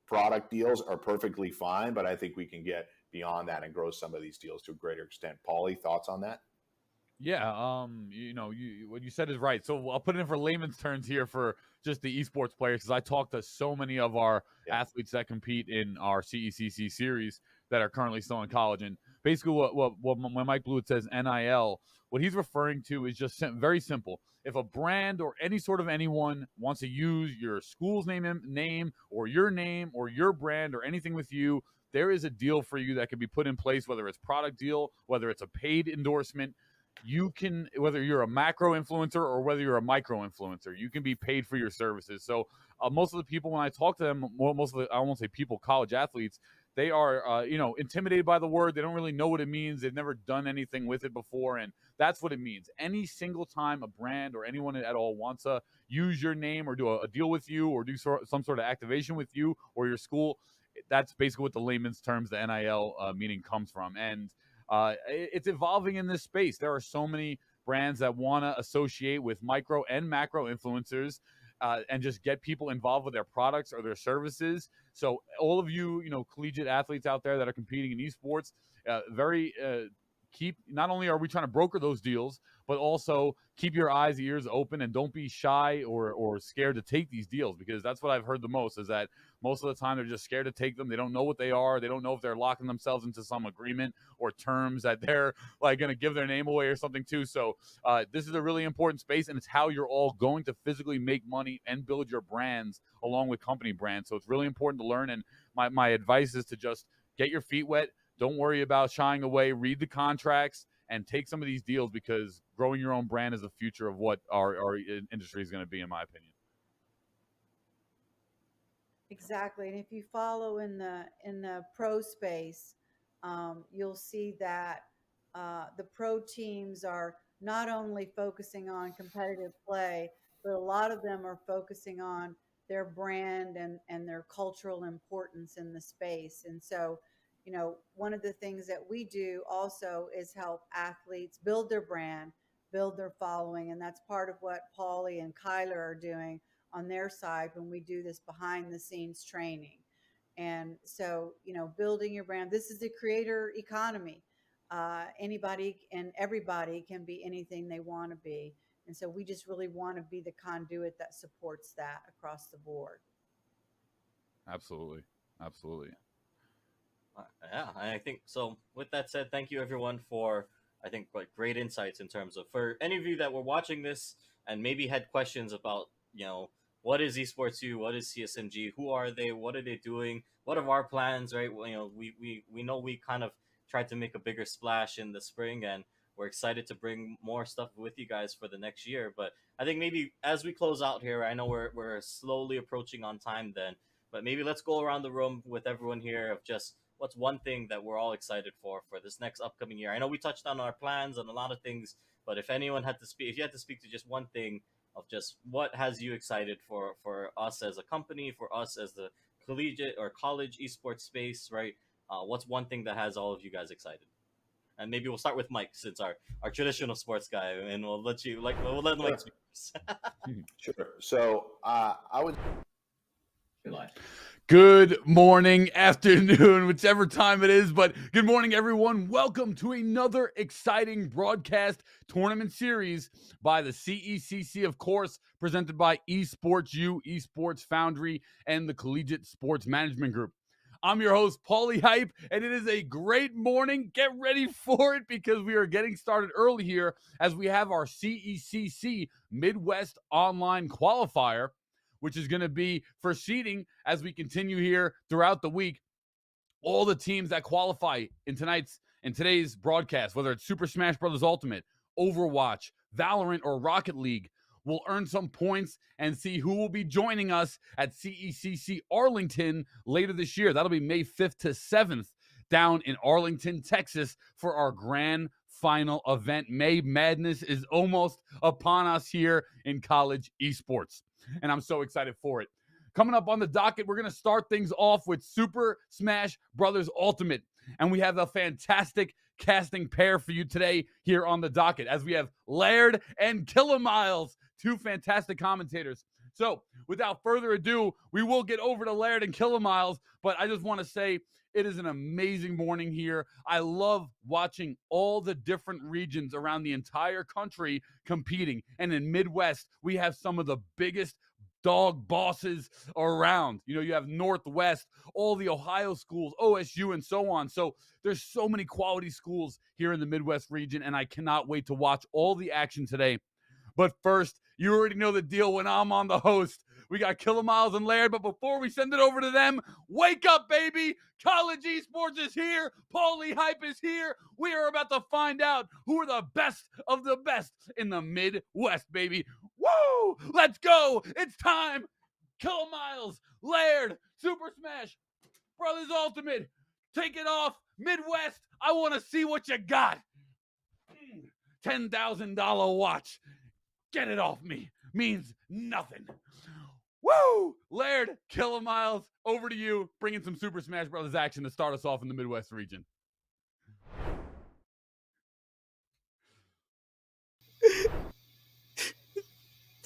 product deals are perfectly fine, but I think we can get beyond that and grow some of these deals to a greater extent. Paulie, thoughts on that? Yeah, what you said is right. So I'll put it in for layman's terms here for just the esports players, because I talk to so many of our athletes that compete in our CECC series that are currently still in college. And basically, when Mike Blewett says NIL, what he's referring to is just very simple. If a brand or any sort of anyone wants to use your school's name or your brand or anything with you, there is a deal for you that can be put in place, whether it's product deal, whether it's a paid endorsement. You can, whether you're a macro influencer or whether you're a micro influencer, you can be paid for your services. So most of the people, when I talk to them, most of the, I won't say people, college athletes, they are, intimidated by the word. They don't really know what it means. They've never done anything with it before. And that's what it means. Any single time a brand or anyone at all wants to use your name or do a deal with you or do some sort of activation with you or your school, that's basically what the layman's terms, the NIL meaning comes from. And it's evolving in this space. There are so many brands that want to associate with micro and macro influencers and just get people involved with their products or their services. So all of you, collegiate athletes out there that are competing in esports, not only are we trying to broker those deals, but also keep your eyes, ears open, and don't be shy or scared to take these deals, because that's what I've heard the most, is that most of the time they're just scared to take them. They don't know what they are. They don't know if they're locking themselves into some agreement or terms that they're like going to give their name away or something too. So this is a really important space, and it's how you're all going to physically make money and build your brands along with company brands. So it's really important to learn. And my advice is to just get your feet wet. Don't worry about shying away. Read the contracts and take some of these deals, because growing your own brand is the future of what our industry is going to be, in my opinion. Exactly. And if you follow in the pro space, you'll see that the pro teams are not only focusing on competitive play, but a lot of them are focusing on their brand and their cultural importance in the space. And so, one of the things that we do also is help athletes build their brand, build their following. And that's part of what Paulie and Kyler are doing on their side when we do this behind the scenes training. And so, building your brand, this is a creator economy. Anybody and everybody can be anything they want to be. And so we just really want to be the conduit that supports that across the board. Absolutely. Yeah, I think so. With that said, thank you everyone for, I think, great insights in terms of, for any of you that were watching this and maybe had questions about, what is Esports U? What is CSMG? Who are they? What are they doing? What are our plans, right? Well, we know we kind of tried to make a bigger splash in the spring, and we're excited to bring more stuff with you guys for the next year. But I think maybe as we close out here, I know we're slowly approaching on time then, but maybe let's go around the room with everyone here of just what's one thing that we're all excited for this next upcoming year. I know we touched on our plans and a lot of things, but if anyone had to speak, if you had to speak to just one thing of just what has you excited for us as a company, for us as the collegiate or college esports space, right? What's one thing that has all of you guys excited? And maybe we'll start with Mike, since our traditional sports guy, and we'll let Mike speak first. Sure. So I would. Good morning, afternoon, whichever time it is, but good morning, everyone. Welcome to another exciting broadcast tournament series by the CECC, of course, presented by Esports U, Esports Foundry, and the Collegiate Sports Management Group. I'm your host, Paulie Hype, and it is a great morning. Get ready for it, because we are getting started early here as we have our CECC Midwest Online Qualifier, which is going to be for seeding as we continue here throughout the week. All the teams that qualify in today's broadcast, whether it's Super Smash Bros. Ultimate, Overwatch, Valorant, or Rocket League, will earn some points and see who will be joining us at CECC Arlington later this year. That'll be May 5th to 7th down in Arlington, Texas, for our grand final event. May Madness is almost upon us here in college esports, and I'm so excited for it. Coming up on the docket, we're going to start things off with Super Smash Bros. Ultimate, and we have a fantastic casting pair for you today here on the docket, as we have Laird and Killamiles, two fantastic commentators. So without further ado, we will get over to Laird and Kilomiles, but I just want to say it is an amazing morning here. I love watching all the different regions around the entire country competing. And in Midwest, we have some of the biggest dog bosses around. You have Northwest, all the Ohio schools, OSU, and so on. So there's so many quality schools here in the Midwest region, and I cannot wait to watch all the action today. But first, you already know the deal when I'm on the host. We got Kilomiles and Laird, but before we send it over to them, wake up, baby! College Esports is here. Paulie Hype is here. We are about to find out who are the best of the best in the Midwest, baby. Woo! Let's go! It's time! Kilomiles, Laird, Super Smash, Brothers Ultimate, take it off. Midwest, I want to see what you got. $10,000 watch. Get it off me. Means nothing. Woo! Laird, Kilomiles, over to you. Bringing some Super Smash Brothers action to start us off in the Midwest region.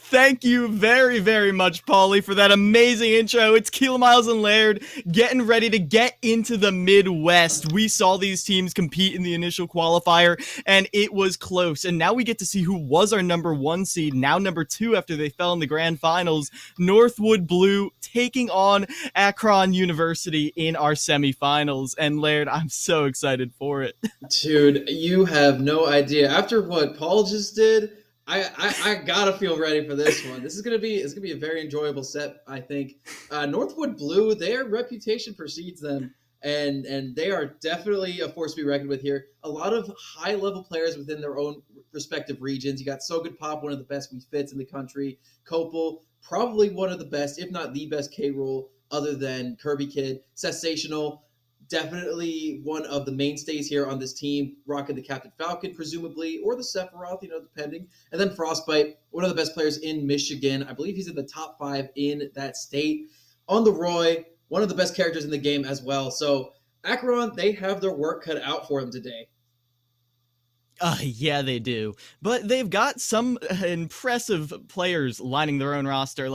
Thank you very, very much, Paulie, for that amazing intro. It's Kilomiles and Laird getting ready to get into the Midwest. We saw these teams compete in the initial qualifier, and it was close. And now we get to see who was our number 1 seed, now number 2 after they fell in the grand finals. Northwood Blue taking on Akron University in our semifinals. And Laird, I'm so excited for it. Dude, you have no idea. After what Paul just did, I gotta feel ready for this one. It's gonna be a very enjoyable set, I think. Northwood Blue, their reputation precedes them, and they are definitely a force to be reckoned with here. A lot of high level players within their own respective regions. You got So Good Pop, one of the best Wii Fits in the country. Copel, probably one of the best, if not the best K roll, other than Kirby Kid. Sensational. Definitely one of the mainstays here on this team, rocking the Captain Falcon, presumably, or the Sephiroth, depending. And then Frostbite, one of the best players in Michigan. I believe he's in the top 5 in that state. On the Roy, one of the best characters in the game as well. So Akron, they have their work cut out for them today. Yeah, they do. But they've got some impressive players lining their own roster.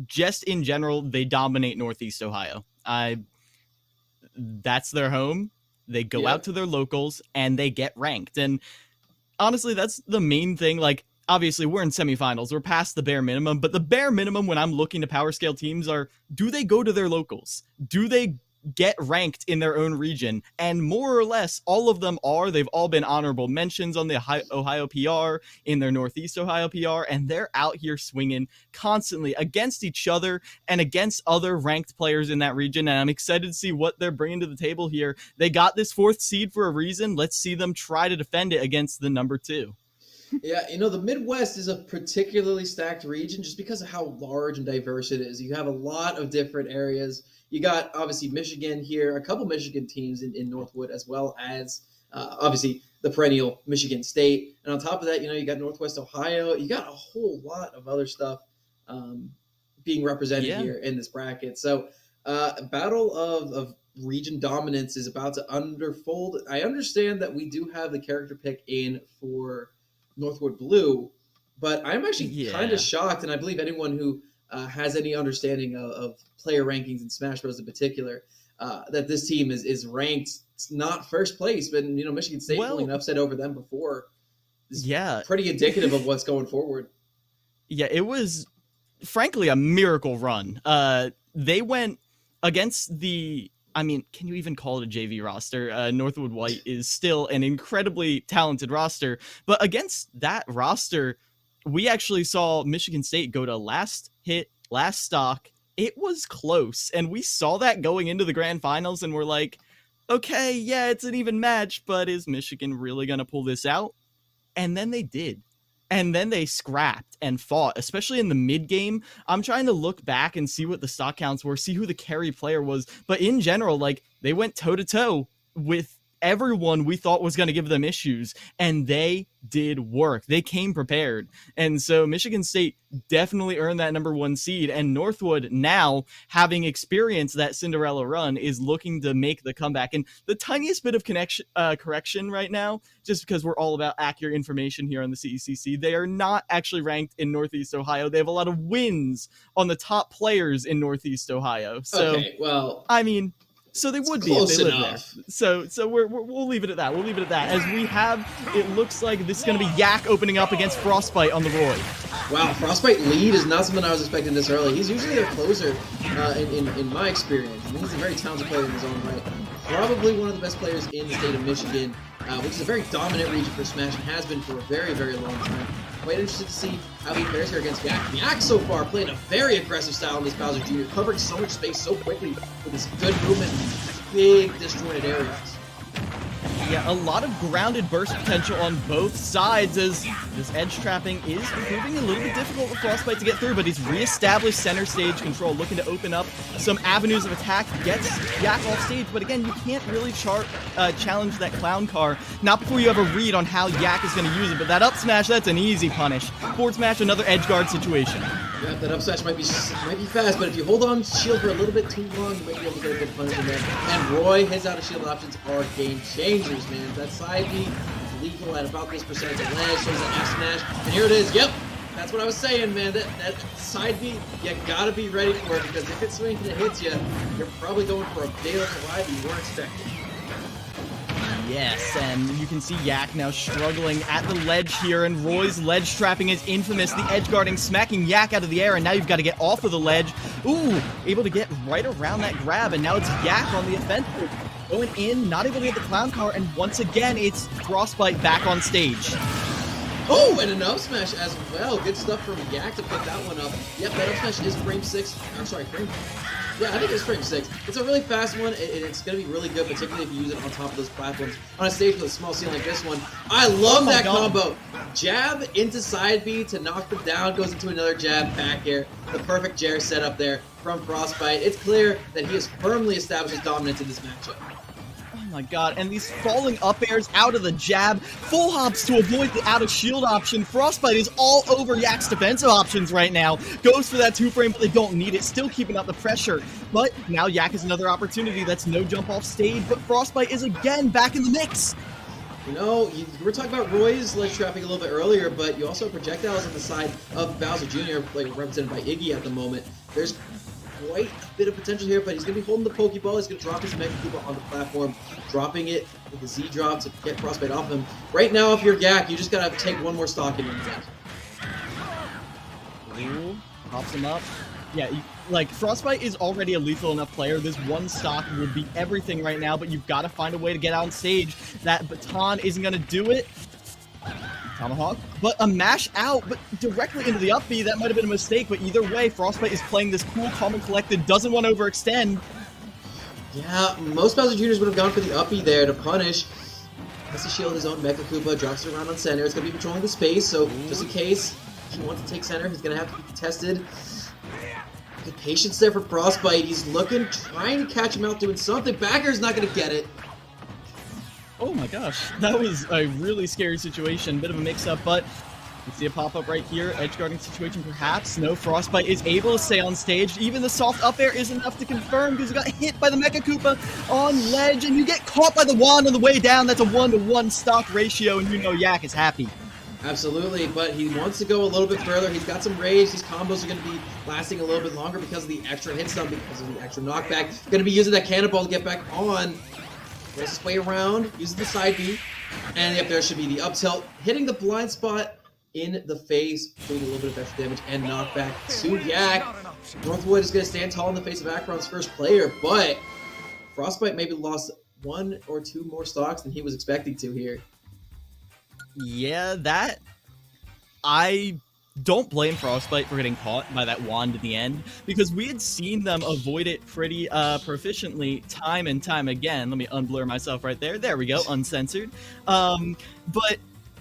Just in general, they dominate Northeast Ohio. That's their home. They go out to their locals and they get ranked. And honestly, that's the main thing. Obviously, we're in semifinals. We're past the bare minimum. But the bare minimum when I'm looking to power scale teams do they go to their locals? Do they get ranked in their own region? And more or less, all of them are. They've all been honorable mentions on the Ohio PR, in their Northeast Ohio PR, and they're out here swinging constantly against each other and against other ranked players in that region, and I'm excited to see what they're bringing to the table here. They got this 4th seed for a reason. Let's see them try to defend it against the number 2. Yeah, the Midwest is a particularly stacked region just because of how large and diverse it is. You have a lot of different areas. You got, obviously, Michigan here, a couple Michigan teams in Northwood, as well as, obviously, the perennial Michigan State. And on top of that, you got Northwest Ohio. You got a whole lot of other stuff being represented here in this bracket. So battle of region dominance is about to unfold. I understand that we do have the character pick in for Northwood Blue, but I'm actually kind of shocked, and I believe anyone who has any understanding of player rankings in Smash Bros. In particular, that this team is ranked not first place, but Michigan State pulling an upset over them before. Pretty indicative of what's going forward. Yeah, it was frankly a miracle run. They went against the. Can you even call it a JV roster? Northwood White is still an incredibly talented roster, but against that roster, we actually saw Michigan State go to last hit, last stock. It was close, and we saw that going into the grand finals, and we're like, okay, yeah, it's an even match, but is Michigan really going to pull this out? And then they did. And then they scrapped and fought, especially in the mid game. I'm trying to look back and see what the stock counts were, see who the carry player was. But in general, they went toe to toe with everyone we thought was going to give them issues, and they did work. They came prepared. And so Michigan State definitely earned that number 1 seed, and Northwood, now having experienced that Cinderella run, is looking to make the comeback. And the tiniest bit of correction right now, just because we're all about accurate information here on the CECC, they are not actually ranked in Northeast Ohio. They have a lot of wins on the top players in Northeast Ohio. So, okay, well, I mean, so they would be if they lived there. So we'll leave it at that. We'll leave it at that. As we have, it looks like this is going to be Yak opening up against Frostbite on the Roy. Wow, Frostbite lead is not something I was expecting this early. He's usually their closer in my experience. I mean, he's a very talented player in his own right. Probably one of the best players in the state of Michigan, which is a very dominant region for Smash and has been for a very, very long time. Quite interested to see how he fares here against Yak. Yak so far playing a very aggressive style in this Bowser Jr., covering so much space so quickly with his good movement and big disjointed areas. Yeah, a lot of grounded burst potential on both sides, as this edge trapping is proving a little bit difficult for Frostbite to get through, but he's reestablished center stage control, looking to open up some avenues of attack, gets Yak off stage, but again, you can't really challenge that clown car, not before you have a read on how Yak is going to use it, but that up smash, that's an easy punish. Forward smash, another edge guard situation. Yeah, that up smash might be fast, but if you hold on to shield for a little bit too long, you might be able to get a good punish in there. And Roy, his out of shield options are game changers, man. That side B is lethal at about this percentage of ledge, shows an F smash, and here it is. Yep, that's what I was saying, man. That side B, you gotta be ready for it, because if it swings and it hits you, you're probably going for a big live you weren't expecting. Yes, and you can see Yak now struggling at the ledge here, and Roy's ledge trapping is infamous. The edge guarding smacking Yak out of the air, and now you've got to get off of the ledge. Ooh, able to get right around that grab, and now it's Yak on the offensive. Going in, not able to get the clown car, and once again, it's Frostbite back on stage. Oh, and an up smash as well. Good stuff from Yak to pick that one up. Yep, that up smash is frame 6. I'm sorry, yeah, I think it's frame 6. It's a really fast one, and it's going to be really good, particularly if you use it on top of those platforms. On a stage with a small ceiling like this one, I love that combo. Jab into side B to knock them down, goes into another jab, back air. The perfect Jer setup there from Frostbite. It's clear that he has firmly established his dominance in this matchup. Oh my god, and these falling up airs out of the jab, full hops to avoid the out of shield option. Frostbite is all over Yak's defensive options right now. Goes for that 2-frame, but they don't need it. Still keeping up the pressure. But now Yak has another opportunity. That's no jump off stage, but Frostbite is again back in the mix. You know, we were talking about Roy's ledge trapping a little bit earlier, but you also have projectiles on the side of Bowser Jr., like represented by Iggy at the moment. There's quite a bit of potential here, but he's going to be holding the Pokeball. He's going to drop his Mega Koopa on the platform, dropping it with the Z drop to get Frostbite off him. Right now, if you're Yak, you just got to take one more stock in your deck. Ooh, pops him up. Yeah, like, Frostbite is already a lethal enough player. This one stock would be everything right now, but you've got to find a way to get on stage. That baton isn't going to do it. Tomahawk, but a mash out, but directly into the up B. That might have been a mistake, but either way, Frostbite is playing this cool, calm, and collected, doesn't want to overextend. Yeah, most Bowser Jr.'s would have gone for the up B there to punish. Has to shield his own Mecha Koopa, drops it around on center. It's going to be patrolling the space, so just in case he wants to take center, he's going to have to be contested. Good patience there for Frostbite. He's looking, trying to catch him out doing something. Backer's not going to get it. Oh my gosh, that was a really scary situation. Bit of a mix-up, but you see a pop-up right here. Edge guarding situation perhaps. No, Frostbite is able to stay on stage. Even the soft up air is enough to confirm because he got hit by the Mecha Koopa on ledge, and you get caught by the wand on the way down. That's a 1-to-1 stock ratio, and you know Yak is happy. Absolutely, but he wants to go a little bit further. He's got some rage. These combos are going to be lasting a little bit longer because of the extra hit stun, because of the extra knockback. Going to be using that cannonball to get back on. Goes his way around, uses the side B, and yep, there should be the up tilt, hitting the blind spot in the face, doing a little bit of extra damage and knockback to Yak. Northwood is going to stand tall in the face of Akron's first player, but Frostbite maybe lost 1 or 2 more stocks than he was expecting to here. Yeah, that... I don't blame Frostbite for getting caught by that wand at the end, because we had seen them avoid it pretty proficiently time and time again. Let me unblur myself right there. There we go, uncensored. But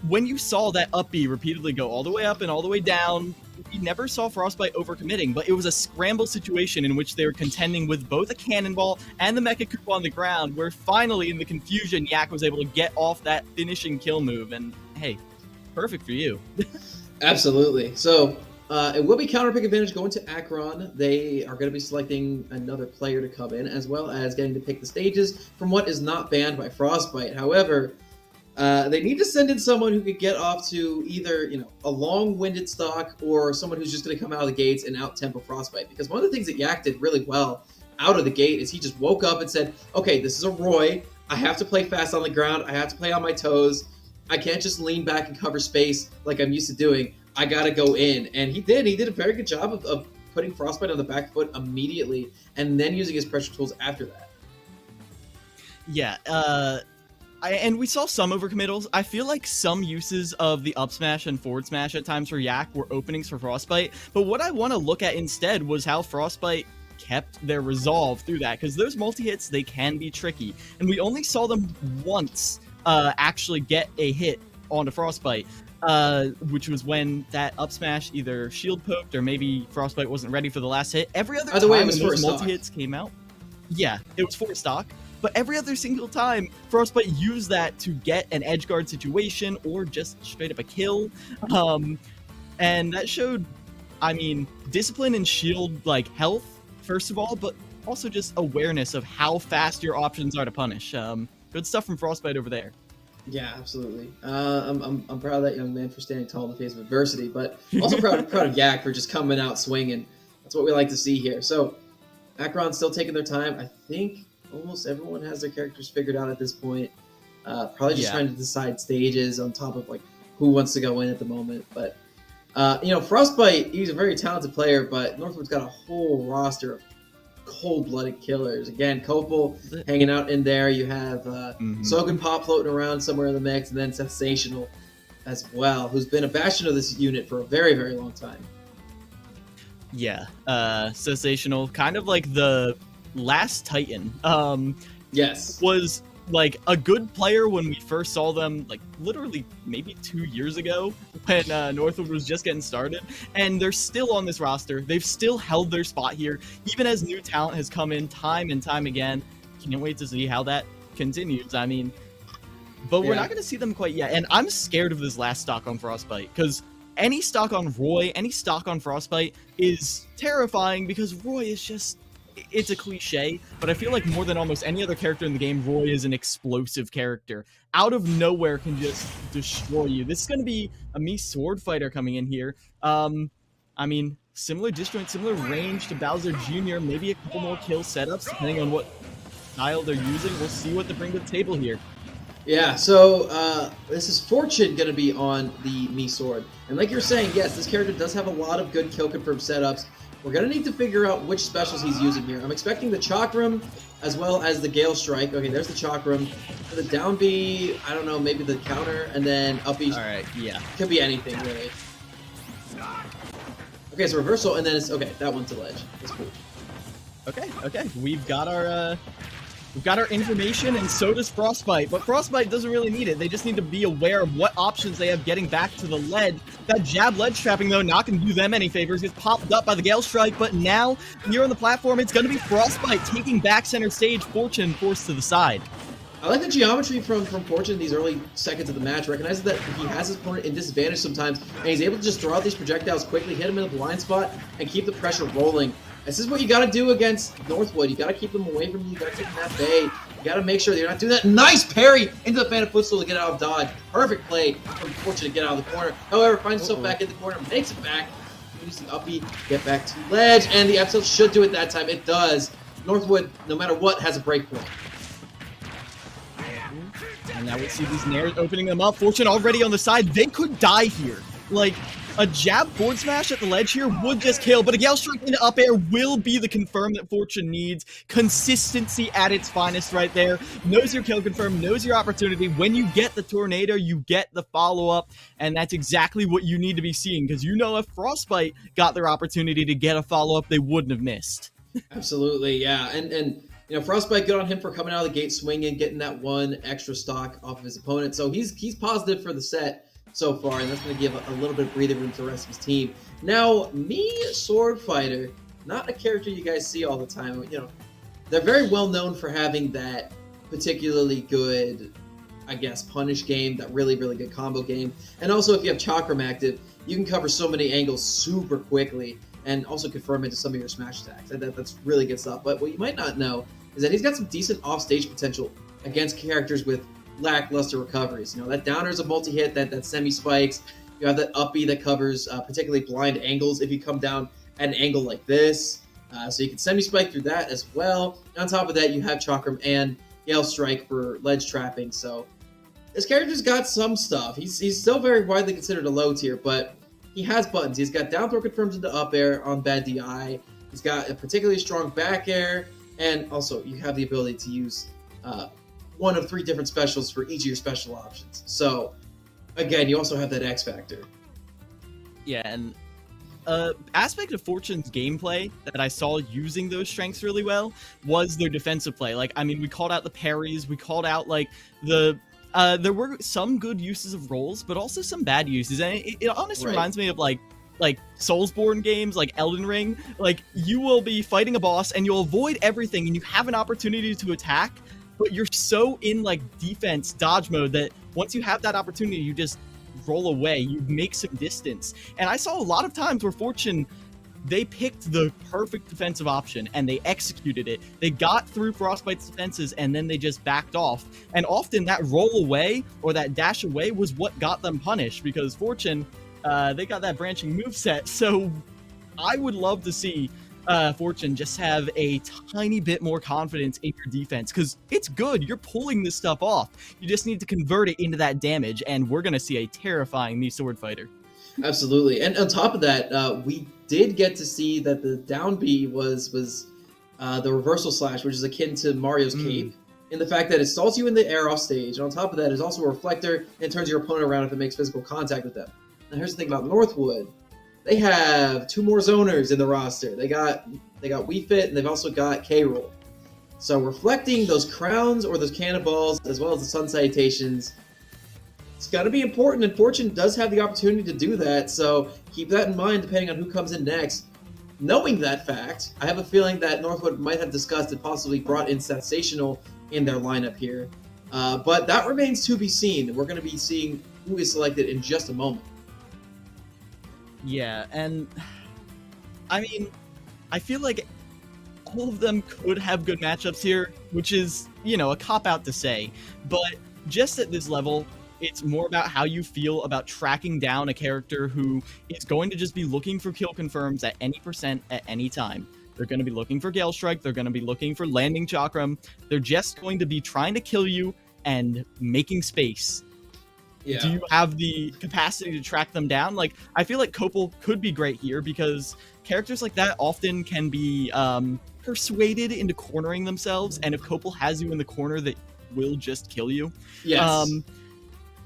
when you saw that up B repeatedly go all the way up and all the way down, we never saw Frostbite overcommitting, but it was a scramble situation in which they were contending with both a cannonball and the Mecha Coup on the ground, where finally, in the confusion, Yak was able to get off that finishing kill move, and hey, perfect for you. Absolutely. So it will be counter pick advantage going to Akron. They are going to be selecting another player to come in, as well as getting to pick the stages from what is not banned by Frostbite. However, they need to send in someone who could get off to either, a long-winded stock or someone who's just going to come out of the gates and out-tempo Frostbite. Because one of the things that Yak did really well out of the gate is he just woke up and said, okay, this is a Roy. I have to play fast on the ground. I have to play on my toes. I can't just lean back and cover space like I'm used to doing. I got to go in. And he did. He did a very good job of putting Frostbite on the back foot immediately and then using his pressure tools after that. Yeah, and we saw some overcommittals. I feel like some uses of the up smash and forward smash at times for Yak were openings for Frostbite, but what I want to look at instead was how Frostbite kept their resolve through that, because those multi-hits, they can be tricky, and we only saw them once actually get a hit onto Frostbite, which was when that up smash either shield poked or maybe Frostbite wasn't ready for the last hit. Every other time way, it was when those for stock. multi-hits came out, yeah, it was for stock. But every other single time, Frostbite used that to get an edge guard situation or just straight up a kill. And that showed, discipline and shield, health, first of all, but also just awareness of how fast your options are to punish. Good stuff from Frostbite over there. Yeah, absolutely. I'm proud of that young man for standing tall in the face of adversity, but also proud of Yak for just coming out swinging. That's what we like to see here. So, Akron's still taking their time. I think almost everyone has their characters figured out at this point. Probably just trying to decide stages on top of who wants to go in at the moment. But Frostbite, he's a very talented player, but Northwood's got a whole roster of cold-blooded killers. Again, Copel hanging out in there. You have Sogan Pop floating around somewhere in the mix, and then Sensational as well, who's been a bastion of this unit for a very, very long time. Yeah, Sensational, kind of like the last Titan. Yes. Was a good player when we first saw them, literally maybe 2 years ago when Northwood was just getting started, and they're still on this roster. They've still held their spot here, even as new talent has come in time and time again. Can't wait to see how that continues. But we're not going to see them quite yet, and I'm scared of this last stock on Frostbite, because any stock on Roy, any stock on Frostbite is terrifying, because Roy is just... It's a cliche, but I feel like more than almost any other character in the game, Roy is an explosive character. Out of nowhere can just destroy you. This is going to be a me sword fighter coming in here. Similar disjoint, similar range to Bowser Jr., maybe a couple more kill setups, depending on what style they're using. We'll see what they bring to the table here. Yeah, so this is Fortune going to be on the me sword. And like you're saying, yes, this character does have a lot of good kill confirm setups. We're going to need to figure out which specials he's using here. I'm expecting the Chakram as well as the Gale Strike. Okay, there's the Chakram. For the down B, I don't know, maybe the counter, and then up B. All right, yeah. Could be anything, really. Okay, so reversal, and then it's... Okay, that one's a ledge. That's cool. Okay. We've got our information, and so does Frostbite. But Frostbite doesn't really need it. They just need to be aware of what options they have getting back to the ledge. That jab ledge trapping, though, not going to do them any favors. Gets popped up by the Gale Strike, but now, here on the platform, it's going to be Frostbite taking back center stage. Fortune forced to the side. I like the geometry from Fortune in these early seconds of the match. Recognizes that he has his opponent in disadvantage sometimes, and he's able to just throw out these projectiles quickly, hit him in the blind spot, and keep the pressure rolling. This is what you got to do against Northwood. You got to keep them away from you. You got to keep them that bay. You got to make sure that you're not doing that. Nice parry into the Phantom Footstool to get out of dodge. Perfect play from Fortune to get out of the corner. However, finds himself back in the corner, makes it back. Use the uppy, get back to ledge, and the episode should do it that time. It does. Northwood, no matter what, has a break point. And now we see these Nairs opening them up. Fortune already on the side. They could die here. A jab forward smash at the ledge here would just kill, but a Gale Strike into up air will be the confirm that Fortune needs. Consistency at its finest right there. Knows your kill confirm, knows your opportunity. When you get the tornado, you get the follow-up, and that's exactly what you need to be seeing, because if Frostbite got their opportunity to get a follow-up, they wouldn't have missed. Absolutely, yeah. And Frostbite, good on him for coming out of the gate swinging, getting that one extra stock off of his opponent. So he's positive for the set. so far, and that's going to give a little bit of breathing room to the rest of his team. Now, me, Sword Fighter, not a character you guys see all the time. You know, they're very well known for having that particularly good, I guess, punish game, that really, really good combo game. And also, if you have Chakram active, you can cover so many angles super quickly and also confirm into some of your smash attacks. That's really good stuff. But what you might not know is that he's got some decent off-stage potential against characters with lackluster recoveries. You know, that downer is a multi-hit, that semi-spikes. You have that uppy that covers particularly blind angles if you come down at an angle like this. So you can semi-spike through that as well. And on top of that, you have Chakram and Gale Strike for ledge trapping. So this character's got some stuff. He's still very widely considered a low tier, but he has buttons. He's got down throw confirms into up air on bad DI. He's got a particularly strong back air, and also you have the ability to use one of 3 different specials for each of your special options. So again, you also have that X factor. Yeah, and aspect of Fortune's gameplay that I saw using those strengths really well was their defensive play. Like, I mean, we called out the parries, we called out like there were some good uses of rolls, but also some bad uses, and it honestly reminds me of like Soulsborne games, like Elden Ring. Like, you will be fighting a boss and you'll avoid everything, and you have an opportunity to attack, but you're so in like defense dodge mode that once you have that opportunity, you just roll away, you make some distance. And I saw a lot of times where Fortune, they picked the perfect defensive option and they executed it. They got through Frostbite's defenses and then they just backed off. And often that roll away or that dash away was what got them punished, because Fortune, they got that branching moveset. So I would love to see Fortune just have a tiny bit more confidence in your defense, because it's good. You're pulling this stuff off. You just need to convert it into that damage, and we're going to see a terrifying Mii Sword Fighter. Absolutely. And on top of that, we did get to see that the down B was the reversal slash, which is akin to Mario's cape, in the fact that it stalls you in the air off stage. And on top of that, is also a reflector and turns your opponent around if it makes physical contact with them. Now here's the thing about Northwood. They have 2 more zoners in the roster. They got Wii Fit, and they've also got K-Roll. So reflecting those crowns or those cannonballs, as well as the sun salutations, it's got to be important, and Fortune does have the opportunity to do that, so keep that in mind depending on who comes in next. Knowing that fact, I have a feeling that Northwood might have discussed and possibly brought in Sensational in their lineup here. But that remains to be seen. We're going to be seeing who is selected in just a moment. Yeah, and I mean, I feel like all of them could have good matchups here, which is, you know, a cop-out to say, but just at this level, it's more about how you feel about tracking down a character who is going to just be looking for kill confirms at any percent at any time. They're going to be looking for Gale Strike, they're going to be looking for landing Chakram, they're just going to be trying to kill you and making space. Yeah. Do you have the capacity to track them down? Like, I feel like Copel could be great here because characters like that often can be persuaded into cornering themselves, and if Copel has you in the corner, that will just kill you. Yes.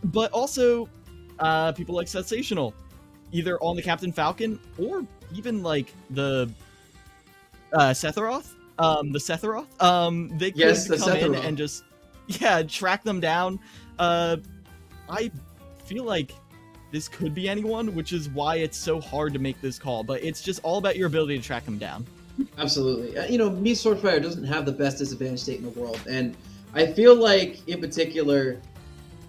But also, people like Sensational, either on the Captain Falcon or even like the Sephiroth. They could come in and just track them down. I feel like this could be anyone, which is why it's so hard to make this call, but it's just all about your ability to track them down. Absolutely. You know, Mii Sword Fighter doesn't have the best disadvantage state in the world, and I feel like, in particular,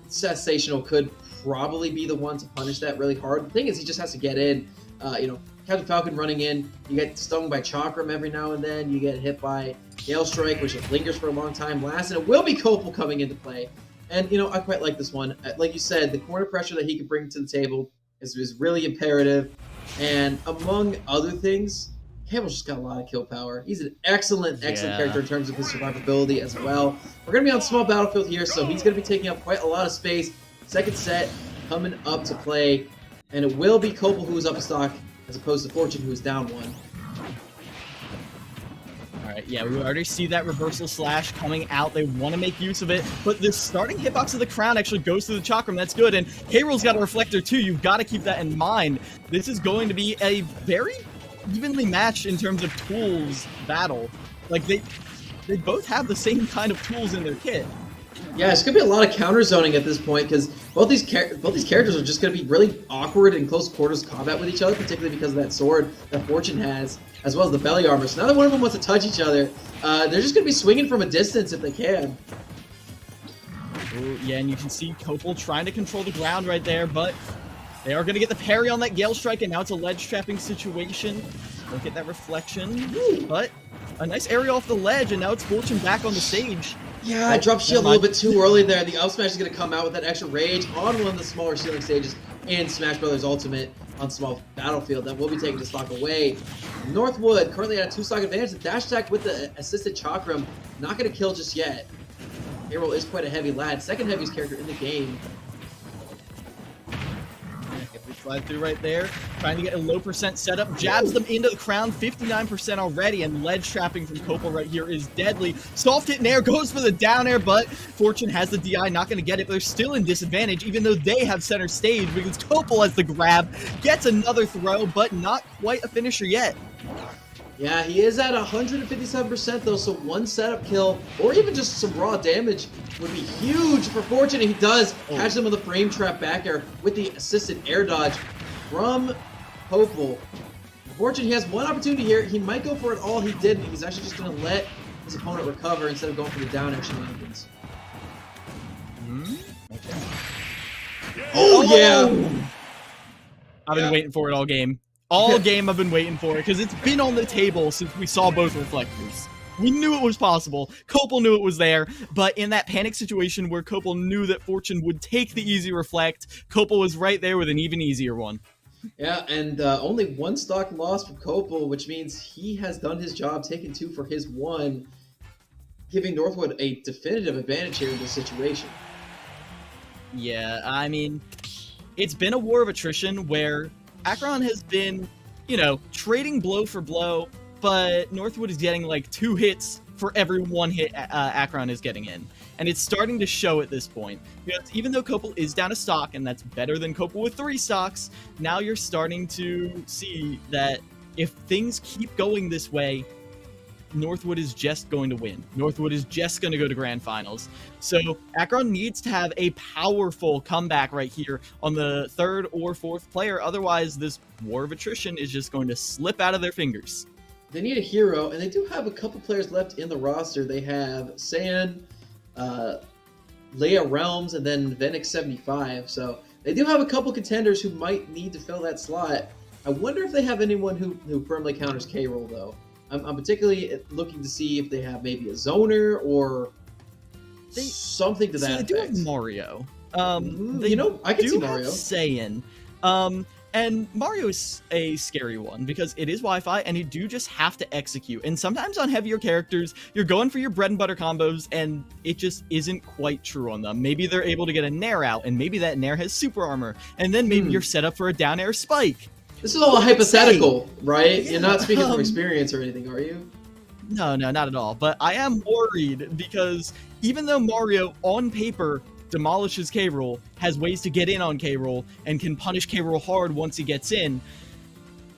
Sensational could probably be the one to punish that really hard. The thing is, he just has to get in. You know, Captain Falcon running in, you get stung by Chakram every now and then, you get hit by Gale Strike, which lingers for a long time, lasts, and it will be Copel coming into play. And, you know, I quite like this one. Like you said, the corner pressure that he could bring to the table is really imperative. And among other things, Cable's just got a lot of kill power. He's an excellent character in terms of his survivability as well. We're going to be on small battlefield here, so he's going to be taking up quite a lot of space. Second set coming up to play. And it will be Copel who is up a stock, as opposed to Fortune who is down 1. Alright, yeah, we already see that reversal slash coming out. They want to make use of it, but the starting hitbox of the crown actually goes through the Chakram. That's good, and K-Roll's got a reflector too. You've got to keep that in mind. This is going to be a very evenly matched in terms of tools battle. Like, they both have the same kind of tools in their kit. Yeah, it's gonna be a lot of counter zoning at this point because both these characters are just gonna be really awkward in close quarters combat with each other, particularly because of that sword that Fortune has, as well as the belly armor. So now that one of them wants to touch each other, they're just gonna be swinging from a distance if they can. Ooh, yeah, and you can see Copel trying to control the ground right there, but they are going to get the parry on that Gale Strike, and now it's a ledge trapping situation. Look at that reflection, but a nice area off the ledge, and now it's Fortune back on the stage. Yeah, I dropped shield a little bit too early there. The up smash is going to come out with that extra rage on one of the smaller ceiling stages in Smash Brothers Ultimate on small battlefield that will be taking the stock away. Northwood currently at a 2-stock advantage. The dash attack with the assisted chakram not going to kill just yet. K-Roll is quite a heavy lad, second heaviest character in the game. If we slide through right there, trying to get a low percent setup, jabs them into the crown, 59% already, and ledge trapping from Copel right here is deadly. Soft hit in air, goes for the down air, but Fortune has the DI, not going to get it, but they're still in disadvantage, even though they have center stage, because Copel has the grab, gets another throw, but not quite a finisher yet. Yeah, he is at 157% though, so one setup kill, or even just some raw damage, would be huge for Fortune. He does catch them with a frame trap back air with the assisted air dodge from Copel. Fortune, he has one opportunity here. He might go for it all. He didn't. He's actually just going to let his opponent recover instead of going for the down air shenanigans. Oh, yeah! I've been waiting for it all game. All game I've been waiting for it, because it's been on the table since we saw both reflectors. We knew it was possible. Copel knew it was there, but in that panic situation where Copel knew that Fortune would take the easy reflect, Copel was right there with an even easier one. Yeah, and only one stock lost from Copel, which means he has done his job, taken 2 for his 1, giving Northwood a definitive advantage here in this situation. Yeah, I mean, it's been a war of attrition where Acheron has been, you know, trading blow for blow, but Northwood is getting like 2 hits for every 1 hit Acheron is getting in. And it's starting to show at this point. Because even though Copel is down a stock, and that's better than Copel with 3 stocks, now you're starting to see that if things keep going this way, Northwood is just going to win. Northwood is just going to go to grand finals. So Acheron needs to have a powerful comeback right here on the 3rd or 4th player. Otherwise, this war of attrition is just going to slip out of their fingers. They need a hero, and they do have a couple players left in the roster. They have San, Leia Realms, and then Venix75. So they do have a couple contenders who might need to fill that slot. I wonder if they have anyone who firmly counters K-Roll, though. I'm particularly looking to see if they have maybe a zoner or something to that effect. They do have Mario. You know, I can see Mario. Saiyan. And Mario is a scary one because it is Wi-Fi and you do just have to execute. And sometimes on heavier characters, you're going for your bread and butter combos and it just isn't quite true on them. Maybe they're able to get a Nair out and maybe that Nair has super armor. And then maybe you're set up for a down air spike. This is all hypothetical, right? Yeah. You're not speaking from experience or anything, are you? No, not at all. But I am worried because even though Mario, on paper, demolishes K-Roll, has ways to get in on K-Roll, and can punish K-Roll hard once he gets in,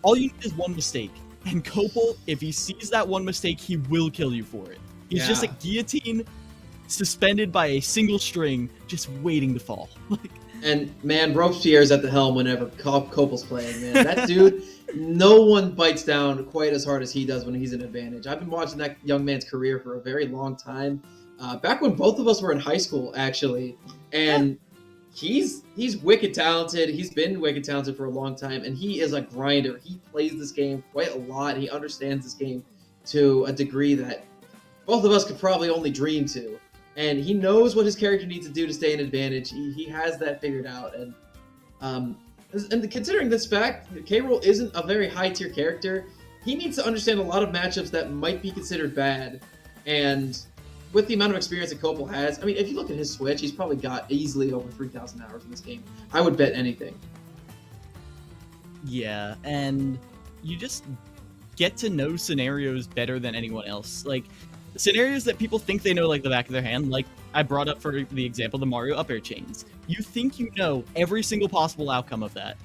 all you need is one mistake. And Copel, if he sees that one mistake, he will kill you for it. He's just a guillotine suspended by a single string, just waiting to fall. And man, Robespierre's at the helm whenever Copel's playing, man. That dude, no one bites down quite as hard as he does when he's in advantage. I've been watching that young man's career for a very long time. Back when both of us were in high school, actually. And he's wicked talented. He's been wicked talented for a long time. And he is a grinder. He plays this game quite a lot. He understands this game to a degree that both of us could probably only dream to. And he knows what his character needs to do to stay in advantage. He has that figured out. And considering this fact, K-Roll isn't a very high-tier character. He needs to understand a lot of matchups that might be considered bad. And with the amount of experience that Copel has, I mean, if you look at his Switch, he's probably got easily over 3,000 hours in this game. I would bet anything. Yeah, and you just get to know scenarios better than anyone else. Like, scenarios that people think they know like the back of their hand, like I brought up for the example, the Mario up air chains. You think you know every single possible outcome of that,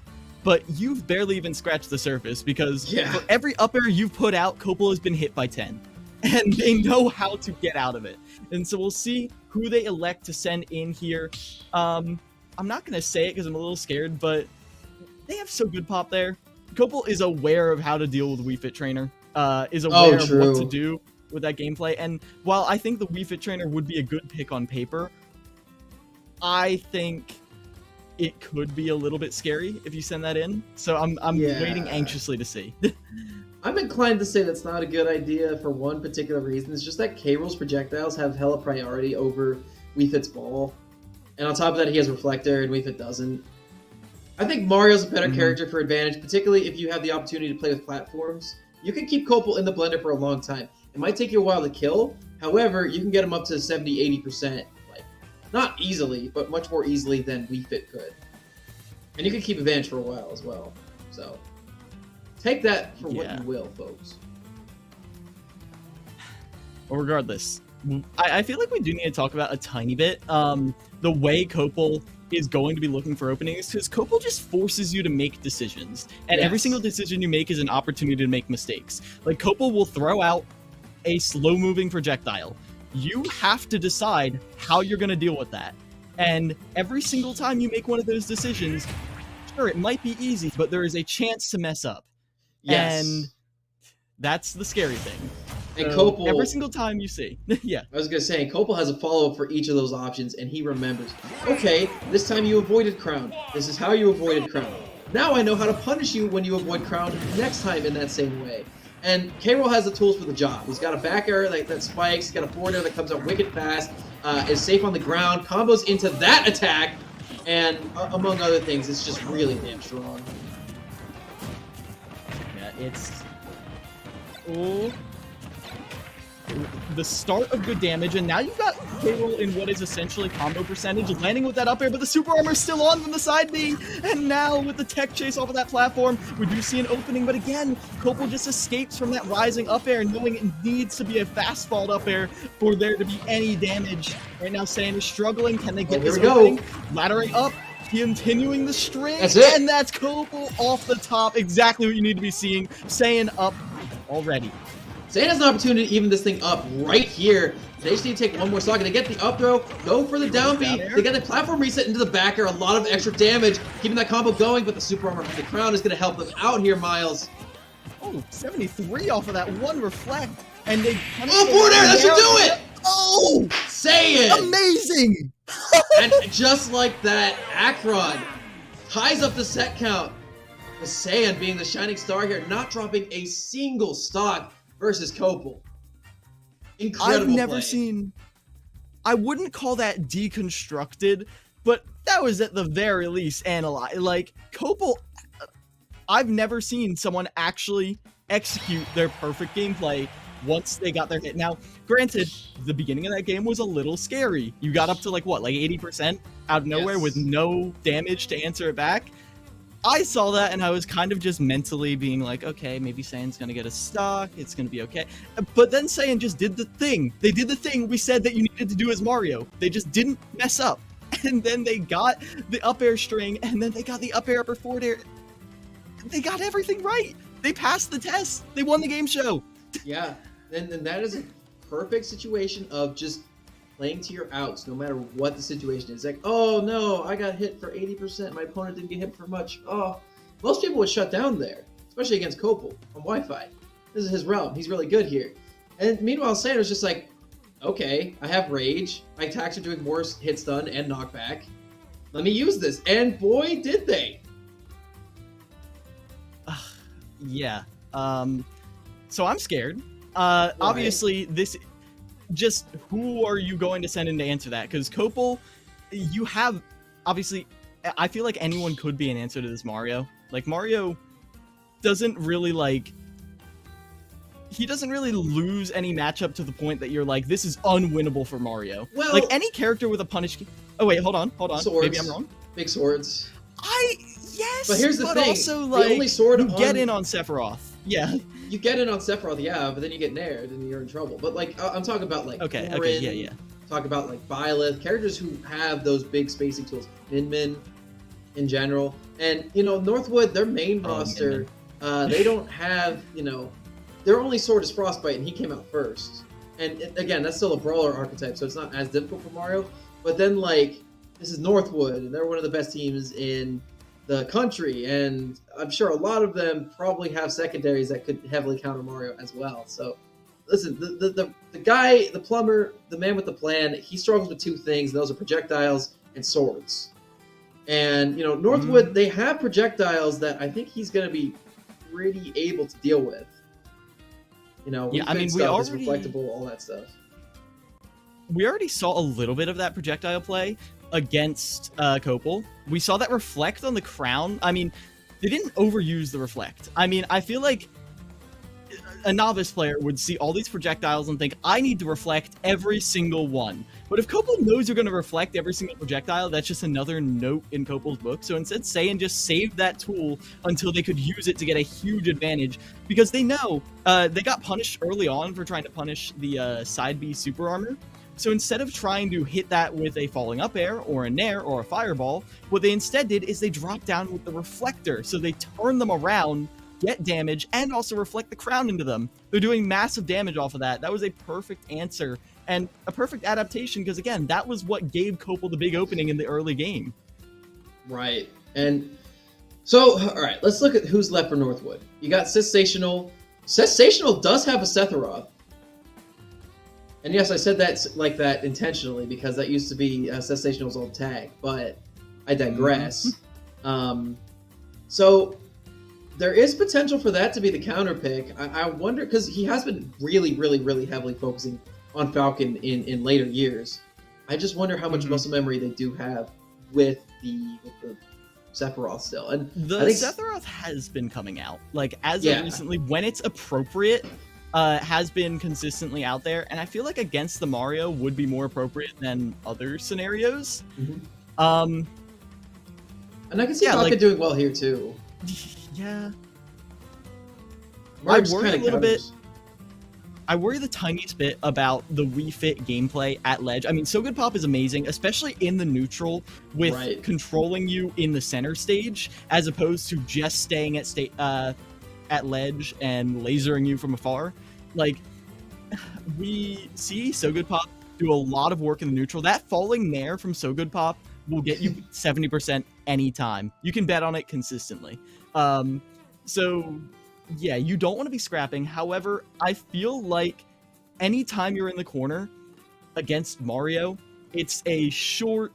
but you've barely even scratched the surface because for every up air you've put out, Copel has been hit by 10. And they know how to get out of it. And so we'll see who they elect to send in here, I'm not going to say it because I'm a little scared, but they have so good pop there. Copel is aware of how to deal with Wii Fit Trainer, is aware of what to do with that gameplay. And while I think the Wii Fit Trainer would be a good pick on paper, I think it could be a little bit scary if you send that in. So I'm waiting anxiously to see. I'm inclined to say that's not a good idea for one particular reason. It's just that K-Rool's projectiles have hella priority over Wii Fit's ball. And on top of that, he has Reflector and Wii Fit doesn't. I think Mario's a better character for advantage, particularly if you have the opportunity to play with platforms. You can keep Copel in the blender for a long time. It might take you a while to kill. However, you can get him up to 70-80%. Not easily, but much more easily than Wii Fit could. And you can keep advantage for a while as well. So, take that for what you will, folks. Well, regardless, I feel like we do need to talk about a tiny bit the way Copel is going to be looking for openings, because Copel just forces you to make decisions. And every single decision you make is an opportunity to make mistakes. Like, Copel will throw out a slow-moving projectile. You have to decide how you're going to deal with that. And every single time you make one of those decisions, sure, it might be easy, but there is a chance to mess up. Yes. And that's the scary thing. And So, Copel, every single time you see. Yeah. I was going to say, Copel has a follow-up for each of those options, and he remembers, okay, this time you avoided Crown. This is how you avoided Crown. Now I know how to punish you when you avoid Crown next time in that same way. And K-Rool has the tools for the job. He's got a back air that spikes, he's got a forward air that comes out wicked fast, is safe on the ground, combos into that attack, and among other things, it's just really damn strong. Yeah, it's... Oh... The start of good damage, and now you've got K-Rool in what is essentially combo percentage, landing with that up air, but the super armor's still on from the side B, and now with the tech chase off of that platform, we do see an opening, but again, Copel just escapes from that rising up air, knowing it needs to be a fast-falled up air for there to be any damage. Right now, Saiyan is struggling. Can they get this opening? Laddering up, continuing the string, and that's Copel off the top. Exactly what you need to be seeing. Saiyan up already. Saiyan has an opportunity to even this thing up right here. They just need to take one more stock. They get the up throw, go for the down B. They get the platform reset into the back air. A lot of extra damage, keeping that combo going, but the super armor from the Crown is going to help them out here, Miles. Oh, 73 off of that one reflect. And they forward air, that should do it! Oh! Saiyan! Amazing! And just like that, Akron ties up the set count. With Saiyan being the shining star here, not dropping a single stock versus Copel. Incredible I've never play. seen... I wouldn't call that deconstructed, but that was at the very least analyzed. Like, Copel... I've never seen someone actually execute their perfect gameplay once they got their hit. Now, granted, the beginning of that game was a little scary. You got up to, like, what, like 80% out of nowhere with no damage to answer it back? I saw that and I was kind of just mentally being like, okay, maybe Saiyan's gonna get a stock, it's gonna be okay. But then Saiyan just did the thing. They did the thing we said that you needed to do as Mario. They just didn't mess up. And then they got the up air string, and then they got the up air upper forward air. They got everything right. They passed the test. They won the game show. Yeah, and that is a perfect situation of just playing to your outs, no matter what the situation is. Like, oh no, I got hit for 80%. My opponent didn't get hit for much. Oh, most people would shut down there, especially against Copel on Wi-Fi. This is his realm. He's really good here. And meanwhile, Saiyan was just like, okay, I have rage. My attacks are doing more hit stun and knockback. Let me use this. And boy, did they. Yeah. So I'm scared. Obviously, this... Just who are you going to send in to answer that? Because Copel, you have... Obviously, I feel like anyone could be an answer to this Mario. Like, Mario doesn't really, like... He doesn't really lose any matchup to the point that you're like, this is unwinnable for Mario. Well, like, any character with a punish... Oh, wait, hold on. Swords. Maybe I'm wrong. Big swords. Yes, but here's the thing. Also, the like, only sword you get in on Sephiroth. Yeah. You get in on Sephiroth, yeah, but then you get nared and you're in trouble. But, like, I'm talking about, like, Okay, yeah. Talk about, like, Byleth, characters who have those big spacing tools. Min in general. And, you know, Northwood, their main roster, they don't have, you know, their only sword is Frostbite, and he came out first. and again, that's still a brawler archetype, so it's not as difficult for Mario. But then, like, this is Northwood, and they're one of the best teams in the country, and I'm sure a lot of them probably have secondaries that could heavily counter Mario as well. So, listen, the guy, the plumber, the man with the plan, he struggles with two things. Those are projectiles and swords. And, you know, Northwood, they have projectiles that I think he's going to be pretty able to deal with. You know, Yeah, I mean, stuff is reflectable, all that stuff. We already saw a little bit of that projectile play against Copel. We saw that reflect on the crown. I mean, they didn't overuse the reflect. I mean, I feel like a novice player would see all these projectiles and think, I need to reflect every single one. But if Copel knows you're going to reflect every single projectile, that's just another note in Copel's book. So instead, Saiyan just saved that tool until they could use it to get a huge advantage, because they know they got punished early on for trying to punish the side B super armor. So instead of trying to hit that with a falling up air or a nair or a fireball, what they instead did is they dropped down with the reflector. So they turn them around, get damage, and also reflect the crown into them. They're doing massive damage off of that. That was a perfect answer and a perfect adaptation, because again, that was what gave Copel the big opening in the early game. Right. And so, all right, let's look at who's left for Northwood. You got Sensational. Sensational does have a Sephiroth. And yes, I said that like that intentionally because that used to be Sensational's old tag, but I digress. So there is potential for that to be the counter pick. I wonder, because he has been really, really, really heavily focusing on Falcon in later years. I just wonder how much muscle memory they do have with the Sephiroth still. And the Sephiroth has been coming out, like, as of recently, when it's appropriate. Has been consistently out there, and I feel like against the Mario would be more appropriate than other scenarios. And I can see Falcon doing well here too. Yeah. Mario's I worry a kinda little bit. counters. I worry the tiniest bit about the Wii Fit gameplay at ledge. I mean, So Good Pop is amazing, especially in the neutral, with controlling you in the center stage, as opposed to just staying at ledge and lasering you from afar. Like, we see So Good Pop do a lot of work in the neutral. That falling nair from So Good Pop will get you 70% anytime. You can bet on it consistently. So yeah, you don't want to be scrapping. However, I feel like anytime you're in the corner against Mario, it's a short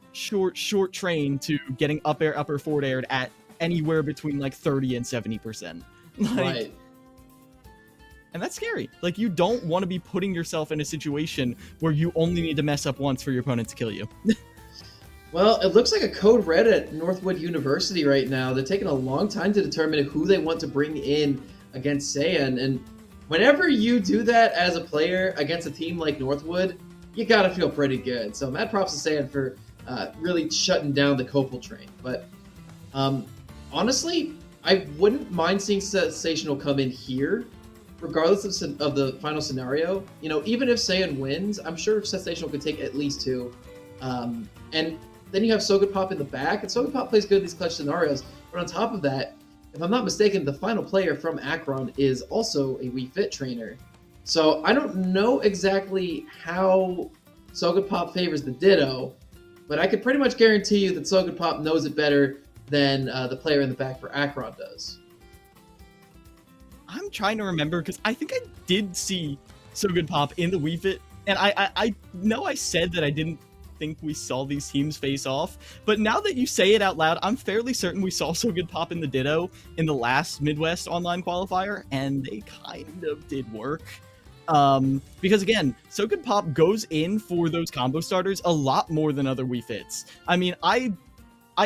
train to getting up air, upper forward aired at anywhere between like 30 and 70%. Like, and that's scary. Like, you don't want to be putting yourself in a situation where you only need to mess up once for your opponent to kill you. Well, it looks like a code red at Northwood University right now. They're taking a long time to determine who they want to bring in against Saiyan. And whenever you do that as a player against a team like Northwood, you got to feel pretty good. So mad props to Saiyan for really shutting down the Copel train. But honestly, I wouldn't mind seeing Sensational come in here, regardless of the final scenario. You know, even if Saiyan wins, I'm sure Sensational could take at least 2. And then you have So Good Pop in the back, and So Good Pop plays good in these clutch scenarios. But on top of that, if I'm not mistaken, the final player from Akron is also a Wii Fit trainer. So I don't know exactly how So Good Pop favors the Ditto, but I could pretty much guarantee you that So Good Pop knows it better than the player in the back for Akron does. I'm trying to remember, because I think I did see So Good Pop in the Wii Fit, and I know I said that I didn't think we saw these teams face off, but now that you say it out loud, I'm fairly certain we saw So Good Pop in the Ditto in the last Midwest online qualifier, and they kind of did work. Because again, So Good Pop goes in for those combo starters a lot more than other Wii Fits. I mean, I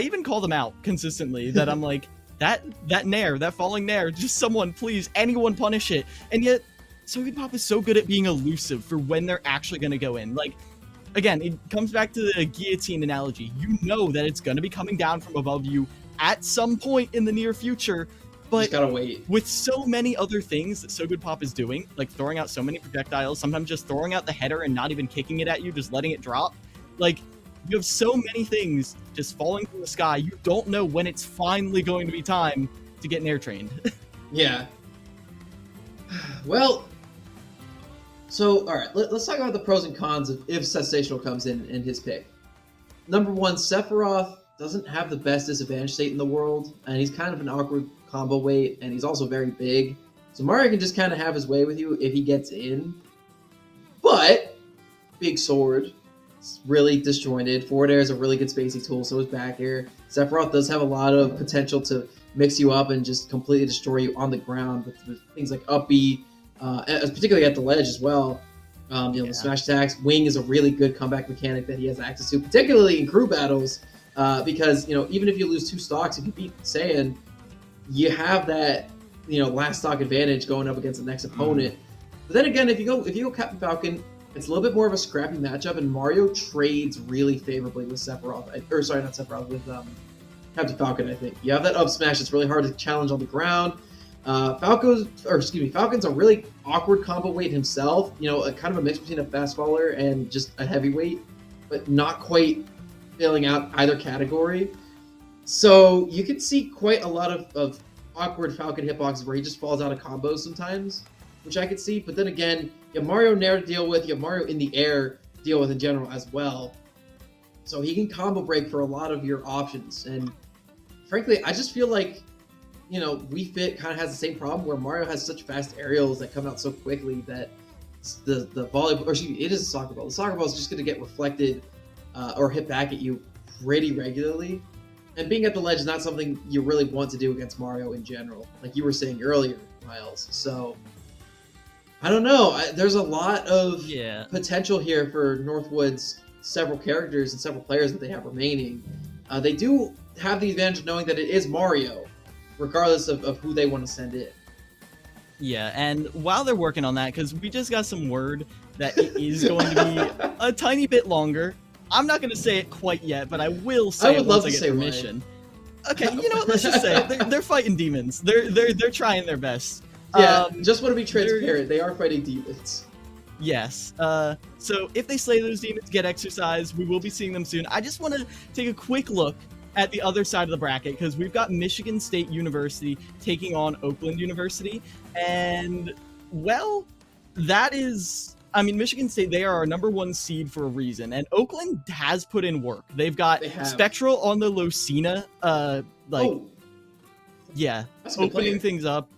even call them out consistently, that I'm like, that nair, that falling nair, just someone, please, anyone punish it. And yet, So Good Pop is so good at being elusive for when they're actually going to go in. Like, again, it comes back to the guillotine analogy. You know that it's going to be coming down from above you at some point in the near future, but just gotta wait. With so many other things that So Good Pop is doing, like throwing out so many projectiles, sometimes just throwing out the header and not even kicking it at you, just letting it drop, like, you have so many things just falling from the sky. You don't know when it's finally going to be time to get nair trained. Yeah. Well, So, all right, let's talk about the pros and cons of if Sensational comes in his pick. Number one, Sephiroth doesn't have the best disadvantage state in the world, and he's kind of an awkward combo weight, and he's also very big. So Mario can just kind of have his way with you if he gets in. But big sword, it's really disjointed. Forward air is a really good spacing tool, so is back air. Sephiroth does have a lot of potential to mix you up and just completely destroy you on the ground with things like up B, particularly at the ledge as well. The smash attacks. Wing is a really good comeback mechanic that he has access to, particularly in crew battles, because even if you lose 2 stocks, if you beat Saiyan, you have that last stock advantage going up against the next opponent. But then again, if you go Captain Falcon, it's a little bit more of a scrappy matchup, and Mario trades really favorably with Sephiroth. Not Sephiroth, with Captain Falcon. I think you have that up smash. It's really hard to challenge on the ground. Falcon's a really awkward combo weight himself. A kind of a mix between a fast faller and just a heavyweight, but not quite filling out either category. So you can see quite a lot of awkward Falcon hitboxes where he just falls out of combos sometimes, which I could see. But then again, you have Mario in air to deal with, you have Mario in the air to deal with in general as well. So he can combo break for a lot of your options. And frankly, I just feel like Wii Fit kind of has the same problem where Mario has such fast aerials that come out so quickly that the volleyball, it is a soccer ball. The soccer ball is just going to get reflected or hit back at you pretty regularly. And being at the ledge is not something you really want to do against Mario in general, like you were saying earlier, Miles. So, I don't know. There's a lot of potential here for Northwood's several characters and several players that they have remaining. They do have the advantage of knowing that it is Mario, regardless of who they want to send in. Yeah, and while they're working on that, because we just got some word that it is going to be a tiny bit longer. I'm not going to say it quite yet, but I will say it once I get permission. Okay, you know what? Let's just say it. They're fighting demons. They're trying their best. Yeah, just want to be transparent. They are fighting demons. Yes. So if they slay those demons, get exercise, we will be seeing them soon. I just want to take a quick look at the other side of the bracket because we've got Michigan State University taking on Oakland University. And, well, that is... Michigan State, they are our number 1 seed for a reason, and Oakland has put in work. They've got Spectral on the Lucina, opening things up.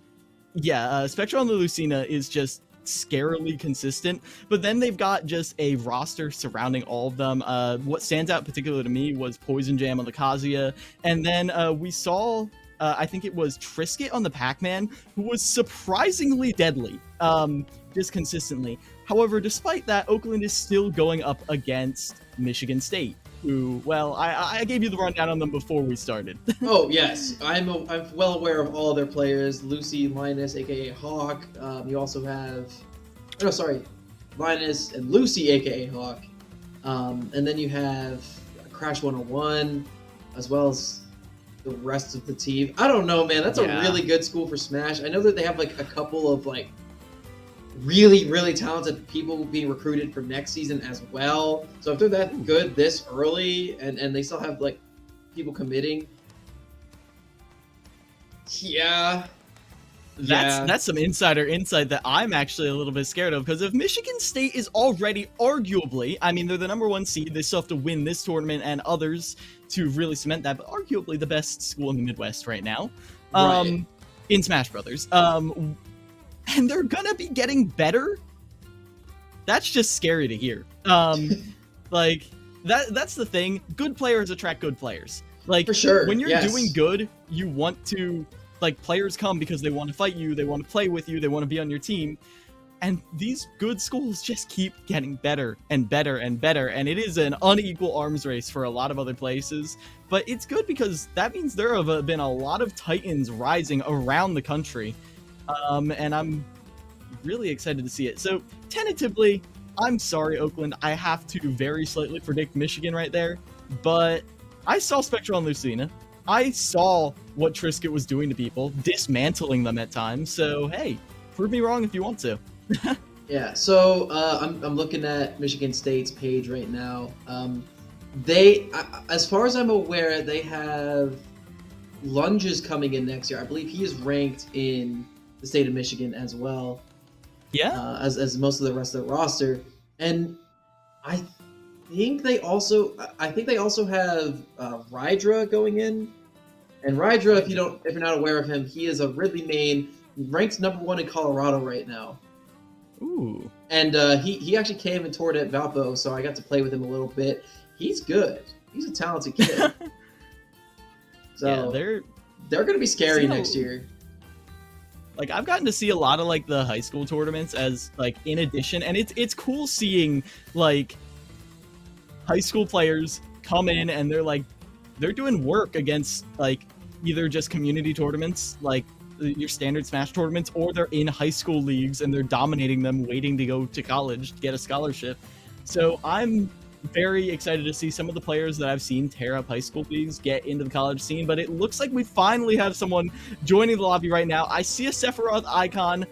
Yeah, Spectral on the Lucina is just scarily consistent, but then they've got just a roster surrounding all of them. What stands out particularly to me was Poison Jam on the Kazuya, and then we saw, I think it was Trisket on the Pac-Man, who was surprisingly deadly, just consistently. However, despite that, Oakland is still going up against Michigan State, who, well, I gave you the rundown on them before we started. Oh, yes. I'm well aware of all their players. Lucy, Linus, a.k.a. Hawk. You also have... Linus and Lucy, a.k.a. Hawk. And then you have Crash 101, as well as the rest of the team. I don't know, man. That's a really good school for Smash. I know that they have, a couple of, really, really talented people being recruited for next season as well. So if they're that good this early and they still have people committing, that's some insider insight that I'm actually a little bit scared of, because if Michigan State is already arguably, they're the number 1 seed, they still have to win this tournament and others to really cement that, but arguably the best school in the Midwest right now, in Smash Brothers. And they're gonna be getting better. That's just scary to hear. That's the thing. Good players attract good players. For sure. When you're doing good, you want to players come because they want to fight you, they want to play with you, they want to be on your team. And these good schools just keep getting better and better and better. And it is an unequal arms race for a lot of other places. But it's good because that means there have been a lot of titans rising around the country. And I'm really excited to see it. So, tentatively, I'm sorry, Oakland. I have to very slightly predict Michigan right there. But I saw Spectral and Lucina. I saw what Trisket was doing to people, dismantling them at times. So, hey, prove me wrong if you want to. Yeah, so I'm looking at Michigan State's page right now. As far as I'm aware, they have Lunges coming in next year. I believe he is ranked in the state of Michigan as well. Yeah. as most of the rest of the roster. And I think they also have Rydra going in. And Rydra, if you're not aware of him, he is a Ridley main, ranked #1 in Colorado right now. Ooh. And he actually came and toured at Valpo, so I got to play with him a little bit. He's good. He's a talented kid. So yeah, they're going to be scary next year. Like, I've gotten to see a lot of like the high school tournaments as like in addition, and it's cool seeing like high school players come in and they're doing work against like either just community tournaments like your standard Smash tournaments, or they're in high school leagues and they're dominating them, waiting to go to college to get a scholarship. So I'm very excited to see some of the players that I've seen tear up high school leagues get into the college scene, but it looks like we finally have someone joining the lobby right now. I see a Sephiroth icon,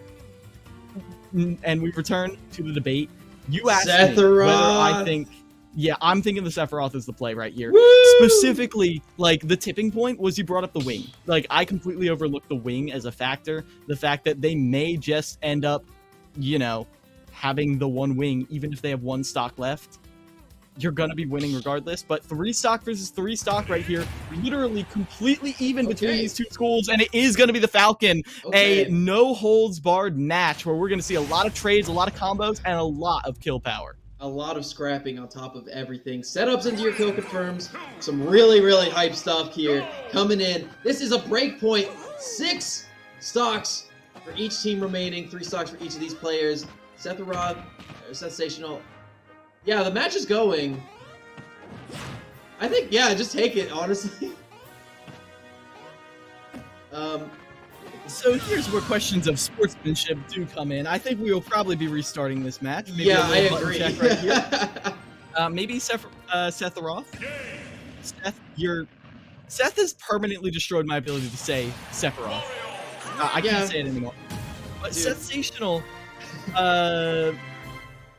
and we return to the debate. You asked me whether I think... Yeah, I'm thinking the Sephiroth is the play right here. Woo! Specifically, like, the tipping point was you brought up the wing. Like, I completely overlooked the wing as a factor. The fact that they may just end up, having the one wing, even if they have one stock left. You're going to be winning regardless. But 3 stock versus 3 stock right here, literally completely even between these two schools. And it is going to be the Falcon. A no-holds-barred match where we're going to see a lot of trades, a lot of combos, and a lot of kill power. A lot of scrapping on top of everything. Setups into your kill confirms. Some really, really hype stuff here coming in. This is a break point. 6 stocks for each team remaining. 3 stocks for each of these players. Sephiroth, Sensational. Yeah, the match is going. I think, just take it, honestly. So here's where questions of sportsmanship do come in. I think we will probably be restarting this match. Maybe I agree. Check right here. Maybe Sephiroth. Seth has permanently destroyed my ability to say Sephiroth. I can't say it anymore. But Sensational,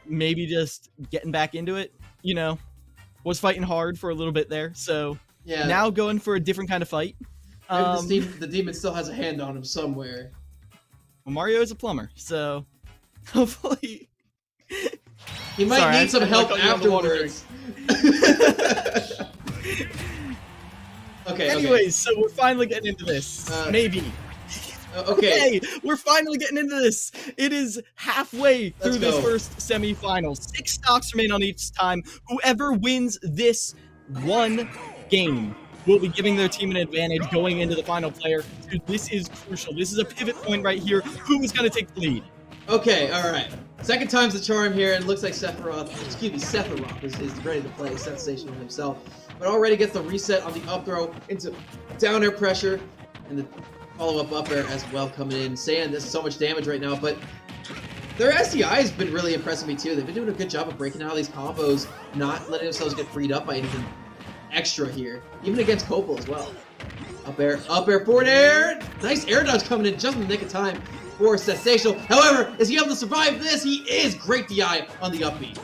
maybe just getting back into it. Was fighting hard for a little bit there. So now going for a different kind of fight. Maybe the demon still has a hand on him somewhere. Well, Mario is a plumber, so hopefully he might need some help afterwards. Anyways, so we're finally getting into this. Maybe. Okay, we're finally getting into this. It is halfway through this first semifinal. 6 stocks remain on each time. Whoever wins this one game will be giving their team an advantage going into the final player. Dude, this is crucial. This is a pivot point right here. Who is going to take the lead? Okay, all right. Second time's the charm here, and it looks like Sephiroth is ready to play, Sensational himself. But already gets the reset on the up throw into down air pressure, and the follow-up up air as well coming in. Saying this is so much damage right now, but their SDI has been really impressing me too. They've been doing a good job of breaking out of these combos, not letting themselves get freed up by anything extra here, even against Copel as well. Up air, forward air. Nice air dodge coming in just in the nick of time for Sensational. However, is he able to survive this? He is. Great DI on the upbeat.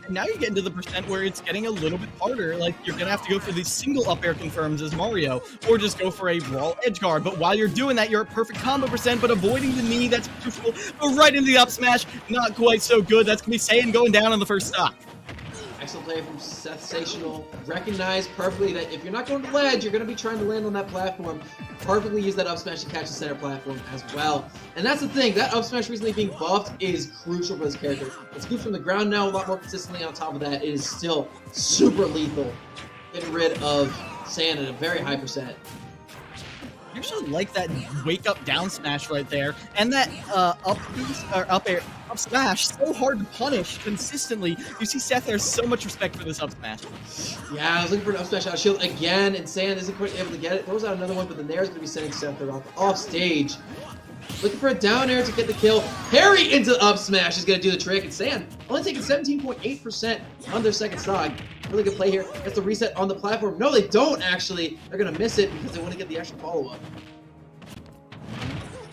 Now you get into the percent where it's getting a little bit harder. Like, you're going to have to go for these single up air confirms as Mario, or just go for a raw edge guard. But while you're doing that, you're at perfect combo percent, but avoiding the knee, that's crucial. But right into the up smash, not quite so good. That's going to be Saiyan going down on the first stock. Excellent play from Sensational. Recognized perfectly that if you're not going to ledge, you're going to be trying to land on that platform. Perfectly use that up smash to catch the center platform as well. And that's the thing, that up smash recently being buffed is crucial for this character. It scoops from the ground now a lot more consistently. On top of that, it is still super lethal. Getting rid of Sand at a very high percent. I actually like that wake up down smash right there, and that up air up smash, so hard to punish consistently. You see Seth, there's so much respect for this up smash. Yeah, I was looking for an up smash out shield again, and Sand isn't quite able to get it. Throws out another one, but then there's going to be sending Seth off stage. Looking for a down air to get the kill. Parry into up smash is going to do the trick, and Sand only taking 17.8% on their second stock. Really good play here. Gets the reset on the platform. No, they don't actually. They're going to miss it because they want to get the extra follow-up.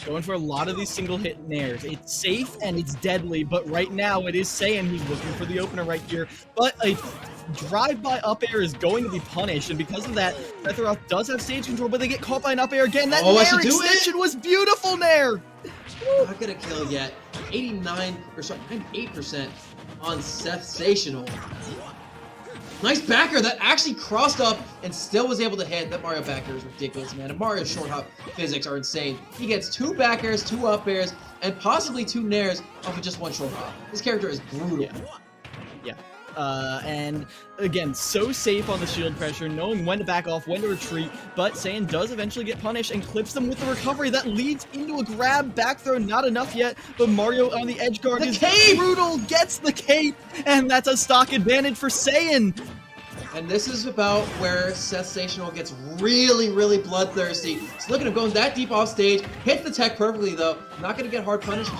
Going for a lot of these single hit nairs. It's safe and it's deadly, but right now it is saying he's looking for the opener right here. But a drive-by up air is going to be punished, and because of that, Sephiroth does have stage control, but they get caught by an up air again. That nair extension was beautiful, nair! Not gonna kill yet. 98% on Sensational. Nice backer that actually crossed up and still was able to hit. That Mario backer is ridiculous, man. And Mario's short hop physics are insane. He gets 2 backers, 2 up airs, and possibly 2 nairs off of just 1 short hop. This character is brutal. Yeah. And again, so safe on the shield pressure, knowing when to back off, when to retreat, but Saiyan does eventually get punished and clips them with the recovery that leads into a grab, back throw, not enough yet, but Mario on the edge guard is brutal, gets the cape, and that's a stock advantage for Saiyan. And this is about where Sensational gets really, really bloodthirsty. So look at him going that deep off stage, hits the tech perfectly though, not going to get hard punished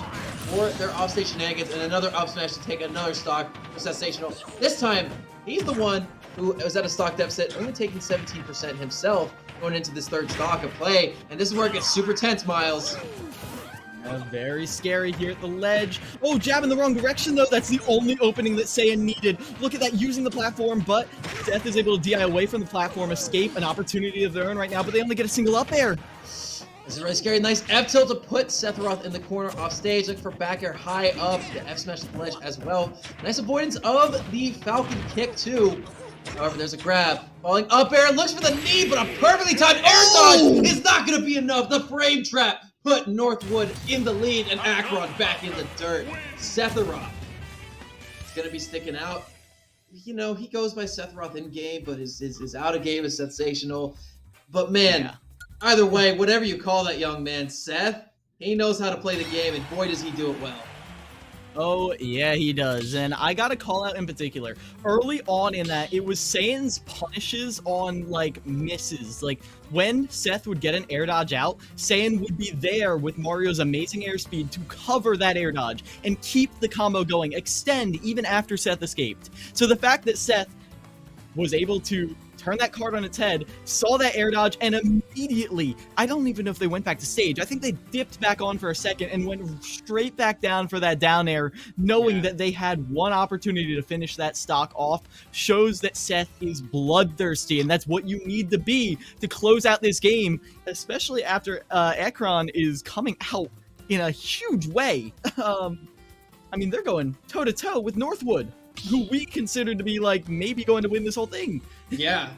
for their offstage shenanigans, and another up smash to take another stock for Sensational. This time, he's the one who was at a stock deficit, only taking 17% himself going into this 3rd stock of play, and this is where it gets super tense, Miles. Very scary here at the ledge. Oh, jab in the wrong direction, though. That's the only opening that Saiyan needed. Look at that, using the platform, but Seth is able to DI away from the platform, escape an opportunity of their own right now, but they only get a single up air. This is really scary. Nice F tilt to put Sephiroth in the corner off stage. Look for back air high up. The F smash to the ledge as well. Nice avoidance of the Falcon kick too. However, there's a grab. Falling up air. Looks for the knee, but a perfectly timed air dodge is not going to be enough. The frame trap put Northwood in the lead and Akron back in the dirt. Sephiroth is going to be sticking out. You know, he goes by Sephiroth in game, but his out of game is Sensational. But man. Yeah. Either way, whatever you call that young man, Seth, he knows how to play the game, and boy, does he do it well. Oh, yeah, he does. And I got to call out in particular, early on in that, it was Saiyan's punishes on, like, misses. Like, when Seth would get an air dodge out, Saiyan would be there with Mario's amazing airspeed to cover that air dodge and keep the combo going, extend even after Seth escaped. So the fact that Seth was able to turn that card on its head, saw that air dodge, and immediately, I don't even know if they went back to stage. I think they dipped back on for a second and went straight back down for that down air, knowing that they had one opportunity to finish that stock off, shows that Seth is bloodthirsty, and that's what you need to be to close out this game, especially after Ekron is coming out in a huge way. I mean, they're going toe-to-toe with Northwood, who we consider to be, like, maybe going to win this whole thing. Yeah.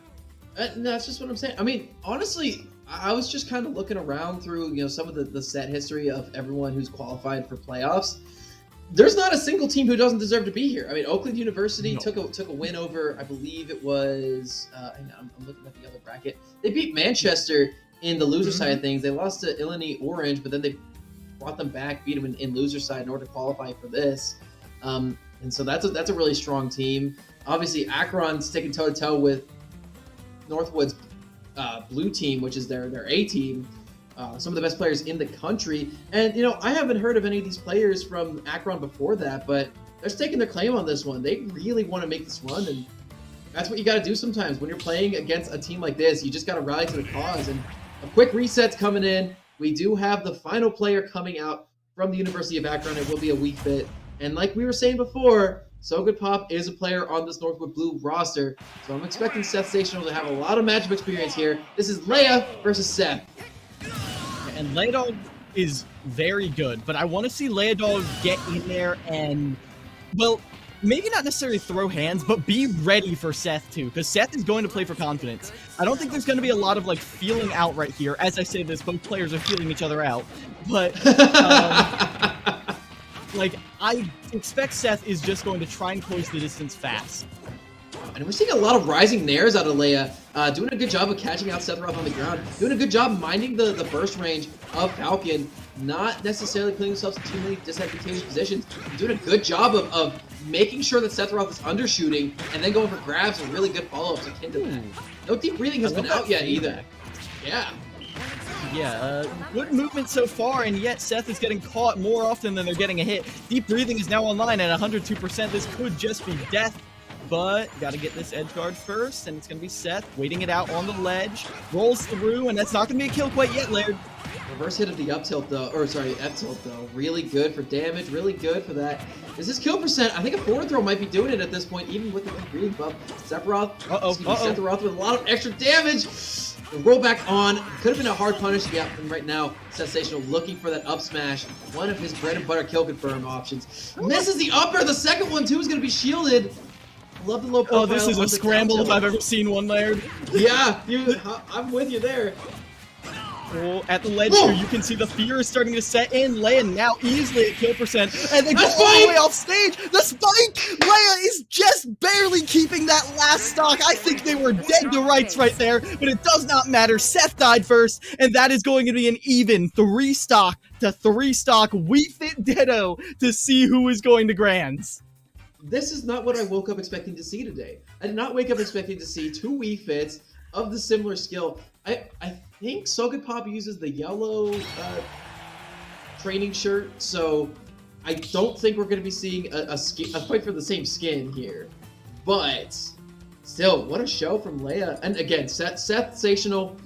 That's just what I'm saying. I mean, honestly, I was just kind of looking around through, you know, some of the set history of everyone who's qualified for playoffs. There's not a single team who doesn't deserve to be here. I mean, Oakland University took a win over, I believe it was, I'm looking at the other bracket. They beat Manchester in the loser side of things. They lost to Illinois Orange, but then they brought them back, beat them in loser side in order to qualify for this. And so that's a really strong team. Obviously, Akron sticking toe-to-toe with Northwood's blue team, which is their A team. Some of the best players in the country. And, you know, I haven't heard of any of these players from Akron before that, but they're staking their claim on this one. They really want to make this run, and that's what you got to do sometimes. When you're playing against a team like this, you just got to rally to the cause. And a quick reset's coming in. We do have the final player coming out from the University of Akron. It will be a weak fit. And like we were saying before, So Good Pop is a player on this Northwood Blue roster. So I'm expecting Seth Sensational to have a lot of matchup experience here. This is Leia versus Seth. And Leia Dog is very good, but I want to see Leia Dog get in there and, well, maybe not necessarily throw hands, but be ready for Seth too, because Seth is going to play for confidence. I don't think there's going to be a lot of, like, feeling out right here. As I say this, both players are feeling each other out. But, like, I expect Seth is just going to try and close the distance fast. And we're seeing a lot of rising nairs out of Leia, doing a good job of catching out Sephiroth on the ground, doing a good job minding the burst range of Falcon, not necessarily putting themselves in too many disadvantageous positions, doing a good job of making sure that Sephiroth is undershooting, and then going for grabs and really good follow-ups akin to that. No deep breathing has been out yet either. Yeah. Yeah, good movement so far, and yet Seth is getting caught more often than they're getting a hit. Deep breathing is now online at 102%. This could just be death, but got to get this edge guard first, and it's going to be Seth waiting it out on the ledge. Rolls through, and that's not going to be a kill quite yet, Laird. Reverse hit of the up tilt though, or sorry, F tilt though. Really good for damage, really good for that. Is this kill percent? I think a forward throw might be doing it at this point, even with the deep breathing buff. Sephiroth, Sephiroth with a lot of extra damage. The roll back on. Could have been a hard punish. Yeah, and right now, Sensational looking for that up smash. One of his bread and butter kill confirm options. Misses the upper. The second one, too, is going to be shielded. Love the low profile. Oh, this is a scramble if I've ever seen one, Laird. Yeah, I'm with you there. Oh, at the ledge here, you can see the fear is starting to set in. Leia now easily at kill percent, and they go all the way off stage. The spike! Leia is just barely keeping that last stock. I think they were dead to rights right there, but it does not matter. Seth died first, and that is going to be an even 3-stock to 3-stock Wii Fit Ditto to see who is going to Grands. This is not what I woke up expecting to see today. I did not wake up expecting to see 2 Wii Fits of the similar skill. I think So Good Pop uses the yellow training shirt, so I don't think we're going to be seeing a fight for the same skin here. But still, what a show from Leia. And again, Sensational,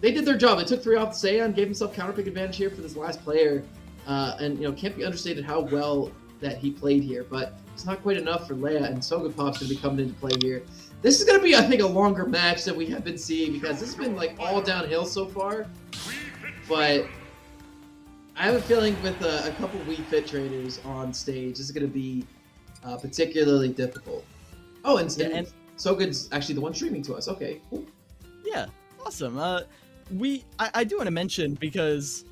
they did their job. They took 3 off the Saiyan, gave himself counter pick advantage here for this last player. And, can't be understated how well that he played here. But it's not quite enough for Leia, and So Good Pop's going to be coming into play here. This is going to be, I think, a longer match than we have been seeing because this has been like all downhill so far. But I have a feeling with a couple Wii Fit trainers on stage, this is going to be particularly difficult. Oh, and So Good's actually the one streaming to us. Okay, cool. Yeah, awesome. I do want to mention, because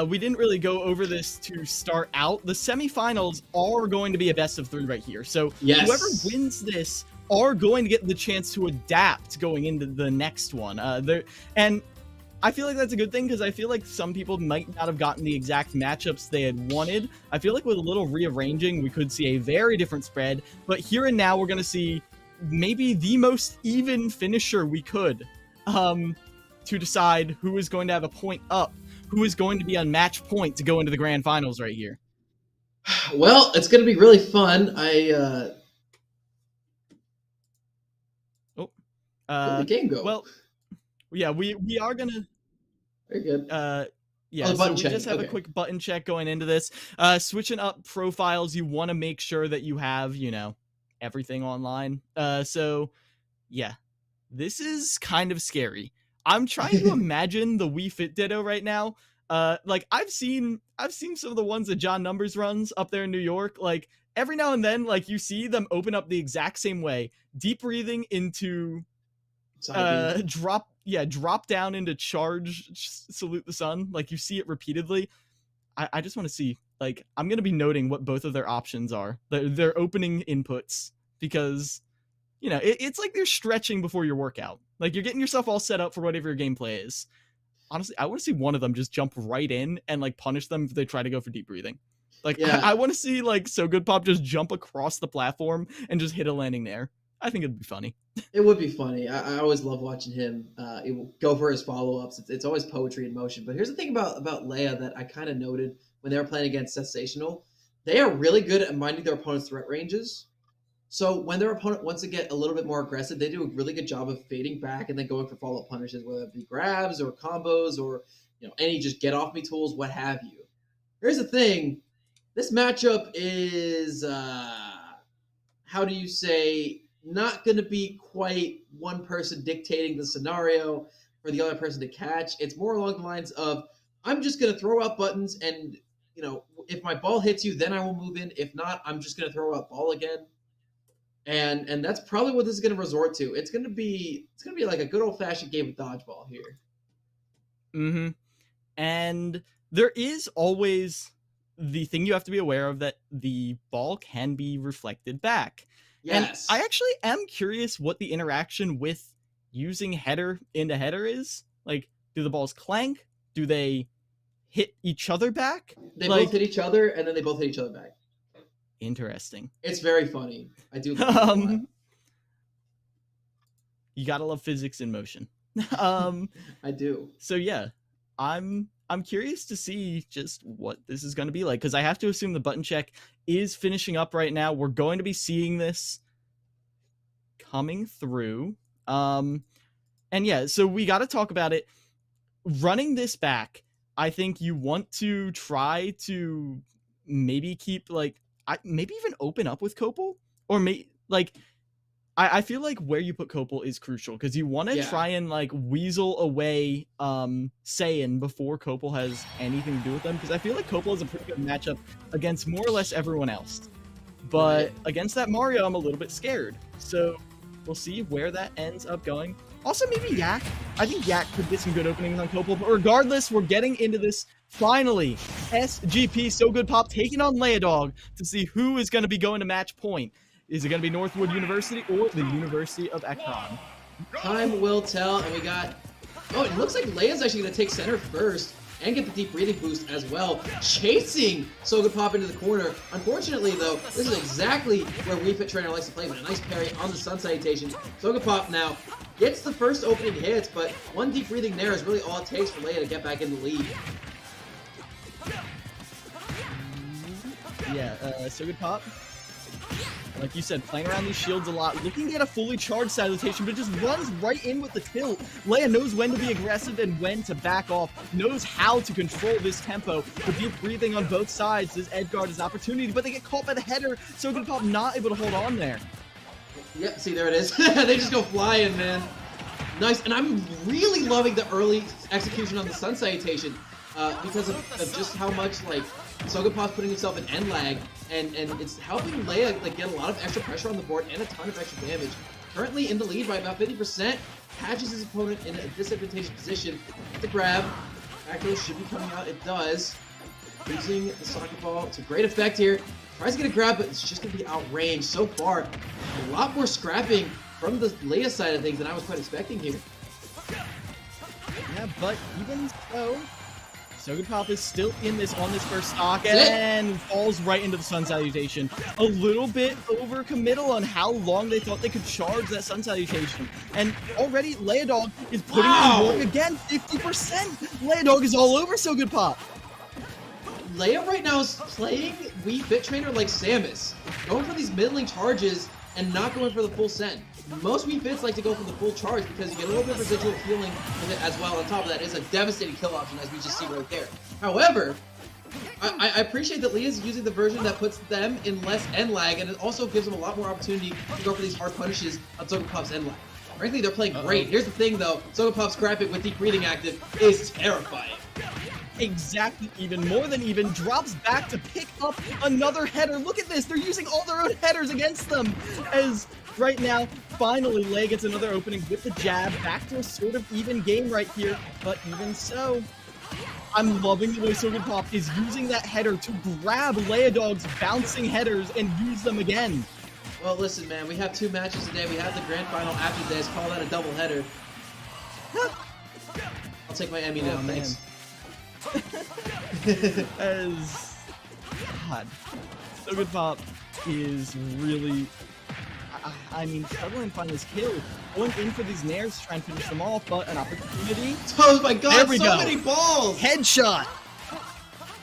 we didn't really go over this to start out, the semifinals are going to be a best of 3 right here. So whoever wins this are going to get the chance to adapt going into the next one. And I feel like that's a good thing, because I feel like some people might not have gotten the exact matchups they had wanted. I feel like with a little rearranging, we could see a very different spread. But here and now, we're going to see maybe the most even finisher we could to decide who is going to have a point up, who is going to be on match point to go into the grand finals right here. Well, it's going to be really fun. Where'd the game go? Well, yeah, we are gonna. Very good. Yeah, so we just have a quick button check going into this. Switching up profiles, you want to make sure that you have, everything online. So, yeah, this is kind of scary. I'm trying to imagine the Wii Fit Ditto right now. Like I've seen some of the ones that John Numbers runs up there in New York. Like every now and then, like you see them open up the exact same way, deep breathing into. Drop down into charge, salute the sun. Like you see it repeatedly. I just want to see, like, I'm going to be noting what both of their options are, their opening inputs, because, it's like they're stretching before your workout. Like you're getting yourself all set up for whatever your gameplay is. Honestly, I want to see one of them just jump right in and like punish them if they try to go for deep breathing. Like I want to see like So Good Pop just jump across the platform and just hit a landing there. I think it'd be funny. It would be funny. I always love watching him go for his follow-ups. It's always poetry in motion. But here's the thing about Leia that I kind of noted when they were playing against Sensational. They are really good at minding their opponent's threat ranges. So when their opponent wants to get a little bit more aggressive, they do a really good job of fading back and then going for follow-up punishes, whether it be grabs or combos or any just get-off-me tools, what have you. Here's the thing. This matchup is, how do you say, not going to be quite one person dictating the scenario for the other person to catch. It's more along the lines of, I'm just going to throw out buttons and, if my ball hits you, then I will move in. If not, I'm just going to throw out ball again. And that's probably what this is going to resort to. It's going to be like a good old-fashioned game of dodgeball here. Mm-hmm. And there is always the thing you have to be aware of, that the ball can be reflected back. Yes. And I actually am curious what the interaction with using header into header is. Like, do the balls clank? Do they hit each other back? They both hit each other, and then they both hit each other back. Interesting. It's very funny. I do love it. You gotta love physics in motion. I do. So yeah, I'm curious to see just what this is going to be like, because I have to assume the button check is finishing up right now. We're going to be seeing this coming through. And yeah, so we got to talk about it. Running this back, I think you want to try to maybe keep maybe even open up with Copel, or I feel like where you put Copel is crucial because you want to Yeah. try and like weasel away Saiyan before Copel has anything to do with them, because I feel like Copel is a pretty good matchup against more or less everyone else. But Right. against that Mario, I'm a little bit scared. So we'll see where that ends up going. Also, maybe Yak. I think Yak could get some good openings on Copel. But regardless, we're getting into this finally. SGP So Good Pop taking on Leodog to see who is going to be going to match point. Is it going to be Northwood University or the University of Ekron? Time will tell, and we got... Oh, it looks like Leia's actually going to take center first and get the deep breathing boost as well. Chasing So Good Pop into the corner. Unfortunately, though, this is exactly where Wii Fit Trainer likes to play, with a nice parry on the Sun Salutation. So Good Pop now gets the first opening hits, but one deep breathing there is really all it takes for Leia to get back in the lead. Yeah, So Good Pop. Like you said, playing around these shields a lot, looking at a fully charged salutation, but just runs right in with the tilt. Leia knows when to be aggressive and when to back off, knows how to control this tempo. The deep breathing on both sides does Edgard his opportunity, but they get caught by the header. So Good Pop not able to hold on there. Yep, see, there it is. They just go flying, man. Nice, and I'm really loving the early execution on the Sun Salutation because of just how much, like, So Good Pop's putting himself in end lag, and it's helping Leia like get a lot of extra pressure on the board and a ton of extra damage. Currently in the lead by about 50%, catches his opponent in a disadvantageous position. The grab, back row should be coming out, it does. Using the soccer ball to great effect here. Tries to get a grab, but it's just going to be outranged. So far, a lot more scrapping from the Leia side of things than I was quite expecting here. Yeah, but even so Good Pop is still in this on this first stock and falls right into the Sun Salutation. A little bit overcommittal on how long they thought they could charge that Sun Salutation. And already Leodog is putting in work again, 50%. Leodog is all over So Good Pop. Leia right now is playing Wii Fit Trainer like Samus, going for these middling charges and not going for the full send. Most Wii Fits like to go for the full charge because you get a little bit of residual healing with it as well. On top of that, it's a devastating kill option, as we just see right there. However, I appreciate that Leia's using the version that puts them in less end lag, and it also gives them a lot more opportunity to go for these hard punishes on So Good Pop's end lag. Frankly, they're playing great. Here's the thing, though. So Good Pop's scrapping with deep breathing active is terrifying. Exactly even, more than even, drops back to pick up another header. Look at this, they're using all their own headers against them. As right now, finally, Leia gets another opening with the jab, back to a sort of even game right here. But even so, I'm loving the way So Good Pop is using that header to grab Leodog's bouncing headers and use them again. Well, listen, man, we have 2 matches today. We have the grand final after this. Call that a double header. I'll take my Emmy now, thanks. As God, So Good Pop is really, I mean, struggling to find his kill, going in for these nairs to try and finish them off, but an opportunity. Oh my God! There we so go. many balls. Headshot.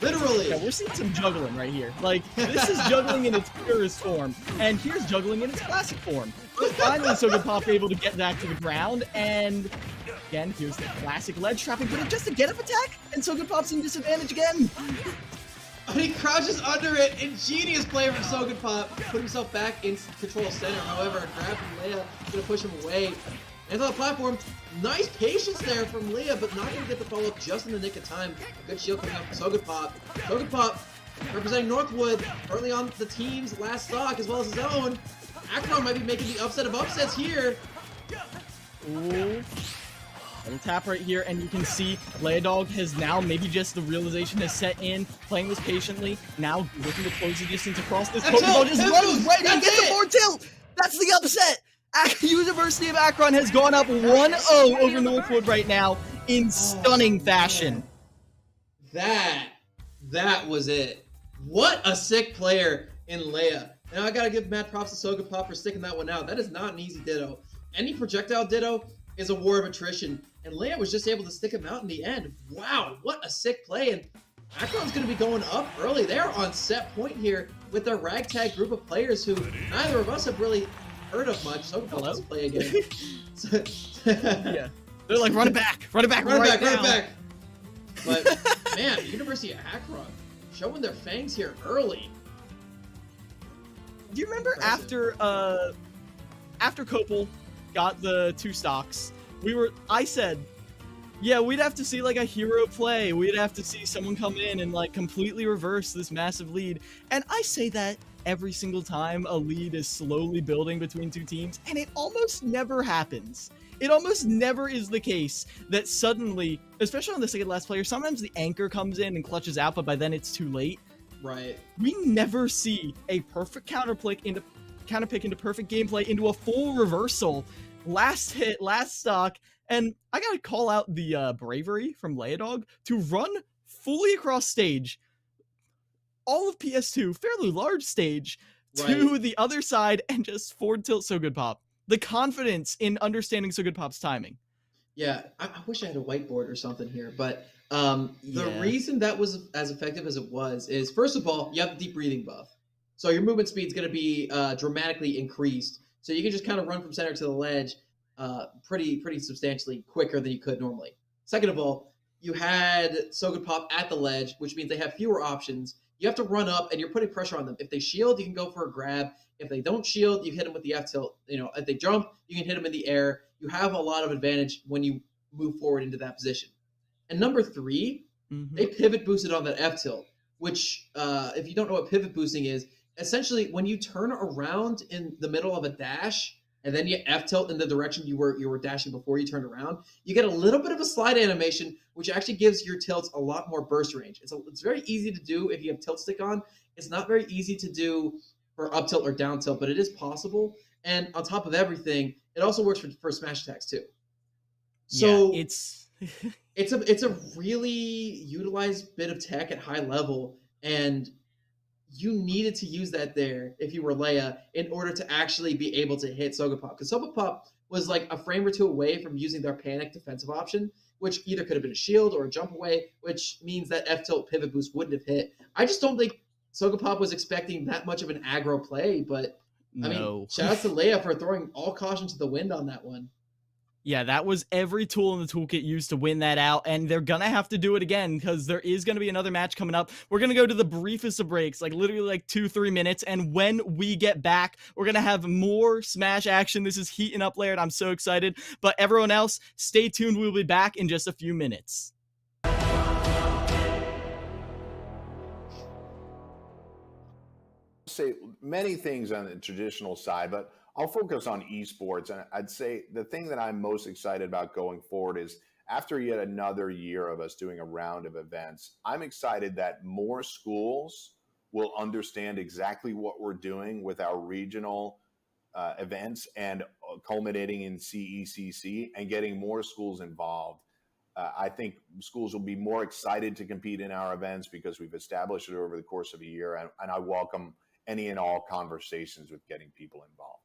Literally. Yeah, we're seeing some juggling right here. Like, this is juggling in its purest form, and here's juggling in its classic form. But finally, So Good Pop able to get back to the ground, and again, here's the classic ledge trapping, but just a get-up attack, and So Good Pop's in disadvantage again. And he crouches under it. Ingenious play from So Good Pop. Put himself back in control of center. However, a grab from Leia is going to push him away. And on the platform, nice patience there from Leia, but not going to get the follow-up just in the nick of time. A good shield coming up from So Good Pop. So Good Pop representing Northwood early on the team's last stock as well as his own. Akron might be making the upset of upsets here. Ooh. Little tap right here, and you can see Leodog has now, maybe just the realization has set in, playing this patiently, now looking to close the distance across this Pokeball, just runs right in, gets the forward tilt! That's the upset! University of Akron has gone up 1-0 over Northwood right now in stunning fashion. That was it. What a sick player in Leia. Now I gotta give mad props to So Good Pop for sticking that one out. That is not an easy ditto. Any projectile ditto is a war of attrition, and Leia was just able to stick him out in the end. Wow, what a sick play, and Akron's going to be going up early. They're on set point here with their ragtag group of players who neither of us have really heard of much. So let's play again. Yeah, they're like, run it back, run it back, run right it back, now. run it back. But, man, University of Akron showing their fangs here early. Do you remember Impressive. after after Copel got the 2 stocks, I said, yeah, we'd have to see like a hero play. We'd have to see someone come in and like completely reverse this massive lead. And I say that every single time a lead is slowly building between 2 teams, and it almost never happens. It almost never is the case that suddenly, especially on the second last player, sometimes the anchor comes in and clutches out, but by then it's too late. Right. We never see a perfect counterpick into perfect gameplay into a full reversal. Last hit, last stock. And I gotta call out the bravery from Leodog to run fully across stage, all of PS2, fairly large stage, to the other side and just forward tilt So Good Pop. The confidence in understanding So Good Pop's timing. Yeah, I wish I had a whiteboard or something here, but the reason that was as effective as it was is, first of all, you have the deep breathing buff. So your movement speed is going to be dramatically increased. So you can just kind of run from center to the ledge pretty substantially quicker than you could normally. Second of all, you had So Good Pop at the ledge, which means they have fewer options. You have to run up, and you're putting pressure on them. If they shield, you can go for a grab. If they don't shield, you hit them with the F tilt. You know, if they jump, you can hit them in the air. You have a lot of advantage when you move forward into that position. And number 3, they pivot boosted on that F tilt, which, if you don't know what pivot boosting is, essentially when you turn around in the middle of a dash and then you F tilt in the direction you were dashing before you turned around, you get a little bit of a slide animation, which actually gives your tilts a lot more burst range. It's very easy to do if you have tilt stick on. It's not very easy to do for up tilt or down tilt, but it is possible. And on top of everything, it also works for smash attacks too. So yeah, it's a really utilized bit of tech at high level, and you needed to use that there if you were Leia in order to actually be able to hit So Good Pop. Because So Good Pop was like a frame or 2 away from using their panic defensive option, which either could have been a shield or a jump away, which means that F tilt pivot boost wouldn't have hit. I just don't think So Good Pop was expecting that much of an aggro play, but I mean, shout out to Leia for throwing all caution to the wind on that one. Yeah, that was every tool in the toolkit used to win that out, and they're gonna have to do it again because there is gonna be another match coming up. We're gonna go to the briefest of breaks, like literally like 2-3 minutes, and when we get back, we're gonna have more Smash action. This is heating up, Laird. I'm so excited. But everyone else, stay tuned. We'll be back in just a few minutes. Say many things on the traditional side, but I'll focus on esports. And I'd say the thing that I'm most excited about going forward is after yet another year of us doing a round of events, I'm excited that more schools will understand exactly what we're doing with our regional events and culminating in CECC and getting more schools involved. I think schools will be more excited to compete in our events because we've established it over the course of a year. And I welcome any and all conversations with getting people involved.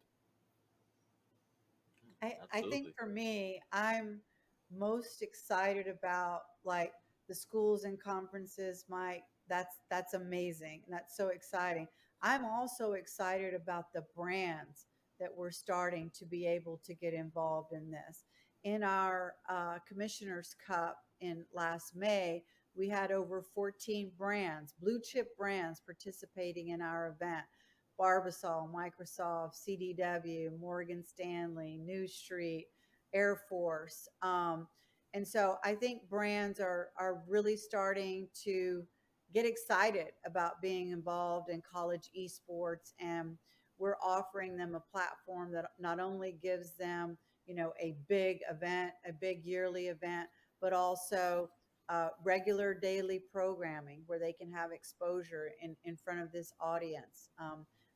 I think for me, I'm most excited about like the schools and conferences, Mike. That's amazing. And that's so exciting. I'm also excited about the brands that we're starting to be able to get involved in this. In our Commissioner's Cup in last May, we had over 14 brands, blue chip brands participating in our event. Barbasol, Microsoft, CDW, Morgan Stanley, New Street, Air Force. And so I think brands are really starting to get excited about being involved in college esports, and we're offering them a platform that not only gives them, you know, a big event, a big yearly event, but also regular daily programming where they can have exposure in front of this audience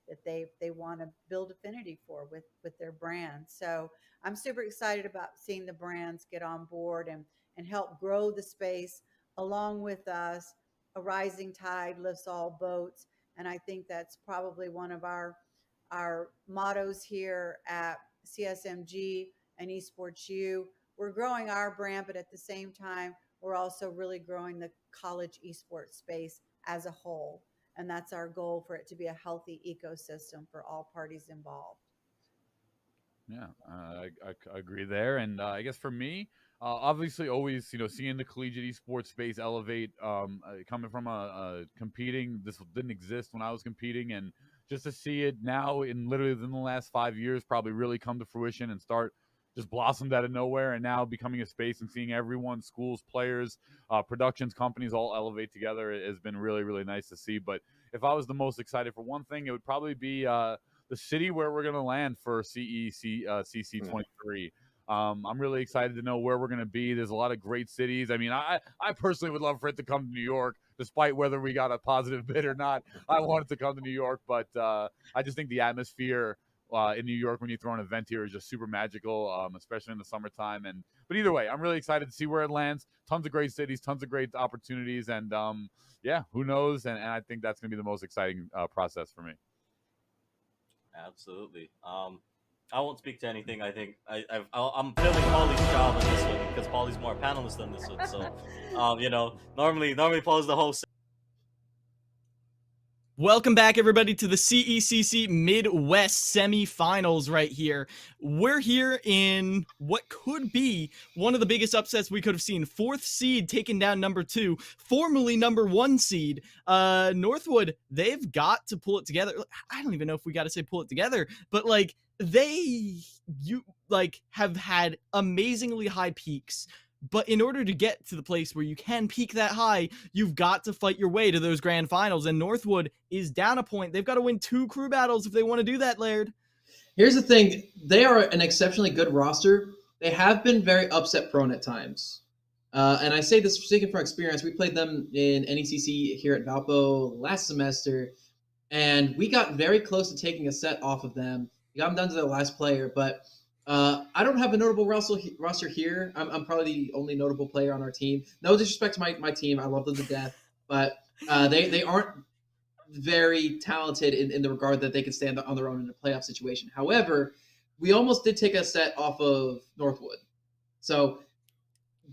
that they want to build affinity for with their brand. So I'm super excited about seeing the brands get on board and help grow the space along with us. A rising tide lifts all boats, and I think that's probably one of our mottos here at CSMG and Esports U. We're growing our brand, but at the same time, we're also really growing the college esports space as a whole. And that's our goal, for it to be a healthy ecosystem for all parties involved. Yeah, I agree there. And I guess for me, obviously always, seeing the collegiate esports space elevate, coming from competing, this didn't exist when I was competing. And, just to see it now in literally within the last 5 years probably really come to fruition and start just blossomed out of nowhere, and now becoming a space and seeing everyone, schools, players, productions, companies all elevate together has been really, really nice to see. But if I was the most excited for one thing, it would probably be the city where we're going to land for CECC 23. I'm really excited to know where we're going to be. There's a lot of great cities. I mean, I personally would love for it to come to New York, despite whether we got a positive bid or not. I want it to come to New York, but I just think the atmosphere in New York when you throw an event here is just super magical, especially in the summertime. But either way, I'm really excited to see where it lands. Tons of great cities, tons of great opportunities, and yeah, who knows? And I think that's going to be the most exciting process for me. Absolutely. I won't speak to anything. I think I'm filling Paulie's job on this one because Paulie's more a panelist on this one. So, normally Paulie's the host. Welcome back, everybody, to the CECC Midwest semifinals right here. We're here in what could be one of the biggest upsets we could have seen. 4th seed taking down number 2, formerly number 1 seed. Northwood, they've got to pull it together. I don't even know if we got to say pull it together, but have had amazingly high peaks. But in order to get to the place where you can peak that high, you've got to fight your way to those grand finals. And Northwood is down a point. They've got to win 2 crew battles if they want to do that, Laird. Here's the thing. They are an exceptionally good roster. They have been very upset prone at times. And I say this speaking from experience. We played them in NECC here at Valpo last semester, and we got very close to taking a set off of them. We got them down to their last player, but I don't have a notable roster here. I'm probably the only notable player on our team. No disrespect to my team. I love them to death. But they aren't very talented in the regard that they can stand on their own in a playoff situation. However, we almost did take a set off of Northwood. So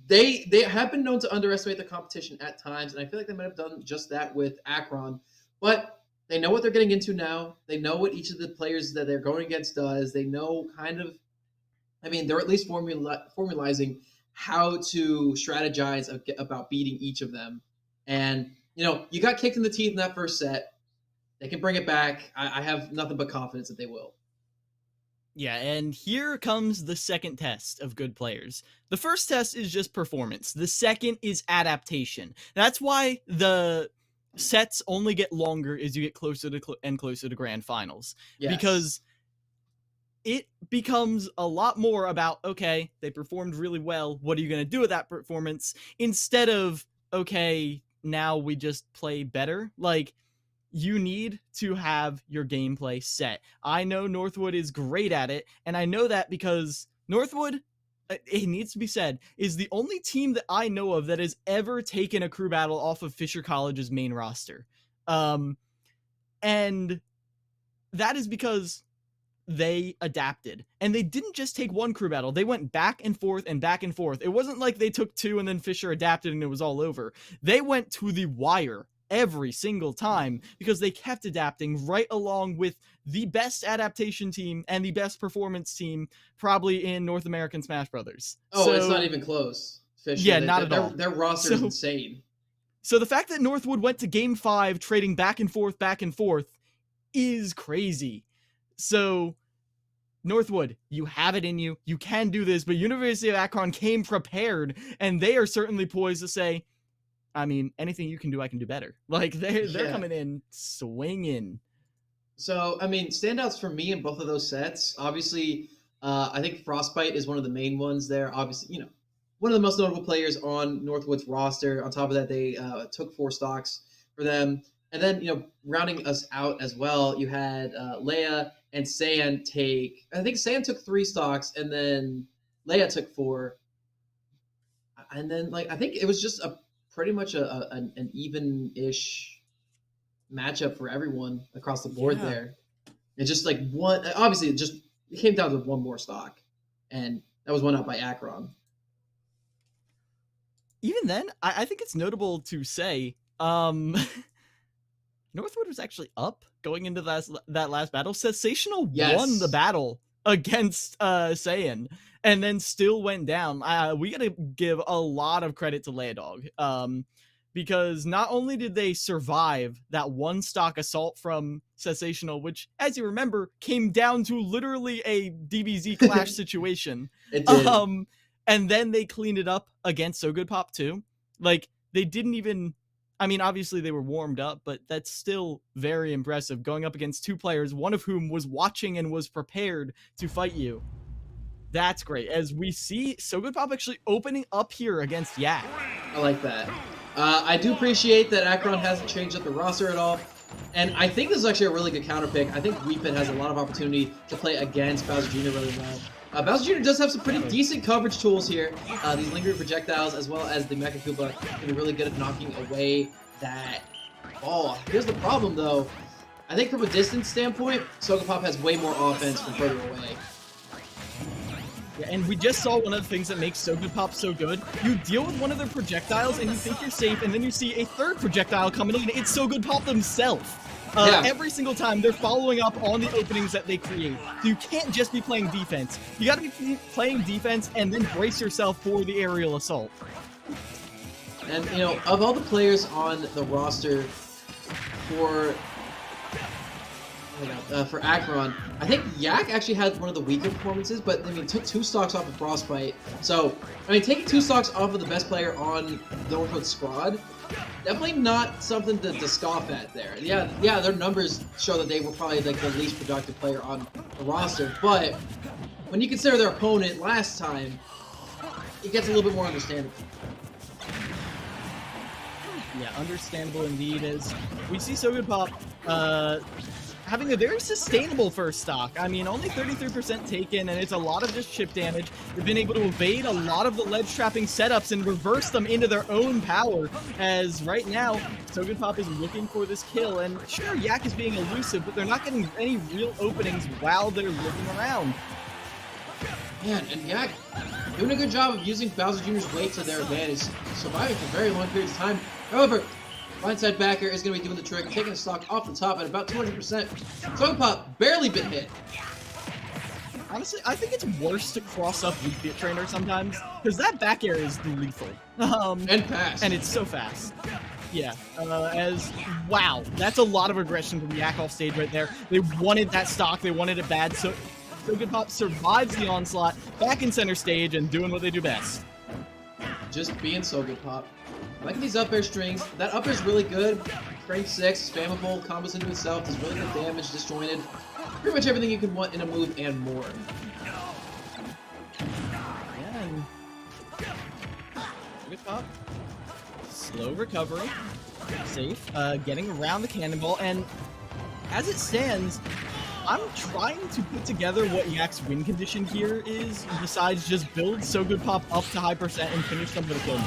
they have been known to underestimate the competition at times, and I feel like they might have done just that with Akron. But they know what they're getting into now. They know what each of the players that they're going against does. They know they're at least formalizing how to strategize about beating each of them. And, you got kicked in the teeth in that first set. They can bring it back. I have nothing but confidence that they will. Yeah, and here comes the second test of good players. The first test is just performance. The second is adaptation. That's why the sets only get longer as you get closer to and closer to grand finals. Yes. Because it becomes a lot more about, okay, they performed really well. What are you going to do with that performance? Instead of, okay, now we just play better. You need to have your gameplay set. I know Northwood is great at it, and I know that because Northwood, it needs to be said, is the only team that I know of that has ever taken a crew battle off of Fisher College's main roster. And that is because they adapted, and they didn't just take one crew battle. They went back and forth and back and forth. It wasn't like they took 2 and then Fisher adapted and it was all over. They went to the wire every single time because they kept adapting right along with the best adaptation team and the best performance team probably in North American Smash Brothers. Oh, so, it's not even close. Fisher, yeah, not at all. Their roster is insane. So the fact that Northwood went to Game 5 trading back and forth is crazy. So Northwood, you have it in you. You can do this, but University of Akron came prepared, and they are certainly poised to say, anything you can do, I can do better. They're coming in swinging. So, standouts for me in both of those sets. Obviously, I think Frostbite is one of the main ones there. Obviously, one of the most notable players on Northwood's roster. On top of that, they took 4 stocks for them. And then, rounding us out as well, you had Leia and San take. I think San took 3 stocks, and then Leia took 4. And then, I think it was just pretty much an even-ish matchup for everyone across the board there. It's just one. Obviously, it came down to one more stock, and that was won out by Akron. Even then, I think it's notable to say. Northwood was actually up going into that last battle. Sensational won the battle against Saiyan, and then still went down. We got to give a lot of credit to Leia Dog. because not only did they survive that one stock assault from Sensational, which, as you remember, came down to literally a DBZ clash situation. It did. And then they cleaned it up against So Good Pop too. Like, they didn't even, I mean, obviously they were warmed up, but that's still very impressive, going up against 2 players, one of whom was watching and was prepared to fight you. That's great. As we see So Good Pop actually opening up here against Yak. I like that. I do appreciate that Akron hasn't changed up the roster at all. And I think this is actually a really good counter pick. I think Weepit has a lot of opportunity to play against Bowser Jr. really well. Bowser Jr. does have some pretty decent coverage tools here. These lingering projectiles, as well as the Mecha Koopa, can be really good at knocking away that ball. Here's the problem, though. I think from a distance standpoint, Soga Pop has way more offense from further away. Yeah, and we just saw one of the things that makes So Good Pop so good. You deal with one of their projectiles and you think you're safe, and then you see a third projectile coming in. It's So Good Pop themselves. Every single time they're following up on the openings that they create. So you can't just be playing defense. You gotta be playing defense and then brace yourself for the aerial assault. And, you know, of all the players on the roster for Akron, I think Yak actually had one of the weaker performances, but I mean, took 2 stocks off of Frostbite. So, I mean, taking 2 stocks off of the best player on the Northwood squad, definitely not something to scoff at there. Yeah, their numbers show that they were probably like the least productive player on the roster, but when you consider their opponent last time, it gets a little bit more understandable. Yeah, understandable indeed, as we see So Good Pop having a very sustainable first stock. I mean, only 33% taken, and it's a lot of just chip damage. They've been able to evade a lot of the ledge trapping setups and reverse them into their own power, as right now, So Good Pop is looking for this kill, and sure, Yak is being elusive, but they're not getting any real openings while they're looking around. Man, and Yak doing a good job of using Bowser Jr.'s weight to their advantage, surviving for very long periods of time. However, blindside backer is going to be doing the trick, taking the stock off the top at about 200%. Soga Pop barely been hit. Honestly, I think it's worse to cross up Weepit Trainer sometimes, because that back air is lethal. And fast. And it's so fast. Yeah, wow, that's a lot of aggression from Yak off stage right there. They wanted that stock, they wanted it bad, so Good Pop survives the onslaught, back in center stage, and doing what they do best. Just being So Good Pop. I like these up air strings. That up air is really good. Strength 6, spammable, combos into itself, does really good damage, disjointed. Pretty much everything you can want in a move and more. Yeah, and Good Pop. Slow recovery. Safe. Getting around the cannonball, and as it stands, I'm trying to put together what Yak's win condition here is, besides just build So Good Pop up to high percent and finish them with a kill.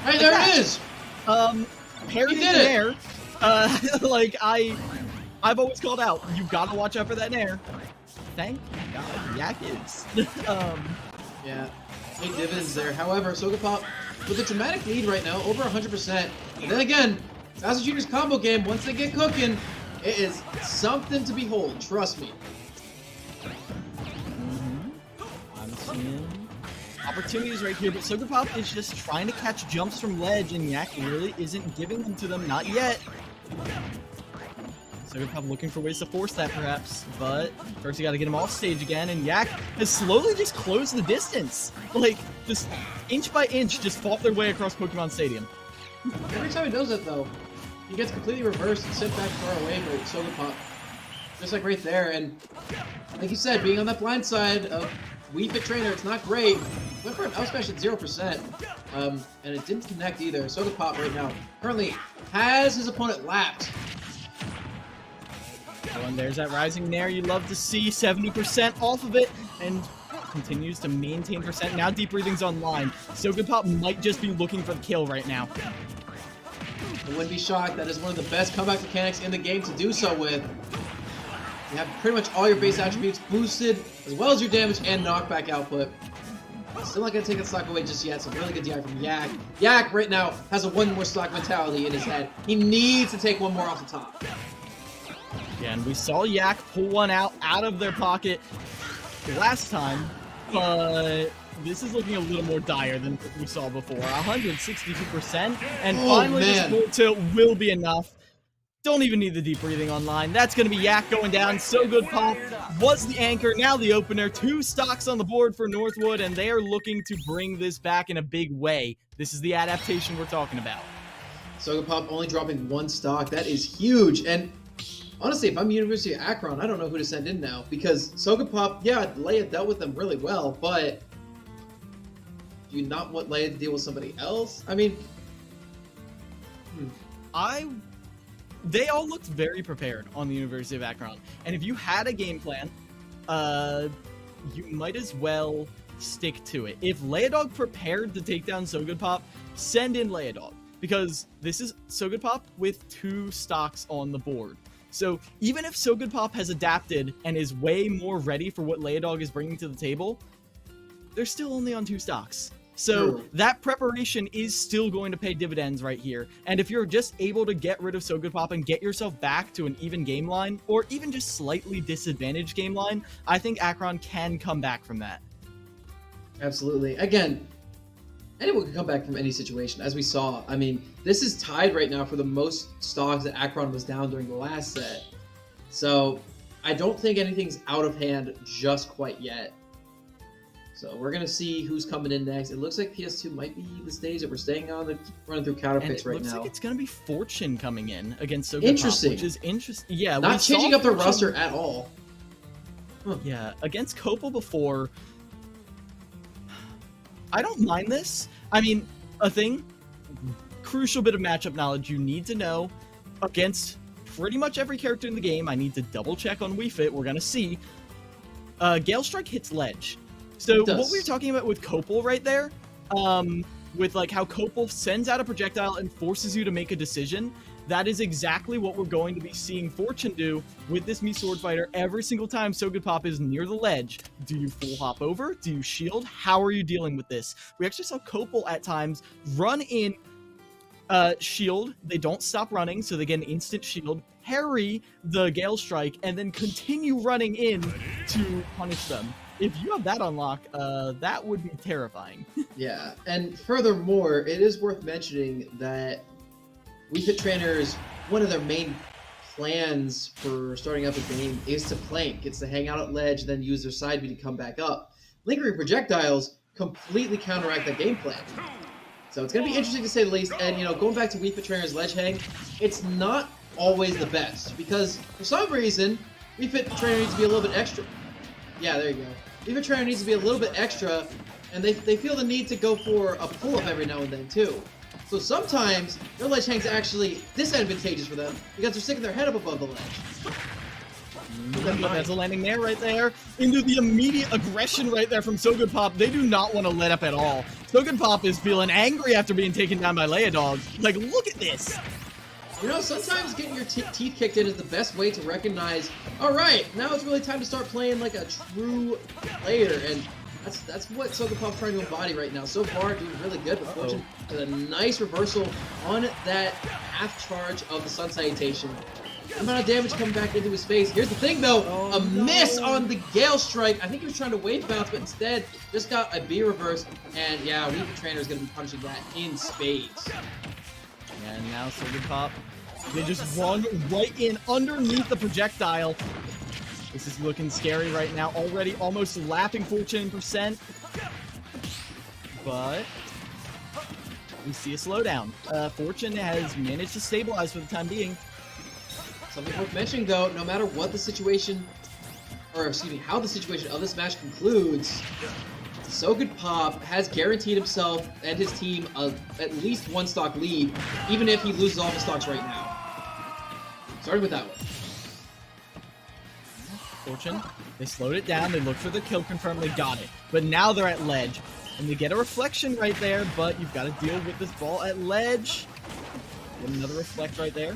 Hey, there it is! Parrying the nair. Like, I've always called out, you gotta watch out for that nair. Thank God, Yak is. Yeah, big dividends there. However, So Good Pop with a dramatic lead right now, over 100%. And then again, Bowser Jr.'s combo game, once they get cooking, it is something to behold, trust me. I'm seeing opportunities right here, but So Good Pop is just trying to catch jumps from ledge, and Yak really isn't giving them to them, not yet. So Good Pop looking for ways to force that, perhaps, but first you gotta get him off stage again, and Yak has slowly just closed the distance. Like, just inch by inch, just fought their way across Pokemon Stadium. Every time he does it, though, he gets completely reversed and sent back far away for So Good Pop. Just like right there, and like you said, being on that blind side of Weepit Trainer, it's not great. Went for an up smash at 0%, and it didn't connect either. So Good Pop right now currently has his opponent lapped. Oh, and there's that rising nair you love to see, 70% off of it, and continues to maintain percent. Now Deep Breathing's online. So Good Pop might just be looking for the kill right now. I wouldn't be shocked. That is one of the best comeback mechanics in the game to do so with. You have pretty much all your base attributes boosted, as well as your damage and knockback output. Still not going to take that stock away just yet, so really good DI from Yak. Yak right now has a one more stock mentality in his head. He needs to take one more off the top. Yeah, and we saw Yak pull one out of their pocket last time, but this is looking a little more dire than what we saw before. 162%, and Oh, finally man. this full tilt will be enough. Don't even need the deep breathing online. That's going to be Yak going down. So Good Pop was the anchor, now the opener. 2 stocks on the board for Northwood, and they are looking to bring this back in a big way. This is the adaptation we're talking about. So Good Pop only dropping 1 stock. That is huge. And honestly, if I'm University of Akron, I don't know who to send in now, because So Good Pop, yeah, Leia dealt with them really well, but do you not want Leia to deal with somebody else? I mean, They all looked very prepared on the University of Akron. And if you had a game plan, you might as well stick to it. If Leodog prepared to take down So Good Pop, send in Leodog. Because this is So Good Pop with 2 stocks on the board. So even if So Good Pop has adapted and is way more ready for what Leodog is bringing to the table, they're still only on 2 stocks. So that preparation is still going to pay dividends right here. And if you're just able to get rid of So Good Pop and get yourself back to an even game line, or even just slightly disadvantaged game line, I think Akron can come back from that. absolutely. Again, anyone can come back from any situation, as we saw. I mean, this is tied right now for the most stocks that Akron was down during the last set. So I don't think anything's out of hand just quite yet. So we're going to see who's coming in next. It looks like PS2 might be the stage that we're staying on. They're running through counter And picks it right looks now. like it's going to be Fortune coming in against So Good Pop, Interesting. which is interesting. Yeah, Not we saw changing up their Fortune- roster at all. Yeah, against Copel before, I don't mind this. I mean, crucial bit of matchup knowledge you need to know against pretty much every character in the game. I need to double check on Wii Fit. We're going to see. Gale Strike hits ledge. So It does. what we were talking about with Copel right there, with like how Copel sends out a projectile and forces you to make a decision, that is exactly what we're going to be seeing Fortune do with this Mii Sword Fighter every single time So Good Pop is near the ledge. Do you full hop over? Do you shield? How are you dealing with this? We actually saw Copel at times run in shield. They don't stop running, so they get an instant shield, parry the Gale Strike, and then continue running in to punish them. If you have that unlock, that would be terrifying. Yeah, and furthermore, it is worth mentioning that Wii Fit trainers, one of their main plans for starting up a game is to plank. It's to hang out at ledge, then use their side B to come back up. Lingering projectiles completely counteract that game plan. So it's going to be interesting to say the least. And, going back to Wii Fit trainers ledge hang, it's not always the best because for some reason, Wii Fit trainer needs to be a little bit extra. Yeah, there you go. Wii Fit trainer needs to be a little bit extra, and they feel the need to go for a pull-up every now and then, too. So sometimes their ledge hang's actually disadvantageous for them because they're sticking their head up above the ledge. That's a landing there, right there, into the immediate aggression right there from So Good Pop. They do not want to let up at all. So Good Pop is feeling angry after being taken down by Leodog. Like, look at this. Sometimes getting your teeth kicked in is the best way to recognize, all right, now it's really time to start playing like a true player, and that's what So Good Pop's trying to embody right now. So far, doing really good, but Fortune with a nice reversal on that half charge of the Sun Salutation. Amount of damage coming back into his face. Here's the thing, though, miss on the Gale Strike. I think he was trying to wave bounce, but instead just got a B reverse, and yeah, Wii Fit trainer is going to be punching that in spades. And now So Good Pop, they just run right in underneath the projectile. This is looking scary right now. Already almost lapping Fortune in percent. But we see a slowdown. Fortune has managed to stabilize for the time being. Something worth mentioning, though, no matter what the situation, or excuse me, how the situation of this match concludes, So Good Pop has guaranteed himself and his team at least 1 stock lead, even if he loses all the stocks right now. Starting with that one. Fortune, they slowed it down, they looked for the kill confirm, they got it. But now they're at ledge, and they get a reflection right there, but you've got to deal with this ball at ledge. Get another reflect right there.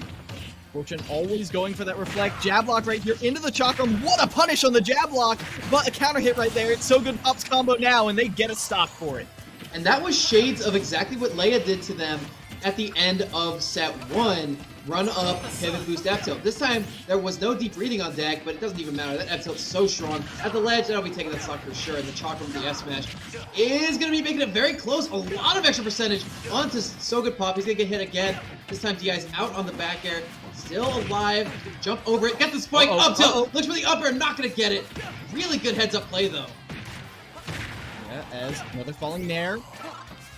Fortune always going for that reflect. Jab lock right here into the chakram. What a punish on the jab lock, but a counter hit right there. It's So Good Pop's combo now, and they get a stock for it. And that was shades of exactly what Leia did to them at the end of set 1, run up, pivot boost, F tilt. This time, there was no deep breathing on deck, but it doesn't even matter. That F tilt's so strong. At the ledge, that'll be taking that stock for sure. And the chalk from the F smash is going to be making it very close. A lot of extra percentage onto So Good Pop. He's going to get hit again. This time, DI's out on the back air. Still alive. Jump over it. Get the spike. Up tilt. Looks for the up air. Not going to get it. Really good heads-up play, though. Yeah, as another falling nair.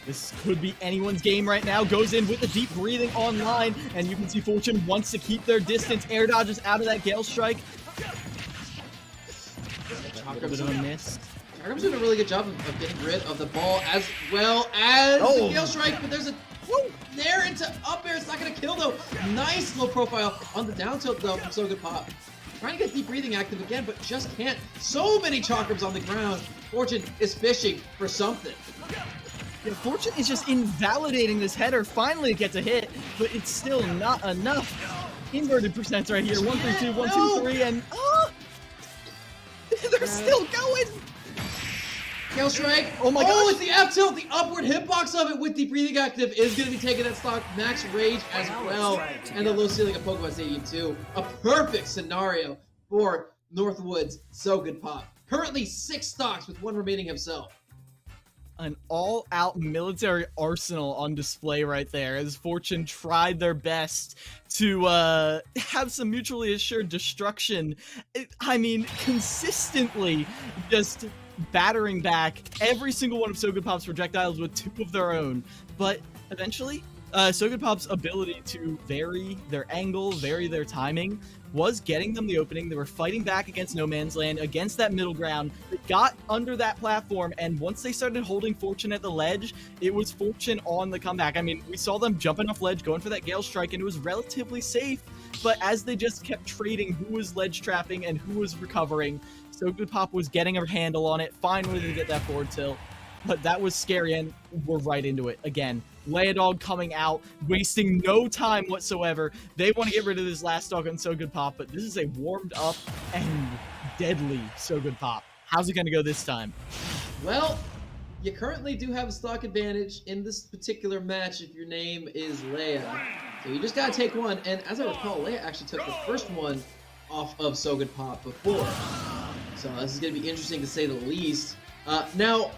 This could be anyone's game right now. Goes in with the deep breathing online, and you can see Fortune wants to keep their distance. Air dodges out of that Gale Strike. A little bit of a miss. Chakrum's doing a really good job of getting rid of the ball as well as the Gale Strike, but there's a nair into up air. It's not going to kill, though. Nice low profile on the down tilt, though, from So Good Pop. Trying to get deep breathing active again, but just can't. So many Chakrums on the ground. Fortune is fishing for something. Yeah, Fortune is just invalidating this header. Finally it gets a hit, but it's still not enough. Inverted percents right here. 1, 3, 2, 1, 2, 3, and they're still going. Gale Strike. Oh my gosh. Oh, it's the F tilt. The upward hitbox of it with deep breathing active is going to be taking that stock. Max Rage as well. And the low ceiling of Pokemon Stadium 2. A perfect scenario for Northwood's So Good Pop. Currently 6 stocks with 1 remaining himself. An all-out military arsenal on display right there as Fortune tried their best to have some mutually assured destruction. I mean, consistently just battering back every single one of So Good Pop's projectiles with 2 of their own. But eventually, So Good Pop's ability to vary their angle, vary their timing, was getting them the opening. They were fighting back against No Man's Land, against that middle ground. They got under that platform, and once they started holding Fortune at the ledge, it was Fortune on the comeback. I mean, we saw them jumping off ledge, going for that Gale Strike, and it was relatively safe, but as they just kept trading who was ledge trapping and who was recovering, So Good Pop was getting a handle on it. Finally, they get that forward tilt. But that was scary, and we're right into it. Again, Leodog coming out, wasting no time whatsoever. They want to get rid of this last dog on So Good Pop, but this is a warmed up and deadly So Good Pop. How's it going to go this time? Well, you currently do have a stock advantage in this particular match if your name is Leia. So you just got to take one, and as I recall, Leia actually took the first one off of So Good Pop before. So this is going to be interesting to say the least. Now,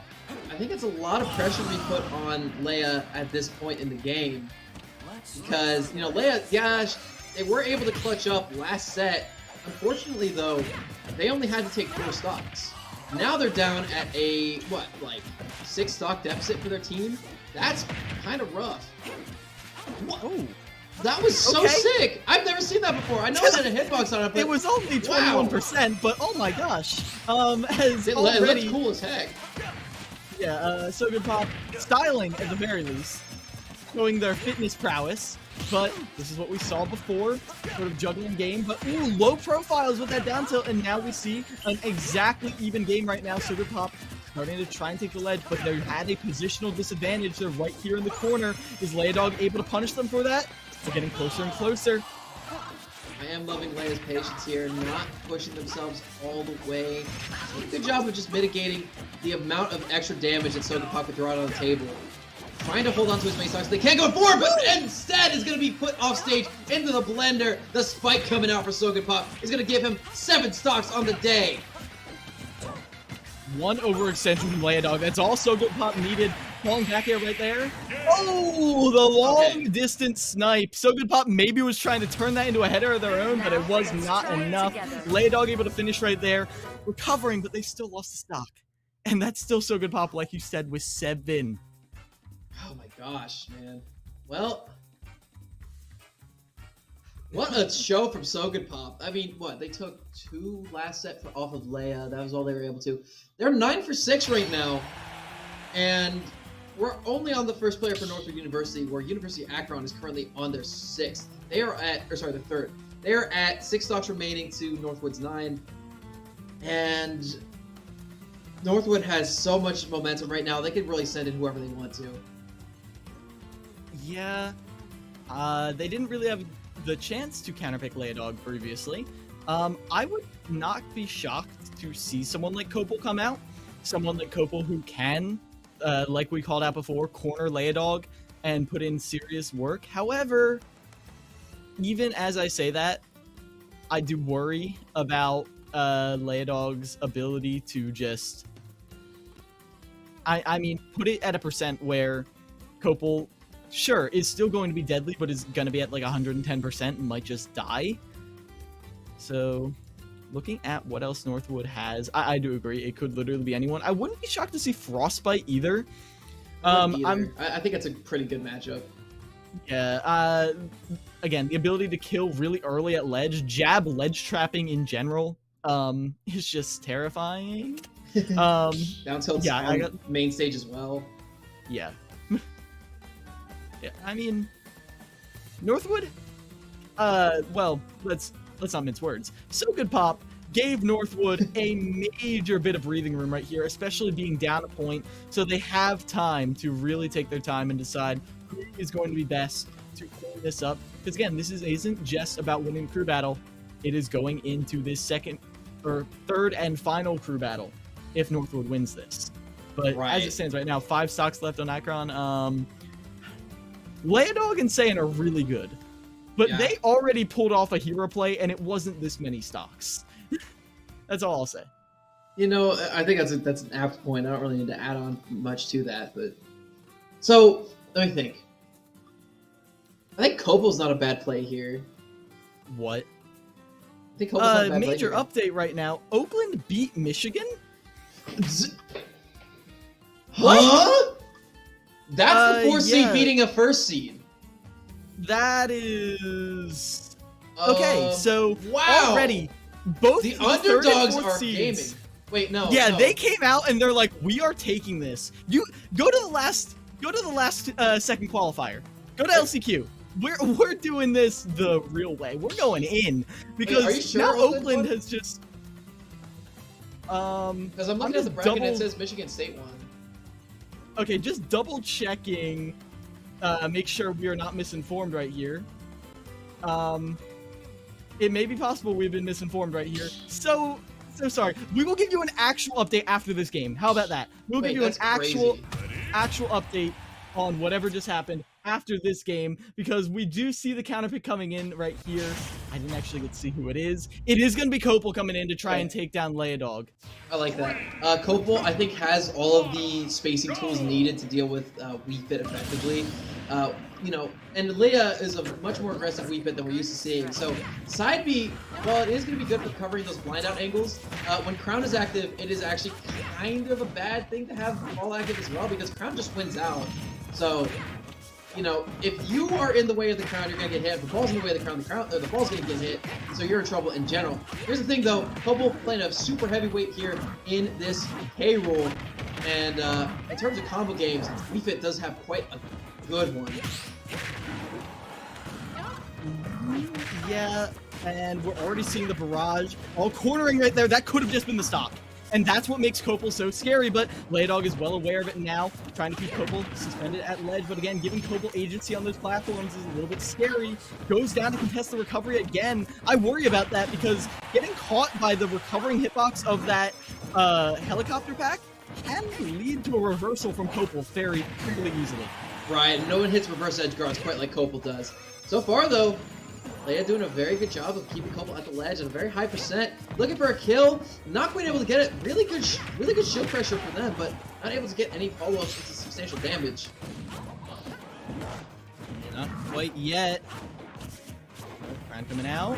I think it's a lot of pressure to be put on Leia at this point in the game. Because, you know, Leia, gosh, they were able to clutch up last set. Unfortunately, though, they only had to take 4 stocks. Now they're down at a, 6 stock deficit for their team? That's kind of rough. What? Oh. That was so sick! I've never seen that before. I know it had a hitbox on it, but it was only 21%, but oh my gosh. It looked cool as heck. Yeah, So Good Pop styling at the very least, showing their fitness prowess, but this is what we saw before, sort of juggling game, but ooh, low profiles with that down tilt, and now we see an exactly even game right now. So Good Pop starting to try and take the ledge, but they had a positional disadvantage. They're right here in the corner. Is Leodog able to punish them for that? They're getting closer and closer. I am loving Leia's patience here, not pushing themselves all the way. Good job of just mitigating the amount of extra damage that So Good Pop could throw out on the table. Trying to hold on to his main stocks. They can't go forward, but instead is going to be put off stage into the blender. The spike coming out for So Good Pop is going to give him 7 stocks on the day. One overextension from Leodog. That's all So Good Pop needed. Falling back air right there. Oh, the long distance snipe. So Good Pop maybe was trying to turn that into a header of their own, but it was not enough. Leodog able to finish right there. Recovering, but they still lost the stock. And that's still So Good Pop, like you said, with 7. Oh my gosh, man. Well, what a show from So Good Pop. I mean, what? They took 2 last set off of Leia. That was all they were able to. They're 9 for 6 right now. And we're only on the first player for Northwood University, where University of Akron is currently on their 6th. They are at, their 3rd. They are at 6 stocks remaining to Northwood's 9. And Northwood has so much momentum right now. They could really send in whoever they want to. Yeah. They didn't really have the chance to counterpick Leodog previously. I would not be shocked to see someone like Copel come out. Someone like Copel who can, like we called out before, corner Leodog and put in serious work. However, even as I say that, I do worry about Leodog's ability to just... I mean, put it at a percent where Copel, sure, is still going to be deadly, but is going to be at like 110% and might just die. So, looking at what else Northwood has, I do agree, it could literally be anyone. I wouldn't be shocked to see Frostbite either. I think it's a pretty good matchup. Yeah, again, the ability to kill really early at ledge, jab ledge trapping in general, is just terrifying. Down tilt yeah, on main stage as well. Yeah. Yeah, I mean, Northwood, well, let's not mince words. So Good Pop gave Northwood a major bit of breathing room right here, especially being down a point, so they have time to really take their time and decide who is going to be best to clean this up. Because again, this isn't just about winning crew battle, it is going into this third and final crew battle if Northwood wins this. But as it stands right now, 5 stocks left on Akron. Leodog and Saiyan are really good, but they already pulled off a hero play, and it wasn't this many stocks. That's all I'll say. You know, I think that's an apt point. I don't really need to add on much to that, but so let me think. I think Copel's not a bad play here. What? I think Copel's not a bad major play here. update right now. Oakland beat Michigan? Huh? That's the 4th seed yeah. beating a 1st seed. That is... Okay, so wow. Already, both the third underdogs and fourth are seeds, gaming. Wait, no. Yeah, no. they came out and they're like, "We are taking this." You go to the last second qualifier. Go to LCQ. We're doing this the real way. We're going in because Wait, are you sure now Oakland Oakland has just. Because I'm looking at the bracket and it says Michigan State won. Okay, just double checking. Make sure we are not misinformed right here. It may be possible we've been misinformed right here. So sorry. We will give you an actual update after this game. How about that? We'll give you an actual update on whatever just happened after this game, because we do see the counterpick coming in right here. I didn't actually get to see who it is. It is going to be Copel coming in to try and take down Leodog. I like that. Copel, I think, has all of the spacing tools needed to deal with Wii Fit effectively. You know, and Leia is a much more aggressive Wii Fit than we're used to seeing. So side B, while it is going to be good for covering those blind out angles, when Crown is active, it is actually kind of a bad thing to have Ball active as well, because Crown just wins out. So, you know, if you are in the way of the Crown, you're going to get hit. If the ball's in the way of the Crown, the ball's going to get hit. So you're in trouble in general. Here's the thing, though. Copel playing a super heavyweight here in this K rule. And in terms of combo games, Wii Fit does have quite a good one. Yeah, and we're already seeing the barrage all cornering right there. That could have just been the stock. And that's what makes Copel so scary, but Leodog is well aware of it now, trying to keep Copel suspended at ledge, but again, giving Copel agency on those platforms is a little bit scary. Goes down to contest the recovery again. I worry about that because getting caught by the recovering hitbox of that helicopter pack can lead to a reversal from Copel fairly easily. Right, no one hits reverse edge guards quite like Copel does. So far, though, Leia doing a very good job of keeping Copel at the ledge at a very high percent. Looking for a kill, not quite able to get it. Really good shield pressure for them, but not able to get any follow-ups into substantial damage. Not quite yet. Crown coming out.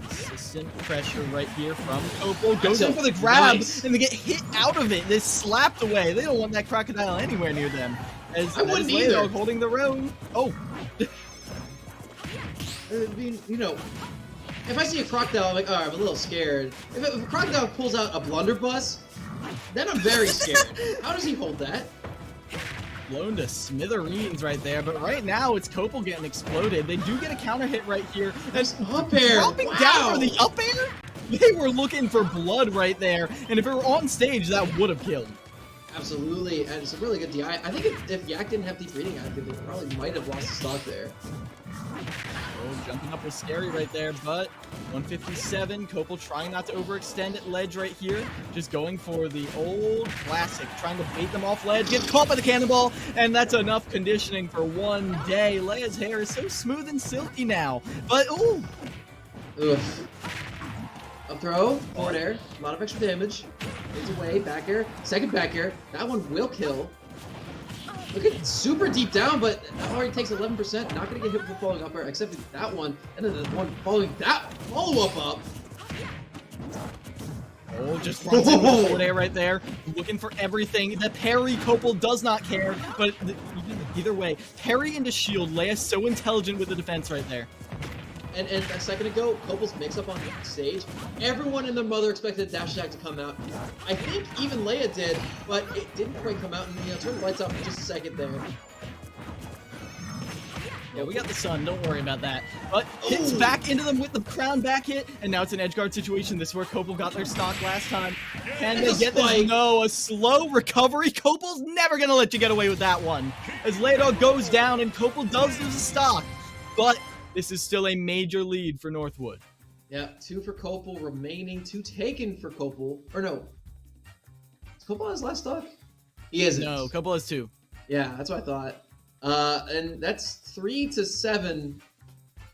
Consistent pressure right here from Copel. Goes in for the grab, and they get hit out of it. They're slapped away. They don't want that crocodile anywhere near them. As Leodog holding their own. Oh. I mean, you know, if I see a crocodile, I'm like, oh, I'm a little scared. If a crocodile pulls out a blunderbuss, then I'm very scared. How does he hold that? Blown to smithereens right there, but right now it's Copel getting exploded. They do get a counter hit right here. That's up air. Dropping down for the up air? They were looking for blood right there, and if it were on stage, that would have killed. Absolutely, and it's a really good DI. I think if Yak didn't have deep reading active, they probably might have lost the stock there. Oh, jumping up was scary right there, but 157. Kopel trying not to overextend at ledge right here. Just going for the old classic, trying to bait them off ledge, gets caught by the cannonball, and that's enough conditioning for one day. Leia's hair is so smooth and silky now, but ooh. Oof. Up throw, forward air, a lot of extra damage. It's away, back air, second back air. That one will kill. Look at super deep down, but that already takes 11%. Not gonna get hit with the following up air, except for that one, and then the one following that follow-up up. Oh, just runs in with forward air right there. Looking for everything. The parry, Kopel does not care, but either way, parry into shield. Leia's so intelligent with the defense right there. And a second ago, Kopel's mix-up on stage, everyone and their mother expected dash attack to come out. I think even Leia did, but it didn't quite come out, and turn the lights off for just a second there. Yeah, we got the sun, don't worry about that. But hits back into them with the crown back hit, and now it's an edge guard situation. This is where Kopel got their stock last time. Can they get this? No, a slow recovery. Kopel's never gonna let you get away with that one. As Leia goes down, and Kopel does lose a stock, but this is still a major lead for Northwood. Yeah, 2 for Kopel, remaining 2 taken for Kopel. Or no. Is Kopel on his last stock? He isn't. No, Kopel has 2. Yeah, that's what I thought. And that's 3 to 7.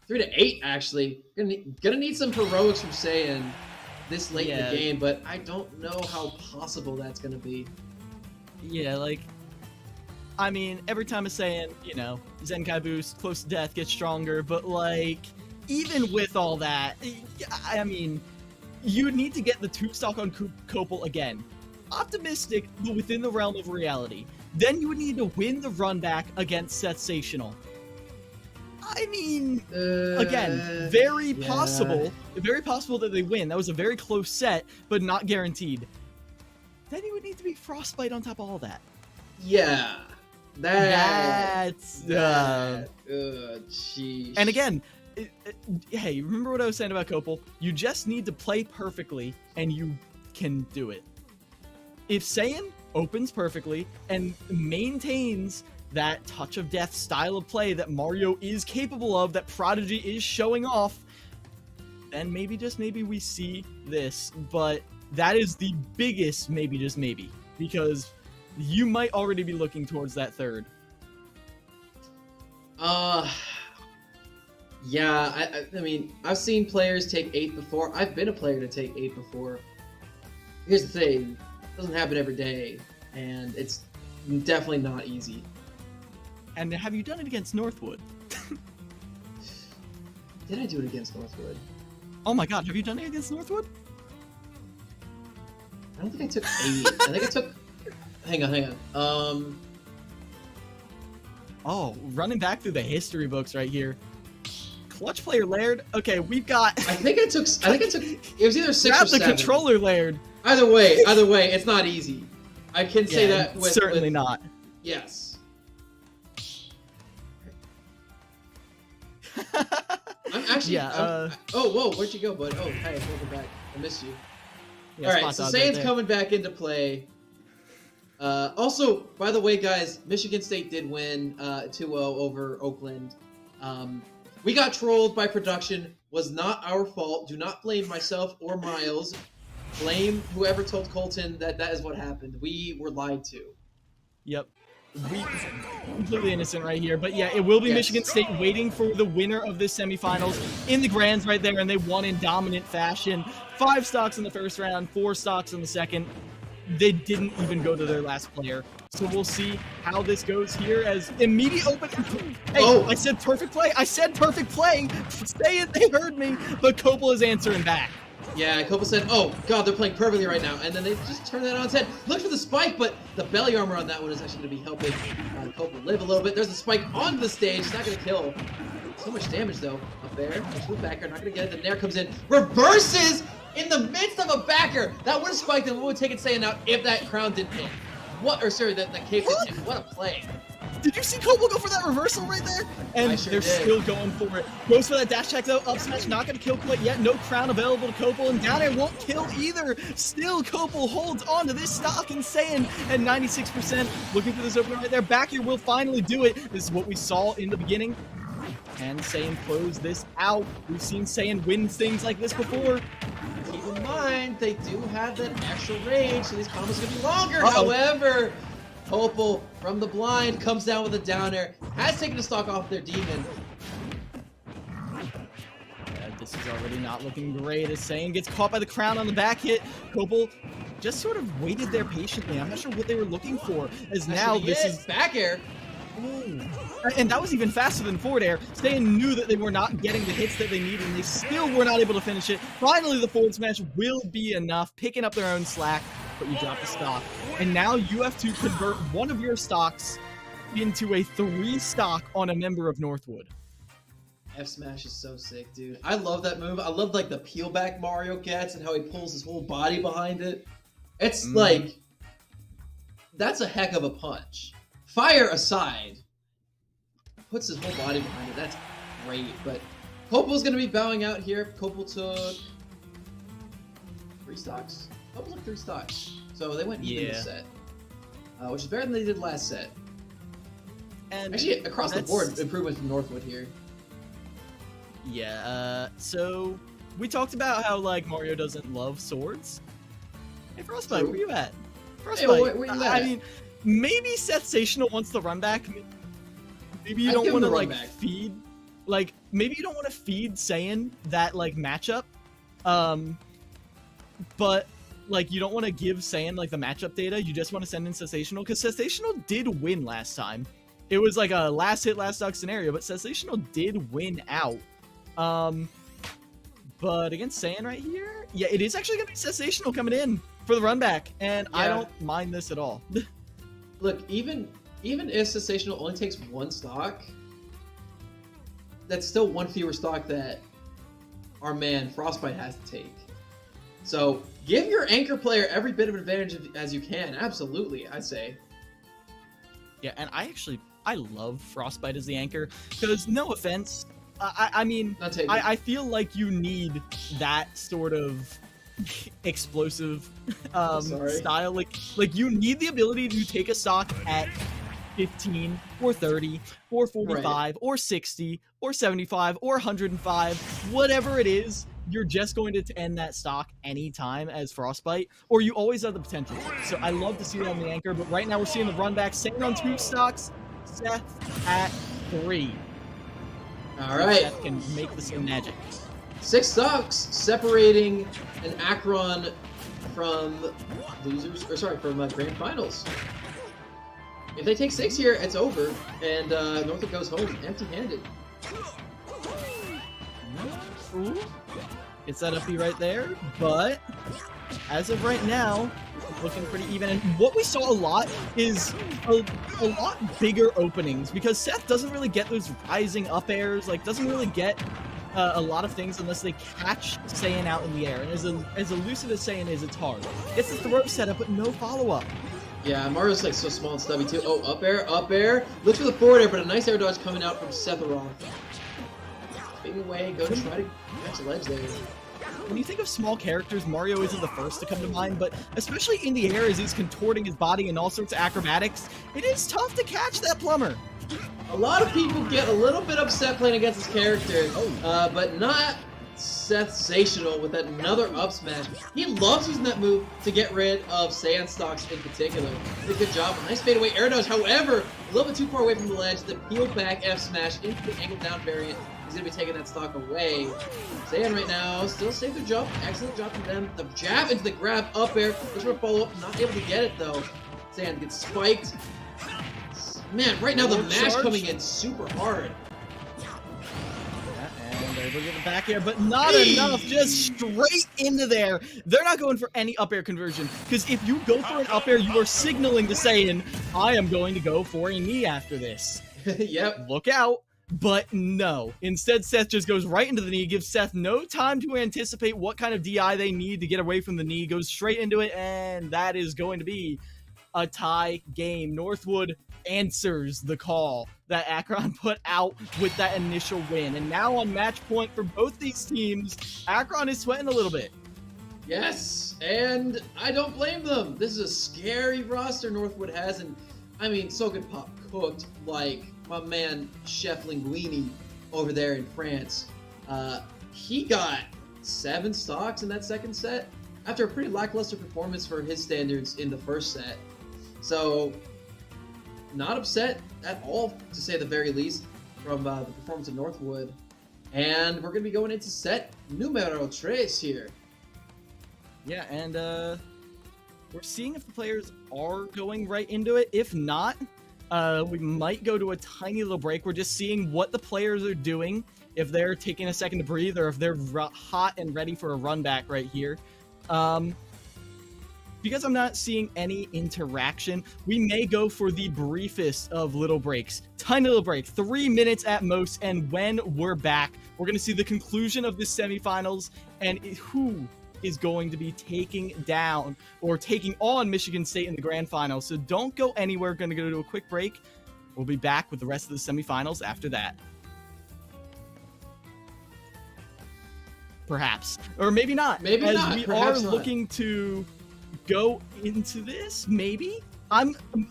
3 to 8, actually. Gonna need some heroics from Saiyan this late in the game, but I don't know how possible that's gonna be. Yeah, like, I mean, every time a Saiyan, Zenkai boost, close to death, gets stronger, but, like, even with all that, I mean, you would need to get the 2 stock on Kopel again. Optimistic, but within the realm of reality. Then you would need to win the run back against Sensational. I mean, again, very possible that they win. That was a very close set, but not guaranteed. Then you would need to be Frostbite on top of all that. Yeah. That's sheesh. And again, hey, remember what I was saying about Kopel? You just need to play perfectly, and you can do it. If Saiyan opens perfectly and maintains that touch of death style of play that Mario is capable of, that Prodigy is showing off, then maybe just maybe we see this. But that is the biggest maybe just maybe, because you might already be looking towards that third. Yeah, I mean, I've seen players take 8 before. I've been a player to take 8 before. Here's the thing. It doesn't happen every day, and it's definitely not easy. And have you done it against Northwood? Did I do it against Northwood? Oh my god, have you done it against Northwood? I don't think I took 8. I think I took... Hang on. Oh, running back through the history books right here. Clutch player Laird. Okay, we've got... I think I took... It was either 6 grab or 7. the controller Laird. Either way, it's not easy. I can say that with... Certainly not. Yes. I'm actually... Yeah, oh, whoa, where'd you go, bud? Oh, hey, welcome back. I missed you. Yeah, Alright, so Saiyan's coming back into play. Also, by the way, guys, Michigan State did win 2-0 over Oakland. We got trolled by production. Was not our fault. Do not blame myself or Miles. Blame whoever told Colton that is what happened. We were lied to. Yep. We completely innocent right here. But yeah, it will be Michigan State waiting for the winner of this semifinals in the grands right there, and they won in dominant fashion. 5 stocks in the first round, 4 stocks in the second. They didn't even go to their last player. So we'll see how this goes here as immediate open. Hey, I said perfect play. I said perfect play. Say it, they heard me. But Kopel is answering back. Yeah, Kopel said, oh, God, they're playing perfectly right now. And then they just turned that on its head. Look for the spike, but the belly armor on that one is actually going to be helping Kopel live a little bit. There's the spike on the stage. It's not going to kill. So much damage, though. Up there. There's backer. Not going to get it. Then Nair comes in. Reverses in the midst of a backer. That would have spiked and would have taken Saiyan out if that crown didn't hit. What? Or sorry, that cape didn't hit. What a play. Did you see Cobble go for that reversal right there? And sure they're did. still going for it. Goes for that dash check though. Up smash, not going to kill quite yet. No crown available to Copel, and down air won't kill either. Still, Copel holds on to this stock and Saiyan at 96%. Looking for this opener right there. Back here will finally do it. This is what we saw in the beginning. And Saiyan close this out. We've seen Saiyan win things like this before. Keep in mind, they do have that extra range, so these combos are going to be longer. Uh-oh. However, Copel from the blind comes down with a down air. Has taken a stock off their demon. This is already not looking great as Saiyan gets caught by the crown on the back hit. Copel just sort of waited there patiently. I'm not sure what they were looking for, as now this is... back air. Ooh. And that was even faster than forward air. Saiyan knew that they were not getting the hits that they needed, and they still were not able to finish it. Finally, the forward smash will be enough, picking up their own slack, but you drop the stock. And now you have to convert one of your stocks into a 3 stock on a member of Northwood. F smash is so sick, dude. I love that move. I love like the peel back Mario gets and how he pulls his whole body behind it. It's like, that's a heck of a punch. Fire aside, puts his whole body behind it. That's great. But Copel's gonna be bowing out here. Copel took 3 stocks. Copel took 3 stocks. So they went even this set, which is better than they did last set. And actually, across the board, improvement from Northwood here. Yeah, so we talked about how like Mario doesn't love swords. Hey, Frostbite, where you at? Frostbite, Hey, where you at? I mean, maybe Sensational wants the run back. Maybe you don't want to like feed, like maybe you don't want to feed Saiyan that like matchup, but like you don't want to give Saiyan like the matchup data. You just want to send in Sensational because Sensational did win last time. It was like a last hit, last stock scenario, but Sensational did win out. But against Saiyan right here, yeah, it is actually gonna be Sensational coming in for the run back, and I don't mind this at all. Look, even if Sensational only takes 1 stock, that's still 1 fewer stock that our man Frostbite has to take. So give your anchor player every bit of advantage as you can. Absolutely, I say. Yeah, and I love Frostbite as the anchor because no offense, I mean, I feel like you need that sort of explosive style. Like you need the ability to take a stock at 15 or 30 or 45 or 60 or 75 or 105, whatever it is. You're just going to end that stock anytime as Frostbite, or you always have the potential. So I love to see that on the anchor, but right now we're seeing the run back. Saiyan on 2 stocks, Seth at 3. All right. Seth can make this magic. 6 stocks separating an Akron from losers, or sorry, from grand finals. If they take 6 here, it's over, and Northwood goes home empty-handed. Ooh. It's that uppy right there, but as of right now, it's looking pretty even. And what we saw a lot is a lot bigger openings because Seth doesn't really get those rising up airs, like doesn't really get a lot of things unless they catch Saiyan out in the air. And as elusive as Saiyan is, it's hard. It's the throw setup, but no follow-up. Yeah, Mario's like so small and stubby too. Oh, up air. Looks for the forward air, but a nice air dodge coming out from Sephiroth. Fading away, go to try to catch the ledge there. When you think of small characters, Mario isn't the first to come to mind, but especially in the air as he's contorting his body in all sorts of acrobatics, it is tough to catch that plumber. A lot of people get a little bit upset playing against this character, but not Sensational with that another up smash. He loves using that move to get rid of Saiyan stocks in particular. Did a good job. Nice fadeaway air dodge. However, a little bit too far away from the ledge. The peel back F smash into the angle down variant. He's going to be taking that stock away. Saiyan right now still saved their jump. Excellent job from them. The jab into the grab up air. Looks for a follow up. Not able to get it though. Saiyan gets spiked. Man, right now the mash coming in super hard. And able to get the back air, but not enough. Just straight into there. They're not going for any up air conversion, because if you go for an up air, you are signaling to Saiyan, I am going to go for a knee after this. Yep. Look out. But no. Instead, Seth just goes right into the knee, gives Seth no time to anticipate what kind of DI they need to get away from the knee, goes straight into it, and that is going to be a tie game. Northwood answers the call that Akron put out with that initial win. And now on match point for both these teams, Akron is sweating a little bit. Yes, and I don't blame them. This is a scary roster Northwood has, and I mean, So Good Pop cooked like my man Chef Linguini over there in France. He got 7 stocks in that second set after a pretty lackluster performance for his standards in the first set. So, not upset at all, to say the very least, from the performance of Northwood. And we're going to be going into set numero 3 here. Yeah, and we're seeing if the players are going right into it. If not, we might go to a tiny little break. We're just seeing what the players are doing, if they're taking a second to breathe, or if they're hot and ready for a run back right here. Because I'm not seeing any interaction, we may go for the briefest of little breaks. Tiny little break, 3 minutes at most, and when we're back, we're going to see the conclusion of the semifinals and who is going to be taking down or taking on Michigan State in the grand final. So don't go anywhere. We're going to go to a quick break. We'll be back with the rest of the semifinals after that. Perhaps. Or maybe not. Maybe as not. we Perhaps are not. looking to go into this, maybe.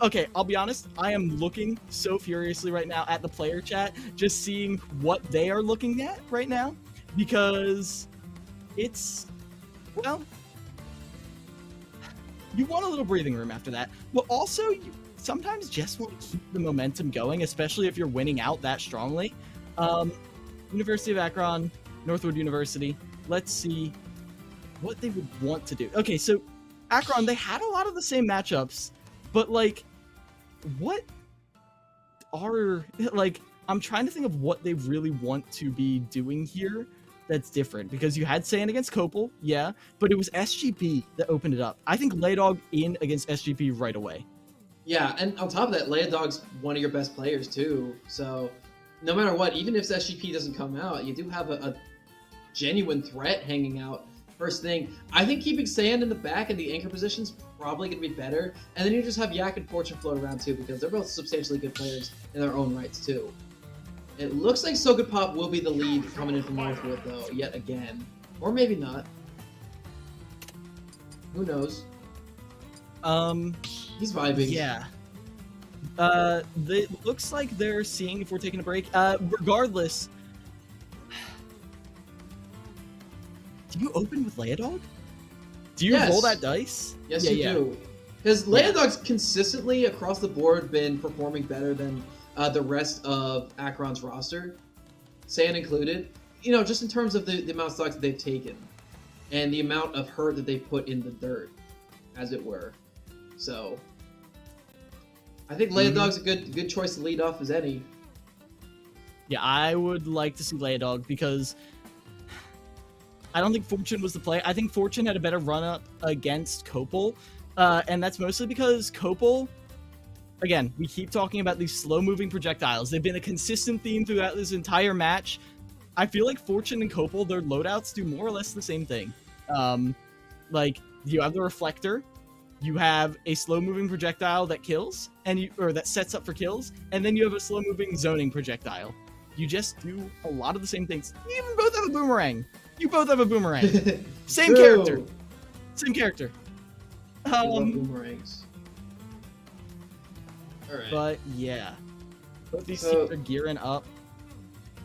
Okay, I'll be honest. I am looking so furiously right now at the player chat, just seeing what they are looking at right now, because it's, well, you want a little breathing room after that, but also you sometimes just want to keep the momentum going, especially if you're winning out that strongly. University of Akron, Northwood University. Let's see what they would want to do. Okay, so Akron, they had a lot of the same matchups, but like, what are, like, I'm trying to think of what they really want to be doing here that's different, because you had Sand against Copel, yeah, but it was SGP that opened it up. I think Laydog in against SGP right away. Yeah, and on top of that, Laydog's one of your best players too. So no matter what, even if SGP doesn't come out, you do have a genuine threat hanging out. First thing, I think keeping Sand in the back in the anchor position's probably going to be better. And then you just have Yak and Fortune float around too, because they're both substantially good players in their own rights too. It looks like So Good Pop will be the lead coming in from Northwood though, yet again. Or maybe not. Who knows? He's vibing. Yeah. It looks like they're seeing if we're taking a break. Regardless, do you open with Laydog? Do you Yes. roll that dice? Yes, you do. Because Laydog's consistently across the board been performing better than the rest of Akron's roster, Sand included. You know, just in terms of the amount of stocks that they've taken and the amount of hurt that they've put in the dirt, as it were. So, I think Laydog's a good choice to lead off as any. Yeah, I would like to see Laydog because I don't think Fortune was the play. I think Fortune had a better run-up against Copel, and that's mostly because Copel, again, we keep talking about these slow-moving projectiles. They've been a consistent theme throughout this entire match. I feel like Fortune and Copel, their loadouts do more or less the same thing. Like, you have the reflector, you have a slow-moving projectile that kills, or that sets up for kills, and then you have a slow-moving zoning projectile. You just do a lot of the same things. You even both have a boomerang. You both have a boomerang. Same True. character. Same character. I love boomerangs. Alright. But yeah, both these So- teams are gearing up.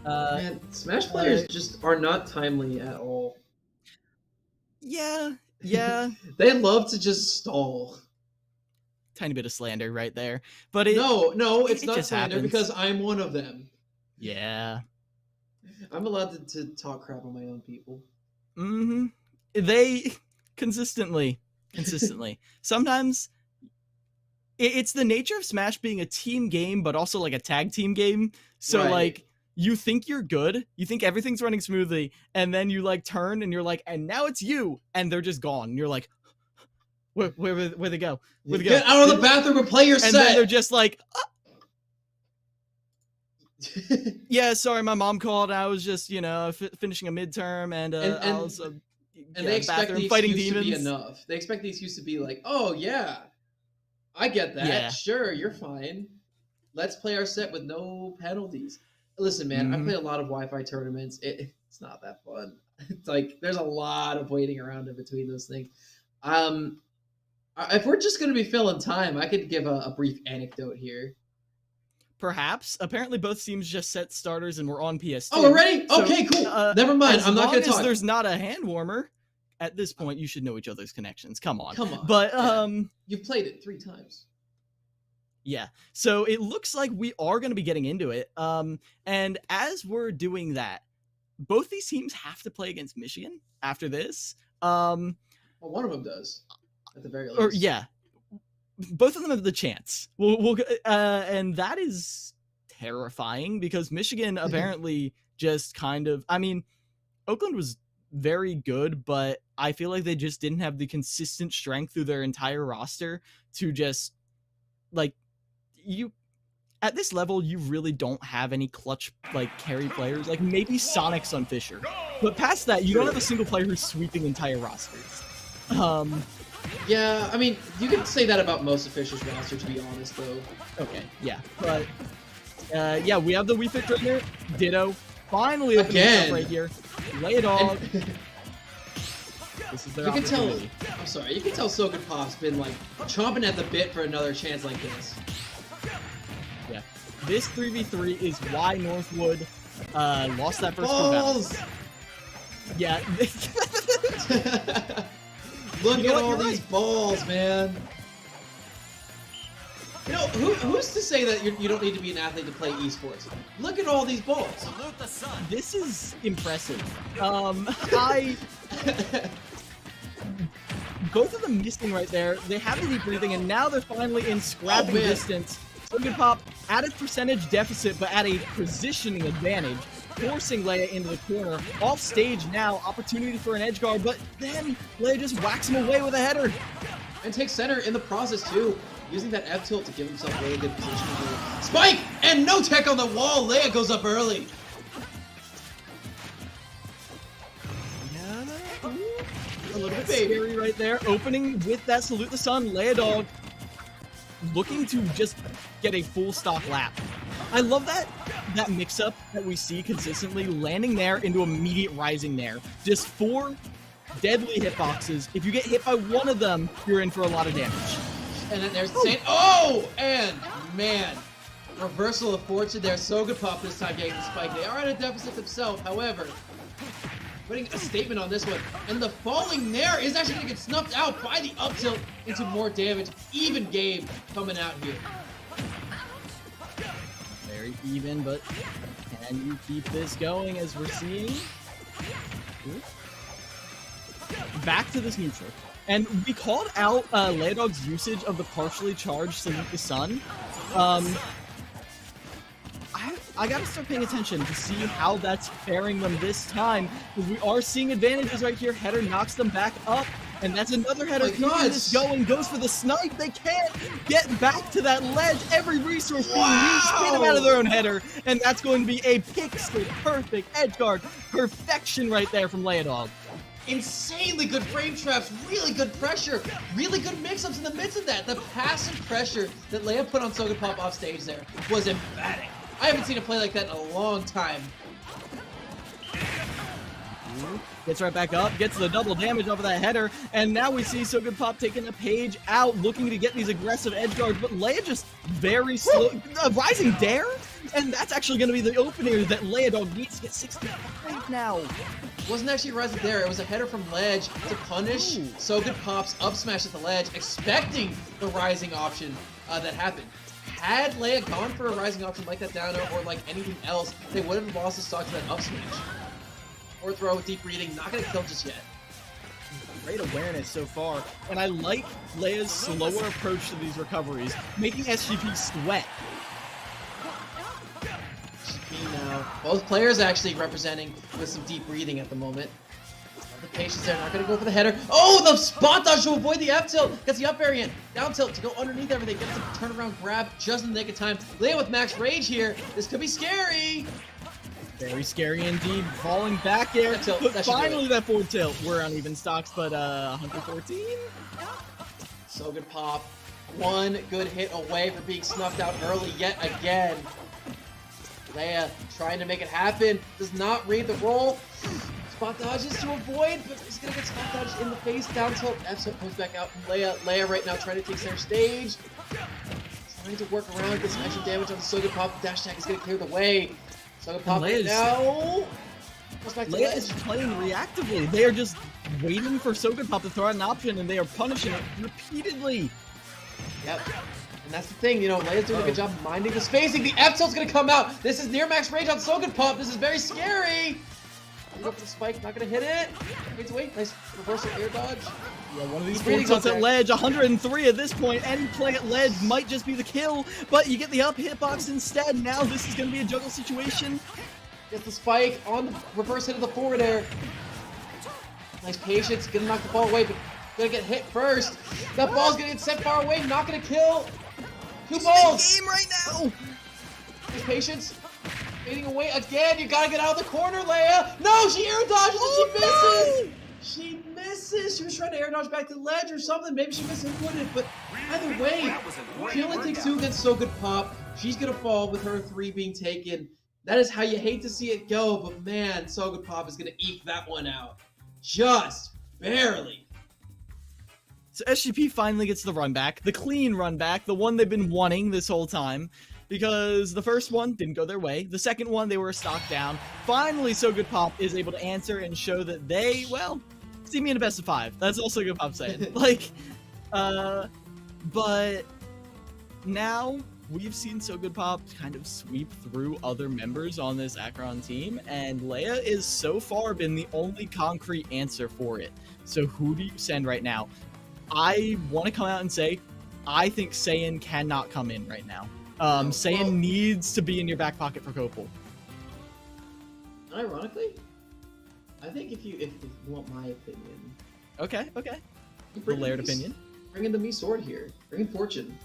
Man, Smash players just are not timely at all. Yeah. They love to just stall. Tiny bit of slander right there, but it. No, it's it not just slander happens. because I'm one of them. Yeah. I'm allowed to talk crap on my own people. Mm-hmm. They consistently. Sometimes it's the nature of Smash being a team game, but also like a tag team game. So Right. like, you think you're good, you think everything's running smoothly, and then you like turn and you're like, and now it's you, and they're just gone. And you're like, where they go? Where they go? Get out of the bathroom and play your And then they're set. just like, yeah, sorry, my mom called. I was just, finishing a midterm, and I was and yeah, they expect bathroom the fighting excuse to be demons. enough. They expect the excuse to be like, oh yeah, I get that. Yeah. Sure, you're fine. Let's play our set with no penalties. Listen, man, I play a lot of Wi-Fi tournaments. It's not that fun. It's like there's a lot of waiting around in between those things. If we're just going to be filling time, I could give a brief anecdote here. Perhaps. Apparently, both teams just set starters and we're on PS2. Oh, already? So, okay, cool. Never mind. I'm not going to As long talk. as there's not a hand warmer, at this point, you should know each other's connections. Come on. Come on. But, You've played it 3 times. Yeah. So it looks like we are going to be getting into it. And as we're doing that, both these teams have to play against Michigan after this. Well, one of them does, at the very least. Or yeah, both of them have the chance. And that is terrifying because Michigan apparently just kind of. I mean, Oakland was very good, but I feel like they just didn't have the consistent strength through their entire roster to just like you. At this level, you really don't have any clutch, like, carry players. Like, maybe Sonic Sunfisher. But past that, you don't have a single player who's sweeping entire rosters. Yeah, I mean, you could say that about most officials' roster, to be honest, though. Okay, yeah. But, yeah, we have the Wii Fit trainer. Ditto. Finally opening up right here. Lay it on. This is their opportunity. I'm sorry, you can tell So Good Pop's been, like, chomping at the bit for another chance like this. Yeah. This 3v3 is why Northwood lost that first balls. battle. Yeah. Look at all these balls, man. You know, who's to say that you don't need to be an athlete to play esports? Look at all these balls. Salute the sun. This is impressive. Both of them missing right there. They have the deep breathing, and now they're finally in scrapping distance. So Good Pop at a percentage deficit, but at a positioning advantage, forcing Leia into the corner. Off stage now, opportunity for an edge guard, but then Leia just whacks him away with a header. And takes center in the process, too. Using that F tilt to give himself really good position. Spike! And no tech on the wall. Leia goes up early. A little bit scary right there. Opening with that Salute the Sun. Leia Dog looking to just get a full stock lap. I love that mix-up that we see consistently, landing there into immediate rising there. Just 4 deadly hitboxes. If you get hit by one of them, you're in for a lot of damage. And then there's the same. Oh! And, man, reversal of fortune there. So Good Pop this time getting the spike. They are at a deficit themselves, however, putting a statement on this one. And the falling there is actually going to get snuffed out by the up tilt into more damage. Even game coming out here. Very even, but can you keep this going as we're seeing? Ooh. Back to this neutral. And we called out Leia Dog's usage of the partially charged Salute the Sun. I gotta start paying attention to see how that's faring them this time, because we are seeing advantages right here. Header knocks them back up, and that's another header. Keeping this going, goes for the snipe. They can't get back to that ledge. Every resource being used, spin them out of their own header, and that's going to be a pixel perfect edge guard. Perfection right there from Leia Dog. Insanely good frame traps, really good pressure, really good mix-ups in the midst of that. The passive pressure that Leia put on So Good Pop off stage there was emphatic. I haven't seen a play like that in a long time. Gets right back up, gets the double damage off of that header, and now we see So Good Pop taking a page out, looking to get these aggressive edge guards, but Leia just very slow. Rising Dare? And that's actually going to be the opener that Leia Dog needs to get 65 now. Wasn't actually rising there. It was a header from ledge to punish So Good Pop's up smash at the ledge, expecting the rising option that happened. Had Leia gone for a rising option like that down or like anything else, they would have lost the stock to that up smash. Or throw with deep breathing, not gonna kill just yet. Great awareness so far, and I like Leia's slower approach to these recoveries, making SGP sweat. SGP now. Both players actually representing with some deep breathing at the moment. The patience there, not gonna go for the header. Oh, the spot dodge to avoid the F tilt. Gets the up variant. Down tilt to go underneath everything. Gets the turnaround grab just in the nick of time. Leia with max rage here. This could be scary. Very scary indeed. Falling back air. But finally that forward tilt. We're on even stocks, but 114? So Good Pop one good hit away from being snuffed out early yet again. Leia trying to make it happen, does not read the roll. Spot dodges to avoid, but he's gonna get spot dodged in the face. Down tilt, F-tilt comes back out from Leia. Leia right now trying to take center stage. Trying to work around, get some extra damage on the Soga Pop. Dash attack is gonna clear the way. Soga Pop right now. Leia is playing reactively. They are just waiting for Soga Pop to throw out an option, and they are punishing it repeatedly. Yep. And that's the thing, you know, Leia's doing a good job minding the spacing. The F-tilt's gonna come out. This is near max range on Soga Pop. This is very scary. Go for the spike, not gonna hit it. Waits away. Nice reversal air dodge. Yeah, one of these tilts at ledge, 103 at this point. Any play at ledge might just be the kill, but you get the up hitbox instead. Now this is gonna be a juggle situation. Gets the spike on the reverse hit of the forward air. Nice patience, gonna knock the ball away, but gonna get hit first. That ball's gonna get sent far away, not gonna kill. Two balls! Game right now! Nice patience. Fading away again, you gotta get out of the corner, Leia! No, she air dodges and she misses! No! She misses! She was trying to air dodge back to the ledge or something, maybe she misinputted, but either way, she only takes 2 against So Good Pop. She's gonna fall with her 3 being taken. That is how you hate to see it go, but man, So Good Pop is gonna eke that one out. Just barely. So SGP finally gets the run back, the clean run back, the one they've been wanting this whole time. Because the first one didn't go their way. The second one, they were a stock down. Finally, So Good Pop is able to answer and show that they, well, see me in a best of 5. That's all So Good Pop saying. But now we've seen So Good Pop kind of sweep through other members on this Akron team, and Leia is so far been the only concrete answer for it. So who do you send right now? I want to come out and say, I think Saiyan cannot come in right now. Saiyan needs to be in your back pocket for Copel. Ironically, I think if you want my opinion. Okay. The layered opinion. Bring in the Me Sword here. Bring in Fortune.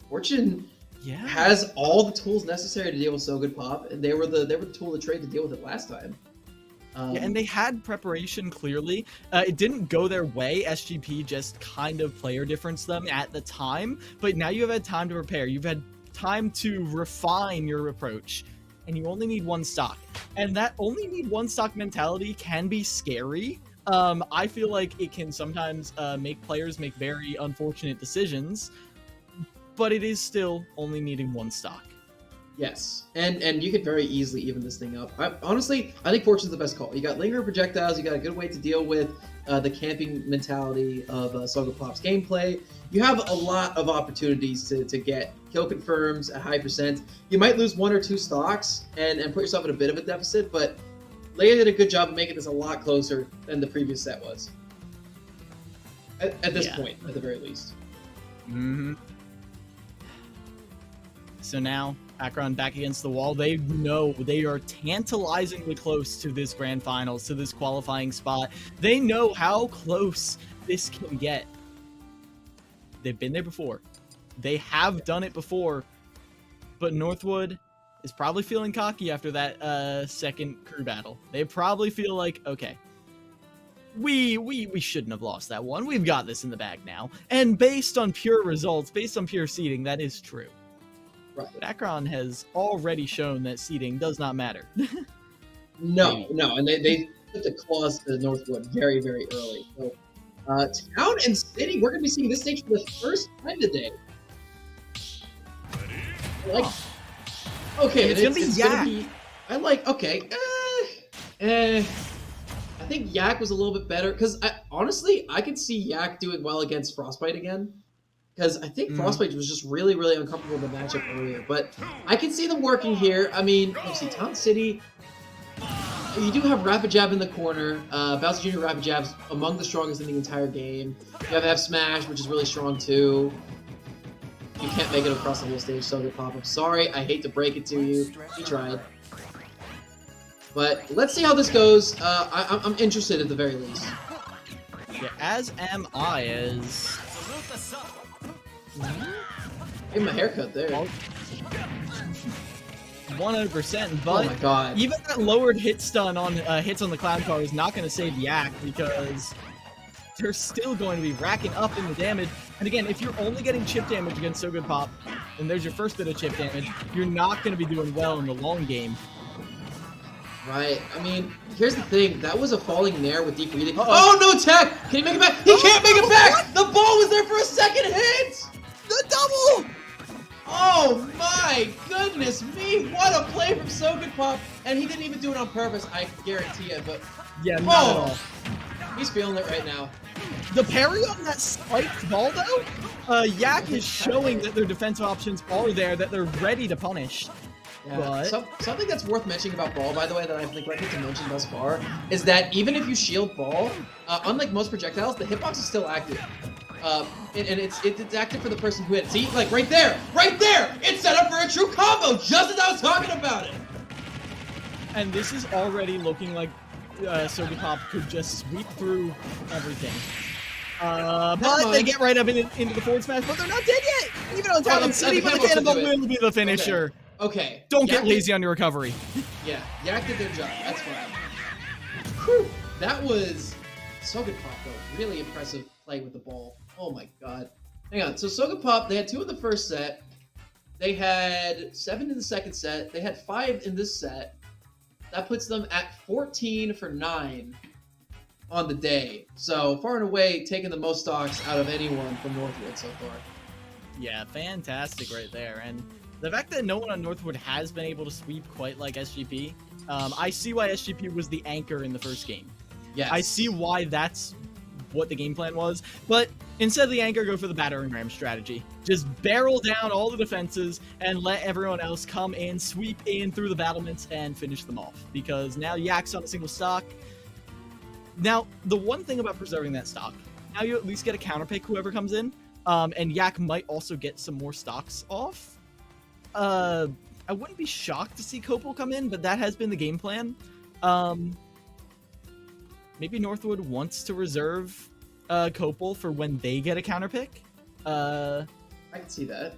Fortune Yeah. has all the tools necessary to deal with So Good Pop, and they were the tool of the trade to deal with it last time. Yeah, and they had preparation clearly. It didn't go their way. SGP just kind of player differenced them at the time, but now you have had time to prepare. You've had time to refine your approach, and you only need 1 stock. And that only need 1 stock mentality can be scary. I feel like it can sometimes make players make very unfortunate decisions, but it is still only needing 1 stock. Yes, and you could very easily even this thing up. Honestly, I think Fortune's the best call. You got lingering projectiles, you got a good way to deal with the camping mentality of So Good Pop's gameplay. You have a lot of opportunities to get kill confirms at high percent. You might lose 1 or 2 stocks and put yourself in a bit of a deficit, but Leia did a good job of making this a lot closer than the previous set was. At this point, at the very least. Mm-hmm. So now, Akron back against the wall. They know they are tantalizingly close to this grand finals, to this qualifying spot. They know how close this can get. They've been there before. They have done it before. But Northwood is probably feeling cocky after that second crew battle. They probably feel like, okay, we shouldn't have lost that one. We've got this in the bag now. And based on pure results, based on pure seeding, that is true. Right. But Akron has already shown that seeding does not matter. No, and they put the claws to Northwood very, very early. So, Town and City, we're going to be seeing this stage for the first time today. Okay, it's gonna be I like, okay. I think Yak was a little bit better, because honestly, I could see Yak doing well against Frostbite again. Because I think Frostbite was just really, really uncomfortable in the matchup earlier. But I can see them working here. I mean, let's see, Town City, you do have Rapid Jab in the corner. Bowser Jr. Rapid Jab's among the strongest in the entire game. You have F Smash, which is really strong too. You can't make it across the whole stage, So Good Pop. I'm sorry, I hate to break it to you. You tried. But let's see how this goes. I'm interested at the very least. Yeah, as am I, as... Give him a haircut there. 100%, but oh my God. Even that lowered hit stun on hits on the clown car is not going to save Yak, because they're still going to be racking up in the damage. And again, if you're only getting chip damage against So Good Pop, and there's your first bit of chip damage, you're not going to be doing well in the long game. Right. I mean, here's the thing. That was a falling nair with deep reading. Oh, no tech! Can he make it back? He can't make it back! The ball was there for a second hit! The double! Oh my goodness me! What a play from So Good Pop! And he didn't even do it on purpose, I guarantee it, but... Yeah, not at all. He's feeling it right now. The parry on that spiked ball, though, Yak is showing that their defensive options are there, that they're ready to punish. Yeah. But... Something that's worth mentioning about ball, by the way, that I've neglected to mention thus far, is that even if you shield ball, unlike most projectiles, the hitbox is still active. And it's active for the person who hit it. See, like right there! It's set up for a true combo, just as I was talking about it! And this is already looking like So Good Pop could just sweep through everything. But they get right up into the forward smash, but they're not dead yet! Even on Town and City, but the Cannonball will be the finisher. Okay. Don't get lazy on your recovery. Yeah, Yak did their job. That's fine. Whew. That was So Good Pop, though. Really impressive play with the ball. Oh my god. Hang on. So So Good Pop, they had 2 in the first set. They had 7 in the second set. They had 5 in this set. That puts them at 14 for 9 on the day. So far and away, taking the most stocks out of anyone from Northwood so far. Yeah, fantastic right there. And the fact that no one on Northwood has been able to sweep quite like SGP, I see why SGP was the anchor in the first game. Yes. I see why that's what the game plan was, but instead of the anchor, go for the battering ram strategy. Just barrel down all the defenses and let everyone else come in, sweep in through the battlements, and finish them off. Because now Yak's on a single stock. Now, the one thing about preserving that stock, now you at least get a counterpick whoever comes in, and Yak might also get some more stocks off. I wouldn't be shocked to see Copel come in, but that has been the game plan. Maybe Northwood wants to reserve Copel for when they get a counterpick. I can see that.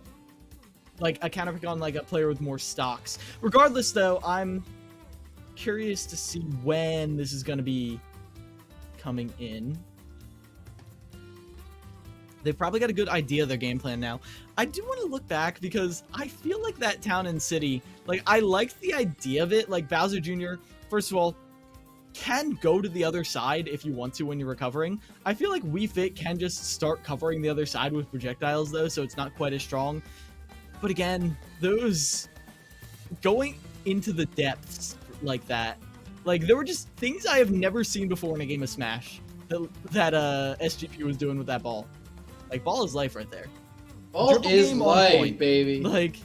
Like a counterpick on like a player with more stocks. Regardless, though, I'm curious to see when this is going to be coming in. They've probably got a good idea of their game plan now. I do want to look back because I feel like that Town and City, like I liked the idea of it. Like Bowser Jr., first of all, can go to the other side if you want to when you're recovering. I feel like Wii Fit can just start covering the other side with projectiles though, so it's not quite as strong. But again, those going into the depths like that, like there were just things I have never seen before in a game of Smash that SGP was doing with that ball. Like ball is life right there. Ball Dribble is game on life, point. baby. Like,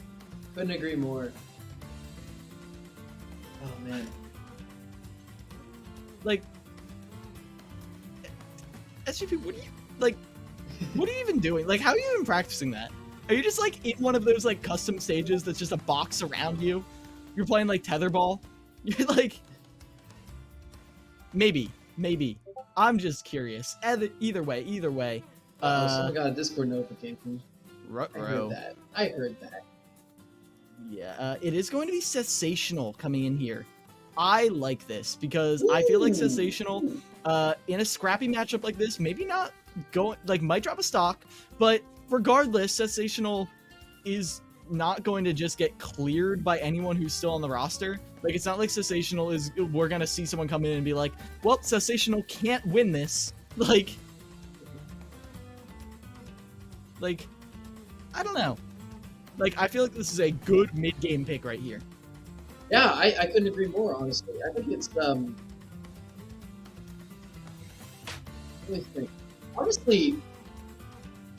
couldn't agree more. Oh man. Like, SGP, what are you, like, what are you even doing? Like, how are you even practicing that? Are you just, like, in one of those, like, custom stages that's just a box around you? You're playing, like, tetherball? You're, like, maybe. I'm just curious. Either way. Someone got a Discord notification. Ruh-roh. I heard that. Yeah, it is going to be Sensational coming in here. I like this because I feel like Sensational, in a scrappy matchup like this, maybe not might drop a stock, but regardless, Sensational is not going to just get cleared by anyone who's still on the roster. Like, it's not like Sensational is, we're going to see someone come in and be like, well, Sensational can't win this. Like, I don't know. Like, I feel like this is a good mid-game pick right here. Yeah, I couldn't agree more, honestly. I think it's, let me think. Honestly,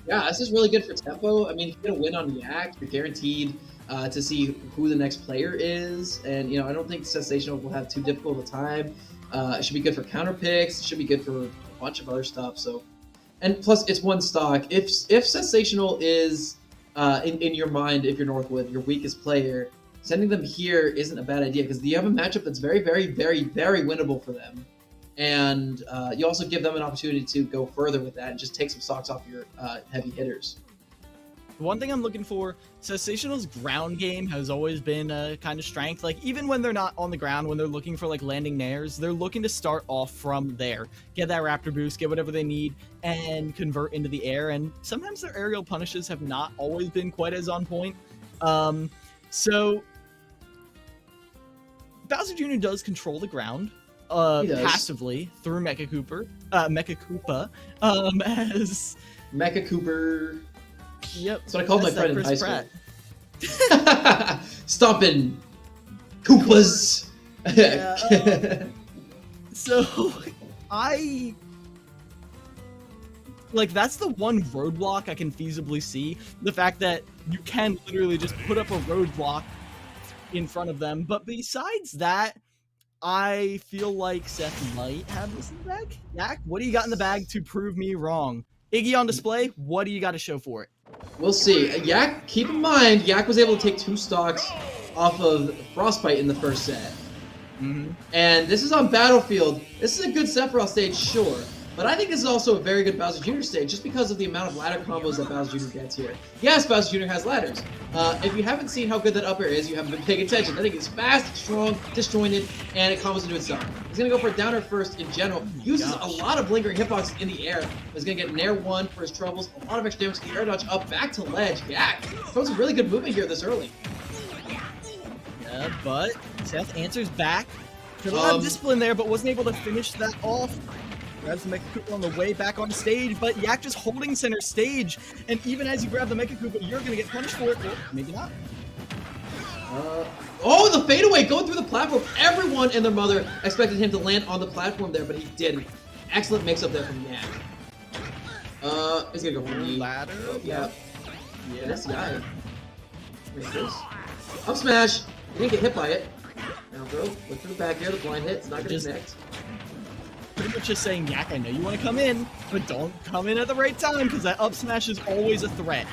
yeah, this is really good for tempo. I mean, if you get a win on Yak, you're guaranteed to see who the next player is. And, I don't think Sensational will have too difficult a time. It should be good for counter picks. It should be good for a bunch of other stuff. So, and plus, it's one stock. If Sensational is, in your mind, if you're Northwood, your weakest player, sending them here isn't a bad idea because you have a matchup that's very, very, very, very winnable for them. And you also give them an opportunity to go further with that and just take some stocks off your heavy hitters. one thing I'm looking for, Sensational's ground game has always been a kind of strength. Like, even when they're not on the ground, when they're looking for, like, landing nairs, they're looking to start off from there. Get that Raptor boost, get whatever they need, and convert into the air. And sometimes their aerial punishes have not always been quite as on point. So, Bowser Jr. does control the ground. Passively through Mecha Koopa, as Mecha Cooper. Yep, That's what I called my friend in high Pratt. school. Stomping Koopas. Yeah, so I like that's the one roadblock I can feasibly see. The fact that you can literally just put up a roadblock in front of them. But besides that, I feel like Seth might have this in the bag. Yak, what do you got in the bag to prove me wrong? Iggy on display, what do you got to show for it? We'll see. Yak, keep in mind, Yak was able to take 2 stocks off of Frostbite in the first set. Mm-hmm. And this is on Battlefield. This is a good Sephiroth stage, sure. But I think this is also a very good Bowser Jr. stage, just because of the amount of ladder combos that Bowser Jr. gets here. Yes, Bowser Jr. has ladders. If you haven't seen how good that up air is, you haven't been paying attention. I think it's fast, strong, disjointed, and it combos into itself. He's going to go for a downer first in general. Uses a lot of lingering hitboxes in the air. He's going to get Nair 1 for his troubles. A lot of extra damage to the air dodge up, back to ledge. Yeah, throws some really good movement here this early. Yeah, but Seth answers back. There's a lot of discipline there, but wasn't able to finish that off. Grabs the Mecha Koopa on the way back on stage, but Yak just holding center stage. And even as you grab the Mecha Koopa, you're going to get punished for it. Or maybe not. Oh, the fadeaway going through the platform. Everyone and their mother expected him to land on the platform there, but he didn't. Excellent mix-up there from Yak. He's going to go for me. Ladder. Oh, yeah. Yeah, that's the guy. Up smash. He didn't get hit by it. Now throw. Look for the back air. The blind hit. It's not going to connect. Pretty much just saying, Yak, I know you want to come in, but don't come in at the right time, because that up smash is always a threat.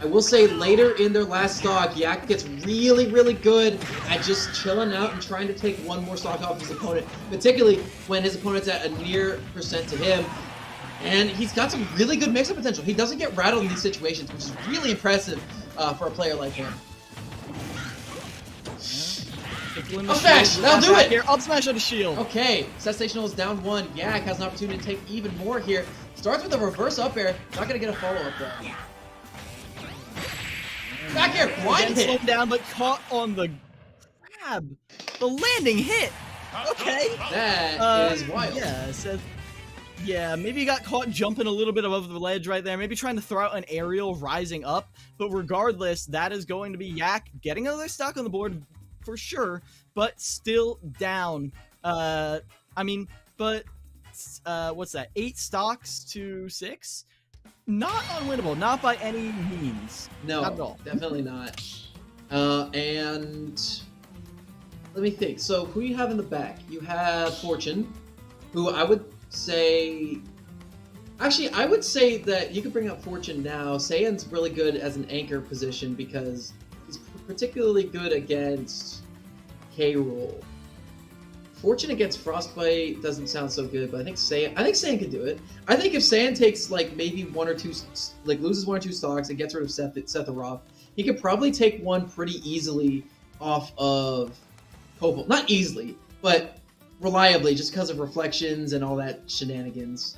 I will say later in their last stock, Yak gets really, really good at just chilling out and trying to take one more stock off his opponent, particularly when his opponent's at a near percent to him. And he's got some really good mix-up potential. He doesn't get rattled in these situations, which is really impressive for a player like him. Up smash! That'll do it! Here. Up smash on the shield. Okay, Sensational is down 1. Yak has an opportunity to take even more here. Starts with a reverse up air. Not going to get a follow-up there. Back air, blind hit! Slowed down, but caught on the grab. The landing hit! Okay. That is wild. Yeah, Seth. Yeah, maybe he got caught jumping a little bit above the ledge right there. Maybe trying to throw out an aerial rising up. But regardless, that is going to be Yak getting another stock on the board for sure, but still down. What's that? 8 stocks to 6? Not unwinnable, not by any means. No, not at all. Definitely not. And let me think. So who you have in the back? You have Fortune, who I would say... Actually, I would say that you could bring up Fortune now. Saiyan's really good as an anchor position because he's particularly good against K-Roll. Fortune against Frostbite doesn't sound so good, but I think Saiyan could do it. I think if Saiyan takes like maybe 1 or 2, like loses 1 or 2 stocks and gets rid of Seth Roth, he could probably take one pretty easily off of Copal. Not easily, but reliably, just because of reflections and all that shenanigans.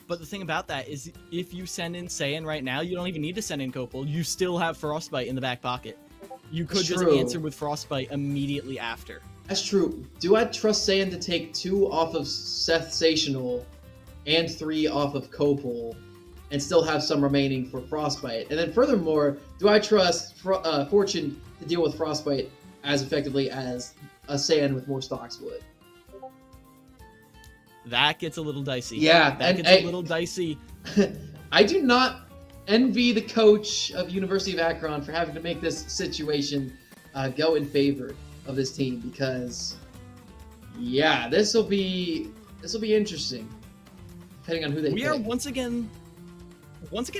But the thing about that is, if you send in Saiyan right now, you don't even need to send in Copal. You still have Frostbite in the back pocket. You could just answer with Frostbite immediately after. That's true. Do I trust Saiyan to take 2 off of Sensational and 3 off of Copal and still have some remaining for Frostbite? And then furthermore, do I trust Fortune to deal with Frostbite as effectively as a Saiyan with more stocks would? That gets a little dicey. Yeah. That gets a little dicey. I do not envy the coach of University of Akron for having to make this situation go in favor of this team because, yeah, this will be interesting depending on who they pick. We are once again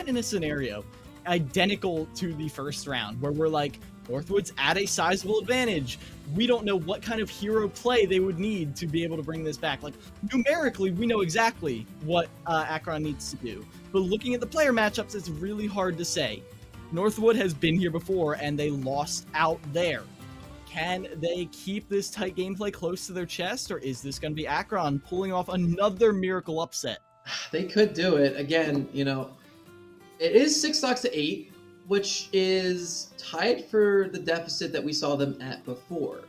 in a scenario identical to the first round where we're like, Northwood's at a sizable advantage. We don't know what kind of hero play they would need to be able to bring this back. Like, numerically, we know exactly what Akron needs to do. But looking at the player matchups, it's really hard to say. Northwood has been here before, and they lost out there. Can they keep this tight gameplay close to their chest, or is this going to be Akron pulling off another miracle upset? They could do it. Again, it is 6 stocks to 8, which is tied for the deficit that we saw them at before.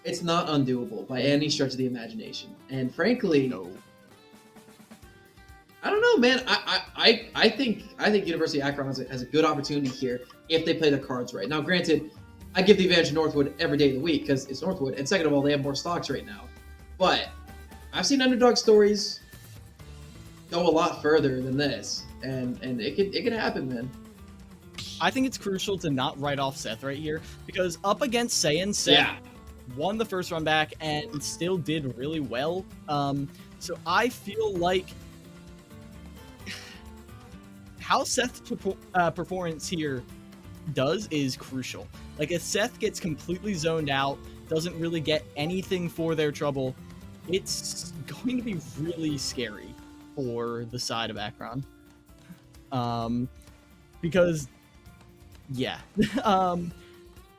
It's not undoable by any stretch of the imagination. And frankly, No. I don't know, man. I think University of Akron has a good opportunity here if they play their cards right. Now, granted, I give the advantage to Northwood every day of the week because it's Northwood, and second of all, they have more stocks right now. But I've seen underdog stories go a lot further than this, and it could happen, man. I think it's crucial to not write off Seth right here, because up against Saiyan, Seth won the first run back and still did really well. So I feel like how Seth's performance here does is crucial. Like, if Seth gets completely zoned out, doesn't really get anything for their trouble, it's going to be really scary for the side of Akron. Because, yeah.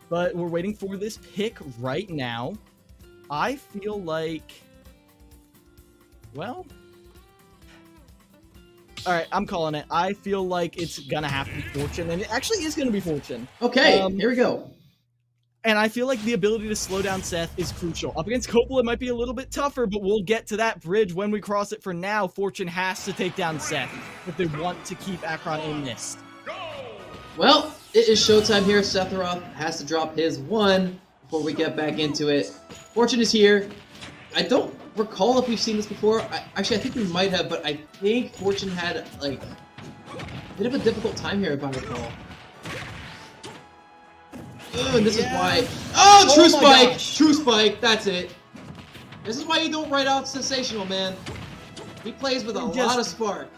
But we're waiting for this pick right now. I feel like, well, all right, I'm calling it. I feel like it's gonna have to be Fortune, and it actually is gonna be Fortune. Okay, here we go. And I feel like the ability to slow down Seth is crucial. Up against Coppola, it might be a little bit tougher, but we'll get to that bridge when we cross it. For now, Fortune has to take down Seth if they want to keep Akron in this. Well, it is showtime here. Sephiroth has to drop his 1 before we get back into it. Fortune is here. I don't recall if we've seen this before. Actually, I think we might have, but I think Fortune had, like, a bit of a difficult time here, if I recall. Ugh, and this is why... Oh, True Spike! Gosh. True Spike, that's it. This is why you don't write out Sensational, man. He plays with a lot of spark.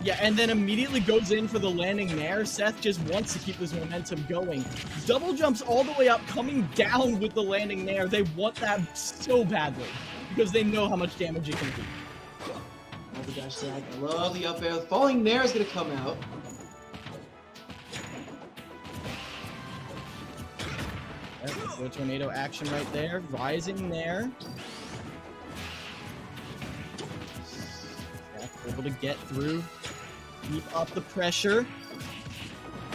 Yeah, and then immediately goes in for the landing there. Seth just wants to keep this momentum going. Double jumps all the way up, coming down with the landing there. They want that so badly because they know how much damage it can do. Love the dash tag. I love the up air. Falling Nair is going to come out. The tornado action right there. Rising there. Seth able to get through. Keep up the pressure.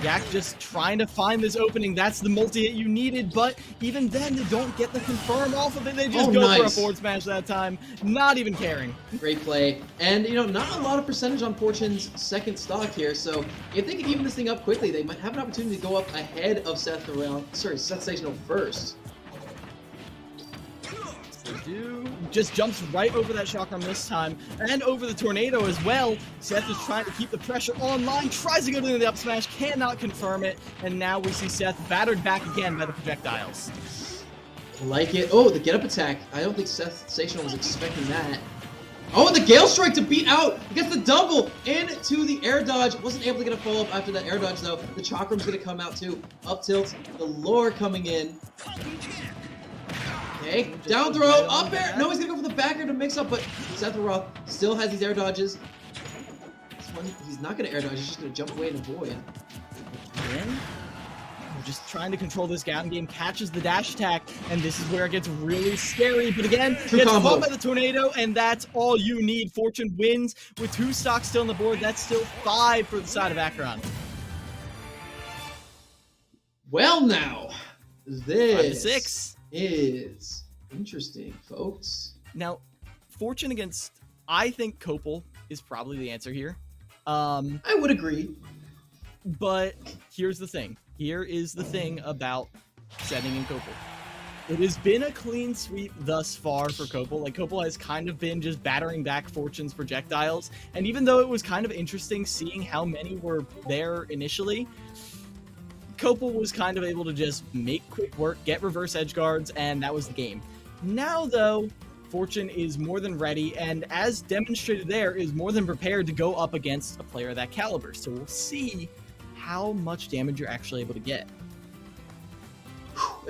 Yak just trying to find this opening. That's the multi-hit you needed, but even then, they don't get the confirm off of it. They just go for a forward smash that time, not even caring. Great play. And, not a lot of percentage on Fortune's second stock here, so if they can even this thing up quickly, they might have an opportunity to go up ahead of Seth Sensational first. They do. Just jumps right over that chakram this time, and over the tornado as well. Seth is trying to keep the pressure online, tries to go into the up smash, cannot confirm it, and now we see Seth battered back again by the projectiles. Like it. Oh, the get up attack. I don't think Sensational was expecting that. Oh, and the Gale Strike to beat out. He gets the double into the air dodge. Wasn't able to get a follow-up after that air dodge, though. The chakram's going to come out, too. Up tilt. The lore coming in. Okay, down throw, up air. No, he's going to go for the back air to mix up, but Sephiroth still has these air dodges. This one, he's not going to air dodge. He's just going to jump away and avoid. Again, we're just trying to control this down game, catches the dash attack, and this is where it gets really scary. But again, gets caught by the tornado, and that's all you need. Fortune wins with 2 stocks still on the board. That's still 5 for the side of Akron. Well, now, this 5 to 6 is interesting, folks. Now, Fortune against, I think Copel is probably the answer here. I would agree. But here's the thing. Here is the thing about setting in Copel. It has been a clean sweep thus far for Copel. Like, Copel has kind of been just battering back Fortune's projectiles. And even though it was kind of interesting seeing how many were there initially, Copel was kind of able to just make quick work, get reverse edge guards, and that was the game. Now, though, Fortune is more than ready, and as demonstrated there, is more than prepared to go up against a player of that caliber. So we'll see how much damage you're actually able to get.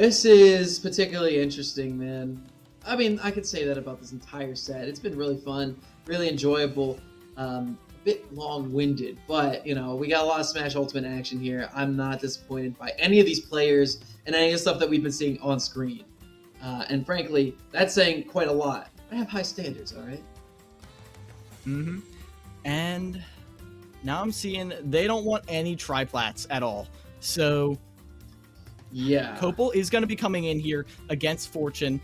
This is particularly interesting, man. I mean, I could say that about this entire set. It's been really fun, really enjoyable, a bit long-winded, but, you know, we got a lot of Smash Ultimate action here. I'm not disappointed by any of these players and any of the stuff that we've been seeing on screen. And frankly, that's saying quite a lot. I have high standards, all right? Mm-hmm. And now I'm seeing they don't want any triplats at all. So yeah, Copel is going to be coming in here against Fortune.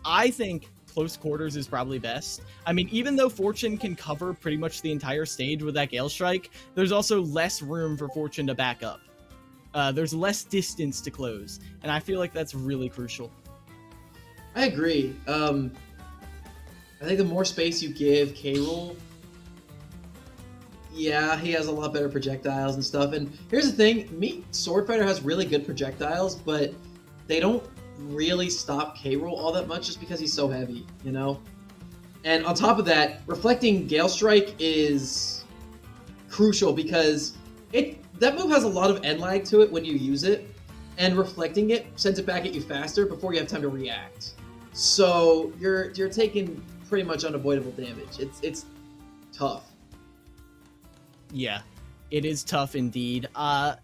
I think close quarters is probably best. I mean, even though Fortune can cover pretty much the entire stage with that Gale Strike, there's also less room for Fortune to back up. There's less distance to close, and I feel like that's really crucial. I agree. I think the more space you give K-Rool, yeah, he has a lot better projectiles and stuff. And here's the thing, Sword Fighter has really good projectiles, but they don't really stop K-Rool all that much just because he's so heavy, you know? And on top of that, reflecting Gale Strike is crucial because that move has a lot of end lag to it when you use it, and reflecting it sends it back at you faster before you have time to react. So you're taking pretty much unavoidable damage. It's tough. Yeah, it is tough indeed. I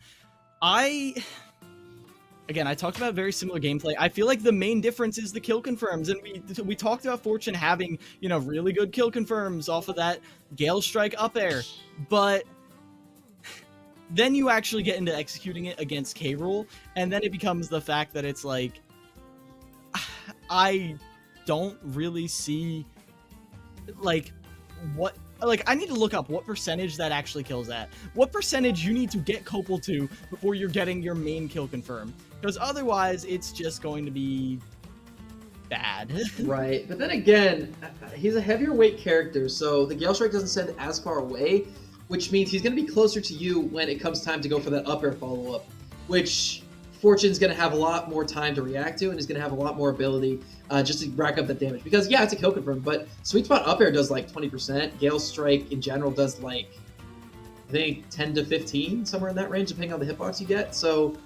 talked about very similar gameplay. I feel like the main difference is the kill confirms, and we talked about Fortune having, you know, really good kill confirms off of that Gale Strike up air, but then you actually get into executing it against K-Rool, and then it becomes the fact that it's like, I don't really see, like, what... Like, I need to look up what percentage that actually kills at. What percentage you need to get Copel to before you're getting your main kill confirm. Because otherwise, it's just going to be bad. Right. But then again, he's a heavier weight character, so the Gale Strike doesn't send as far away, which means he's going to be closer to you when it comes time to go for that up air follow-up, which Fortune's going to have a lot more time to react to, and he's going to have a lot more ability just to rack up that damage. Because, yeah, it's a kill confirm, but Sweet Spot up air does like 20%. Gale Strike in general does like, I think, 10 to 15, somewhere in that range, depending on the hitbox you get. So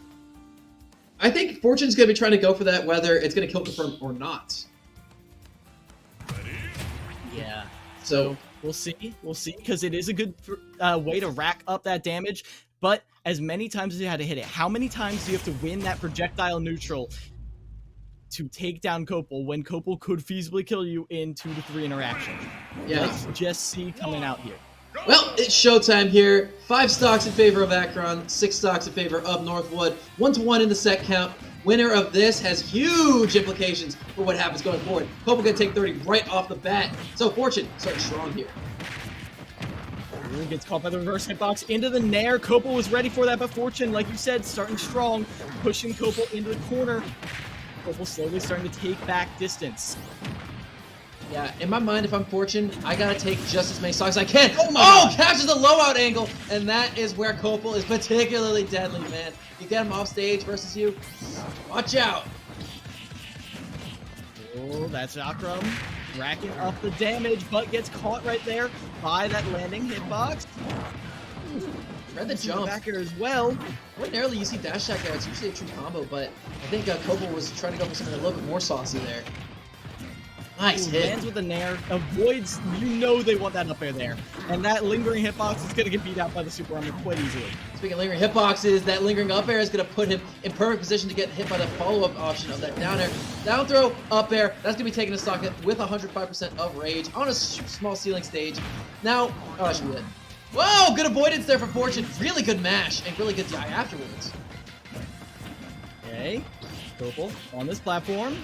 I think Fortune's going to be trying to go for that, whether it's going to kill confirm or not. Yeah. So we'll see. We'll see, because it is a good way to rack up that damage. But as many times as you had to hit it, how many times do you have to win that projectile neutral to take down Copel when Copel could feasibly kill you in 2 to 3 interactions? Yeah. Let's just see coming out here. Well, it's showtime here. 5 stocks in favor of Akron, 6 stocks in favor of Northwood. 1-1 in the set count. Winner of this has huge implications for what happens going forward. Copel gonna take 30 right off the bat. So Fortune starting strong here. Gets caught by the reverse hitbox into the Nair. Copel was ready for that, but Fortune, like you said, starting strong, pushing Copel into the corner. Copel slowly starting to take back distance. Yeah, in my mind, if I'm Fortune, I gotta take just as many stocks as I can. Oh, catches the low out angle, and that is where Copel is particularly deadly, man. You get him off stage versus you, watch out. Oh, that's Akram racking up the damage, but gets caught right there by that landing hitbox. Read the jump. Back here as well. Ordinarily, you see dash attack there. It's usually a true combo, but I think Copel was trying to go for something a little bit more saucy there. Nice hit. Lands with the Nair, avoids, you know they want that up air there. And that lingering hitbox is going to get beat out by the super armor quite easily. Speaking of lingering hitboxes, that lingering up air is going to put him in perfect position to get hit by the follow-up option of that down air. Down throw, up air, that's going to be taking a stock hit with 105% of rage on a small ceiling stage. Now, oh, that should be it. Whoa, good avoidance there for Fortune. Really good mash and really good DI afterwards. Okay, Copel on this platform.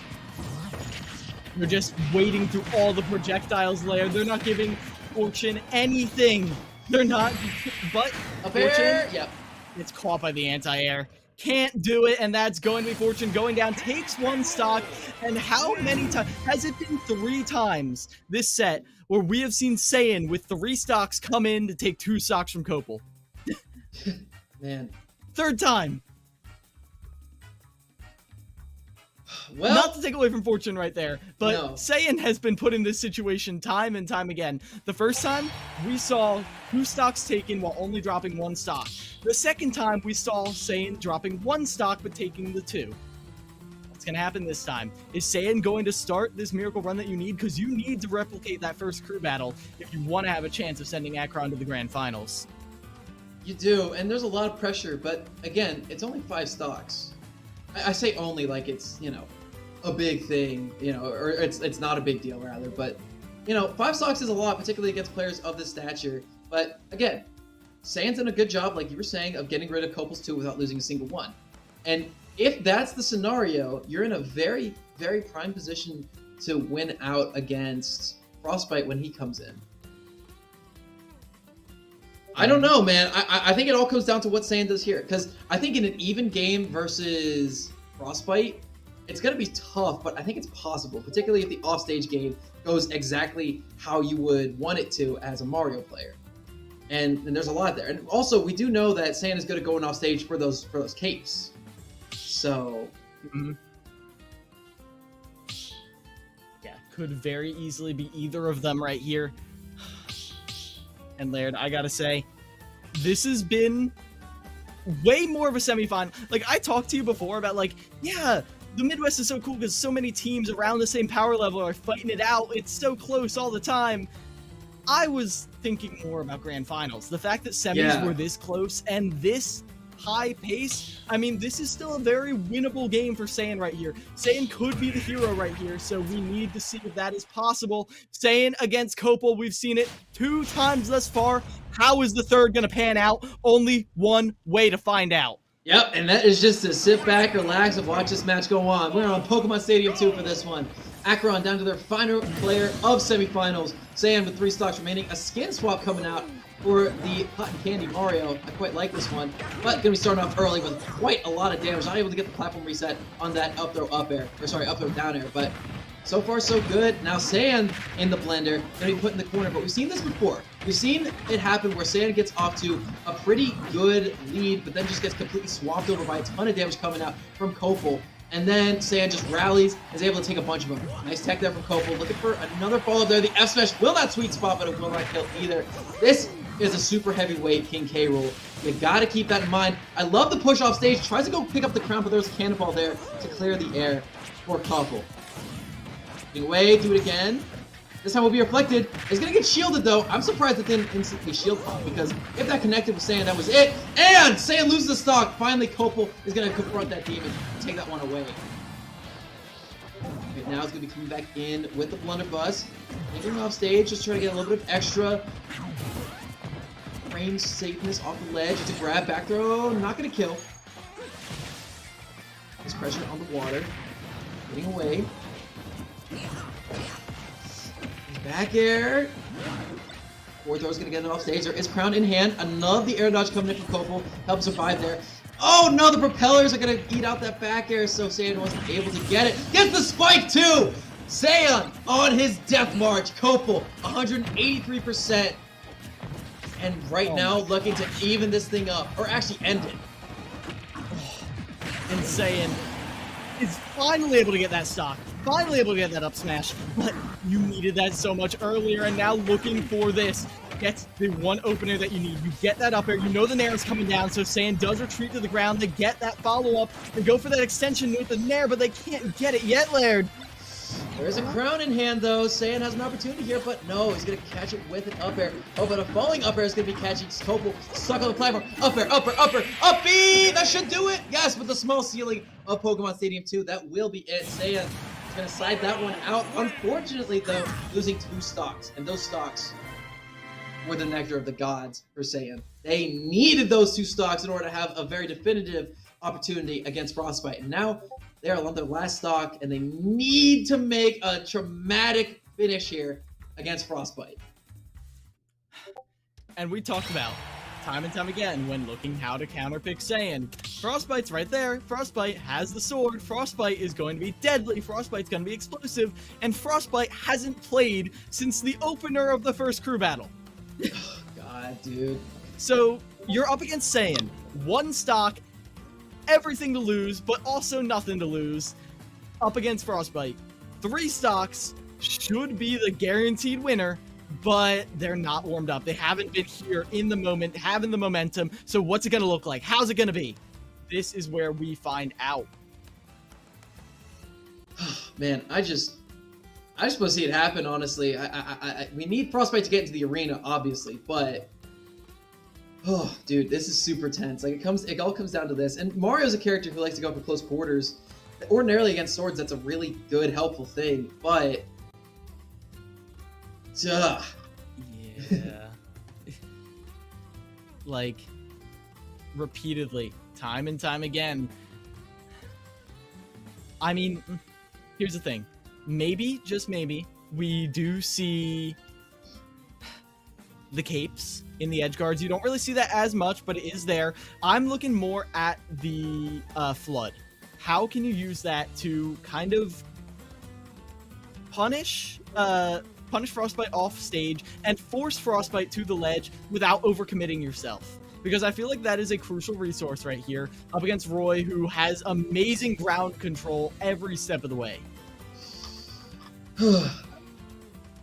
They're just waiting through all the projectiles layer. They're not giving Fortune anything. They're not, but Up Fortune, air, yep. It's caught by the anti-air. Can't do it, and that's going to be Fortune going down. Takes 1 stock, and how many times? Has it been 3 times this set where we have seen Saiyan with 3 stocks come in to take 2 stocks from Copel? Man. 3rd time. Well, not to take away from Fortune right there, but no. Saiyan has been put in this situation time and time again. The first time, we saw 2 stocks taken while only dropping 1 stock. The second time, we saw Saiyan dropping 1 stock but taking the 2. what's going to happen this time. Is Saiyan going to start this miracle run that you need? Because you need to replicate that first crew battle if you want to have a chance of sending Akron to the grand finals. You do, and there's a lot of pressure, but again, it's only 5 stocks. I say only like it's, a big thing, or it's not a big deal rather, but 5 stocks is a lot, particularly against players of this stature. But again, Saiyan's done a good job, like you were saying, of getting rid of Copel's 2 without losing a single one. And if that's the scenario, you're in a very, very prime position to win out against Frostbite when he comes in. I don't know, man. I think it all comes down to what Saiyan does here. Because I think in an even game versus Frostbite, it's going to be tough, but I think it's possible. Particularly if the offstage game goes exactly how you would want it to as a Mario player. And there's a lot there. And also, we do know that Saiyan is good at going off stage for those capes. So... Mm-hmm. Yeah, could very easily be either of them right here. And Laird, I gotta say, this has been way more of a semifinal. Like, I talked to you before about, like, yeah, the Midwest is so cool because so many teams around the same power level are fighting it out. It's so close all the time. I was thinking more about grand finals. The fact that semis were this close and this high pace, I mean, this is still a very winnable game for Saiyan right here. Saiyan could be the hero right here, so we need to see if that is possible. Saiyan against Copel, we've seen it 2 times thus far. How is the third going to pan out? Only one way to find out. Yep, and that is just to sit back, relax, and watch this match go on. We're on Pokemon Stadium 2 for this one. Akron down to their final player of semifinals. Saiyan with 3 stocks remaining. A skin swap coming out for the Cotton Candy Mario. I quite like this one, but gonna be starting off early with quite a lot of damage. Not able to get the platform reset on that up throw up air, or sorry, up throw down air, but so far so good. Now Saiyan in the blender, gonna be put in the corner, but we've seen this before. We've seen it happen where Saiyan gets off to a pretty good lead, but then just gets completely swamped over by a ton of damage coming out from Copel. And then Saiyan just rallies, is able to take a bunch of them. Nice tech there from Copel. Looking for another follow-up there. The F-Smash will not sweet spot, but it will not kill either. This is a super heavyweight King K roll. You gotta keep that in mind. I love the push off stage. Tries to go pick up the crown, but there's a cannonball there to clear the air for Copel. Getting away, do it again. This time will be reflected. It's gonna get shielded though. I'm surprised it didn't instantly shield pop, because if that connected with Saiyan, that was it. And Saiyan loses the stock. Finally, Copel is gonna confront that demon and take that one away. Okay, now it's gonna be coming back in with the blunderbuss. Taking off stage, just trying to get a little bit of extra range safeness off the ledge. It's a grab, back throw, not gonna kill. There's pressure on the water. Getting away. Back air. Forward throw's gonna get it off stage. There is crown in hand. Another the air dodge coming in from Copel. Helps survive there. Oh no, the propellers are gonna eat out that back air, so Saiyan wasn't able to get it. Gets the spike too! Saiyan on his death march. Copel, 183%. And right now, looking to even this thing up, or actually end it. And Saiyan is finally able to get that stock. Finally able to get that up smash, but you needed that so much earlier, and now looking for this. Get the one opener that you need. You get that up air. You know the Nair is coming down, so Saiyan does retreat to the ground. They get that follow-up and go for that extension with the Nair, but they can't get it yet, Laird. There's a crown in hand, though. Saiyan has an opportunity here, but no, he's going to catch it with an up air. Oh, but a falling up air is going to be catching Copel stuck on the platform. Up air, up air, up air, up B! That should do it! Yes, with the small ceiling of Pokemon Stadium 2, that will be it. Saiyan is going to slide that one out. Unfortunately, though, losing 2 stocks, and those stocks were the nectar of the gods for Saiyan. They needed those 2 stocks in order to have a very definitive opportunity against Frostbite. And now they are on their last stock, and they need to make a traumatic finish here against Frostbite. And we talked about time and time again when looking how to counterpick Saiyan. Frostbite's right there. Frostbite has the sword. Frostbite is going to be deadly. Frostbite's going to be explosive. And Frostbite hasn't played since the opener of the first crew battle. God, dude. So you're up against Saiyan. 1 stock, everything to lose, but also nothing to lose. Up against Frostbite. 3 stocks should be the guaranteed winner, but they're not warmed up. They haven't been here in the moment, having the momentum. So what's it going to look like? How's it going to be? This is where we find out. man, I just want to see it happen. Honestly, we need Frostbite to get into the arena, obviously, but oh, dude, this is super tense. Like it all comes down to this. And Mario's a character who likes to go for close quarters. Ordinarily against swords, that's a really good, helpful thing, but yeah. Like repeatedly, time and time again. I mean, here's the thing. Maybe, just maybe, we do see the capes in the edge guards. You don't really see that as much, but it is there. I'm looking more at the flood. How can you use that to kind of punish Frostbite off stage and force Frostbite to the ledge without overcommitting yourself? Because I feel like that is a crucial resource right here up against Roy, who has amazing ground control every step of the way. You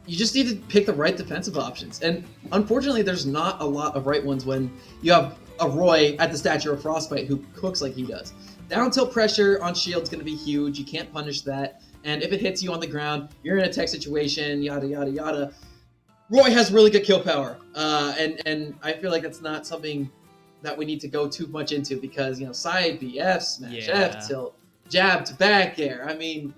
just need to pick the right defensive options. And unfortunately, there's not a lot of right ones when you have a Roy at the stature of Frostbite who cooks like he does. Down tilt pressure on shield's going to be huge. You can't punish that. And if it hits you on the ground, you're in a tech situation, yada, yada, yada. Roy has really good kill power. And I feel like that's not something that we need to go too much into because, side BF, smash F, tilt, jab to back air. I mean,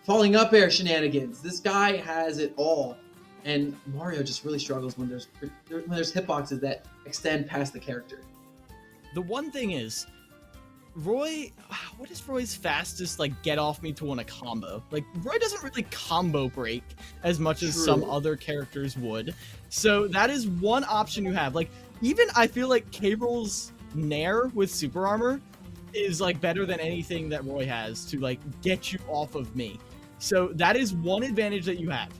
falling up air shenanigans. This guy has it all. And Mario just really struggles when there's hitboxes that extend past the character. The one thing is, Roy, what is Roy's fastest, get off me to win a combo? Roy doesn't really combo break as much as some other characters would. So that is one option you have. Even I feel like Cable's Nair with super armor is, better than anything that Roy has to, get you off of me. So that is one advantage that you have,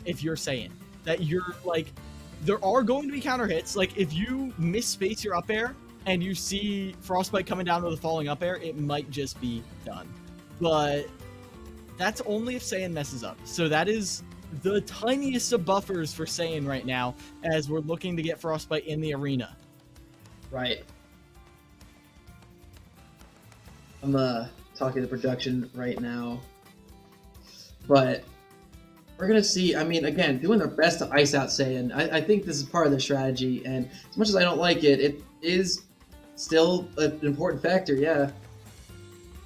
if you're saying that you're, there are going to be counter hits. If you miss space your up air, and you see Frostbite coming down with a falling up air, it might just be done. But that's only if Saiyan messes up. So that is the tiniest of buffers for Saiyan right now as we're looking to get Frostbite in the arena. Right. I'm talking to production right now. But we're going to see, again, doing their best to ice out Saiyan. I think this is part of their strategy. And as much as I don't like it, it is still an important factor, yeah.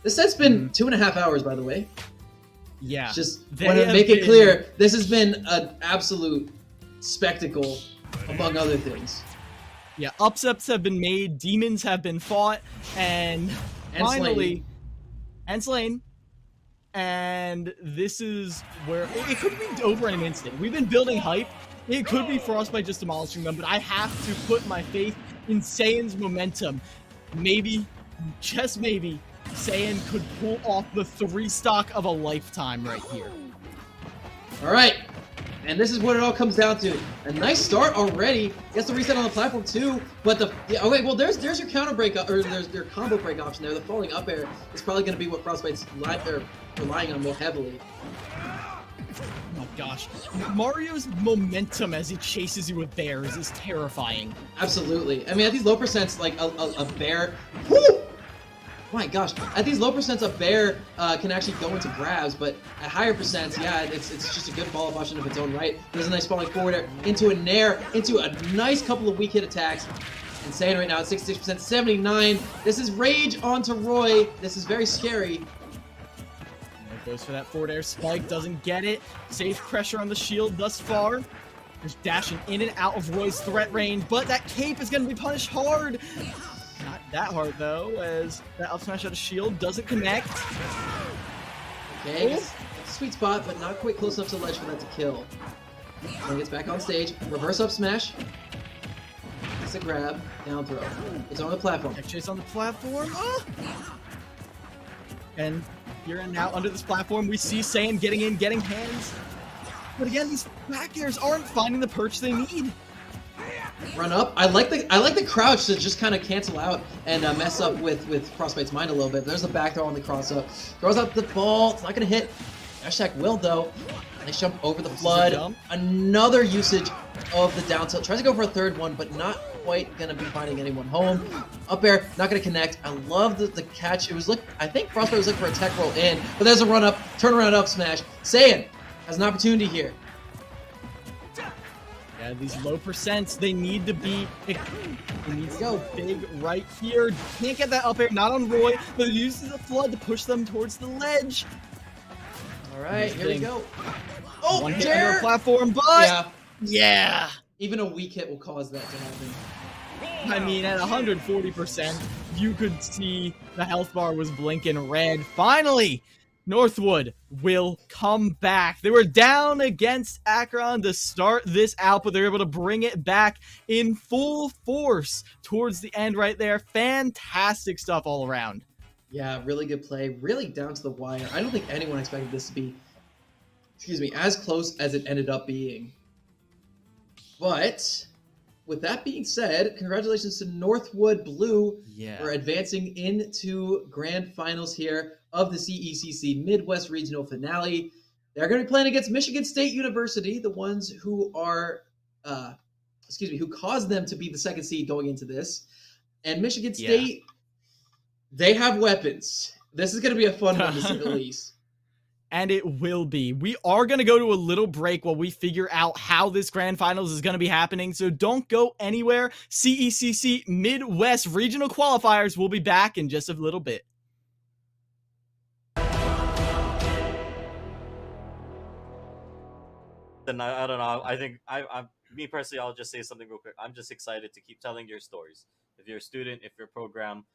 This set's been 2.5 hours, by the way. Yeah. Just want to make it clear, this has been an absolute spectacle, among other things. Yeah, upsets have been made, demons have been fought, and finally, and slain. And this is where it could be over in an instant. We've been building hype. It could be Frostbite just demolishing them, but I have to put my faith in Saiyan's momentum. Maybe, just maybe, Saiyan could pull off the 3-stock of a lifetime right here. All right, and this is what it all comes down to. A nice start already. Gets the reset on the platform too, but there's your counter break, or there's their combo break option there. The falling up air is probably going to be what Frostbite's relying on more heavily. Oh my gosh. Mario's momentum as he chases you with bears is terrifying. Absolutely. At these low percents, a bear... Whoo! My gosh. At these low percents, a bear can actually go into grabs, but at higher percents, yeah, it's just a good follow-up option of its own right. There's a nice falling forward air into a nair, into a nice couple of weak hit attacks. And Saiyan right now at 66%, 79. This is rage onto Roy. This is very scary. Goes for that forward air spike, doesn't get it. Safe pressure on the shield thus far. There's dashing in and out of Roy's threat range, but that cape is going to be punished hard. Not that hard, though, as that up smash out of shield doesn't connect. Okay, sweet spot, but not quite close enough to the ledge for that to kill. Then gets back on stage, reverse up smash. It's a grab, down throw. It's on the platform. Tech chase on the platform. Oh! And here and now under this platform, we see Saiyan getting in, getting hands. But again, these back airs aren't finding the perch they need. Run up. I like the crouch to just kind of cancel out and mess up with Frostbite's mind a little bit. There's the back throw on the cross up. Throws up the ball. It's not going to hit. Hashtag will, though. Nice jump over the flood. Another usage of the down tilt. Tries to go for a third one, but not quite going to be finding anyone home. Up air, not going to connect. I love the catch. It was I think Frostbite was looking for a tech roll in, but there's a run up, turn around up smash. Saiyan has an opportunity here. Yeah, these low percents, they need to be. They need to go big right here. Can't get that up air, not on Roy, but it uses the flood to push them towards the ledge. All right, here we go. Oh, one hit under a platform, but yeah. Even a weak hit will cause that to happen. I mean, at 140%, you could see the health bar was blinking red. Finally, Northwood will come back. They were down against Akron to start this out, but they're able to bring it back in full force towards the end right there. Fantastic stuff all around. Yeah, really good play. Really down to the wire. I don't think anyone expected this to be, as close as it ended up being. But with that being said, congratulations to Northwood Blue for advancing into grand finals here of the CECC Midwest Regional Finale. They're going to be playing against Michigan State University, the ones who are, who caused them to be the second seed going into this. And Michigan State, they have weapons. This is going to be a fun one to say the least. And it will be. We are going to go to a little break while we figure out how this grand finals is going to be happening. So don't go anywhere. CECC Midwest Regional Qualifiers will be back in just a little bit. Then I don't know. I think me personally, I'll just say something real quick. I'm just excited to keep telling your stories. If you're a student, if you're a program,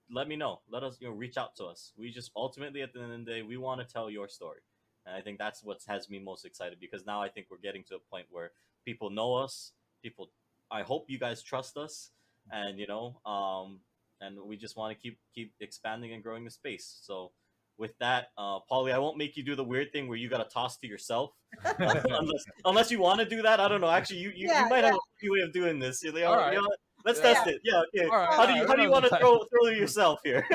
let me know. Let us, reach out to us. We just ultimately, at the end of the day, we want to tell your story. And I think that's what has me most excited, because now I think we're getting to a point where people know us. I hope you guys trust us, and and we just want to keep expanding and growing the space. So with that, Paulie, I won't make you do the weird thing where you got to toss to yourself, unless you want to do that. I don't know. Actually, you might have a way of doing this. All right. Let's test it. Yeah, okay. Right, how do you want to throw yourself here?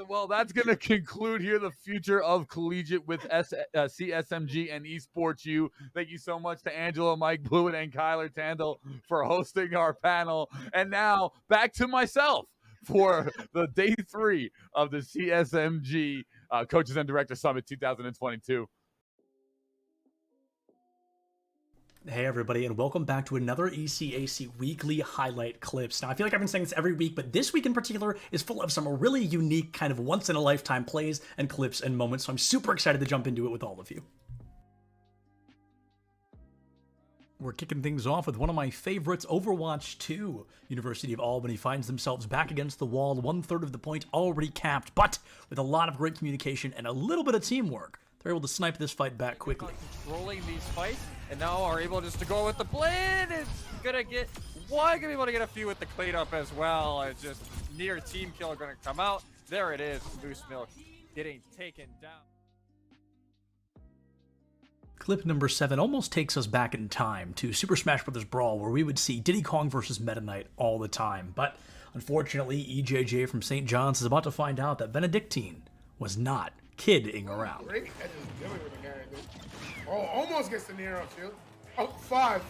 Well, that's going to conclude here the future of collegiate with CSMG and Esports U. Thank you so much to Angela, Mike Blewett, and Kyler Tandle for hosting our panel. And now back to myself for the day 3 of the CSMG Coaches and Director Summit 2022. Hey everybody, and welcome back to another ECAC weekly highlight clips. Now, I feel like I've been saying this every week, but this week in particular is full of some really unique kind of once-in-a-lifetime plays and clips and moments, so I'm super excited to jump into it with all of you. We're kicking things off with one of my favorites, Overwatch 2. University of Albany finds themselves back against the wall, 1/3 of the point already capped, but with a lot of great communication and a little bit of teamwork, they're able to snipe this fight back quickly. Controlling these fights, and now are able just to go with the blend. It's gonna get one, gonna be able to get a few with the cleanup as well. It's just near team kill gonna come out. There it is, Moose Milk getting taken down. Clip number 7 almost takes us back in time to Super Smash Bros. Brawl, where we would see Diddy Kong versus Meta Knight all the time. But unfortunately, EJJ from St. John's is about to find out that Benedictine was not kidding around. Oh, almost gets the Nero shield. Oh, 5.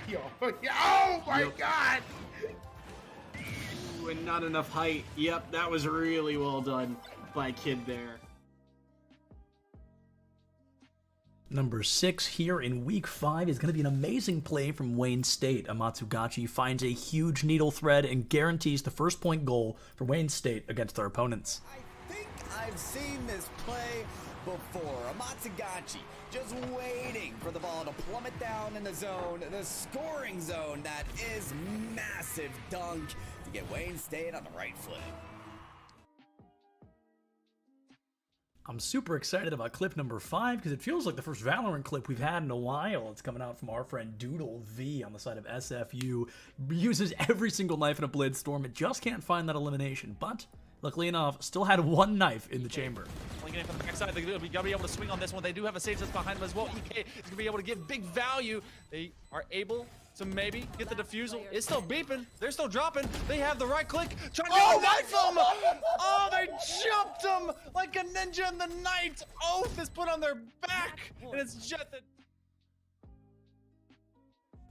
Yo. Oh my God. Ooh, and not enough height. Yep, that was really well done by Kid there. Number 6 here in week 5 is going to be an amazing play from Wayne State. Amatsugachi finds a huge needle thread and guarantees the first point goal for Wayne State against their opponents. I think I've seen this play before. Amatsugachi just waiting for the ball to plummet down in the zone, the scoring zone. That is massive dunk to get Wayne State on the right foot. I'm super excited about clip number 5 because it feels like the first Valorant clip we've had in a while. It's coming out from our friend Doodle V on the side of SFU. Uses every single knife in a Blitzstorm. It just can't find that elimination, but luckily enough, still had one knife in the chamber. Linking in from the backside, they're going to be able to swing on this one. They do have a save just behind them as well. EK is going to be able to get big value. They are able to maybe get the defusal. It's still beeping. They're still dropping. They have the right click. Trying to get the knife him. Oh, they jumped him like a ninja in the night. Oath is put on their back, and it's Jet that...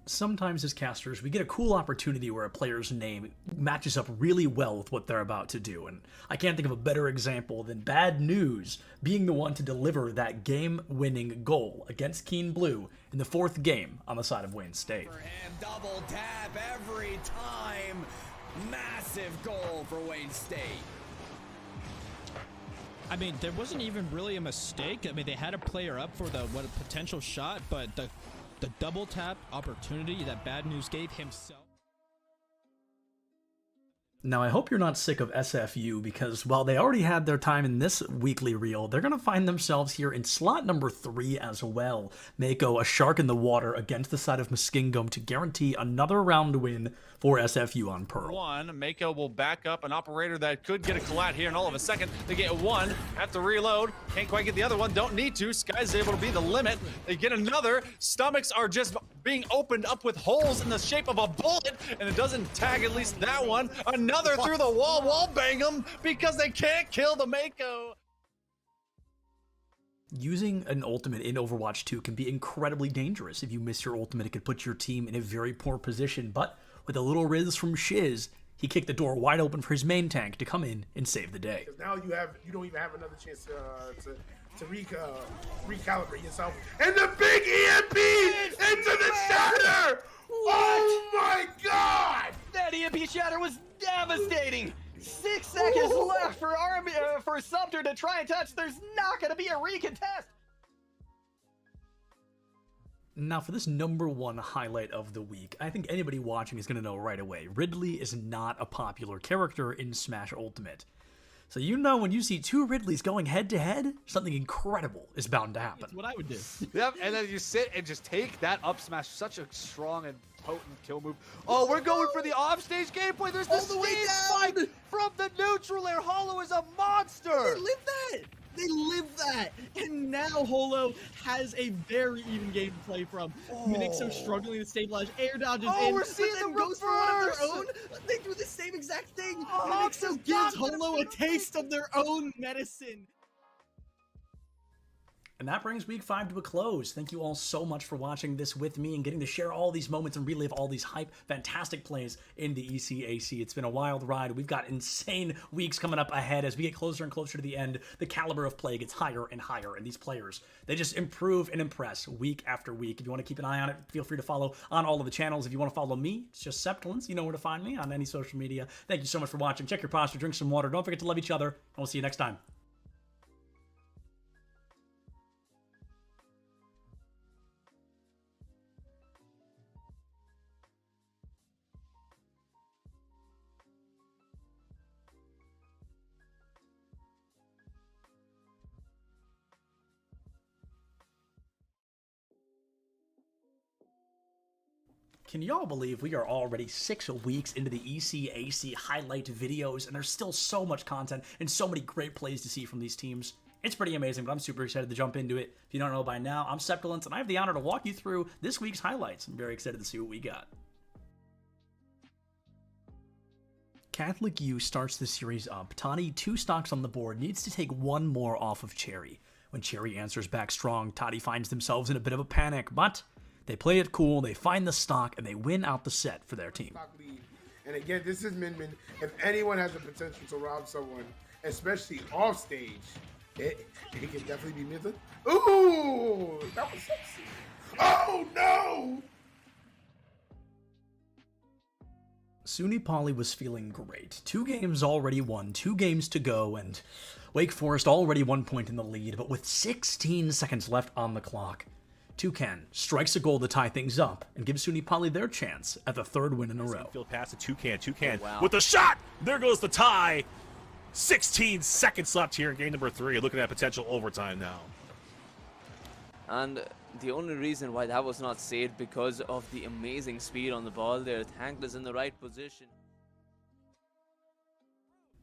Sometimes as casters, we get a cool opportunity where a player's name matches up really well with what they're about to do, and I can't think of a better example than Bad News being the one to deliver that game-winning goal against Keen Blue in the 4th game on the side of Wayne State. For him, double tap every time. Massive goal for Wayne State. I mean, there wasn't even really a mistake. I mean, they had a player up for the potential shot, but the double tap opportunity that Bad News gave himself. Now, I hope you're not sick of SFU, because while they already had their time in this weekly reel, they're going to find themselves here in slot number 3 as well. Mako, a shark in the water against the side of Muskingum to guarantee another round win for SFU on Pearl. Mako will back up an operator that could get a collat here, and all of a second they get one, have to reload, can't quite get the other one, don't need to. Sky's able to be the limit. They get another. Stomachs are just being opened up with holes in the shape of a bullet, and it doesn't tag at least that one. Another through the wall bang them because they can't kill the Mako. Using an ultimate in Overwatch 2 can be incredibly dangerous. If you miss your ultimate, it could put your team in a very poor position, but with a little riz from Shiz, he kicked the door wide open for his main tank to come in and save the day. Now you don't even have another chance to recalibrate yourself. And the big EMP into the shatter! Oh my god! That EMP shatter was devastating! 6 seconds left for Sumter to try and touch. There's not going to be a recontest. Now, for this number 1 highlight of the week, I think anybody watching is going to know right away. Ridley is not a popular character in Smash Ultimate. So you know when you see 2 Ridleys going head-to-head, something incredible is bound to happen. That's what I would do. Yep, and then you sit and just take that up smash. Such a strong and potent kill move. Oh, we're going for the offstage gameplay. There's the stage fight from the neutral air. Holo is a monster. They live that. They live that. And now Holo has a very even game to play from. Minixo struggling to stabilize. Air dodges in. We're seeing but then the goes for one of their reverse. own. They do the same exact thing. Oh, Minixo gives Holo a taste of their own medicine. And that brings week 5 to a close. Thank you all so much for watching this with me and getting to share all these moments and relive all these hype, fantastic plays in the ECAC. It's been a wild ride. We've got insane weeks coming up ahead as we get closer and closer to the end. The caliber of play gets higher and higher, and these players, they just improve and impress week after week. If you want to keep an eye on it, feel free to follow on all of the channels. If you want to follow me, it's just Septilence. You know where to find me on any social media. Thank you so much for watching. Check your posture, drink some water. Don't forget to love each other, and we'll see you next time. Can y'all believe we are already 6 weeks into the ECAC highlight videos, and there's still so much content and so many great plays to see from these teams? It's pretty amazing, but I'm super excited to jump into it. If you don't know by now, I'm Septilence, and I have the honor to walk you through this week's highlights. I'm very excited to see what we got. Catholic U starts the series up. Toddy, 2 stocks on the board, needs to take 1 more off of Cherry. When Cherry answers back strong, Toddy finds themselves in a bit of a panic, but they play it cool, they find the stock, and they win out the set for their team. And again, this is Min Min. If anyone has the potential to rob someone, especially off stage, it can definitely be Mitha. Ooh, that was sexy. Oh no! Suni Polly was feeling great. 2 games already won, 2 games to go, and Wake Forest already 1 point in the lead, but with 16 seconds left on the clock, Toucan strikes a goal to tie things up and gives Suni Polly their chance at the 3rd win in a row. Field pass to Toucan with the shot. There goes the tie. 16 seconds left here in game number 3. Looking at potential overtime now. And the only reason why that was not saved because of the amazing speed on the ball there. Thankless in the right position.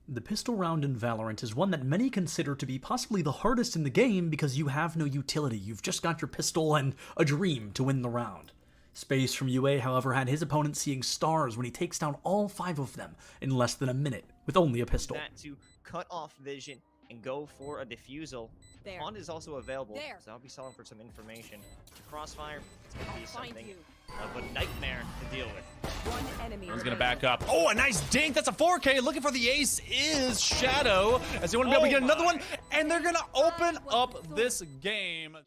The pistol round in Valorant is one that many consider to be possibly the hardest in the game because you have no utility. You've just got your pistol and a dream to win the round. Space from UA, however, had his opponent seeing stars when he takes down all 5 of them in less than a minute with only a pistol. That to cut off vision and go for a defusal. Pond is also available, so I'll be selling for some information. Crossfire, it's going to be something of a nightmare to deal with. One enemy. He's gonna back up. Oh, a nice dink. That's a 4K. Looking for the ace is Shadow, as they want to be able to get another one, and they're gonna open up this game.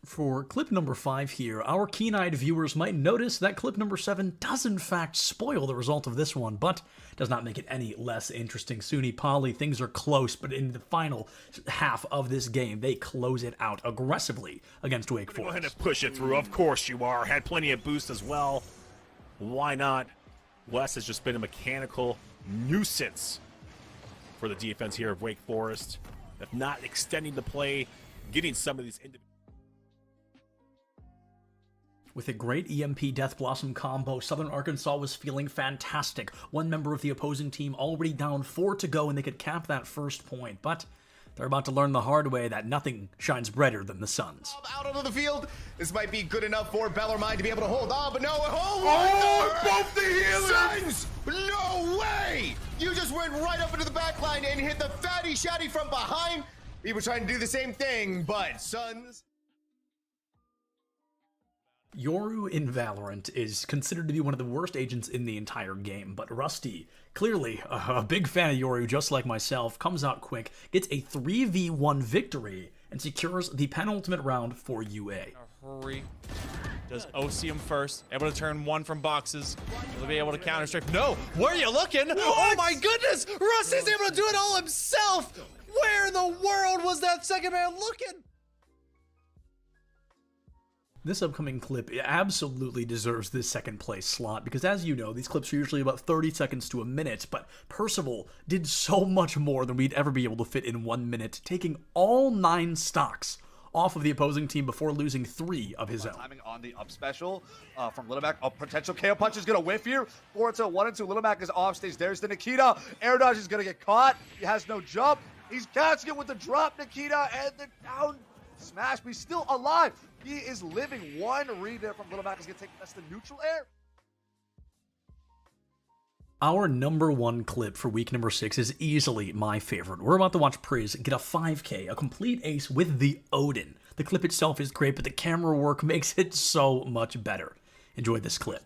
For clip number 5 here, our keen-eyed viewers might notice that clip number 7 does in fact spoil the result of this one, but does not make it any less interesting. Suni Poly, things are close, but in the final half of this game, they close it out aggressively against Wake Forest. Go ahead and push it through. Of course you are. Had plenty of boost as well. Why not? Wes has just been a mechanical nuisance for the defense here of Wake Forest. If not extending the play, getting some of these individual. With a great EMP Death Blossom combo, Southern Arkansas was feeling fantastic. One member of the opposing team already down 4 to go, and they could cap that first point. But they're about to learn the hard way that nothing shines brighter than the Suns. Out onto the field. This might be good enough for Bellarmine to be able to hold on, but no. Both the healers! Suns! No way! You just went right up into the back line and hit the fatty shotty from behind. We were trying to do the same thing, but Suns... Yoru in Valorant is considered to be one of the worst agents in the entire game, but Rusty, clearly a big fan of Yoru just like myself, comes out quick, gets a 3v1 victory, and secures the penultimate round for UA. Hurry. Does OC him first, able to turn 1 from boxes, will be able to counter strike. No, where are you looking? What? Oh my goodness, Rusty's able to do it all himself. Where in the world was that second man looking? This upcoming clip absolutely deserves this second place slot because, as you know, these clips are usually about 30 seconds to a minute, but Percival did so much more than we'd ever be able to fit in 1 minute, taking all 9 stocks off of the opposing team before losing 3 of his own. Timing on the up special from Littleback. A potential KO punch is going to whiff here. 4-2, 1-2. Littleback is off stage. There's the Nikita. Air dodge is going to get caught. He has no jump. He's catching it with the drop, Nikita, and the down smash. But he's still alive. He is living. One read there from Littleback is going to take that's the neutral air. Our number 1 clip for week number 6 is easily my favorite. We're about to watch Priz get a 5K, a complete ace with the Odin. The clip itself is great, but the camera work makes it so much better. Enjoy this clip.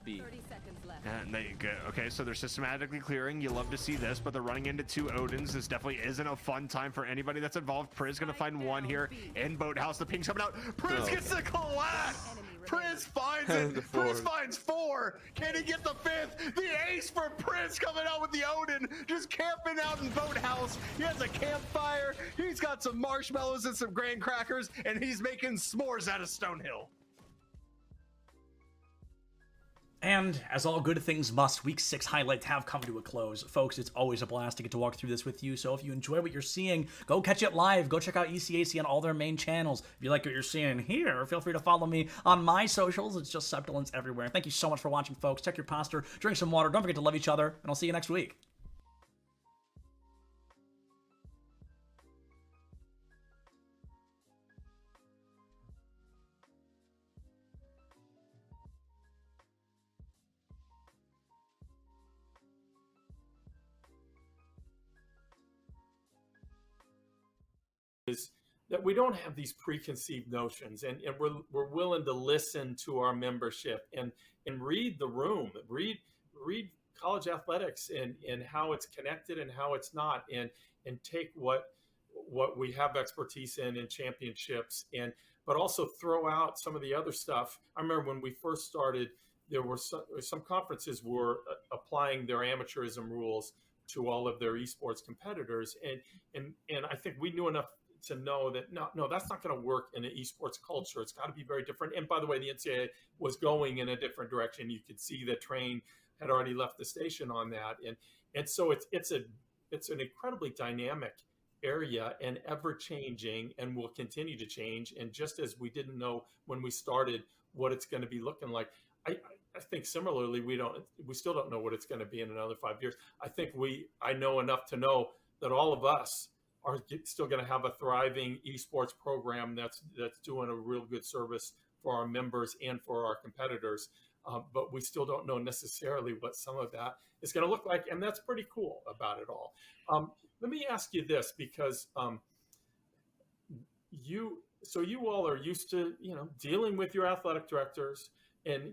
And there you go. Okay, so they're systematically clearing. You love to see this, but they're running into 2 Odins. This definitely isn't a fun time for anybody that's involved. Priz gonna find 1 here in Boathouse. The ping's coming out. Priz gets the collapse. Priz finds it. Priz finds 4. Can he get the 5th? The ace for Priz coming out with the Odin. Just camping out in Boathouse. He has a campfire. He's got some marshmallows and some graham crackers, and he's making s'mores out of Stonehill. And as all good things must, week 6 highlights have come to a close. Folks, it's always a blast to get to walk through this with you. So if you enjoy what you're seeing, go catch it live. Go check out ECAC on all their main channels. If you like what you're seeing here, feel free to follow me on my socials. It's just Subtilence everywhere. Thank you so much for watching, folks. Check your posture, drink some water. Don't forget to love each other, and I'll see you next week. Is that we don't have these preconceived notions, and we're willing to listen to our membership and read the room, read college athletics and how it's connected and how it's not, and take what we have expertise in championships, but also throw out some of the other stuff. I remember when we first started, there were some conferences were applying their amateurism rules to all of their esports competitors, and I think we knew enough to know that no, that's not going to work in an esports culture. It's got to be very different. And by the way, the NCAA was going in a different direction. You could see the train had already left the station on that, and so it's an incredibly dynamic area and ever changing, and will continue to change. And just as we didn't know when we started what it's going to be looking like, I think similarly we still don't know what it's going to be in another 5 years. I know enough to know that all of us are still going to have a thriving esports program that's doing a real good service for our members and for our competitors. But we still don't know necessarily what some of that is going to look like, and that's pretty cool about it all. Let me ask you this, because so you all are used to, dealing with your athletic directors, and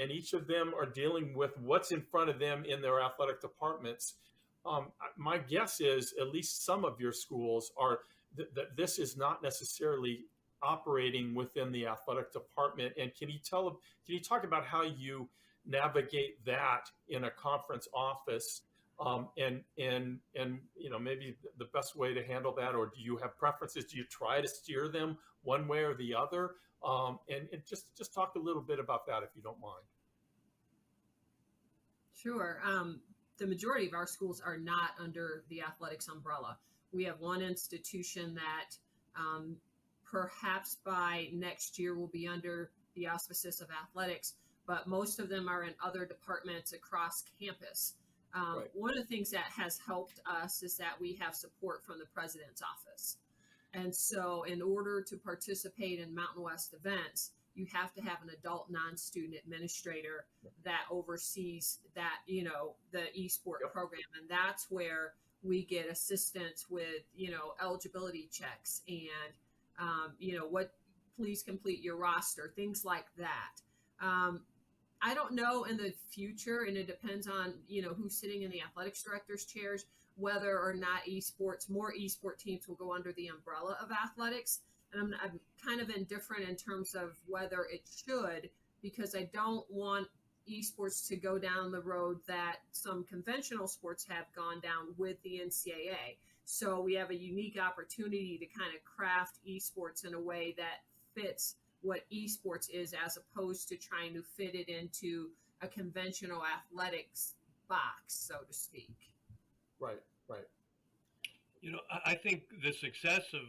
each of them are dealing with what's in front of them in their athletic departments. My guess is at least some of your schools are that this is not necessarily operating within the athletic department. And can you talk about how you navigate that in a conference office, and maybe the best way to handle that, or do you have preferences? Do you try to steer them one way or the other? And just talk a little bit about that, if you don't mind. Sure. The majority of our schools are not under the athletics umbrella. We have one institution that perhaps by next year will be under the auspices of athletics, but most of them are in other departments across campus. Right. One of the things that has helped us is that we have support from the president's office. And so in order to participate in Mountain West events, you have to have an adult non-student administrator that oversees that, the eSport program. And that's where we get assistance with, eligibility checks and, please complete your roster, things like that. I don't know in the future, and it depends on, who's sitting in the athletics director's chairs, whether or not more eSport teams will go under the umbrella of athletics. And I'm kind of indifferent in terms of whether it should, because I don't want eSports to go down the road that some conventional sports have gone down with the NCAA. So we have a unique opportunity to kind of craft eSports in a way that fits what eSports is, as opposed to trying to fit it into a conventional athletics box, so to speak. Right. I think the success of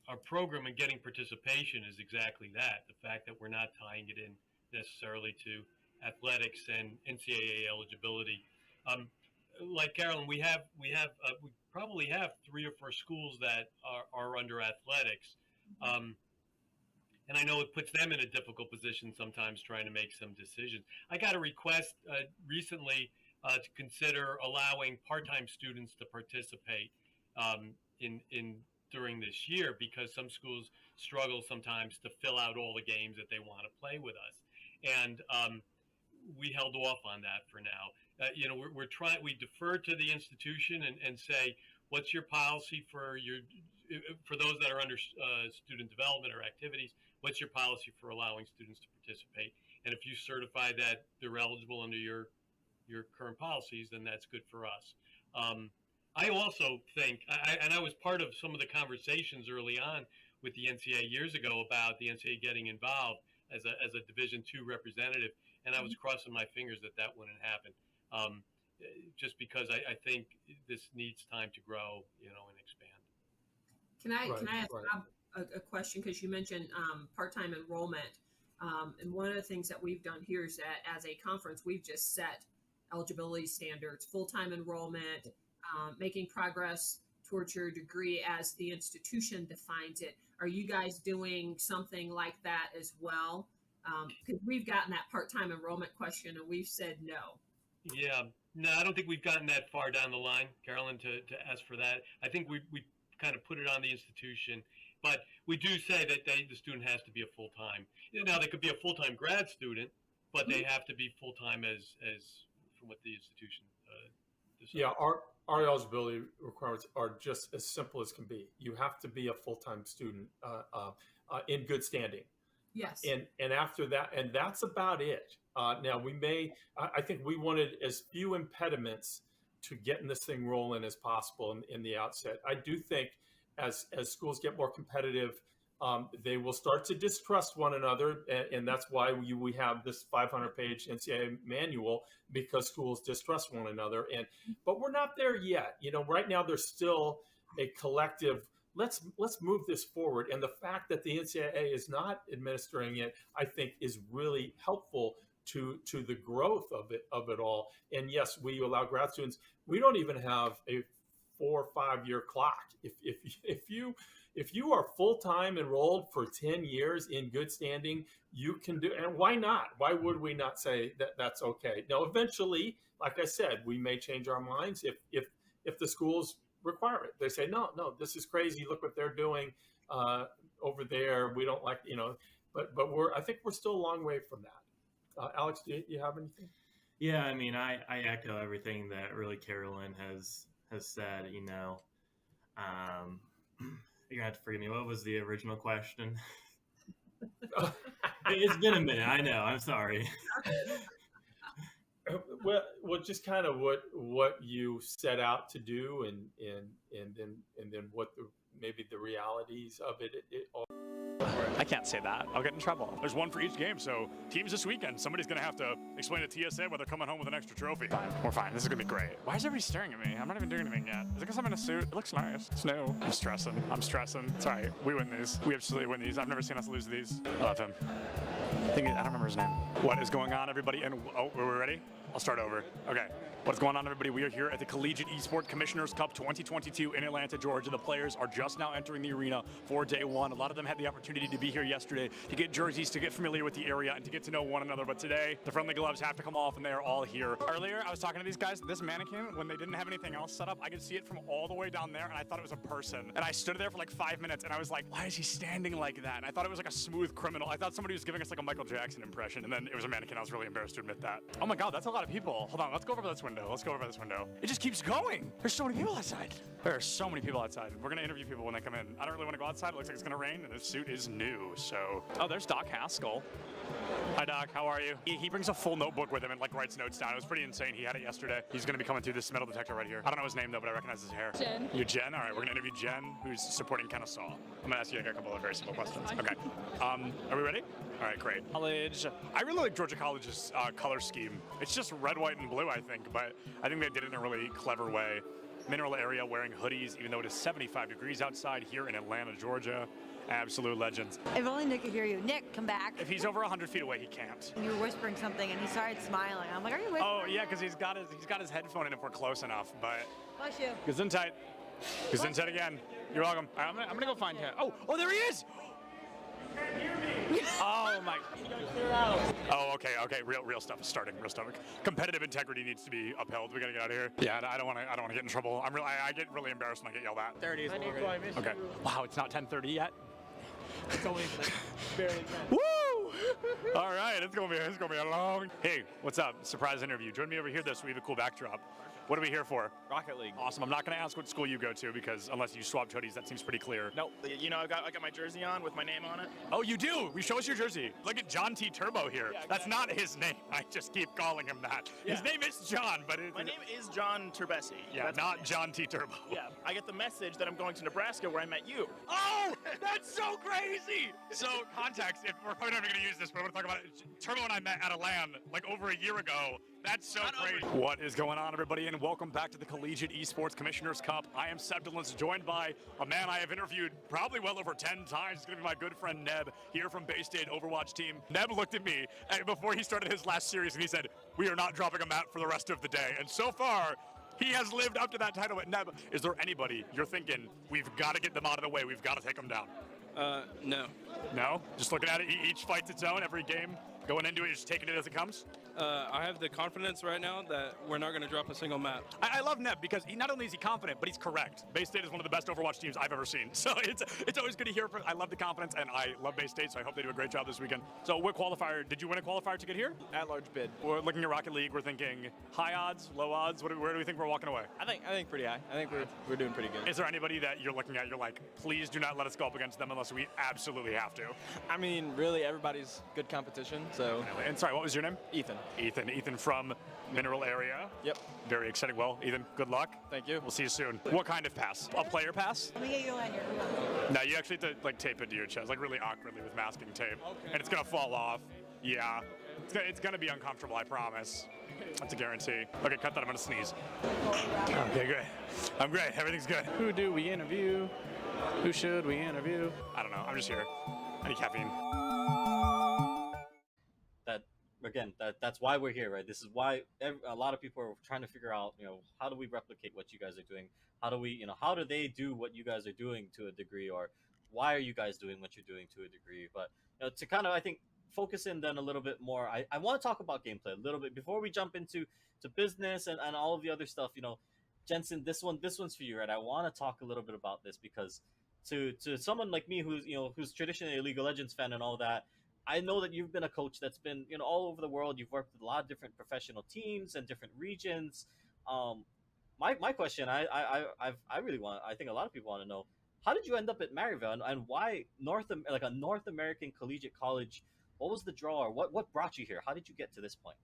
our program and getting participation is exactly that. The fact that we're not tying it in necessarily to athletics and NCAA eligibility. Like Carolyn, we probably have 3 or 4 schools that are under athletics. And I know it puts them in a difficult position sometimes trying to make some decisions. I got a request recently to consider allowing part-time students to participate during this year, because some schools struggle sometimes to fill out all the games that they want to play with us. And we held off on that for now. We defer to the institution and say, what's your policy for those that are under student development or activities? What's your policy for allowing students to participate? And if you certify that they're eligible under your current policies, then that's good for us. I also think, and I was part of some of the conversations early on with the NCAA years ago about the NCAA getting involved as a Division II representative, and I was crossing my fingers that wouldn't happen, just because I think this needs time to grow, and expand. Can I ask Rob a question, because you mentioned part-time enrollment, and one of the things that we've done here is that as a conference, we've just set eligibility standards, full-time enrollment, making progress towards your degree as the institution defines it. Are you guys doing something like that as well? Because we've gotten that part-time enrollment question and we've said no. Yeah, no, I don't think we've gotten that far down the line, Carolyn, to ask for that. I think we kind of put it on the institution, but we do say that the student has to be a full-time. Now, they could be a full-time grad student, but they have to be full-time as from what the institution decides. Yeah, our eligibility requirements are just as simple as can be. You have to be a full-time student in good standing. Yes. And after that, and that's about it. Now I think we wanted as few impediments to getting this thing rolling as possible in the outset. I do think as schools get more competitive, they will start to distrust one another, and that's why we have this 500-page NCAA manual, because schools distrust one another. But we're not there yet. Right now there's still a collective. Let's move this forward, and the fact that the NCAA is not administering it, I think, is really helpful to the growth of it all. And yes, we allow grad students. We don't even have a 4 or 5 year clock. If you are full-time enrolled for 10 years in good standing, you can do, and why not? Why would we not say that that's okay? Now, eventually, like I said, we may change our minds if the schools require it. They say, no, this is crazy. Look what they're doing. over there. We don't like, but I think we're still a long way from that. Alex, do you have anything? Yeah, I mean, I echo everything that really Carolyn has said. You're gonna have to forgive me. What was the original question? It's been a minute. I know. I'm sorry. Well, just kind of what you set out to do, and then what maybe the realities of it all. I can't say that. I'll get in trouble. There's one for each game, so teams this weekend, somebody's going to have to explain to TSA why they're coming home with an extra trophy. Fine. We're fine. This is going to be great. Why is everybody staring at me? I'm not even doing anything yet. Is it because I'm in a suit? It looks nice. It's new. I'm stressing. It's all right. We win these. We absolutely win these. I've never seen us lose these. I love him. I don't remember his name. What is going on, everybody? And are we ready? I'll start over. Okay. What's going on, everybody? We are here at the Collegiate Esports Commissioners Cup 2022 in Atlanta, Georgia. The players are just now entering the arena for day one. A lot of them had the opportunity to be here yesterday to get jerseys, to get familiar with the area, and to get to know one another. But today, the friendly gloves have to come off, and they are all here. Earlier, I was talking to these guys. This mannequin, when they didn't have anything else set up, I could see it from all the way down there, and I thought it was a person. And I stood there for like 5 minutes, and I was like, why is he standing like that? And I thought it was like a smooth criminal. I thought somebody was giving us like a Michael Jackson impression, and then it was a mannequin. I was really embarrassed to admit that. Oh my God, that's a lot of people. Hold on, let's go over this window. It just keeps going. There's so many people outside. There are so many people outside. We're gonna interview people when they come in. I don't really want to go outside. It looks like it's gonna rain, and the suit is new. So, oh, there's Doc Haskell. Hi, Doc. How are you? He brings a full notebook with him and like writes notes down. It was pretty insane. He had it yesterday. He's gonna be coming through this metal detector right here. I don't know his name though, but I recognize his hair. Jen. You're Jen. All right, we're gonna interview Jen, who's supporting Kennesaw. I'm gonna ask you a couple of very simple questions. Okay. Are we ready? All right, great. College. I really like Georgia College's color scheme. It's just red, white, and blue, I think, but I think they did it in a really clever way. Mineral area wearing hoodies, even though it is 75 degrees outside here in Atlanta, Georgia. Absolute legends. If only Nick could hear you. Nick, come back. If he's over 100 feet away, he can't. You were whispering something, and he started smiling. I'm like, are you whispering? Oh yeah, because he's got his headphone in if we're close enough. But bless you. Gesundheit. Gesundheit again. You're welcome. I'm gonna go find him. Oh, there he is. Oh my. Oh, okay. Real stuff is starting. Real stuff. Competitive integrity needs to be upheld. We gotta get out of here. Yeah, I don't want to get in trouble. I get really embarrassed when I get yelled at. 30 is Okay. Wow, it's not 10:30 yet. It's only barely 10. Woo! All right, it's gonna be a long. Hey, what's up? Surprise interview. Join me over here though, so we have a cool backdrop. What are we here for? Rocket League. Awesome. I'm not going to ask what school you go to because unless you swapped hoodies, that seems pretty clear. Nope. I got my jersey on with my name on it. Oh, you do? Show us your jersey. Look at John T. Turbo here. Yeah, that's not his name. I just keep calling him that. Yeah. His name is John, but my name is John Turbesi. Yeah, that's not John T. Turbo. Yeah. I get the message that I'm going to Nebraska where I met you. Oh, that's so crazy. So context, if we're probably not going to use this, but I want to talk about it. Turbo and I met at a LAN like over a year ago. That's so crazy. What is going on, everybody, and welcome back to the Collegiate Esports Commissioners Cup. I am Seb Dillons, joined by a man I have interviewed probably well over 10 times. It's going to be my good friend Neb here from Bay State Overwatch team. Neb looked at me before he started his last series, and he said, "We are not dropping a map for the rest of the day." And so far, he has lived up to that title. But Neb, is there anybody you're thinking, we've got to get them out of the way, we've got to take them down? No. No? Just looking at it, each fight's its own, every game? Going into it, just taking it as it comes? I have the confidence right now that we're not going to drop a single map. I love Neb because not only is he confident, but he's correct. Bay State is one of the best Overwatch teams I've ever seen. So it's always good to hear. I love the confidence, and I love Bay State, so I hope they do a great job this weekend. So what qualifier, did you win a qualifier to get here? At-large bid. We're looking at Rocket League, we're thinking high odds, low odds. Where do we think we're walking away? I think pretty high. I think we're doing pretty good. Is there anybody that you're looking at, you're like, please do not let us go up against them unless we absolutely have to? I mean, really, everybody's good competition, so. And sorry, what was your name? Ethan. Ethan from Mineral Area. Yep. Very exciting. Well, Ethan, good luck. Thank you. We'll see you soon. What kind of pass? A player pass? Let me get you lanyard. No, you actually have to like tape it to your chest, like really awkwardly with masking tape. Okay. And it's gonna fall off. Yeah. It's gonna be uncomfortable, I promise. That's a guarantee. Okay, cut that, I'm gonna sneeze. Okay, good. I'm great, everything's good. Who do we interview? Who should we interview? I don't know, I'm just here. I need caffeine. That's why we're here, right? This is why a lot of people are trying to figure out, how do we replicate what you guys are doing? How do we, how do they do what you guys are doing to a degree, or why are you guys doing what you're doing to a degree? But to kind of, I think, focus in then a little bit more, I want to talk about gameplay a little bit before we jump into business and all of the other stuff. Jensen, this one's for you, right? I want to talk a little bit about this because to someone like me who's traditionally a League of Legends fan and all that, I know that you've been a coach that's been all over the world. You've worked with a lot of different professional teams and different regions. My question, I really want, I think a lot of people want to know, how did you end up at Maryville, and why a North American collegiate college? What was the draw, or what brought you here? How did you get to this point?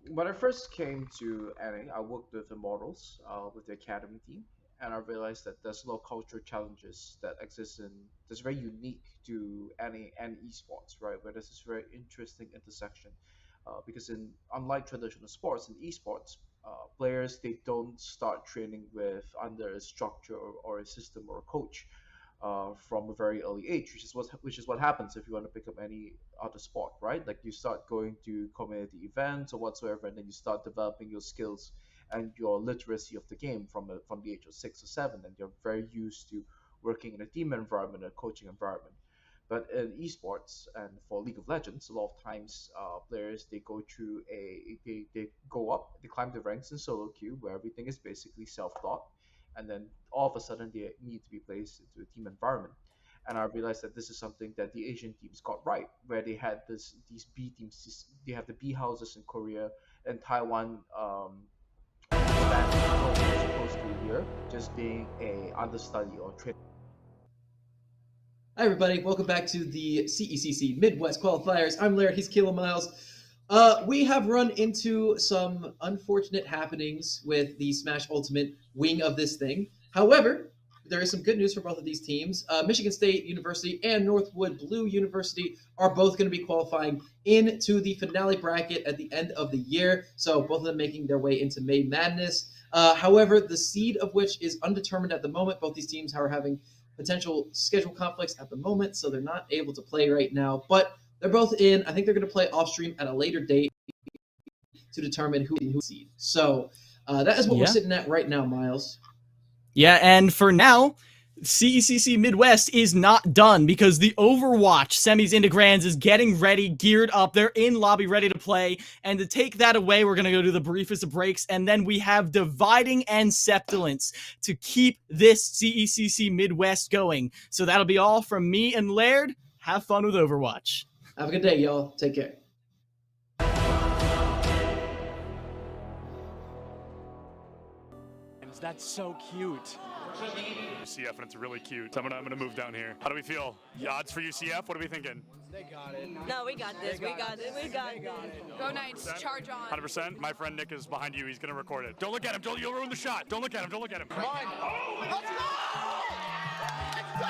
When I first came to NA, I worked with Immortals, with the academy team, and I realized that there's a lot of cultural challenges that exist that's very unique to NA and esports, right? Where there's this very interesting intersection, because unlike traditional sports, in esports, players, they don't start training under a structure or a system or a coach. From a very early age, which is what happens if you want to pick up any other sport, right? Like you start going to community events or whatsoever, and then you start developing your skills and your literacy of the game from the age of 6 or 7, and you're very used to working in a team environment, a coaching environment. But in esports and for League of Legends, a lot of times players, they go through they go up, they climb the ranks in solo queue where everything is basically self-taught, and then all of a sudden they need to be placed into a team environment. And I realized that this is something that the Asian teams got right, where they had these B teams. They have the B houses in Korea and Taiwan, as opposed to here just being a understudy or trainer. Hi everybody, welcome back to the CECC Midwest Qualifiers. I'm Laird, he's Kilo Miles. We have run into some unfortunate happenings with the Smash Ultimate wing of this thing. However, there is some good news for both of these teams. Michigan State University and Northwood Blue University are both going to be qualifying into the finale bracket at the end of the year. So both of them making their way into May Madness. However, the seed of which is undetermined at the moment. Both these teams are having potential schedule conflicts at the moment, so they're not able to play right now. But they're both in. I think they're going to play off stream at a later date to determine who seed. So that is what we're sitting at right now, Miles. Yeah, and for now, CECC Midwest is not done because the Overwatch semis into grands is getting ready, geared up. They're in lobby, ready to play. And to take that away, we're going to go to the briefest of breaks. And then we have Dividing and Septilence to keep this CECC Midwest going. So that'll be all from me and Laird. Have fun with Overwatch. Have a good day, y'all. Take care. That's so cute. UCF, and it's really cute. I'm gonna move down here. How do we feel? The odds for UCF? What are we thinking? They got it. No, we got this. We got this. We got this. Go Knights. Charge on. 100%. My friend Nick is behind you. He's gonna record it. Don't look at him. You'll ruin the shot. Don't look at him. Don't look at him. Come on. Let's go! Let's go!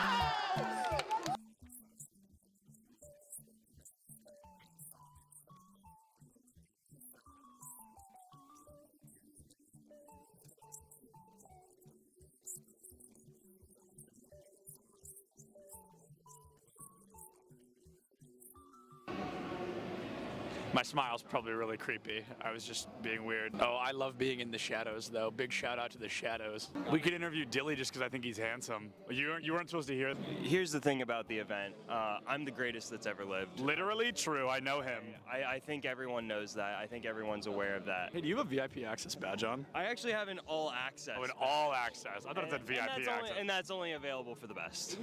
My smile's probably really creepy. I was just being weird. Oh, I love being in the shadows, though. Big shout out to the shadows. We could interview Dilly just because I think he's handsome. You weren't supposed to hear it. Here's the thing about the event. I'm the greatest that's ever lived. Literally true. I know him. I think everyone knows that. I think everyone's aware of that. Hey, do you have a VIP access badge on? I actually have an all access. Oh, an all access. I thought it said VIP access. And that's only available for the best.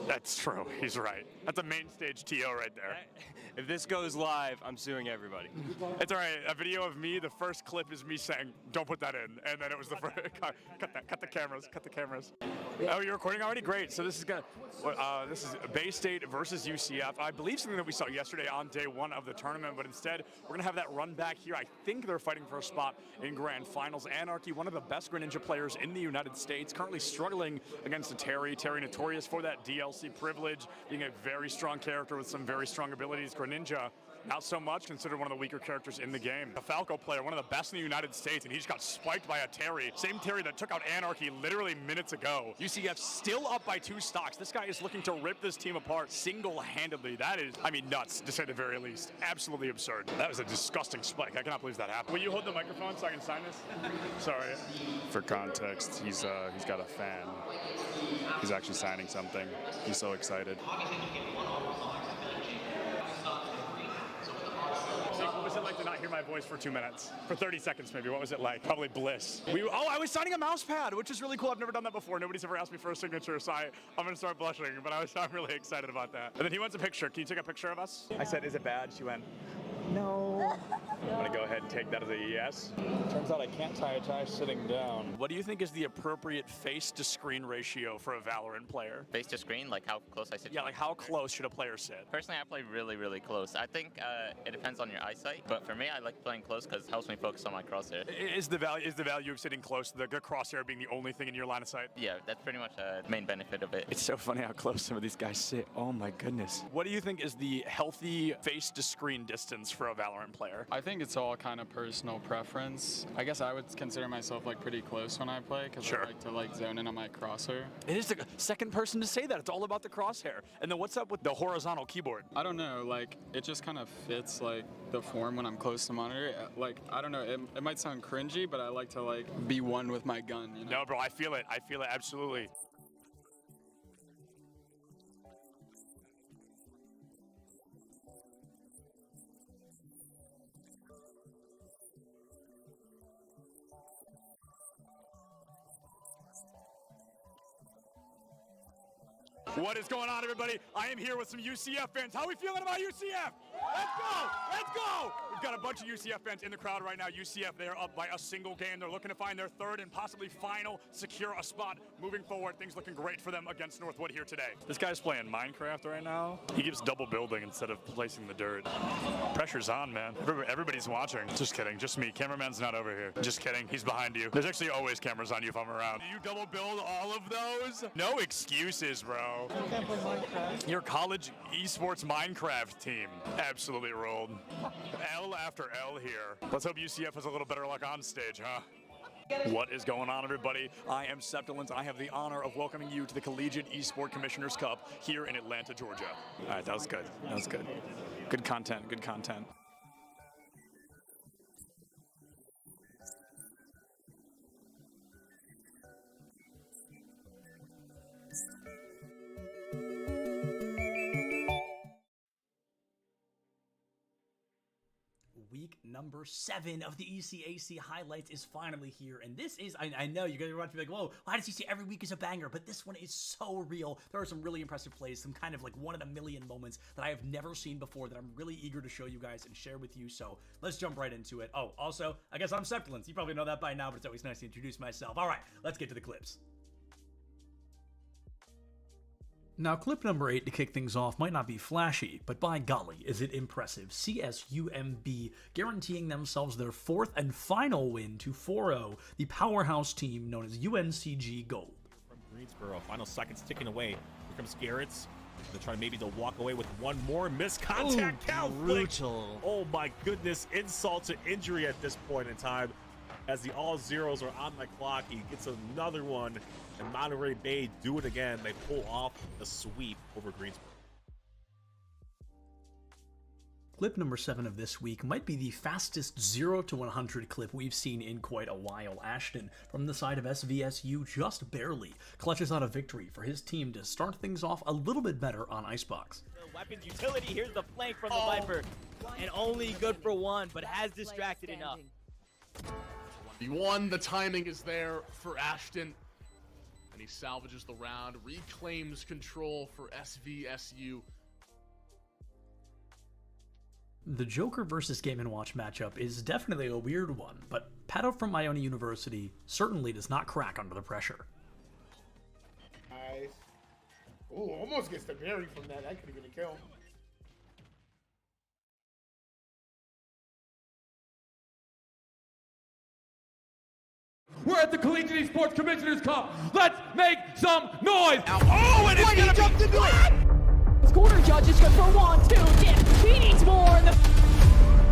That's true. He's right. That's a main stage TO right there. If this goes live, I'm suing everybody. It's all right. A video of me, the first clip is me saying, don't put that in. And then it was the first, cut the cameras. Oh, you're recording already? Great. So this is this is Bay State versus UCF. I believe something that we saw yesterday on day 1 of the tournament, but instead we're going to have that run back here. I think they're fighting for a spot in Grand Finals. Anarchy, one of the best Greninja players in the United States, currently struggling against a Terry. Terry notorious for that DLC privilege, being a very strong character with some very strong abilities. Greninja, not so much, considered one of the weaker characters in the game. A Falco player, one of the best in the United States, and he just got spiked by a Terry. Same Terry that took out Anarchy literally minutes ago. UCF still up by 2 stocks. This guy is looking to rip this team apart single-handedly. That is, I mean, nuts, to say the very least. Absolutely absurd. That was a disgusting spike. I cannot believe that happened. Will you hold the microphone so I can sign this? Sorry. For context, he's got a fan. He's actually signing something. He's so excited. What was it like tonight? not hear my voice for 2 minutes? For 30 seconds, maybe. What was it like? Probably bliss. I was signing a mouse pad, which is really cool. I've never done that before. Nobody's ever asked me for a signature, so I'm going to start blushing, but I'm really excited about that. And then he wants a picture. Can you take a picture of us? I said, is it bad? She went, no. I'm going to go ahead and take that as a yes. Turns out I can't tie a tie sitting down. What do you think is the appropriate face-to-screen ratio for a Valorant player? Face to screen, like how close I sit? Yeah, like how close should a player sit? Personally, I play really, really close. I think it depends on your eyesight, but for me, I like playing close because it helps me focus on my crosshair. Is the value of sitting close, the crosshair being the only thing in your line of sight? Yeah, that's pretty much the main benefit of it. It's so funny how close some of these guys sit. Oh my goodness. What do you think is the healthy face-to-screen distance for a Valorant player? I think it's all kind of personal preference. I guess I would consider myself like pretty close when I play because I like to like zone in on my crosshair. It is the second person to say that. It's all about the crosshair. And then what's up with the horizontal keyboard? I don't know, like it just kind of fits like the form when I'm close to monitor. Like I don't know, it might sound cringy, but I like to like be one with my gun, you know? No, bro, I feel it absolutely. What is going on, everybody? I am here with some UCF fans. How are we feeling about UCF? Let's go! Let's go! We've got a bunch of UCF fans in the crowd right now. UCF, they are up by a single game. They're looking to find their third and possibly final, secure a spot moving forward. Things looking great for them against Northwood here today. This guy's playing Minecraft right now. He keeps double building instead of placing the dirt. Pressure's on, man. Everybody's watching. Just kidding. Just me. Cameraman's not over here. Just kidding. He's behind you. There's actually always cameras on you if I'm around. Do you double build all of those? No excuses, bro. Your college esports Minecraft team absolutely rolled. L after L here. Let's hope UCF has a little better luck on stage, huh? What is going on, everybody? I am Septilins. I have the honor of welcoming you to the Collegiate Esport Commissioners Cup here in Atlanta, Georgia. All right, that was good. That was good. Good content, good content. Week number 7 of the ECAC highlights is finally here, and this is, I know you guys are about to be like, whoa, why does ECAC every week is a banger, but this one is so real. There are some really impressive plays, some kind of like one in a million moments that I have never seen before that I'm really eager to show you guys and share with you, so let's jump right into it. Oh, also, I guess I'm Septilins. You probably know that by now, but it's always nice to introduce myself. All right, let's get to the clips. Now, clip number 8 to kick things off might not be flashy, but by golly, is it impressive. CSUMB guaranteeing themselves their 4th and final win to 4-0, the powerhouse team known as UNCG Gold. From Greensboro, final seconds ticking away. Here comes Garrett's. They're trying maybe to walk away with one more missed contact. Brutal. Oh my goodness, insult to injury at this point in time. As the all zeros are on the clock, he gets another one, and Monterey Bay do it again. They pull off the sweep over Greensboro. Clip number 7 of this week might be the fastest 0 to 100 clip we've seen in quite a while. Ashton, from the side of SVSU, just barely clutches out a victory for his team to start things off a little bit better on Icebox. The weapons utility, here's the flank from the Viper, and only good for one, but has distracted enough. The timing is there for Ashton, and he salvages the round, reclaims control for SVSU. The Joker versus Game & Watch matchup is definitely a weird one, but Pato from Iona University certainly does not crack under the pressure. Nice. Ooh, almost gets the berry from that. That could have been a kill. We're at the Collegiate Esports Commissioners Cup. Let's make some noise. Oh, and it's gonna jumped into it. Corner judge is good for 1, 2, yeah. He needs more.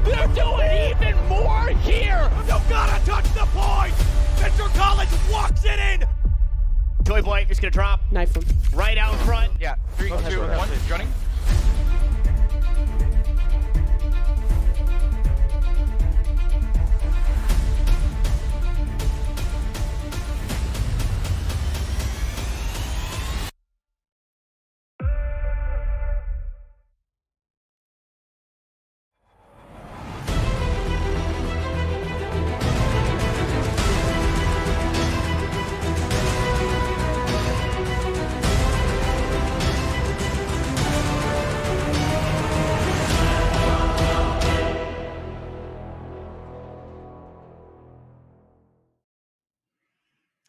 They're doing even more here. You gotta touch the point. Mr. College walks it in. Toy Boy is gonna drop. Knife him. Right out front. Yeah, 3, 2, 1, running.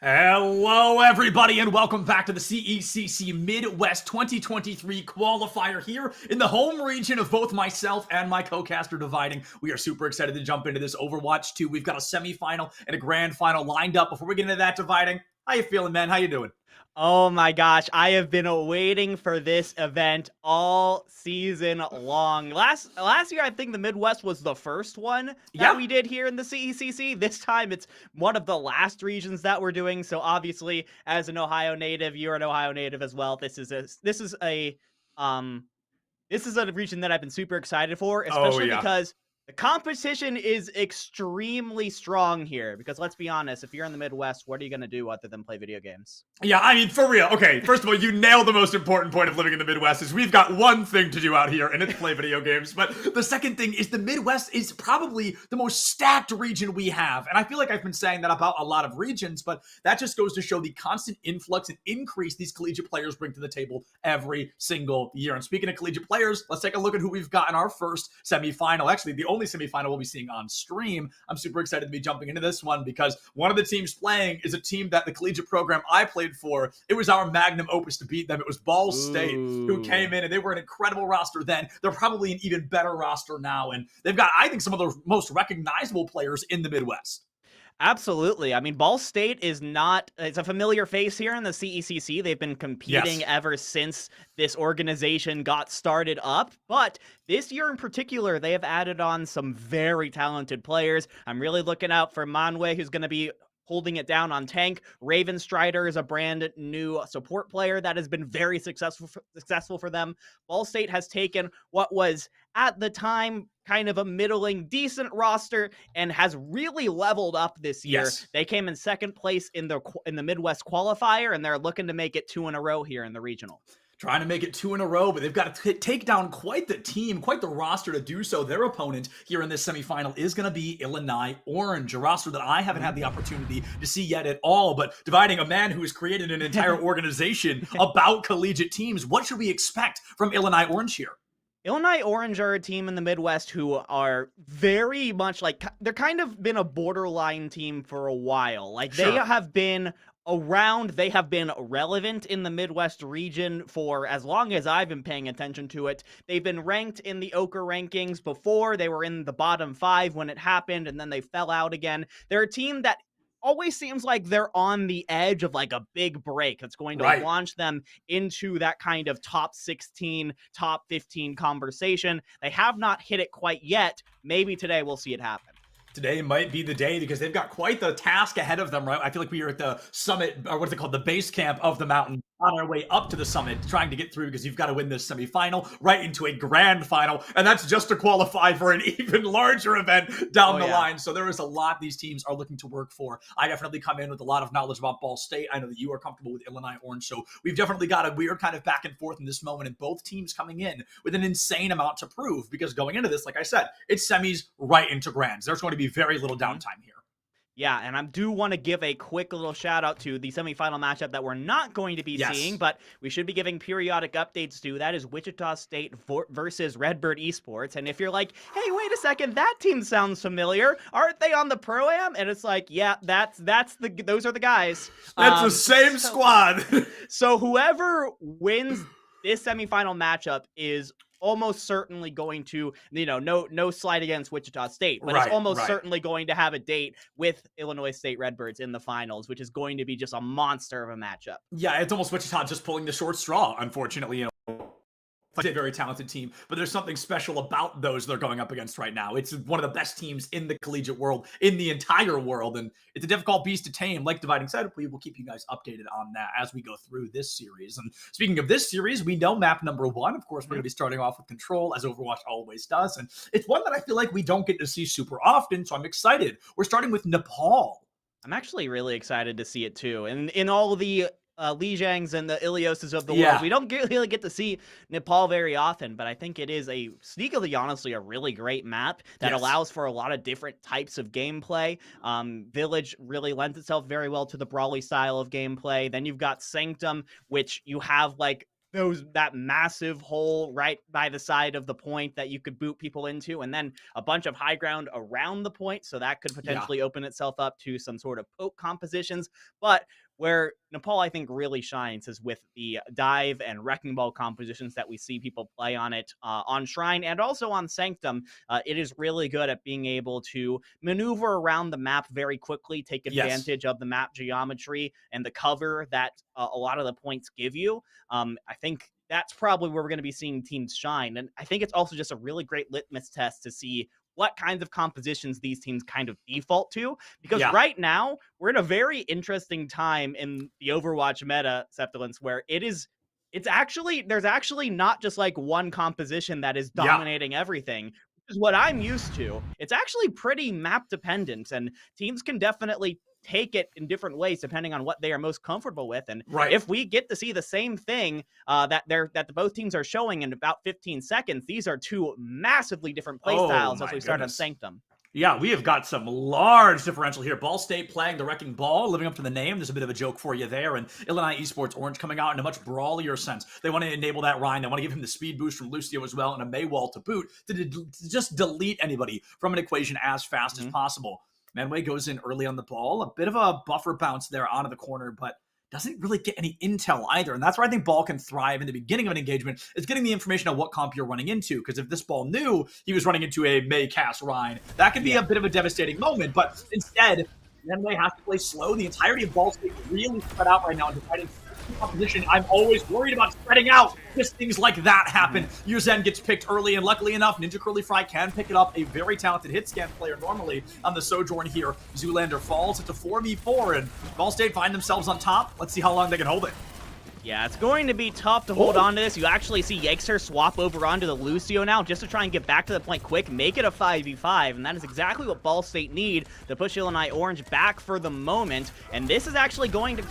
Hello, everybody, and welcome back to the CECC Midwest 2023 qualifier here in the home region of both myself and my co-caster Dividing. We are super excited to jump into this Overwatch 2. We've got a semifinal and a grand final lined up. Before we get into that, Dividing, how you feeling, man? How you doing? Oh my gosh, I have been waiting for this event all season long. Last year, I think the Midwest was the first one that we did here in the CECC. This time, it's one of the last regions that we're doing. So obviously, as an Ohio native, you're an Ohio native as well. This is a region that I've been super excited for, especially because the competition is extremely strong here. Because let's be honest, if you're in the Midwest, what are you going to do other than play video games? Yeah, I mean, for real. Okay, first of all, you nailed the most important point of living in the Midwest is we've got one thing to do out here, and it's play video games. But the second thing is the Midwest is probably the most stacked region we have. And I feel like I've been saying that about a lot of regions, but that just goes to show the constant influx and increase these collegiate players bring to the table every single year. And speaking of collegiate players, let's take a look at who we've got in our first semifinal. Actually, the only semifinal we'll be seeing on stream. I'm super excited to be jumping into this one because one of the teams playing is a team that the collegiate program I played for, it was our magnum opus to beat them. It was Ball State who came in, and they were an incredible roster then. They're probably an even better roster now, and they've got, I think, some of the most recognizable players in the Midwest. Absolutely. I mean, Ball State is it's a familiar face here in the CECC. They've been competing ever since this organization got started up. But this year in particular, they have added on some very talented players. I'm really looking out for Manwe, who's going to be holding it down on tank. Raven Strider is a brand new support player that has been very successful for them. Ball State has taken what was at the time kind of a middling decent roster and has really leveled up this year. They came in second place in the Midwest qualifier, and they're looking to make it 2 in a row here in the regional. Trying to make it 2 in a row, but they've got to take down quite the team, quite the roster to do so. Their opponent here in this semifinal is going to be Illinois Orange, a roster that I haven't had the opportunity to see yet at all. But Dividing, a man who has created an entire organization about collegiate teams, what should we expect from Illinois Orange here? Illinois Orange are a team in the Midwest who are very much like, they're kind of been a borderline team for a while. Like, they have been around, they have been relevant in the Midwest region for as long as I've been paying attention to it. They've been ranked in the Ochre rankings before. They were in the bottom 5 when it happened, and then they fell out again. They're a team that always seems like they're on the edge of like a big break that's going to launch them into that kind of top 16, top 15 conversation. They have not hit it quite yet. Maybe today we'll see it happen. Today might be the day because they've got quite the task ahead of them, right? I feel like we are at the summit, or what's it called, the base camp of the mountain, on our way up to the summit, trying to get through because you've got to win this semifinal right into a grand final, and that's just to qualify for an even larger event down the line. So there is a lot these teams are looking to work for. I definitely come in with a lot of knowledge about Ball State. I know that you are comfortable with Illinois Orange, so we've definitely got a weird kind of back and forth in this moment, and both teams coming in with an insane amount to prove because going into this, like I said, it's semis right into grands. There's going to be very little downtime here. Yeah, and I do want to give a quick little shout out to the semifinal matchup that we're not going to be seeing, but we should be giving periodic updates to. That is Wichita State versus Redbird Esports. And if you're like, hey, wait a second, that team sounds familiar. Aren't they on the Pro-Am? And it's like, yeah, those are the guys. That's the same squad. So whoever wins this semifinal matchup is almost certainly going to, no slight against Wichita State, but it's almost certainly going to have a date with Illinois State Redbirds in the finals, which is going to be just a monster of a matchup. Yeah, it's almost Wichita just pulling the short straw, unfortunately. A very talented team, but there's something special about those they're going up against right now. It's one of the best teams in the collegiate world, in the entire world, and it's a difficult beast to tame. Like Dividing said, we will keep you guys updated on that as we go through this series. And speaking of this series, we know map number 1. Of course, we're going to be starting off with Control, as Overwatch always does, and it's one that I feel like we don't get to see super often, so I'm excited. We're starting with Nepal. I'm actually really excited to see it too, and in all the Lijiangs and the Ilioses of the world. We don't really get to see Nepal very often, but I think it is sneakily, honestly, a really great map that allows for a lot of different types of gameplay. Village really lends itself very well to the brawly style of gameplay. Then you've got Sanctum, which you have like that massive hole right by the side of the point that you could boot people into, and then a bunch of high ground around the point, so that could potentially open itself up to some sort of poke compositions. But where Nepal, I think, really shines is with the dive and wrecking ball compositions that we see people play on it on Shrine and also on Sanctum. It is really good at being able to maneuver around the map very quickly, take advantage of the map geometry and the cover that a lot of the points give you. I think that's probably where we're going to be seeing teams shine. And I think it's also just a really great litmus test to see what kinds of compositions these teams kind of default to. Because right now, we're in a very interesting time in the Overwatch meta, Septilence, where there's actually not just like one composition that is dominating everything, which is what I'm used to. It's actually pretty map dependent, and teams can definitely take it in different ways depending on what they are most comfortable with. And if we get to see the same thing that both teams are showing in about 15 seconds, these are two massively different play styles as we start on Sanctum. Yeah, we have got some large differential here. Ball State playing the Wrecking Ball, living up to the name. There's a bit of a joke for you there. And Illinois Esports Orange coming out in a much brawlier sense. They want to enable that Ryan. They want to give him the speed boost from Lucio as well and a Maywall to boot to just delete anybody from an equation as fast as possible. Manway goes in early on the ball. A bit of a buffer bounce there onto the corner, but doesn't really get any intel either. And that's where I think Ball can thrive in the beginning of an engagement, is getting the information on what comp you're running into. Because if this Ball knew he was running into a May cast Rhine, that could be a bit of a devastating moment. But instead, Manway has to play slow. The entirety of Ball State really spread out right now and dividing competition. I'm always worried about spreading out. Just things like that happen. Yuzen gets picked early, and luckily enough, Ninja Curly Fry can pick it up. A very talented hit scan player normally on the Sojourn here. Zoolander falls. It's a 4v4, and Ball State find themselves on top. Let's see how long they can hold it. Yeah, it's going to be tough to hold on to this. You actually see Yexer swap over onto the Lucio now just to try and get back to the point quick, make it a 5v5, and that is exactly what Ball State need to push Illinois Orange back for the moment. And this is actually going to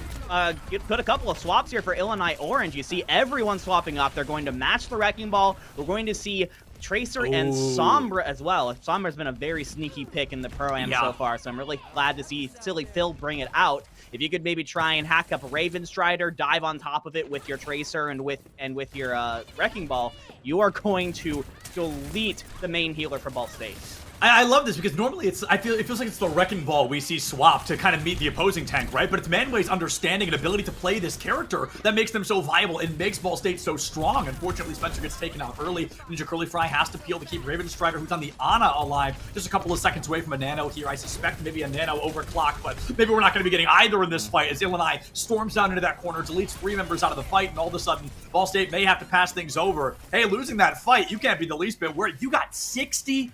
put a couple of swaps here for Illinois Orange. You see everyone swapping up. They're going to match the Wrecking Ball. We're going to see Tracer and Sombra as well. Sombra's been a very sneaky pick in the Pro-Am so far, so I'm really glad to see Silly Phil bring it out. If you could maybe try and hack up Raven Strider, dive on top of it with your Tracer and with your Wrecking Ball, you are going to delete the main healer for Ball State. I love this because normally it feels like it's the Wrecking Ball we see swap to kind of meet the opposing tank, right? But it's Manway's understanding and ability to play this character that makes them so viable and makes Ball State so strong. Unfortunately, Spencer gets taken out early. Ninja Curly Fry has to peel to keep Raven Strider, who's on the Ana, alive. Just a couple of seconds away from a Nano here. I suspect maybe a Nano overclock, but maybe we're not going to be getting either in this fight as Illinois storms down into that corner, deletes 3 members out of the fight, and all of a sudden, Ball State may have to pass things over. Hey, losing that fight, you can't be the least bit worried. You got 60%.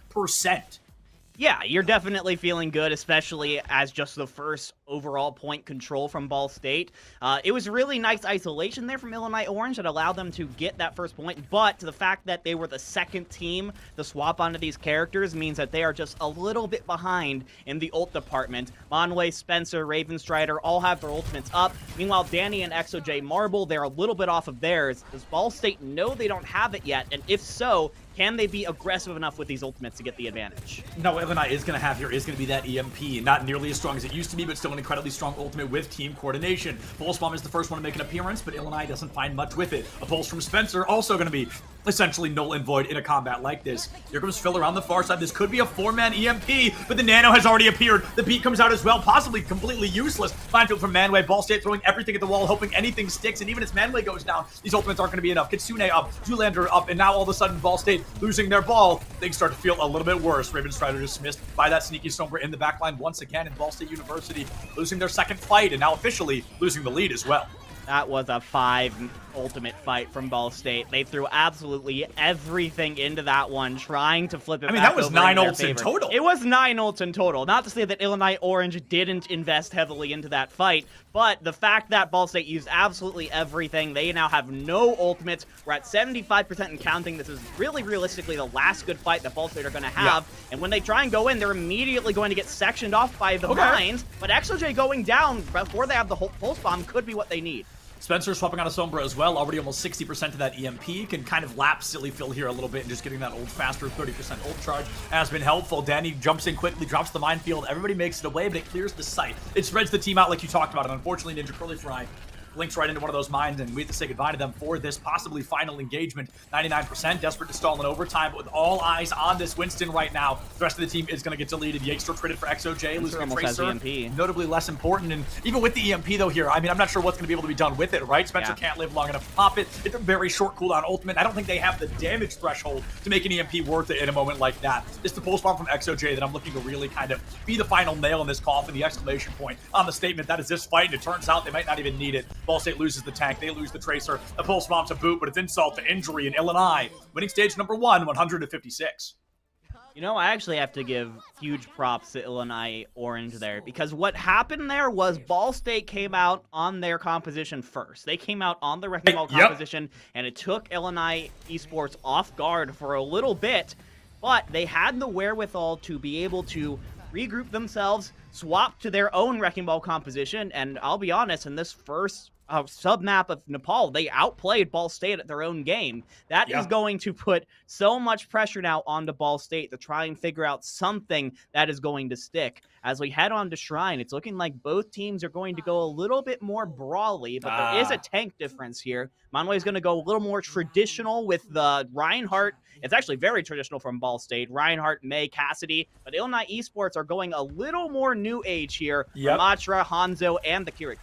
Yeah, you're definitely feeling good, especially as just the first overall point control from Ball State. It was really nice isolation there from Illinois Orange that allowed them to get that first point, but the fact that they were the second team to swap onto these characters means that they are just a little bit behind in the ult department. Monway, Spencer, Raven Strider all have their ultimates up. Meanwhile, Danny and XOJ Marble, they're a little bit off of theirs. Does Ball State know they don't have it yet? And if so, can they be aggressive enough with these ultimates to get the advantage? No, Illinois is going to have here is going to be that EMP. Not nearly as strong as it used to be, but still an incredibly strong ultimate with team coordination. Pulse Bomb is the first one to make an appearance, but Illinois doesn't find much with it. A Pulse from Spencer also going to be essentially null and void in a combat like this. Here comes Filler on the far side. This could be a 4-man EMP, but the Nano has already appeared. The beat comes out as well, possibly completely useless. Minefield from Manway. Ball State throwing everything at the wall, hoping anything sticks, and even as Manway goes down, these ultimates aren't going to be enough. Kitsune up, Zoolander up, and now all of a sudden Ball State losing their ball. Things start to feel a little bit worse. Raven Strider dismissed by that sneaky Sombra in the backline once again, and Ball State University losing their second fight, and now officially losing the lead as well. That was a 5 ultimate fight from Ball State. They threw absolutely everything into that one, trying to flip it back. I mean, that was 9 ults in total. It was 9 ults in total. Not to say that Illinois Orange didn't invest heavily into that fight, but the fact that Ball State used absolutely everything, they now have no ultimates. We're at 75% and counting. This is really realistically the last good fight that Ball State are going to have. Yeah. And when they try and go in, they're immediately going to get sectioned off by the mines. But XOJ going down before they have the whole pulse bomb could be what they need. Spencer swapping on a Sombra as well, already almost 60% of that EMP, can kind of lap Silly Phil here a little bit, and just getting that ult faster, 30% ult charge has been helpful. Danny jumps in quickly, drops the minefield, everybody makes it away, but it clears the site. It spreads the team out like you talked about, and unfortunately Ninja Curly Fry blinks right into one of those mines, and we have to say goodbye to them for this possibly final engagement. 99%, desperate to stall in overtime, but with all eyes on this Winston right now, the rest of the team is going to get deleted. Yegster traded for XOJ, losing a Tracer, notably less important, and even with the EMP though here, I mean, I'm not sure what's going to be able to be done with it, right? Spencer can't live long enough to pop it. It's a very short cooldown ultimate. I don't think they have the damage threshold to make an EMP worth it in a moment like that. It's the pulse bomb from XOJ that I'm looking to really kind of be the final nail in this coffin, the exclamation point on the statement that is this fight, and it turns out they might not even need it. Ball State loses the tank, they lose the Tracer, the pulse bomb to boot, but it's insult to injury, and Illinois winning stage number 1, 100-56. You know, I actually have to give huge props to Illinois Orange there, because what happened there was Ball State came out on their composition first. They came out on the Wrecking Ball composition, and it took Illinois Esports off guard for a little bit, but they had the wherewithal to be able to regroup themselves, swap to their own Wrecking Ball composition, and I'll be honest, in this first sub-map of Nepal, they outplayed Ball State at their own game. That is going to put so much pressure now onto Ball State to try and figure out something that is going to stick. As we head on to Shrine, it's looking like both teams are going to go a little bit more brawly, but there is a tank difference here. Manway is going to go a little more traditional with the Reinhardt. It's actually very traditional from Ball State. Reinhardt, May, Cassidy, but Illinois Esports are going a little more new age here. Ramatra, Hanzo, and the Kirik.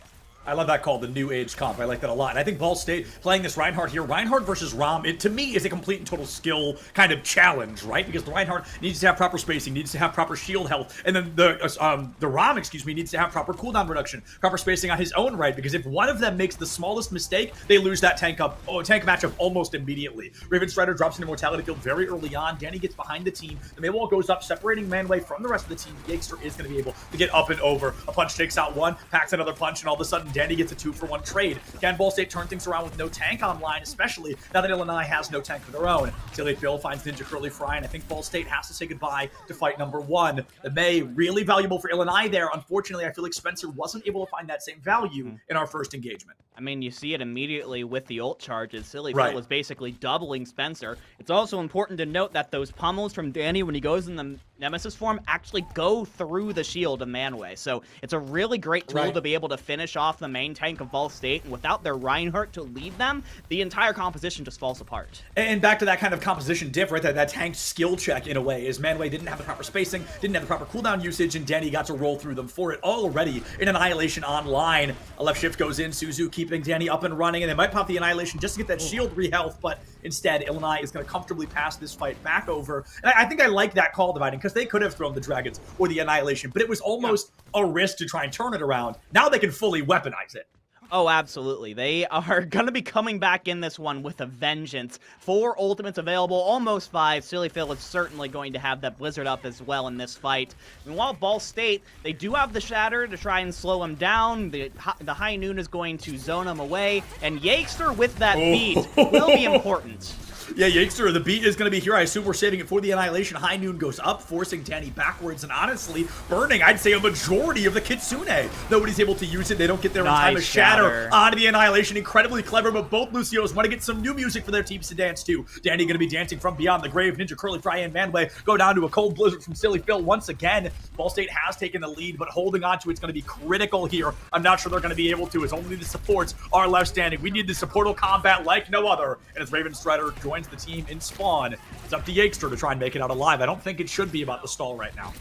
I love that call, the new age comp. I like that a lot. And I think Ball State playing this Reinhardt here, Reinhardt versus Rom, it to me is a complete and total skill kind of challenge, right? Because the Reinhardt needs to have proper spacing, needs to have proper shield health, and then the Rom, needs to have proper cooldown reduction, proper spacing on his own right. Because if one of them makes the smallest mistake, they lose that tank matchup almost immediately. Raven Strider drops into Mortality Field very early on. Danny gets behind the team. The Maywall goes up, separating Manway from the rest of the team. Yegster is going to be able to get up and over. A punch takes out one, packs another punch, and all of a sudden Danny gets a 2-for-1 trade. Can Ball State turn things around with no tank online, especially now that Illinois has no tank of their own? Silly Phil finds Ninja Curly Fry, and I think Ball State has to say goodbye to fight number 1. The May, really valuable for Illinois there. Unfortunately, I feel like Spencer wasn't able to find that same value in our first engagement. I mean, you see it immediately with the ult charges. Silly Phil was basically doubling Spencer. It's also important to note that those pummels from Danny when he goes in the Nemesis form actually go through the shield of Manway. So it's a really great tool to be able to finish off the main tank of Ball State, and without their Reinhardt to lead them, the entire composition just falls apart. And back to that kind of composition diff, right? That tank skill check in a way is Manway didn't have the proper spacing, didn't have the proper cooldown usage, and Danny got to roll through them for it already in Annihilation online. A left shift goes in, Suzu keeping Danny up and running, and they might pop the Annihilation just to get that shield re-health, but instead Illinois is going to comfortably pass this fight back over. And I think I like that call dividing, because they could have thrown the Dragons or the Annihilation, but it was almost a risk to try and turn it around. Now they can fully weaponize it. Oh, absolutely. They are going to be coming back in this one with a vengeance. 4 ultimates available, almost 5. Silly Phil is certainly going to have that Blizzard up as well in this fight. Meanwhile, Ball State, they do have the Shatter to try and slow him down. The High Noon is going to zone him away, and Yegster with that beat will be important. Yeah, Yegster, the beat is going to be here. I assume we're saving it for the Annihilation. High Noon goes up, forcing Danny backwards, and honestly, burning, I'd say, a majority of the Kitsune. Nobody's able to use it. They don't get there in time to shatter onto the Annihilation. Incredibly clever, but both Lucios want to get some new music for their teams to dance to. Danny going to be dancing from beyond the grave. Ninja Curly Fry and Manway go down to a cold blizzard from Silly Phil once again. Ball State has taken the lead, but holding on to it's going to be critical here. I'm not sure they're going to be able to, as only the supports are left standing. We need the supportal combat like no other, and as Raven Strider joins the team in spawn, it's up to Yegster to try and make it out alive. I don't think it should be about the stall right now.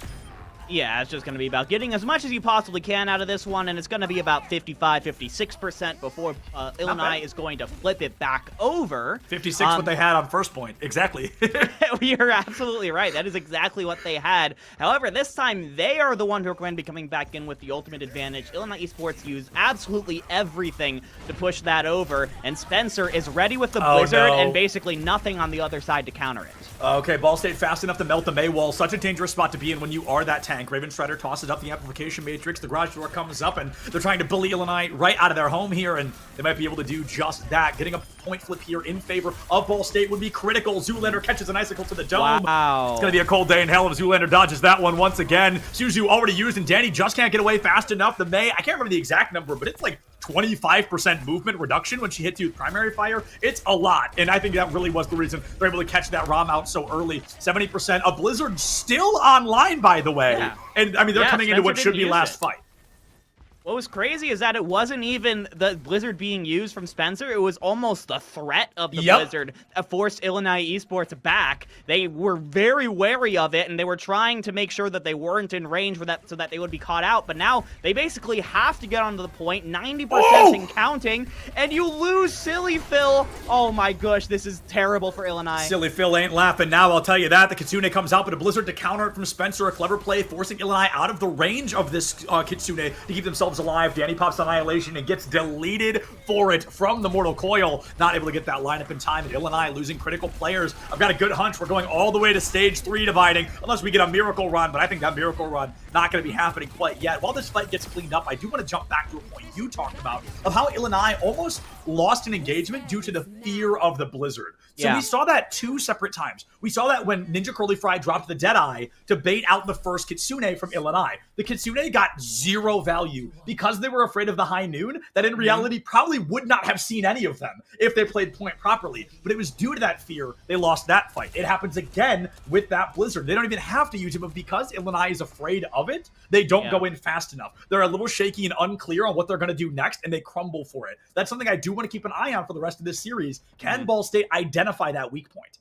Yeah, it's just going to be about getting as much as you possibly can out of this one, and it's going to be about 55-56% before Illinois is going to flip it back over. 56 what they had on first point. Exactly. You're absolutely right. That is exactly what they had. However, this time they are the one who are going to be coming back in with the ultimate advantage. Illinois Esports used absolutely everything to push that over, and Spencer is ready with the Blizzard and basically nothing on the other side to counter it. Okay, Ball State fast enough to melt the May wall. Such a dangerous spot to be in when you are that tank. Raven Strider tosses up the amplification matrix. The garage door comes up, and they're trying to bully Illinois right out of their home here, and they might be able to do just that. Getting a point flip here in favor of Ball State would be critical. Zoolander catches an icicle to the dome. Wow. It's going to be a cold day in hell if Zoolander dodges that one once again. Suzu already used, and Danny just can't get away fast enough. The May, I can't remember the exact number, but it's like 25% movement reduction when she hits you with primary fire. It's a lot, and I think that really was the reason they're able to catch that ROM out so early. 70%. A Blizzard still online, by the way. Yeah. And, I mean, they're coming into what should be last fight. What was crazy is that it wasn't even the Blizzard being used from Spencer. It was almost the threat of the Blizzard that forced Illinois Esports back. They were very wary of it, and they were trying to make sure that they weren't in range for that, so that they would be caught out. But now they basically have to get onto the point, 90% and counting, and you lose Silly Phil. Oh my gosh, this is terrible for Illinois. Silly Phil ain't laughing now, I'll tell you that. The Kitsune comes out, but a Blizzard to counter it from Spencer. A clever play, forcing Illinois out of the range of this Kitsune to keep themselves alive. Danny pops Annihilation and gets deleted for it from the Mortal Coil. Not able to get that lineup in time, and Illinois losing critical players. I've got a good hunch we're going all the way to stage 3 dividing, unless we get a miracle run, but I think that miracle run not going to be happening quite yet. While this fight gets cleaned up, I do want to jump back to a point you talked about of how Illinois almost lost an engagement due to the fear of the Blizzard. So we saw that 2 separate times. We saw that when Ninja Curly Fry dropped the Deadeye to bait out the first Kitsune from Illinois. The Kitsune got 0 value because they were afraid of the high noon that in reality probably would not have seen any of them if they played point properly. But it was due to that fear they lost that fight. It happens again with that Blizzard. They don't even have to use it, but because Illinois is afraid of it, they don't go in fast enough. They're a little shaky and unclear on what they're going to do next, and they crumble for it. That's something I do want to keep an eye on for the rest of this series. Can Ball State identify that weak point?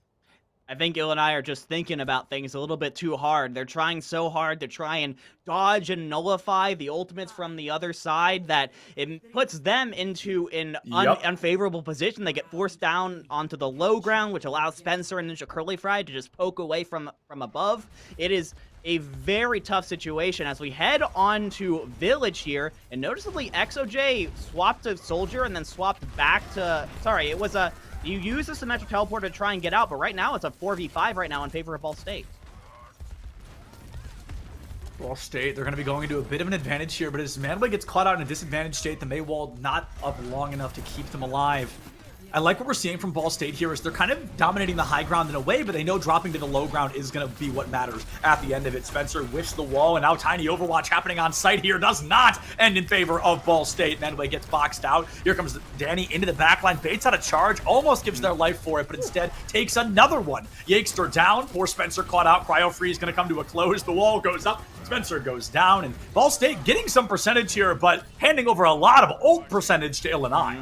I think Illinois are just thinking about things a little bit too hard. They're trying so hard to try and dodge and nullify the ultimates from the other side that it puts them into an unfavorable position. They get forced down onto the low ground, which allows Spencer and Ninja Curly Fry to just poke away from above. It is a very tough situation as we head on to Village here, and noticeably XOJ swapped to Soldier and then swapped back to... Sorry, it was a... You use the Symmetric Teleport to try and get out, but right now it's a 4v5 right now in favor of Ball State. Ball State, they're going to be going into a bit of an advantage here, but as Manway gets caught out in a disadvantaged state, the Maywall not up long enough to keep them alive. I like what we're seeing from Ball State here is they're kind of dominating the high ground in a way, but they know dropping to the low ground is going to be what matters at the end of it. Spencer whiffs the wall, and now tiny Overwatch happening on site here does not end in favor of Ball State. Manway gets boxed out. Here comes Danny into the backline, baits out a charge, almost gives their life for it, but instead takes another one. Yakester down, poor Spencer caught out. Cryo Freeze going to come to a close. The wall goes up. Spencer goes down, and Ball State getting some percentage here, but handing over a lot of ult percentage to Illinois.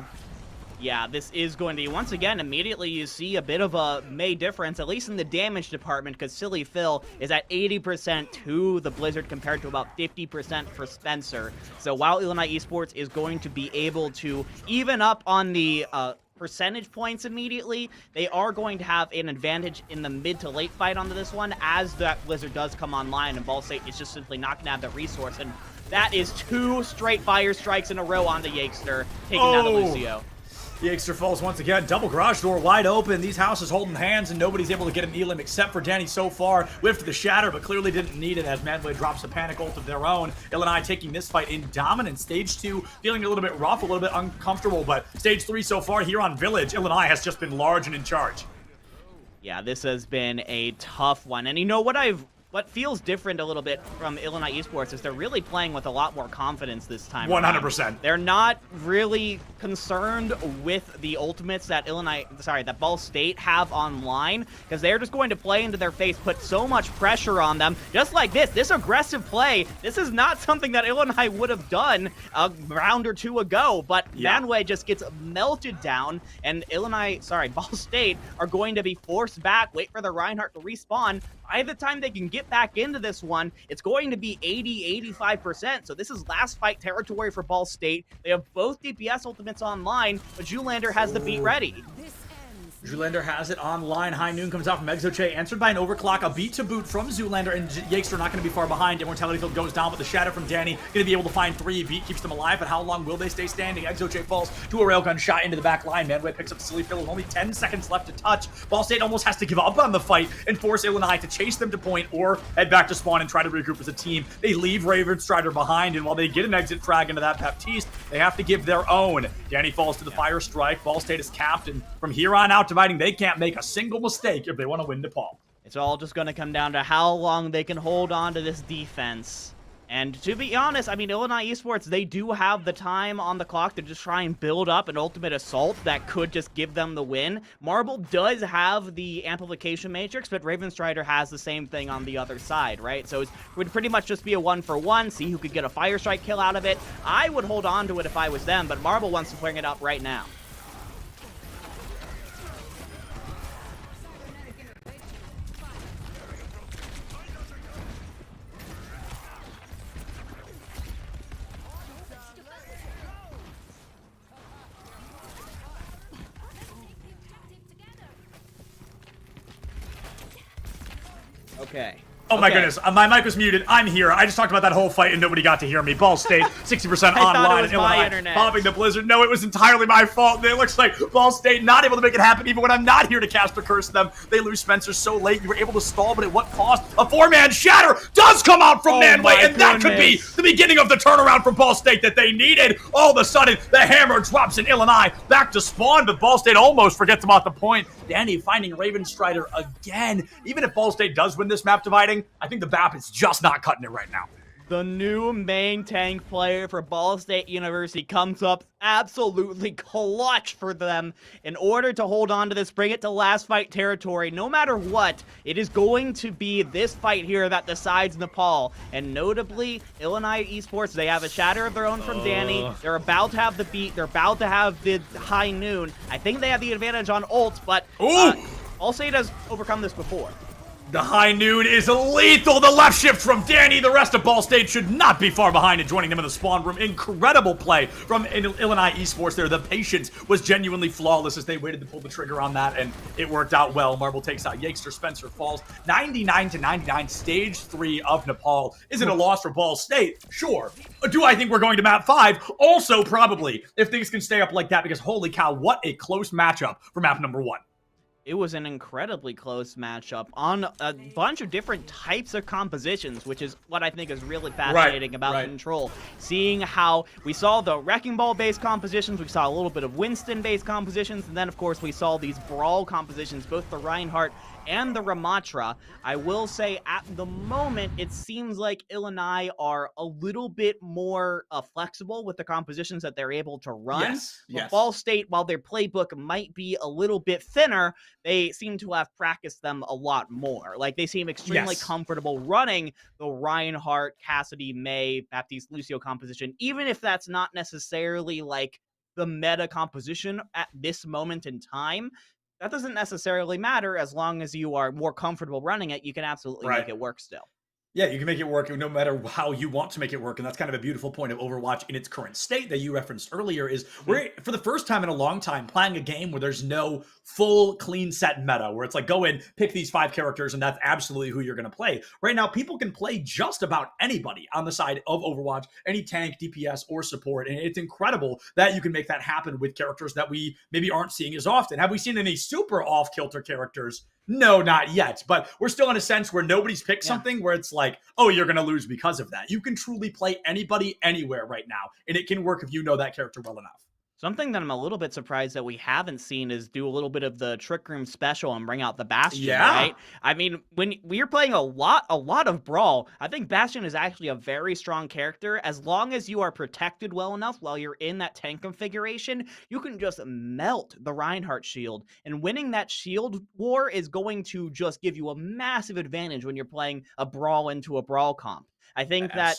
Yeah, this is going to be, once again, immediately you see a bit of a May difference, at least in the damage department, because Silly Phil is at 80% to the Blizzard compared to about 50% for Spencer. So while Illinois Esports is going to be able to even up on the percentage points immediately, they are going to have an advantage in the mid to late fight onto this one as that Blizzard does come online, and Ball State is just simply not going to have that resource. And that is 2 straight fire strikes in a row onto Yakester, taking down the Lucio. Yakester falls once again. Double garage door wide open. These houses holding hands, and nobody's able to get an elim except for Danny so far. Whiffed the shatter, but clearly didn't need it as Manway drops a panic ult of their own. Illinois taking this fight in dominance. Stage 2 feeling a little bit rough, a little bit uncomfortable, but stage 3 so far here on Village, Illinois has just been large and in charge. Yeah, this has been a tough one. And you know what what feels different a little bit from Illinois Esports is they're really playing with a lot more confidence this time. 100%. They're not really concerned with the ultimates that that Ball State have online, because they're just going to play into their face, put so much pressure on them. Just like this aggressive play, this is not something that Illinois would have done a round or 2 ago, but Manway just gets melted down, and Ball State are going to be forced back, wait for the Reinhardt to respawn. By the time they can get back into this one, it's going to be 80-85%. So this is last fight territory for Ball State. They have both DPS ultimates online, but Zoolander has the beat ready. Zoolander has it online. High Noon comes out from Exoche, answered by an overclock. A beat to boot from Zoolander, and Yakester not going to be far behind. Immortality Field goes down, but the shadow from Danny going to be able to find 3. Beat keeps them alive, but how long will they stay standing? Exoche falls to a railgun shot into the back line. Manway picks up Silly Phil with only 10 seconds left to touch. Ball State almost has to give up on the fight and force Illinois to chase them to point or head back to spawn and try to regroup as a team. They leave Raven Strider behind, and while they get an exit frag into that Baptiste, they have to give their own. Danny falls to the fire strike. Ball State is capped, and from here on out, dividing, they can't make a single mistake if they want to win Nepal. It's all just going to come down to how long they can hold on to this defense. And to be honest, I mean, Illinois Esports, they do have the time on the clock to just try and build up an ultimate assault that could just give them the win. Marble does have the amplification matrix, but Ravenstrider has the same thing on the other side, right? So it would pretty much just be a 1-for-1, see who could get a Fire Strike kill out of it. I would hold on to it if I was them, but Marble wants to bring it up right now. Okay. Oh my goodness, my mic was muted. I'm here. I just talked about that whole fight and nobody got to hear me. Ball State, 60% online in Illinois, popping the blizzard. No, it was entirely my fault. It looks like Ball State not able to make it happen even when I'm not here to cast or curse them. They lose Spencer so late. You were able to stall, but at what cost? A 4-man shatter does come out from Manway, and that could be the beginning of the turnaround for Ball State that they needed. All of a sudden, the hammer drops in Illinois back to spawn, but Ball State almost forgets about the point. Danny finding Ravenstrider again. Even if Ball State does win this map dividing, I think the BAP is just not cutting it right now. The new main tank player for Ball State University comes up absolutely clutch for them in order to hold on to this, bring it to last fight territory. No matter what, it is going to be this fight here that decides Nepal. And notably, Illinois Esports, they have a shatter of their own from Danny. They're about to have the beat. They're about to have the high noon. I think they have the advantage on ult, but Ball State has overcome this before. The high noon is lethal. The left shift from Danny. The rest of Ball State should not be far behind and joining them in the spawn room. Incredible play from Illinois Esports there. The patience was genuinely flawless as they waited to pull the trigger on that, and it worked out well. Marble takes out Yakester. Spencer falls 99-99. Stage 3 of Nepal. Is it a loss for Ball State? Sure. Do I think we're going to map 5? Also, probably, if things can stay up like that, because holy cow, what a close matchup for map number 1. It was an incredibly close matchup on a bunch of different types of compositions, which is what I think is really fascinating about Control. Seeing how we saw the Wrecking Ball-based compositions, we saw a little bit of Winston-based compositions, and then, of course, we saw these Brawl compositions, both the Reinhardt and the Ramatra. I will say at the moment, it seems like Illinois are a little bit more flexible with the compositions that they're able to run. But Ball State, while their playbook might be a little bit thinner, they seem to have practiced them a lot more. Like, they seem extremely comfortable running the Reinhardt, Cassidy, May, Baptiste, Lucio composition, even if that's not necessarily like the meta composition at this moment in time. That doesn't necessarily matter as long as you are more comfortable running it. You can absolutely make it work still. Yeah, you can make it work no matter how you want to make it work. And that's kind of a beautiful point of Overwatch in its current state that you referenced earlier is we're, for the first time in a long time, playing a game where there's no full clean set meta, where it's like, go in, pick these 5 characters, and that's absolutely who you're going to play. Right now, people can play just about anybody on the side of Overwatch, any tank, DPS, or support. And it's incredible that you can make that happen with characters that we maybe aren't seeing as often. Have we seen any super off-kilter characters? No, not yet. But we're still in a sense where nobody's picked something where it's like, oh, you're going to lose because of that. You can truly play anybody anywhere right now, and it can work if you know that character well enough. Something that I'm a little bit surprised that we haven't seen is do a little bit of the Trick Room special and bring out the Bastion, right? I mean, when we're playing a lot of Brawl, I think Bastion is actually a very strong character. As long as you are protected well enough while you're in that tank configuration, you can just melt the Reinhardt shield. And winning that shield war is going to just give you a massive advantage when you're playing a Brawl into a Brawl comp. I think that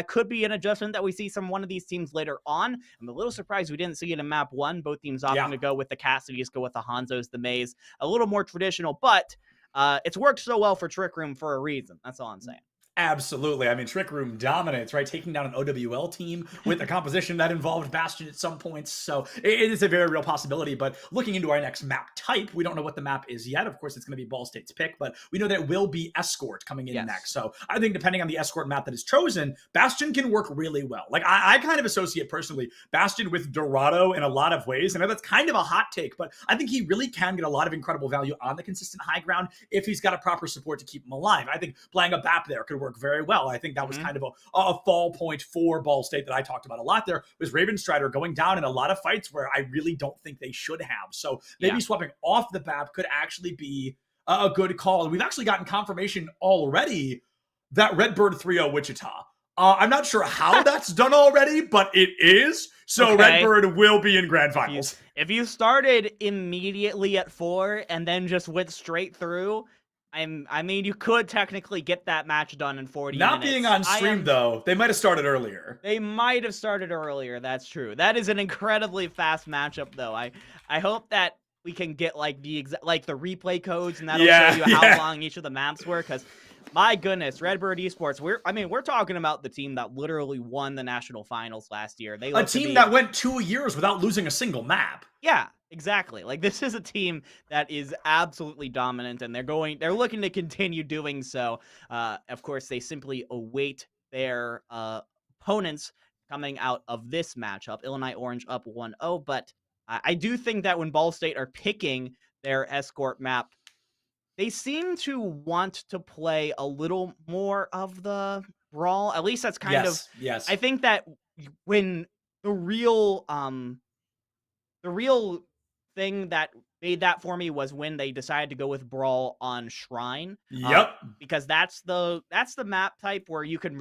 could be an adjustment that we see from one of these teams later on. I'm a little surprised we didn't see it in map 1. Both teams opting to go with the Cassidys, go with the Hanzos, the Mays. A little more traditional, but it's worked so well for Trick Room for a reason. That's all I'm saying. Absolutely. I mean, Trick Room dominates, right? Taking down an OWL team with a composition that involved Bastion at some points. So it is a very real possibility. But looking into our next map type, we don't know what the map is yet. Of course, it's going to be Ball State's pick, but we know that it will be Escort coming in next. So I think depending on the Escort map that is chosen, Bastion can work really well. Like I kind of associate personally Bastion with Dorado in a lot of ways. I know that's kind of a hot take, but I think he really can get a lot of incredible value on the consistent high ground if he's got a proper support to keep him alive. I think playing a BAP there could work very well. I think that was kind of a fall point for Ball State that I talked about a lot there, was Ravenstrider going down in a lot of fights where I really don't think they should have. So maybe swapping off the BAP could actually be a good call. And we've actually gotten confirmation already that Redbird 3-0 Wichita. I'm not sure how that's done already, but it is. So Okay. Redbird will be in grand finals. If you started immediately at 4 and then just went straight through, I mean, you could technically get that match done in 40 Not minutes. being on stream, though, they might have started earlier. They might have started earlier. That's true. That is an incredibly fast matchup, though. I hope that we can get like the replay codes, and that'll show you how long each of the maps were. Because my goodness, Redbird Esports. We're talking about the team that literally won the national finals last year. A team that went 2 years without losing a single map. Yeah, exactly. Like, this is a team that is absolutely dominant, and they're looking to continue doing so. Of course, they simply await their opponents coming out of this matchup. Illinois Orange up 1-0, but I do think that when Ball State are picking their escort map, they seem to want to play a little more of the brawl. At least that's kind of... Yes. I think that when the real thing that made that for me was when they decided to go with brawl on Shrine. Yep. Because that's the map type where you could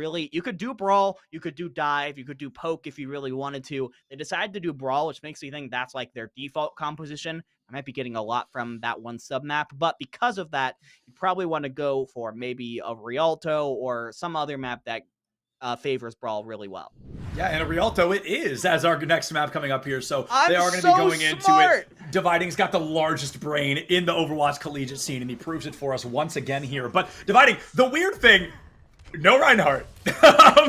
do brawl, you could do dive, you could do poke if you really wanted to. They decided to do brawl, which makes me think that's like their default composition. I might be getting a lot from that one sub map, but because of that, you probably want to go for maybe a Rialto or some other map that favors brawl really well. Yeah, and a Rialto it is, as our next map coming up here. So they are going to be going into it. Dividing's got the largest brain in the Overwatch collegiate scene, and he proves it for us once again here. But Dividing, the weird thing, no Reinhardt.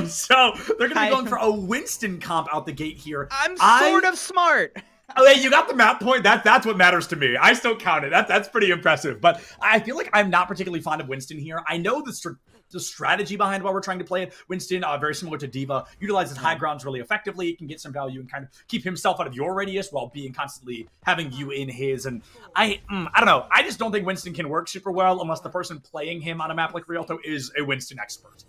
So they're going to be going for a Winston comp out the gate here. I'm sort of smart. Oh, hey, you got the map point. That's what matters to me. I still count it. That's pretty impressive. But I feel like I'm not particularly fond of Winston here. I know the strategy behind why we're trying to play it. Winston, very similar to D.Va, utilizes high grounds really effectively. He can get some value and kind of keep himself out of your radius while being constantly having you in his. And I don't know. I just don't think Winston can work super well unless the person playing him on a map like Rialto is a Winston expert.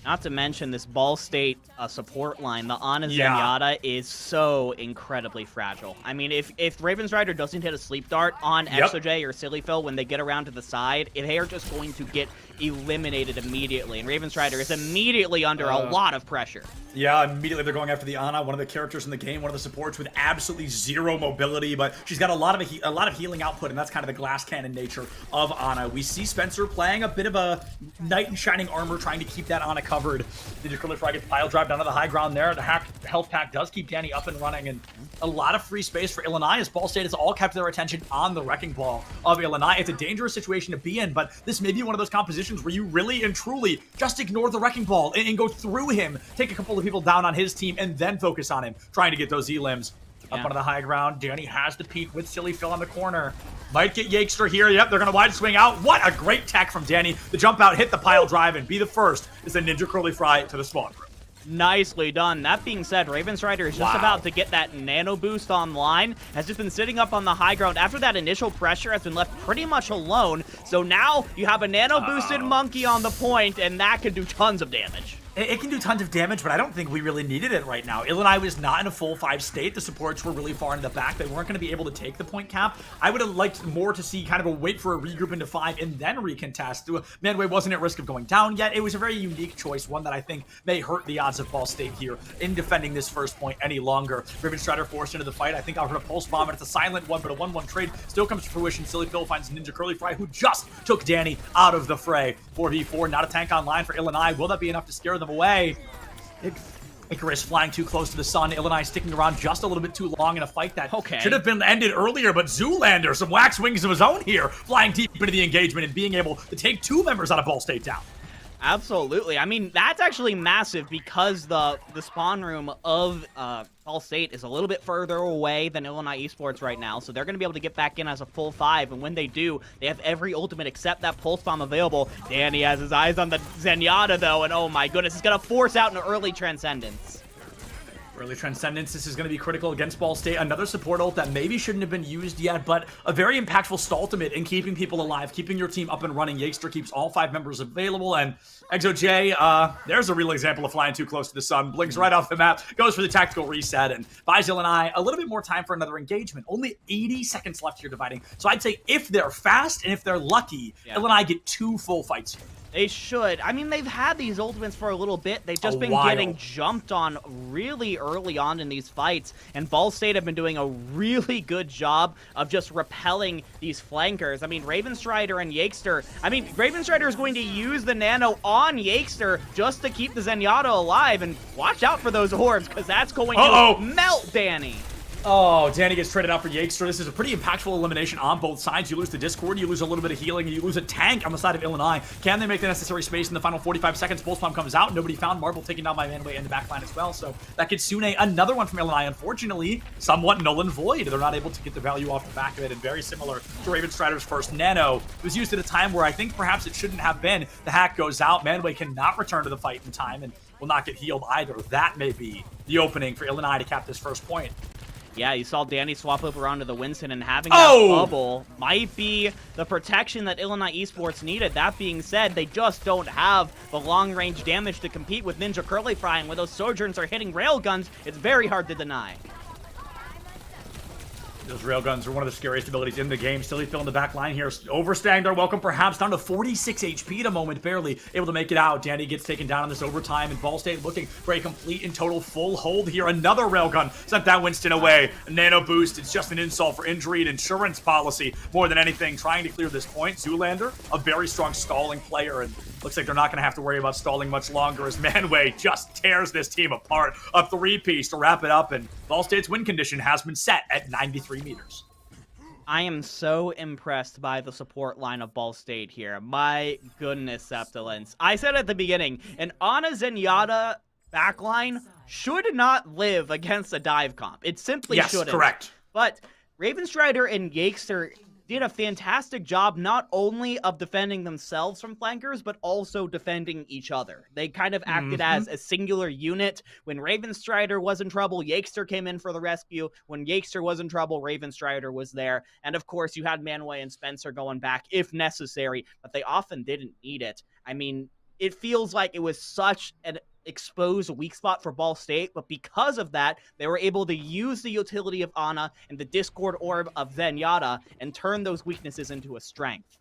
Not to mention this Ball State support line, the Ana Zenyatta is so incredibly fragile. I mean, if Raven's Rider doesn't hit a sleep dart on XOJ or Silly Phil when they get around to the side, they are just going to get eliminated immediately. And Raven's Rider is immediately under a lot of pressure. Yeah, immediately they're going after the Ana, one of the characters in the game, one of the supports with absolutely zero mobility, but she's got a lot of healing output, and that's kind of the glass cannon nature of Ana. We see Spencer playing a bit of a knight in shining armor, trying to keep that Ana covered. The Curly Fry gets pile drive down to the high ground there. The health pack does keep Danny up and running, and a lot of free space for Illinois as Ball State has all kept their attention on the wrecking ball of Illinois. It's a dangerous situation to be in, but this may be one of those compositions where you really and truly just ignore the wrecking ball and go through him, take a couple of people down on his team, and then focus on him, trying to get those E-limbs. Up onto the high ground, Danny has the peek with Silly Phil on the corner. Might get Yakester here. Yep, they're going to wide swing out. What a great tech from Danny. The jump out, hit the pile drive, and be the first is the Ninja Curly Fry to the spawn room. Nicely done. That being said, Raven's Rider is just about to get that nano boost online. Has just been sitting up on the high ground after that initial pressure, has been left pretty much alone. So now you have a nano boosted monkey on the point, and that could do tons of damage. It can do tons of damage, but I don't think we really needed it right now. Illinois was not in a full 5 state. The supports were really far in the back. They weren't going to be able to take the point cap. I would have liked more to see kind of a wait for a regroup into 5 and then recontest. Manway wasn't at risk of going down yet. It was a very unique choice, one that I think may hurt the odds of Ball State here in defending this first point any longer. Raven Strider forced into the fight. I think I'll hit a pulse bomb, and it's a silent one, but a 1-1 trade still comes to fruition. Silly Phil finds Ninja Curly Fry, who just took Danny out of the fray. 4v4, not a tank online for Illinois. Will that be enough to scare them away? Icarus flying too close to the sun. Illinois sticking around just a little bit too long in a fight that should have been ended earlier, but Zoolander, some wax wings of his own here, flying deep into the engagement and being able to take 2 members out of Ball State down. Absolutely. I mean, that's actually massive because the spawn room of Ball State is a little bit further away than Illinois Esports right now, so they're going to be able to get back in as a full 5, and when they do, they have every ultimate except that pulse bomb available. Danny has his eyes on the Zenyatta, though, and oh my goodness, he's going to force out an early Transcendence. Early Transcendence, this is going to be critical against Ball State. Another support ult that maybe shouldn't have been used yet, but a very impactful stall-ultimate in keeping people alive, keeping your team up and running. Yakester keeps all 5 members available, and XOJ, there's a real example of flying too close to the sun. Blinks right off the map, goes for the tactical reset, and buys Illinois a little bit more time for another engagement. Only 80 seconds left here Dividing. So I'd say if they're fast and if they're lucky, Illinois get 2 full fights here. They should. I mean, they've had these ultimates for a little bit. They've just been while. getting jumped on really early on in these fights, and Ball State have been doing a really good job of just repelling these flankers. I mean, Ravenstrider and Yakester, Ravenstrider is going to use the Nano on Yakester just to keep the Zenyatta alive, and watch out for those orbs, because that's going to melt Danny. Oh, Danny gets traded out for Yakester. This is a pretty impactful elimination on both sides. You lose the Discord, you lose a little bit of healing, and you lose a tank on the side of Illinois. Can they make the necessary space in the final 45 seconds? Pulse Bomb comes out. Nobody found. Marble taken down by Manway in the backline as well. So that Kitsune, another one from Illinois. Unfortunately, somewhat null and void. They're not able to get the value off the back of it, and very similar to Ravenstrider's first Nano. It was used at a time where I think perhaps it shouldn't have been. The hack goes out. Manway cannot return to the fight in time and will not get healed either. That may be the opening for Illinois to cap this first point. Yeah, you saw Danny swap over onto the Winston, and having that bubble might be the protection that Illinois Esports needed. That being said, they just don't have the long-range damage to compete with Ninja Curly Fry, and when those Sojourns are hitting railguns, it's very hard to deny. Those railguns are one of the scariest abilities in the game. Still filling the back line here. Overstaying their welcome, perhaps down to 46 HP at a moment, barely able to make it out. Danny gets taken down in this overtime, and Ball State looking for a complete and total full hold here. Another railgun sent that Winston away. A nano boost. It's just an insult for injury and insurance policy more than anything. Trying to clear this point. Zoolander, a very strong stalling player, and looks like they're not going to have to worry about stalling much longer as Manway just tears this team apart. A three-piece to wrap it up, and Ball State's win condition has been set at 93 meters. I am so impressed by the support line of Ball State here. My goodness, Septilence. I said at the beginning, an Ana Zenyatta backline should not live against a dive comp. It simply shouldn't. Yes, correct. But Ravenstrider and Yakester did a fantastic job not only of defending themselves from flankers, but also defending each other. They kind of acted as a singular unit. When Ravenstrider was in trouble, Yakester came in for the rescue. When Yakester was in trouble, Ravenstrider was there. And of course, you had Manway and Spencer going back if necessary, but they often didn't need it. I mean, it feels like it was such an exposed weak spot for Ball State, but because of that, they were able to use the utility of Ana and the Discord Orb of Zenyatta and turn those weaknesses into a strength.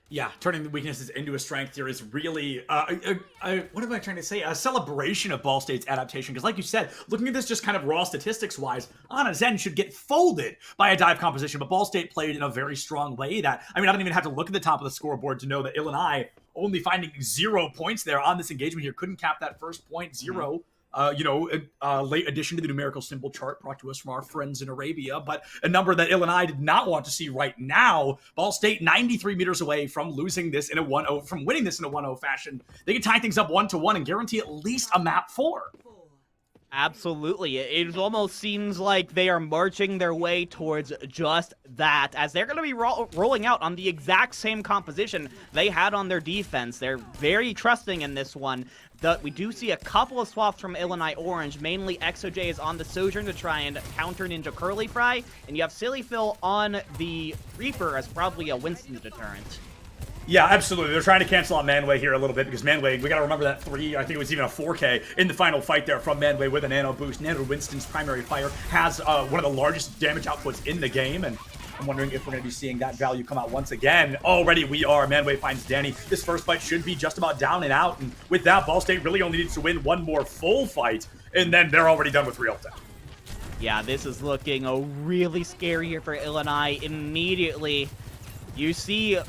Yeah, turning the weaknesses into a strength here is really, what am I trying to say? A celebration of Ball State's adaptation. Because like you said, looking at this just kind of raw statistics-wise, Ana Zen should get folded by a dive composition, but Ball State played in a very strong way that, I don't even have to look at the top of the scoreboard to know that Illinois only finding 0 points there on this engagement here. Couldn't cap that first point, 0. Late addition to the numerical symbol chart brought to us from our friends in Arabia, but a number that Illinois did not want to see right now. Ball State 93 meters away from losing this in a 1-0, from winning this in a 1-0 fashion. They can tie things up 1-1 and guarantee at least a map 4. Absolutely. It almost seems like they are marching their way towards just that, as they're going to be rolling out on the exact same composition they had on their defense. They're very trusting in this one. We do see a couple of swaps from Illinois Orange. Mainly XOJ is on the Sojourn to try and counter Ninja Curly Fry, and you have Silly Phil on the Reaper as probably a Winston deterrent. Yeah, absolutely. They're trying to cancel out Manway here a little bit because Manway, we got to remember that 3, I think it was even a 4K in the final fight there from Manway with a nano boost. Nano Winston's primary fire has one of the largest damage outputs in the game, and I'm wondering if we're going to be seeing that value come out once again. Already we are. Manway finds Danny. This first fight should be just about down and out, and with that, Ball State really only needs to win one more full fight, and then they're already done with Realtech. Yeah, this is looking really scary here for Illinois. Immediately, you see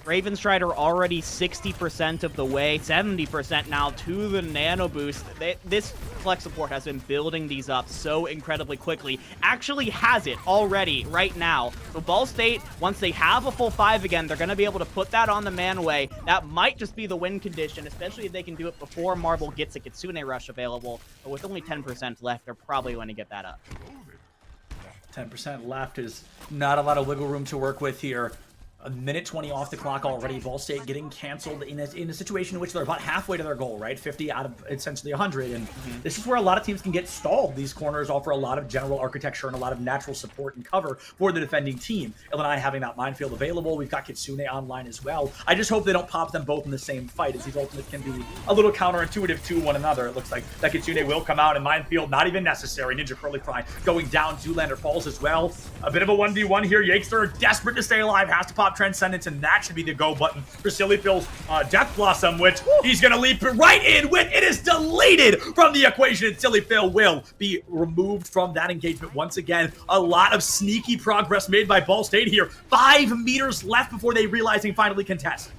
Ravenstrider already 60% of the way, 70% now to the nano boost. This flex support has been building these up so incredibly quickly. Actually has it already right now. So Ball State, once they have a full 5 again, they're going to be able to put that on the Manway. That might just be the win condition, especially if they can do it before Marble gets a Kitsune Rush available. But with only 10% left, they're probably going to get that up. 10% left is not a lot of wiggle room to work with here. A minute 20 off the clock already. Ball State getting canceled in a situation in which they're about halfway to their goal, right? 50 out of essentially 100. And this is where a lot of teams can get stalled. These corners offer a lot of general architecture and a lot of natural support and cover for the defending team. Illinois having that minefield available. We've got Kitsune online as well. I just hope they don't pop them both in the same fight, as these ultimates can be a little counterintuitive to one another. It looks like that Kitsune will come out, and minefield not even necessary. Ninja Curly Fry going down. Zoolander falls as well. A bit of a 1v1 here. Yakester, desperate to stay alive, has to pop pop Transcendence, and that should be the go button for Silly Phil's Death Blossom, which he's going to leap right in with. It is deleted from the equation, and Silly Phil will be removed from that engagement once again. A lot of sneaky progress made by Ball State here. 5 meters left before they realize they finally contest.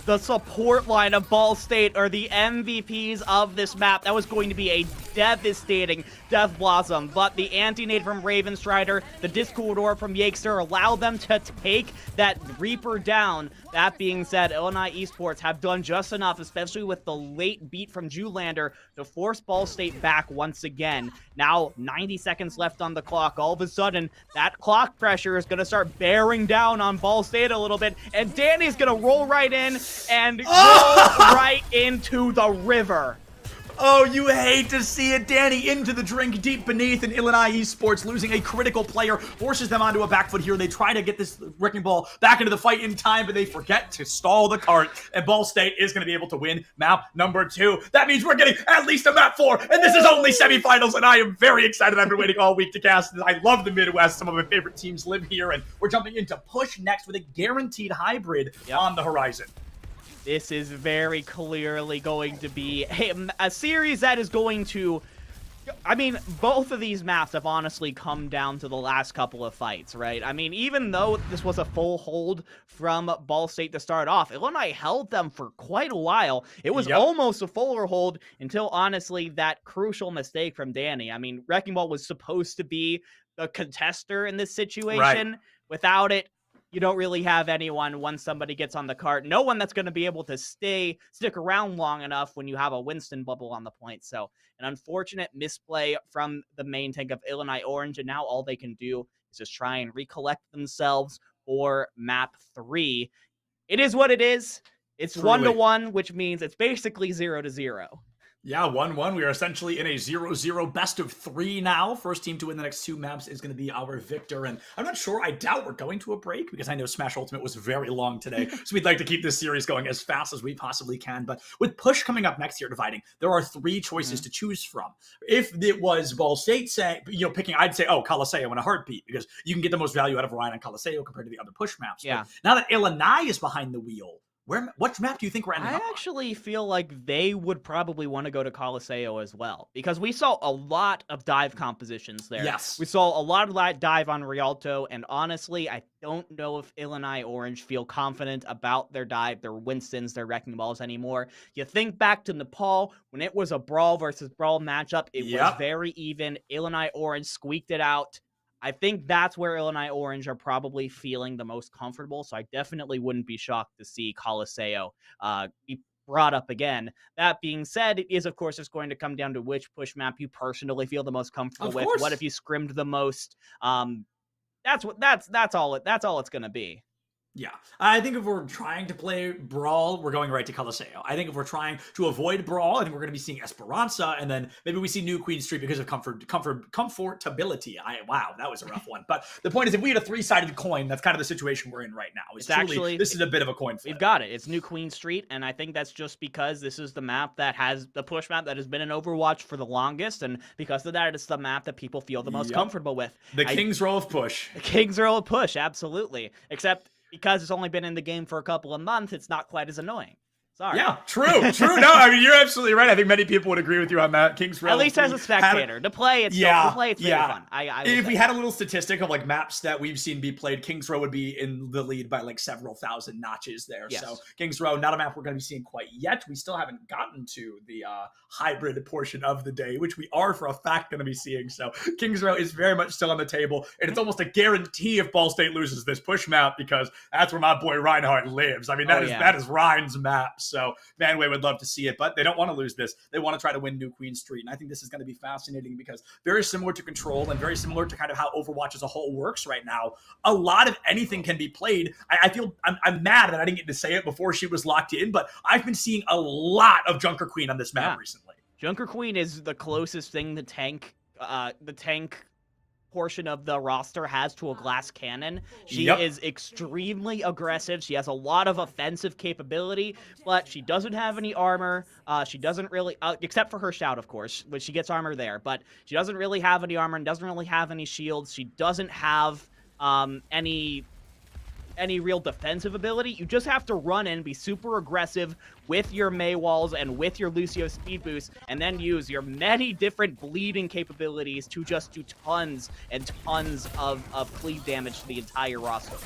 The support line of Ball State are the MVPs of this map. That was going to be a devastating Death Blossom, but the anti-nade from Ravenstrider, the Discord Orb from Yakester allowed them to take that Reaper down. That being said, Illinois Esports have done just enough, especially with the late beat from Julander, to force Ball State back once again. Now, 90 seconds left on the clock. All of a sudden, that clock pressure is going to start bearing down on Ball State a little bit, and Danny's going to roll right in and roll right into the river. Oh, you hate to see it. Danny into the drink deep beneath, and Illinois Esports losing a critical player forces them onto a back foot here. They try to get this Wrecking Ball back into the fight in time, but they forget to stall the cart, and Ball State is going to be able to win map number 2. That means we're getting at least a map 4, and this is only semifinals, and I am very excited. I've been waiting all week to cast this. I love the Midwest. Some of my favorite teams live here, and we're jumping into Push next with a guaranteed hybrid on the horizon. This is very clearly going to be a series that is going to... I mean, both of these maps have honestly come down to the last couple of fights, right? I mean, even though this was a full hold from Ball State to start off, Illinois held them for quite a while. It was almost a fuller hold until, honestly, that crucial mistake from Danny. I mean, Wrecking Ball was supposed to be a contester in this situation. Right. Without it, you don't really have anyone once somebody gets on the cart. No one that's going to be able to stick around long enough when you have a Winston bubble on the point. So an unfortunate misplay from the main tank of Illinois Orange, and now all they can do is just try and recollect themselves for map 3. It is what it is. It's Truly. 1-1, which means it's basically 0-0. Yeah, 1-1. We are essentially in a 0-0 best of 3 now. First team to win the next 2 maps is going to be our victor. And I'm not sure. I doubt we're going to a break because I know Smash Ultimate was very long today. So we'd like to keep this series going as fast as we possibly can. But with Push coming up next year dividing, there are 3 choices to choose from. If it was Ball State picking, I'd say, Coliseo in a heartbeat because you can get the most value out of Ryan on Coliseo compared to the other Push maps. Yeah. But now that Illinois is behind the wheel, what map do you think we're ending up on? I actually feel like they would probably want to go to Coliseo as well, because we saw a lot of dive compositions there. Yes. We saw a lot of dive on Rialto, and honestly, I don't know if Illinois Orange feel confident about their dive, their Winstons, their Wrecking Balls anymore. You think back to Nepal, when it was a brawl versus brawl matchup, it was very even. Illinois Orange squeaked it out. I think that's where Illinois Orange are probably feeling the most comfortable, so I definitely wouldn't be shocked to see Coliseo be brought up again. That being said, it is, of course, just going to come down to which push map you personally feel the most comfortable with. What if you scrimmed the most? That's all it's going to be. Yeah, I think if we're trying to play Brawl, we're going right to Coliseo. I think if we're trying to avoid Brawl, I think we're going to be seeing Esperanza, and then maybe we see New Queen Street because of comfortability. Wow, that was a rough one. But the point is, if we had a 3-sided coin, that's kind of the situation we're in right now. It's truly, this is a bit of a coin flip. We've got it. It's New Queen Street, and I think that's just because this is the map that has the push map that has been in Overwatch for the longest, and because of that, it's the map that people feel the most comfortable with. The King's Row of Push. The King's Row of Push, absolutely. Except because it's only been in the game for a couple of months, it's not quite as annoying. Sorry. Yeah, true. No, I mean, you're absolutely right. I think many people would agree with you on that. King's Row. At least as a spectator. To play, it's very fun. If we had a little statistic of like maps that we've seen be played, King's Row would be in the lead by like several thousand notches there. Yes. So King's Row, not a map we're going to be seeing quite yet. We still haven't gotten to the hybrid portion of the day, which we are for a fact going to be seeing. So King's Row is very much still on the table, and it's almost a guarantee if Ball State loses this push map because that's where my boy Reinhardt lives. I mean, that is Ryan's map. So Manway would love to see it, but they don't want to lose this. They want to try to win New Queen Street, and I think this is going to be fascinating because very similar to Control and very similar to kind of how Overwatch as a whole works right now. A lot of anything can be played. I feel I'm mad that I didn't get to say it before she was locked in, but I've been seeing a lot of Junker Queen on this map recently. Junker Queen is the closest thing the tank portion of the roster has to a glass cannon. She is extremely aggressive. She has a lot of offensive capability, but she doesn't have any armor. She doesn't really, except for her shout, of course, but she gets armor there, but she doesn't really have any armor and doesn't really have any shields. She doesn't have any any real defensive ability. You just have to run in, be super aggressive with your Mei walls and with your Lucio speed boost, and then use your many different bleeding capabilities to just do tons and tons of cleave damage to the entire roster.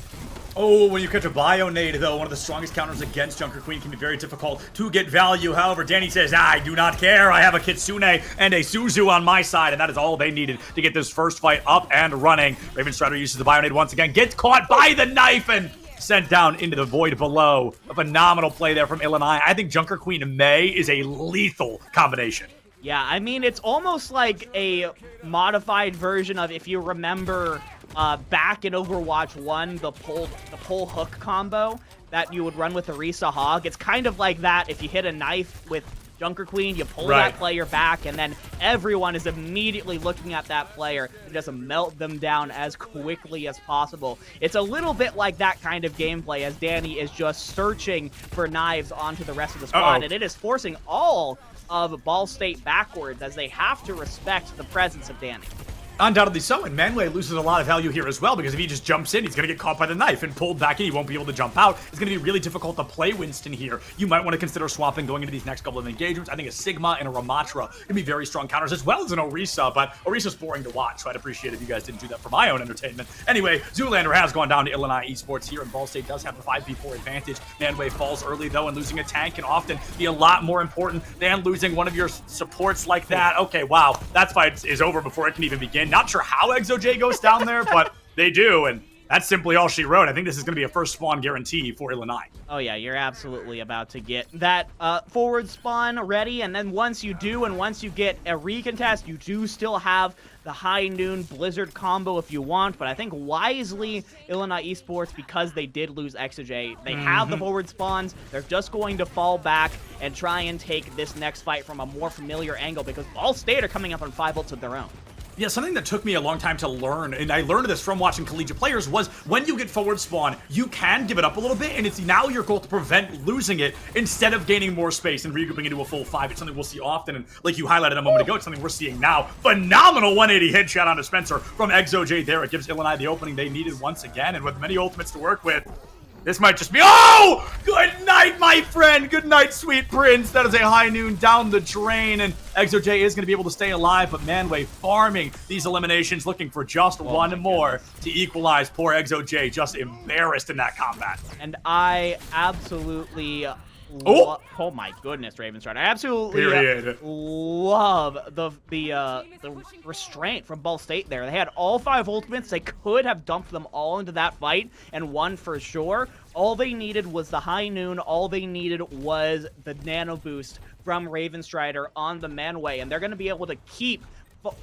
Oh, when you catch a Bionade, though, one of the strongest counters against Junker Queen can be very difficult to get value. However, Danny says, I do not care. I have a Kitsune and a Suzu on my side, and that is all they needed to get this first fight up and running. Raven Strider uses the Bionade once again, gets caught by the knife, and sent down into the void below. A phenomenal play there from Illinois. I think Junker Queen Mei is a lethal combination. Yeah, I mean, it's almost like a modified version of, if you remember back in Overwatch 1, the pull hook combo that you would run with Orisa Hog. It's kind of like that. If you hit a knife with Junker Queen, you pull that player back, and then everyone is immediately looking at that player to just melt them down as quickly as possible. It's a little bit like that kind of gameplay, as Danny is just searching for knives onto the rest of the squad, and it is forcing all of Ball State backwards as they have to respect the presence of Danny. Undoubtedly so, and Manway loses a lot of value here as well, because if he just jumps in, he's going to get caught by the knife and pulled back in. He won't be able to jump out. It's going to be really difficult to play Winston here. You might want to consider swapping going into these next couple of engagements. I think a Sigma and a Ramatra can be very strong counters, as well as an Orisa, but Orisa's boring to watch, so I'd appreciate if you guys didn't do that for my own entertainment. Anyway, Zoolander has gone down to Illinois Esports here, and Ball State does have the 5v4 advantage. Manway falls early, though, and losing a tank can often be a lot more important than losing one of your supports like that. Okay, wow, that fight is over before it can even begin. Not sure how XOJ goes down there, but they do, and that's simply all she wrote. I think this is going to be a first spawn guarantee for Illinois. Oh yeah, you're absolutely about to get that forward spawn ready, and then once you do, and once you get a recontest, you do still have the high noon Blizzard combo if you want, but I think wisely Illinois Esports, because they did lose XOJ, they have the forward spawns. They're just going to fall back and try and take this next fight from a more familiar angle, because Ball State are coming up on 5 ults of their own. Yeah, something that took me a long time to learn, and I learned this from watching collegiate players, was when you get forward spawn, you can give it up a little bit, and it's now your goal to prevent losing it instead of gaining more space and regrouping into a full 5. It's something we'll see often, and like you highlighted a moment ago, it's something we're seeing now. Phenomenal 180 headshot onto Spencer from XOJ there. It gives Illinois the opening they needed once again, and with many ultimates to work with, this might just be— oh! Good night, my friend! Good night, sweet prince! That is a high noon down the drain, and XOJ is going to be able to stay alive, but Manway farming these eliminations, looking for just one more to equalize. Poor XOJ, just embarrassed in that combat. And I absolutely— oh my goodness, Ravenstride. I absolutely love the restraint from Ball State there. They had all 5 ultimates. They could have dumped them all into that fight and won for sure. All they needed was the high noon. All they needed was the nano boost from Ravenstrider on the Manway, and they're going to be able to keep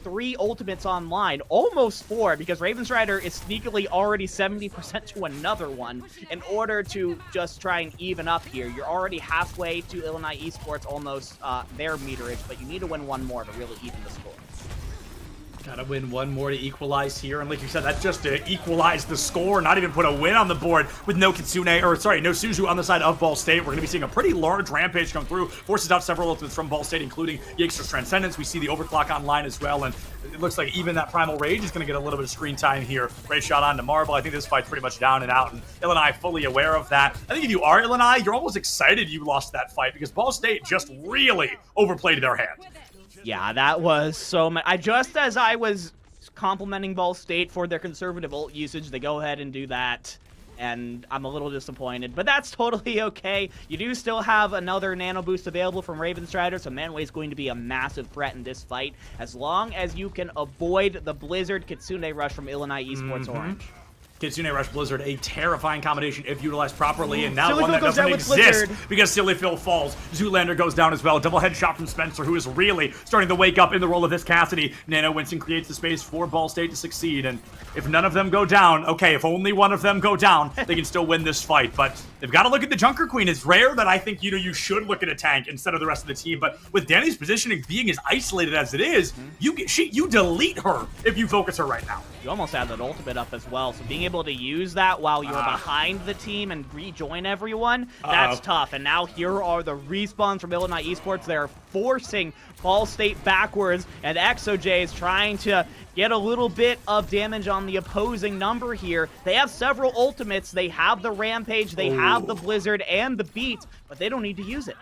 3 ultimates online, almost 4, because Ravenstrider is sneakily already 70% to another one in order to just try and even up here. You're already halfway to Illinois Esports, almost their meterage, but you need to win one more to really even the score. Gotta win one more to equalize here, and like you said, that's just to equalize the score, not even put a win on the board with no Kitsune, or sorry, no Suzu on the side of Ball State. We're gonna be seeing a pretty large rampage come through, forces out several ultimates from Ball State, including Yxer's Transcendence. We see the Overclock online as well, and it looks like even that Primal Rage is gonna get a little bit of screen time here. Great shot on to Marvel. I think this fight's pretty much down and out, and Illinois fully aware of that. I think if you are Illinois, you're almost excited you lost that fight, because Ball State just really overplayed their hand. Yeah, that was so much. Just as I was complimenting Ball State for their conservative ult usage, they go ahead and do that, and I'm a little disappointed, but that's totally okay. You do still have another nano boost available from Ravenstrider, so Manway is going to be a massive threat in this fight, as long as you can avoid the Blizzard Kitsune rush from Illinois Esports Orange. Kitsune Rush Blizzard, a terrifying combination if utilized properly, and now Silly one Phil that goes doesn't down with exist Blizzard. because Silly Phil falls. Zoolander goes down as well. Double headshot from Spencer, who is really starting to wake up in the role of this Cassidy. Nano Winston creates the space for Ball State to succeed, and if none of them go down, okay, if only one of them go down, they can still win this fight, but they've got to look at the Junker Queen. It's rare that I think, you should look at a tank instead of the rest of the team, but with Danny's positioning being as isolated as it is, you delete her if you focus her right now. You almost had that ultimate up as well, so being able to use that while you're behind the team and rejoin everyone, that's tough. And now here are the respawns from Illinois Esports. They're forcing Ball State backwards, and XOJ is trying to get a little bit of damage on the opposing number here. They have several ultimates. They have the Rampage, they have the Blizzard, and the Beat, but they don't need to use it.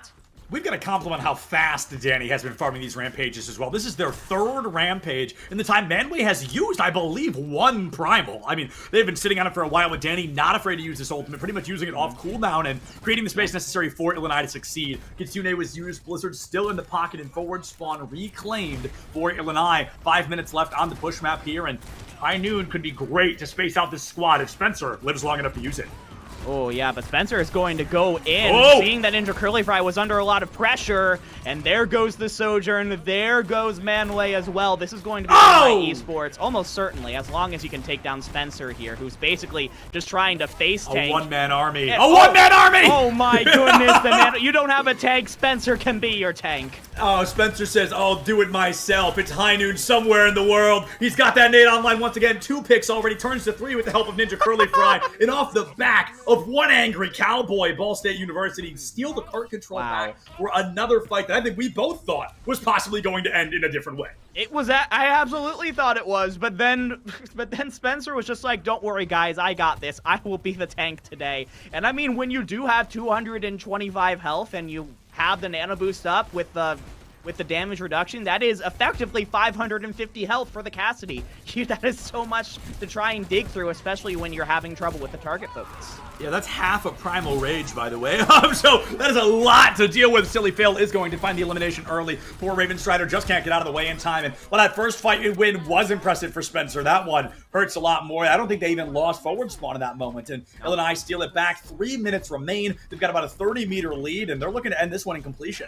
We've got to compliment how fast Danny has been farming these Rampages as well. This is their 3rd Rampage in the time Manway has used, I believe, 1 Primal. I mean, they've been sitting on it for a while with Danny not afraid to use this ultimate, pretty much using it off cooldown and creating the space necessary for Illinois to succeed. Kitsune was used, Blizzard still in the pocket, and forward spawn reclaimed for Illinois. 5 minutes left on the push map here, and High Noon could be great to space out this squad if Spencer lives long enough to use it. Oh, yeah, but Spencer is going to go in, seeing that Ninja Curly Fry was under a lot of pressure, and there goes the Sojourn, there goes Manway as well. This is going to be Illinois Esports, almost certainly, as long as you can take down Spencer here, who's basically just trying to face tank. A one-man army. A one-man army! Oh, my goodness, you don't have a tank, Spencer can be your tank. Oh, Spencer says, I'll do it myself. It's High Noon somewhere in the world. He's got that nade online once again. 2 picks already, turns to 3 with the help of Ninja Curly Fry, and off the back of one angry cowboy, Ball State University steal the cart control back for another fight that I think we both thought was possibly going to end in a different way. It was I absolutely thought it was, but then Spencer was just like, don't worry guys, I got this. I will be the tank today. And I mean, when you do have 225 health and you have the nano boost up with the damage reduction, that is effectively 550 health for the Cassidy. That is so much to try and dig through, especially when you're having trouble with the target focus. Yeah, that's half a Primal Rage, by the way. So that is a lot to deal with. Silly Fail is going to find the elimination early. Poor Raven Strider just can't get out of the way in time. And while that first fight win was impressive for Spencer, that one hurts a lot more. I don't think they even lost forward spawn in that moment. And Illinois steal it back. 3 minutes remain. They've got about a 30-meter lead, and they're looking to end this one in completion.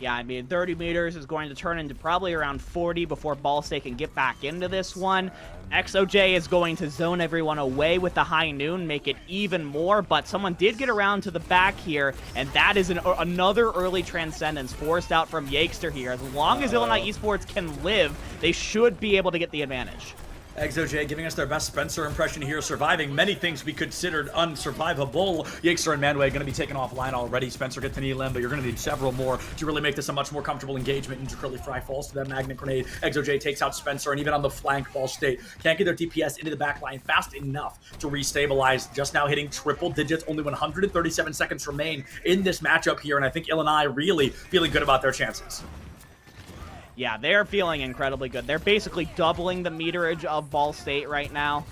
Yeah, I mean, 30 meters is going to turn into probably around 40 before Ball State can get back into this one. XOJ is going to zone everyone away with the High Noon, make it even more, but someone did get around to the back here, and that is another early Transcendence forced out from Yakester here. As long as Illinois Esports can live, they should be able to get the advantage. XOJ giving us their best Spencer impression here, surviving many things we considered unsurvivable. Yakester and Manway going to be taken offline already. Spencer gets an elim, but you're going to need several more to really make this a much more comfortable engagement. Ninja Curly Fry falls to that Magnet Grenade. XOJ takes out Spencer, and even on the flank, Ball State can't get their DPS into the back line fast enough to restabilize. Just now hitting triple digits, only 137 seconds remain in this matchup here, and I think Illinois really feeling good about their chances. Yeah, they're feeling incredibly good. They're basically doubling the meterage of Ball State right now.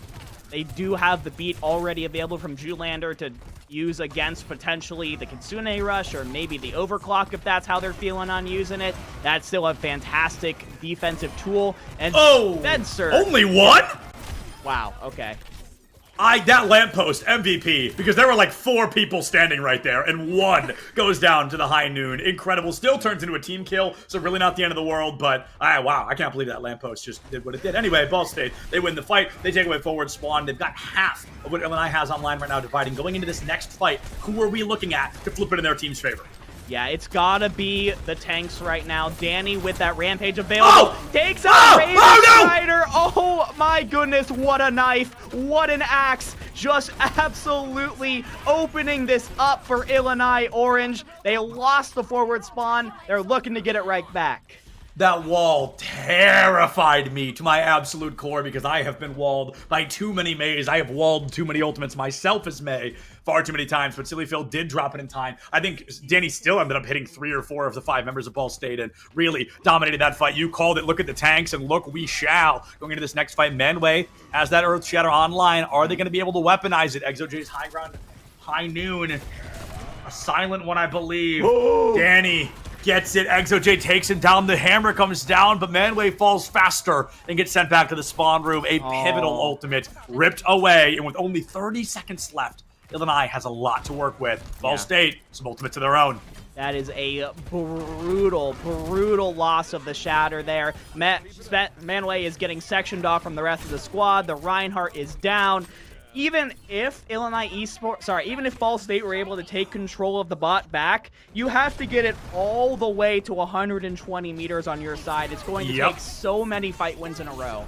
They do have the beat already available from Zoolander to use against potentially the Kitsune Rush or maybe the Overclock if that's how they're feeling on using it. That's still a fantastic defensive tool. And Spencer... Only one? Wow, okay. That lamppost, MVP, because there were like 4 people standing right there, and 1 goes down to the High Noon. Incredible. Still turns into a team kill, so really not the end of the world, but wow, I can't believe that lamppost just did what it did. Anyway, Ball State, they win the fight. They take away forward spawn. They've got half of what Illinois has online right now dividing. Going into this next fight, who are we looking at to flip it in their team's favor? Yeah, it's gotta be the tanks right now. Danny with that Rampage available. Takes out Raven Strider. Oh my goodness, what a knife. What an axe. Just absolutely opening this up for Illinois Orange. They lost the forward spawn. They're looking to get it right back. That wall terrified me to my absolute core because I have been walled by too many Mays. I have walled too many ultimates myself as May far too many times, but Silly Phil did drop it in time. I think Danny still ended up hitting 3 or 4 of the 5 members of Ball State and really dominated that fight. You called it. Look at the tanks, and look, we shall. Going into this next fight, Manway has that Earth Shatter online. Are they going to be able to weaponize it? XOJ's high ground, High Noon. A silent one, I believe. Danny gets it. XOJ takes him down. The hammer comes down, but Manway falls faster and gets sent back to the spawn room. A pivotal ultimate ripped away, and with only 30 seconds left, Illinois has a lot to work with. Ball State, some ultimates of their own. That is a brutal loss of the Shatter there. Manway is getting sectioned off from the rest of the squad. The Reinhardt is down. Even if even if Ball State were able to take control of the bot back, you have to get it all the way to 120 meters on your side. It's going to take so many fight wins in a row.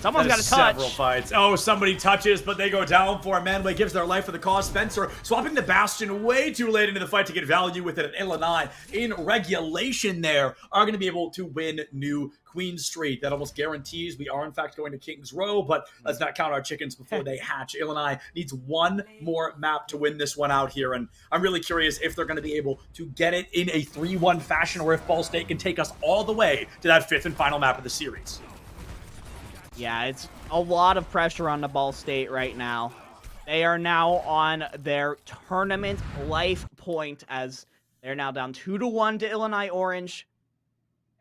Someone's got to touch. Several fights. Oh, somebody touches, but they go down for it. Manway gives their life for the cause. Spencer swapping the Bastion way too late into the fight to get value with it. And Illinois, in regulation there, are going to be able to win New Queen Street. That almost guarantees we are, in fact, going to Kings Row, but let's not count our chickens before they hatch. Illinois needs one more map to win this one out here, and I'm really curious if they're going to be able to get it in a 3-1 fashion, or if Ball State can take us all the way to that 5th and final map of the series. Yeah, it's a lot of pressure on the Ball State right now. They are now on their tournament life point as they're now down 2-1 to Illinois Orange.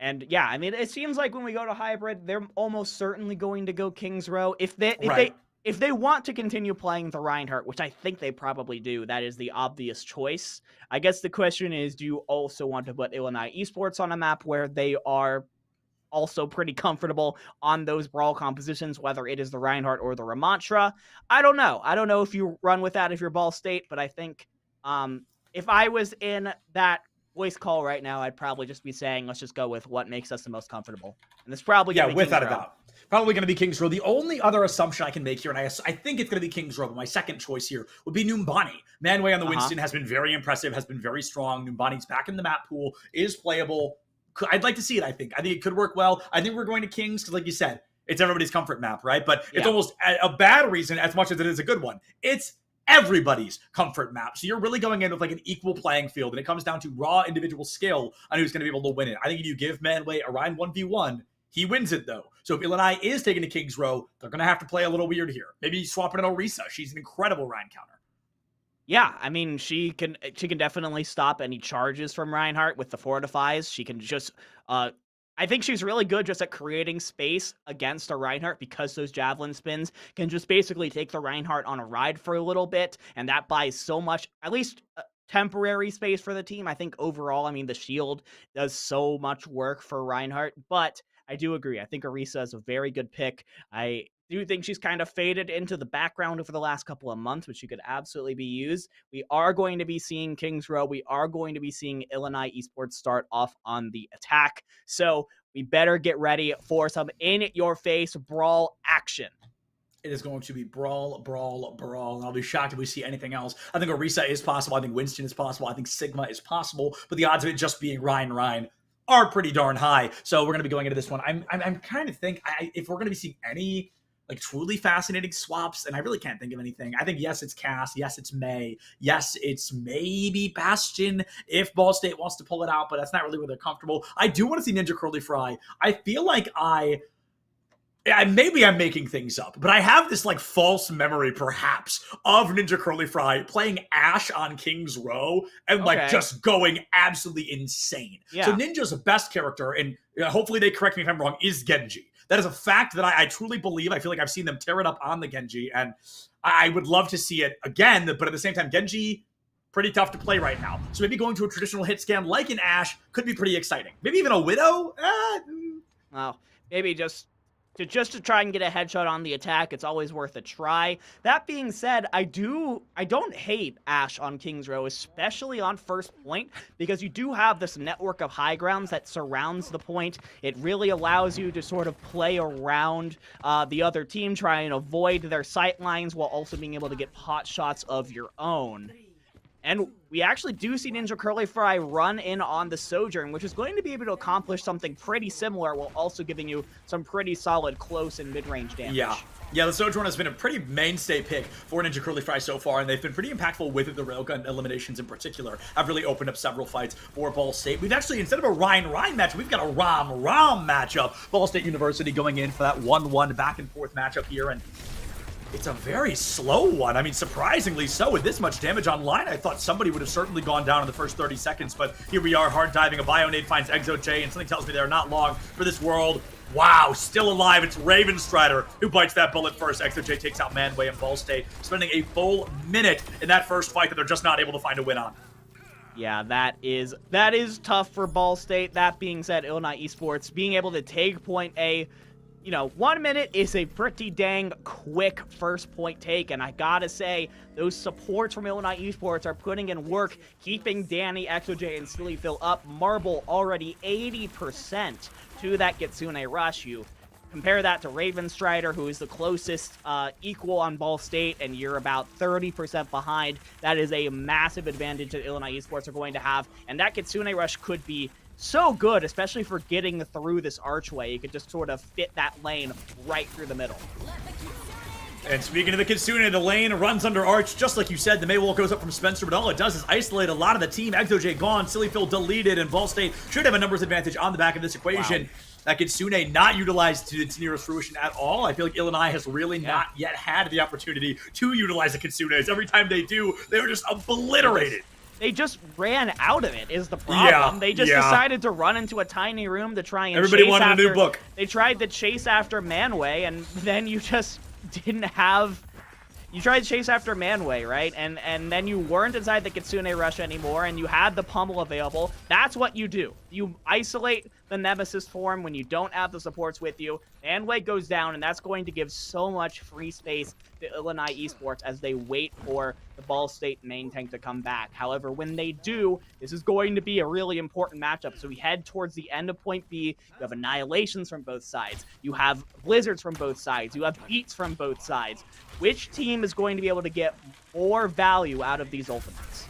And yeah, I mean, it seems like when we go to hybrid, they're almost certainly going to go Kings Row. If they want to continue playing the Reinhardt, which I think they probably do, that is the obvious choice. I guess the question is, do you also want to put Illinois Esports on a map where they are also pretty comfortable on those brawl compositions, whether it is the Reinhardt or the Ramantra? I don't know. I don't know if you run with that if you're Ball State, but I think if I was in that voice call right now, I'd probably just be saying, let's just go with what makes us the most comfortable. And it's probably going to be without Kings a Row. doubt. Probably going to be Kings Row. The only other assumption I can make here, and I think it's going to be Kings Row, but my second choice here would be Numbani. Manway on the Winston has been very impressive, has been very strong. Numbani's back in the map pool, is playable. I'd like to see it, I think. I think it could work well. I think we're going to Kings because, like you said, it's everybody's comfort map, right? But it's almost a bad reason as much as it is a good one. It's everybody's comfort map. So you're really going in with like an equal playing field, and it comes down to raw individual skill on who's going to be able to win it. I think if you give Manway a Ryan 1v1, he wins it, though. So if Illinois is taking to Kings Row, they're going to have to play a little weird here. Maybe swapping in Orisa. She's an incredible Ryan counter. Yeah, I mean, she can definitely stop any charges from Reinhardt with the fortifies. She can just, I think she's really good just at creating space against a Reinhardt because those javelin spins can just basically take the Reinhardt on a ride for a little bit, and that buys so much, at least temporary space for the team. I think overall, I mean, the shield does so much work for Reinhardt, but I do agree. I think Orisa is a very good pick. I do think she's kind of faded into the background over the last couple of months, but she could absolutely be used. We are going to be seeing Kings Row. We are going to be seeing Illinois Esports start off on the attack. So we better get ready for some in-your-face brawl action. It is going to be brawl, brawl, brawl, and I'll be shocked if we see anything else. I think Orisa is possible. I think Winston is possible. I think Sigma is possible, but the odds of it just being Ryan are pretty darn high. So we're going to be going into this one. I'm kind of think if we're going to be seeing any like truly fascinating swaps, and I really can't think of anything. I think yes, it's Cass. Yes, it's May. Yes, it's maybe Bastion if Ball State wants to pull it out, but that's not really where they're comfortable. I do want to see Ninja Curly Fry. I feel like maybe I'm making things up, but I have this like false memory perhaps of Ninja Curly Fry playing Ashe on Kings Row and like just going absolutely insane. Yeah. So Ninja's best character, and hopefully they correct me if I'm wrong, is Genji. That is a fact that I truly believe. I feel like I've seen them tear it up on the Genji, and I would love to see it again, but at the same time, Genji, pretty tough to play right now. So maybe going to a traditional hit scan like an Ashe could be pretty exciting. Maybe even a Widow? Well, maybe just to try and get a headshot on the attack, it's always worth a try. That being said, I don't hate Ashe on Kings Row, especially on first point, because you do have this network of high grounds that surrounds the point. It really allows you to sort of play around the other team, try and avoid their sight lines while also being able to get pot shots of your own. And we actually do see Ninja Curly Fry run in on the Sojourn, which is going to be able to accomplish something pretty similar while also giving you some pretty solid close and mid-range damage. Yeah, the Sojourn has been a pretty mainstay pick for Ninja Curly Fry so far, and they've been pretty impactful with it. The railgun eliminations in particular have really opened up several fights for Ball State. We've actually, instead of a Ryan match, we've got a Ram matchup. Ball State University going in for that 1-1 back and forth matchup here, and it's a very slow one. I mean, surprisingly so. With this much damage online, I thought somebody would have certainly gone down in the first 30 seconds, but here we are, hard diving. A Bionade finds ExoJ, and something tells me they're not long for this world. Wow, still alive. It's Ravenstrider who bites that bullet first. ExoJ takes out Manway and Ball State, spending a full minute in that first fight that they're just not able to find a win on. Yeah, that is tough for Ball State. That being said, Illinois Esports being able to take point A, 1 minute is a pretty dang quick first point take, and I gotta say, those supports from Illinois Esports are putting in work, keeping Danny, ExoJ, and Sillyphil up. Marble already 80% to that Kitsune rush. You compare that to Ravenstrider, who is the closest equal on Ball State, and you're about 30% behind. That is a massive advantage that Illinois Esports are going to have, and that Kitsune Rush could be so good, especially for getting through this archway. You could just sort of fit that lane right through the middle. And speaking of the Kitsune, the lane runs under Arch, just like you said. The Maywall goes up from Spencer, but all it does is isolate a lot of the team. ExoJ gone, Sillyfield deleted, and Ball State should have a numbers advantage on the back of this equation. Wow. That Kitsune not utilized to its nearest fruition at all. I feel like Illinois has really not yet had the opportunity to utilize the Kitsunes. Every time they do, they were just obliterated. They just ran out of it is the problem. They just decided to run into a tiny room to try and Everybody chase wanted after, a new book. They tried to chase after Manway, and then you just didn't have... You tried to chase after Manway, right? And then you weren't inside the Kitsune Rush anymore, and you had the pummel available. That's what you do. You isolate the Nemesis form when you don't have the supports with you. Manway goes down, and that's going to give so much free space to Illinois Esports as they wait for the Ball State main tank to come back. However, when they do, this is going to be a really important matchup. So we head towards the end of Point B. You have Annihilations from both sides. You have Blizzards from both sides. You have Beats from both sides. Which team is going to be able to get more value out of these ultimates?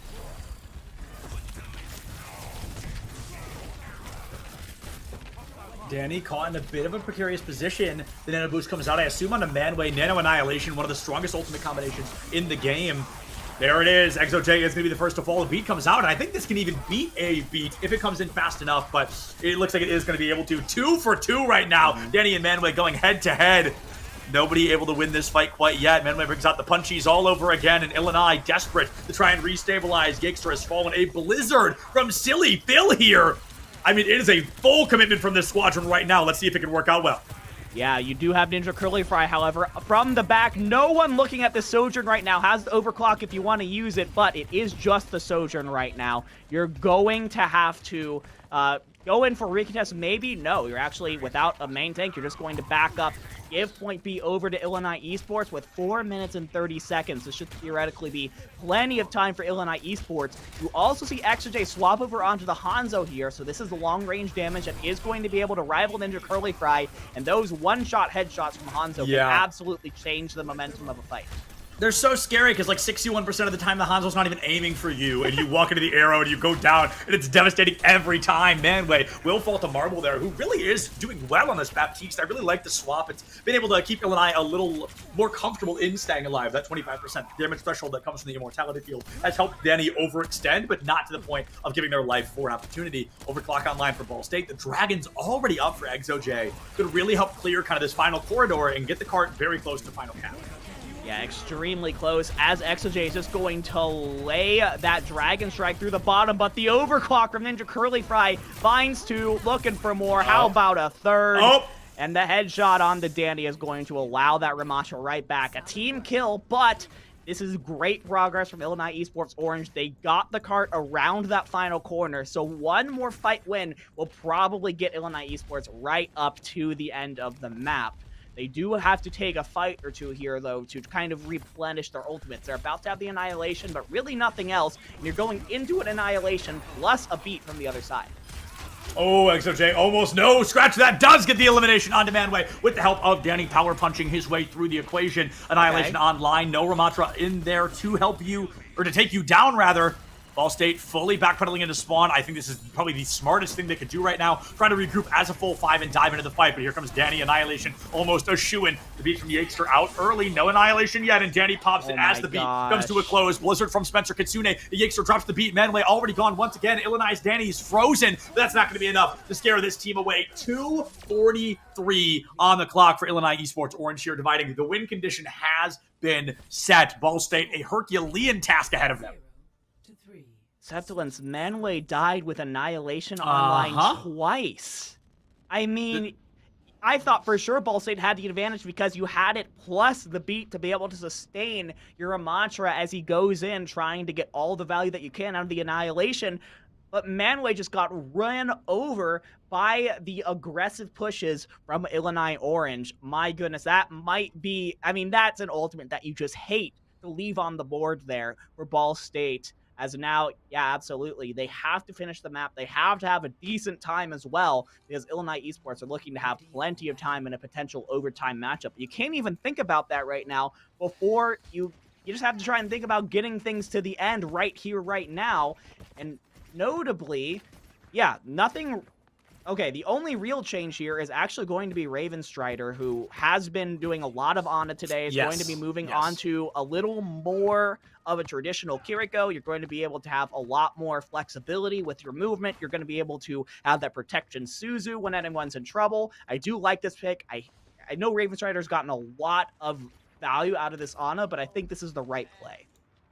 Danny caught in a bit of a precarious position. The Nano Boost comes out, I assume, on a Manway. Nano Annihilation, one of the strongest ultimate combinations in the game. There it is. ExoJ is going to be the first to fall. A Beat comes out, and I think this can even beat a Beat if it comes in fast enough, but it looks like it is going to be able to. 2 for 2 right now. Danny and Manway going head-to-head. Nobody able to win this fight quite yet. Manway brings out the punchies all over again, and Illinois desperate to try and restabilize. Gigster has fallen. A Blizzard from Silly Phil here. I mean, it is a full commitment from this squadron right now. Let's see if it can work out well. Yeah, you do have Ninja Curly Fry, however. From the back, no one looking at the Sojourn right now. Has the overclock if you want to use it, but it is just the Sojourn right now. You're going to have to go in for recontest. Maybe? No, you're actually, without a main tank, you're just going to back up. Give Point B over to Illinois Esports with 4 minutes and 30 seconds. This should theoretically be plenty of time for Illinois Esports. You also see ExoJ swap over onto the Hanzo here, so this is the long-range damage that is going to be able to rival Ninja Curly Fry, and those one-shot headshots from Hanzo can absolutely change the momentum of a fight. They're so scary because like 61% of the time the Hanzo's not even aiming for you, and you walk into the arrow and you go down, and it's devastating every time. Manway will fall to Marble there, who really is doing well on this Baptiste. I really like the swap. It's been able to keep Illinois a little more comfortable in staying alive. That 25% damage threshold that comes from the Immortality field has helped Danny overextend, but not to the point of giving their life for an opportunity. Overclock online for Ball State. The Dragon's already up for ExoJ. Could really help clear kind of this final corridor and get the cart very close to final cap. Yeah, extremely close, as ExoJ is just going to lay that Dragon Strike through the bottom, but the overclock from Ninja Curly Fry finds 2, looking for more. How about a third? And the headshot on the Danny is going to allow that Ramasha right back. A team kill, but this is great progress from Illinois Esports Orange. They got the cart around that final corner, so one more fight win will probably get Illinois Esports right up to the end of the map. They do have to take a fight or two here, though, to kind of replenish their ultimates. They're about to have the Annihilation, but really nothing else. And you're going into an Annihilation plus a beat from the other side. Oh, ExoJ almost no. Scratch that does get the elimination on Manway with the help of Danny power punching his way through the equation. Annihilation online. No Ramatra in there to help you, or to take you down, rather. Ball State fully backpedaling into spawn. I think this is probably the smartest thing they could do right now. Trying to regroup as a full 5 and dive into the fight. But here comes Danny. Annihilation almost a shoo-in. The beat from Yakester out early. No Annihilation yet. And Danny pops it as the beat comes to a close. Blizzard from Spencer Kitsune. The Yakester drops the beat. Manway already gone once again. Illinois' Danny is frozen. But that's not going to be enough to scare this team away. 2:43 on the clock for Illinois Esports Orange here dividing. The win condition has been set. Ball State, a Herculean task ahead of them. Septilence, Manway died with Annihilation online twice. I mean, I thought for sure Ball State had the advantage because you had it plus the beat to be able to sustain your mantra as he goes in trying to get all the value that you can out of the Annihilation. But Manway just got run over by the aggressive pushes from Illinois Orange. My goodness, that might be, I mean, that's an ultimate that you just hate to leave on the board there for Ball State, As now, yeah, absolutely. They have to finish the map. They have to have a decent time as well, because Illinois Esports are looking to have plenty of time in a potential overtime matchup. You can't even think about that right now before you just have to try and think about getting things to the end right here, right now. And notably, yeah, nothing... Okay, the only real change here is actually going to be Raven Strider, who has been doing a lot of Ana today. Is going to be moving on to a little more of a traditional Kiriko. You're going to be able to have a lot more flexibility with your movement. You're going to be able to have that protection Suzu when anyone's in trouble. I do like this pick. I know Raven Strider's gotten a lot of value out of this Ana, but I think this is the right play.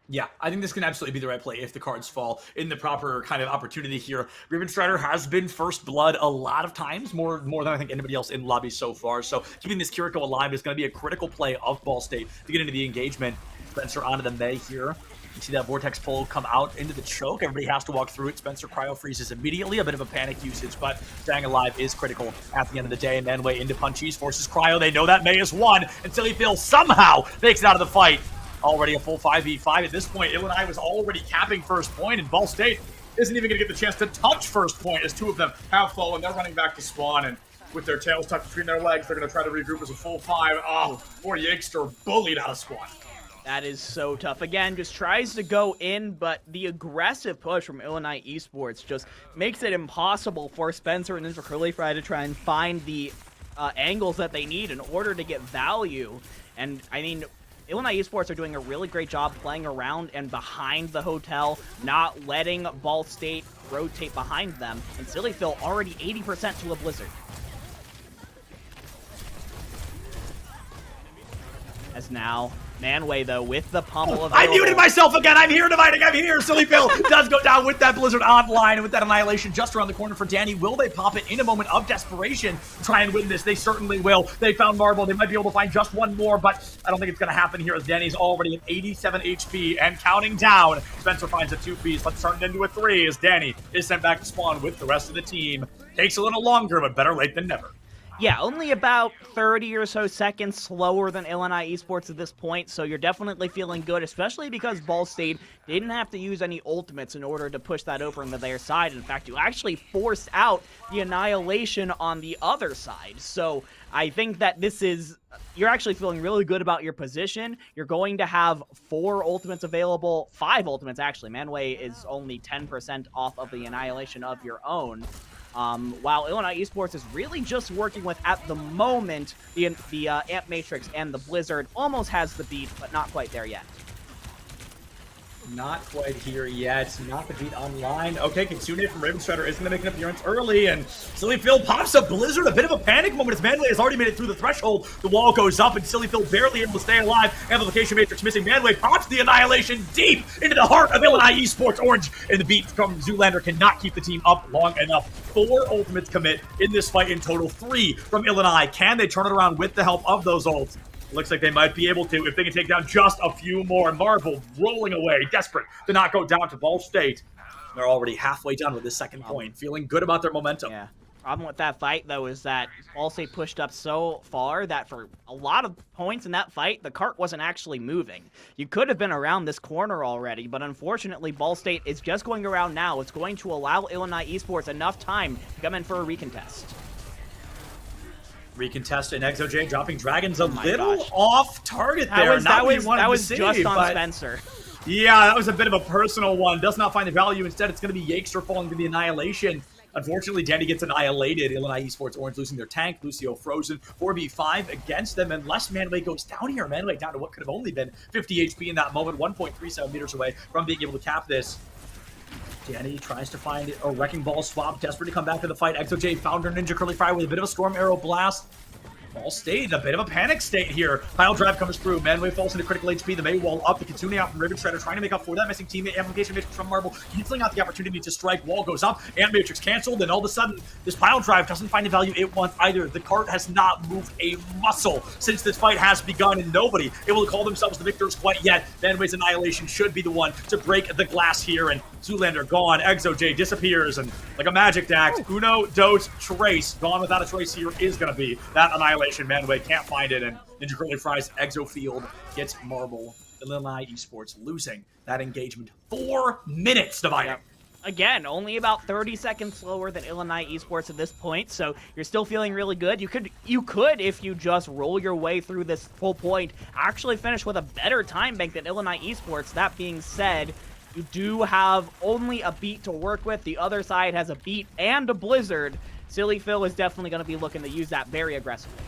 Yeah, I think this can absolutely be the right play if the cards fall in the proper kind of opportunity here. Raven Strider has been first blood a lot of times, more than I think anybody else in lobby so far. So keeping this Kiriko alive is going to be a critical play of Ball State to get into the engagement. Spencer onto the Mei here. You see that Vortex pull come out into the choke. Everybody has to walk through it. Spencer cryo freezes immediately. A bit of a panic usage, but staying alive is critical at the end of the day. And Manway into punchies, forces cryo. They know that Mei is won until he feels somehow makes it out of the fight. Already a full 5v5 at this point. Illinois was already capping first point, and Ball State isn't even going to get the chance to touch first point as two of them have fallen. They're running back to spawn, and with their tails tucked between their legs, they're going to try to regroup as a full 5. Oh, poor Yakester bullied out of spawn. That is so tough. Again, just tries to go in, but the aggressive push from Illinois Esports just makes it impossible for Spencer and Ninja Curly Fry to try and find the angles that they need in order to get value. And, I mean... Illinois Esports are doing a really great job playing around and behind the hotel, not letting Ball State rotate behind them. And Silly Phil already 80% to a Blizzard. As now, Manway, though, with the pummel available. I muted myself again. I'm here dividing. I'm here. Silly Phil does go down with that Blizzard online and with that Annihilation just around the corner for Danny. Will they pop it in a moment of desperation to try and win this? They certainly will. They found Marble. They might be able to find just one more, but I don't think it's going to happen here as Danny's already at 87 HP and counting down. Spencer finds a 2-piece. Let's turn it into a 3 as Danny is sent back to spawn with the rest of the team. Takes a little longer, but better late than never. Yeah, only about 30 or so seconds slower than Illinois Esports at this point, so you're definitely feeling good, especially because Ball State didn't have to use any ultimates in order to push that over into their side. In fact, you actually forced out the Annihilation on the other side. So I think that this is... You're actually feeling really good about your position. You're going to have 4 ultimates available, 5 ultimates actually. Manway is only 10% off of the Annihilation of your own. While Illinois Esports is really just working with, at the moment, the Amp Matrix and the Blizzard almost has the beat, but not quite there yet. Not quite here yet. Not the beat online. Okay, Kitsune from Raven Strider is going to make an appearance early, and Silly Phil pops up Blizzard. A bit of a panic moment as Manway has already made it through the threshold. The wall goes up, and Silly Phil barely able to stay alive. Amplification Matrix missing. Manway pops the Annihilation deep into the heart of Illinois Esports. Orange, and the beat from Zoolander cannot keep the team up long enough. 4 ultimates commit in this fight in total. 3 from Illinois. Can they turn it around with the help of those ults? Looks like they might be able to if they can take down just a few more. Marvel rolling away, desperate to not go down to Ball State. They're already halfway done with this second point, feeling good about their momentum. Yeah. Problem with that fight, though, is that Ball State pushed up so far that for a lot of points in that fight, the cart wasn't actually moving. You could have been around this corner already, but unfortunately, Ball State is just going around now. It's going to allow Illinois Esports enough time to come in for a recontest. Recontest and ExoJ dropping Dragons a little off target there. That was just on Spencer. Yeah, that was a bit of a personal one. Does not find the value. Instead, it's going to be Yakester falling to the Annihilation. Unfortunately, Danny gets annihilated. Illinois Esports Orange losing their tank. Lucio frozen. 4v5 against them. Unless Manway goes down here. Manway down to what could have only been 50 HP in that moment. 1.37 meters away from being able to cap this. Danny tries to find a Wrecking Ball swap, desperate to come back to the fight. ExoJ found her Ninja Curly Fry with a bit of a Storm Arrow blast. Ball State, a bit of a panic state here. Pile drive comes through. Manway falls into critical HP. The Mei wall up. The Kitsune out from Raven Strider, trying to make up for that missing teammate. Amplification Matrix from Marble, canceling out the opportunity to strike. Wall goes up. Amp Matrix canceled. And all of a sudden, this pile drive doesn't find the value it wants either. The cart has not moved a muscle since this fight has begun, and nobody able to call themselves the victors quite yet. Manway's Annihilation should be the one to break the glass here. And Zoolander gone. ExoJ disappears. And like a magic act, Uno, Dos, Trace. Gone without a trace here is going to be that Annihilation. Manway can't find it, and Ninja Curly Fry's Exo Field gets Marble Illinois Esports losing that engagement. 4 minutes dividing. Yep. Again, only about 30 seconds slower than Illinois Esports at this point, so you're still feeling really good. You could, if you just roll your way through this full point, actually finish with a better time bank than Illinois Esports. That being said, you do have only a beat to work with. The other side has a beat and a blizzard. Silly Phil is definitely going to be looking to use that very aggressively.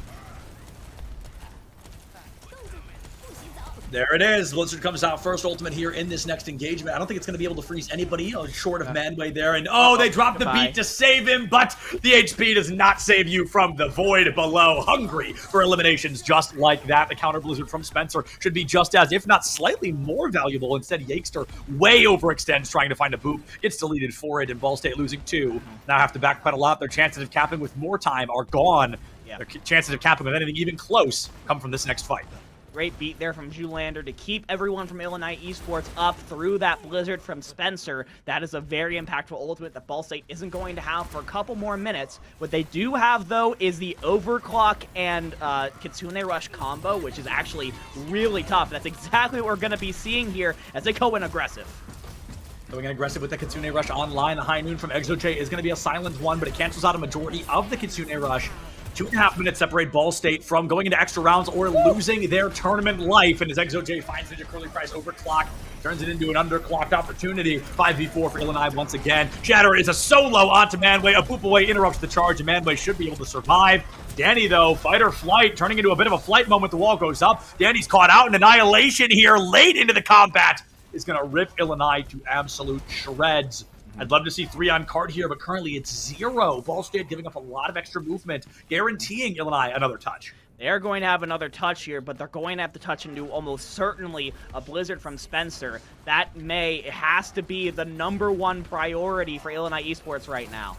There it is. Blizzard comes out first ultimate here in this next engagement. I don't think it's going to be able to freeze anybody short of Manway there. And they dropped the beat to save him, but the HP does not save you from the void below. Hungry for eliminations just like that. The counter Blizzard from Spencer should be just as, if not slightly more valuable. Instead, Yakester way overextends trying to find a boop. Gets deleted for it, and Ball State losing 2. Now have to backpedal out. Their chances of capping with more time are gone. Their chances of capping with anything even close come from this next fight. Great beat there from Zoolander to keep everyone from Illinois Esports up through that blizzard from Spencer. That is a very impactful ultimate that Ball State isn't going to have for a couple more minutes. What they do have, though, is the Overclock and Kitsune Rush combo, which is actually really tough. That's exactly what we're going to be seeing here as they go in aggressive. Going in aggressive with the Kitsune Rush online. The High Noon from ExoJ is going to be a silent one, but it cancels out a majority of the Kitsune Rush. 2.5 minutes separate Ball State from going into extra rounds or losing their tournament life. And as ExoJ finds Ninja Curly Price overclock, turns it into an underclocked opportunity. 5v4 for Illinois once again. Shatter is a solo onto Manway. A boop away interrupts the charge, and Manway should be able to survive. Danny, though, fight or flight, turning into a bit of a flight moment. The wall goes up. Danny's caught out in annihilation here late into the combat. Is going to rip Illinois to absolute shreds. I'd love to see 3 on card here, but currently it's 0. Ball State giving up a lot of extra movement, guaranteeing Illinois another touch. They're going to have another touch here, but they're going to have to touch into almost certainly a blizzard from Spencer. That has to be the #1 priority for Illinois Esports right now.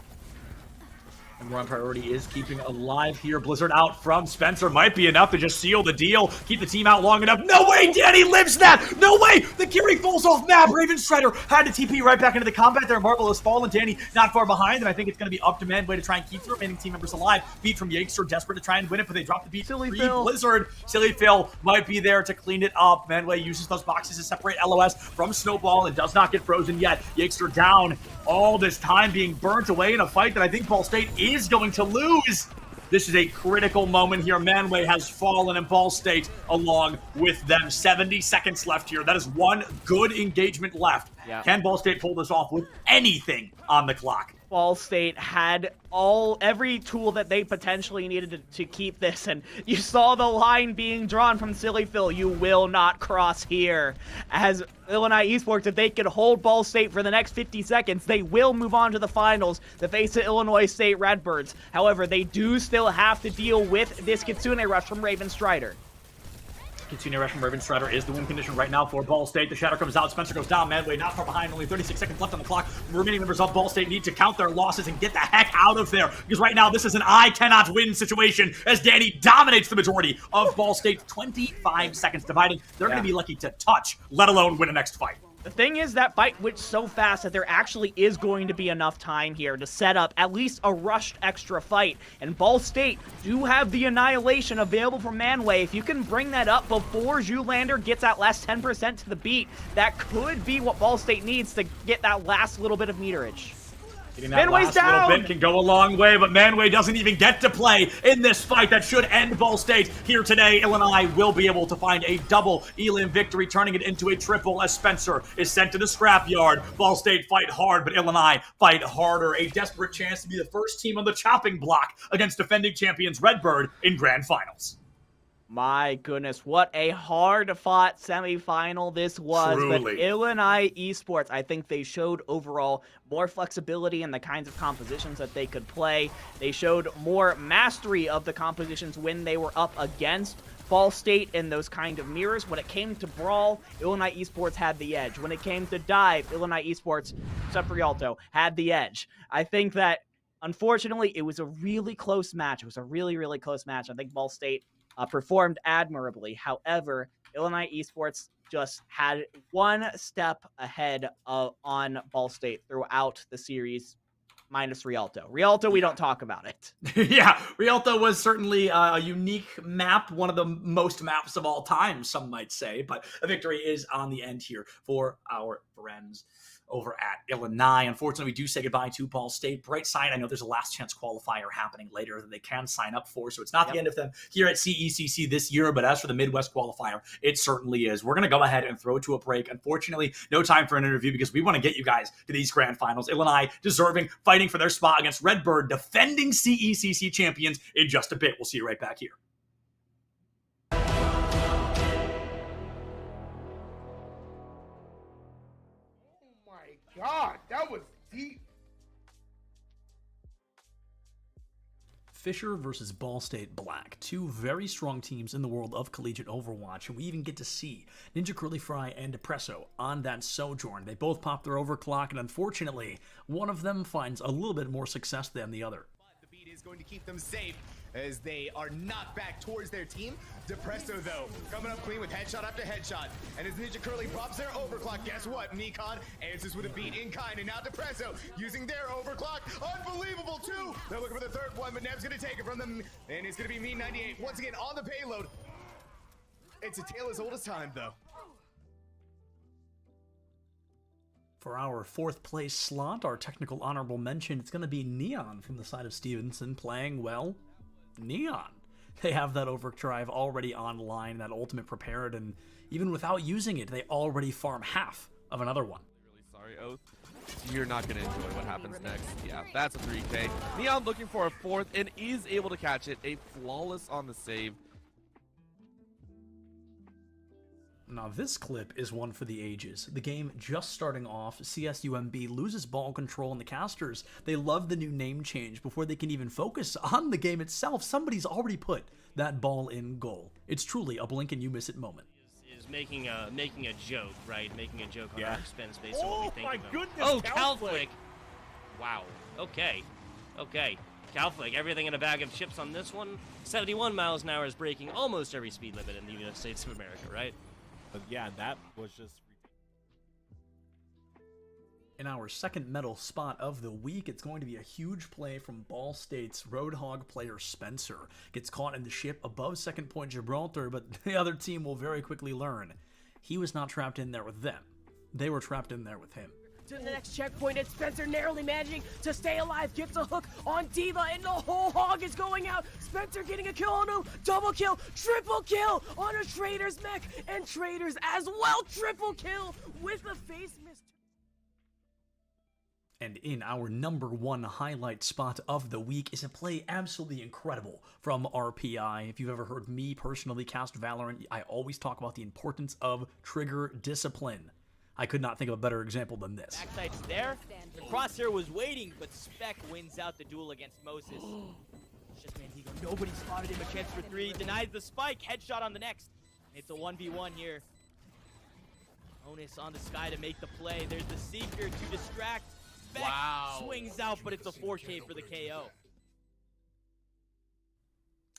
Number 1 priority is keeping alive here. Blizzard out from Spencer might be enough to just seal the deal. Keep the team out long enough. No way Danny lives that! No way! The Kiri falls off map. Raven Strider had to TP right back into the combat there. Marvelous fall, and Danny not far behind, and I think it's going to be up to Manway to try and keep the remaining team members alive. Beat from Yakester, desperate to try and win it, but they drop the beat. Silly Phil. Blizzard. Silly Phil might be there to clean it up. Manway uses those boxes to separate LOS from Snowball and does not get frozen yet. Yakester down. All this time being burnt away in a fight that I think Ball State is going to lose. This is a critical moment here. Manway has fallen and Ball State along with them. 70 seconds left here. That is 1 good engagement left. Yeah. Can Ball State pull this off with anything on the clock? Ball State had every tool that they potentially needed to keep this, and you saw the line being drawn from Silly Phil. You will not cross here. As Illinois Esports, if they could hold Ball State for the next 50 seconds, they will move on to the finals to face the Illinois State Redbirds. However, they do still have to deal with this Kitsune Rush from Raven Strider. Kitsune Rush from Raven Strider is the win condition right now for Ball State. The Shadow comes out. Spencer goes down. Manway not far behind. Only 36 seconds left on the clock. The remaining members of Ball State need to count their losses and get the heck out of there. Because right now, this is an I cannot win situation as Danny dominates the majority of Ball State. 25 seconds dividing. They're going to be lucky to touch, let alone win a next fight. The thing is, that fight went so fast that there actually is going to be enough time here to set up at least a rushed extra fight. And Ball State do have the Annihilation available for Manway. If you can bring that up before Zoolander gets that last 10% to the beat, that could be what Ball State needs to get that last little bit of meterage. Getting that last little bit can go a long way, but Manway doesn't even get to play in this fight that should end Ball State here today. Illinois will be able to find a double Elim victory, turning it into a triple as Spencer is sent to the scrapyard. Ball State fight hard, but Illinois fight harder. A desperate chance to be the first team on the chopping block against defending champions Redbird in grand finals. My goodness, what a hard-fought semifinal this was. Truly. But Illinois Esports, I think they showed overall more flexibility in the kinds of compositions that they could play. They showed more mastery of the compositions when they were up against Ball State in those kind of mirrors. When it came to Brawl, Illinois Esports had the edge. When it came to Dive, Illinois Esports, except for Rialto, had the edge. I think that, unfortunately, it was a really close match. It was a really, really close match. I think Ball State performed admirably. However, Illinois Esports just had one step ahead on Ball State throughout the series. minus Rialto. Rialto, we don't talk about it. Yeah, Rialto was certainly a unique map, one of the most maps of all time, some might say, but a victory is on the end here for our friends over at Illinois. Unfortunately, we do say goodbye to Ball State. Bright side, I know there's a last chance qualifier happening later that they can sign up for, so it's not the end of them here at CECC this year, but as for the Midwest qualifier, it certainly is. We're going to go ahead and throw to a break. Unfortunately, no time for an interview because we want to get you guys to these grand finals. Illinois deserving, fighting for their spot against Redbird, defending CECC champions in just a bit. We'll see you right back here. God, that was deep. Fisher versus Ball State Black, two very strong teams in the world of collegiate Overwatch, and we even get to see Ninja Curly Fry and Depresso on that Sojourn. They both pop their overclock, and unfortunately, one of them finds a little bit more success than the other. The beat is going to keep them safe as they are knocked back towards their team. Depresso, though, coming up clean with headshot after headshot. And as Ninja Curly pops their overclock, guess what? Nikon answers with a beat in kind, and now Depresso using their overclock. Unbelievable, too! They're looking for the third one, but Nev's going to take it from them, and it's going to be Me98 once again on the payload. It's a tale as old as time, though. For our fourth place slot, our technical honorable mention, it's going to be Neon from the side of Stevenson playing, well, Neon. They have that overdrive already online, that ultimate prepared, and even without using it, they already farm half of another one. Really sorry, Oath. You're not going to enjoy what happens next. Yeah, that's a 3K. Neon looking for a fourth and is able to catch it. A flawless on the save. Now this clip is one for the ages. The game just starting off, CSUMB loses ball control, and the casters, they love the new name change. Before they can even focus on the game itself, somebody's already put that ball in goal. It's truly a blink and you miss it moment. Is making a joke, right? Making a joke on our expense based on what we think my of him. goodness, Oh, Calflick. Calflick! Wow. Okay. Calflick, everything in a bag of chips on this one. 71 miles an hour is breaking almost every speed limit in the United States of America, right? But yeah, that was just... In our second medal spot of the week, it's going to be a huge play from Ball State's Roadhog player Spencer. Gets caught in the ship above second point Gibraltar, but the other team will very quickly learn he was not trapped in there with them. They were trapped in there with him. To the next checkpoint, it's Spencer narrowly managing to stay alive, gets a hook on Diva, and the whole hog is going out. Spencer getting a kill on him, double kill, triple kill on a Trader's mech, and Trader's as well, triple kill with the face mist. And in our number one highlight spot of the week is a play absolutely incredible from RPI. If you've ever heard me personally cast Valorant, I always talk about the importance of trigger discipline. I could not think of a better example than this. Backside's there. The crosshair was waiting, but Spec wins out the duel against Moses. It's just Mandigo. Nobody spotted him. A chance for three. Denies the spike. Headshot on the next. It's a 1v1 here. Onus on the Sky to make the play. There's the Seeker to distract. Spec swings out, but it's a 4K for the KO.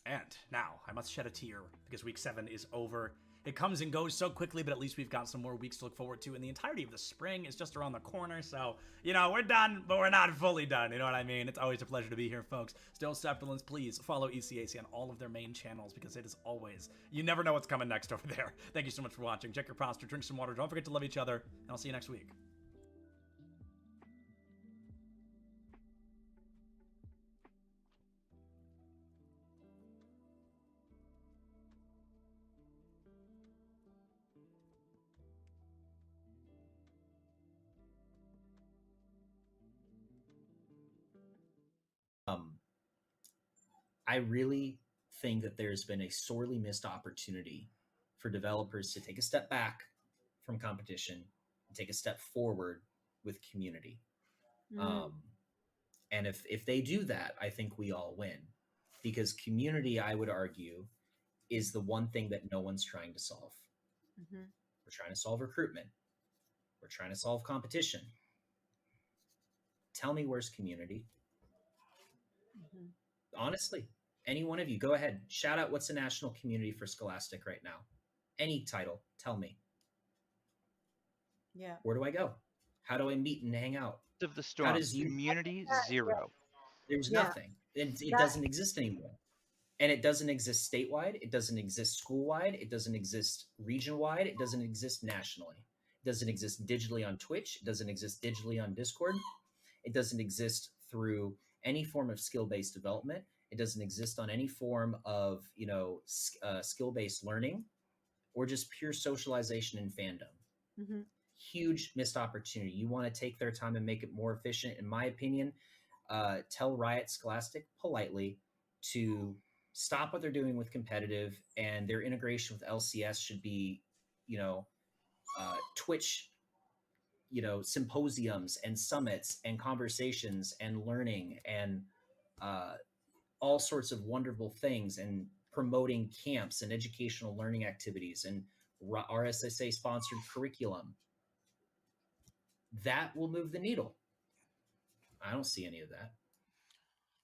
And now, I must shed a tear because week 7 is over. It comes and goes so quickly, but at least we've got some more weeks to look forward to. And the entirety of the spring is just around the corner. So, you know, we're done, but we're not fully done. You know what I mean? It's always a pleasure to be here, folks. Still Septilence, please follow ECAC on all of their main channels because it is always, you never know what's coming next over there. Thank you so much for watching. Check your posture, drink some water. Don't forget to love each other. And I'll see you next week. I really think that there's been a sorely missed opportunity for developers to take a step back from competition and take a step forward with community. And if they do that, I think we all win. Because community, I would argue, is the one thing that no one's trying to solve. We're trying to solve recruitment. We're trying to solve competition. Tell me where's community? Honestly, any one of you, go ahead. Shout out what's the national community for Scholastic right now. Any title, tell me. Yeah. Where do I go? How do I meet and hang out? Perfect of the How storm. does you? Community, 0. There's Yeah. nothing. It That- doesn't exist anymore. And it doesn't exist statewide. It doesn't exist school-wide. It doesn't exist region-wide. It doesn't exist nationally. It doesn't exist digitally on Twitch. It doesn't exist digitally on Discord. It doesn't exist through any form of skill-based development. It doesn't exist on any form of, skill-based learning or just pure socialization and fandom. Mhm. Huge missed opportunity. You want to take their time and make it more efficient, in my opinion. Tell Riot Scholastic politely to stop what they're doing with competitive, and their integration with LCS should be, Twitch, symposiums and summits and conversations and learning and all sorts of wonderful things, and promoting camps and educational learning activities and RSSA sponsored curriculum. That will move the needle. I don't see any of that.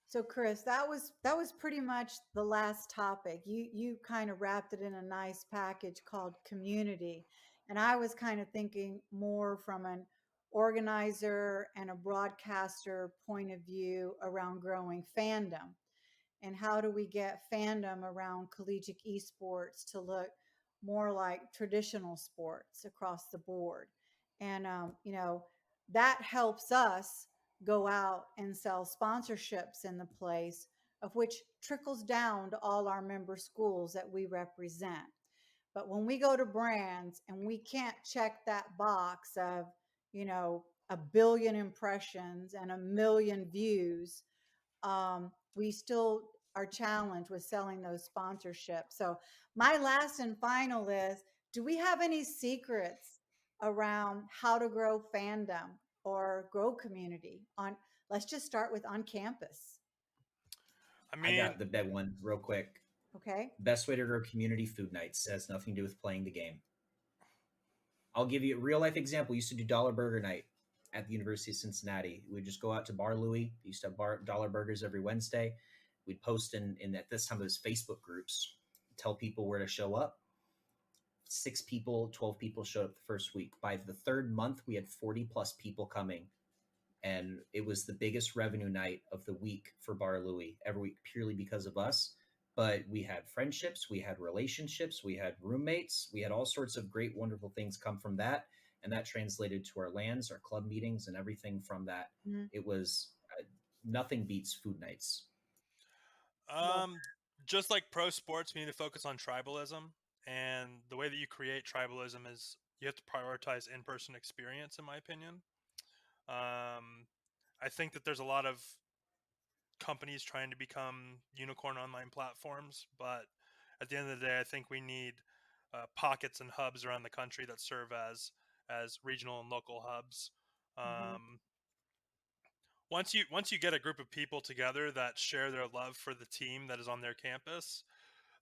So Chris, that was pretty much the last topic. You kind of wrapped it in a nice package called community. And I was kind of thinking more from an organizer and a broadcaster point of view around growing fandom. And how do we get fandom around collegiate esports to look more like traditional sports across the board? And that helps us go out and sell sponsorships in the place, of which trickles down to all our member schools that we represent. But when we go to brands and we can't check that box of, a billion impressions and a million views, we still are challenged with selling those sponsorships. So my last and final is, do we have any secrets around how to grow fandom or grow community let's just start with on campus. I got the bed one real quick. Okay. Best way to grow community: food nights. Has nothing to do with playing the game. I'll give you a real life example. We used to do dollar burger night at the University of Cincinnati. We'd just go out to Bar Louie. We used to have dollar burgers every Wednesday. We'd post in at this time it was Facebook groups, tell people where to show up. 6 people, 12 people showed up the first week. By the third month, we had 40 plus people coming. And it was the biggest revenue night of the week for Bar Louie every week, purely because of us. But we had friendships, we had relationships, we had roommates, we had all sorts of great, wonderful things come from that. And that translated to our LANs, our club meetings, and everything from that. Mm-hmm. It was nothing beats food nights. Just like pro sports, we need to focus on tribalism. And the way that you create tribalism is you have to prioritize in-person experience, in my opinion. I think that there's a lot of companies trying to become unicorn online platforms, but at the end of the day, I think we need pockets and hubs around the country that serve as regional and local hubs. Once you get a group of people together that share their love for the team that is on their campus,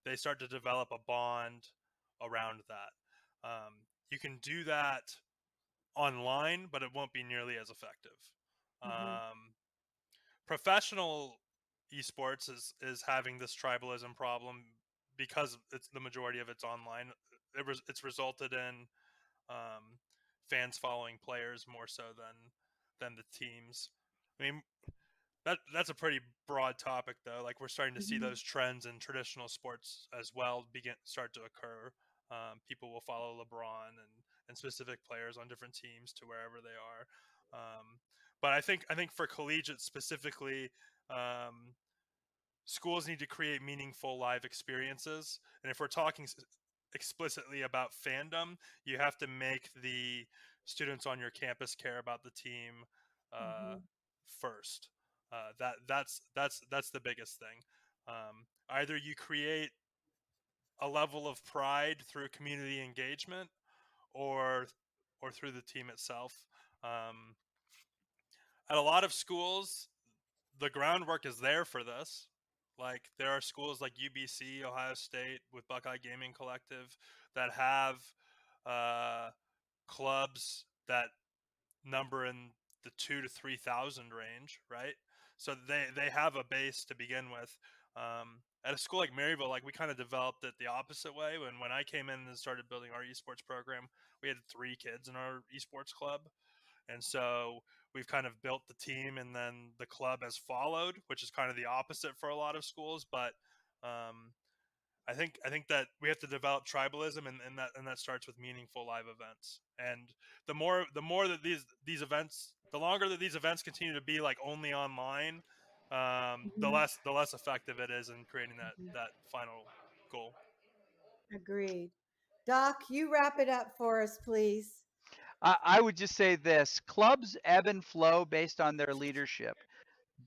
they start to develop a bond around that. You can do that online, but it won't be nearly as effective. Professional esports is having this tribalism problem because it's the majority of it's online. It's resulted in fans following players more so than the teams. I mean, that's a pretty broad topic, though. Like, we're starting to see those trends in traditional sports as well start to occur. People will follow LeBron and specific players on different teams to wherever they are. But I think for collegiate specifically, schools need to create meaningful live experiences. And if we're talking explicitly about fandom, you have to make the students on your campus care about the team first. That's the biggest thing. Either you create a level of pride through community engagement, or through the team itself. At a lot of schools, the groundwork is there for this. Like, there are schools like UBC, Ohio State, with Buckeye Gaming Collective that have clubs that number in the 2,000 to 3,000 range, right? So they have a base to begin with. At a school like Maryville, like, we kind of developed it the opposite way. When I came in and started building our esports program, we had 3 kids in our esports club, And so we've kind of built the team, and then the club has followed, which is kind of the opposite for a lot of schools. But I think that we have to develop tribalism, and that starts with meaningful live events. And the more that these events, the longer that these events continue to be like only online, the less effective it is in creating that final goal. Agreed. Doc, you wrap it up for us, please. I would just say this: clubs ebb and flow based on their leadership.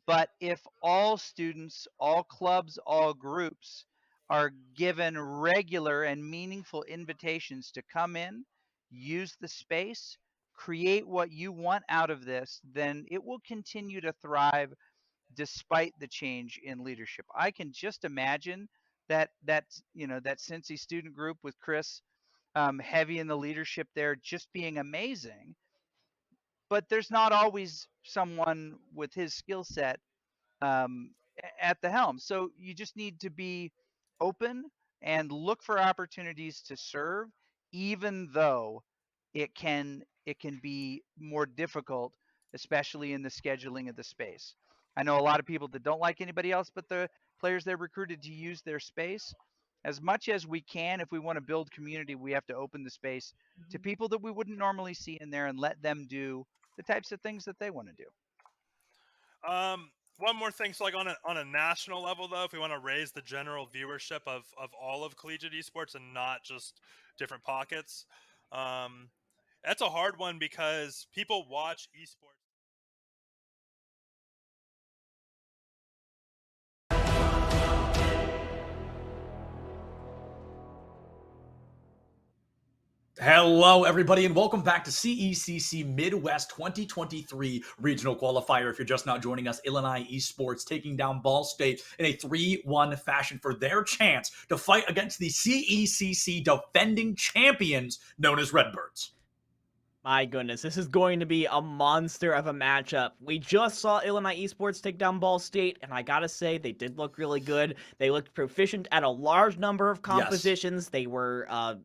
But if all students, all clubs, all groups are given regular and meaningful invitations to come in, use the space, create what you want out of this, then it will continue to thrive despite the change in leadership. I can just imagine that Cincy student group with Chris heavy in the leadership there just being amazing. But there's not always someone with his skill set at the helm. So you just need to be open and look for opportunities to serve, even though it can be more difficult, especially in the scheduling of the space. I know a lot of people that don't like anybody else but the players they're recruited to use their space. As much as we can, if we want to build community, we have to open the space to people that we wouldn't normally see in there and let them do the types of things that they want to do. One more thing, so like on a national level though, if we want to raise the general viewership of all of collegiate esports and not just different pockets, that's a hard one because people watch esports. Hello, everybody, and welcome back to CECC Midwest 2023 Regional Qualifier. If you're just now joining us, Illinois Esports taking down Ball State in a 3-1 fashion for their chance to fight against the CECC defending champions known as Redbirds. My goodness, this is going to be a monster of a matchup. We just saw Illinois Esports take down Ball State, and I gotta say, they did look really good. They looked proficient at a large number of compositions. Yes. They were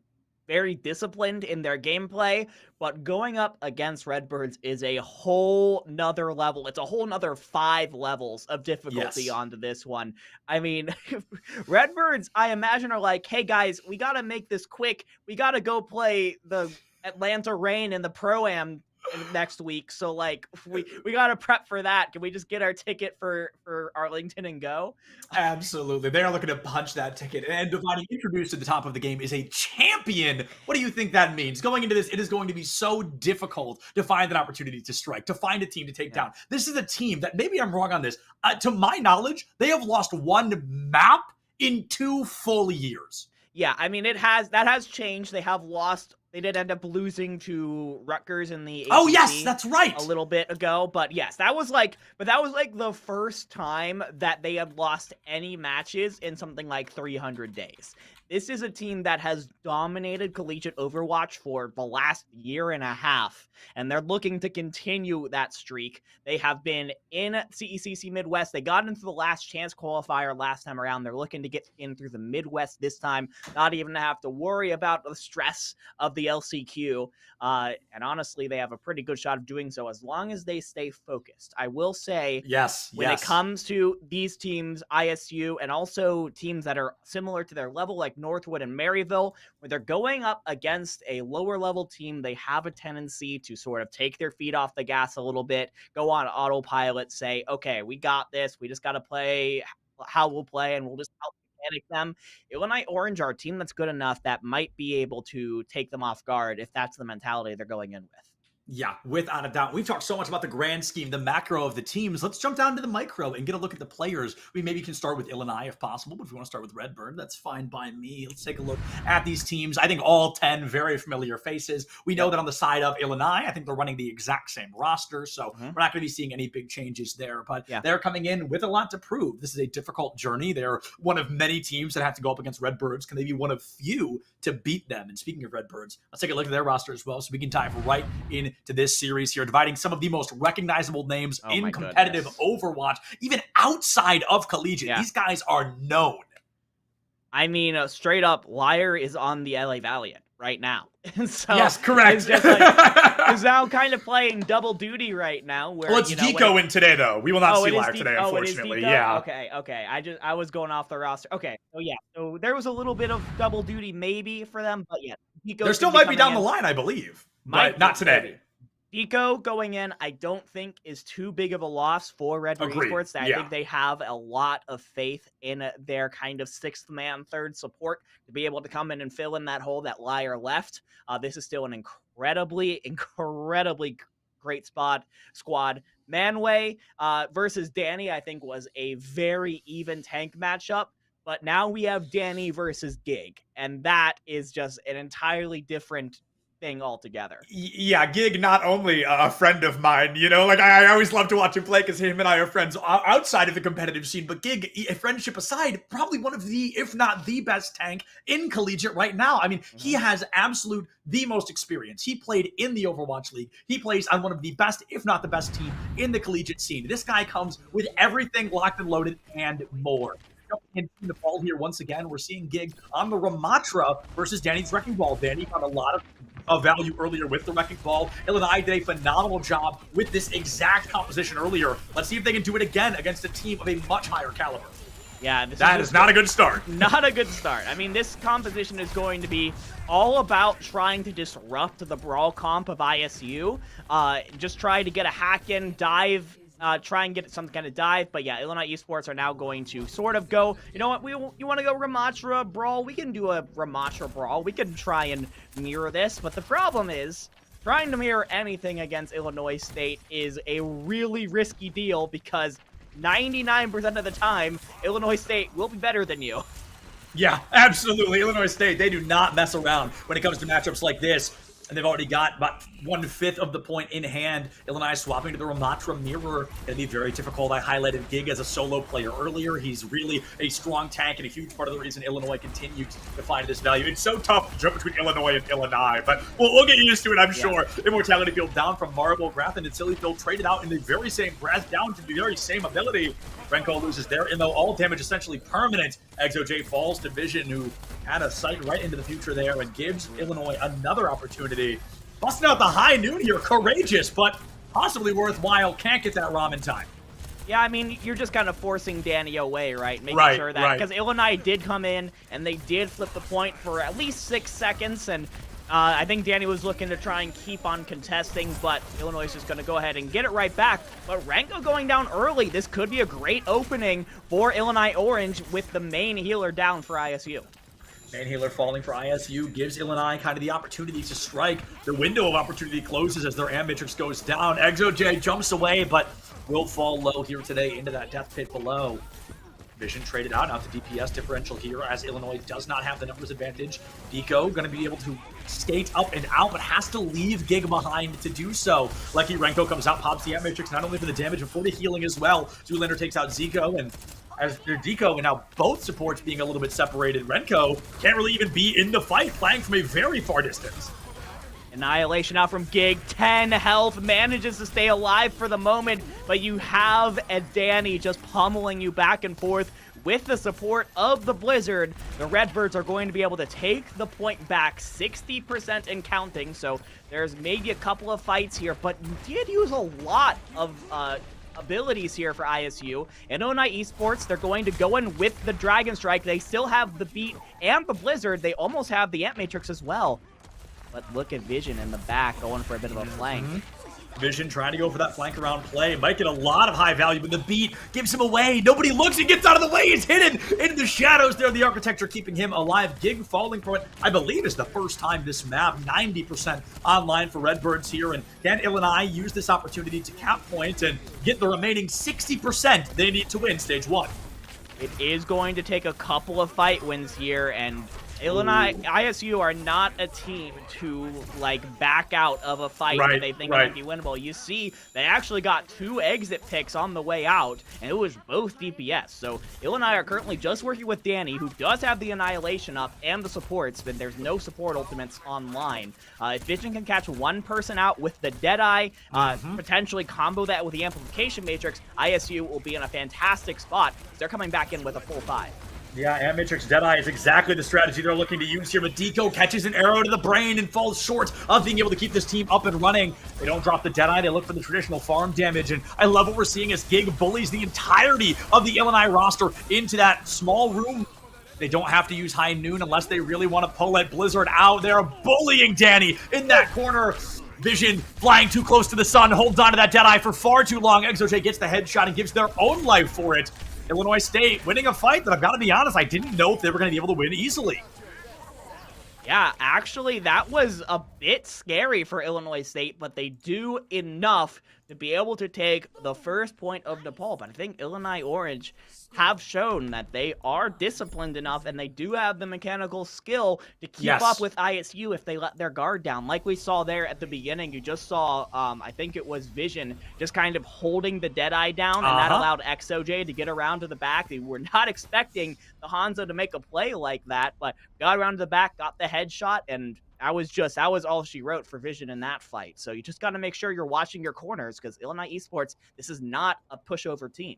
very disciplined in their gameplay, but going up against Redbirds is a whole nother level. It's a whole nother 5 levels of difficulty onto this one. I mean, Redbirds, I imagine, are like, hey guys, we gotta make this quick. We gotta go play the Atlanta Reign in the Pro-Am next week, so like we gotta prep for that. Can we just get our ticket for Arlington and go? Absolutely, they are looking to punch that ticket. And Devani, introduced at the top of the game, is a champion. What do you think that means? Going into this, it is going to be so difficult to find an opportunity to strike, to find a team to take down. This is a team that, maybe I'm wrong on this, to my knowledge, they have lost 1 map in 2 full years. Yeah, I mean, that has changed. They have lost. They did end up losing to Rutgers in the ACC. Oh yes, that's right. A little bit ago, but yes, that was like the first time that they had lost any matches in something like 300 days. This is a team that has dominated collegiate Overwatch for the last year and a half, and they're looking to continue that streak. They have been in CECC Midwest. They got into the last chance qualifier last time around. They're looking to get in through the Midwest this time, not even to have to worry about the stress of the LCQ. And honestly, they have a pretty good shot of doing so as long as they stay focused. I will say, when it comes to these teams, ISU, and also teams that are similar to their level, like Northwood and Maryville, when they're going up against a lower level team, they have a tendency to sort of take their feet off the gas a little bit, go on autopilot, say, okay, we got this. We just got to play how we'll play, and we'll just out-mechanic them. Illinois Orange are a team that's good enough that might be able to take them off guard if that's the mentality they're going in with. Yeah, without a doubt. We've talked so much about the grand scheme, the macro of the teams. Let's jump down to the micro and get a look at the players. We maybe can start with Illinois if possible, but if we want to start with Redbird, that's fine by me. Let's take a look at these teams. I think all 10 very familiar faces. We know that on the side of Illinois, I think they're running the exact same roster, so we're not going to be seeing any big changes there, but they're coming in with a lot to prove. This is a difficult journey. They're one of many teams that have to go up against Redbirds. Can they be one of few to beat them? And speaking of Redbirds, let's take a look at their roster as well, so we can dive right into this series here, dividing some of the most recognizable names in competitive Overwatch, even outside of collegiate. These guys are known. I mean, straight up, Liar is on the LA Valiant. right now. And so yes, correct. It's just like, is now kind of playing double duty right now. Where, well, it's Deco in today, though. We will not see live today, Oh, unfortunately. it is Deco? Yeah. Okay. I was going off the roster. Okay, so yeah. So there was a little bit of double duty maybe for them, but yeah. Deco There still might be down the line, I believe. But not today. Maybe. Deco going in, I don't think is too big of a loss for Red Bull Esports. I think they have a lot of faith in their kind of sixth man, third support to be able to come in and fill in that hole that Liar left. This is still an incredibly great squad. Manway versus Danny, I think, was a very even tank matchup. But now we have Danny versus Gig, and that is just an entirely different thing altogether. Yeah, Gig, not only a friend of mine, you know, like I always love to watch him play because him and I are friends outside of the competitive scene, but Gig, friendship aside, probably one of the, if not the best tank in collegiate right now. I mean, he has the most experience. He played in the Overwatch League. He plays on one of the best, if not the best team in the collegiate scene. This guy comes with everything locked and loaded and more. In the ball here once again, we're seeing Gig on the Ramatra versus Danny's Wrecking Ball. Danny found a lot of value earlier with the Wrecking Ball. Illinois did a phenomenal job with this exact composition earlier. Let's see if they can do it again against a team of a much higher caliber. Yeah, that is not a good start. Not a good start. I mean, this composition is going to be all about trying to disrupt the brawl comp of ISU. Just try to get a hack in, dive, try and get some kind of dive. But yeah, Illinois Esports are now going to sort of go, you know what, you want to go Ramatra Brawl? We can do a Ramatra Brawl. We can try and mirror this. But the problem is, trying to mirror anything against Illinois State is a really risky deal because 99% of the time, Illinois State will be better than you. Yeah, absolutely. Illinois State, they do not mess around when it comes to matchups like this. And they've already got about 1/5 of the point in hand. Illinois swapping to the Ramatra mirror. Going to be very difficult. I highlighted Gig as a solo player earlier. He's really a strong tank and a huge part of the reason Illinois continues to find this value. It's so tough to jump between Illinois and Illinois, but we'll get used to it, I'm sure. Immortality Field down from Marble. Grath and Silly Field traded out in the very same breath, down to the very same ability. Renko loses there, and though all damage essentially permanent, ExoJ falls to Vision, who had a sight right into the future there and gives Illinois another opportunity. Busting out the high noon here, courageous, but possibly worthwhile. Can't get that ROM in time. Yeah, I mean, you're just kind of forcing Danny away, right? Making sure that, because Illinois did come in and they did flip the point for at least 6 seconds, and I think Danny was looking to try and keep on contesting, but Illinois is just going to go ahead and get it right back. But Renko going down early. This could be a great opening for Illinois Orange with the main healer down for ISU. Main healer falling for ISU gives Illinois kind of the opportunity to strike. The window of opportunity closes as their Am Matrix goes down. ExoJ jumps away, but will fall low here today into that death pit below. Vision traded out the DPS differential here as Illinois does not have the numbers advantage. Deco going to be able to skate up and out, but has to leave Gig behind to do so. Lucky Renko comes out, pops the Am Matrix, not only for the damage, but for the healing as well. Zoolander takes out Zico, and as their Deco and now both supports being a little bit separated, Renko can't really even be in the fight, playing from a very far distance. Annihilation out from Gig, 10 health, manages to stay alive for the moment, but you have a Danny just pummeling you back and forth. With the support of the Blizzard, the Redbirds are going to be able to take the point back 60% and counting, so there's maybe a couple of fights here, but you did use a lot of abilities here for ISU. And Illinois Esports, they're going to go in with the Dragon Strike. They still have the beat and the Blizzard. They almost have the Ant Matrix as well. But look at Vision in the back going for a bit of a flank. Vision trying to go for that flank around play. Might get a lot of high value, but the beat gives him away. Nobody looks. He gets out of the way. He's hidden in the shadows there. The architecture keeping him alive. Gig falling for it, I believe, is the first time this map. 90% online for Redbirds here. And can Illinois use this opportunity to cap point and get the remaining 60% they need to win stage 1? It is going to take a couple of fight wins here, and Illinois, ISU are not a team to, like, back out of a fight that they think might be winnable. You see, they actually got 2 exit picks on the way out, and it was both DPS. So Illinois are currently just working with Danny, who does have the Annihilation up and the supports, but there's no support ultimates online. If Vision can catch one person out with the Deadeye, potentially combo that with the Amplification Matrix, ISU will be in a fantastic spot. They're coming back in with a full 5. Yeah, Amatrix Deadeye is exactly the strategy they're looking to use here, but Deco catches an arrow to the brain and falls short of being able to keep this team up and running. They don't drop the Deadeye, they look for the traditional farm damage, and I love what we're seeing as Gig bullies the entirety of the Illinois roster into that small room. They don't have to use High Noon unless they really want to pull it. Blizzard out there bullying Danny in that corner. Vision flying too close to the sun, holds on to that Deadeye for far too long. ExoJ gets the headshot and gives their own life for it. Illinois State winning a fight that I've got to be honest, I didn't know if they were going to be able to win easily. Yeah, actually, that was a bit scary for Illinois State, but they do enough to be able to take the first point of Nepal. But I think Illinois Orange have shown that they are disciplined enough and they do have the mechanical skill to keep up with ISU if they let their guard down. Like we saw there at the beginning, you just saw, I think it was Vision, just kind of holding the Deadeye down, and that allowed ExoJ to get around to the back. They were not expecting the Hanzo to make a play like that, but got around to the back, got the headshot, and that was all she wrote for Vision in that fight. So you just got to make sure you're watching your corners, because Illinois Esports, this is not a pushover team.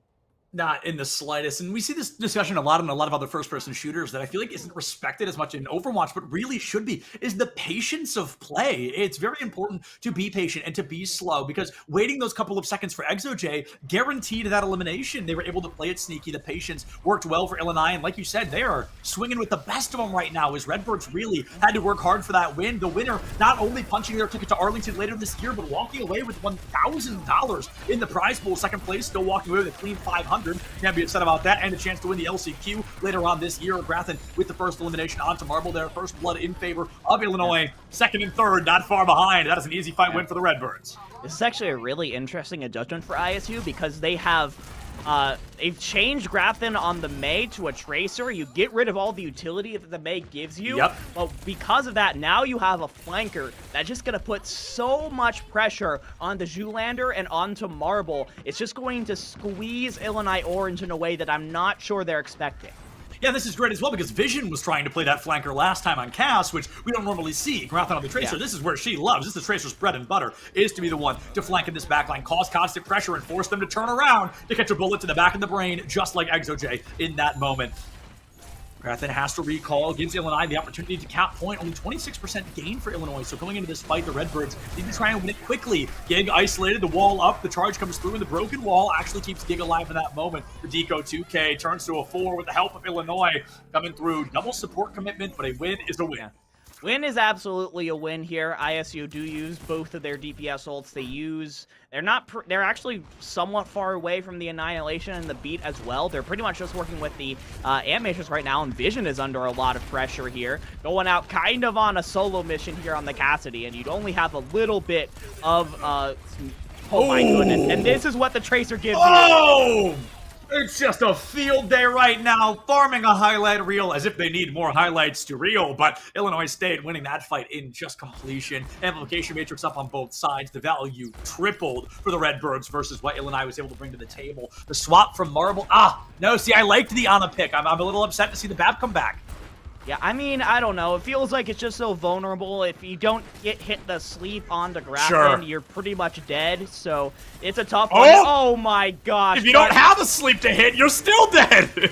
Not in the slightest. And we see this discussion a lot in a lot of other first-person shooters that I feel like isn't respected as much in Overwatch, but really should be, is the patience of play. It's very important to be patient and to be slow, because waiting those couple of seconds for ExoJ guaranteed that elimination. They were able to play it sneaky. The patience worked well for Illinois, and like you said, they are swinging with the best of them right now, as Redbirds really had to work hard for that win. The winner not only punching their ticket to Arlington later this year, but walking away with $1,000 in the prize pool. Second place, still walking away with a clean 500. Can't be upset about that, and a chance to win the LCQ later on this year. Grathan with the first elimination onto Marble there. First blood in favor of Illinois. Second and third, not far behind. That is an easy fight win for the Redbirds. This is actually a really interesting adjustment for ISU, because they have they've changed Grathan on the Mei to a Tracer. You get rid of all the utility that the Mei gives you. Yep. But because of that, now you have a flanker that's just going to put so much pressure on the Zoolander and onto Marble. It's just going to squeeze Illinois Orange in a way that I'm not sure they're expecting. Yeah, this is great as well, because Vision was trying to play that flanker last time on Cass, which we don't normally see. Grathan on the Tracer, This is where she loves. This is Tracer's bread and butter, is to be the one to flank in this backline, cause constant pressure, and force them to turn around to catch a bullet to the back of the brain, just like ExoJ in that moment. Grathan has to recall, gives Illinois the opportunity to cap point. Only 26% gain for Illinois, so going into this fight, the Redbirds need to try and win it quickly. Gig isolated, the wall up, the charge comes through, and the broken wall actually keeps Gig alive in that moment. The Deco 2K turns to a 4 with the help of Illinois coming through. Double support commitment, but a win is a win. Yeah. Win is absolutely a win here. ISU do use both of their DPS ults. They're actually somewhat far away from the Annihilation and the Beat as well. They're pretty much just working with the Amatrix right now, and Vision is under a lot of pressure here. Going out kind of on a solo mission here on the Cassidy, and you'd only have a little bit of, oh my goodness. And this is what the Tracer gives you. It's just a field day right now, farming a highlight reel as if they need more highlights to reel, but Illinois State winning that fight in just completion. Amplification Matrix up on both sides. The value tripled for the Redbirds versus what Illinois was able to bring to the table. The swap from Marble. No, see, I liked the Ana pick. I'm a little upset to see the BAP come back. Yeah, I mean, I don't know. It feels like it's just so vulnerable. If you don't hit the sleep on the Grathan, you're pretty much dead. So it's a tough one. Oh my gosh. If you don't have a sleep to hit, you're still dead.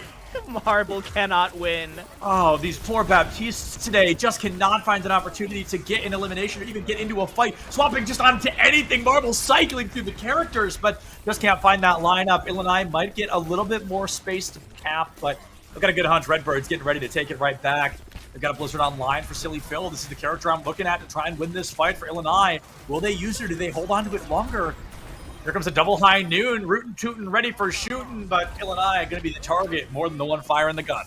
Marble cannot win. Oh, these poor Baptistes today just cannot find an opportunity to get an elimination or even get into a fight. Swapping just onto anything. Marble cycling through the characters, but just can't find that lineup. Illinois might get a little bit more space to cap, but I've got a good hunch. Redbirds getting ready to take it right back. They've got a Blizzard online for Silly Phil. This is the character I'm looking at to try and win this fight for Illinois. Will they use her? Do they hold on to it longer? Here comes a double High Noon, rootin' tootin', ready for shooting, but Illinois going to be the target more than the one fire in the gun.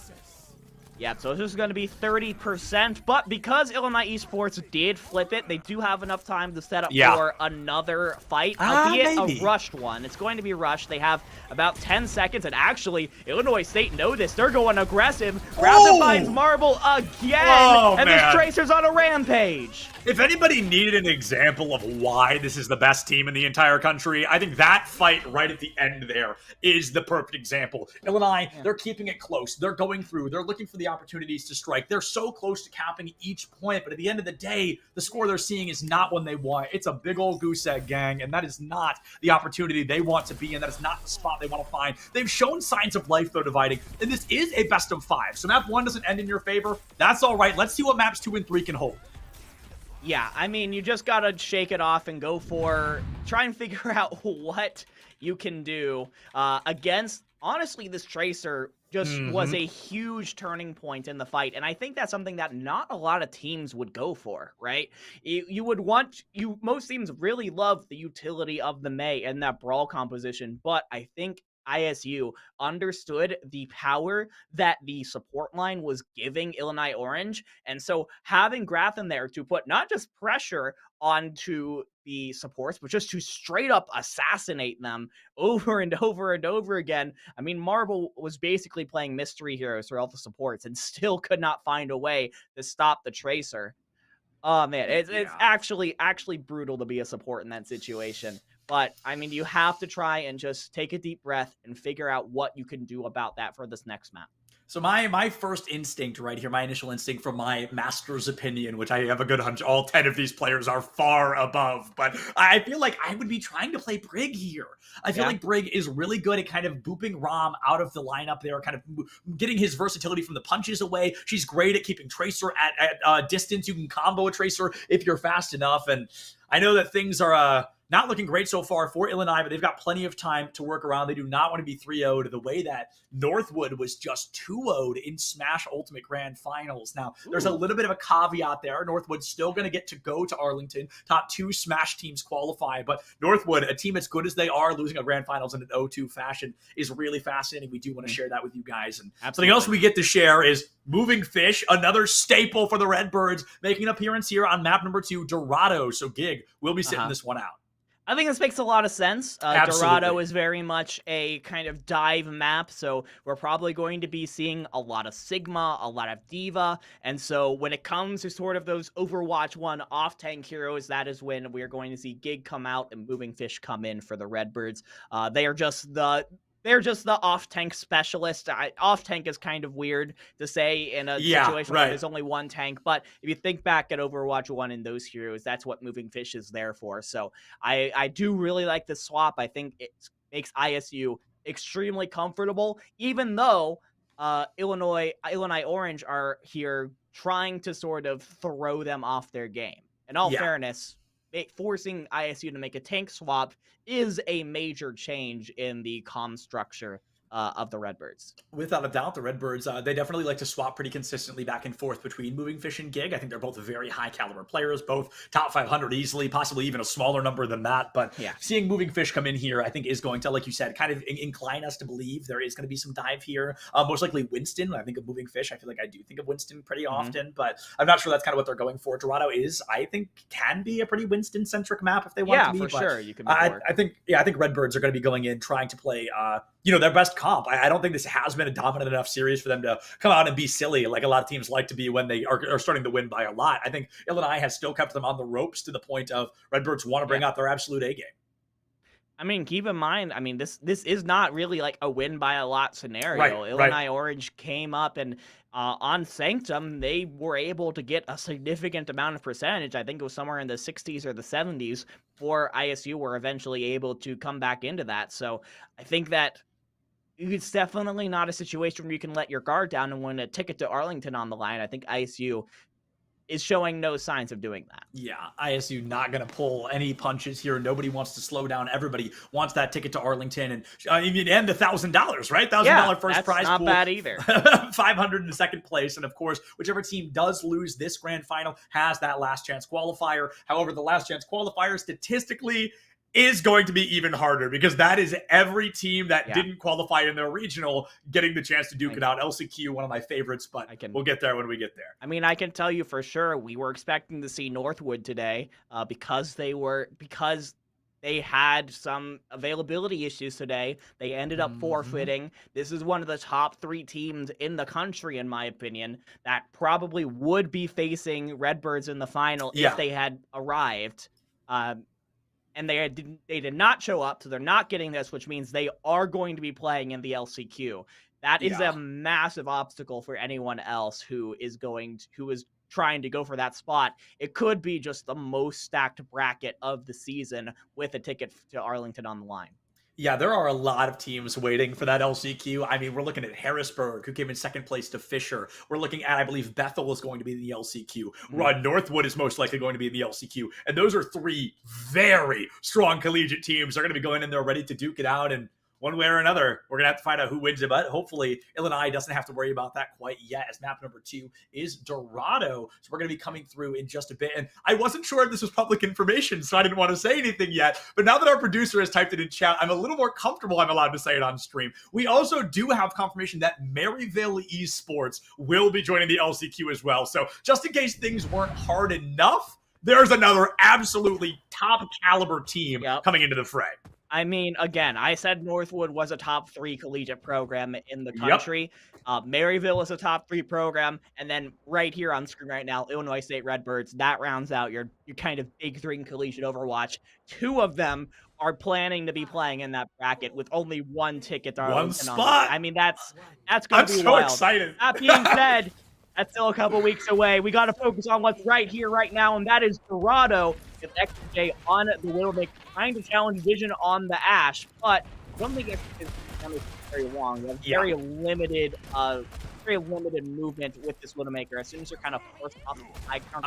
Yeah, so this is going to be 30%, but because Illinois Esports did flip it, they do have enough time to set up for another fight, albeit a rushed one. It's going to be rushed. They have about 10 seconds, and actually, Illinois State know this. They're going aggressive. Grathan finds Marble again, and this Tracer's on a rampage. If anybody needed an example of why this is the best team in the entire country, I think that fight right at the end there is the perfect example. Illinois, they're keeping it close. They're going through. They're looking for the opportunities to strike. They're so close to capping each point, but at the end of the day, the score they're seeing is not one they want. It's a big old goose egg, gang, and that is not the opportunity they want to be in. That is not the spot they want to find. They've shown signs of life, though, dividing, and this is a best of 5. So map 1 doesn't end in your favor. That's all right. Let's see what maps 2 and 3 can hold. Yeah, I mean, you just gotta shake it off and go for, try and figure out what you can do against, honestly, this Tracer just was a huge turning point in the fight, and I think that's something that not a lot of teams would go for, right? Most teams really love the utility of the Mei and that Brawl composition, but I think ISU understood the power that the support line was giving Illinois Orange. And so having Grafton there to put not just pressure onto the supports, but just to straight up assassinate them over and over and over again. I mean, Marvel was basically playing mystery heroes for all the supports and still could not find a way to stop the Tracer. Oh man, it's actually brutal to be a support in that situation. But, I mean, you have to try and just take a deep breath and figure out what you can do about that for this next map. So my first instinct right here, my initial instinct from my master's opinion, which I have a good hunch all 10 of these players are far above, but I feel like I would be trying to play Brig here. I feel like Brig is really good at kind of booping Rom out of the lineup there, kind of getting his versatility from the punches away. She's great at keeping Tracer at distance. You can combo a Tracer if you're fast enough, and I know that things are not looking great so far for Illinois, but they've got plenty of time to work around. They do not want to be 3-0'd the way that Northwood was just 2-0'd in Smash Ultimate Grand Finals. Now, there's a little bit of a caveat there. Northwood's still going to get to go to Arlington. Top 2 Smash teams qualify, but Northwood, a team as good as they are, losing a Grand Finals in an 0-2 fashion is really fascinating. We do want to share that with you guys. And something else we get to share is Moving Fish, another staple for the Redbirds, making an appearance here on map number 2, Dorado. So, Gig, we'll be sitting this one out. I think this makes a lot of sense. Dorado is very much a kind of dive map, so we're probably going to be seeing a lot of Sigma, a lot of D.Va, and so when it comes to sort of those Overwatch 1 off-tank heroes, that is when we're going to see Gig come out and Moving Fish come in for the Redbirds. They're just the off-tank specialist. Off-tank is kind of weird to say in a situation where there's only one tank, but if you think back at Overwatch 1 and those heroes, that's what Moving Fish is there for. So I do really like this swap. I think it makes ISU extremely comfortable, even though Illinois Orange are here trying to sort of throw them off their game. In all fairness, forcing ISU to make a tank swap is a major change in the comm structure of the Redbirds. Without a doubt, the Redbirds, they definitely like to swap pretty consistently back and forth between Moving Fish and Gig. I think they're both very high caliber players, both top 500 easily, possibly even a smaller number than that. But seeing Moving Fish come in here, I think is going to, like you said, kind of incline us to believe there is going to be some dive here. Most likely Winston. When I think of Moving Fish, I feel like I do think of Winston pretty often, but I'm not sure that's kind of what they're going for. Dorado is, I think, can be a pretty Winston-centric map if they want to be. Yeah, for sure. You can I think Redbirds are going to be going in trying to play, their best comp. I don't think this has been a dominant enough series for them to come out and be silly like a lot of teams like to be when they are starting to win by a lot. I think Illinois has still kept them on the ropes to the point of Redbirds want to bring out their absolute A game. I mean, keep in mind, this is not really like a win by a lot scenario. Illinois Orange came up and on Sanctum, they were able to get a significant amount of percentage. I think it was somewhere in the 60s or the 70s before ISU were eventually able to come back into that. So I think that it's definitely not a situation where you can let your guard down and win a ticket to Arlington on the line. I think ISU is showing no signs of doing that. Yeah, ISU not going to pull any punches here. Nobody wants to slow down. Everybody wants that ticket to Arlington and the $1,000, right? $1,000 first prize pool. Not bad either. 500 in second place. And of course, whichever team does lose this grand final has that last chance qualifier. However, the last chance qualifier statistically is going to be even harder because that is every team that didn't qualify in their regional getting the chance to duke it out. LCQ, one of my favorites, but we'll get there when we get there. I mean, I can tell you for sure we were expecting to see Northwood today because they had some availability issues today. They ended up forfeiting. This is one of the top 3 teams in the country, in my opinion, that probably would be facing Redbirds in the final if they had arrived. And they did not show up, so they're not getting this, which means they are going to be playing in the LCQ. That is a massive obstacle for anyone else who is trying to go for that spot. It could be just the most stacked bracket of the season with a ticket to Arlington on the line. Yeah, there are a lot of teams waiting for that LCQ. I mean, we're looking at Harrisburg, who came in second place to Fisher. We're looking at, I believe, Bethel is going to be in the LCQ. Northwood is most likely going to be in the LCQ. And those are three very strong collegiate teams. They're going to be going in there ready to duke it out. And one way or another, we're going to have to find out who wins it. But hopefully, Illinois doesn't have to worry about that quite yet, as map number 2 is Dorado. So we're going to be coming through in just a bit. And I wasn't sure if this was public information, so I didn't want to say anything yet. But now that our producer has typed it in chat, I'm a little more comfortable I'm allowed to say it on stream. We also do have confirmation that Maryville Esports will be joining the LCQ as well. So just in case things weren't hard enough, there's another absolutely top caliber team coming into the fray. I mean, again, I said Northwood was a top 3 collegiate program in the country. Maryville is a top 3 program. And then right here on screen right now, Illinois State Redbirds, that rounds out your kind of big 3 in collegiate Overwatch. 2 of them are planning to be playing in that bracket with only 1 ticket to Arlington. One spot. I mean, that's going to be wild. I'm so excited. That being said, that's still a couple weeks away. We got to focus on what's right here, right now, and that is Dorado with XJ on the Widowmaker, trying to challenge Vision on the Ashe, but I don't think XJ is very long. They have very limited movement with this Widowmaker. As soon as you're kind of forced off the high ground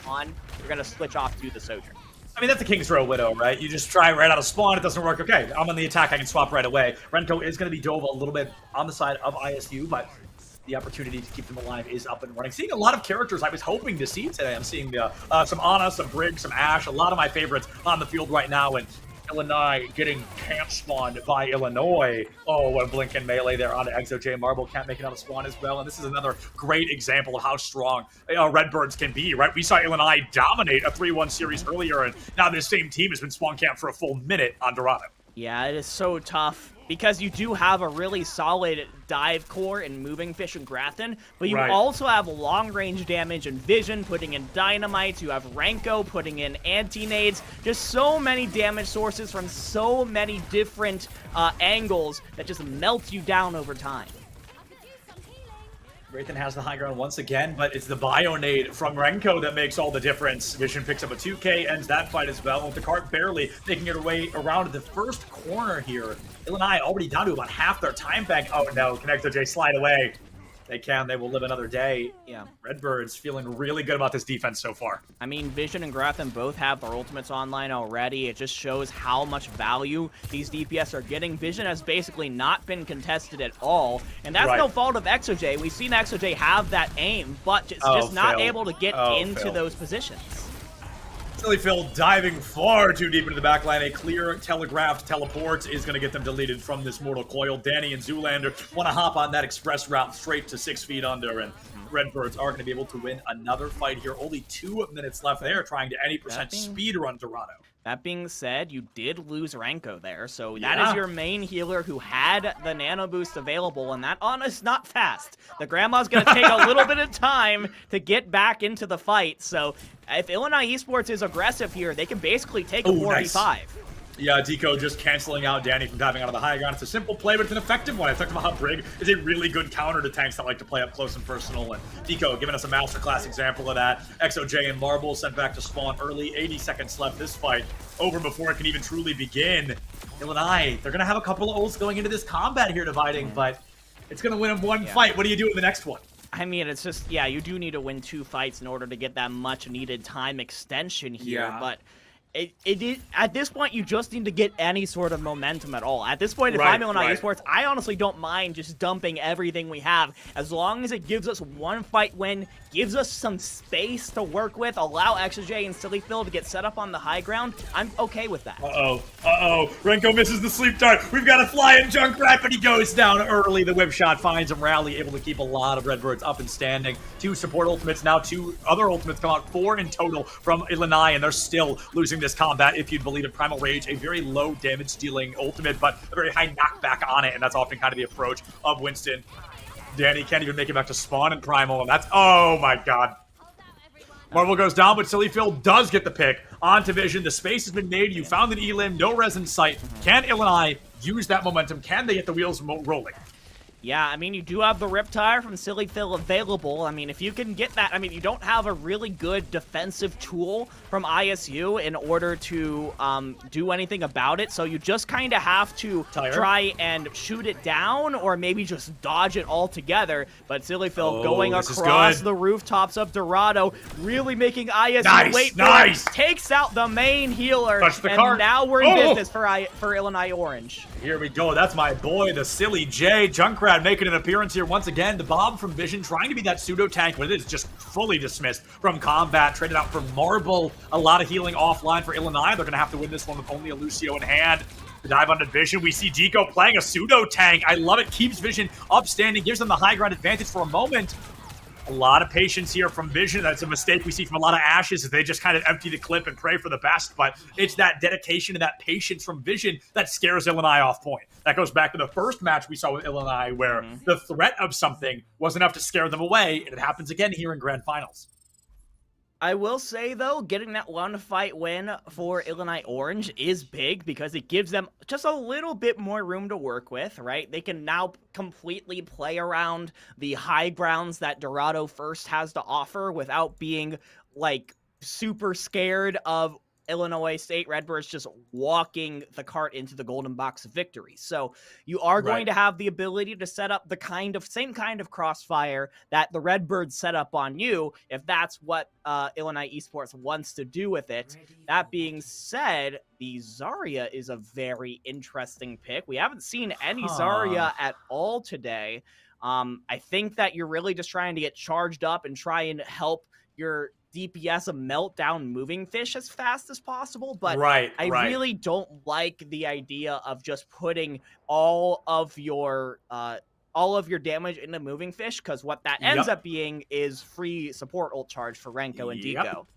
on, you're going to switch off to the Sojourn. I mean, that's a King's Row Widow, right? You just try right out of spawn, it doesn't work. Okay, I'm on the attack, I can swap right away. Renko is going to be dove a little bit on the side of ISU, but the opportunity to keep them alive is up and running. Seeing a lot of characters I was hoping to see today. I'm seeing some Ana, some Briggs, some Ashe, a lot of my favorites on the field right now, and Illinois getting camp spawned by Illinois. Oh, what a Blinken melee there onto ExoJ. Marble can't make it on the spawn as well, and this is another great example of how strong Redbirds can be, right? We saw Illinois dominate a 3-1 series earlier, and now this same team has been spawn camped for a full minute on Dorado. Yeah, it is so tough because you do have a really solid dive core in Moving Fish and Grafton, but you also have long-range damage and Vision, putting in Dynamites. You have Renko putting in anti-nades. Just so many damage sources from so many different angles that just melts you down over time. Wraithen has the high ground once again, but it's the Bionade from Renko that makes all the difference. Vision picks up a 2K, ends that fight as well, with the cart barely making it way around the first corner here. Illinois already down to about half their time bank. Oh no, can ExoJ slide away? They will live another day. Yeah. Redbirds feeling really good about this defense so far. I mean, Vision and Grafton both have their ultimates online already. It just shows how much value these DPS are getting. Vision has basically not been contested at all, and that's no fault of ExoJ. We've seen ExoJ have that aim, but just not able to get into those positions. Sillyphil diving far too deep into the backline. A clear telegraphed teleport is going to get them deleted from this mortal coil. Danny and Zoolander want to hop on that express route straight to 6 feet under, and Redbirds are going to be able to win another fight here. Only 2 minutes left. They are trying to any percent speed run Dorado. That being said, you did lose Renko there, so that is your main healer who had the nano boost available, and that Ana's not fast. The grandma's going to take a little bit of time to get back into the fight, so if Illinois Esports is aggressive here, they can basically take a 4v5. Nice. Yeah, Deco just canceling out Danny from diving out of the high ground. It's a simple play, but it's an effective one. I talked about how Brig is a really good counter to tanks that like to play up close and personal, and Deco giving us a masterclass example of that. ExoJ and Marble sent back to spawn early. 80 seconds left. This fight over before it can even truly begin. Illinois, they're going to have a couple of ults going into this combat here dividing, but it's going to win them one fight. What do you do in the next one? I mean, it's just, you do need to win 2 fights in order to get that much needed time extension here, but at this point, you just need to get any sort of momentum at all. At this point, if I'm Illinois Esports, I honestly don't mind just dumping everything we have, as long as it gives us 1 fight win, gives us some space to work with, allow ExoJ and Sillyphil to get set up on the high ground. I'm okay with that. Renko misses the sleep dart. We've got a flying Junkrat, but he goes down early. The whip shot finds him. Rally able to keep a lot of Redbirds up and standing. 2 support ultimates now. 2 other ultimates come out. 4 in total from Illinois, and they're still losing this combat, if you'd believe it. Primal Rage, a very low damage dealing ultimate, but a very high knockback on it, and that's often kind of the approach of Winston. Danny can't even make it back to spawn in Primal, and that's, oh my god. Marvel goes down, but Sillyphil does get the pick onto Vision. The space has been made. You found an elim, no res in sight. Can Illinois use that momentum? Can they get the wheels rolling? Yeah, I mean, you do have the Riptire from Silly Phil available. I mean, if you can get that, I mean, you don't have a really good defensive tool from ISU in order to do anything about it, so you just kind of have to try and shoot it down or maybe just dodge it altogether. But Silly Phil going across the rooftops of Dorado, really making ISU wait for it, takes out the main healer, and now we're in business for Illinois Orange. Here we go. That's my boy, the Silly J. Junkrat making an appearance here once again. The Bob from Vision trying to be that pseudo tank, but it is just fully dismissed from combat. Traded out for Marble. A lot of healing offline for Illinois. They're going to have to win this one with only a Lucio in hand. The dive onto Vision. We see Deco playing a pseudo tank. I love it. Keeps Vision upstanding. Gives them the high ground advantage for a moment. A lot of patience here from Vision. That's a mistake we see from a lot of Ashes, is they just kind of empty the clip and pray for the best. But it's that dedication and that patience from Vision that scares Illinois off point. That goes back to the first match we saw with Illinois, where the threat of something was enough to scare them away, and it happens again here in Grand Finals. I will say, though, getting that one fight win for Illinois Orange is big because it gives them just a little bit more room to work with, right? They can now completely play around the high grounds that Dorado first has to offer without being, like, super scared of Illinois State Redbirds just walking the cart into the golden box of victory. So you are going to have the ability to set up the same kind of crossfire that the Redbirds set up on you, if that's what Illinois Esports wants to do with it. That being said, the Zarya is a very interesting pick. We haven't seen any Zarya at all today. I think that you're really just trying to get charged up and try and help your DPS a meltdown moving fish as fast as possible, but I really don't like the idea of just putting all of your damage into moving fish, because what that ends up being is free support ult charge for Renko and Deco.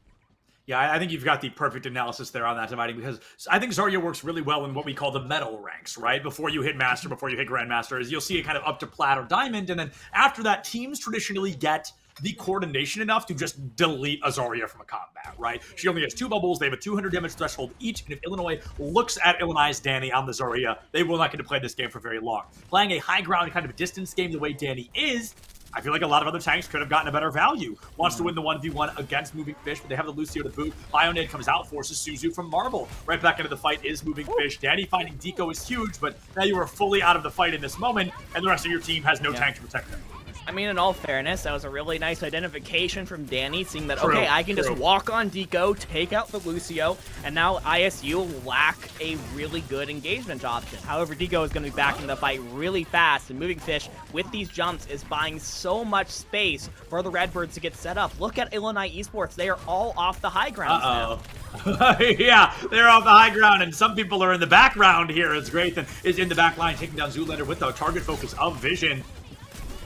Yeah, I think you've got the perfect analysis there on that, Dividing, because I think Zarya works really well in what we call the medal ranks, right? Before you hit Master, before you hit Grandmaster, is you'll see it kind of up to Plat or Diamond, and then after that, teams traditionally get the coordination enough to just delete a Zarya from a combat, right? She only has 2 bubbles, they have a 200 damage threshold each, and if Illinois looks at Illinois' Danny on the Zarya, they will not get to play this game for very long. Playing a high ground kind of distance game the way Danny is, I feel like a lot of other tanks could have gotten a better value. Wants to win the 1v1 against Moving Fish, but they have the Lucio to boot. Bionade comes out, forces Suzu from Marble. Right back into the fight is Moving Fish. Danny finding Deco is huge, but now you are fully out of the fight in this moment, and the rest of your team has no tank to protect them. I mean, in all fairness, that was a really nice identification from Danny, seeing that, okay, I can just walk on Deco, take out the Lucio, and now ISU lack a really good engagement option. However, Deco is going to be back in the fight really fast, and Moving Fish, with these jumps, is buying so much space for the Redbirds to get set up. Look at Illinois Esports. They are all off the high grounds now. Yeah, they're off the high ground, and some people are in the background here. It's great. Then is in the back line, taking down Zoolander with the target focus of Vision.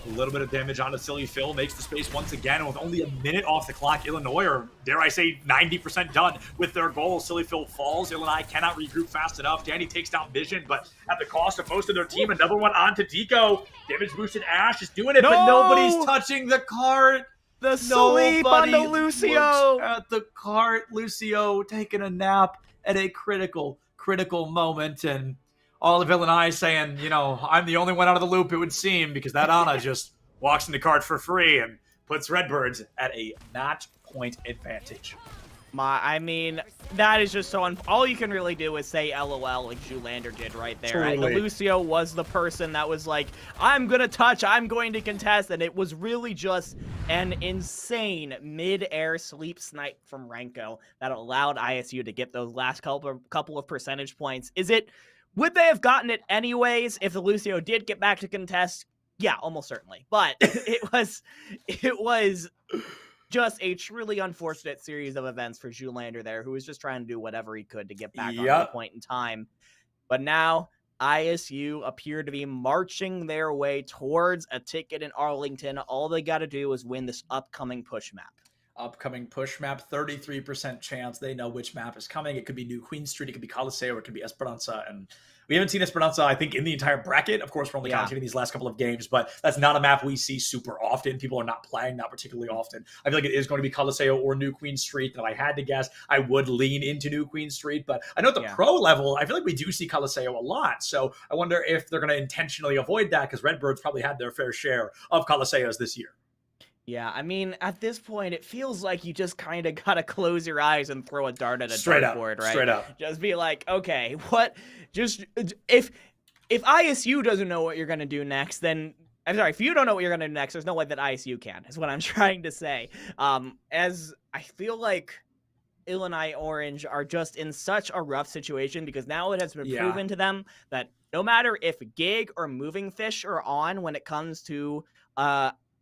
A little bit of damage onto Silly Phil, makes the space once again, and with only a minute off the clock, Illinois, or dare I say 90% done with their goal. Silly Phil falls. Illinois cannot regroup fast enough. Danny takes down Vision, but at the cost of most of their team. Another one onto Deco. Damage boosted Ash is doing it, but nobody's touching the cart. The sleep on the Lucio. At the cart, Lucio taking a nap at a critical moment, and all of Illinois saying, you know, I'm the only one out of the loop, it would seem, because that Ana just walks in the cart for free and puts Redbirds at a match point advantage. I mean, that is just so all you can really do is say LOL like Zoolander did right there. Totally. The Lucio was the person that was like, I'm going to touch, I'm going to contest, and it was really just an insane mid-air sleep snipe from Renko that allowed ISU to get those last couple of percentage points. Would they have gotten it anyways if the Lucio did get back to contest? Yeah, almost certainly. But it was just a truly unfortunate series of events for Zoolander there, who was just trying to do whatever he could to get back on the point in time. But now ISU appear to be marching their way towards a ticket in Arlington. All they got to do is win this upcoming push map. upcoming push map. 33% chance they know which map is coming. It could be New Queen Street, it could be Coliseo, or it could be Esperanza. And we haven't seen Esperanza, I think, in the entire bracket. Of course, we're only commentating these last couple of games, but that's not a map we see super often. People are not playing that particularly often. I feel like it is going to be Coliseo or New Queen Street. And if I had to guess, I would lean into New Queen Street. But I know at the pro level, I feel like we do see Coliseo a lot. So I wonder if they're going to intentionally avoid that, because Redbirds probably had their fair share of Coliseos this year. Yeah, I mean, at this point, it feels like you just kind of gotta close your eyes and throw a dart at a dartboard, right? Straight up. Just be like, okay, what? Just if ISU doesn't know what you're gonna do next, then I'm sorry, if you don't know what you're gonna do next, there's no way that ISU can. Is what I'm trying to say. As I feel like Illinois Orange are just in such a rough situation, because now it has been proven to them that no matter if Gig or Moving Fish are on when it comes to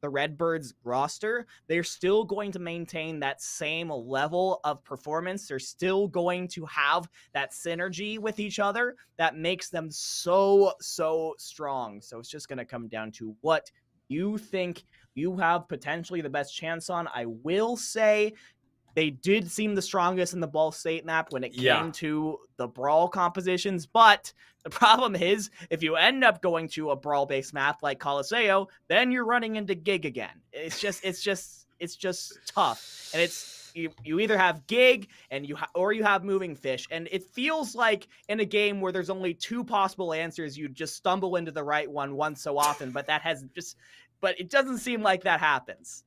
the Redbirds roster, they're still going to maintain that same level of performance. They're still going to have that synergy with each other that makes them so strong. So it's just going to come down to what you think you have potentially the best chance on. I will say they did seem the strongest in the Ball State map when it came to the brawl compositions, but the problem is, if you end up going to a brawl-based map like Coliseo, then you're running into Gig again. It's just tough, and it's you either have Gig and or you have Moving Fish, and it feels like in a game where there's only two possible answers, you just stumble into the right one once so often, but it doesn't seem like that happens.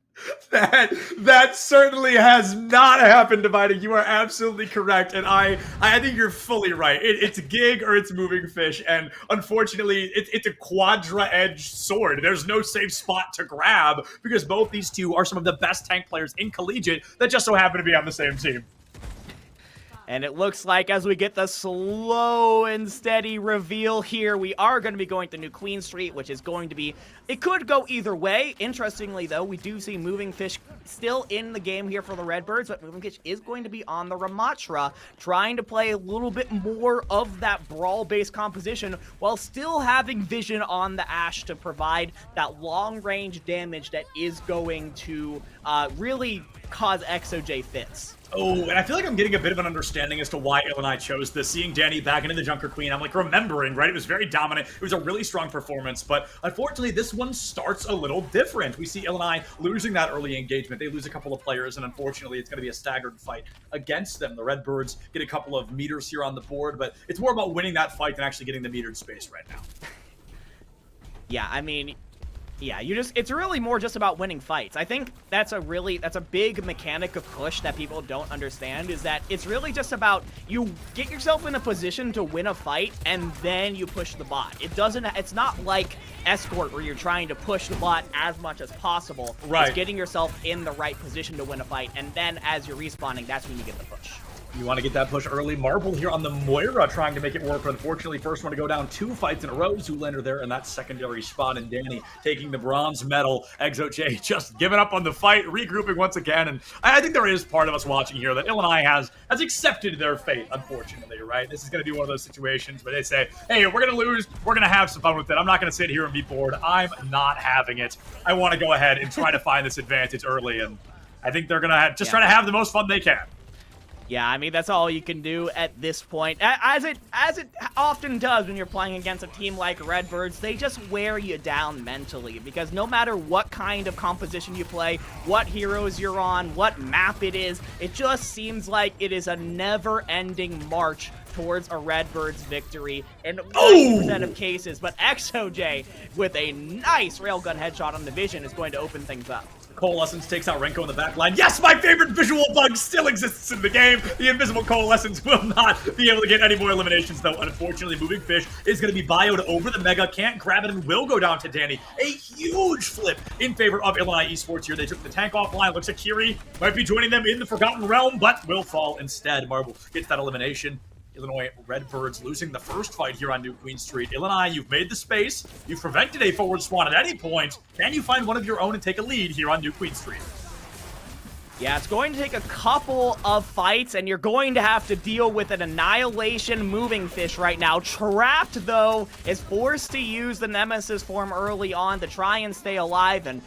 That certainly has not happened, Dividing. You are absolutely correct, and I think you're fully right. It's Gig or it's Moving Fish, and unfortunately, it's a quadra-edged sword. There's no safe spot to grab, because both these two are some of the best tank players in collegiate that just so happen to be on the same team. And it looks like as we get the slow and steady reveal here, we are going to be going to New Queen Street, which is going to be... It could go either way. Interestingly, though, we do see Moving Fish still in the game here for the Redbirds, but Moving Fish is going to be on the Ramatra, trying to play a little bit more of that brawl-based composition while still having vision on the Ashe to provide that long-range damage that is going to really cause XOJ fits. Oh, and I feel like I'm getting a bit of an understanding as to why Illinois chose this. Seeing Danny back into the Junker Queen, I'm like remembering, right? It was very dominant. It was a really strong performance, but unfortunately, this one starts a little different. We see Illinois losing that early engagement. They lose a couple of players, and unfortunately, it's going to be a staggered fight against them. The Redbirds get a couple of meters here on the board, but it's more about winning that fight than actually getting the metered space right now. Yeah, I mean... Yeah, it's really more just about winning fights. I think that's a big mechanic of push that people don't understand, is that it's really just about you get yourself in a position to win a fight and then you push the bot. It's not like Escort where you're trying to push the bot as much as possible. Right. It's getting yourself in the right position to win a fight, and then as you're respawning, that's when you get the push. You want to get that push early. Marble here on the Moira trying to make it work, but unfortunately first one to go down 2 fights in a row. Zoolander there in that secondary spot, and Danny taking the bronze medal. ExoJ just giving up on the fight, regrouping once again, and I think there is part of us watching here that Illinois has accepted their fate, unfortunately, right? This is going to be one of those situations where they say, hey, we're going to lose, we're going to have some fun with it. I'm not going to sit here and be bored. I'm not having it. I want to go ahead and try to find this advantage early, and I think they're going to try to have the most fun they can. Yeah, I mean, that's all you can do at this point. As it often does when you're playing against a team like Redbirds, they just wear you down mentally, because no matter what kind of composition you play, what heroes you're on, what map it is, it just seems like it is a never-ending march towards a Redbirds victory in 90% of cases. But XOJ, with a nice railgun headshot on the vision, is going to open things up. Coalescence takes out Renko in the back line. Yes, my favorite visual bug still exists in the game. The invisible Coalescence will not be able to get any more eliminations, though. Unfortunately, Moving Fish is going to be bioed over the Mega. Can't grab it and will go down to Danny. A huge flip in favor of Illinois Esports here. They took the tank offline. Looks like Kiri might be joining them in the Forgotten Realm, but will fall instead. Marble gets that elimination. Illinois Redbirds losing the first fight here on New Queen Street. Illinois, you've made the space. You've prevented a forward spawn at any point. Can you find one of your own and take a lead here on New Queen Street? Yeah, it's going to take a couple of fights, and you're going to have to deal with an Annihilation Moving Fish right now. Trapped, though, is forced to use the Nemesis form early on to try and stay alive, and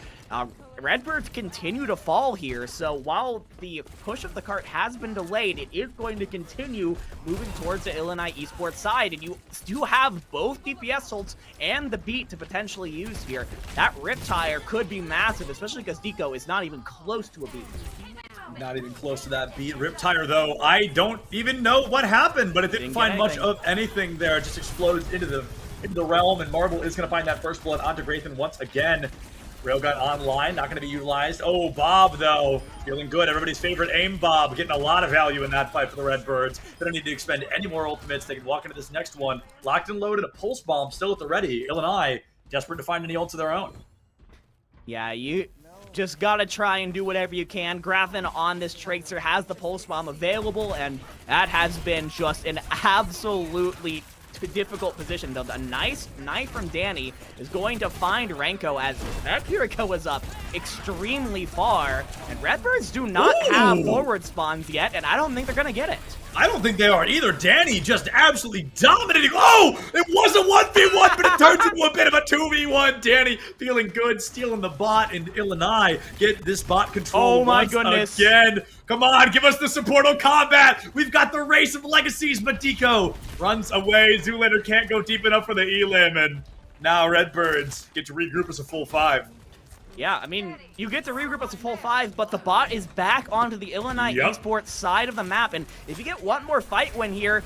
Redbirds continue to fall here, so while the push of the cart has been delayed, it is going to continue moving towards the Illinois Esports side, and you do have both DPS ults and the beat to potentially use here. That Riptire could be massive, especially because Deco is not even close to a beat. Not even close to that beat. Riptire, though, I don't even know what happened, but it didn't find much of anything there. It just explodes into the realm, and Marble is going to find that first blood onto Graythan once again. Railgun online, not going to be utilized. Oh, Bob, though, feeling good. Everybody's favorite aim Bob, getting a lot of value in that fight for the Redbirds. They don't need to expend any more ultimates. They can walk into this next one. Locked and loaded, a pulse bomb still at the ready. Illinois, desperate to find any ults of their own. Yeah, you just got to try and do whatever you can. Graythan on this Tracer has the pulse bomb available, and that has been just an absolutely difficult position, though. A nice knife from Danny is going to find Renko as that Kiriko was up extremely far, and Redbirds do not have forward spawns yet, and I don't think they're going to get it. I don't think they are either. Danny just absolutely dominating. Oh, it was a 1v1, but it turns into a bit of a 2v1. Danny feeling good, stealing the bot, and Illinois get this bot control. Oh my goodness. Again. Come on, give us the supportal combat. We've got the race of legacies, but Deco runs away. Zoolander can't go deep enough for the elim, and now Redbirds get to regroup as a full 5. Yeah, I mean, you get to regroup as a full 5, but the bot is back onto the Illinois Esports side of the map, and if you get one more fight win here,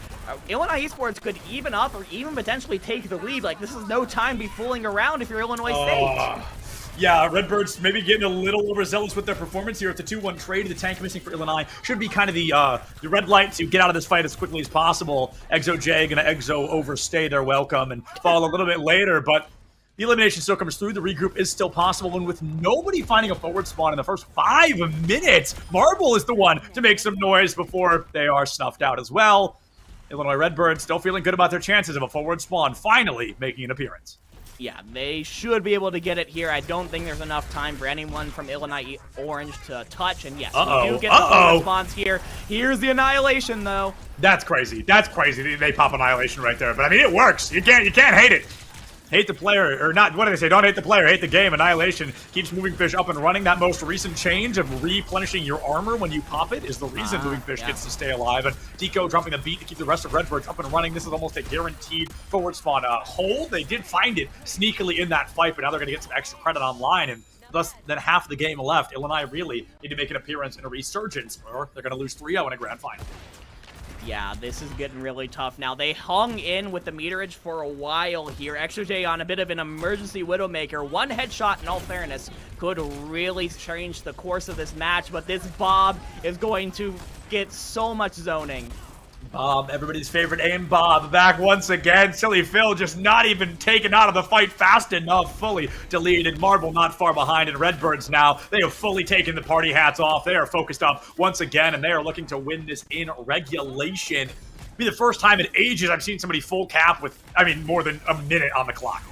Illinois Esports could even up or even potentially take the lead. Like, this is no time to be fooling around if you're Illinois State. Yeah, Redbirds maybe getting a little overzealous with their performance here. It's a 2-1 trade. The tank missing for Illinois should be kind of the red light to get out of this fight as quickly as possible. Exo J gonna Exo overstay their welcome and fall a little bit later, but the elimination still comes through. The regroup is still possible, and with nobody finding a forward spawn in the first 5 minutes, Marble is the one to make some noise before they are snuffed out as well. Illinois Redbirds still feeling good about their chances of a forward spawn finally making an appearance. Yeah, they should be able to get it here. I don't think there's enough time for anyone from Illinois Orange to touch. And yes, we do get the full response here. Here's the Annihilation, though. That's crazy. That's crazy. They pop Annihilation right there. But I mean, it works. You can't hate it. Hate the player, or not, what do they say? Don't hate the player, hate the game. Annihilation keeps Moving Fish up and running. That most recent change of replenishing your armor when you pop it is the reason Moving Fish gets to stay alive. And Deco dropping the beat to keep the rest of Redbirds up and running. This is almost a guaranteed forward spawn hold. They did find it sneakily in that fight, but now they're going to get some extra credit online. And less than half the game left. Illinois really need to make an appearance in a resurgence, or they're going to lose 3-0 in a grand final. Yeah, this is getting really tough now. They hung in with the meterage for a while here. XOJ on a bit of an emergency Widowmaker. One headshot, in all fairness, could really change the course of this match, but this Bob is going to get so much zoning. Bob, everybody's favorite aim Bob, back once again. Silly Phil just not even taken out of the fight fast enough. Fully deleted. Marble not far behind, and Redbirds now, they have fully taken the party hats off. They are focused up once again, and they are looking to win this in regulation. It'll be the first time in ages I've seen somebody full cap with, I mean, more than a minute on the clock.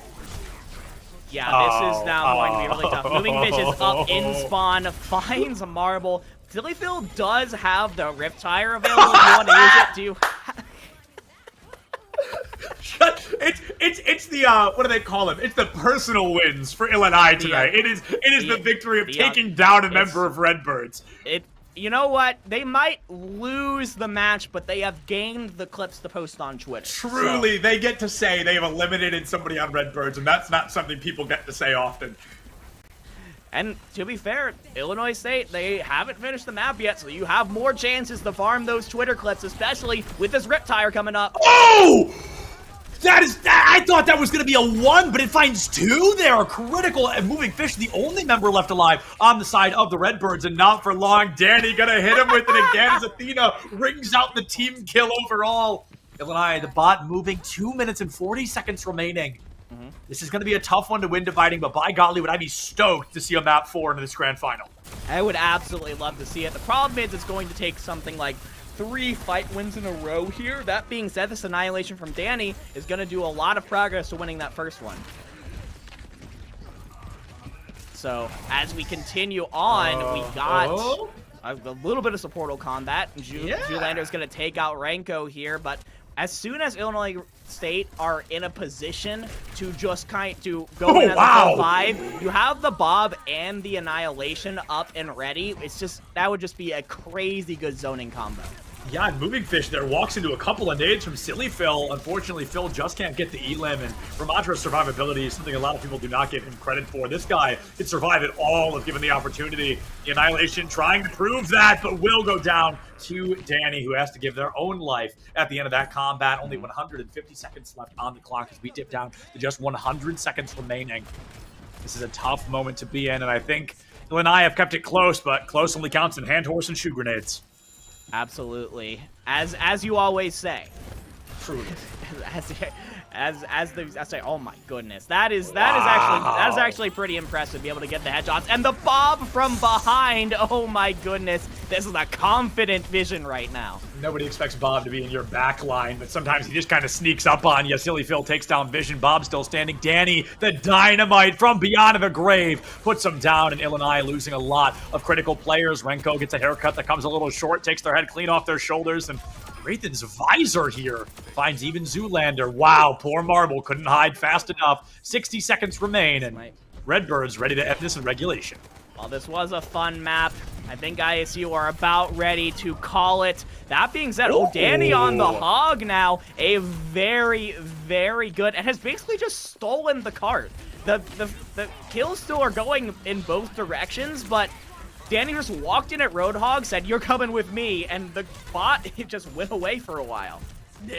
Yeah, this is now going to be really tough. Moving Fish is up in spawn, finds a Marble. Silly Phil does have the Riptire available. If you want to use it, do you? It's the what do they call them? It's the personal wins for Illinois tonight. It is the victory of taking down a member of Redbirds. You know what? They might lose the match, but they have gained the clips to post on Twitter. Truly, they get to say they have eliminated somebody on Redbirds, and that's not something people get to say often. And to be fair, Illinois State, they haven't finished the map yet, so you have more chances to farm those Twitter clips, especially with this Riptire coming up. Oh! I thought that was going to be a 1, but it finds 2 there. Critical, and Moving Fish, the only member left alive on the side of the Redbirds, and not for long. Danny gonna hit him with it again as Athena rings out the team kill overall. Illinois, the bot moving, 2 minutes and 40 seconds remaining. This is going to be a tough one to win dividing, but by golly, would I be stoked to see a map 4 in this grand final. I would absolutely love to see it. The problem is it's going to take something like 3 fight wins in a row here. That being said, this Annihilation from Danny is going to do a lot of progress to winning that first one. So, as we continue on, we got a little bit of supportal combat. Zoolander is going to take out Renko here, but as soon as Illinois State are in a position to just go in as a full 5, you have the Bob and the Annihilation up and ready. That would just be a crazy good zoning combo. Yeah, and Moving Fish there walks into a couple of nades from Silly Phil. Unfortunately, Phil just can't get the elim, and Ramadra's survivability is something a lot of people do not give him credit for. This guy can survive it all if given the opportunity. The Annihilation trying to prove that, but will go down to Danny, who has to give their own life at the end of that combat. Only 150 seconds left on the clock as we dip down to just 100 seconds remaining. This is a tough moment to be in, and I think Illinois have kept it close, but close only counts in hand, horse, and shoe grenades. Absolutely, as you always say. Truly. I say, oh my goodness, that is actually pretty impressive to be able to get the headshots and the Bob from behind. Oh my goodness, this is a confident Vision right now. Nobody expects Bob to be in your back line, but sometimes he just kind of sneaks up on you. Silly Phil takes down Vision. Bob still standing. Danny, the dynamite from beyond the grave, puts him down, and Illinois losing a lot of critical players. Renko gets a haircut that comes a little short, takes their head clean off their shoulders, and Wraithen's visor here finds even Zoolander. Wow, poor Marble couldn't hide fast enough. 60 seconds remain, and Redbirds ready to end this in regulation. Well, this was a fun map. I think ISU are about ready to call it. That being said, Danny on the hog now. A very, very good, and has basically just stolen the cart. The kills still are going in both directions, but Danny just walked in at Roadhog, said, "You're coming with me," and the bot just went away for a while.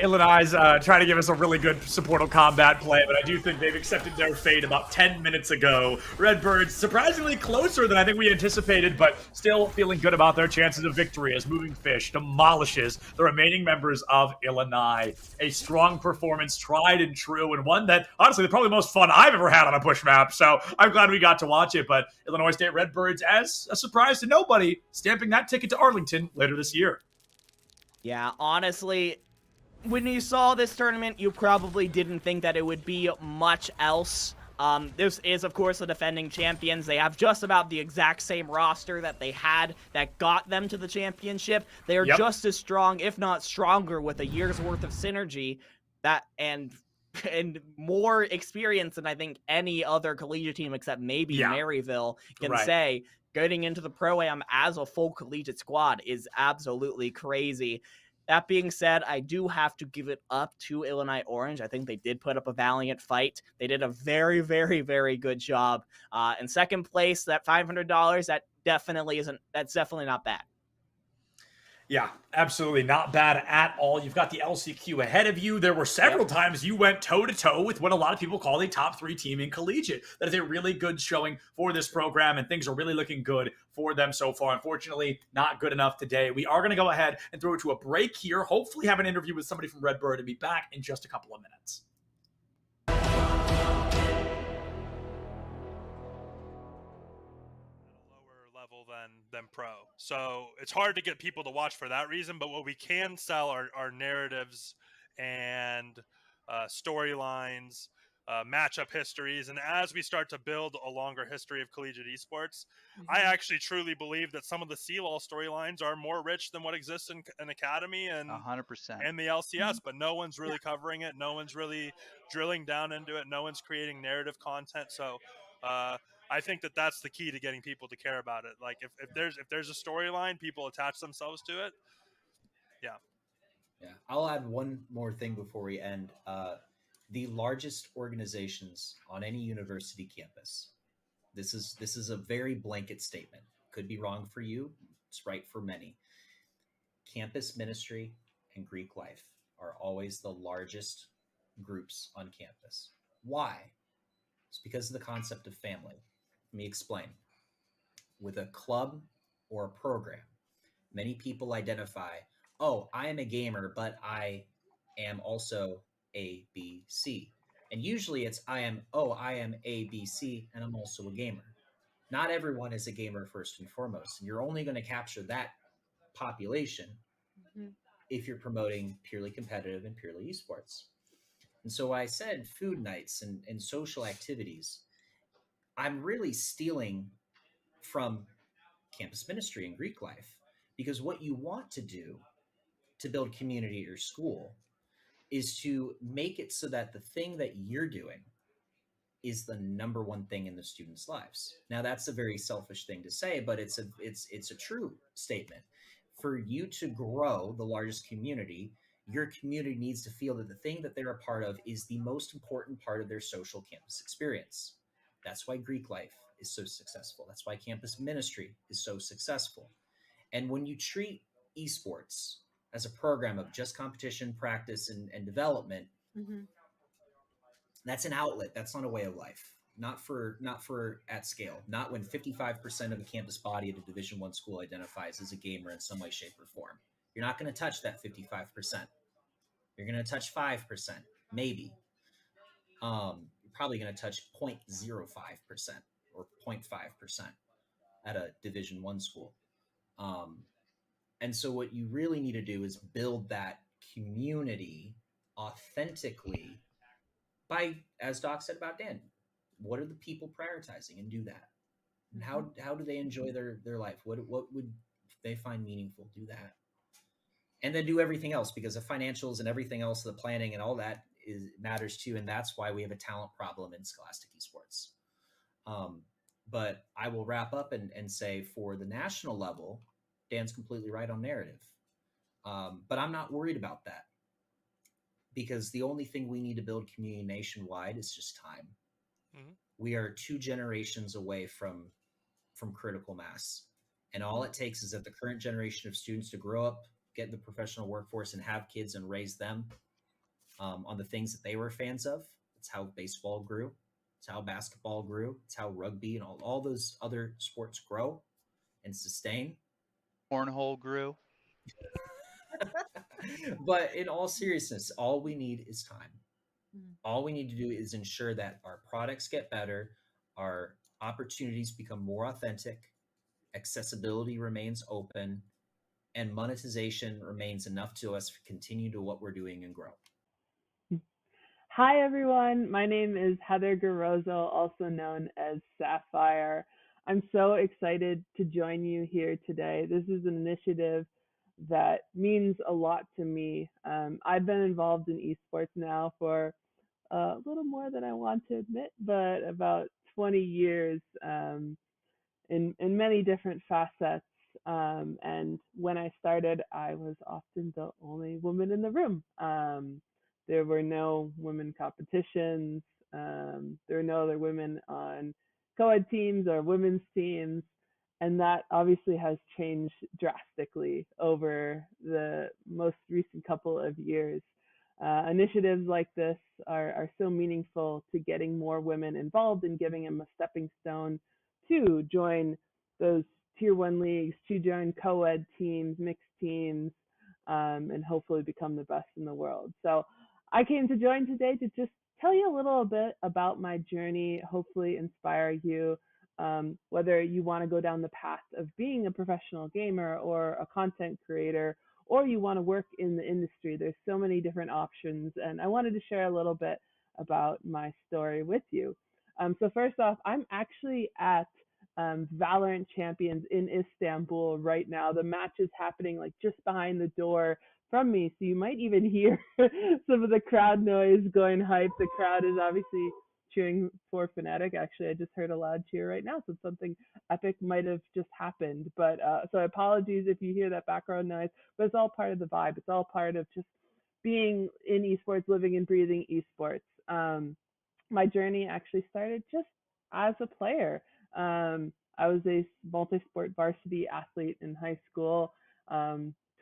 Illinois trying to give us a really good supportive combat play, but I do think they've accepted their fate about 10 minutes ago. Redbirds surprisingly closer than I think we anticipated, but still feeling good about their chances of victory as Moving Fish demolishes the remaining members of Illinois. A strong performance, tried and true, and one that, honestly, probably the most fun I've ever had on a push map, so I'm glad we got to watch it. But Illinois State Redbirds, as a surprise to nobody, stamping that ticket to Arlington later this year. Yeah, honestly, when you saw this tournament, you probably didn't think that it would be much else. This is, of course, the defending champions. They have just about the exact same roster that they had that got them to the championship. They are just as strong, if not stronger, with a year's worth of synergy and more experience than I think any other collegiate team except maybe Maryville can say. Getting into the Pro-Am as a full collegiate squad is absolutely crazy. That being said, I do have to give it up to Illinois Orange. I think they did put up a valiant fight. They did a very, very, very good job. In second place, that $500, that's definitely not bad. Yeah, absolutely not bad at all. You've got the LCQ ahead of you. There were several times you went toe-to-toe with what a lot of people call a top 3 team in collegiate. That is a really good showing for this program, and things are really looking good for them so far. Unfortunately, not good enough today. We are going to go ahead and throw it to a break here. Hopefully have an interview with somebody from Redbird and be back in just a couple of minutes. Than pro. So it's hard to get people to watch for that reason, but what we can sell are narratives and storylines, matchup histories, and as we start to build a longer history of collegiate esports, I actually truly believe that some of the CLOL storylines are more rich than what exists in Academy and 100% and the LCS, but no one's really covering it, no one's really drilling down into it, no one's creating narrative content. So I think that that's the key to getting people to care about it. Like if there's a storyline, people attach themselves to it. Yeah. I'll add one more thing before we end. The largest organizations on any university campus. This is a very blanket statement. Could be wrong for you. It's right for many. Campus Ministry and Greek Life are always the largest groups on campus. Why? It's because of the concept of family. Let me explain. With a club or a program, many people identify, oh, I am a gamer, but I am also A, B, C. And usually it's I am A, B, C, and I'm also a gamer. Not everyone is a gamer first and foremost. And you're only going to capture that population if you're promoting purely competitive and purely esports. And so I said food nights and social activities. I'm really stealing from Campus Ministry and Greek Life, because what you want to do to build community at your school is to make it so that the thing that you're doing is the number one thing in the students' lives. Now, that's a very selfish thing to say, but it's a true statement. For you to grow the largest community, your community needs to feel that the thing that they're a part of is the most important part of their social campus experience. That's why Greek life is so successful. That's why campus ministry is so successful. And when you treat esports as a program of just competition, practice, and development, that's an outlet. That's not a way of life. Not for at scale. Not when 55% of the campus body at a Division I school identifies as a gamer in some way, shape, or form. You're not going to touch that 55%. You're going to touch 5%, maybe. You're probably going to touch 0.05% or 0.5% at a Division I school. And so what you really need to do is build that community authentically by, as Doc said about Dan, what are the people prioritizing, and do that. And how do they enjoy their life? What would they find meaningful? Do that. And then do everything else, because the financials and everything else, the planning and all that matters too. And that's why we have a talent problem in Scholastic Esports. But I will wrap up and say, for the national level, Dan's completely right on narrative. But I'm not worried about that, because the only thing we need to build community nationwide is just time. We are 2 generations away from critical mass. And all it takes is that the current generation of students to grow up, get in the professional workforce, and have kids and raise them on the things that they were fans of. It's how baseball grew. It's how basketball grew. It's how rugby and all those other sports grow and sustain. Cornhole grew. But in all seriousness, all we need is time. All we need to do is ensure that our products get better, our opportunities become more authentic, accessibility remains open, and monetization remains enough to us to continue to what we're doing and grow. Hi, everyone. My name is Heather Garozzo, also known as Sapphire. I'm so excited to join you here today. This is an initiative that means a lot to me. I've been involved in esports now for a little more than I want to admit, but about 20 years in many different facets. And when I started, I was often the only woman in the room. There were no women competitions. There were no other women on co-ed teams or women's teams. And that obviously has changed drastically over the most recent couple of years. Initiatives like this are so meaningful to getting more women involved and giving them a stepping stone to join those tier 1 leagues, to join co-ed teams, mixed teams, and hopefully become the best in the world. So I came to join today to just tell you a little bit about my journey, hopefully inspire you, whether you want to go down the path of being a professional gamer or a content creator, or you want to work in the industry. There's so many different options, and I wanted to share a little bit about my story with you. So first off, I'm actually at Valorant Champions in Istanbul right now. The match is happening like just behind the door from me, so you might even hear some of the crowd noise going hype. The crowd is obviously cheering for Fnatic. Actually, I just heard a loud cheer right now, so something epic might have just happened. But so apologies if you hear that background noise, but it's all part of the vibe. It's all part of just being in esports, living and breathing esports. My journey actually started just as a player. I was a multi-sport varsity athlete in high school,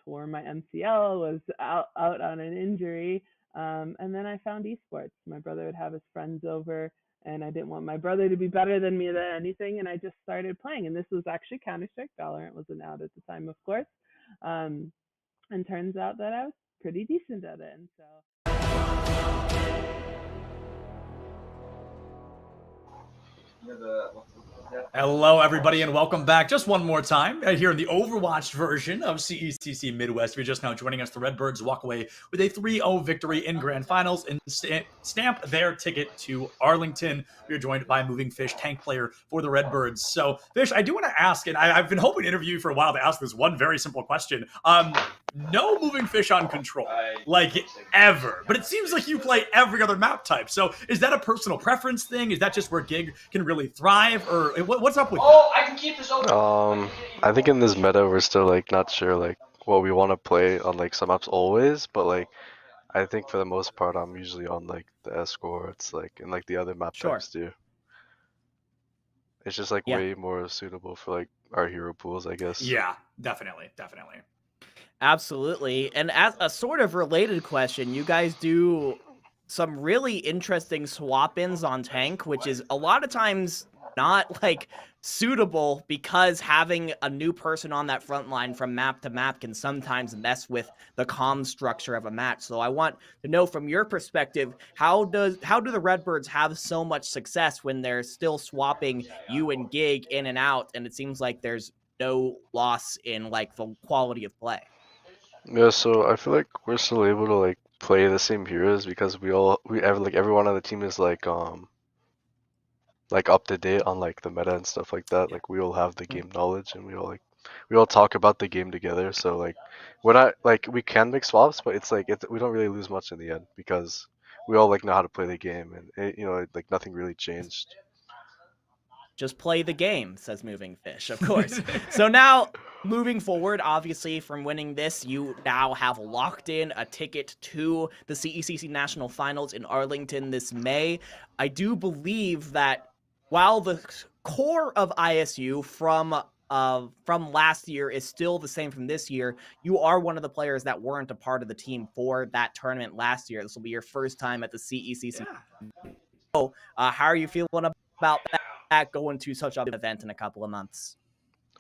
tore my MCL, was out on an injury, and then I found esports. My brother would have his friends over, and I didn't want my brother to be better than me than anything, and I just started playing. And this was actually Counter-Strike. Valorant wasn't out at the time, of course. And turns out that I was pretty decent at it. And so Hello, everybody, and welcome back. Just one more time here in the Overwatch version of CECC Midwest. If you're just now joining us, the Redbirds walk away with a 3-0 victory in Grand Finals and stamp their ticket to Arlington. We are joined by Moving Fish, tank player for the Redbirds. So, Fish, I do want to ask, and I've been hoping to interview you for a while to ask this one very simple question. No Moving Fish on Control, like ever. But it seems like you play every other map type. So is that a personal preference thing? Is that just where Gig can really thrive? Or what's up with that? I can keep this open. I think in this meta we're still like not sure like what we want to play on like some maps always, but like I think for the most part I'm usually on like the escorts like and like the other map types too. It's just like way more suitable for like our hero pools, I guess. Yeah, definitely. Absolutely. And as a sort of related question, you guys do some really interesting swap-ins on tank, which is a lot of times not like suitable because having a new person on that front line from map to map can sometimes mess with the comm structure of a match. So I want to know from your perspective, how do the Redbirds have so much success when they're still swapping you and Gig in and out, and it seems like there's no loss in like the quality of play? Yeah, so I feel like we're still able to like play the same heroes because everyone on the team is like up to date on like the meta and stuff like that. Like we all have the game knowledge and we all talk about the game together. So like we're not like we can make swaps, but it's like we don't really lose much in the end because we all like know how to play the game and like nothing really changed. Just play the game, says Moving Fish, of course. So now, moving forward, obviously, from winning this, you now have locked in a ticket to the CECC National Finals in Arlington this May. I do believe that while the core of ISU from last year is still the same from this year, you are one of the players that weren't a part of the team for that tournament last year. This will be your first time at the CECC. So, how are you feeling about that going to such an event in a couple of months?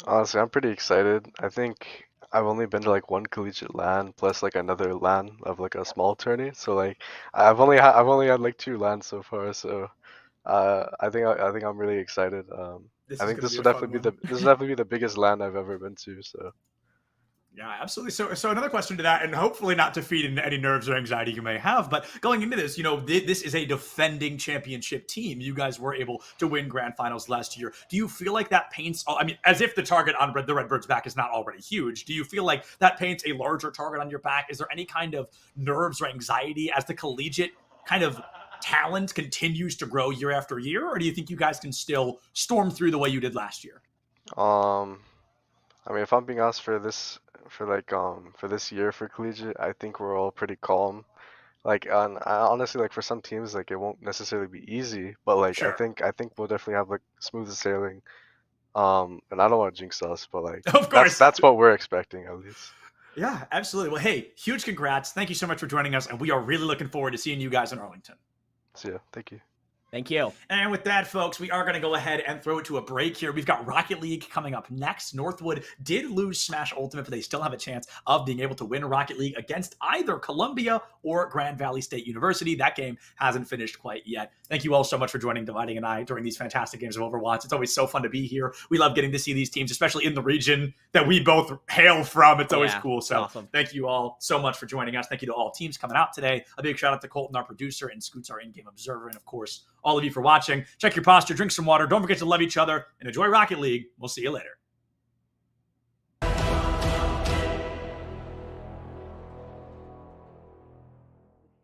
Honestly, I'm pretty excited. I think I've only been to like one collegiate LAN plus like another LAN of like a small tourney. So like I've only had like 2 LANs so far. So I think I'm really excited. I think this will definitely be the biggest LAN I've ever been to. So. Yeah, absolutely. So another question to that, and hopefully not to feed into any nerves or anxiety you may have, but going into this, this is a defending championship team. You guys were able to win grand finals last year. Do you feel like that paints, as if the target on the Redbirds' back is not already huge, do you feel like that paints a larger target on your back? Is there any kind of nerves or anxiety as the collegiate kind of talent continues to grow year after year, or do you think you guys can still storm through the way you did last year? If I'm being honest for this year for collegiate, I think we're all pretty calm. Like, honestly, like for some teams, like it won't necessarily be easy, but like Sure. I think we'll definitely have like smooth sailing. And I don't want to jinx us, but like of course that's what we're expecting at least. Yeah, absolutely. Well, hey, huge congrats! Thank you so much for joining us, and we are really looking forward to seeing you guys in Arlington. So yeah, thank you. Thank you. And with that, folks, we are going to go ahead and throw it to a break here. We've got Rocket League coming up next. Northwood did lose Smash Ultimate, but they still have a chance of being able to win Rocket League against either Columbia or Grand Valley State University. That game hasn't finished quite yet. Thank you all so much for joining Dividing and I during these fantastic games of Overwatch. It's always so fun to be here. We love getting to see these teams, especially in the region that we both hail from. It's always cool. So awesome. Thank you all so much for joining us. Thank you to all teams coming out today. A big shout out to Colton, our producer, and Scoots, our in-game observer, and of course, all of you for watching. Check your posture, drink some water. Don't forget to love each other and enjoy Rocket League. We'll see you later.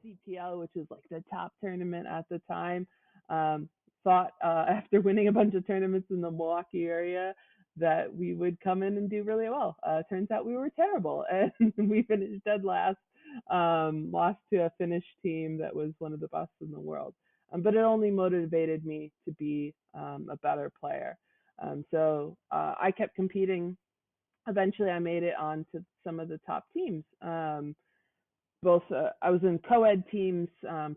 CPL, which is like the top tournament at the time, thought after winning a bunch of tournaments in the Milwaukee area that we would come in and do really well. Turns out we were terrible, and we finished dead last, lost to a Finnish team that was one of the best in the world. But it only motivated me to be a better player. So I kept competing. Eventually, I made it onto some of the top teams. I was in co-ed teams,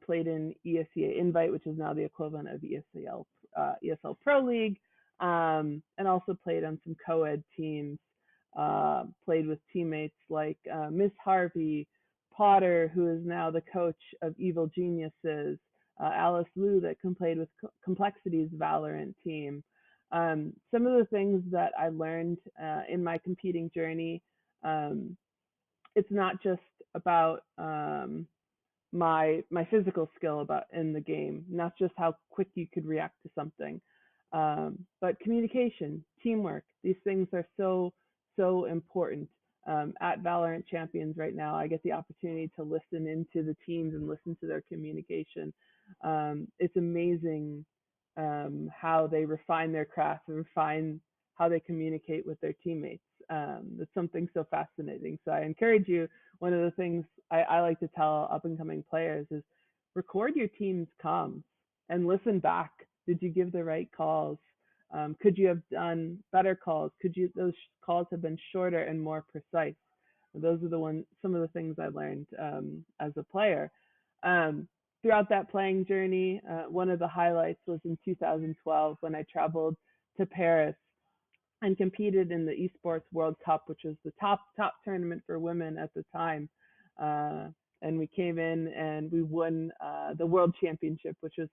played in ESEA Invite, which is now the equivalent of ESL Pro League, and also played on some co-ed teams. Played with teammates like Miss Harvey, Potter, who is now the coach of Evil Geniuses, Alice Liu that played with Complexity's Valorant team. Some of the things that I learned in my competing journey, it's not just about my physical skill about in the game, not just how quick you could react to something, but communication, teamwork. These things are so important. At Valorant Champions right now, I get the opportunity to listen into the teams and listen to their communication. It's amazing how they refine their craft and refine how they communicate with their teammates. It's something so fascinating. So I encourage you, one of the things I like to tell up and coming players is record your team's comms and listen back. Did you give the right calls? Could you have done better calls? Those calls have been shorter and more precise? Those are some of the things I learned as a player. Throughout that playing journey, one of the highlights was in 2012 when I traveled to Paris and competed in the Esports World Cup, which was the top tournament for women at the time. And we came in and we won the World Championship, which was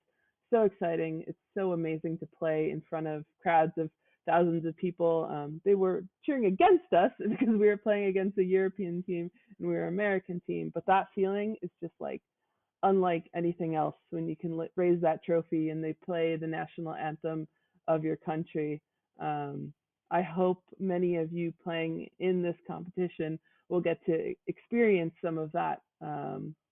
so exciting. It's so amazing to play in front of crowds of thousands of people. They were cheering against us because we were playing against a European team and we were an American team. But that feeling is just like unlike anything else when you can raise that trophy and they play the national anthem of your country. I hope many of you playing in this competition will get to experience some of that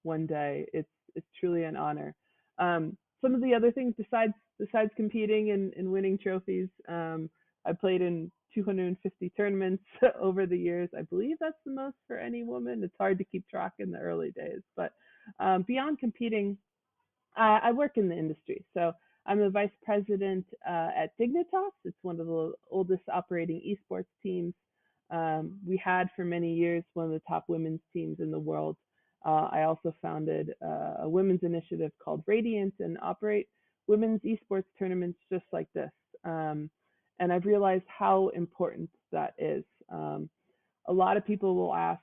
one day. It's truly an honor. Some of the other things besides competing and winning trophies, I played in 250 tournaments over the years. I believe that's the most for any woman. It's hard to keep track in the early days, but beyond competing, I work in the industry. So I'm a vice president at Dignitas. It's one of the oldest operating esports teams. We had for many years one of the top women's teams in the world. I also founded a women's initiative called Radiant and operate women's esports tournaments just like this. And I've realized how important that is. A lot of people will ask,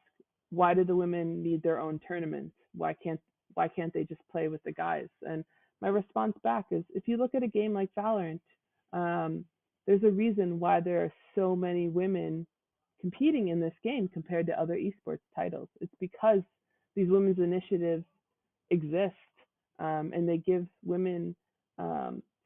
why do the women need their own tournaments? Why can't they just play with the guys? And my response back is, if you look at a game like Valorant, there's a reason why there are so many women competing in this game compared to other esports titles. It's because these women's initiatives exist, and they give women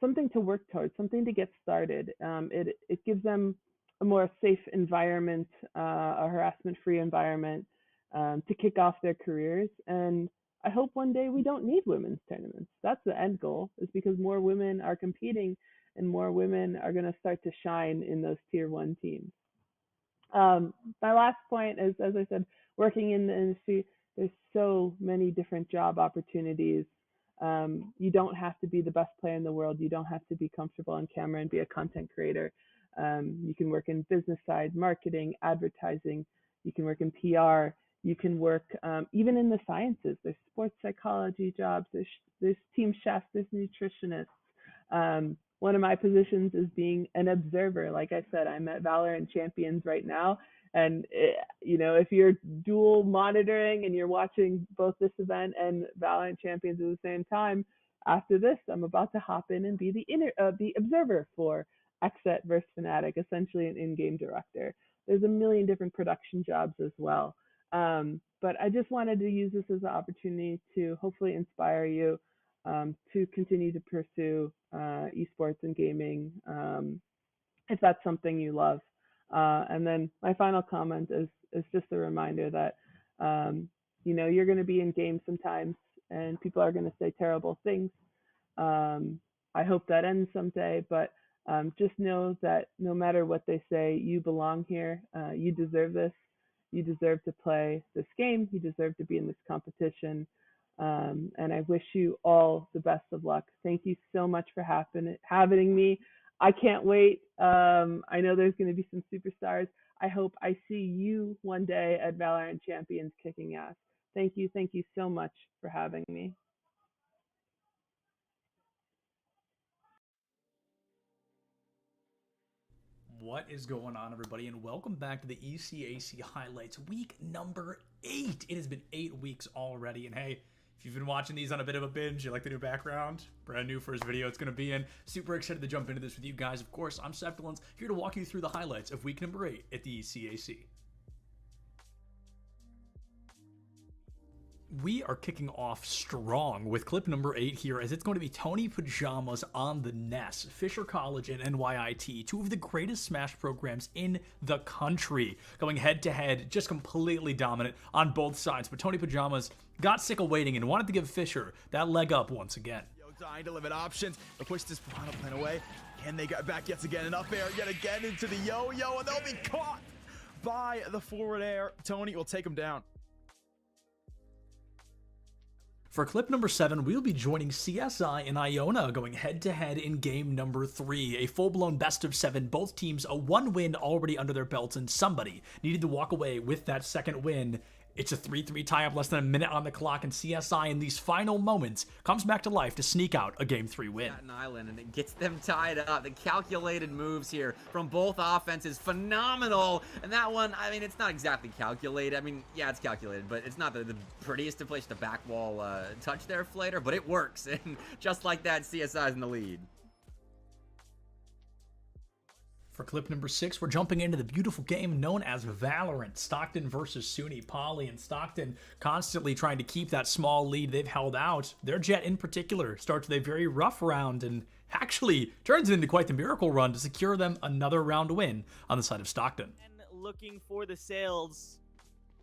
something to work towards, something to get started. It gives them a more safe environment, a harassment-free environment to kick off their careers. And I hope one day we don't need women's tournaments. That's the end goal, is because more women are competing and more women are going to start to shine in those tier 1 teams. My last point is, as I said, working in the industry, there's so many different job opportunities. You don't have to be the best player in the world. You don't have to be comfortable on camera and be a content creator. You can work in business side, marketing, advertising. You can work in PR. You can work even in the sciences. There's sports psychology jobs. There's team chefs. There's nutritionists. One of my positions is being an observer. Like I said, I'm at Valorant Champions right now. And, if you're dual monitoring and you're watching both this event and Valorant Champions at the same time, after this, I'm about to hop in and be the observer for XSET versus Fnatic, essentially an in-game director. There's a million different production jobs as well. But I just wanted to use this as an opportunity to hopefully inspire you to continue to pursue esports and gaming if that's something you love. And then my final comment is just a reminder that, you're going to be in games sometimes and people are going to say terrible things. I hope that ends someday, but just know that no matter what they say, you belong here. You deserve this. You deserve to play this game. You deserve to be in this competition. And I wish you all the best of luck. Thank you so much for having me. I can't wait. I know there's going to be some superstars. I hope I see you one day at Valorant Champions kicking ass. Thank you so much for having me. What is going on, everybody, and welcome back to the ECAC Highlights, week number 8. It has been 8 weeks already, and hey, If you've been watching these on a bit of a binge, you like the new background, brand new for his video it's going to be in. Super excited to jump into this with you guys. Of course, I'm Septilence, here to walk you through the highlights of week number 8 at the CAC. We are kicking off strong with clip number 8 here, as it's going to be Tony Pajamas on the Ness, Fisher College and NYIT, two of the greatest Smash programs in the country, going head to head, just completely dominant on both sides. But Tony Pajamas got sick of waiting and wanted to give Fisher that leg up once again. Dying to limit options, but push this final plan away, and they got back yet again, enough air yet again into the yo-yo, and they'll be caught by the forward air. Tony will take him down. For clip number 7, we'll be joining CSI and Iona going head-to-head in game number 3. A full-blown best-of-7, both teams a 1 win already under their belts, and somebody needed to walk away with that second win. It's a 3-3 tie-up, less than a minute on the clock, and CSI in these final moments comes back to life to sneak out a game 3 win. Staten Island, and it gets them tied up. The calculated moves here from both offenses, phenomenal. And that one, I mean, it's not exactly calculated. I mean, yeah, it's calculated, but it's not the prettiest to place the back wall touch there, Flater, but it works. And just like that, CSI's in the lead. For clip number 6, we're jumping into the beautiful game known as Valorant. Stockton versus SUNY Poly, and Stockton constantly trying to keep that small lead they've held out. Their Jet in particular starts with a very rough round and actually turns it into quite the miracle run to secure them another round win on the side of Stockton. And looking for the sales.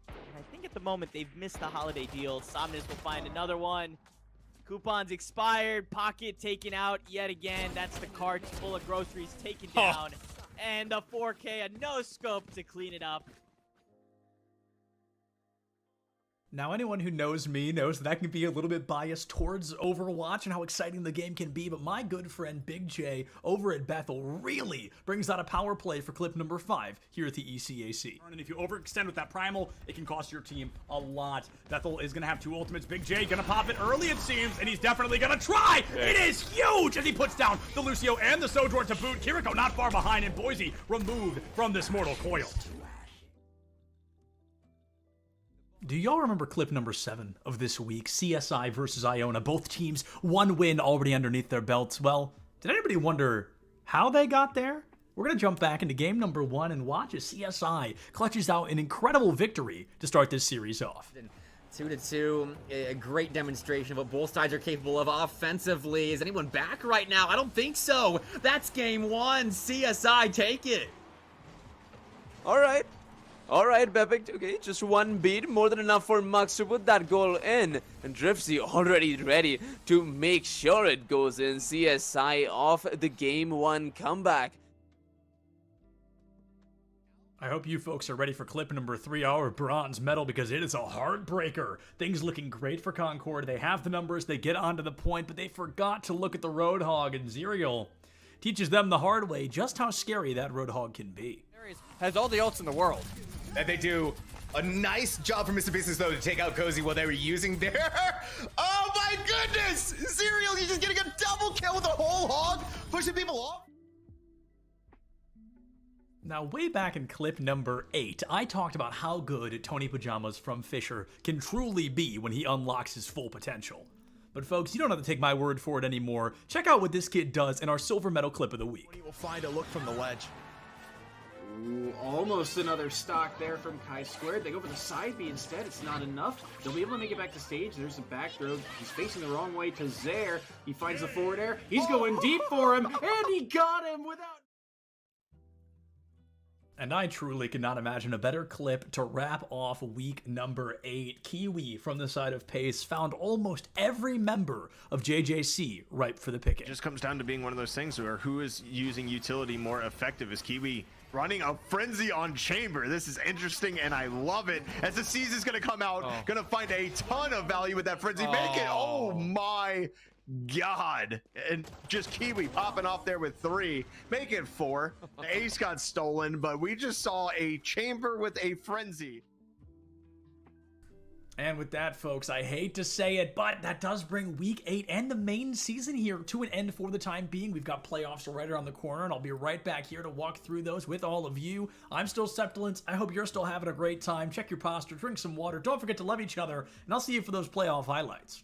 And I think at the moment they've missed the holiday deal. Somnus will find another one. Coupons expired, pocket taken out yet again. That's the cart full of groceries taken down. And a 4K, a no-scope to clean it up. Now, anyone who knows me knows that I can be a little bit biased towards Overwatch and how exciting the game can be, but my good friend Big J over at Bethel really brings out a power play for clip number 5 here at the ECAC. And if you overextend with that Primal, it can cost your team a lot. Bethel is going to have 2 ultimates. Big J going to pop it early, it seems, and he's definitely going to try. It is huge as he puts down the Lucio and the Sojourn to boot. Kiriko not far behind, and Boise removed from this mortal coil. Do y'all remember clip number 7 of this week? CSI versus Iona. Both teams 1 win already underneath their belts. Well, did anybody wonder how they got there? We're going to jump back into game number 1 and watch as CSI clutches out an incredible victory to start this series off. 2-2, a great demonstration of what both sides are capable of offensively. Is anyone back right now? I don't think so. That's game 1. CSI, take it. All right, Bepik, okay, just 1 beat, more than enough for Mux to put that goal in. And Driftsy already ready to make sure it goes in. CSI off the game 1 comeback. I hope you folks are ready for clip number 3, our bronze medal, because it is a heartbreaker. Things looking great for Concord. They have the numbers, they get onto the point, but they forgot to look at the Roadhog, and Zerial teaches them the hard way just how scary that Roadhog can be. Has all the ults in the world. And they do a nice job for Mr. Business, though, to take out Cozy while they were using their... Oh my goodness! Zerial, you're just getting a double kill with a whole hog, pushing people off. Now, way back in clip number 8, I talked about how good Tony Pajamas from Fisher can truly be when he unlocks his full potential. But folks, you don't have to take my word for it anymore. Check out what this kid does in our silver medal clip of the week. He will find a look from the ledge. Ooh, almost another stock there from Chi-Squared. They go for the side B instead. It's not enough. They'll be able to make it back to stage. There's a back throw. He's facing the wrong way to Zaire. He finds the forward air. He's going deep for him, and he got him without... And I truly cannot imagine a better clip to wrap off week number 8. Kiwi from the side of Pace found almost every member of JJC ripe for the picking. It just comes down to being one of those things where who is using utility more effective. Is Kiwi running a frenzy on Chamber? This is interesting and I love it. As the season is going to come out, going to find a ton of value with that frenzy. Make it, oh my God. And just Kiwi popping off there with 3. Make it 4. The ace got stolen, but we just saw a Chamber with a frenzy. And with that, folks, I hate to say it, but that does bring Week 8 and the main season here to an end for the time being. We've got playoffs right around the corner, and I'll be right back here to walk through those with all of you. I'm still Septilence. I hope you're still having a great time. Check your posture, drink some water. Don't forget to love each other, and I'll see you for those playoff highlights.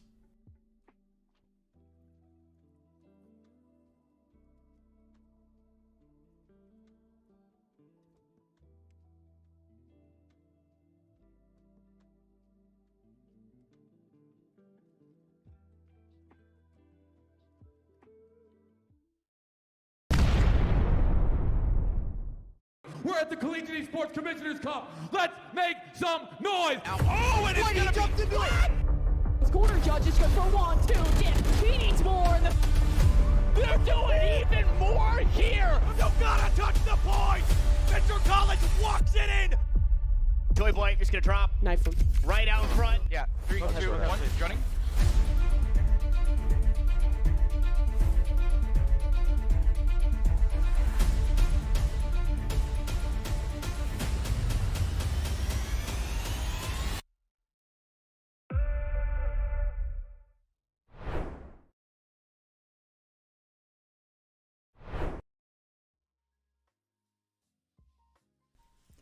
We're at the Collegiate Esports Commissioners Cup. Let's make some noise. Oh, and it's gonna jumped into it. Corner judge is good for 1, 2. Yeah, he needs more. They're doing even more here. You gotta touch the point. Mr. College walks it in. Toy Boy just gonna drop. Knife him. Right out in front. Yeah, 3, 2, 1, running.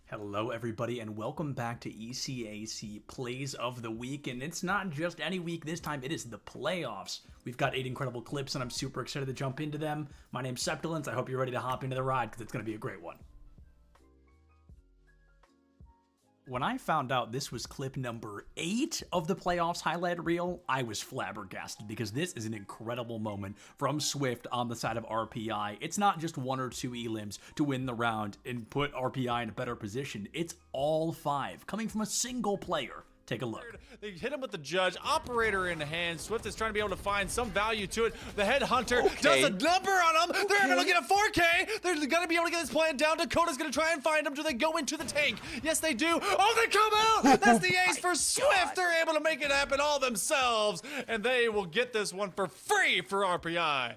Hello everybody and welcome back to ECAC Plays of the Week, and it's not just any week this time, it is the playoffs. We've got 8 incredible clips and I'm super excited to jump into them. My name's Septilence. I hope you're ready to hop into the ride because it's going to be a great one. When I found out this was clip number 8 of the playoffs highlight reel, I was flabbergasted because this is an incredible moment from Swift on the side of RPI. It's not just 1 or 2 elims to win the round and put RPI in a better position. It's all 5 coming from a single player. Take a look. They hit him with the judge, operator in hand. Swift is trying to be able to find some value to it. The headhunter does a number on him. They're going to get a 4K. They're going to be able to get this plan down. Dakota's going to try and find him. Do they go into the tank? Yes, they do. Oh, they come out. That's the ace for Swift. They're able to make it happen all themselves. And they will get this one for free for RPI.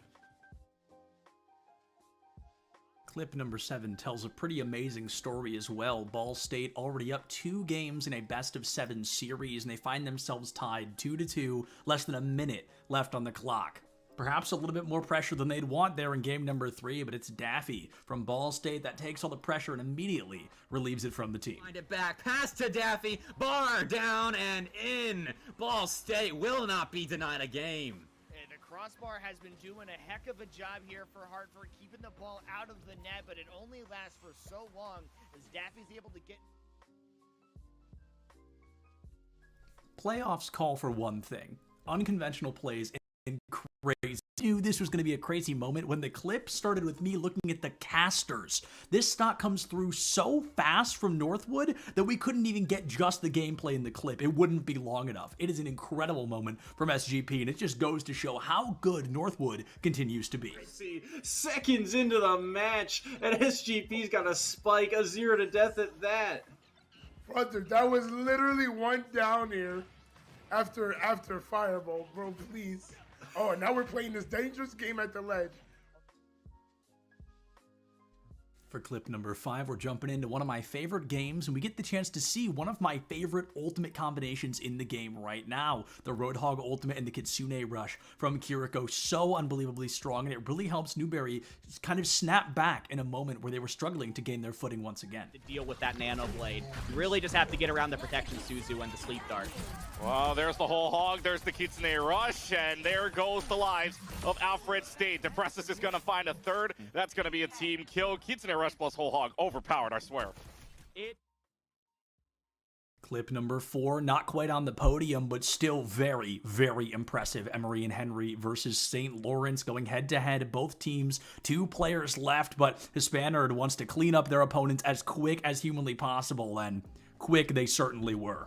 Clip number 7 tells a pretty amazing story as well. Ball State already up 2 games in a best-of-7 series, and they find themselves tied 2-2, less than a minute left on the clock. Perhaps a little bit more pressure than they'd want there in game number 3, but it's Daffy from Ball State that takes all the pressure and immediately relieves it from the team. Find it back, pass to Daffy, bar down and in. Ball State will not be denied a game. Crossbar has been doing a heck of a job here for Hartford, keeping the ball out of the net, but it only lasts for so long as Daffy's able to get... Playoffs call for one thing: unconventional plays and crazy. I knew this was going to be a crazy moment when the clip started with me looking at the casters. This stock comes through so fast from Northwood that we couldn't even get just the gameplay in the clip. It wouldn't be long enough. It is an incredible moment from SGP, and it just goes to show how good Northwood continues to be. See, seconds into the match, and SGP's got a spike, a 0 to death at that. Brother, that was literally 1 down here after Fireball, bro, please. Oh, now we're playing this dangerous game at the ledge. For clip number 5, we're jumping into one of my favorite games, and we get the chance to see one of my favorite ultimate combinations in the game right now. The Roadhog ultimate and the Kitsune Rush from Kiriko, so unbelievably strong, and it really helps Newberry kind of snap back in a moment where they were struggling to gain their footing once again. To deal with that Nano Blade, you really just have to get around the protection Suzu and the Sleep Dart. Well, there's the whole hog, there's the Kitsune Rush, and there goes the lives of Alfred State. Depressus is going to find a third. That's going to be a team kill. Kitsune Rush plus whole hog, overpowered, I swear. Clip number 4, not quite on the podium, but still very, very impressive. Emery and Henry versus St. Lawrence going head-to-head. Both teams, 2 players left, but Hispanard wants to clean up their opponents as quick as humanly possible, and quick they certainly were.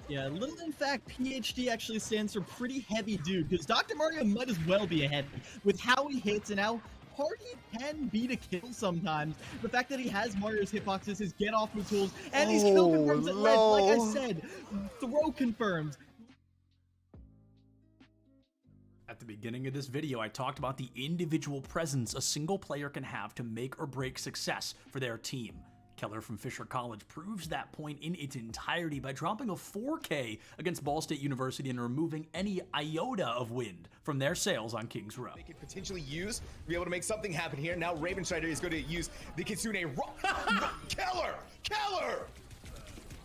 Yeah, little in fact, PhD actually stands for pretty heavy dude, because Dr. Mario might as well be a heavy. With how he hits and how hard he can be to kill sometimes, the fact that he has Mario's hitboxes, his get off move tools, and these kill confirms at ledge, like I said, throw confirms. At the beginning of this video, I talked about the individual presence a single player can have to make or break success for their team. Keller from Fisher College proves that point in its entirety by dropping a 4K against Ball State University and removing any iota of wind from their sails on Kings Row. They could potentially use to be able to make something happen here. Now Ravenstrider is going to use the Kitsune Keller!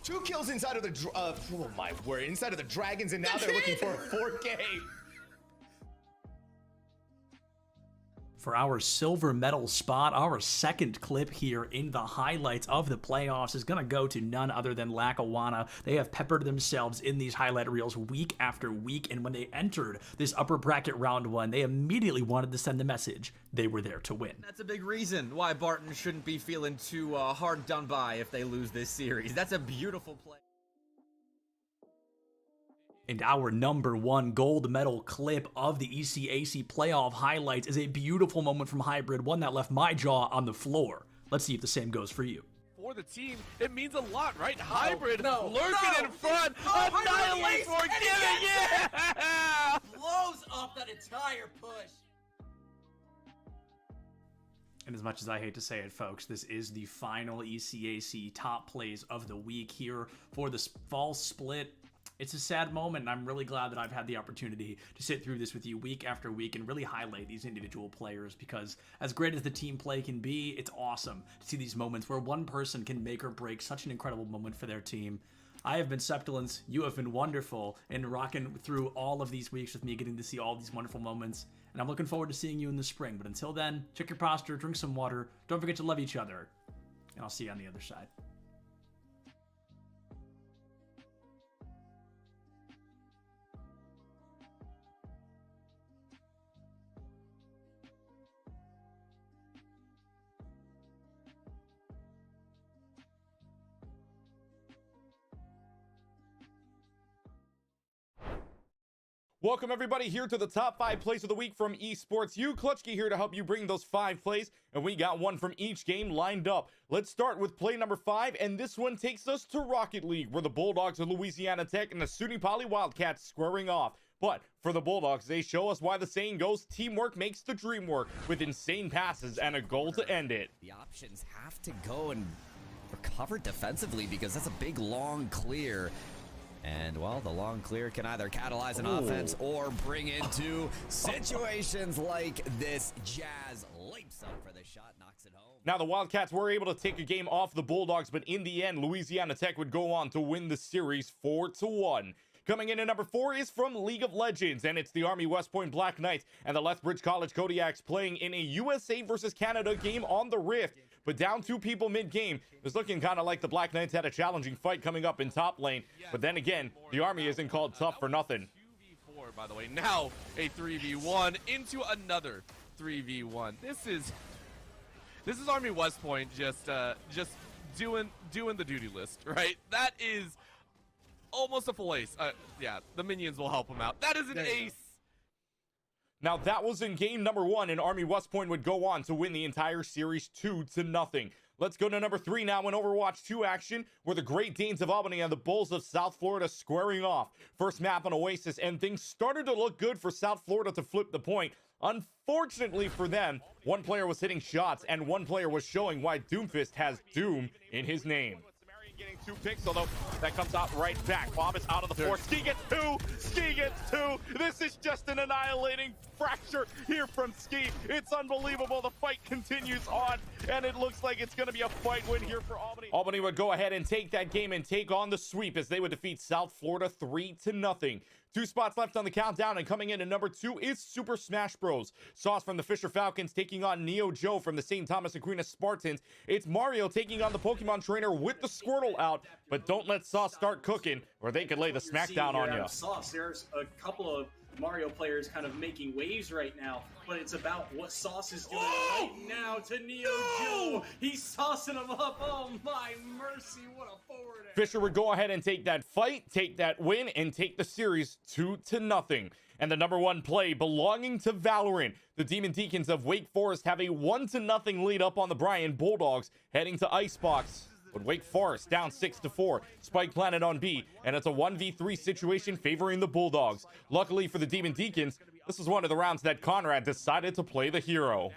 2 kills inside of the oh my word, inside of the Dragons, and now they're looking for a 4K. For our silver medal spot, our second clip here in the highlights of the playoffs is going to go to none other than Lackawanna. They have peppered themselves in these highlight reels week after week, and when they entered this upper bracket round 1, they immediately wanted to send the message they were there to win. That's a big reason why Barton shouldn't be feeling too hard done by if they lose this series. That's a beautiful play. And our number 1 gold medal clip of the ECAC playoff highlights is a beautiful moment from Hybrid, one that left my jaw on the floor. Let's see if the same goes for you. For the team, it means a lot, right? Hybrid lurking in front, Annihilate for giving, yeah! Blows up that entire push. And as much as I hate to say it, folks, this is the final ECAC top plays of the week here for the fall split. It's a sad moment, and I'm really glad that I've had the opportunity to sit through this with you week after week and really highlight these individual players, because as great as the team play can be, it's awesome to see these moments where one person can make or break such an incredible moment for their team. I have been Septilence. You have been wonderful in rocking through all of these weeks with me, getting to see all these wonderful moments, and I'm looking forward to seeing you in the spring. But until then, check your posture, drink some water, don't forget to love each other, and I'll see you on the other side. Welcome everybody here to the top 5 plays of the week from Esports. You, Clutchkey, here to help you bring those 5 plays, and we got one from each game lined up. Let's start with play number 5, and this one takes us to Rocket League, where the Bulldogs of Louisiana Tech and the SUNY Poly Wildcats squaring off. But for the Bulldogs, they show us why the saying goes, teamwork makes the dream work, with insane passes and a goal to end it. The options have to go and recover defensively because that's a big long clear. And, well, the long clear can either catalyze an offense or bring into situations like this. Jazz leaps up for the shot, knocks it home. Now, the Wildcats were able to take a game off the Bulldogs, but in the end, Louisiana Tech would go on to win the series 4-1. Coming in at number 4 is from League of Legends, and it's the Army West Point Black Knights and the Lethbridge College Kodiaks playing in a USA versus Canada game on the Rift. But down 2 people mid-game, it was looking kind of like the Black Knights had a challenging fight coming up in top lane. But then again, the Army isn't called tough for nothing. 2v4, by the way. Now a 3v1 into another 3v1. This is Army West Point just doing the duty list, right? That is almost a full ace. Yeah, the minions will help him out. That is an ace. Now that was in game number 1, and Army West Point would go on to win the entire series 2-0. Let's go to number 3 now in Overwatch 2 action, where the Great Danes of Albany and the Bulls of South Florida squaring off. First map on Oasis, and things started to look good for South Florida to flip the point. Unfortunately for them, one player was hitting shots, and one player was showing why Doomfist has Doom in his name. Getting 2 picks, although that comes out right back. Bob is out of the 4. Ski gets 2. Ski gets 2. This is just an annihilating fracture here from Ski. It's unbelievable. The fight continues on, and it looks like it's going to be a fight win here for Albany. Albany would go ahead and take that game and take on the sweep as they would defeat South Florida 3-0. 2 spots left on the countdown, and coming in at number 2 is Super Smash Bros. Sauce from the Fisher Falcons taking on Neo Joe from the St. Thomas Aquinas Spartans. It's Mario taking on the Pokemon Trainer with the Squirtle out, but don't let Sauce start cooking, or they could lay the smackdown on you. Sauce, there's a couple of Mario players kind of making waves right now, but it's about what Sauce is doing right now to Neo Joe. He's saucing him up. Oh my mercy, what a forward air. Fisher would go ahead and take that fight, take that win, and take the series 2-0. And the number 1 play belonging to Valorant. The Demon Deacons of Wake Forest have a 1-0 lead up on the Bryan Bulldogs, heading to Icebox. But Wake Forest down 6-4. Spike planted on B, and it's a 1v3 situation favoring the Bulldogs. Luckily for the Demon Deacons, this is one of the rounds that Conrad decided to play the hero.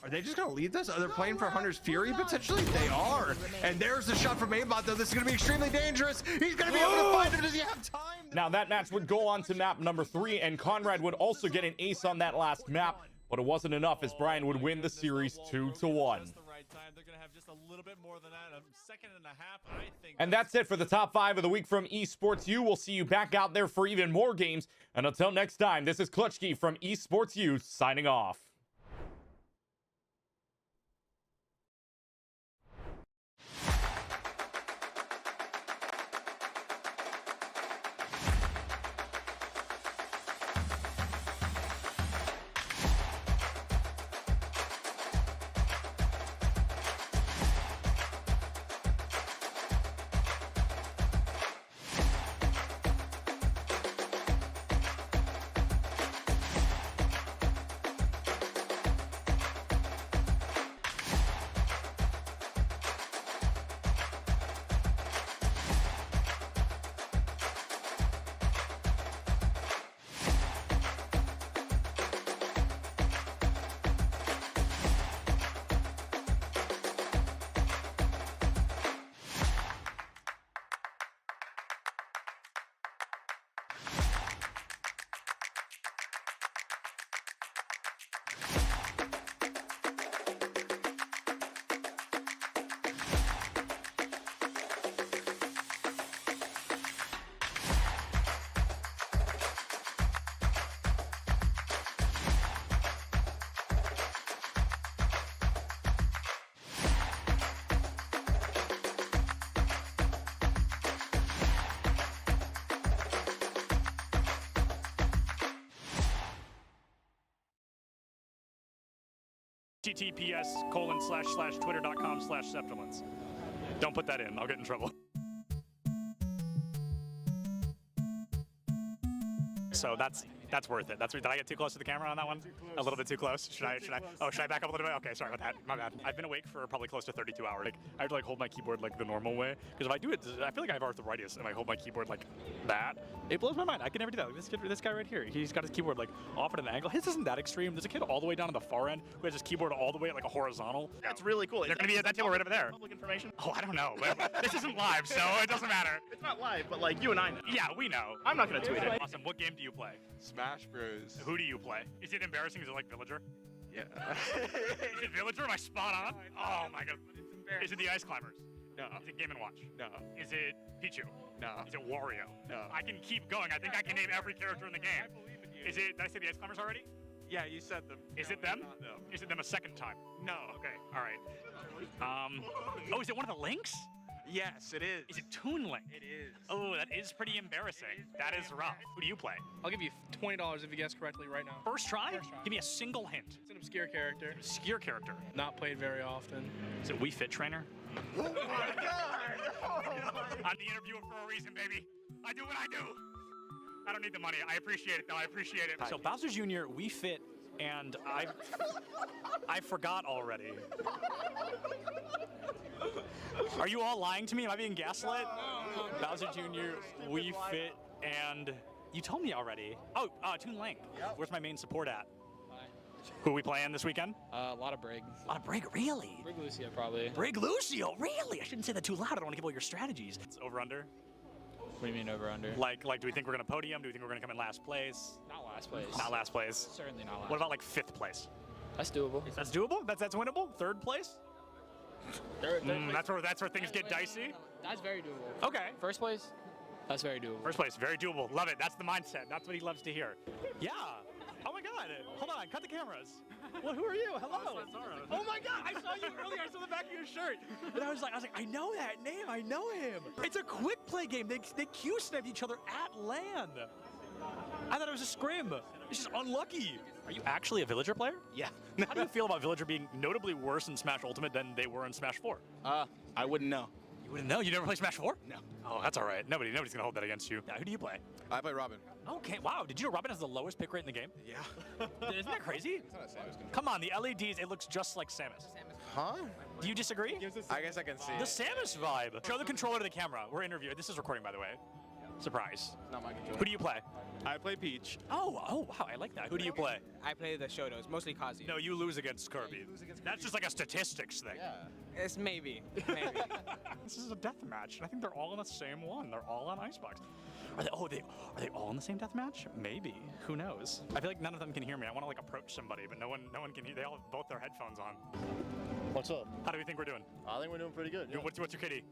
Are they just going to lead this? Are they playing for Hunter's Fury potentially? They are. And there's the shot from Aimbot, though. This is going to be extremely dangerous. He's going to be able to find him. Does he have time? Now that match would go on to map number 3, and Conrad would also get an ace on that last map, but it wasn't enough as Brian would win the series 2-1. And that's it for the top 5 of the week from Esports U. We'll see you back out there for even more games. And until next time, this is Clutchkey from Esports U signing off. https://twitter.com/Septilence. Don't put that in. I'll get in trouble. So that's worth it. Did I get too close to the camera on that one? A little bit too close. Should I back up a little bit? Okay, sorry about that. My bad. I've been awake for probably close to 32 hours. Like, I have to hold my keyboard like the normal way, because if I do it, I feel like I have arthritis and I hold my keyboard like that. It blows my mind. I can never do that. Like this guy right here, he's got his keyboard like off at an angle. His isn't that extreme. There's a kid all the way down on the far end who has his keyboard all the way at like a horizontal. That's really cool. They're gonna be at that table right over there. Public information? Oh, I don't know. This isn't live, so it doesn't matter. It's not live, but like you and I know. Yeah, we know. I'm not gonna tweet it. Awesome. What game do you play? Smash Bros. Who do you play? Is it embarrassing? Is it like Villager? Yeah. Is it Villager? Am I spot on? Oh my god. Is it the Ice Climbers? No. Is it Game & Watch? No. Is it Pichu? No. Is it Wario? No. I can keep going. I think I can name every character in the game. Is it, did I say the Ice Climbers already? Yeah, you said them. Is it them? No. Is it them a second time? No. Okay, all right. Oh, is it one of the Links? Yes, it is. Is it Toon Link? It is. Oh, that is pretty embarrassing. That is rough. Who do you play? I'll give you $20 if you guess correctly right now. First try? Give me a single hint. It's an obscure character. Obscure character. Not played very often. Is it Wii Fit Trainer? Oh my god! I'm the interviewer for a reason, baby. I do what I do. I don't need the money. I appreciate it, though. I appreciate it. So Bowser Jr., Wii Fit, and I forgot already. Are you all lying to me? Am I being gaslit? No. Bowser Jr., Wii Fit, and you told me already. Oh, Toon Link. Yep. Where's my main support at? Who are we playing this weekend? A lot of Brig. A lot of Brig, really? Brig Lucio, probably. Brig Lucio, really? I shouldn't say that too loud. I don't want to give all your strategies. It's over-under? What do you mean over-under? Like, do we think we're going to podium? Do we think we're going to come in last place? Not last place. Not last place? Certainly not last. What about, like, 5th place? That's doable. That's doable? That's winnable? 3rd place? Third place. That's where things get dicey? That's very doable. Okay. First place? That's very doable. First place, very doable. Love it. That's the mindset. That's what he loves to hear. Yeah. Oh my god. Hold on. Cut the cameras. Well, who are you? Hello. Oh my god. I saw you earlier. I saw the back of your shirt. And I was like, I know that name. I know him. It's a quick play game. They Q-sniped each other at land. I thought it was a scrim. It's just unlucky. Are you actually a Villager player? Yeah. How do you feel about Villager being notably worse in Smash Ultimate than they were in Smash 4? I wouldn't know. You wouldn't know? You never play Smash 4? No. Oh, that's all right. Nobody's gonna hold that against you. Now, who do you play? I play Robin. Okay, wow. Did you know Robin has the lowest pick rate in the game? Yeah. Isn't that crazy? Come on, the LEDs, it looks just like Samus. Huh? Do you disagree? I guess I can see The it. Samus vibe. Show the controller to the camera. We're interviewing. This is recording, by the way. Surprise. Not my controller. Who do you play? I play Peach. Oh, wow, I like that. Who do you play? I play the Shotos, mostly Kazi. No, you lose against Kirby. That's just like a statistics thing. Yeah. It's maybe. This is a death match. I think they're all in the same one. They're all on Icebox. Are they all in the same death match? Maybe. Who knows? I feel like none of them can hear me. I want to like approach somebody, but no one can hear. They all have both their headphones on. What's up? How do we think we're doing? I think we're doing pretty good. Yeah. What's your KD?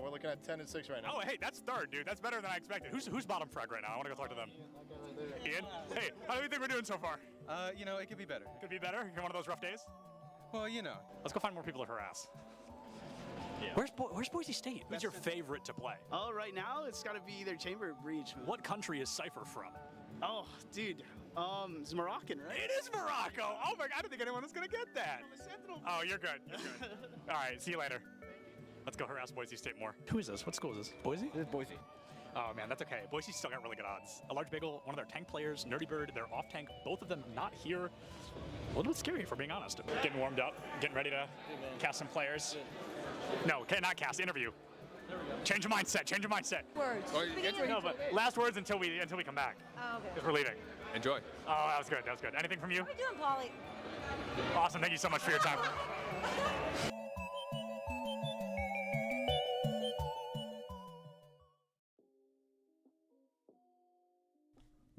We're looking at 10 and 6 right now. Oh, hey, that's third, dude. That's better than I expected. Who's bottom frag right now? I want to go talk to them. Ian? Hey, how do we think we're doing so far? You know, it could be better. Could be better? You're one of those rough days? Well, you know. Let's go find more people to harass. Yeah. Where's Boise State? Who's your favorite to play? Oh, right now it's got to be either Chamber or Breach. What country is Cypher from? Oh, dude. It's Moroccan, right? It is Morocco! Oh my god, I didn't think anyone was gonna get that. Oh, you're good. You're good. Alright, see you later. Let's go harass Boise State more. Who is this? What school is this? Boise? This is Boise. Oh man, that's okay. Boise's still got really good odds. A Large Bagel, one of their tank players, Nerdy Bird, they're off tank, both of them not here. A little bit scary, if we're being honest. Getting warmed up, getting ready to cast some players. No, okay, not cast, interview. Change your mindset, change your mindset. Words. No, but last words until we come back. Oh, okay. Because we're leaving. Enjoy. Oh, that was good, that was good. Anything from you? How are we doing, Polly? Awesome, thank you so much for your time.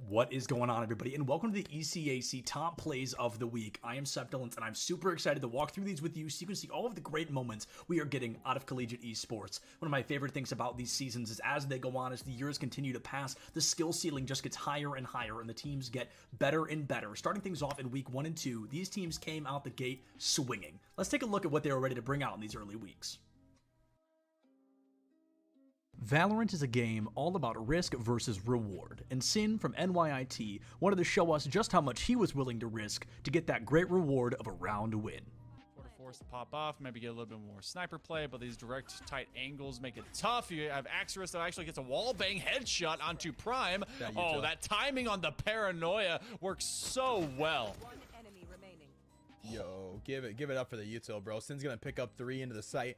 What is going on, everybody, and welcome to the ECAC Top Plays of the Week. I am Septilance, and I'm super excited to walk through these with you so you can see all of the great moments we are getting out of collegiate esports. One of my favorite things about these seasons is as they go on, as the years continue to pass, the skill ceiling just gets higher and higher, and the teams get better and better. Starting things off in Week 1 and 2, these teams came out the gate swinging. Let's take a look at what they were ready to bring out in these early weeks. Valorant is a game all about risk versus reward, and Sin from NYIT wanted to show us just how much he was willing to risk to get that great reward of a round win. Forced to pop off, maybe get a little bit more sniper play, but these direct tight angles make it tough. You have Axorus that actually gets a wall bang headshot onto Prime. Oh, that timing on the paranoia works so well. Yo, give it up for the util, bro. Sin's gonna pick up 3 into the site.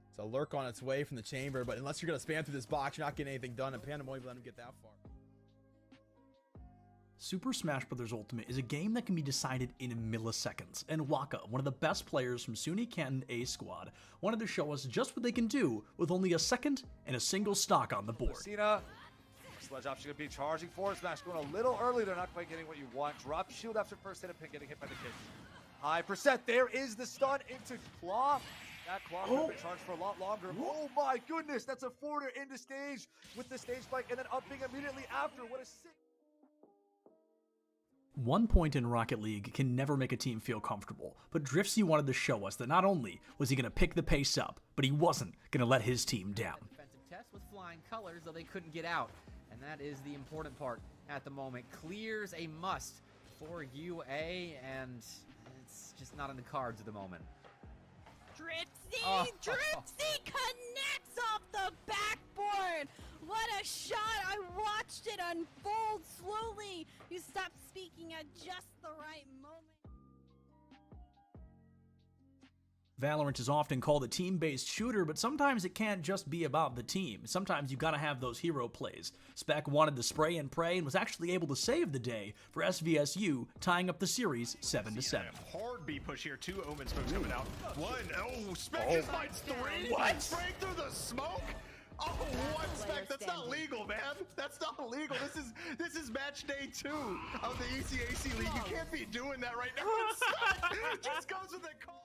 It's a lurk on its way from the chamber, but unless you're gonna spam through this box, you're not getting anything done, and Panda won't even let him get that far. Super Smash Bros. Ultimate is a game that can be decided in milliseconds, and Waka, one of the best players from SUNY Canton A Squad, wanted to show us just what they can do with only a second and a single stock on the board. Cena, sledge option gonna be charging forward smash, going a little early. They're not quite getting what you want. Drop shield after first hit of pin, getting hit by the kid. High percent. There is the stun into Claw. That Claw could have been charged for a lot longer. Oh my goodness, that's a forwarder into stage with the stage spike and then upping immediately after. What a sick. 1 point in Rocket League can never make a team feel comfortable, but Driftsy wanted to show us that not only was he going to pick the pace up, but he wasn't going to let his team down. Defensive test with flying colors, though they couldn't get out, and that is the important part at the moment. Clears a must for UA, and it's just not in the cards at the moment. Dripsy! Dripsy connects off the backboard! What a shot! I watched it unfold slowly. You stopped speaking at just the right moment. Valorant is often called a team-based shooter, but sometimes it can't just be about the team. Sometimes you gotta have those hero plays. Spec wanted to spray and pray and was actually able to save the day for SVSU, tying up the series 7-7. Hard B push here, 2 Omen smokes coming out. 1, oh, Spec just finds 3. What? Spraying through the smoke? Oh, what, Spec? That's not legal, man. That's not legal. This is match day 2 of the ECAC League. You can't be doing that right now. Spec just goes with the call.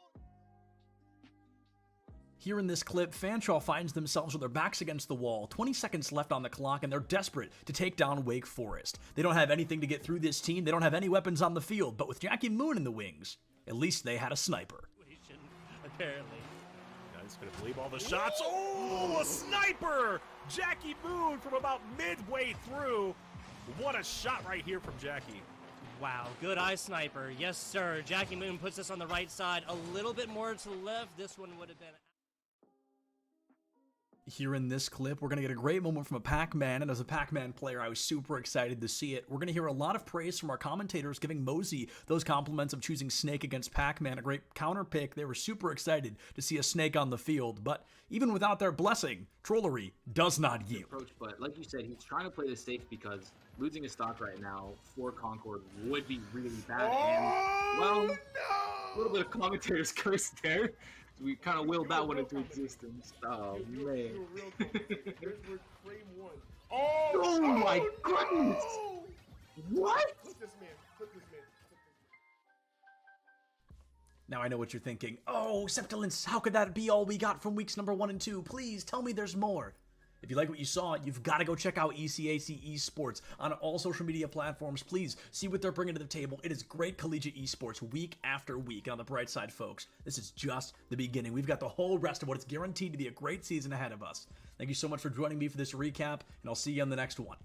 Here in this clip, Fanshawe finds themselves with their backs against the wall, 20 seconds left on the clock, and they're desperate to take down Wake Forest. They don't have anything to get through this team, they don't have any weapons on the field, but with Jackie Moon in the wings, at least they had a sniper. Apparently. Guys gonna believe all the shots. Oh, a sniper! Jackie Moon from about midway through. What a shot right here from Jackie. Wow, good eye sniper. Yes, sir. Jackie Moon puts us on the right side. A little bit more to the left. This one would have been... here in this clip. We're going to get a great moment from a Pac-Man, and as a Pac-Man player, I was super excited to see it. We're going to hear a lot of praise from our commentators giving Mosey those compliments of choosing Snake against Pac-Man, a great counter pick. They were super excited to see a Snake on the field, but even without their blessing, Trollery does not yield. Approach, but like you said, he's trying to play this safe because losing a stock right now for Concord would be really bad. And, well, a little bit of commentator's curse there. We kind of willed that one into existence. Oh, man. Oh my goodness! What? Now I know what you're thinking. Oh, Septilence, how could that be all we got from weeks number 1 and 2? Please tell me there's more. If you like what you saw, you've got to go check out ECAC Esports on all social media platforms. Please see what they're bringing to the table. It is great collegiate esports week after week. And on the bright side, folks, this is just the beginning. We've got the whole rest of what is guaranteed to be a great season ahead of us. Thank you so much for joining me for this recap, and I'll see you on the next one.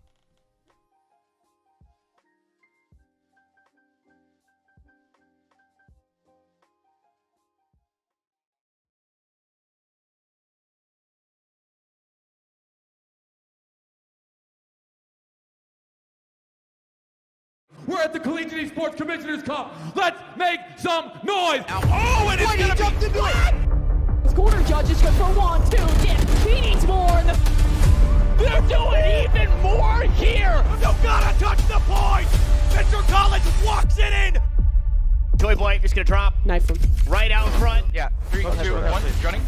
We're at the Collegiate Esports Commissioners Cup. Let's make some noise. Oh, and it's going to be what? Corner judges go for 1, 2, dip. He needs more. And they're doing even more here. You gotta touch the point. Mr. College walks it in. Toy Boy just gonna drop. Knife him. Right out in front. Yeah. 3, 2, 1. Running.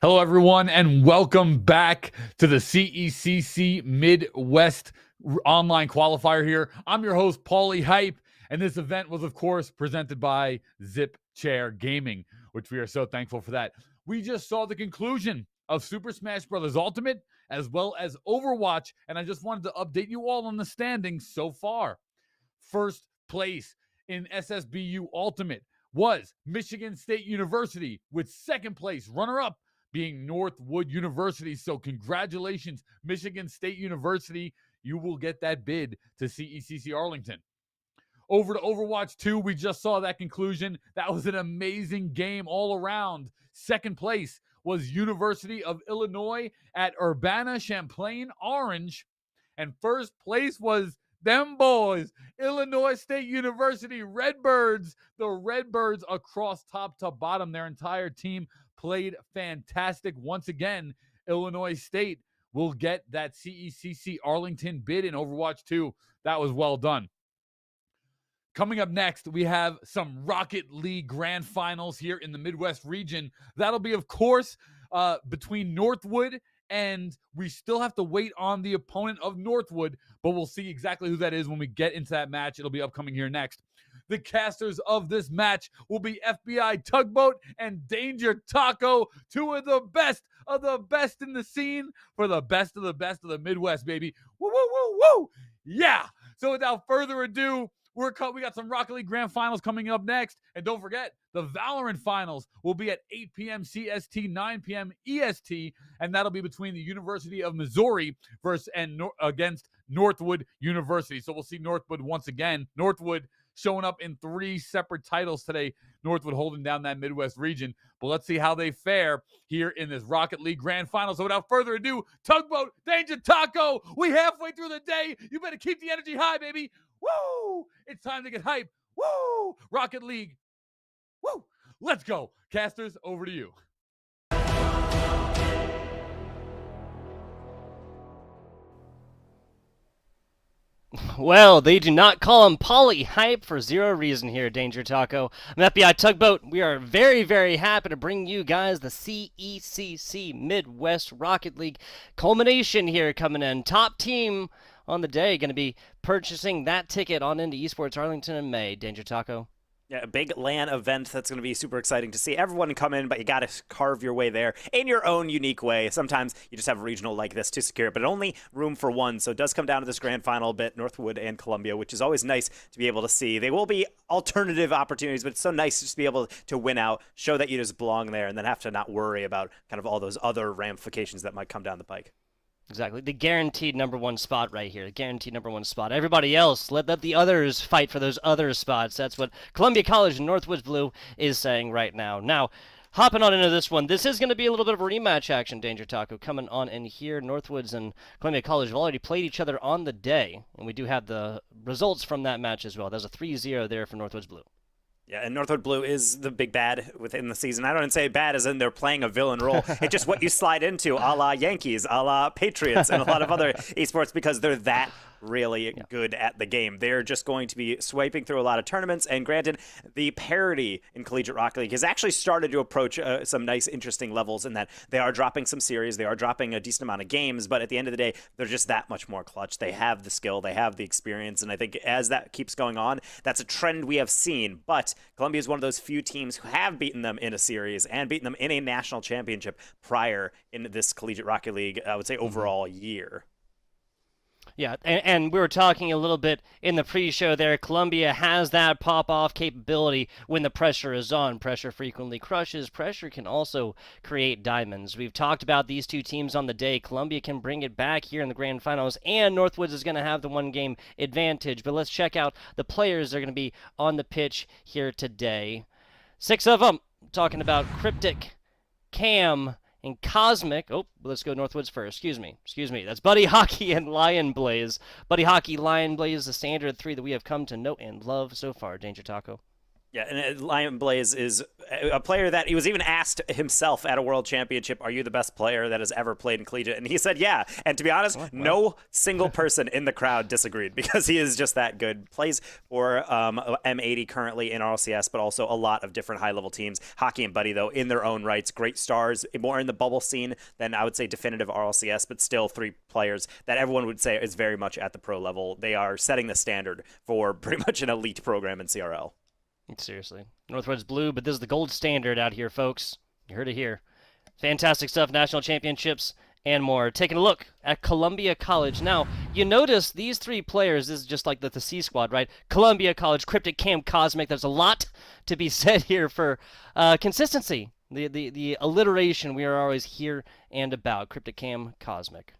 Hello, everyone, and welcome back to the CECC Midwest Online Qualifier here. I'm your host, Paulie Hype, and this event was, of course, presented by Zip Chair Gaming, which we are so thankful for that. We just saw the conclusion of Super Smash Bros. Ultimate, as well as Overwatch, and I just wanted to update you all on the standings so far. First place in SSBU Ultimate was Michigan State University, with second place, runner-up, being Northwood University. So congratulations, Michigan State University. You will get that bid to CECC Arlington. Over to Overwatch 2, we just saw that conclusion. That was an amazing game all around. Second place was University of Illinois at Urbana-Champaign Orange. And first place was them boys, Illinois State University Redbirds. The Redbirds across top to bottom, their entire team played fantastic. Once again, Illinois State will get that CECC Arlington bid in Overwatch 2. That was well done. Coming up next, we have some Rocket League Grand Finals here in the Midwest region. That'll be, of course, between Northwood, and we still have to wait on the opponent of Northwood, but we'll see exactly who that is when we get into that match. It'll be upcoming here next. The casters of this match will be FBI Tugboat and Danger Taco, two of the best in the scene for the best of the Midwest, baby. Woo, woo, woo, woo. Yeah. So without further ado, we got some Rocket League Grand Finals coming up next. And don't forget, the Valorant Finals will be at 8 p.m. CST, 9 p.m. EST, and that'll be between the University of Missouri against Northwood University. So we'll see Northwood once again. Northwood showing up in 3 separate titles today. Northwood holding down that Midwest region. But let's see how they fare here in this Rocket League Grand Final. So without further ado, Tugboat, Danger Taco, we halfway through the day. You better keep the energy high, baby. Woo! It's time to get hype. Woo! Rocket League. Woo! Let's go. Casters, over to you. Well, they do not call him Paulie Hype for zero reason here, Danger Taco. I'm FBI Tugboat. We are very, very happy to bring you guys the CECC Midwest Rocket League culmination here coming in. Top team on the day going to be purchasing that ticket on into Esports Arlington in May. Danger Taco. Yeah, a big LAN event that's going to be super exciting to see everyone come in, but you got to carve your way there in your own unique way. Sometimes you just have a regional like this to secure it, but only room for one. So it does come down to this grand final a bit, Northwood and Columbia, which is always nice to be able to see. They will be alternative opportunities, but it's so nice to just be able to win out, show that you just belong there, and then have to not worry about kind of all those other ramifications that might come down the pike. Exactly. The guaranteed #1 spot right here. The guaranteed #1 spot. Everybody else, let the others fight for those other spots. That's what Columbia College and Northwoods Blue is saying right now. Now, hopping on into this one, this is going to be a little bit of a rematch action, Danger Taco, coming on in here. Northwoods and Columbia College have already played each other on the day, and we do have the results from that match as well. There's a 3-0 there for Northwoods Blue. Yeah, and Northwood Blue is the big bad within the season. I don't say bad as in they're playing a villain role. It's just what you slide into, a la Yankees, a la Patriots, and a lot of other esports because they're that really good at the game. They're just going to be swiping through a lot of tournaments, and granted, the parity in Collegiate Rocket League has actually started to approach some nice, interesting levels in that they are dropping some series, they are dropping a decent amount of games, but at the end of the day, they're just that much more clutch. They have the skill, they have the experience, and I think as that keeps going on, that's a trend we have seen, but Columbia is one of those few teams who have beaten them in a series and beaten them in a national championship prior in this Collegiate Rocket League, I would say, overall year. Yeah, and we were talking a little bit in the pre-show there. Columbia has that pop-off capability when the pressure is on. Pressure frequently crushes. Pressure can also create diamonds. We've talked about these two teams on the day. Columbia can bring it back here in the grand finals, and Northwoods is going to have the one-game advantage. But let's check out the players that are going to be on the pitch here today. 6 of them. Talking about Cryptic, Cam, and Cosmic. Oh, let's go Northwoods first. Excuse me. That's Buddy Hockey and Lion Blaze. Buddy Hockey, Lion Blaze, the standard 3 that we have come to know and love so far. Danger Taco. Yeah, and Lion Blaze is a player that he was even asked himself at a World Championship, are you the best player that has ever played in Collegiate? And he said, yeah. And to be honest, no single person in the crowd disagreed because he is just that good. Plays for M80 currently in RLCS, but also a lot of different high-level teams. Hockey and Buddy, though, in their own rights, great stars, more in the bubble scene than I would say definitive RLCS, but still 3 players that everyone would say is very much at the pro level. They are setting the standard for pretty much an elite program in CRL. Seriously. Northwoods Blue, but this is the gold standard out here, folks. You heard it here. Fantastic stuff, national championships, and more. Taking a look at Columbia College. Now, you notice these 3 players, this is just like the C squad, right? Columbia College, Cryptic, Cam, Cosmic. There's a lot to be said here for consistency. The alliteration we are always here and about. Cryptic, Cam, Cosmic.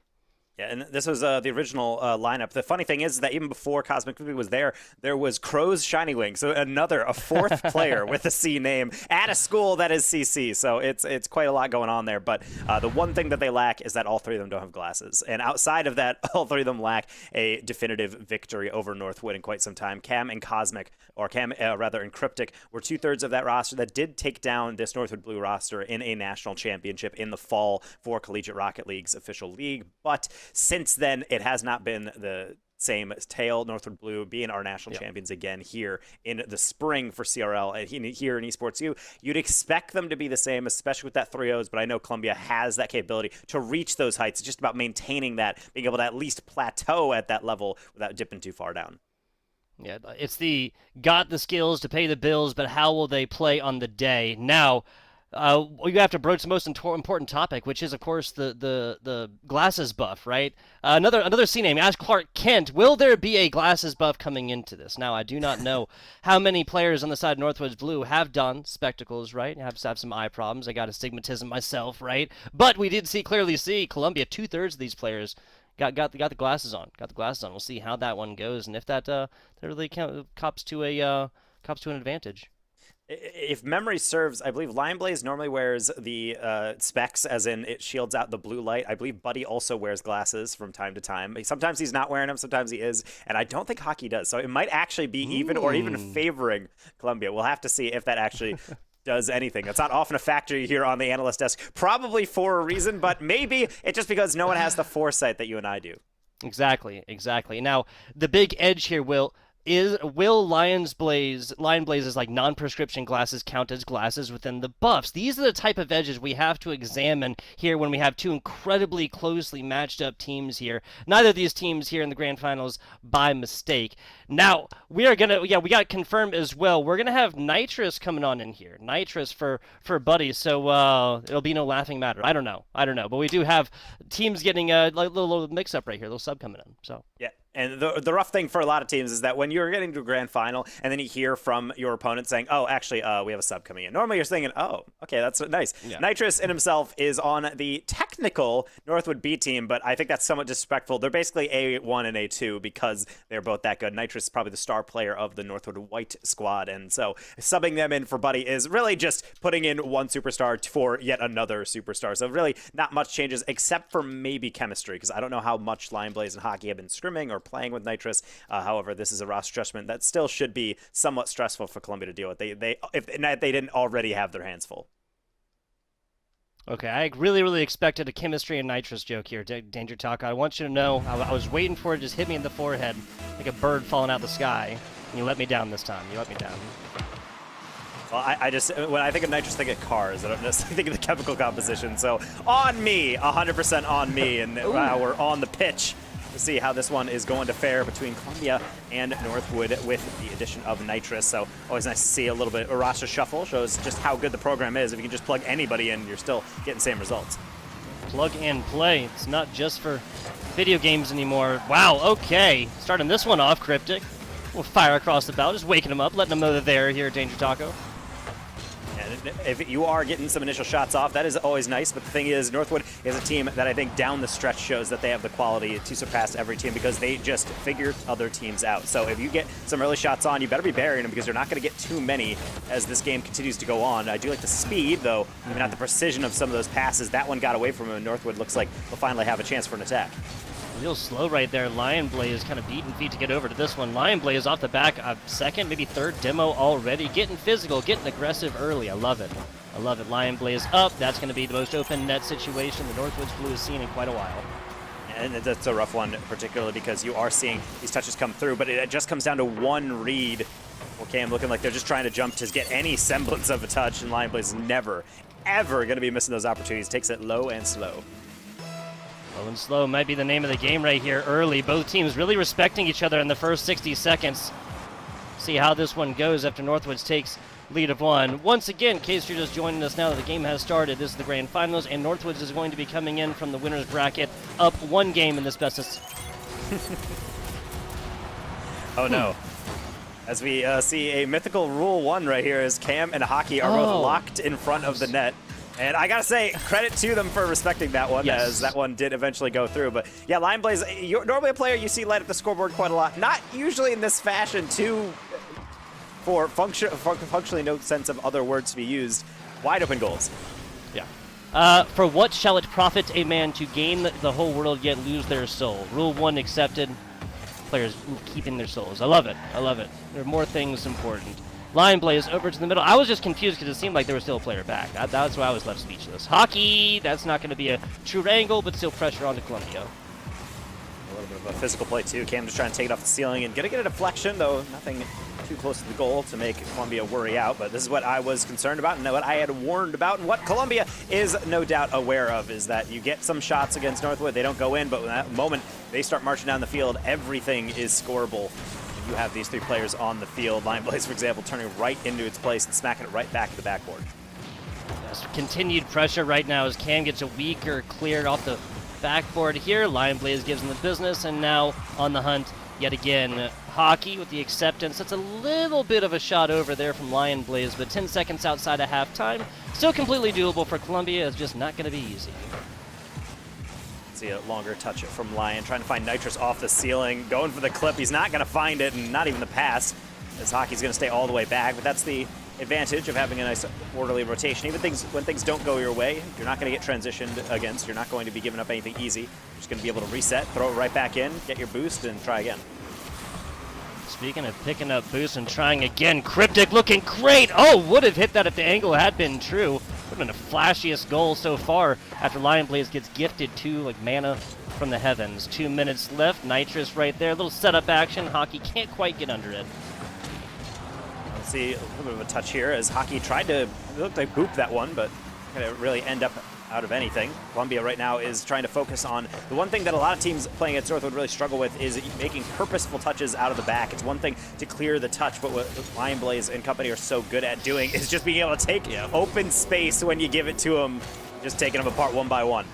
Yeah, and this was the original lineup. The funny thing is that even before Cosmic was there was Crow's Shiny Wing, so a 4th player with a C name at a school that is CC. So it's quite a lot going on there. But the one thing that they lack is that all 3 of them don't have glasses. And outside of that, all 3 of them lack a definitive victory over Northwood in quite some time. Cam and Cosmic, or Cam rather and Cryptic, were 2/3 of that roster that did take down this Northwood Blue roster in a national championship in the fall for Collegiate Rocket League's official league. But since then, it has not been the same tale. Northwood Blue being our national champions again here in the spring for CRL. And here in Esports U, you'd expect them to be the same, especially with that 3-0s, but I know Columbia has that capability to reach those heights. It's just about maintaining that, being able to at least plateau at that level without dipping too far down. Yeah, it's got the skills to pay the bills, but how will they play on the day? Now, you have to broach the most important topic, which is, of course, the glasses buff, right? Another C name, Ash Clark Kent. Will there be a glasses buff coming into this? Now, I do not know how many players on the side of Northwoods Blue have done spectacles, right? Have some eye problems. I got astigmatism myself, right? But we did clearly see Columbia, 2/3 of these players got the glasses on. We'll see how that one goes, and if that really cops to an advantage. If memory serves, I believe Lion Blaze normally wears the specs, as in it shields out the blue light. I believe Buddy also wears glasses from time to time. Sometimes he's not wearing them, sometimes he is, and I don't think Hockey does. So it might actually be even or even favoring Columbia. We'll have to see if that actually does anything. It's not often a factor you hear on the analyst desk, probably for a reason, but maybe it's just because no one has the foresight that you and I do. Exactly. Now, the big edge here, Will, Will Lion Blaze's like non-prescription glasses count as glasses within the buffs? These are the type of edges we have to examine here when we have two incredibly closely matched up teams here. Neither of these teams here in the grand finals by mistake. Now, we got confirmed as well. We're gonna have Nitrous coming on in here. Nitrous for Buddy, so it'll be no laughing matter. I don't know. But we do have teams getting a little mix up right here, a little sub coming in. So yeah. And the rough thing for a lot of teams is that when you're getting to a grand final and then you hear from your opponent saying, oh, actually, we have a sub coming in. Normally you're thinking, oh, okay, that's nice. Yeah. Nitrous in himself is on the technical Northwood B team, but I think that's somewhat disrespectful. They're basically A1 and A2 because they're both that good. Nitrous is probably the star player of the Northwood White squad, and so subbing them in for Buddy is really just putting in one superstar for yet another superstar. So really not much changes except for maybe chemistry, because I don't know how much Lion Blaze and Hockey have been scrimming or playing with Nitrous. However, this is a roster adjustment that still should be somewhat stressful for Columbia to deal with. If they didn't already have their hands full. Okay, I really expected a chemistry and Nitrous joke here, Danger Talk. I want you to know, I was waiting for it to just hit me in the forehead like a bird falling out of the sky. And you let me down this time. You let me down. Well, I just, when I think of Nitrous, I think of cars. I don't necessarily think of the chemical composition. So on me, 100% on me, and we're on the pitch to see how this one is going to fare between Columbia and Northwood with the addition of Nitrous. So always nice to see a little bit of roster shuffle. Shows just how good the program is. If you can just plug anybody in, you're still getting the same results. Plug and play. It's not just for video games anymore. Wow, okay. Starting this one off, Cryptic. We'll fire across the bow, just waking them up, letting them know they're there here at Danger Taco. If you are getting some initial shots off, that is always nice. But the thing is, Northwood is a team that I think down the stretch shows that they have the quality to surpass every team because they just figured other teams out. So if you get some early shots on, you better be burying them because you're not going to get too many as this game continues to go on. I do like the speed, though, maybe not the precision of some of those passes. That one got away from him, and Northwood looks like they'll finally have a chance for an attack. Real slow right there. Lion Blaze kind of beating feet to get over to this one. Lion Blaze off the back, second, maybe third demo already. Getting physical, getting aggressive early. I love it. I love it. Lion Blaze up. That's going to be the most open net situation the Northwoods Blue has seen in quite a while. And that's a rough one, particularly because you are seeing these touches come through, but it just comes down to one read. Okay, I'm looking like they're just trying to jump to get any semblance of a touch, and Lion Blaze is never, ever going to be missing those opportunities. Takes it low and slow. Low and slow might be the name of the game right here early. Both teams really respecting each other in the first 60 seconds. See how this one goes after Northwoods takes lead of one. Once again, in case you're just joining us now that the game has started, this is the grand finals, and Northwoods is going to be coming in from the winner's bracket up one game in this best Oh no. As we see a mythical rule one right here as Cam and Hockey are both locked in front of the net. And I gotta say, credit to them for respecting that one, as that one did eventually go through. But yeah, Lion Blaze, you're normally a player you see light up the scoreboard quite a lot. Not usually in this fashion, too, for functionally no sense of other words to be used. Wide open goals. Yeah. For what shall it profit a man to gain the whole world yet lose their soul? Rule 1 accepted. Players keeping their souls. I love it. I love it. There are more things important. Lion Blaze over to the middle. I was just confused because it seemed like there was still a player back. That's why I was left speechless. Hockey, that's not going to be a true angle, but still pressure onto Columbia. A little bit of a physical play, too. Cam just trying to take it off the ceiling and going to get a deflection, though nothing too close to the goal to make Columbia worry out. But this is what I was concerned about and what I had warned about, and what Columbia is no doubt aware of, is that you get some shots against Northwood. They don't go in, but in that moment they start marching down the field, everything is scoreable. You have these three players on the field. Lion Blaze, for example, turning right into its place and smacking it right back to the backboard. Yes, continued pressure right now as Cam gets a weaker cleared off the backboard here. Lion Blaze gives him the business, and now on the hunt yet again. Hockey with the acceptance. That's a little bit of a shot over there from Lion Blaze, but 10 seconds outside of halftime. Still completely doable for Columbia. It's just not going to be easy. See a longer touch from Lion, trying to find Nitrous off the ceiling, going for the clip. He's not going to find it, and not even the pass, as Hockey's going to stay all the way back. But that's the advantage of having a nice orderly rotation. Even when things don't go your way, you're not going to get transitioned against. You're not going to be giving up anything easy. You're just going to be able to reset, throw it right back in, get your boost, and try again. Speaking of picking up boost and trying again, Cryptic looking great. Oh, would have hit that if the angle had been true. Would have been the flashiest goal so far after Lion Blaze gets gifted 2 mana from the heavens. 2 minutes left. Nitrous right there. A little setup action. Hockey can't quite get under it. Let's see a little bit of a touch here as Hockey tried to, it looked like boop that one, but didn't really end up out of anything. Columbia right now is trying to focus on the one thing that a lot of teams playing at Northwood really struggle with is making purposeful touches out of the back. It's one thing to clear the touch, but what Lion Blaze and company are so good at doing is just being able to take open space when you give it to them, just taking them apart one by one.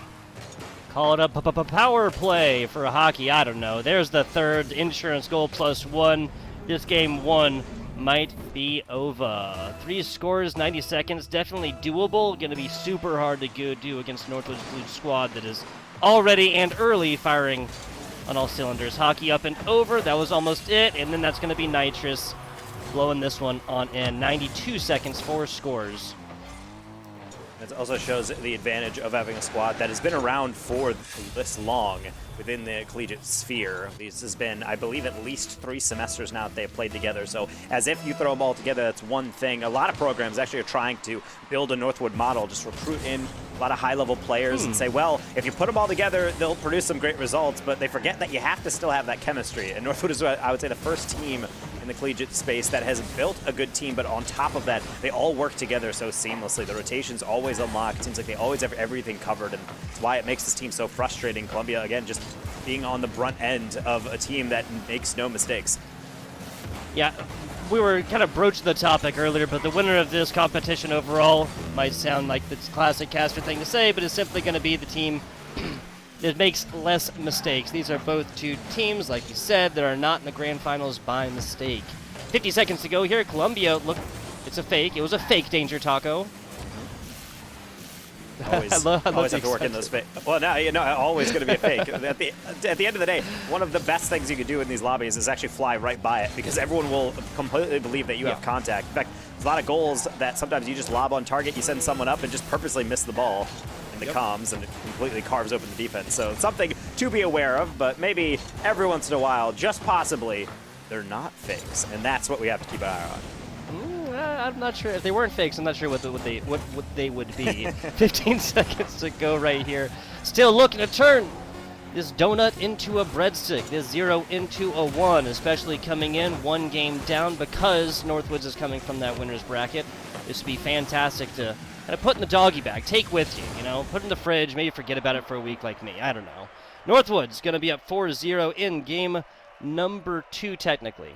Call it a power play for Hockey. I don't know. There's the third insurance goal +1. This game 1 might be over. 3 scores, 90 seconds, definitely doable. Going to be super hard to do against Northwood's blue squad that is already and early firing on all cylinders. Hockey up and over, that was almost it, and then that's going to be Nitrous blowing this one on in. 92 seconds, 4 scores. It also shows the advantage of having a squad that has been around for this long within the collegiate sphere. This has been, I believe, at least 3 semesters now that they have played together. So as if you throw them all together, that's one thing. A lot of programs actually are trying to build a Northwood model, just recruit in a lot of high-level players and say, well, if you put them all together, they'll produce some great results, but they forget that you have to still have that chemistry. And Northwood is, I would say, the first team in the collegiate space that has built a good team, but on top of that, they all work together so seamlessly. The rotation's always unlocked. It seems like they always have everything covered, and it's why it makes this team so frustrating. Columbia, again, just being on the brunt end of a team that makes no mistakes. Yeah, we were kind of broaching the topic earlier, but the winner of this competition overall might sound like the classic caster thing to say, but it's simply going to be the team that makes less mistakes. These are both 2 teams, like you said, that are not in the grand finals by mistake. 50 seconds to go here. Columbia, look, it's a fake. It was a fake Danger Taco. Always, always have to work in those fake. Well, no, you know, always going to be a fake. At the end of the day, one of the best things you can do in these lobbies is actually fly right by it, because everyone will completely believe that you have contact. In fact, there's a lot of goals that sometimes you just lob on target, you send someone up and just purposely miss the ball in the comms, and it completely carves open the defense. So it's something to be aware of, but maybe every once in a while, just possibly, they're not fakes, and that's what we have to keep an eye on. I'm not sure. If they weren't fakes, I'm not sure what they would be. 15 seconds to go right here. Still looking to turn this donut into a breadstick, this 0 into a 1, especially coming in 1 game down because Northwoods is coming from that winner's bracket. This would be fantastic to kind of put in the doggy bag, take with you, you know, put in the fridge, maybe forget about it for a week like me. I don't know. Northwoods going to be up 4-0 in game number 2, technically.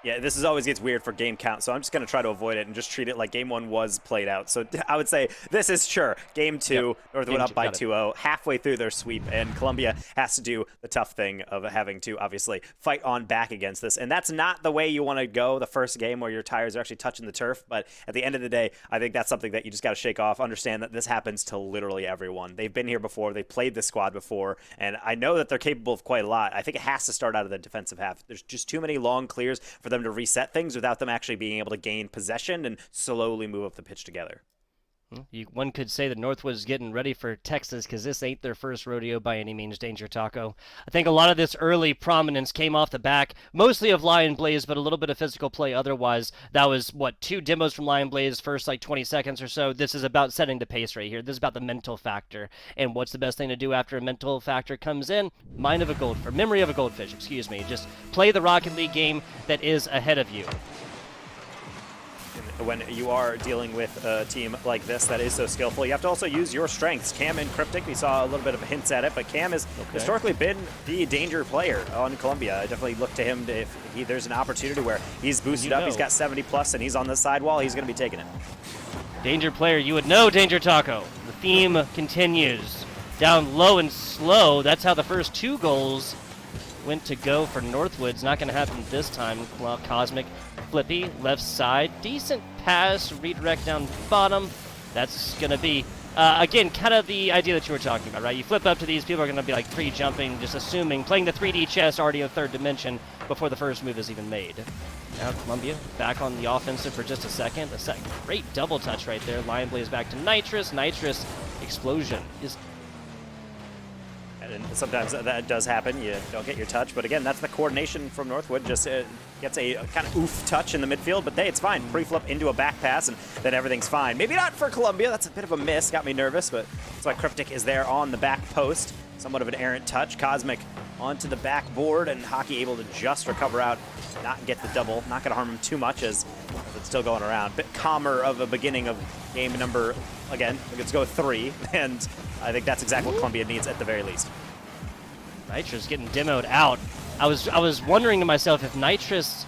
Yeah, this always gets weird for game count, so I'm just going to try to avoid it and just treat it like game 1 was played out. So I would say this is sure. Game 2, Northwood up by 2-0, halfway through their sweep, and Columbia has to do the tough thing of having to, obviously, fight on back against this. And that's not the way you want to go the first game where your tires are actually touching the turf, but at the end of the day, I think that's something that you just got to shake off, understand that this happens to literally everyone. They've been here before, they've played this squad before, and I know that they're capable of quite a lot. I think it has to start out of the defensive half. There's just too many long clears for them to reset things without them actually being able to gain possession and slowly move up the pitch together. One could say that Northwood's getting ready for Texas because this ain't their first rodeo by any means, Danger Taco. I think a lot of this early prominence came off the back, mostly of Lion Blaze, but a little bit of physical play otherwise. That was, 2 demos from Lion Blaze, first 20 seconds or so. This is about setting the pace right here. This is about the mental factor. And what's the best thing to do after a mental factor comes in? Memory of a goldfish, excuse me. Just play the Rocket League game that is ahead of you. When you are dealing with a team like this that is so skillful, you have to also use your strengths. Cam and Cryptic, we saw a little bit of hints at it, but Cam has historically been the danger player on Columbia. I definitely look to him if there's an opportunity where he's boosted up, he's got 70 plus, and he's on the sidewall, he's going to be taking it. Danger player, you would know, Danger Taco. The theme continues. Down low and slow, that's how the first 2 goals went to go for Northwoods. Not going to happen this time. Cosmic, Flippy, left side. Decent pass, redirect down bottom. That's going to be, again, kind of the idea that you were talking about, right? You flip up to these, people are going to be like pre-jumping, just assuming, playing the 3D chess already in 3rd dimension before the first move is even made. Now Columbia back on the offensive for just a second. Great double touch right there. Lion Blaze back to Nitrous. Nitrous explosion is... And sometimes that does happen. You don't get your touch. But again, that's the coordination from Northwood. Just gets a kind of oof touch in the midfield. But hey, it's fine. Pre-flip into a back pass, and then everything's fine. Maybe not for Columbia. That's a bit of a miss. Got me nervous. But that's why Cryptic is there on the back post. Somewhat of an errant touch. Cosmic onto the backboard, and Hockey able to just recover out, not get the double. Not going to harm him too much as it's still going around. Bit calmer of a beginning of game number, again, let's go 3. And I think that's exactly what Columbia needs at the very least. Nitrous getting demoed out. I was wondering to myself if Nitrous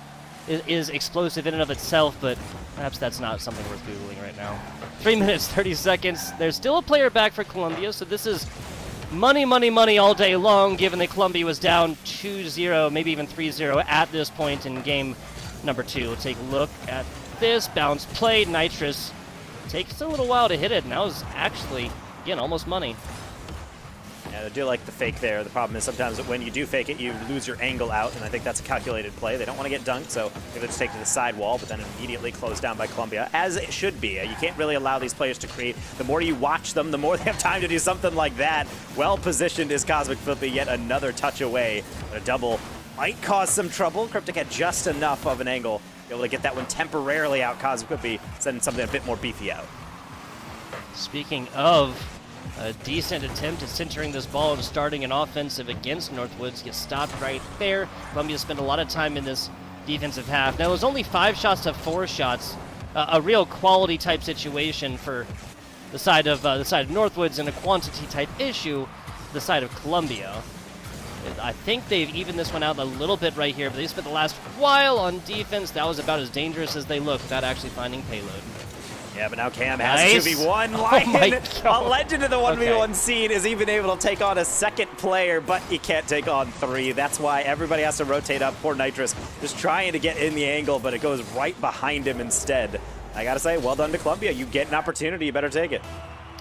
is explosive in and of itself, but perhaps that's not something worth Googling right now. 3 minutes, 30 seconds. There's still a player back for Columbia, so this is money, money, money all day long, given that Columbia was down 2-0, maybe even 3-0 at this point in game number 2. We'll take a look at this. Bounce play. Nitrous takes a little while to hit it, and that was actually, again, almost money. Yeah, I do like the fake there. The problem is sometimes when you do fake it, you lose your angle out, and I think that's a calculated play. They don't want to get dunked, so they just take to the side wall, but then immediately closed down by Columbia, as it should be. You can't really allow these players to create. The more you watch them, the more they have time to do something like that. Well-positioned is Cosmic Flippy, yet another touch away. A double might cause some trouble. Cryptic had just enough of an angle to be able to get that one temporarily out. Cosmic Flippy sending something a bit more beefy out. Speaking of a decent attempt at centering this ball and starting an offensive against Northwoods, gets stopped right there. Columbia spent a lot of time in this defensive half. Now, it was only 5 shots to 4 shots, a real quality type situation for the side of Northwoods, and a quantity type issue the side of Columbia. I think they've evened this one out a little bit right here, but they spent the last while on defense. That was about as dangerous as they looked without actually finding payload. Yeah, but now Cam has Nice. 2v1. Oh Lion, my a God. legend of the 1v1 Okay. scene, is even able to take on a second player, but he can't take on 3. That's why everybody has to rotate up. Poor Nitrous just trying to get in the angle, but it goes right behind him instead. I gotta say, well done to Columbia. You get an opportunity, you better take it.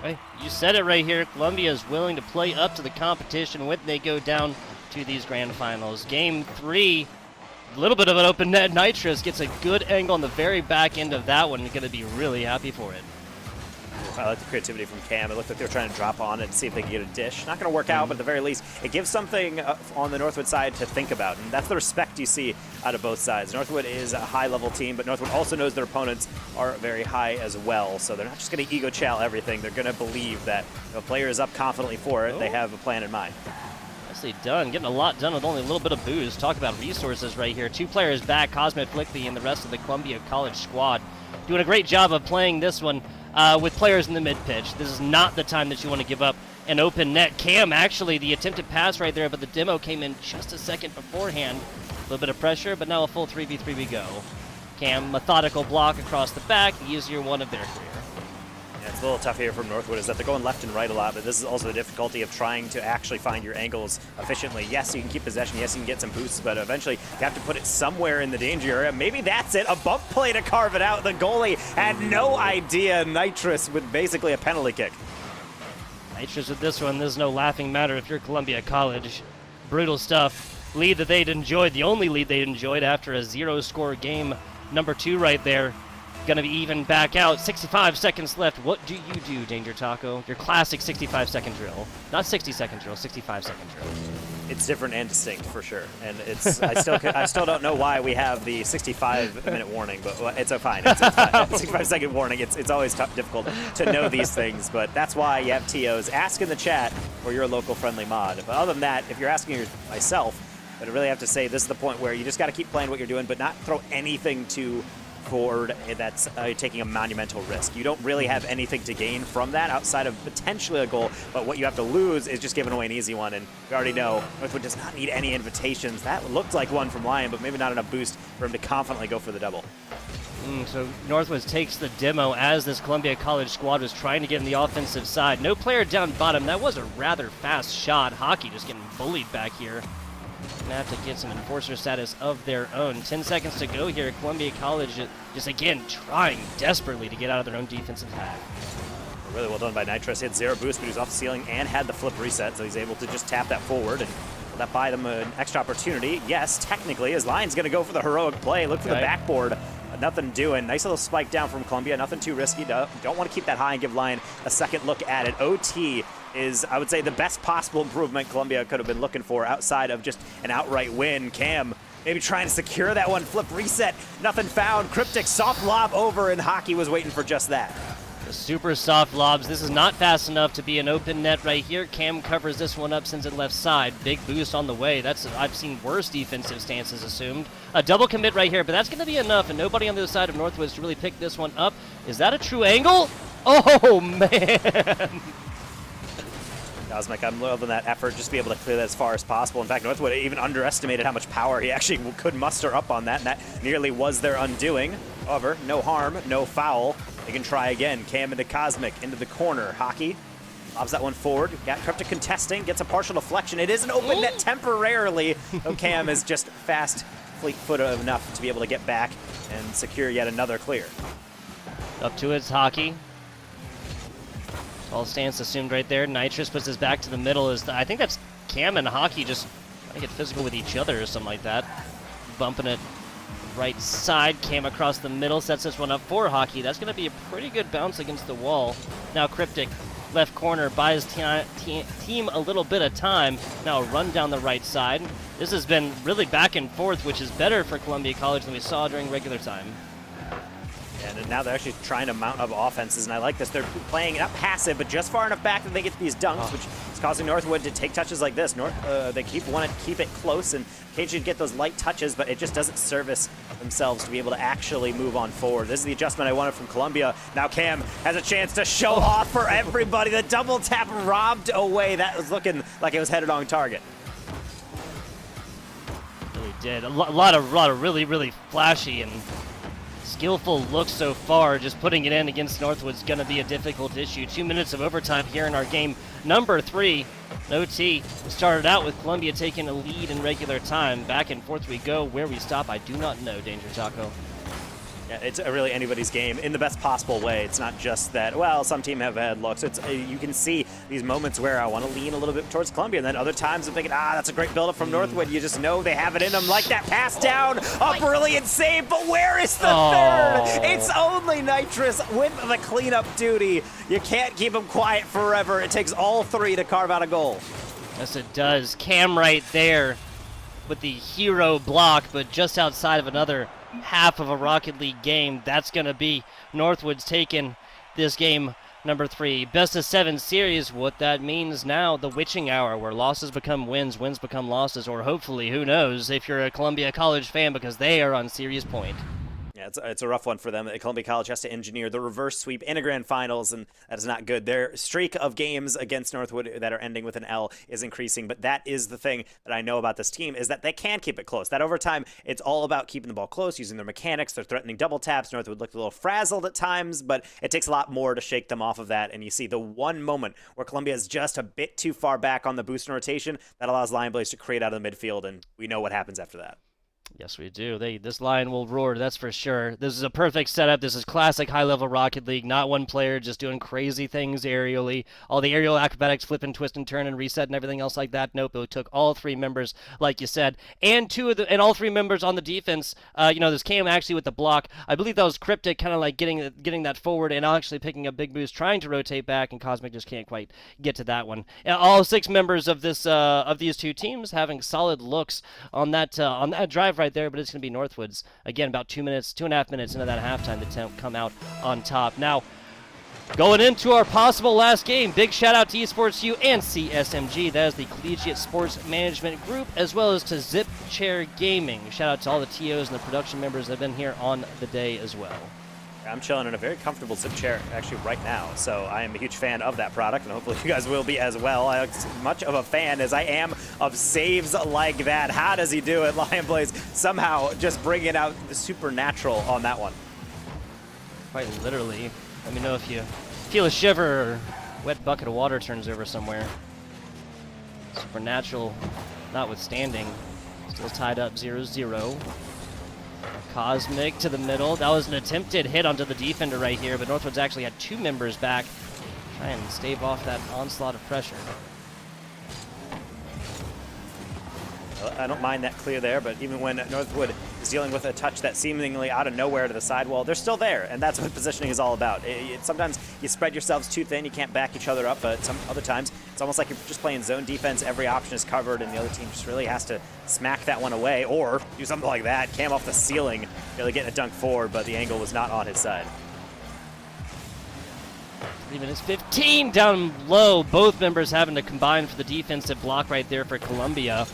Hey, you said it right here. Columbia is willing to play up to the competition when they go down to these grand finals. Game 3, a little bit of an open net. Nitrous gets a good angle on the very back end of that one. Going to be really happy for it. I like the creativity from Cam. It looked like they were trying to drop on it and see if they can get a dish. Not going to work out, but at the very least, it gives something on the Northwood side to think about. And that's the respect you see out of both sides. Northwood is a high-level team, but Northwood also knows their opponents are very high as well. So they're not just going to ego chow everything. They're going to believe that if a player is up confidently for it, they have a plan in mind. Nicely done. Getting a lot done with only a little bit of boost. Talk about resources right here. 2 players back, Cosmic Flippy and the rest of the Columbia College squad. Doing a great job of playing this one with players in the mid-pitch. This is not the time that you want to give up an open net. Cam, actually, the attempted pass right there, but the demo came in just a second beforehand. A little bit of pressure, but now a full 3v3 we go. Cam, methodical block across the back, the easier one of their career. Yeah, it's a little tough here from Northwood is that they're going left and right a lot, but this is also the difficulty of trying to actually find your angles efficiently. Yes, you can keep possession. Yes, you can get some boosts, but eventually you have to put it somewhere in the danger area. Maybe that's it. A bump play to carve it out. The goalie had no idea. Nitrous with basically a penalty kick. Nitrous with this one. This is no laughing matter if you're Columbia College. Brutal stuff. Lead that they'd enjoyed. The only lead they enjoyed after a 0-score game. Number 2 right there. Gonna be even back out. 65 seconds left. What do you do, Danger Taco? Your classic 65-second drill. Not 60-second drill, 65-second drill. It's different and distinct for sure, and it's I still don't know why we have the 65-minute warning, but it's fine. It's fine. 65-second warning. It's always difficult to know these things, but that's why you have TOs. Ask in the chat for your local friendly mod. But other than that, if you're asking myself, but I really have to say this is the point where you just got to keep playing what you're doing, but not throw anything too forward that's taking a monumental risk. You don't really have anything to gain from that outside of potentially a goal, but what you have to lose is just giving away an easy one, and we already know Northwood does not need any invitations. That looked like one from Lion, but maybe not enough boost for him to confidently go for the double. So Northwoods takes the demo as this Columbia College squad was trying to get in the offensive side. No player down bottom. That was a rather fast shot. Hockey just getting bullied back here. Gonna have to get some enforcer status of their own. 10 seconds to go here. Columbia College just again trying desperately to get out of their own defensive half. Really well done by Nitrous. He had 0 boost, but he was off the ceiling and had the flip reset, so he's able to just tap that forward, and will that buy them an extra opportunity? Yes, technically, as Lion's going to go for the heroic play. Look for the backboard. Nothing doing. Nice little spike down from Columbia. Nothing too risky. Don't want to keep that high and give Lion a second look at it. OT is, I would say, the best possible improvement Columbia could have been looking for outside of just an outright win. Cam maybe trying to secure that one. Flip reset. Nothing found. Cryptic soft lob over, and Hockey was waiting for just that. The super soft lobs. This is not fast enough to be an open net right here. Cam covers this one up, sends it left side. Big boost on the way. I've seen worse defensive stances assumed. A double commit right here, but that's going to be enough, and nobody on the other side of Northwoods to really pick this one up. Is that a true angle? Oh, man. Cosmic, I'm loving that effort, just to be able to clear that as far as possible. In fact, Northwood even underestimated how much power he actually could muster up on that, and that nearly was their undoing. However, no harm, no foul. They can try again. Cam into Cosmic, into the corner. Hockey lobs that one forward. Got Cryptic contesting, gets a partial deflection. It is an open net temporarily. Oh, Cam is just fast, fleet-footed enough to be able to get back and secure yet another clear. Up to its Hockey. All stance assumed right there. Nitrous puts his back to the middle. I think that's Cam and Hockey just trying to get physical with each other or something like that. Bumping it right side. Cam across the middle sets this one up for Hockey. That's going to be a pretty good bounce against the wall. Now Cryptic, left corner, buys team a little bit of time. Now a run down the right side. This has been really back and forth, which is better for Columbia College than we saw during regular time. And now they're actually trying to mount up offenses, and I like this. They're playing not passive, but just far enough back that they get these dunks, which is causing Northwood to take touches like this. They want to keep it close and occasionally get those light touches, but it just doesn't service themselves to be able to actually move on forward. This is the adjustment I wanted from Columbia. Now Cam has a chance to show off for everybody. The double tap robbed away. That was looking like it was headed on target. Really did. A lot of really, really flashy and skillful looks so far. Just putting it in against Northwood's going to be a difficult issue. 2 minutes of overtime here in our game number 3. OT started out with Columbia taking a lead in regular time. Back and forth we go. Where we stop, I do not know, Danger Taco. Yeah, it's really anybody's game in the best possible way. It's not just that, well, some team have had looks. It's you can see these moments where I want to lean a little bit towards Columbia, and then other times I'm thinking, that's a great build-up from Northwood. You just know they have it in them, like that pass down, a brilliant save, but where is the third? It's only Nitrous with the cleanup duty. You can't keep him quiet forever. It takes all 3 to carve out a goal. Yes, it does. Cam right there with the hero block, but just outside of another half of a Rocket League game. That's going to be Northwood's taking this game number 3. Best of 7 series. What that means now, the witching hour, where losses become wins, wins become losses, or hopefully, who knows, if you're a Columbia College fan, because they are on series point. Yeah, it's a rough one for them. Columbia College has to engineer the reverse sweep in a grand finals, and that is not good. Their streak of games against Northwood that are ending with an L is increasing, but that is the thing that I know about this team, is that they can keep it close. That overtime, it's all about keeping the ball close, using their mechanics. They're threatening double taps. Northwood looked a little frazzled at times, but it takes a lot more to shake them off of that, and you see the one moment where Columbia is just a bit too far back on the boost and rotation that allows Lion Blaze to create out of the midfield, and we know what happens after that. Yes, we do. This line will roar, that's for sure. This is a perfect setup. This is classic high-level Rocket League. Not one player just doing crazy things aerially. All the aerial acrobatics, flip and twist and turn and reset and everything else like that. Nope, it took all 3 members, like you said, and all 3 members on the defense. This came actually with the block. I believe that was Cryptic, kind of like getting that forward and actually picking a big boost, trying to rotate back, and Cosmic just can't quite get to that one. All 6 members of these 2 teams having solid looks on that drive right there, but it's going to be Northwood's. Again, about 2.5 minutes into that halftime to come out on top. Now, going into our possible last game, big shout out to Esports U and CSMG. That is the Collegiate Sports Management Group, as well as to Zip Chair Gaming. Shout out to all the TOs and the production members that have been here on the day as well. I'm chilling in a very comfortable Zip chair actually right now, so I am a huge fan of that product, and hopefully you guys will be as well. I'm as much of a fan as I am of saves like that. How does he do it? Lion Blaze somehow just bringing out the supernatural on that one. Quite literally. Let me know if you feel a shiver or a wet bucket of water turns over somewhere. Supernatural notwithstanding. Still tied up 0-0. Cosmic to the middle. That was an attempted hit onto the defender right here, but Northwood's actually had 2 members back. Try and stave off that onslaught of pressure. I don't mind that clear there, but even when Northwood is dealing with a touch that seemingly out of nowhere to the sidewall, they're still there, and that's what positioning is all about. Sometimes you spread yourselves too thin, you can't back each other up, but some other times it's almost like you're just playing zone defense, every option is covered, and the other team just really has to smack that one away, or do something like that, Cam off the ceiling, really getting a dunk forward, but the angle was not on his side. 3 minutes 15 down low. Both members having to combine for the defensive block right there for Columbia.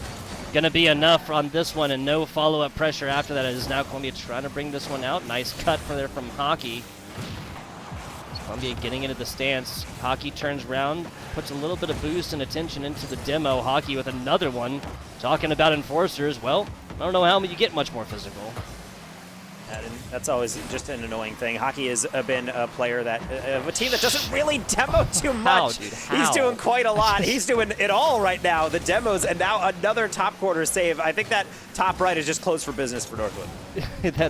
Going to be enough on this one, and no follow-up pressure after that. As now Columbia trying to bring this one out. Nice cut from Hockey. Columbia getting into the stance. Hockey turns around, puts a little bit of boost and attention into the demo. Hockey with another one. Talking about enforcers. Well, I don't know how you get much more physical. And that's always just an annoying thing. Hockey has been a player that, of a team that doesn't really demo too much. Dude, He's doing quite a lot. He's doing it all right now. The demos, and now another top quarter save. I think that top right is just closed for business for Northwood.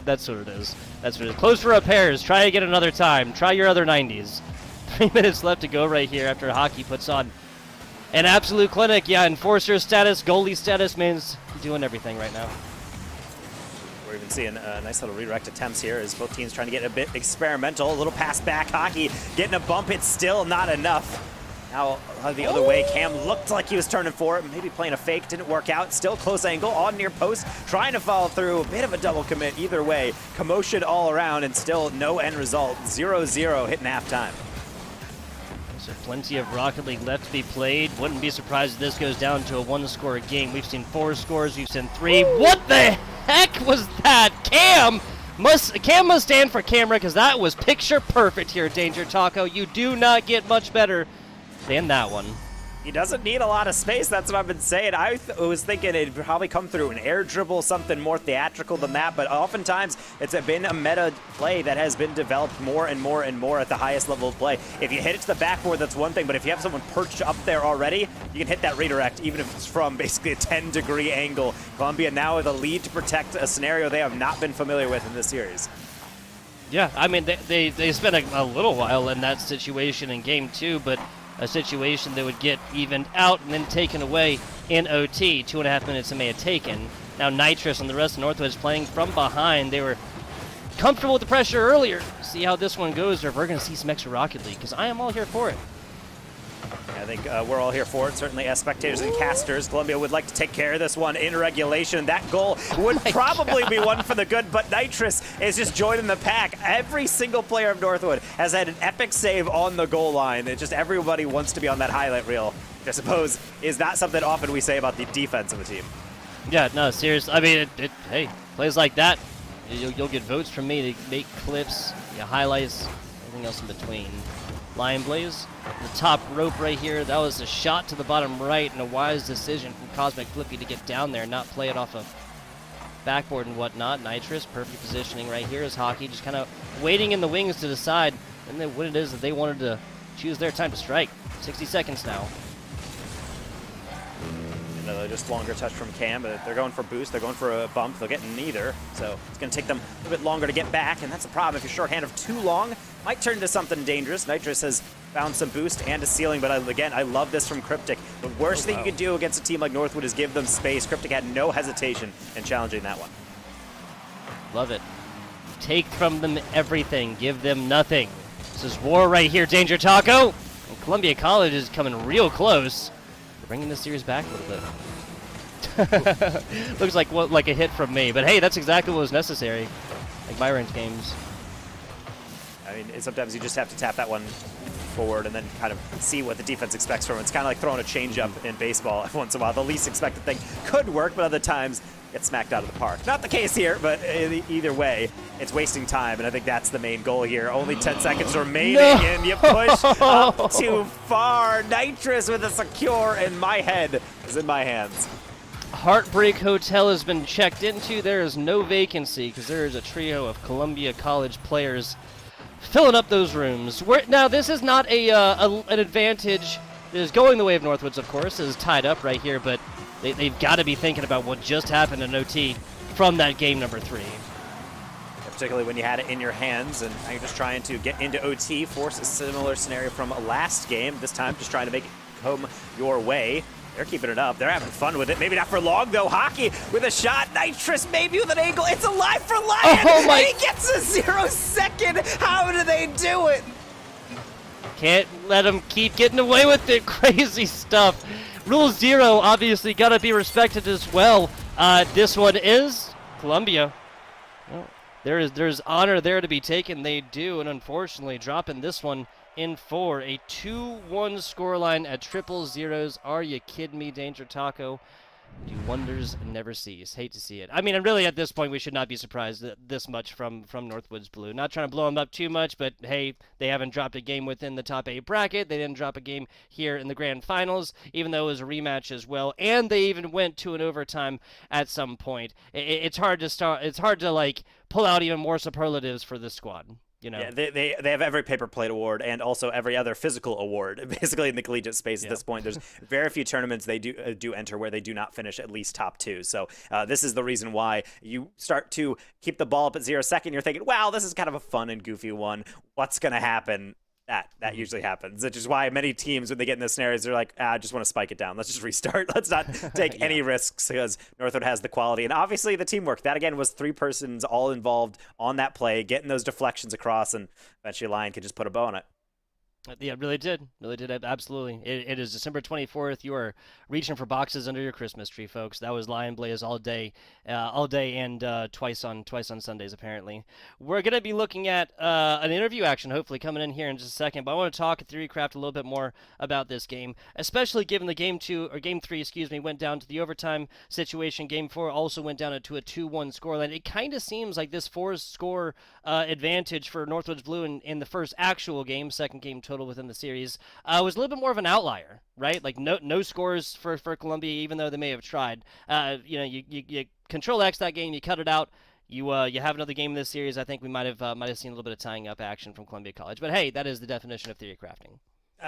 That's what it is. That's what it is. Closed for repairs. Try again another time. Try your other 90s. 3 minutes left to go right here after Hockey puts on an absolute clinic. Yeah, enforcer status, goalie status means doing everything right now. We're even seeing nice little redirect attempts here as both teams trying to get a bit experimental. A little pass back. Hockey getting a bump. It's still not enough. Now the other way. Cam looked like he was turning for it. Maybe playing a fake. Didn't work out. Still close angle on near post. Trying to follow through. A bit of a double commit either way. Commotion all around and still no end result. 0-0 hitting halftime. So plenty of Rocket League left to be played. Wouldn't be surprised if this goes down to a one-score game. We've seen 4 scores. We've seen 3. What the heck was that? Cam must stand for camera because that was picture perfect here, Danger Taco. You do not get much better than that one. He doesn't need a lot of space. That's what I've been saying. I was thinking it'd probably come through an air dribble, something more theatrical than that, but oftentimes it's been a meta play that has been developed more and more and more at the highest level of play. If you hit it to the backboard, that's one thing, but if you have someone perched up there already, you can hit that redirect, even if it's from basically a 10-degree angle. Columbia now with a lead to protect a scenario they have not been familiar with in this series. Yeah, I mean, they spent a little while in that situation in Game 2, but a situation that would get evened out and then taken away in OT. 2.5 minutes it may have taken. Now Nitrous and the rest of Northwood is playing from behind. They were comfortable with the pressure earlier. See how this one goes, or if we're going to see some extra Rocket League, because I am all here for it. I think we're all here for it, certainly as spectators and casters. Columbia would like to take care of this one in regulation. That goal would probably be one for the good, but Nitrous is just joining the pack. Every single player of Northwood has had an epic save on the goal line. It's just everybody wants to be on that highlight reel, which I suppose is not something often we say about the defense of a team. Yeah, no, seriously. I mean, hey, plays like that, you'll get votes from me to make clips, highlights, everything else in between. Lion Blaze, the top rope right here. That was a shot to the bottom right and a wise decision from Cosmic Flippy to get down there, not play it off of backboard and whatnot. Nitrous, perfect positioning right here as Hockey, just kind of waiting in the wings to decide and then what it is that they wanted to choose their time to strike. 60 seconds now. Another just longer touch from Cam, but they're going for boost, they're going for a bump, they'll get neither. So it's going to take them a little bit longer to get back, and that's the problem. If you're shorthanded for too long, might turn into something dangerous. Nitrous has found some boost and a ceiling, but again, I love this from Cryptic. The worst thing you can do against a team like Northwood is give them space. Cryptic had no hesitation in challenging that one. Love it. Take from them everything, give them nothing. This is war right here, Danger Taco. And Columbia College is coming real close. They're bringing this series back a little bit. Looks like a hit from me, but hey, that's exactly what was necessary. Like my ranked games. I mean, sometimes you just have to tap that one forward and then kind of see what the defense expects from it. It's kind of like throwing a changeup in baseball every once in a while. The least expected thing could work, but other times get smacked out of the park. Not the case here, but either way, it's wasting time, and I think that's the main goal here. Only 10 seconds remaining, and you push up too far. Nitrous with a secure, and my head is in my hands. Heartbreak Hotel has been checked into. There is no vacancy because there is a trio of Columbia College players filling up those rooms. Now, this is not an advantage. It is going the way of Northwoods, of course. It is tied up right here, but they've got to be thinking about what just happened in OT from that game number 3. Particularly when you had it in your hands, and now you're just trying to get into OT, force a similar scenario from last game. This time, just trying to make it come your way. They're keeping it up. They're having fun with it. Maybe not for long, though. Hockey with a shot. Nitrous maybe with an angle. It's alive for Lion. Oh my! And he gets a 0-second. How do they do it? Can't let him keep getting away with it. Crazy stuff. Rule 0 obviously got to be respected as well. This one is Columbia. Well, there's honor there to be taken. They do, and unfortunately dropping this one in 4. A 2-1 scoreline at triple zeros. Are you kidding me, Danger Taco? Do wonders never cease. Hate to see it. I mean, and really at this point, we should not be surprised this much from Northwoods Blue. Not trying to blow them up too much, but hey, they haven't dropped a game within the top 8 bracket. They didn't drop a game here in the grand finals, even though it was a rematch as well. And they even went to an overtime at some point. It's hard to like pull out even more superlatives for this squad. You know? Yeah, they have every paper plate award and also every other physical award, basically in the collegiate space at this point. There's very few tournaments they do enter where they do not finish at least top 2. So this is the reason why you start to keep the ball up at 0 second. You're thinking, wow, this is kind of a fun and goofy one. What's going to happen? That usually happens, which is why many teams, when they get in those scenarios, they're like, I just want to spike it down. Let's just restart. Let's not take any risks because Northwood has the quality. And obviously the teamwork. That, again, was 3 persons all involved on that play, getting those deflections across, and eventually Lion could just put a bow on it. Yeah, really did, absolutely. It is December 24th. You are reaching for boxes under your Christmas tree, folks. That was Lion Blaze all day and twice on Sundays apparently. We're gonna be looking at an interview action, hopefully coming in here in just a second. But I want to talk at Theorycraft a little bit more about this game, especially given the game 3, went down to the overtime situation. Game 4 also went down to a 2-1 scoreline. It kind of seems like this 4-score advantage for Northwoods Blue in the first actual game, second game total within the series, was a little bit more of an outlier, right? Like no scores for Columbia, even though they may have tried. You control X that game, you cut it out. You have another game in this series. I think we might have seen a little bit of tying up action from Columbia College. But hey, that is the definition of theory crafting.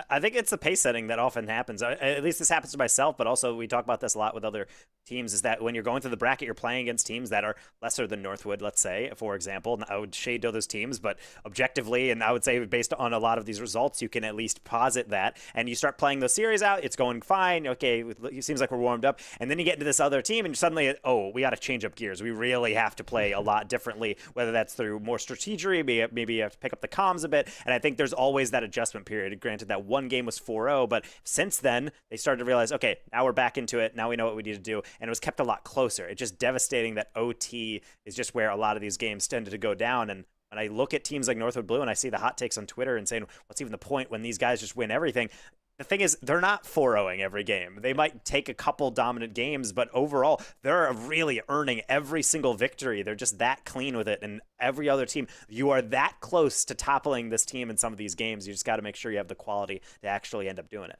I think it's the pace setting that often happens. At least this happens to myself, but also we talk about this a lot with other teams, is that when you're going through the bracket, you're playing against teams that are lesser than Northwood, let's say, for example. And I would shade to those teams, but objectively, and I would say based on a lot of these results, you can at least posit that. And you start playing those series out, it's going fine. Okay, it seems like we're warmed up. And then you get into this other team, and you're suddenly, we got to change up gears. We really have to play a lot differently, whether that's through more strategy, maybe you have to pick up the comms a bit. And I think there's always that adjustment period. Granted, that one game was 4-0, but since then they started to realize, okay, now we're back into it. Now we know what we need to do, and it was kept a lot closer. It's just devastating that OT is just where a lot of these games tended to go down. And when I look at teams like Northwood Blue and I see the hot takes on Twitter and saying, what's even the point when these guys just win everything? The thing is, they're not 4-0ing every game. They might take a couple dominant games, but overall, they're really earning every single victory. They're just that clean with it. And every other team, you are that close to toppling this team in some of these games. You just got to make sure you have the quality to actually end up doing it.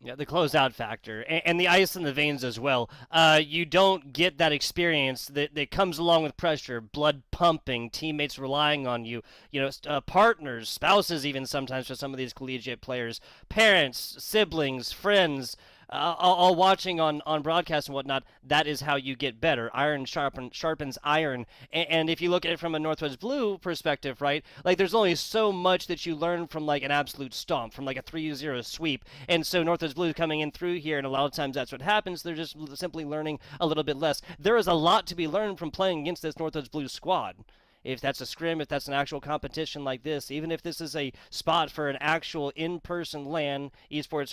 Yeah, the closeout factor and the ice in the veins as well. You don't get that experience that comes along with pressure, blood pumping, teammates relying on you, partners, spouses even sometimes for some of these collegiate players, parents, siblings, friends, all watching on broadcast and whatnot. That is how you get better. Iron sharpens iron. And if you look at it from a Northwoods Blue perspective, right, like there's only so much that you learn from like an absolute stomp, from like a 3-0 sweep. And so Northwoods Blue coming in through here, and a lot of times that's what happens. They're just simply learning a little bit less. There is a lot to be learned from playing against this Northwoods Blue squad. If that's a scrim, if that's an actual competition like this, even if this is a spot for an actual in-person LAN, Esports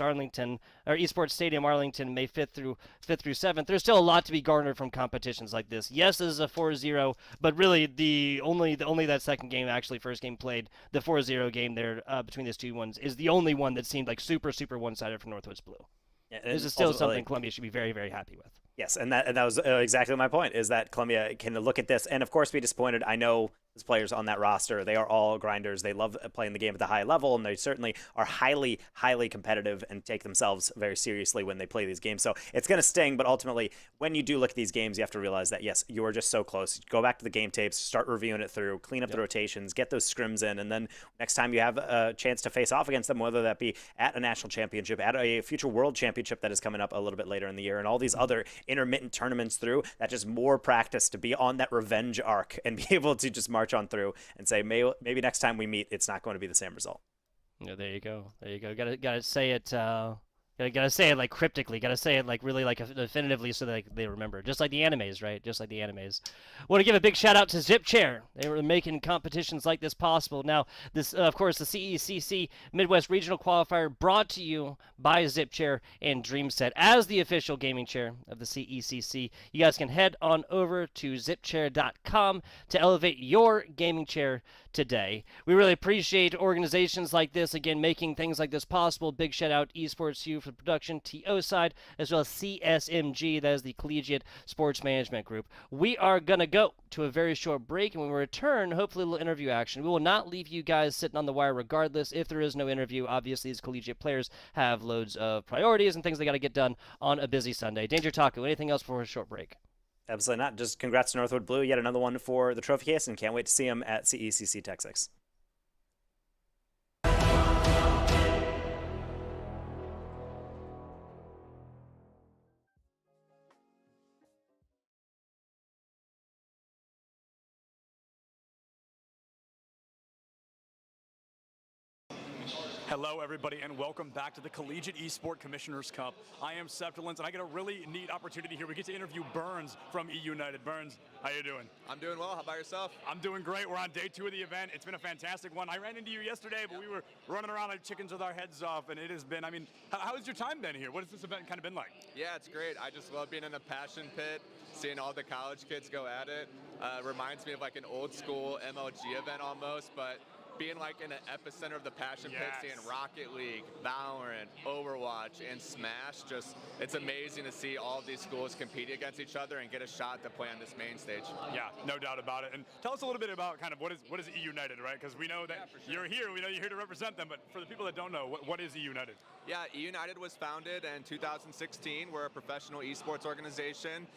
Stadium Arlington, May 5th through 7th, there's still a lot to be garnered from competitions like this. Yes, this is a 4-0, but really the only that second game, actually first game played, the 4-0 game there between these two ones, is the only one that seemed like super one-sided for Northwoods Blue. Yeah, this is still something Columbia should be very, very happy with. Yes, and that was exactly my point, is that Columbia can look at this and, of course, be disappointed. I know these players on that roster, they are all grinders. They love playing the game at the high level, and they certainly are highly, highly competitive and take themselves very seriously when they play these games. So it's going to sting, but ultimately, when you do look at these games, you have to realize that, yes, you are just so close. Go back to the game tapes, start reviewing it through, clean up the rotations, get those scrims in, and then next time you have a chance to face off against them, whether that be at a national championship, at a future world championship that is coming up a little bit later in the year, and all these other intermittent tournaments through, that's just more practice to be on that revenge arc and be able to just march on through and say, maybe next time we meet, it's not going to be the same result. Yeah, there you go. Gotta say it Gotta say it like cryptically. Gotta say it like really like definitively so that they remember. Just like the animes, right? Just like the animes. Want to give a big shout out to Zip Chair. They were making competitions like this possible. Now, this of course the CECC Midwest Regional Qualifier brought to you by Zip Chair and Dreamset as the official gaming chair of the CECC. You guys can head on over to zipchair.com to elevate your gaming chair today. We really appreciate organizations like this, again, making things like this possible. Big shout out Esports U for the production, TO side, as well as CSMG, that is the Collegiate Sports Management Group. We are going to go to a very short break, and when we return, hopefully a little interview action. We will not leave you guys sitting on the wire regardless. If there is no interview, obviously these collegiate players have loads of priorities and things they got to get done on a busy Sunday. Danger Taco, anything else before a short break? Absolutely not. Just congrats to Northwood Blue. Yet another one for the trophy case, and can't wait to see him at CECC Tech 6. Hello, everybody, and welcome back to the Collegiate Esport Commissioners Cup. I am Septilins, and I get a really neat opportunity here. We get to interview Burns from E United. Burns, how you doing? I'm doing well. How about yourself? I'm doing great. We're on day 2 of the event. It's been a fantastic one. I ran into you yesterday, but we were running around like chickens with our heads off, and it has been, I mean, how has your time been here? What has this event kind of been like? Yeah, it's great. I just love being in the passion pit, seeing all the college kids go at it. Reminds me of like an old school MLG event almost, but being like in the epicenter of the passion pit, seeing Rocket League, Valorant, Overwatch, and Smash, just it's amazing to see all of these schools compete against each other and get a shot to play on this main stage. Yeah, no doubt about it. And tell us a little bit about kind of what is E United, right? Because we know that you're here, we know you're here to represent them, but for the people that don't know, what is E United? Yeah, E United was founded in 2016. We're a professional esports organization.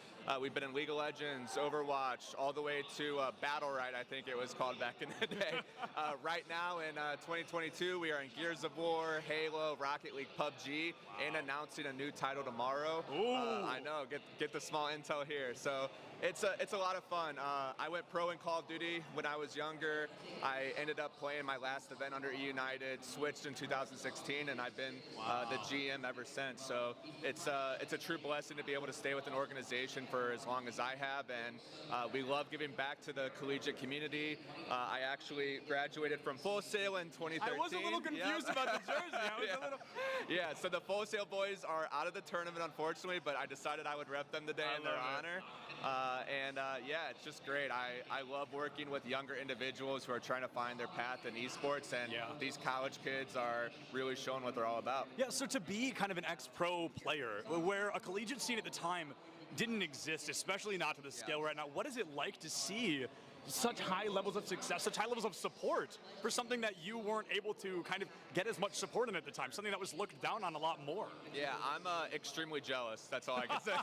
We've been in League of Legends, Overwatch, all the way to Battle Right, I think it was called back in the day. Right now in 2022, we are in Gears of War, Halo, Rocket League, PUBG, and announcing a new title tomorrow. I know, get the small intel here. So it's a lot of fun. I went pro in Call of Duty when I was younger. I ended up playing my last event under E United, switched in 2016, and I've been the GM ever since. So it's a true blessing to be able to stay with an organization for as long as I have, and we love giving back to the collegiate community. I actually graduated from Full Sail in 2013. I was a little confused about the jersey. Yeah, so the Full Sail boys are out of the tournament, unfortunately, but I decided I would rep them today in their honor. Yeah, it's just great. I love working with younger individuals who are trying to find their path in esports, and these college kids are really showing what they're all about. Yeah, so to be kind of an ex-pro player, where a collegiate scene at the time didn't exist, especially not to the scale right now, what is it like to see such high levels of success, such high levels of support for something that you weren't able to kind of get as much support in at the time, something that was looked down on a lot more? Yeah, I'm extremely jealous. That's all I can say.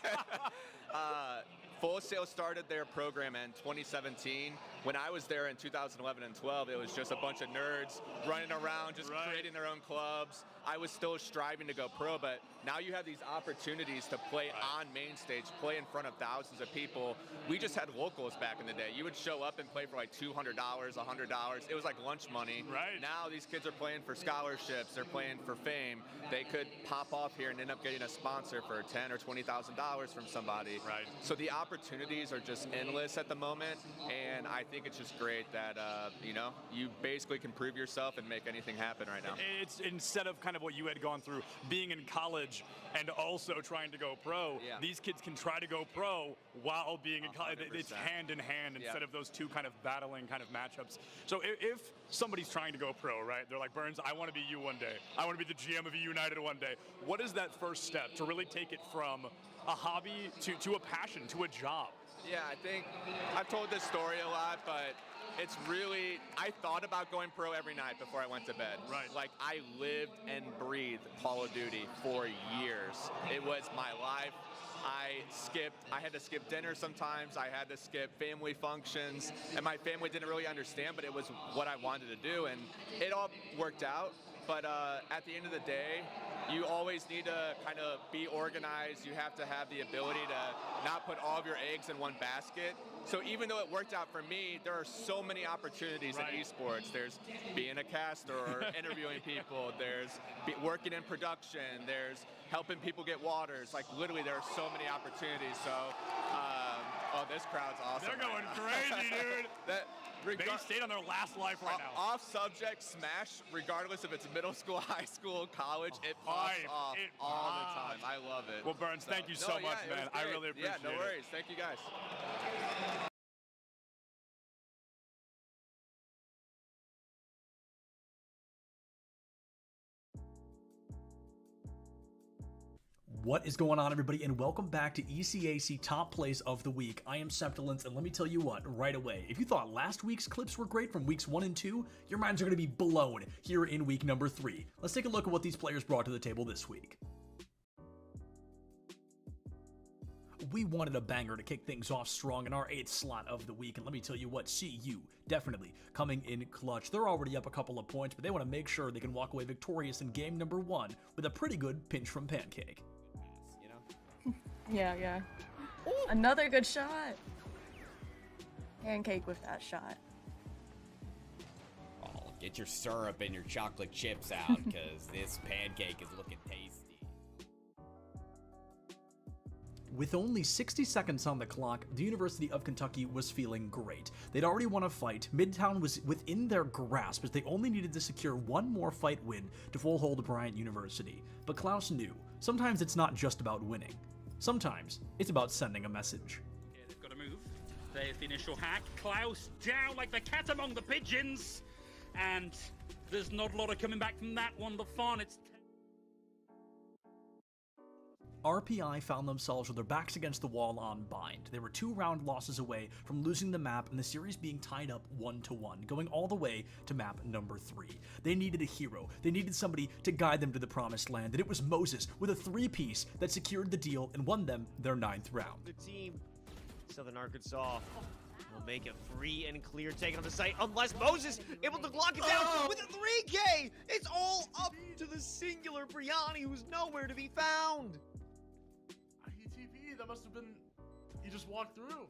Full Sail started their program in 2017. When I was there in 2011 and 12, it was just a bunch of nerds running around, just creating their own clubs. I was still striving to go pro, but now you have these opportunities to play on main stage, play in front of thousands of people. We just had locals back in the day. You would show up and play for like $200, $100. It was like lunch money. Now these kids are playing for scholarships. They're playing for fame. They could pop off here and end up getting a sponsor for $10,000 or $20,000 from somebody. So the opportunities are just endless at the moment, and I think it's just great that you basically can prove yourself and make anything happen right now. It's instead of kind of what you had gone through being in college and also trying to go pro, these kids can try to go pro while being in college. It's hand in hand instead of those two kind of battling kind of matchups. So if somebody's trying to go pro, right, they're like, Burns, I want to be you one day. I want to be the GM of E United one day. What is that first step to really take it from a hobby to a passion, to a job? Yeah, I think I've told this story a lot, but it's really, I thought about going pro every night before I went to bed. Like, I lived and breathed Call of Duty for years. It was my life. I had to skip dinner sometimes. I had to skip family functions, and my family didn't really understand, but it was what I wanted to do, and it all worked out. But at the end of the day, you always need to kind of be organized. You have to have the ability to not put all of your eggs in one basket. So even though it worked out for me, there are so many opportunities in esports. There's being a caster or interviewing people. There's working in production. There's helping people get waters. Like literally, there are so many opportunities. So, oh, this crowd's awesome. They're going crazy, dude. They stayed on their last life right now. Off subject, Smash, regardless if it's middle school, high school, college, it pops off all the time. I love it. Well, Burns, thank you so much, man. I really appreciate it. Yeah, no worries. Thank you, guys. What is going on, everybody, and welcome back to ECAC Top Plays of the Week. I am Septilence, and let me tell you what, right away, if you thought last week's clips were great from weeks 1 and 2, your minds are going to be blown here in week number 3. Let's take a look at what these players brought to the table this week. We wanted a banger to kick things off strong in our 8th slot of the week, and let me tell you what, CU definitely coming in clutch. They're already up a couple of points, but they want to make sure they can walk away victorious in game number 1 with a pretty good pinch from Pancake. Yeah. Ooh. Another good shot. Pancake with that shot. Oh, get your syrup and your chocolate chips out, because this pancake is looking tasty. With only 60 seconds on the clock, the University of Kentucky was feeling great. They'd already won a fight, Midtown was within their grasp as they only needed to secure one more fight win to full hold Bryant University. But Klaus knew, sometimes it's not just about winning. Sometimes it's about sending a message. Okay, they've got to move. There's the initial hack. Klaus down like the cat among the pigeons. And there's not a lot of coming back from that one. The fun, it's... RPI found themselves with their backs against the wall on Bind. They were 2 round losses away from losing the map and the series being tied up 1-1, going all the way to map number 3. They needed a hero. They needed somebody to guide them to the promised land, and it was Moses with a 3-piece that secured the deal and won them their 9th round. The team, Southern Arkansas, will make it free and clear, taking on the site, unless Moses able to lock it down with a 3K. It's all up to the singular Briani, who's nowhere to be found. That must have been, he just walked through.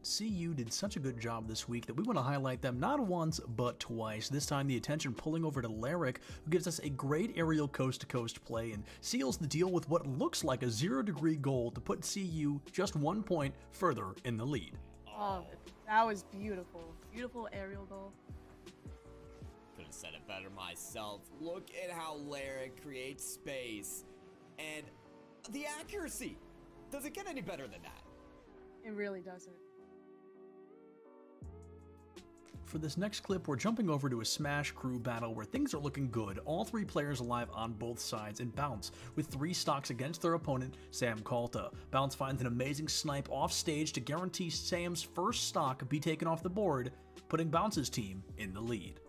CU did such a good job this week that we want to highlight them not once, but twice. This time the attention pulling over to Lyric, who gives us a great aerial coast-to-coast play and seals the deal with what looks like a 0-degree goal to put CU just 1 point further in the lead. Oh, that was beautiful. Beautiful aerial goal. Could have said it better myself. Look at how Lyric creates space. And the accuracy. Does it get any better than that? It really doesn't. For this next clip, we're jumping over to a Smash crew battle where things are looking good. All 3 players alive on both sides, and Bounce with 3 stocks against their opponent, Sam Kalta. Bounce finds an amazing snipe off stage to guarantee Sam's first stock be taken off the board, putting Bounce's team in the lead.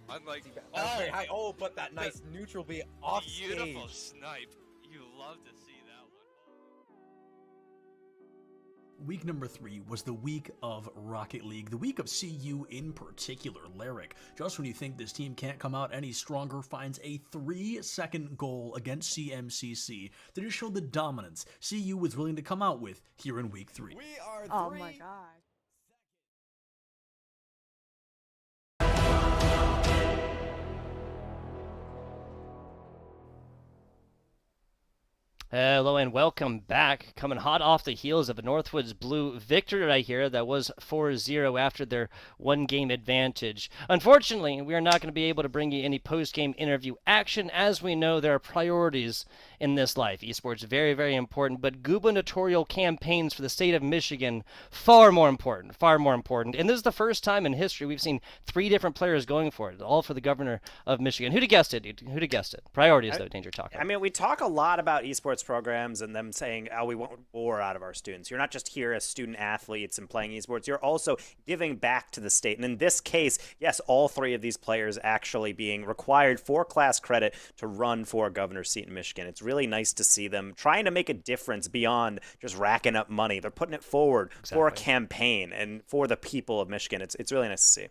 Unlike but that nice neutral B off beautiful stage. Snipe. You love to see that one. Week number 3 was the week of Rocket League, the week of CU in particular. Lyric, just when you think this team can't come out any stronger, finds a 3-second goal against CMCC that just showed the dominance CU was willing to come out with here in week 3. We are Oh my god. Hello and welcome back. Coming hot off the heels of a Northwoods Blue victory right here that was 4-0 after their 1-game advantage. Unfortunately, we are not going to be able to bring you any post-game interview action, as we know there are priorities in this life. Esports very, very important, but gubernatorial campaigns for the state of Michigan, far more important, far more important. And this is the first time in history we've seen 3 different players going for it, all for the governor of Michigan. Who'd have guessed it, dude? Who'd have guessed it? Priorities, though, Danger Talk. I mean, we talk a lot about esports programs and them saying, oh, we want more out of our students. You're not just here as student athletes and playing esports. You're also giving back to the state. And in this case, yes, all 3 of these players actually being required for class credit to run for a governor's seat in Michigan. It's really nice to see them trying to make a difference beyond just racking up money. They're putting it forward for a campaign and for the people of Michigan. It's really nice to see.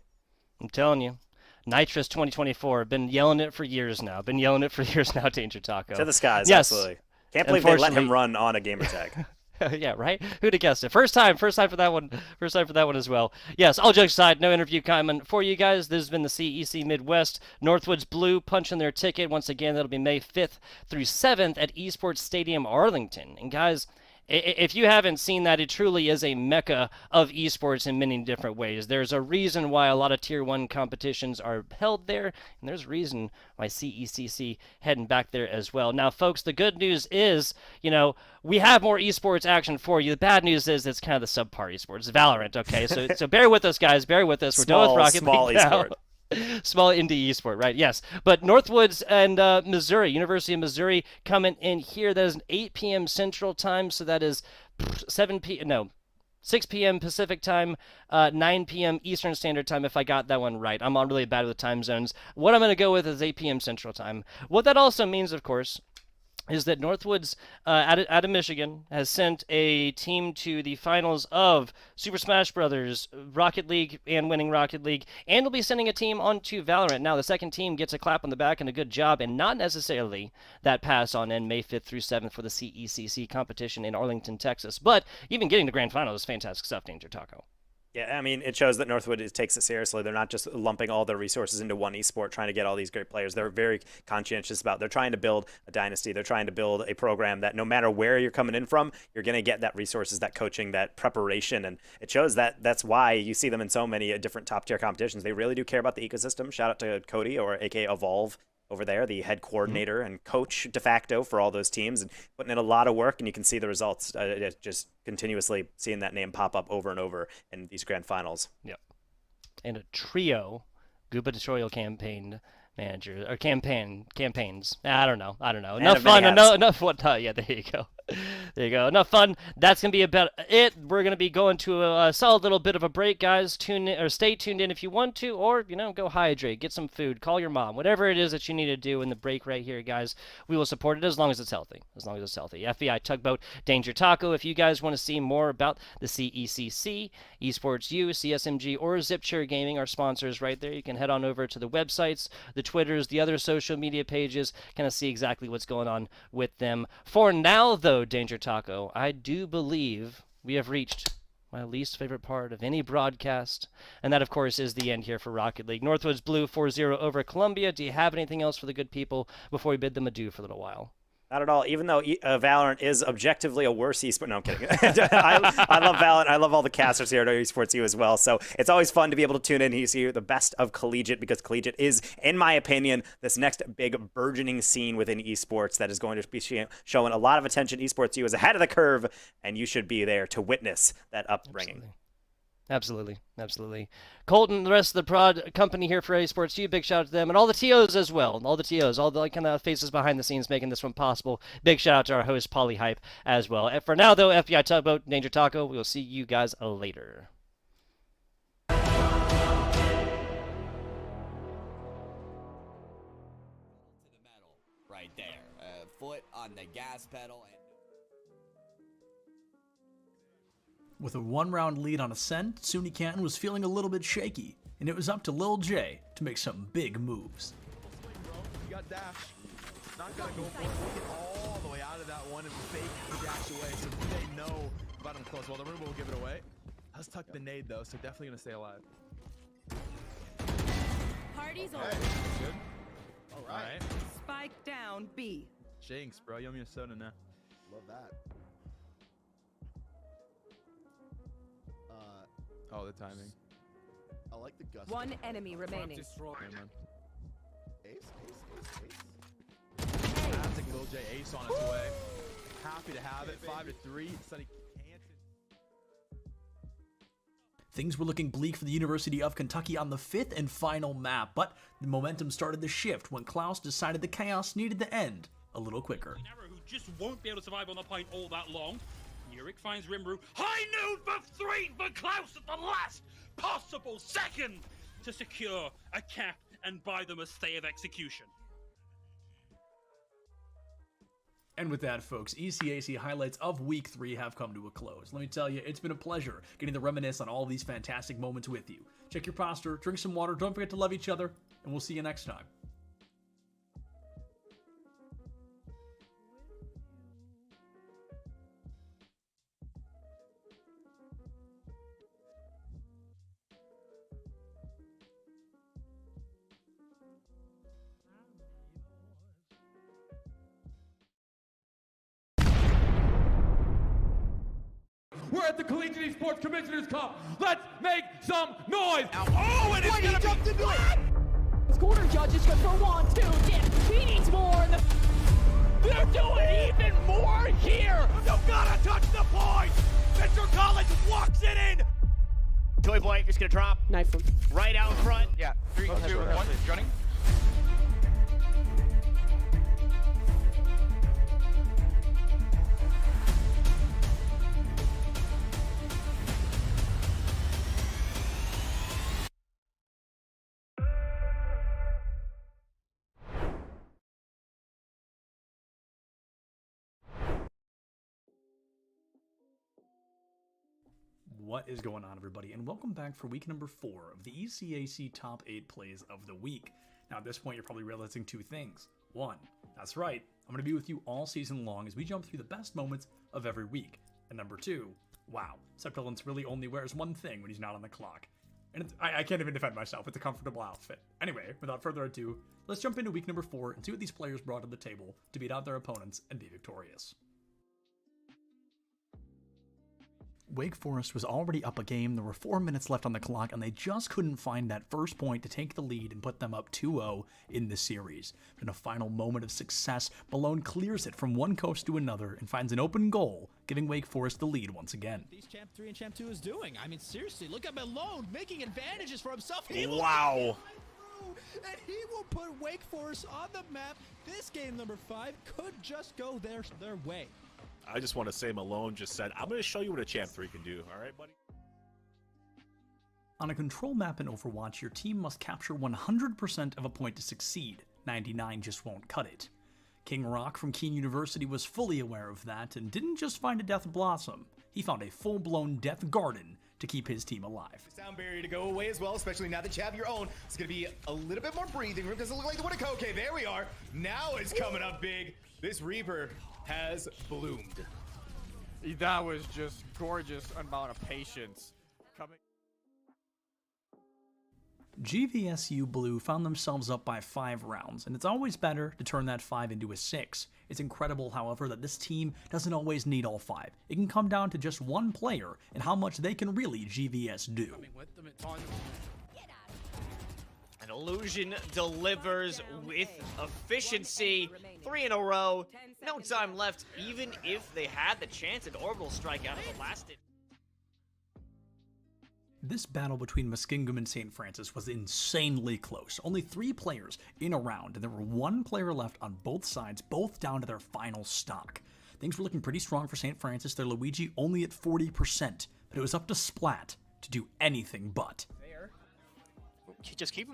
I'm telling you. Nitrous 2024. Been yelling it for years now. Danger Taco. To the skies, yes. absolutely. Can't believe they let him run on a gamer tag. Yeah, right? Who'd have guessed it? First time for that one. First time for that one as well. Yes, all jokes aside, no interview comment for you guys. This has been the CEC Midwest. Northwoods Blue punching their ticket. Once again, that'll be May 5th through 7th at Esports Stadium Arlington. And guys, if you haven't seen that, it truly is a mecca of esports in many different ways. There's a reason why a lot of Tier 1 competitions are held there, and there's a reason why CECC heading back there as well. Now, folks, the good news is, we have more esports action for you. The bad news is it's kind of the subpar esports. It's Valorant, okay? So bear with us, guys. Bear with us. We're done with Rocket League now. Small indie esport, right? Yes. But Northwoods and Missouri, University of Missouri, coming in here. That is an 8 p.m. Central Time, so that is 6 p.m. Pacific Time, 9 p.m. Eastern Standard Time, if I got that one right. I'm on really bad with time zones. What I'm going to go with is 8 p.m. Central Time. What that also means, of course, is that Northwoods, out of Michigan, has sent a team to the finals of Super Smash Bros., Rocket League, and winning Rocket League, and will be sending a team onto Valorant. Now, the second team gets a clap on the back and a good job, and not necessarily that pass on in May 5th through 7th for the CECC competition in Arlington, Texas. But even getting to grand final is fantastic stuff, Danger Taco. Yeah, I mean, it shows that Northwood takes it seriously. They're not just lumping all their resources into one esport, trying to get all these great players. They're very conscientious about. They're trying to build a dynasty. They're trying to build a program that no matter where you're coming in from, you're going to get that resources, that coaching, that preparation, and it shows that that's why you see them in so many different top-tier competitions. They really do care about the ecosystem. Shout out to Cody, or aka Evolve, over there, the head coordinator and coach de facto for all those teams, and putting in a lot of work, and you can see the results. Just continuously seeing that name pop up over and over in these grand finals. Yep. And a trio gubernatorial campaign manager or campaigns. I don't know. Enough fun. Enough what? Yeah, there you go. There you go. Enough fun. That's gonna be about it. We're gonna be going to a solid little bit of a break, guys. Tune in or stay tuned in if you want to, or go hydrate, get some food, call your mom, whatever it is that you need to do in the break right here, guys. We will support it as long as it's healthy. FBI Tugboat, Danger Taco. If you guys want to see more about the CECC, Esports U, CSMG, or Zipchair Gaming, our sponsors right there, you can head on over to the websites, the Twitters, the other social media pages, kind of see exactly what's going on with them. For now, though, Danger Taco, I do believe we have reached my least favorite part of any broadcast, and that, of course, is the end here for Rocket League. Northwoods Blue 4-0 over Columbia. Do you have anything else for the good people before we bid them adieu for a little while? Not at all. Even though Valorant is objectively a worse esport. No, I'm kidding. I love Valorant. I love all the casters here at Esports U as well. So it's always fun to be able to tune in and see the best of collegiate, because collegiate is, in my opinion, this next big burgeoning scene within esports that is going to be showing a lot of attention. Esports U is ahead of the curve, and you should be there to witness that upbringing. Absolutely. Colton, the rest of the prod company here for Esports U, big shout out to them, and all the TOs as well. All the kind of faces behind the scenes making this one possible. Big shout out to our host, Polyhype, as well. And for now, though, FBI Tugboat, Danger Taco, we will see you guys later. Right there. Foot on the gas pedal. With a one-round lead on Ascent, SUNY Canton was feeling a little bit shaky, and it was up to Lil J to make some big moves. You got dash. Not gonna go for it. Get all the way out of that one and fake the dash away, so they know about him close. Well, the Roomba will give it away. Let's tuck the nade though, so definitely gonna stay alive. Party's over. over. Good. All right. Spike down B. Jinx, bro. Yummy soda now. Love that. Oh, the timing. I like the gust. One enemy remaining. Ace. Fantastic Lil J ace on its way. Happy to have it. 5-3. Sunny Canton. Things were looking bleak for the University of Kentucky on the 5th and final map, but the momentum started to shift when Klaus decided the chaos needed to end a little quicker. Who just won't be able to survive on the point all that long. Yurik finds Rimru. High noon for 3 for Klaus at the last possible second to secure a cap, and buy them a stay of execution. And with that, folks, ECAC highlights of Week 3 have come to a close. Let me tell you, it's been a pleasure getting to reminisce on all these fantastic moments with you. Check your posture, drink some water, don't forget to love each other, and we'll see you next time. We're at the Collegiate Esports Commissioners Cup. Let's make some noise. Oh, and it's gonna jumped into it. Corner judges go for 1, 2, dip. He needs more. And They're doing even more here. You gotta touch the point. Mr. College walks it in. Toy Boy just gonna drop. Knife him. Right out front. Yeah, 3, 2, 1, running. What is going on, everybody, and welcome back for week number 4 of the ECAC Top 8 Plays of the Week. Now, at this point, you're probably realizing two things. One, that's right, I'm going to be with you all season long as we jump through the best moments of every week. And number 2, wow, Septilence really only wears one thing when he's not on the clock. And I can't even defend myself, it's a comfortable outfit. Anyway, without further ado, let's jump into week number 4 and see what these players brought to the table to beat out their opponents and be victorious. Wake Forest was already up a game, there were 4 minutes left on the clock, and they just couldn't find that first point to take the lead and put them up 2-0 in the series. But in a final moment of success, Malone clears it from one coast to another and finds an open goal, giving Wake Forest the lead once again. These Champ 3 and Champ 2 is doing. I mean, seriously, look at Malone making advantages for himself. Wow. And he will put Wake Forest on the map. This game number 5 could just go their way. I just want to say Malone just said, I'm going to show you what a Champ 3 can do. All right, buddy? On a control map in Overwatch, your team must capture 100% of a point to succeed. 99 just won't cut it. King Rock from Keene University was fully aware of that and didn't just find a Death Blossom. He found a full-blown Death Garden to keep his team alive. Sound barrier to go away as well, especially now that you have your own. It's going to be a little bit more breathing room. Doesn't look like the one. Okay, there we are. Now it's coming up big. This Reaper has bloomed. That was just gorgeous amount of patience coming. GVSU Blue found themselves up by 5 rounds, and it's always better to turn that 5 into a 6. It's incredible, however, that this team doesn't always need all 5. It can come down to just one player and how much they can really GVS do. An Illusion delivers with efficiency. 3 in a row. No time left, even if they had the chance at Orbital Strike out of the last. This battle between Muskingum and St. Francis was insanely close. Only 3 players in a round, and there were 1 player left on both sides, both down to their final stock. Things were looking pretty strong for St. Francis, their Luigi only at 40%, but it was up to Splat to do anything but. Just keep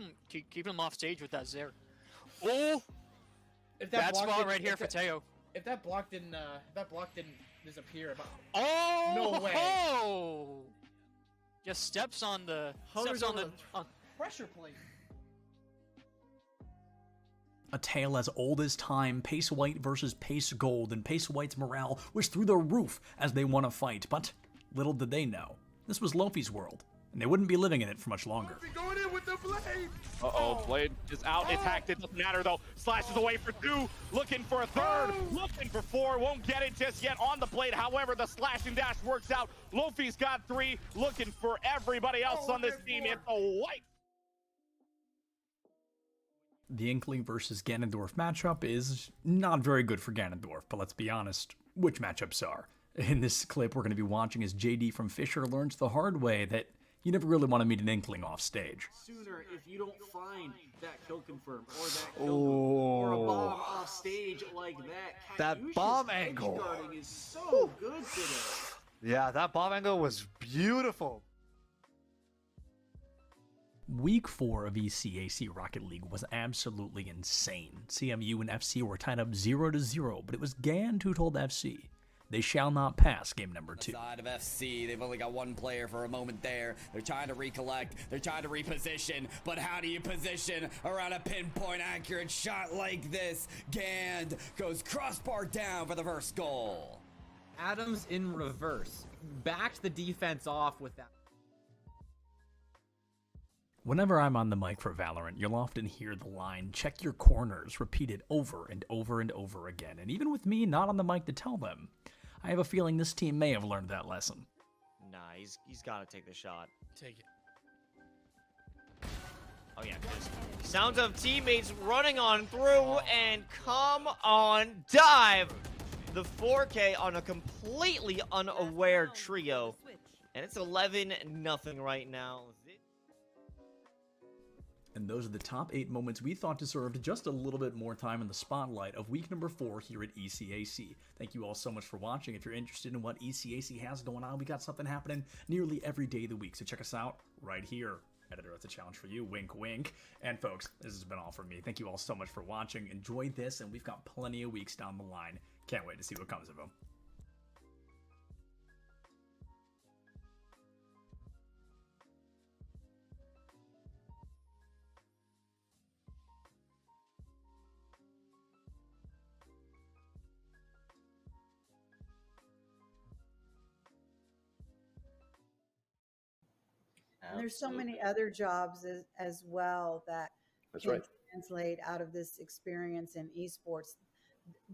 him off stage with that Zare. Oh! If Bad spot right here for Teo. If that block didn't disappear, oh no way! Oh! Just steps on the pressure plate. A tale as old as time, Pace White versus Pace Gold, and Pace White's morale was through the roof as they won a fight, but little did they know, this was Lofi's world, and they wouldn't be living in it for much longer. Going in with the blade. Uh-oh, Blade is out. It's hacked. It doesn't matter, though. Slashes away for 2. Looking for a 3rd. Looking for 4. Won't get it just yet on the Blade. However, the slash and dash works out. Lofi's got 3. Looking for everybody else on this team. It's a White. The Inkling versus Ganondorf matchup is not very good for Ganondorf, but let's be honest, which matchups are? In this clip, we're going to be watching as JD from Fisher learns the hard way that you never really want to meet an Inkling off stage. Sooner if you don't find that kill confirm or that kill or a bomb off stage like that. That bomb angle guarding is so good today. Yeah, that bomb angle was beautiful. Week 4 of ECAC Rocket League was absolutely insane. CMU and FC were tied up 0-0, but it was Gand who told FC they shall not pass game number 2. Side of FC, they've only got one player for a moment there. They're trying to recollect, they're trying to reposition, but how do you position around a pinpoint accurate shot like this? Gand goes crossbar down for the first goal. Adams in reverse, backed the defense off with that. Whenever I'm on the mic for Valorant, you'll often hear the line, check your corners, repeated over and over and over again. And even with me not on the mic to tell them, I have a feeling this team may have learned that lesson. Nah, he's got to take the shot. Take it. Oh yeah, sounds of teammates running on through, and come on, dive! The 4K on a completely unaware trio. And it's 11-0 right now. And those are the top 8 moments we thought deserved just a little bit more time in the spotlight of week number 4 here at ECAC. Thank you all so much for watching. If you're interested in what ECAC has going on, we got something happening nearly every day of the week. So check us out right here. Editor, it's a challenge for you. Wink, wink. And folks, this has been all from me. Thank you all so much for watching. Enjoy this, and we've got plenty of weeks down the line. Can't wait to see what comes of them. And there's so many other jobs as well that can translate out of this experience in esports.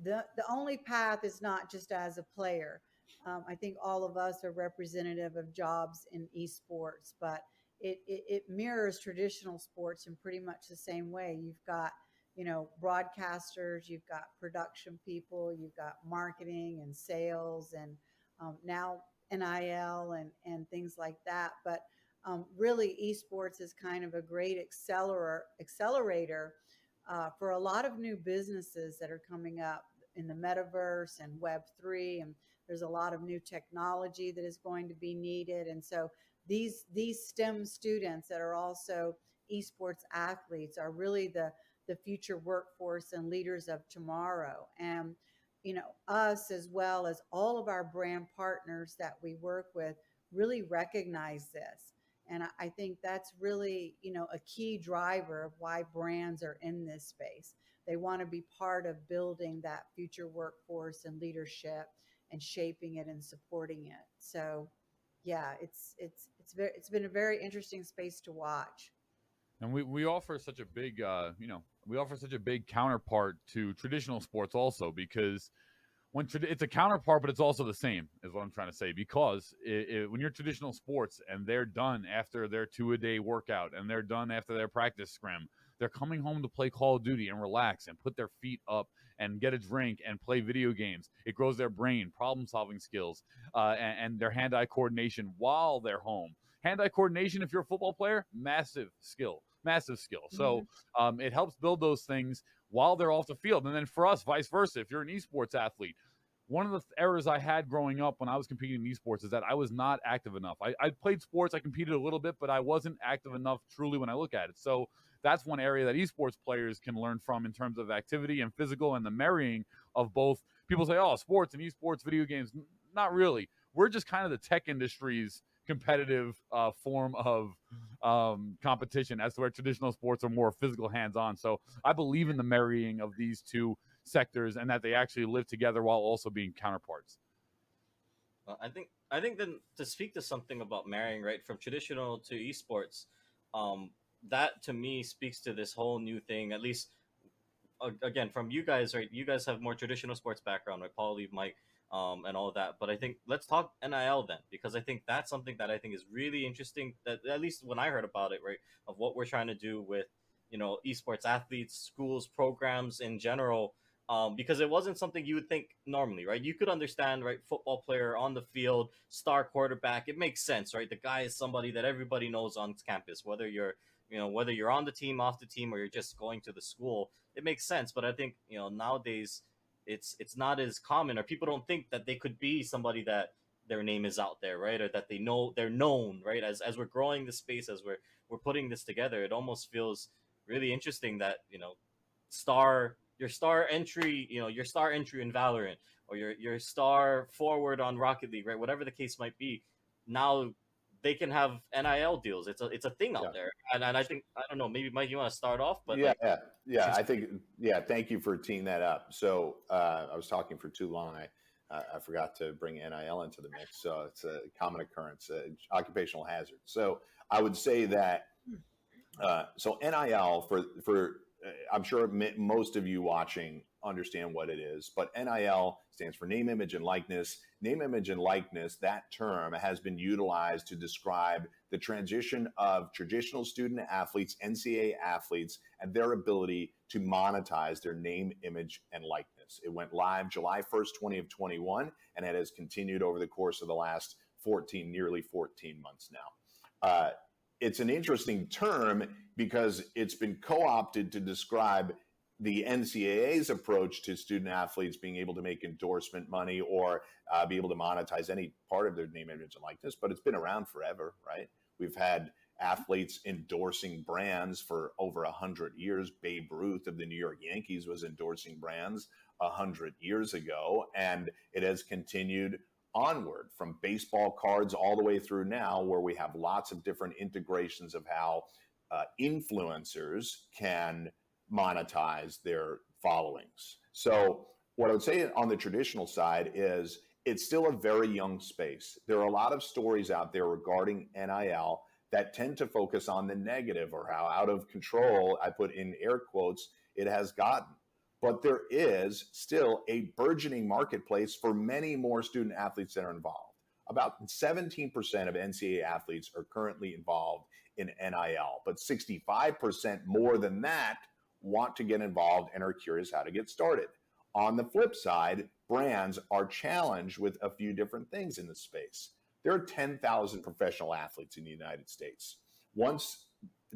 The only path is not just as a player. I think all of us are representative of jobs in esports, but it mirrors traditional sports in pretty much the same way. You've got, broadcasters, you've got production people, you've got marketing and sales, and now NIL and things like that. But really, esports is kind of a great accelerator for a lot of new businesses that are coming up in the metaverse and Web3, and there's a lot of new technology that is going to be needed. And so these STEM students that are also esports athletes are really the future workforce and leaders of tomorrow. And us, as well as all of our brand partners that we work with, really recognize this. And I think that's really, a key driver of why brands are in this space. They want to be part of building that future workforce and leadership and shaping it and supporting it. So, yeah, it's been a very interesting space to watch. And we offer such a big, we offer such a big counterpart to traditional sports also, because it's a counterpart, but it's also the same, is what I'm trying to say. Because when you're traditional sports and they're done after their 2-a-day workout and they're done after their practice scrim, they're coming home to play Call of Duty and relax and put their feet up and get a drink and play video games. It grows their brain, problem-solving skills, and their hand-eye coordination while they're home. Hand-eye coordination, if you're a football player, massive skill. So it helps build those things while they're off the field. And then for us, vice versa, if you're an esports athlete, one of the errors I had growing up when I was competing in esports is that I was not active enough. I played sports, I competed a little bit, but I wasn't active enough truly when I look at it. So that's one area that esports players can learn from in terms of activity and physical and the marrying of both. People say, oh, sports and esports, video games. Not really. We're just kind of the tech industry's competitive form of competition, as to where traditional sports are more physical, hands-on. So I believe in the marrying of these two sectors and that they actually live together while also being counterparts. I think then to speak to something about marrying, right, from traditional to esports, that to me speaks to this whole new thing, at least again from you guys, right? You guys have more traditional sports background, right? Paul, Lee, Mike, and all of that. But I think let's talk NIL then, because I think that's something that I think is really interesting, that at least when I heard about it, right, of what we're trying to do with, esports athletes, schools, programs in general, because it wasn't something you would think normally, right? You could understand, right, football player on the field, star quarterback, it makes sense, right? The guy is somebody that everybody knows on campus, whether you're on the team, off the team, or you're just going to the school, it makes sense. But I think, nowadays it's not as common, or people don't think that they could be somebody that their name is out there, right? Or that they're known, right? As we're growing this space, as we're putting this together, it almost feels really interesting that, your star entry in Valorant, or your star forward on Rocket League, right? Whatever the case might be, now they can have NIL deals. It's a thing out there, and I think, I don't know, maybe Mike, you want to start off, but I think thank you for teeing that up. So I was talking for too long. I forgot to bring NIL into the mix, so it's a common occurrence, occupational hazard. So I would say that so NIL for I'm sure most of you watching understand what it is, but NIL stands for name, image, and likeness. Name, image, and likeness, that term has been utilized to describe the transition of traditional student athletes, NCAA athletes, and their ability to monetize their name, image, and likeness. It went live July 1st, 2021, and it has continued over the course of the last nearly 14 months now. It's an interesting term because it's been co-opted to describe the NCAA's approach to student athletes being able to make endorsement money or be able to monetize any part of their name, image, and likeness. But it's been around forever, right? We've had athletes endorsing brands for over 100 years. Babe Ruth of the New York Yankees was endorsing brands 100 years ago, and it has continued onward from baseball cards all the way through now, where we have lots of different integrations of how influencers can monetize their followings. So what I would say on the traditional side is it's still a very young space. There are a lot of stories out there regarding NIL that tend to focus on the negative, or how out of control, I put in air quotes, it has gotten. But there is still a burgeoning marketplace for many more student athletes that are involved. About 17% of NCAA athletes are currently involved in NIL, but 65% more than that want to get involved and are curious how to get started. On the flip side, brands are challenged with a few different things in the space. There are 10,000 professional athletes in the United States. Once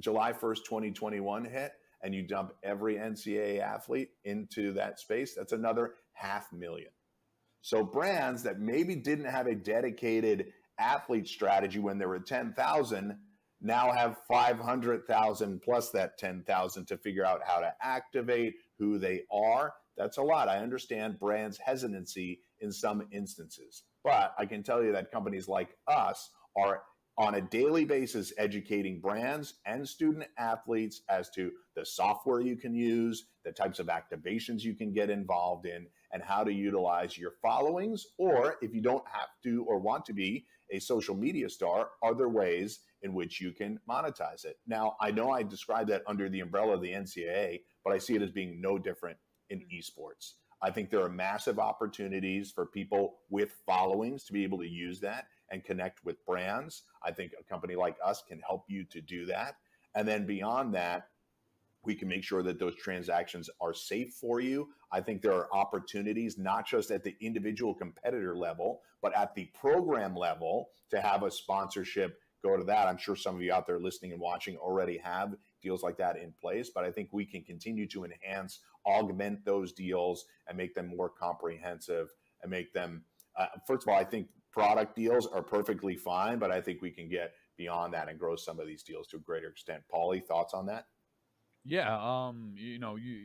July 1st, 2021 hit, and you dump every NCAA athlete into that space, that's another 500,000. So brands that maybe didn't have a dedicated athlete strategy when there were 10,000 now have 500,000 plus that 10,000 to figure out how to activate who they are. That's a lot. I understand brands' hesitancy in some instances, but I can tell you that companies like us are on a daily basis educating brands and student athletes as to the software you can use, the types of activations you can get involved in, and how to utilize your followings, or if you don't have to or want to be a social media star, are there ways in which you can monetize it? Now, I know I described that under the umbrella of the NCAA, but I see it as being no different in esports. I think there are massive opportunities for people with followings to be able to use that and connect with brands. I think a company like us can help you to do that. And then beyond that, we can make sure that those transactions are safe for you. I think there are opportunities, not just at the individual competitor level, but at the program level to have a sponsorship go to that. I'm sure some of you out there listening and watching already have deals like that in place, but I think we can continue to enhance, augment those deals and make them more comprehensive and make them, first of all, I think product deals are perfectly fine, but I think we can get beyond that and grow some of these deals to a greater extent. Paulie, thoughts on that? Yeah,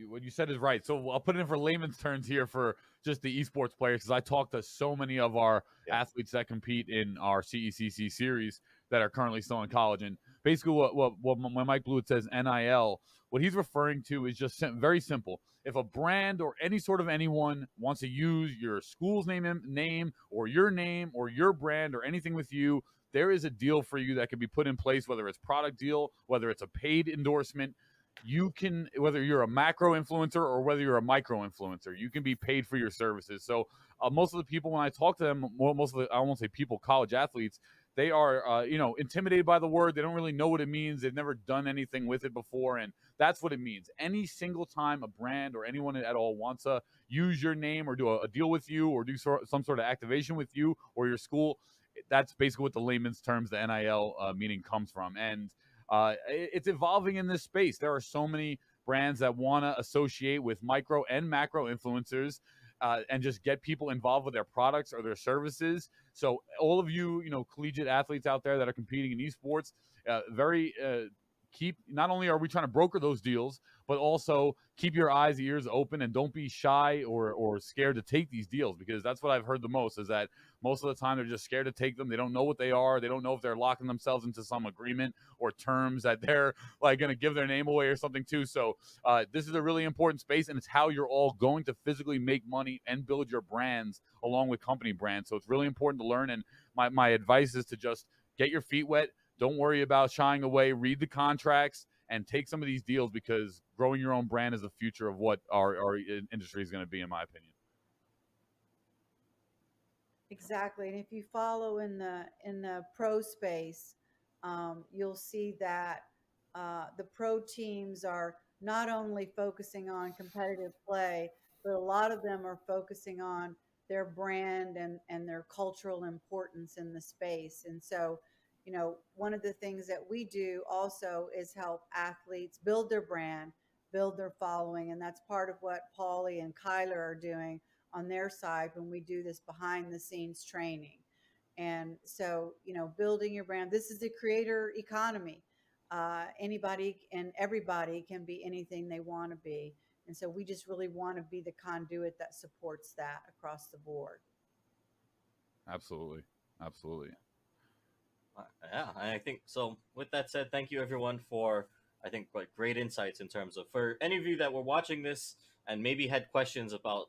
what you said is right. So I'll put it in for layman's terms here for just the esports players, because I talk to so many of our athletes that compete in our CECC series that are currently still in college. And basically what when Mike Blewett says NIL, what he's referring to is just very simple. If a brand or any sort of anyone wants to use your school's name or your brand or anything with you, there is a deal for you that can be put in place, whether it's product deal, whether it's a paid endorsement. You can, whether you're a macro influencer or whether you're a micro influencer, you can be paid for your services. So most of the people, when I talk to them, most of the, I won't say people, college athletes, they are, intimidated by the word. They don't really know what it means. They've never done anything with it before. And that's what it means. Any single time a brand or anyone at all wants to use your name or do a deal with you or do some sort of activation with you or your school, that's basically what the layman's terms, the NIL meaning comes from. And it's evolving in this space. There are so many brands that want to associate with micro and macro influencers. and just get people involved with their products or their services. So all of you, collegiate athletes out there that are competing in esports, not only are we trying to broker those deals, but also keep your eyes, ears open, and don't be shy or scared to take these deals, because that's what I've heard the most, is that most of the time they're just scared to take them. They don't know what they are. They don't know if they're locking themselves into some agreement or terms that they're like going to give their name away or something too. So this is a really important space, and it's how you're all going to physically make money and build your brands along with company brands. So it's really important to learn. And my advice is to just get your feet wet. Don't worry about shying away. Read the contracts and take some of these deals, because growing your own brand is the future of what our industry is going to be, in my opinion. Exactly. And if you follow in the pro space, you'll see that the pro teams are not only focusing on competitive play, but a lot of them are focusing on their brand and their cultural importance in the space. And so, one of the things that we do also is help athletes build their brand, build their following. And that's part of what Paulie and Kyler are doing on their side when we do this behind the scenes training. And so, building your brand, this is the creator economy. Anybody and everybody can be anything they want to be. And so we just really want to be the conduit that supports that across the board. Absolutely. Absolutely. Yeah, I think so. With that said, thank you everyone for, I think, great insights in terms of, for any of you that were watching this and maybe had questions about,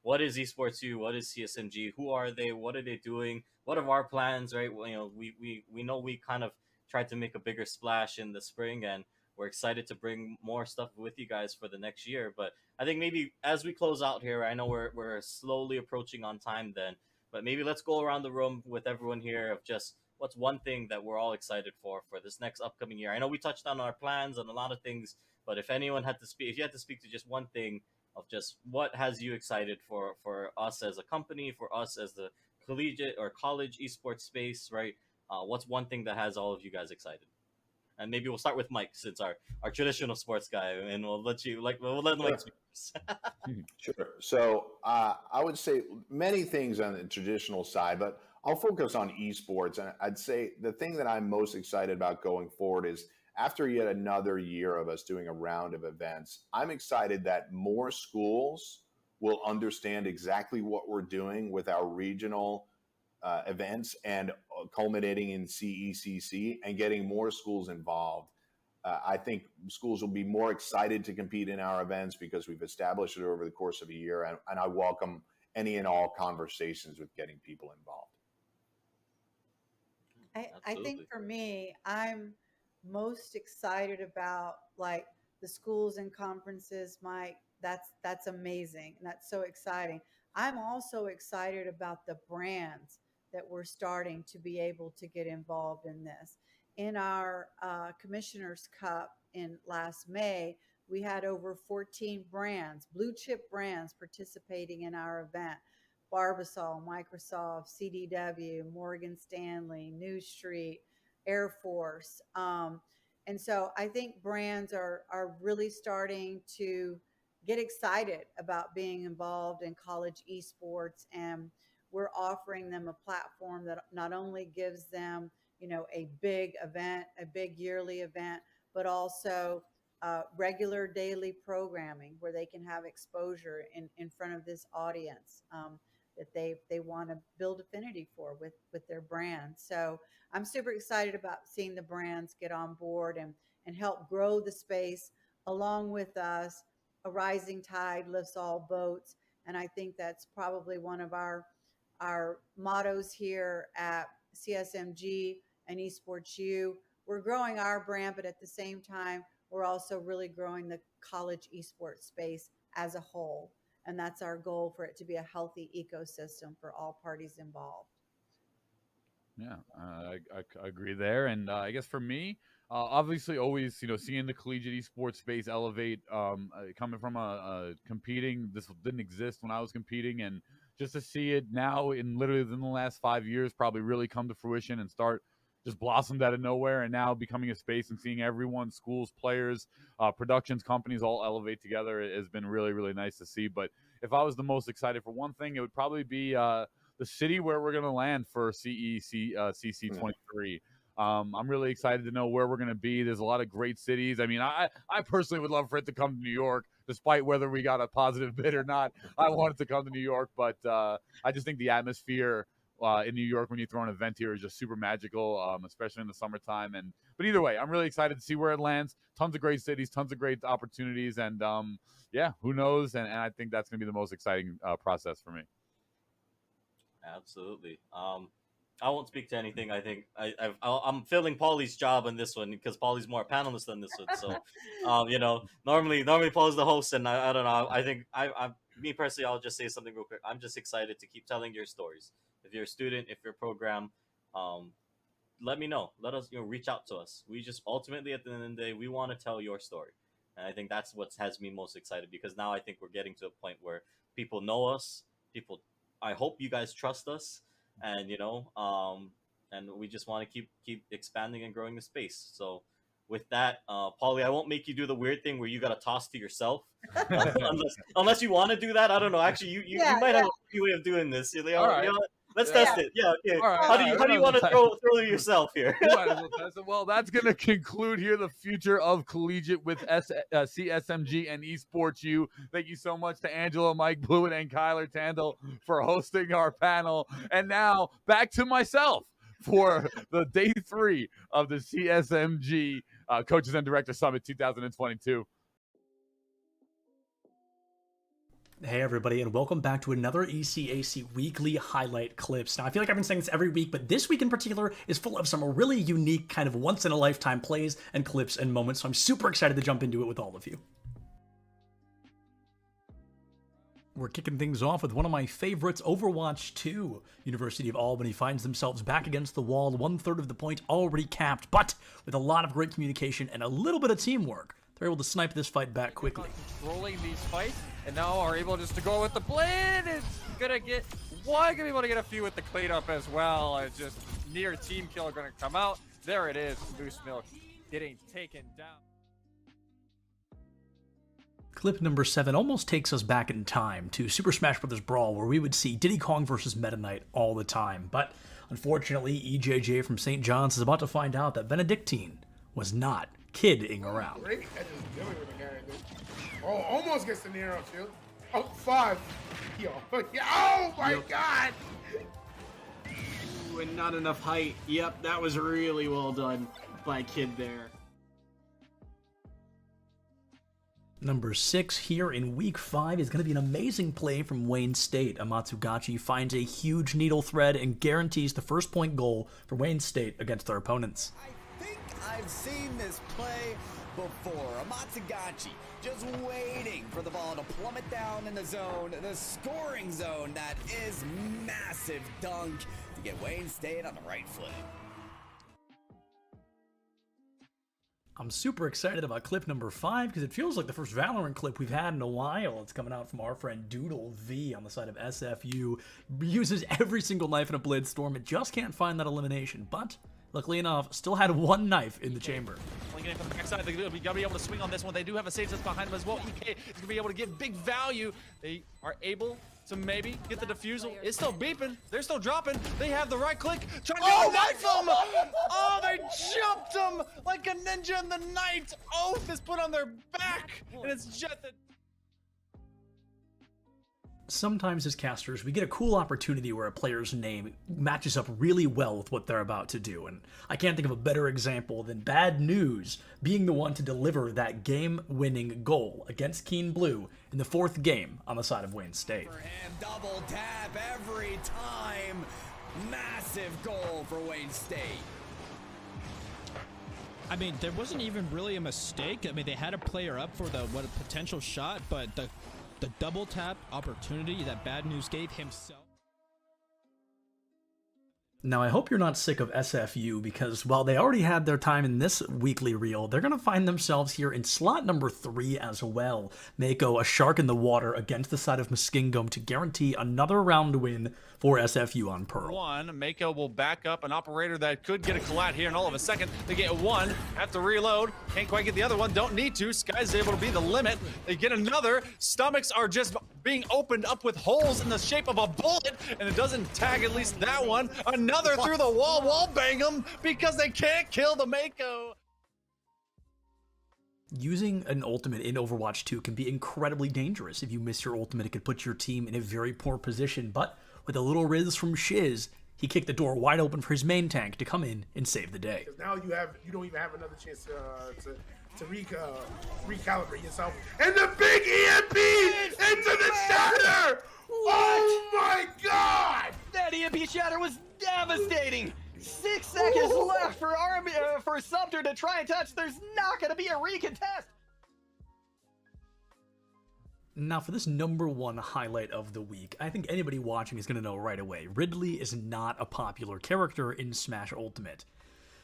what is Esports U, what is CSMG, who are they, what are they doing, what are our plans, right? Well, we know we kind of tried to make a bigger splash in the spring, and we're excited to bring more stuff with you guys for the next year. But I think maybe as we close out here, I know we're slowly approaching on time then, but maybe let's go around the room with everyone here of just what's one thing that we're all excited for this next upcoming year. I know we touched on our plans and a lot of things, but if anyone had to speak, if you had to speak to just one thing of just what has you excited for us as a company, for us as the collegiate or college esports space, right? What's one thing that has all of you guys excited? And maybe we'll start with Mike, since our traditional sports guy, and we'll let Mike speak first. Sure. So I would say many things on the traditional side, but I'll focus on esports. And I'd say the thing that I'm most excited about going forward is, after yet another year of us doing a round of events, I'm excited that more schools will understand exactly what we're doing with our regional events and culminating in CECC and getting more schools involved. I think schools will be more excited to compete in our events because we've established it over the course of a year, and I welcome any and all conversations with getting people involved. I think for me, I'm most excited about like the schools and conferences. Mike, that's amazing. That's so exciting. I'm also excited about the brands that we're starting to be able to get involved in this. In our Commissioner's Cup in last May, we had over 14 brands, blue chip brands, participating in our event. Barbasol, Microsoft, CDW, Morgan Stanley, New Street, Air Force. And so I think brands are really starting to get excited about being involved in college esports, and we're offering them a platform that not only gives them, a big event, a big yearly event, but also regular daily programming where they can have exposure in front of this audience that they want to build affinity for with their brand. So I'm super excited about seeing the brands get on board and help grow the space along with us. A rising tide lifts all boats. And I think that's probably one of our mottos here at CSMG and Esports U. We're growing our brand, but at the same time, we're also really growing the college esports space as a whole. And that's our goal, for it to be a healthy ecosystem for all parties involved. Yeah, I agree there. And I guess for me, obviously always, seeing the collegiate esports space elevate, coming from competing, this didn't exist when I was competing, and just to see it now in literally within the last 5 years probably really come to fruition and start just blossomed out of nowhere, and now becoming a space and seeing everyone, schools, players, productions, companies all elevate together has been really, really nice to see. But if I was the most excited for one thing, it would probably be the city where we're going to land for CECC 23. I'm really excited to know where we're going to be. There's a lot of great cities. I mean, I personally would love for it to come to New York, despite whether we got a positive bid or not. I want it to come to New York, but I just think the atmosphere in New York when you throw an event here is just super magical, especially in the summertime. But either way, I'm really excited to see where it lands. Tons of great cities, tons of great opportunities, and yeah, who knows? And I think that's going to be the most exciting process for me. Absolutely. I won't speak to anything. I think I'm filling Paulie's job on this one because Paulie's more a panelist than this one. So, you know, normally Paul's the host, and I don't know. I think me personally, I'll just say something real quick. I'm just excited to keep telling your stories. If you're a student, if you're a program, let me know. Let us, reach out to us. We just ultimately at the end of the day, we want to tell your story, and I think that's what has me most excited because now I think we're getting to a point where people know us. I hope you guys trust us. And and we just want to keep expanding and growing the space. So with that, Paulie, I won't make you do the weird thing where you got to toss to yourself, unless you want to do that. I don't know. Actually, you might have a way of doing this. Let's test it. Yeah. Okay. All right, How do you want to throw yourself here? Well, that's going to conclude here the future of collegiate with CSMG and Esports U. Thank you so much to Angela, Mike Blewett, and Kyler Tandel for hosting our panel. And now back to myself for the day 3 of the CSMG Coaches and Director Summit 2022. Hey everybody, and welcome back to another ECAC weekly highlight clips. Now, I feel like I've been saying this every week, but this week in particular is full of some really unique kind of once-in-a-lifetime plays and clips and moments, so I'm super excited to jump into it with all of you. We're kicking things off with one of my favorites, Overwatch 2. University of Albany finds themselves back against the wall, 1/3 of the point already capped, but with a lot of great communication and a little bit of teamwork, they're able to snipe this fight back quickly. Controlling these fights, and now are able just to go with the blade. It's gonna get one, gonna be able to get a few with the cleanup as well. It's just near team kill gonna come out. There it is, Loose Milk getting taken down. Clip number 7 almost takes us back in time to Super Smash Bros. Brawl, where we would see Diddy Kong versus Meta Knight all the time. But unfortunately, EJJ from St. John's is about to find out that Benedictine was not kidding around. Great catches Billy with the guy. Oh, almost gets the Nero shield. Oh, 5. Yo. Oh my God. Ooh, and not enough height. Yep, that was really well done by Kid there. Number 6 here in week 5 is going to be an amazing play from Wayne State. Amatsugachi finds a huge needle thread and guarantees the first point goal for Wayne State against their opponents. I've seen this play before. Amatsugachi just waiting for the ball to plummet down in the zone, the scoring zone. That is massive dunk to get Wayne State on the right foot. I'm super excited about clip number 5 because it feels like the first Valorant clip we've had in a while. It's coming out from our friend Doodle V on the side of SFU. Uses every single knife in a Blitzstorm. It just can't find that elimination, but luckily enough, still had one knife in the chamber. Linking in from the backside, they're going to be able to swing on this one. They do have a save that's behind them as well. EK is going to be able to get big value. They are able to maybe get the defusal. It's still beeping. They're still dropping. They have the right click. Trying to knife him. Oh, they jumped him like a ninja in the night. Oath is put on their back, and it's Jet that... Sometimes as casters, we get a cool opportunity where a player's name matches up really well with what they're about to do, and I can't think of a better example than Bad News being the one to deliver that game-winning goal against Keen Blue in the 4th game on the side of Wayne State. Double tap every time. Massive goal for Wayne State. I mean, there wasn't even really a mistake. I mean, they had a player up for the potential shot, but the double tap opportunity that Bad News gave himself. Now, I hope you're not sick of SFU, because while they already had their time in this weekly reel, they're going to find themselves here in slot number 3 as well. Mako, a shark in the water against the side of Muskingum to guarantee another round win for SFU on Pearl. One, Mako will back up an operator that could get a collat here in all of a second. They get one, have to reload, can't quite get the other one, don't need to. Sky's able to be the limit. They get another. Stomachs are just being opened up with holes in the shape of a bullet, and it doesn't tag at least that one. Another through the wall bang them because they can't kill the Mako. Using an ultimate in Overwatch 2 can be incredibly dangerous. If you miss your ultimate, it could put your team in a very poor position, but with a little Riz from Shiz, he kicked the door wide open for his main tank to come in and save the day. Now you don't even have another chance to recalibrate yourself. And the big EMP into the shatter! Oh my god! That EMP shatter was devastating! 6 seconds left for Sumter to try and touch. There's not going to be a recontest. Now, for this #1 highlight of the week, I think anybody watching is going to know right away. Ridley is not a popular character in Smash Ultimate.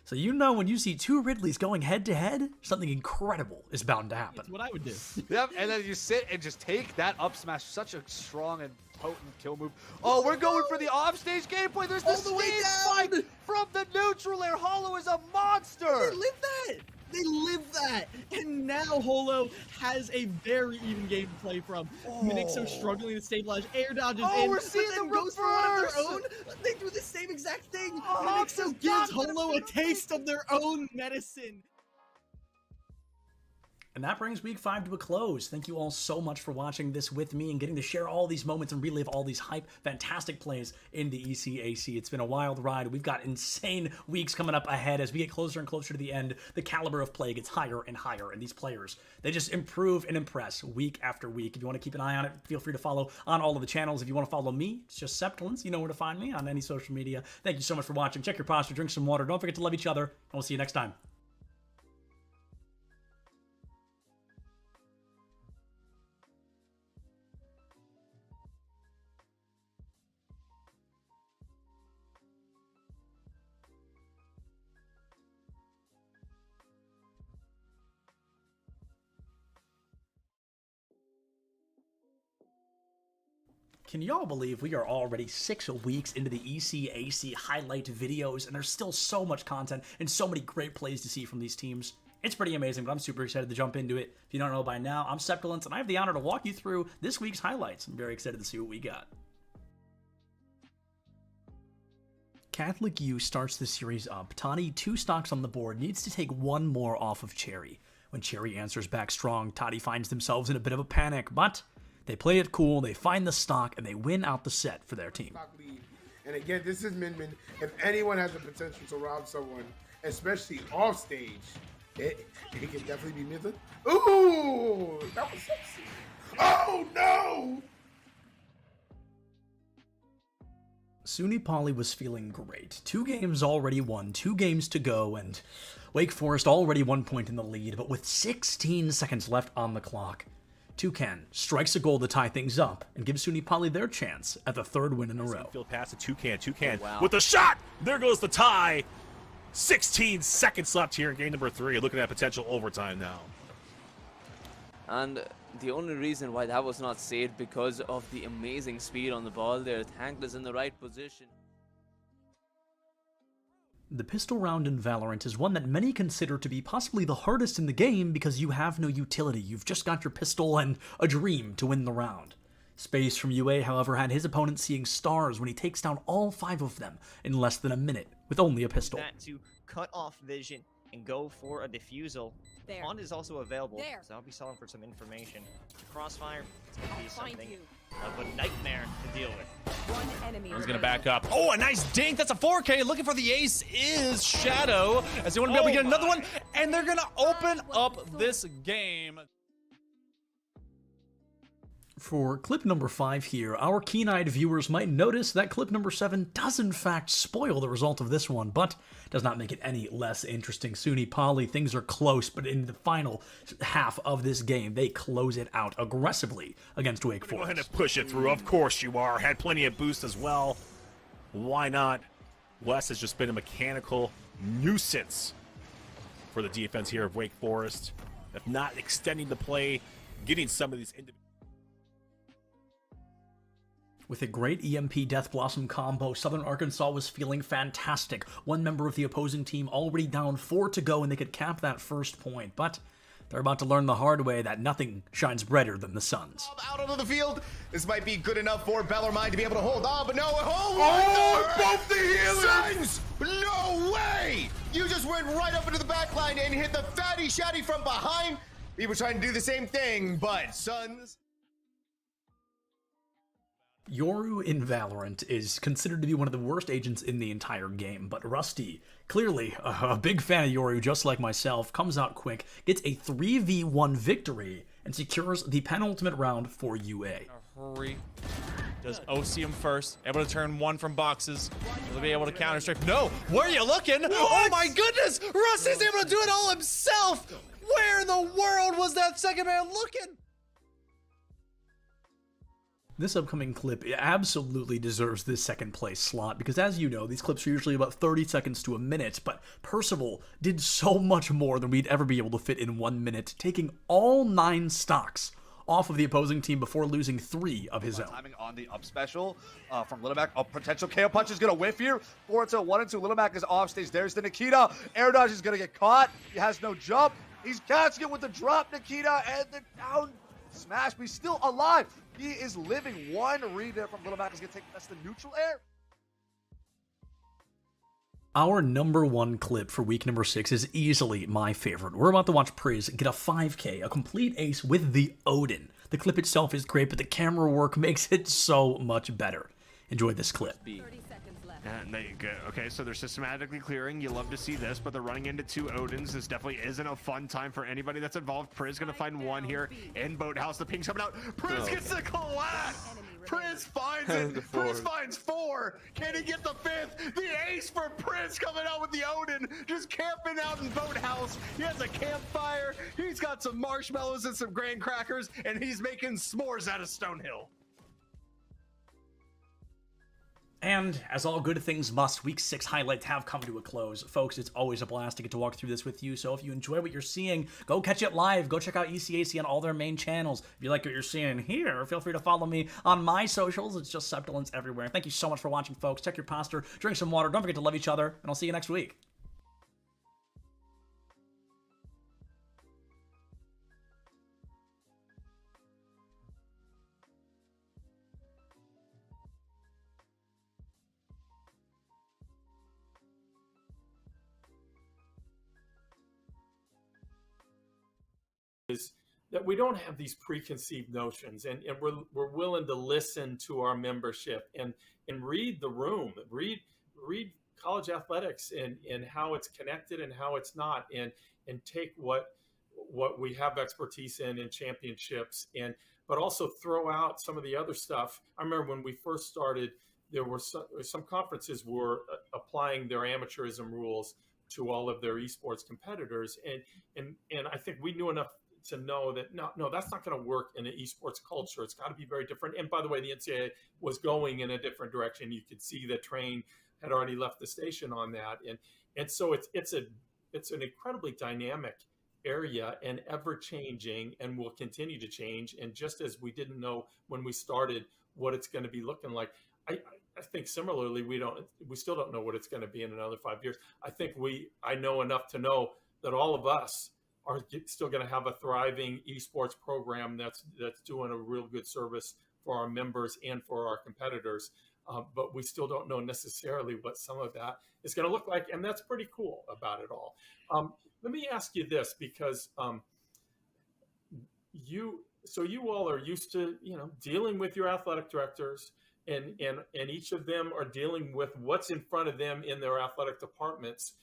So you know when you see 2 Ridleys going head-to-head, something incredible is bound to happen. That's what I would do. Yep, and then you sit and just take that up smash. Such a strong and potent kill move. Oh, we're going for the offstage gameplay. There's the stage spike from the neutral air. Holo is a monster. They live that. They live that. And now Holo has a very even game to play from. Minixo struggling to stabilize, air dodges in. We're seeing but then the goes for one of their reverse. own. They do the same exact thing. Oh, Minixo gives Holo a taste of their own medicine. And that brings week 5 to a close. Thank you all so much for watching this with me and getting to share all these moments and relive all these hype, fantastic plays in the ECAC. It's been a wild ride. We've got insane weeks coming up ahead as we get closer and closer to the end. The caliber of play gets higher and higher, and these players, they just improve and impress week after week. If you want to keep an eye on it, feel free to follow on all of the channels. If you want to follow me, it's just Septilence. You know where to find me on any social media. Thank you so much for watching. Check your posture, drink some water. Don't forget to love each other, and we'll see you next time. Can y'all believe we are already 6 weeks into the ECAC highlight videos, and there's still so much content and so many great plays to see from these teams? It's pretty amazing, but I'm super excited to jump into it. If you don't know by now, I'm Septilence, and I have the honor to walk you through this week's highlights. I'm very excited to see what we got. Catholic U starts the series up. Toddy, 2 stocks on the board, needs to take 1 more off of Cherry. When Cherry answers back strong, Toddy finds themselves in a bit of a panic, but they play it cool, they find the stock, and they win out the set for their team. And again, this is Min Min. If anyone has the potential to rob someone, especially off stage, it can definitely be Mitha. Ooh, that was sexy. Oh no! Suni Polly was feeling great. 2 games already won, 2 games to go, and Wake Forest already 1 point in the lead, but with 16 seconds left on the clock, Toucan strikes a goal to tie things up and gives Suni Polly their chance at the 3rd win in a row. Field pass to Toucan with the shot. There goes the tie. 16 seconds left here in game number 3. Looking at potential overtime now. And the only reason why that was not saved because of the amazing speed on the ball there. Thankless in the right position. The pistol round in Valorant is one that many consider to be possibly the hardest in the game because you have no utility. You've just got your pistol and a dream to win the round. Space from UA, however, had his opponent seeing stars when he takes down all 5 of them in less than a minute with only a pistol. That to cut off vision and go for a defusal. Pond is also available, so I'll be selling for some information. Crossfire, it's going to be something of a nightmare to deal with. One enemy. He's going to back up. Oh, a nice dink. That's a 4K. Looking for the ace is Shadow, as they want to be able to get another one, and they're going to open up this game. For clip number 5 here, our keen-eyed viewers might notice that clip number 7 does in fact spoil the result of this one, but does not make it any less interesting. Suni Polly, things are close, but in the final half of this game, they close it out aggressively against Wake Forest. Go ahead and push it through. Of course you are. Had plenty of boost as well. Why not? Wes has just been a mechanical nuisance for the defense here of Wake Forest. If not extending the play, getting some of these individual. With a great EMP Death Blossom combo, Southern Arkansas was feeling fantastic. One member of the opposing team already down 4 to go, and they could cap that first point. But they're about to learn the hard way that nothing shines brighter than the Suns. Out onto the field. This might be good enough for Bellarmine to be able to hold on, but no. Both the healers! Suns! No way! You just went right up into the back line and hit the fatty shatty from behind. We were trying to do the same thing, but Suns... Yoru in Valorant is considered to be one of the worst agents in the entire game, but Rusty, clearly a big fan of Yoru just like myself, comes out quick, gets a 3v1 victory, and secures the penultimate round for UA. Hurry. Does OC him first, able to turn 1 from boxes, will be able to counter strike. No, where are you looking? What? Oh my goodness, Rusty's able to do it all himself. Where in the world was that second man looking? This upcoming clip absolutely deserves this second place slot because, as you know, these clips are usually about 30 seconds to a minute, but Percival did so much more than we'd ever be able to fit in 1 minute, taking all 9 stocks off of the opposing team before losing 3 of his own. Timing on the up special from Little Mac. A potential KO punch is going to whiff here. 4-2, 1-2. Little Mac is off stage. There's the Nikita. Air dodge is going to get caught. He has no jump. He's catching it with the drop, Nikita, and the down smash. But he's still alive. He is living. One read there from Little Mac is going to take that's the neutral air. Our number 1 clip for week number 6 is easily my favorite. We're about to watch Priz get a 5K, a complete ace with the Odin. The clip itself is great, but the camera work makes it so much better. Enjoy this clip. And they go, okay, so they're systematically clearing. You love to see this, but they're running into 2 Odins. This definitely isn't a fun time for anybody that's involved. Priz gonna find 1 here in Boathouse. The ping's coming out. Priz gets the collapse. Priz finds it. Priz finds 4. Can he get the 5th? The ace for Priz coming out with the Odin. Just camping out in Boathouse. He has a campfire. He's got some marshmallows and some graham crackers, and he's making s'mores out of Stonehill. And, as all good things must, Week 6 highlights have come to a close. Folks, it's always a blast to get to walk through this with you, so if you enjoy what you're seeing, go catch it live. Go check out ECAC on all their main channels. If you like what you're seeing here, feel free to follow me on my socials. It's just Subtilence everywhere. Thank you so much for watching, folks. Check your posture, drink some water, don't forget to love each other, and I'll see you next week. Is that we don't have these preconceived notions, and we're willing to listen to our membership and read the room, read college athletics and how it's connected and how it's not, and take what we have expertise in championships, but also throw out some of the other stuff. I remember when we first started, there were some conferences were applying their amateurism rules to all of their esports competitors, and I think we knew enough to know that no, that's not going to work in an esports culture. It's got to be very different. And by the way, the NCAA was going in a different direction. You could see that Train had already left the station on that, and so it's an incredibly dynamic area and ever changing, and will continue to change. And just as we didn't know when we started what it's going to be looking like, I think similarly we still don't know what it's going to be in another 5 years. I know enough to know that all of us are still going to have a thriving esports program that's doing a real good service for our members and for our competitors. But we still don't know necessarily what some of that is going to look like, and that's pretty cool about it all. Let me ask you this, because you all are used to dealing with your athletic directors, and each of them are dealing with what's in front of them in their athletic departments.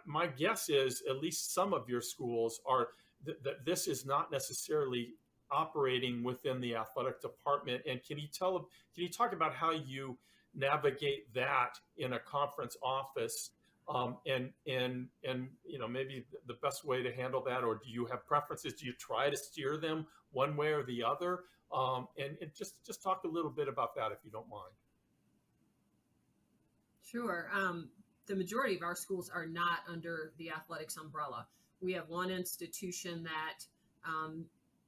My guess is at least some of your schools are that this is not necessarily operating within the athletic department. And can you talk about how you navigate that in a conference office, and maybe the best way to handle that, or do you have preferences? Do you try to steer them one way or the other? And just talk a little bit about that, if you don't mind. Sure. The majority of our schools are not under the athletics umbrella. We have one institution that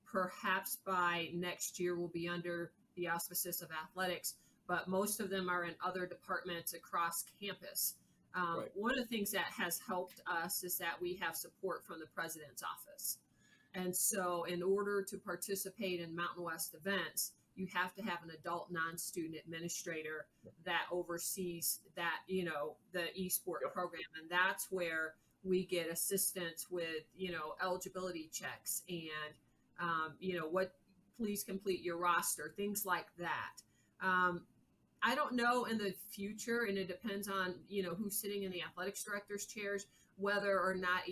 perhaps by next year will be under the auspices of athletics, but most of them are in other departments across campus. Right. One of the things that has helped us is that we have support from the president's office. And so in order to participate in Mountain West events, you have to have an adult non-student administrator that oversees that, the eSport program. And that's where we get assistance with, eligibility checks and, what, please complete your roster, things like that. I don't know in the future, and it depends on, who's sitting in the athletics director's chairs, whether or not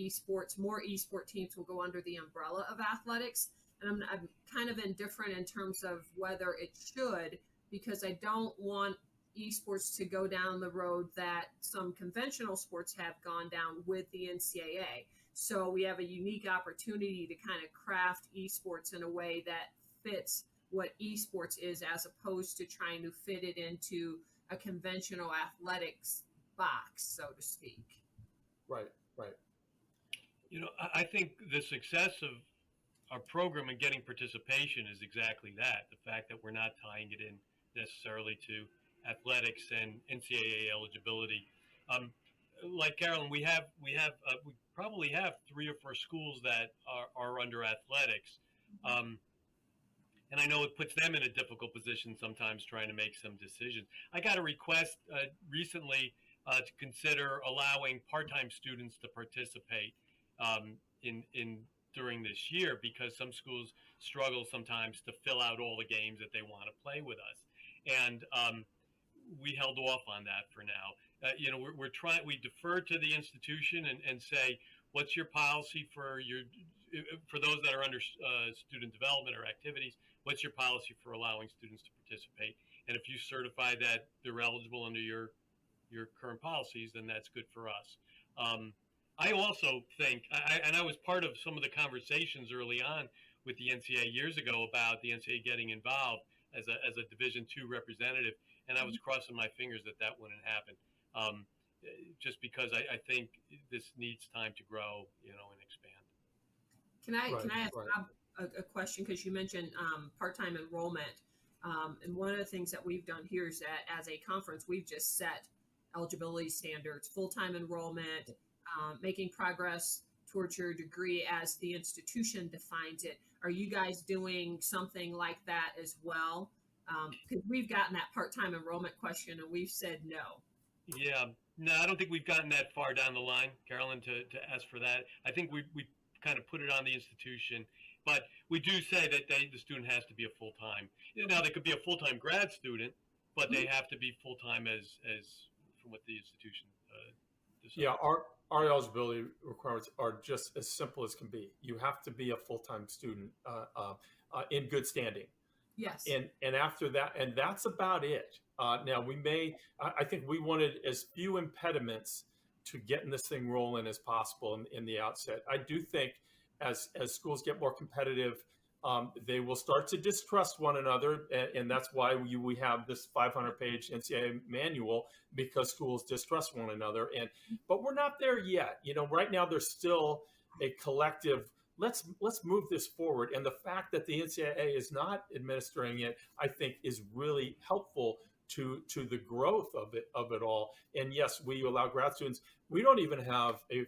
more esport teams will go under the umbrella of athletics. And I'm kind of indifferent in terms of whether it should, because I don't want esports to go down the road that some conventional sports have gone down with the NCAA. So we have a unique opportunity to kind of craft esports in a way that fits what esports is, as opposed to trying to fit it into a conventional athletics box, so to speak. Right, right. I think the success of our program and getting participation is exactly that. The fact that we're not tying it in necessarily to athletics and NCAA eligibility. Like Carolyn, we probably have 3 or 4 schools that are under athletics. And I know it puts them in a difficult position sometimes trying to make some decisions. I got a request recently to consider allowing part-time students to participate during this year, because some schools struggle sometimes to fill out all the games that they want to play with us. And we held off on that for now. We defer to the institution and say, what's your policy for those that are under student development or activities? What's your policy for allowing students to participate? And if you certify that they're eligible under your current policies, then that's good for us. I also think, and I was part of some of the conversations early on with the NCAA years ago about the NCAA getting involved as a Division II representative, and I was crossing my fingers that wouldn't happen, just because I think this needs time to grow, and expand. Can I ask Rob a question, because you mentioned part-time enrollment, and one of the things that we've done here is that as a conference, we've just set eligibility standards, full-time enrollment, making progress towards your degree as the institution defines it. Are you guys doing something like that as well? Because we've gotten that part-time enrollment question and we've said no. Yeah, no, I don't think we've gotten that far down the line, Carolyn, to ask for that. I think we kind of put it on the institution, but we do say that the student has to be a full-time. Now, they could be a full-time grad student, but they have to be full-time as from what the institution decides. Yeah, our eligibility requirements are just as simple as can be. You have to be a full-time student in good standing. Yes. And after that, and that's about it. Now I think we wanted as few impediments to getting this thing rolling as possible in the outset. I do think as schools get more competitive, they will start to distrust one another, and that's why we have this 500-page NCAA manual, because schools distrust one another. But we're not there yet. Right now there's still a collective. Let's move this forward, and the fact that the NCAA is not administering it, I think, is really helpful to the growth of it all. And yes, we allow grad students. We don't even have a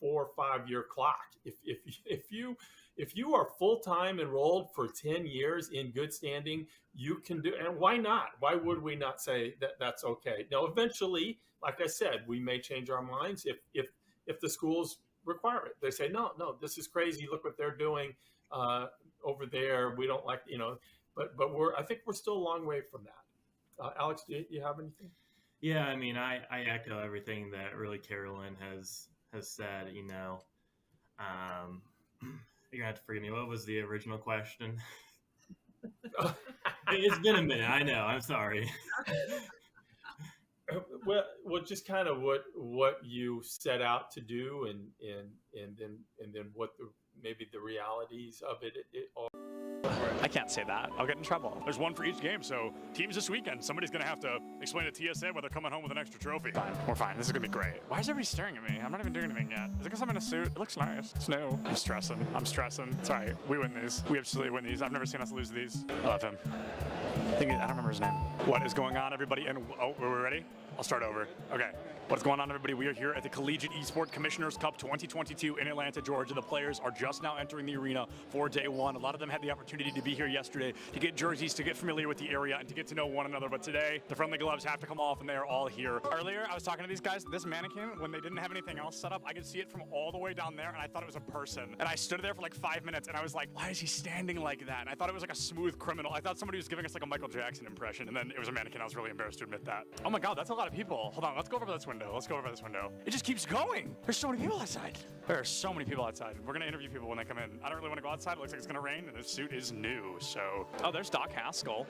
4 or 5 year clock. If you are full-time enrolled for 10 years in good standing, you can do, and why not? Why would we not say that that's okay? Now, eventually, like I said, we may change our minds if the schools require it. They say, no, this is crazy. Look what they're doing over there. We don't like, but I think we're still a long way from that. Alex, do you have anything? Yeah, I mean, I echo everything that really Carolyn has said. You're gonna have to forgive me. What was the original question? It's been a minute. I know. I'm sorry. Well, just kind of what you set out to do, and then what maybe the realities of it are. I can't say that. I'll get in trouble. There's one for each game, so teams this weekend, somebody's going to have to explain to TSA why they're coming home with an extra trophy. Fine. We're fine. This is going to be great. Why is everybody staring at me? I'm not even doing anything yet. Is it because I'm in a suit? It looks nice. It's new. I'm stressing. It's all right. We win these. We absolutely win these. I've never seen us lose these. I love him. I don't remember his name. What is going on, everybody? And oh, are we ready? I'll start over. Okay. What's going on, everybody? We are here at the Collegiate Esports Commissioners Cup 2022 in Atlanta, Georgia. The players are just now entering the arena for day one. A lot of them had the opportunity to be here yesterday to get jerseys, to get familiar with the area, and to get to know one another. But today, the friendly gloves have to come off, and they are all here. Earlier, I was talking to these guys. This mannequin, when they didn't have anything else set up, I could see it from all the way down there, and I thought it was a person. And I stood there for like 5 minutes, and I was like, why is he standing like that? And I thought it was like a smooth criminal. I thought somebody was giving us like a Michael Jackson impression, and then it was a mannequin. I was really embarrassed to admit that. Oh my God, that's a lot of people. Hold on, let's go over this window. It just keeps going. There's so many people outside. There are so many people outside. We're gonna interview people when they come in. I don't really want to go outside. It looks like it's gonna rain, and this suit is new, so. Oh, there's Doc Haskell.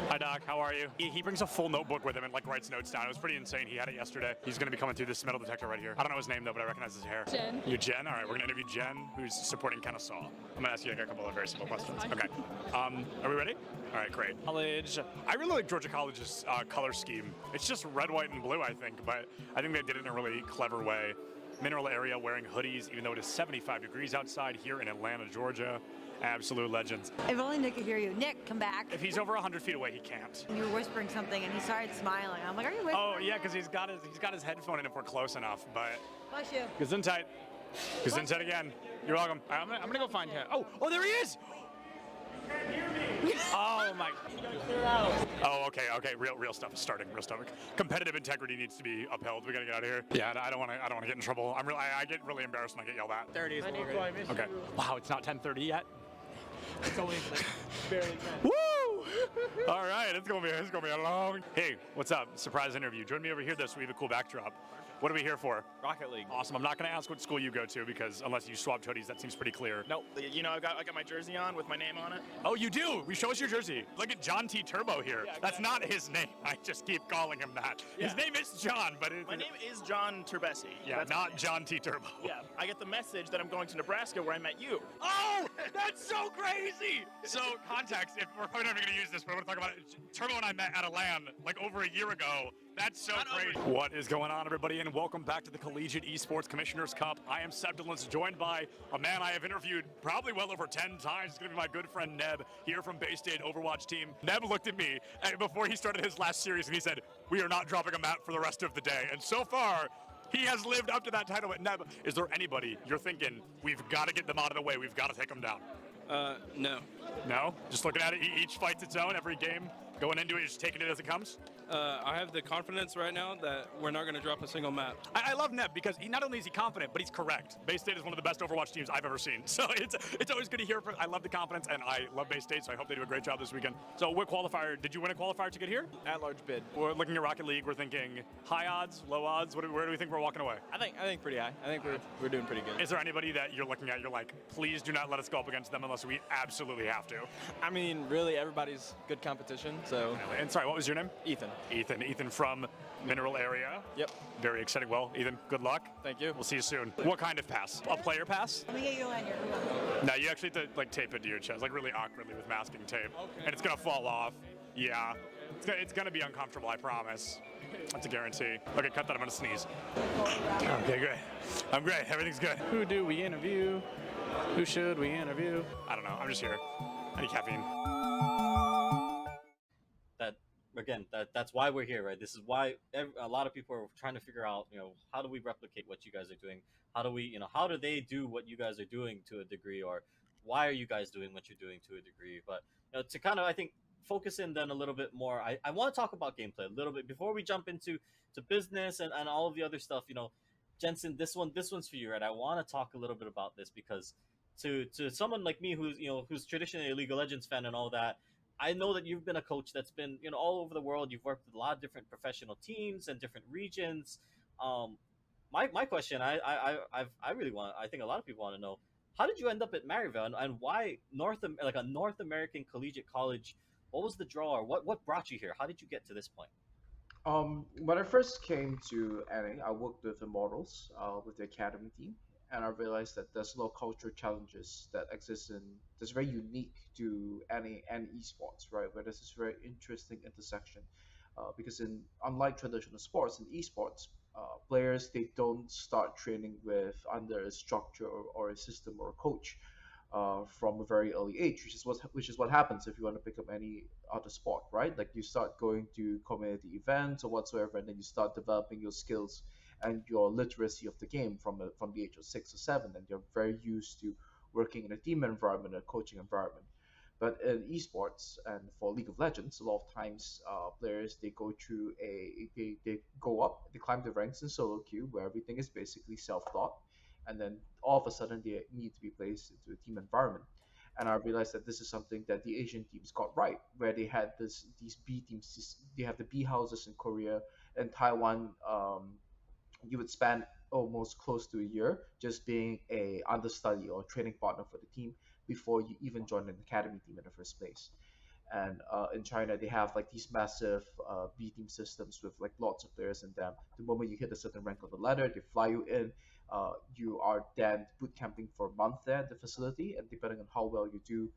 Hi, Doc. How are you? He brings a full notebook with him and like writes notes down. It was pretty insane. He had it yesterday. He's gonna be coming through this metal detector right here. I don't know his name though, but I recognize his hair. Jen. You Jen? All right, we're gonna interview Jen, who's supporting Kennesaw. I'm gonna ask you a couple of very simple questions. Okay. Are we ready? All right, great. College. I really like Georgia College's color scheme. It's just red, white, and blue, I think, but I think they did it in a really clever way. Mineral area wearing hoodies, even though it is 75 degrees outside here in Atlanta, Georgia. Absolute legends. If only Nick could hear you. Nick, come back. If he's over 100 feet away, he can't. You were whispering something, and he started smiling. I'm like, are you whispering? Oh yeah, because he's got his headphone in if we're close enough. But Bless you. Gesundheit. Gesundheit again. You're welcome. I'm gonna go find him. Oh, there he is. Oh my. Oh, okay. Real stuff is starting. Real stuff. Competitive integrity needs to be upheld. We gotta get out of here. Yeah, I don't want to get in trouble. I get really embarrassed when I get yelled at. 30 is Okay. Wow, it's not 10:30 yet. It's only barely 10. Woo! All right, it's gonna be a long. Hey, what's up? Surprise interview. Join me over here. We have a cool backdrop. What are we here for? Rocket League. Awesome. I'm not going to ask what school you go to because unless you swapped hoodies, that seems pretty clear. No, you know, I got my jersey on with my name on it. Oh, you do? Show us your jersey. Look at John T. Turbo here. Yeah, that's not his name. I just keep calling him that. Yeah. His name is John, but my name is John Turbesi. Yeah, that's not John T. Turbo. Yeah, I get the message that I'm going to Nebraska where I met you. Oh, that's so crazy. So context, if we're probably never going to use this, but we're going to talk about it. Turbo and I met at a LAN like over a year ago. That's so crazy. What is going on, everybody, and welcome back to the Collegiate Esports Commissioners Cup. I am Seb Dillons, joined by a man I have interviewed probably well over 10 times. It's going to be my good friend Neb, here from Bay State Overwatch team. Neb looked at me before he started his last series, and he said, we are not dropping a map for the rest of the day. And so far, he has lived up to that title. But Neb, is there anybody you're thinking, we've got to get them out of the way, we've got to take them down? No. No? Just looking at it, each fight's its own, every game, going into it, just taking it as it comes? I have the confidence right now that we're not going to drop a single map. I love Neb because not only is he confident, but he's correct. Bay State is one of the best Overwatch teams I've ever seen. So it's always good to hear. I love the confidence, and I love Bay State, so I hope they do a great job this weekend. So what qualifier, did you win a qualifier to get here? At-large bid. We're looking at Rocket League. We're thinking high odds, low odds. Where do we think we're walking away? I think pretty high. I think we're doing pretty good. Is there anybody that you're looking at, you're like, please do not let us go up against them unless we absolutely have to? I mean, really, everybody's good competition, so. And sorry, what was your name? Ethan. Ethan from Mineral area. Yep. Very exciting. Well, Ethan, good luck. Thank you. We'll see you soon. What kind of pass? A player pass? Let me get you a lanyard. No, you actually have to like tape it to your chest, like really awkwardly with masking tape. Okay. And it's gonna fall off. Yeah. It's gonna be uncomfortable, I promise. That's a guarantee. Okay, cut that, I'm gonna sneeze. Okay, good. I'm great, everything's good. Who do we interview? Who should we interview? I don't know, I'm just here. I need caffeine. That's why we're here, right? This is why a lot of people are trying to figure out, how do we replicate what you guys are doing? How do they do what you guys are doing to a degree, or why are you guys doing what you're doing to a degree? But to kind of, I think, focus in then a little bit more, I want to talk about gameplay a little bit before we jump into business and all of the other stuff. Jensen, this one's for you, right? I want to talk a little bit about this because to someone like me who's traditionally a League of Legends fan and all that, I know that you've been a coach that's been, all over the world. You've worked with a lot of different professional teams and different regions. My question, I think a lot of people want to know, how did you end up at Maryville, and why a North American collegiate college? What was the draw, or what brought you here? How did you get to this point? When I first came to NA, I worked with the Immortals, with the academy team, and I realized that there's a lot of cultural challenges that exist in that's very unique to any esports, right? Where there's this very interesting intersection, because in unlike traditional sports, in esports, players they don't start training with under a structure or a system or a coach from a very early age, which is what happens if you want to pick up any other sport, right? Like you start going to community events or whatsoever, and then you start developing your skills and your literacy of the game from the age of 6 or 7, and you're very used to working in a team environment, a coaching environment. But in esports and for League of Legends, a lot of times players they go through they go up, they climb the ranks in solo queue where everything is basically self-taught, and then all of a sudden they need to be placed into a team environment. And I realized that this is something that the Asian teams got right, where they had these B teams. They have the B houses in Korea and Taiwan. You would spend almost close to a year just being a understudy or training partner for the team before you even join an academy team in the first place. And in China, they have like these massive B team systems with like lots of players in them. The moment you hit a certain rank on the ladder, they fly you in. You are then boot camping for a month there at the facility, and depending on how well you do,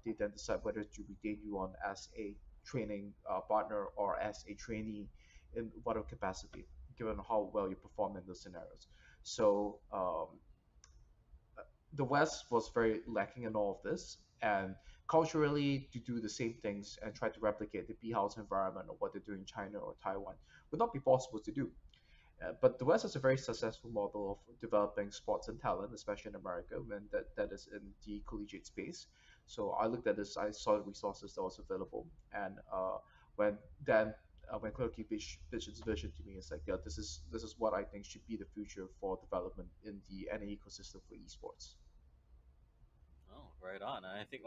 they then decide whether to retain you on as a training partner or as a trainee in whatever capacity, given how well you perform in those scenarios. So the West was very lacking in all of this, and culturally to do the same things and try to replicate the B house environment or what they do in China or Taiwan would not be possible to do. But the West has a very successful model of developing sports and talent, especially in America, when that is in the collegiate space. So I looked at this, I saw the resources that was available, and when then when Clerky pitched his vision to me, it's like, yeah, this is what I think should be the future for development in the any ecosystem for esports. Oh, right on. I think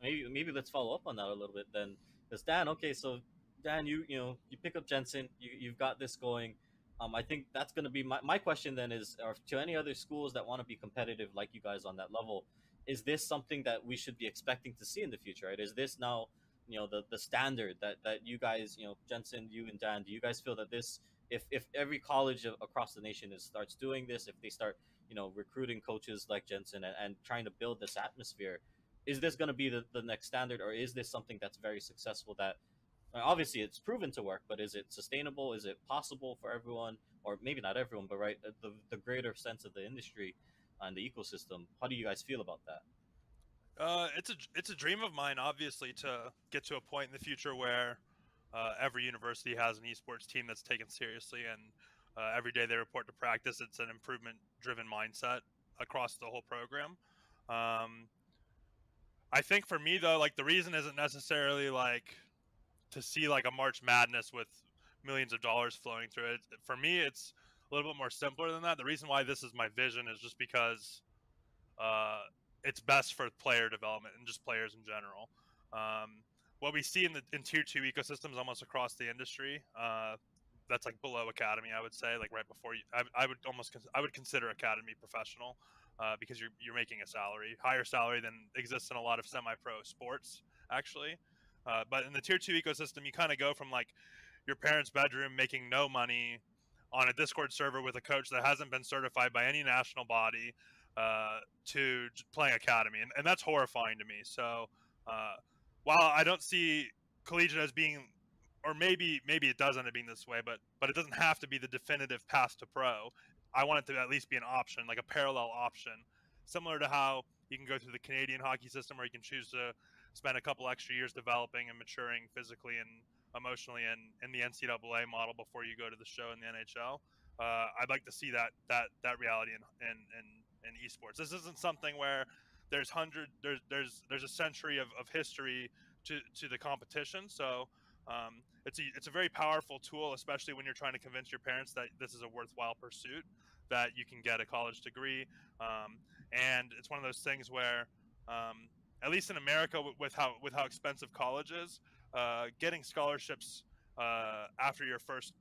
maybe let's follow up on that a little bit then. Because Dan, okay, so Dan, you pick up Jensen, you've got this going. I think that's going to be my question then is, or to any other schools that want to be competitive like you guys on that level, is this something that we should be expecting to see in the future? Right? Is this now the standard that you guys, Jensen, you and Dan, do you guys feel that this, if every college across the nation starts doing this, if they start recruiting coaches like Jensen and trying to build this atmosphere, is this going to be the next standard, or is this something that's very successful that obviously it's proven to work, but is it sustainable? Is it possible for everyone, or maybe not everyone, but right, the greater sense of the industry and the ecosystem? How do you guys feel about that? It's a dream of mine, obviously, to get to a point in the future where every university has an esports team that's taken seriously, and every day they report to practice. It's an improvement-driven mindset across the whole program. I think for me though, like the reason isn't necessarily like to see like a March Madness with millions of dollars flowing through it. For me, it's a little bit more simpler than that. The reason why this is my vision is just because uh, it's best for player development and just players in general. What we see in tier 2 ecosystems almost across the industry, that's like below academy, I would say, like right before you, I would consider academy professional, because you're making a salary, higher salary than exists in a lot of semi-pro sports actually. But in the tier 2 ecosystem, you kind of go from like your parents' bedroom making no money on a Discord server with a coach that hasn't been certified by any national body, to playing academy, and that's horrifying to me. So while I don't see collegiate as being, or maybe it does end up being this way, but it doesn't have to be the definitive path to pro. I want it to at least be an option, like a parallel option, similar to how you can go through the Canadian hockey system, where you can choose to spend a couple extra years developing and maturing physically and emotionally in the NCAA model before you go to the show in the NHL. I'd like to see that reality in esports. This isn't something where there's a century of history to the competition. So it's a very powerful tool, especially when you're trying to convince your parents that this is a worthwhile pursuit, that you can get a college degree. And it's one of those things where, at least in America, with how expensive college is, getting scholarships after your first,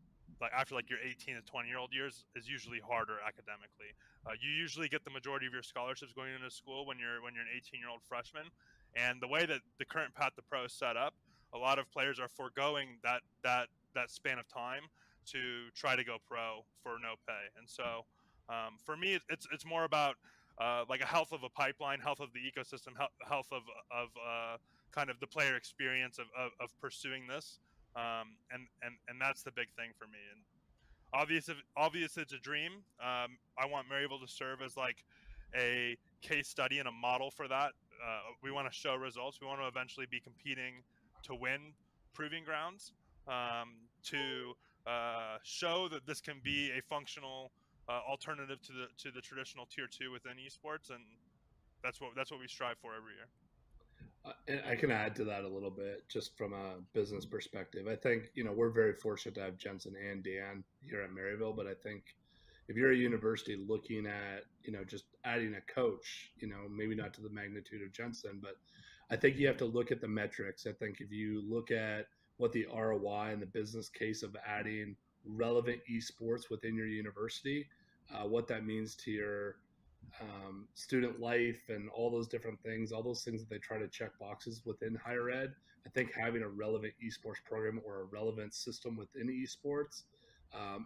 like after like your 18 to 20-year-old years is usually harder academically. You usually get the majority of your scholarships going into school when you're an 18-year-old freshman, and the way that the current path to pro is set up, a lot of players are foregoing that span of time to try to go pro for no pay. And so For me, it's more about like a health of a pipeline, health of the ecosystem, health of kind of the player experience of pursuing this, and that's the big thing for me. And obvious it's a dream. I want Maryville to serve as like a case study and a model for that. We want to show results. We want to eventually be competing to win proving grounds, to show that this can be a functional alternative to the traditional tier 2 within esports, and that's what we strive for every year. And I can add to that a little bit, just from a business perspective. I think, we're very fortunate to have Jensen and Dan here at Maryville, but I think if you're a university looking at, just adding a coach, maybe not to the magnitude of Jensen, but I think you have to look at the metrics. I think if you look at what the ROI and the business case of adding relevant esports within your university, what that means to your student life and all those different things, all those things that they try to check boxes within higher ed. I think having a relevant esports program or a relevant system within esports,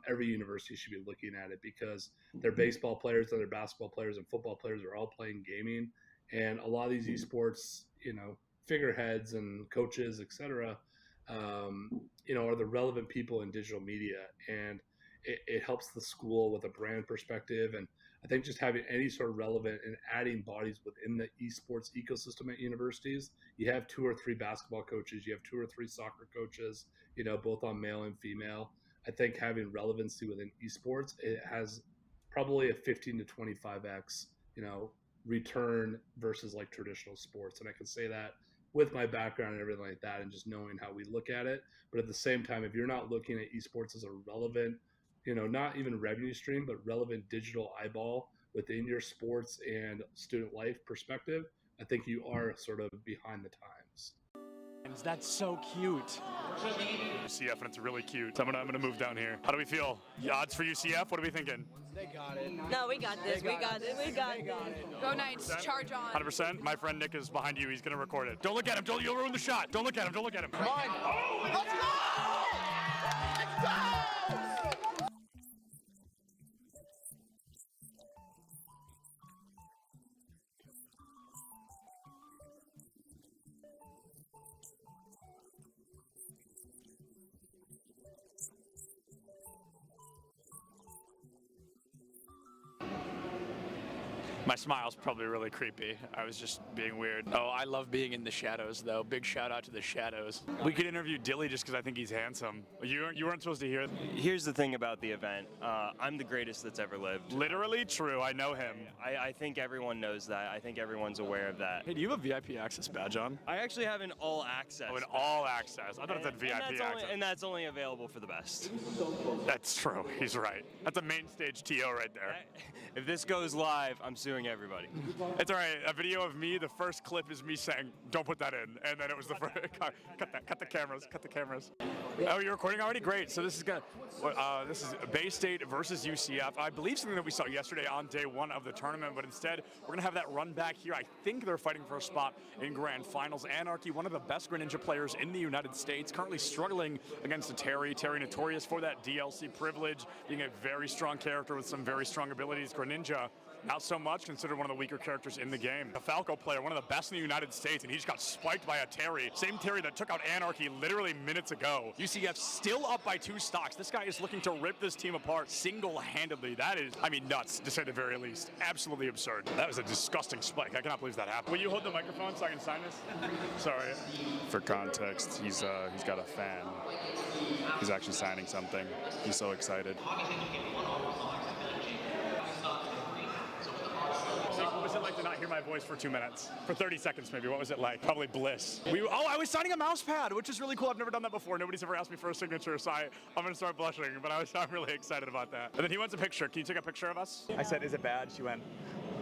every university should be looking at it, because their baseball players and their basketball players and football players are all playing gaming. And a lot of these esports, figureheads and coaches, etc., are the relevant people in digital media. And it helps the school with a brand perspective. And I think just having any sort of relevant and adding bodies within the esports ecosystem at universities, you have 2 or 3 basketball coaches, you have 2 or 3 soccer coaches, both on male and female. I think having relevancy within esports, it has probably a 15 to 25x, return versus like traditional sports. And I can say that with my background and everything like that, and just knowing how we look at it. But at the same time, if you're not looking at esports as a relevant, not even revenue stream, but relevant digital eyeball within your sports and student life perspective, I think you are sort of behind the times. That's so cute. UCF, and it's really cute. I'm gonna move down here. How do we feel? The odds for UCF? What are we thinking? They got it. No, we got this. We got it. We got it. Go Knights, charge on. 100%. My friend Nick is behind you. He's gonna record it. Don't look at him. You'll ruin the shot. Don't look at him. Don't look at him. Come on. Let's go! Let's go! My smile's probably really creepy. I was just being weird. Oh, I love being in the shadows, though. Big shout out to the shadows. We could interview Dilly just because I think he's handsome. You weren't supposed to hear. Here's the thing about the event. I'm the greatest that's ever lived. Literally true. I know him. I think everyone knows that. I think everyone's aware of that. Hey, do you have a VIP access badge on? I actually have an all access. Oh, an all access. I thought it said VIP access. And that's only available for the best. That's true. He's right. That's a main stage TO right there. If this goes live, I'm suing everybody. It's all right. A video of me, the first clip is me saying, don't put that in. And then it was the first, cut the cameras. Oh, you're recording already? Great. So this is this is Bay State versus UCF. I believe something that we saw yesterday on day 1 of the tournament, but instead we're going to have that run back here. I think they're fighting for a spot in Grand Finals. Anarchy, one of the best Greninja players in the United States, currently struggling against a Terry. Terry notorious for that DLC privilege, being a very strong character with some very strong abilities. Greninja, not so much, considered one of the weaker characters in the game. A Falco player, one of the best in the United States, and he just got spiked by a Terry. Same Terry that took out Anarchy literally minutes ago. UCF still up by 2 stocks. This guy is looking to rip this team apart single-handedly. That is, nuts, to say the very least. Absolutely absurd. That was a disgusting spike. I cannot believe that happened. Will you hold the microphone so I can sign this? Sorry. For context, he's got a fan. He's actually signing something. He's so excited. What was it like to not hear my voice for 2 minutes? For 30 seconds maybe, what was it like? Probably bliss. I was signing a mouse pad, which is really cool. I've never done that before. Nobody's ever asked me for a signature, so I'm gonna start blushing, but I'm really excited about that. And then he wants a picture. Can you take a picture of us? I said, is it bad? She went,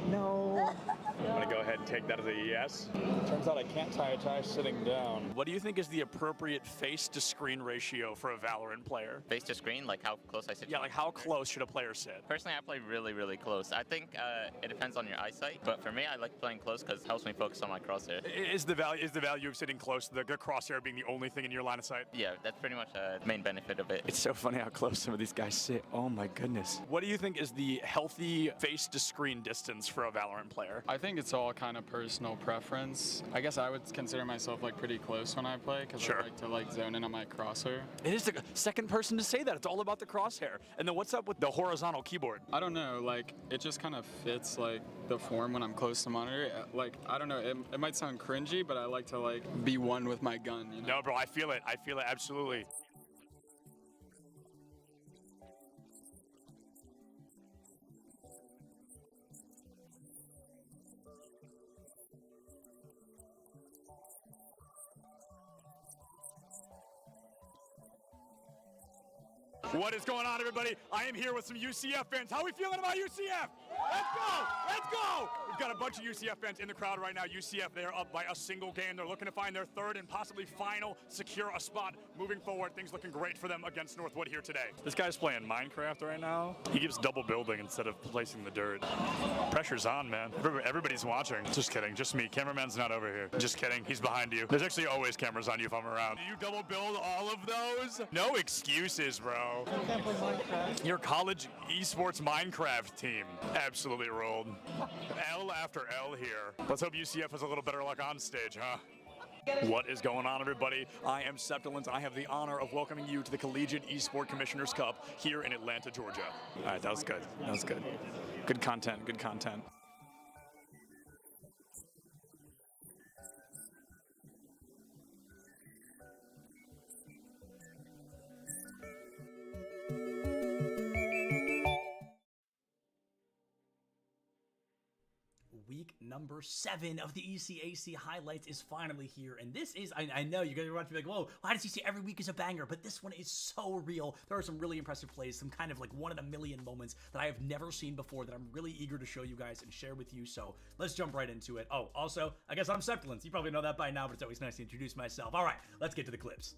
No. I'm gonna go ahead and take that as a yes. Turns out I can't tie a tie sitting down. What do you think is the appropriate face-to-screen ratio for a Valorant player? Face to screen, like how close I sit. Yeah, like how close should a player sit? Personally, I play really, really close. I think it depends on your eyesight, but for me, I like playing close because it helps me focus on my crosshair. Is the value of sitting close, the crosshair being the only thing in your line of sight? Yeah, that's pretty much the main benefit of it. It's so funny how close some of these guys sit. Oh my goodness. What do you think is the healthy face-to-screen distance for a Valorant player? I think it's all kind of personal preference. I guess I would consider myself like pretty close when I play because I like to like zone in on my crosshair. It is the second person to say that. It's all about the crosshair. And then what's up with the horizontal keyboard? I don't know, like it just kind of fits like the form when I'm close to monitor. Like I don't know, it might sound cringy, but I like to like be one with my gun, you know? No, bro, I feel it absolutely. What is going on, everybody? I am here with some UCF fans. How are we feeling about UCF? Let's go! Let's go! We've got a bunch of UCF fans in the crowd right now. UCF, they are up by a single game. They're looking to find their third and possibly final, secure a spot moving forward. Things looking great for them against Northwood here today. This guy's playing Minecraft right now. He keeps double building instead of placing the dirt. Pressure's on, man. Everybody's watching. Just kidding. Just me. Cameraman's not over here. Just kidding. He's behind you. There's actually always cameras on you if I'm around. Do you double build all of those? No excuses, bro. Your college esports Minecraft team absolutely rolled. L after L here. Let's hope UCF has a little better luck on stage, huh? What is going on, everybody? I am Septilance. I have the honor of welcoming you to the Collegiate Esport Commissioners Cup here in Atlanta, Georgia. All right, that was good. That was good. Good content, good content. Week number 7 of the ECAC highlights is finally here, and this is, I know you guys are about to be like, whoa, why does EC every week is a banger, but this one is so real. There are some really impressive plays, some kind of like 1 in a million moments that I have never seen before that I'm really eager to show you guys and share with you, so let's jump right into it. Oh, also, I guess I'm Septilance. You probably know that by now, but it's always nice to introduce myself. All right, let's get to the clips.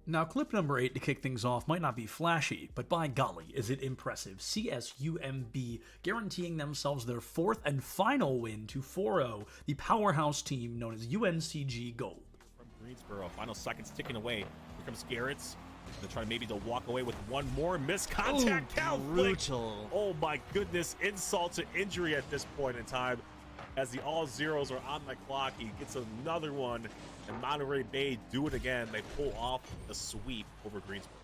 Now, clip number 8 to kick things off might not be flashy, but by golly, is it impressive. CSUMB guaranteeing themselves their 4th and final win to 4-0, the powerhouse team known as UNCG Gold. From Greensboro, final seconds ticking away. Here comes Garrett's. They're trying maybe to walk away with one more missed contact. Brutal. Oh my goodness, insult to injury at this point in time. As the all zeros are on the clock, he gets another one, and Monterey Bay do it again. They pull off the sweep over Greensboro.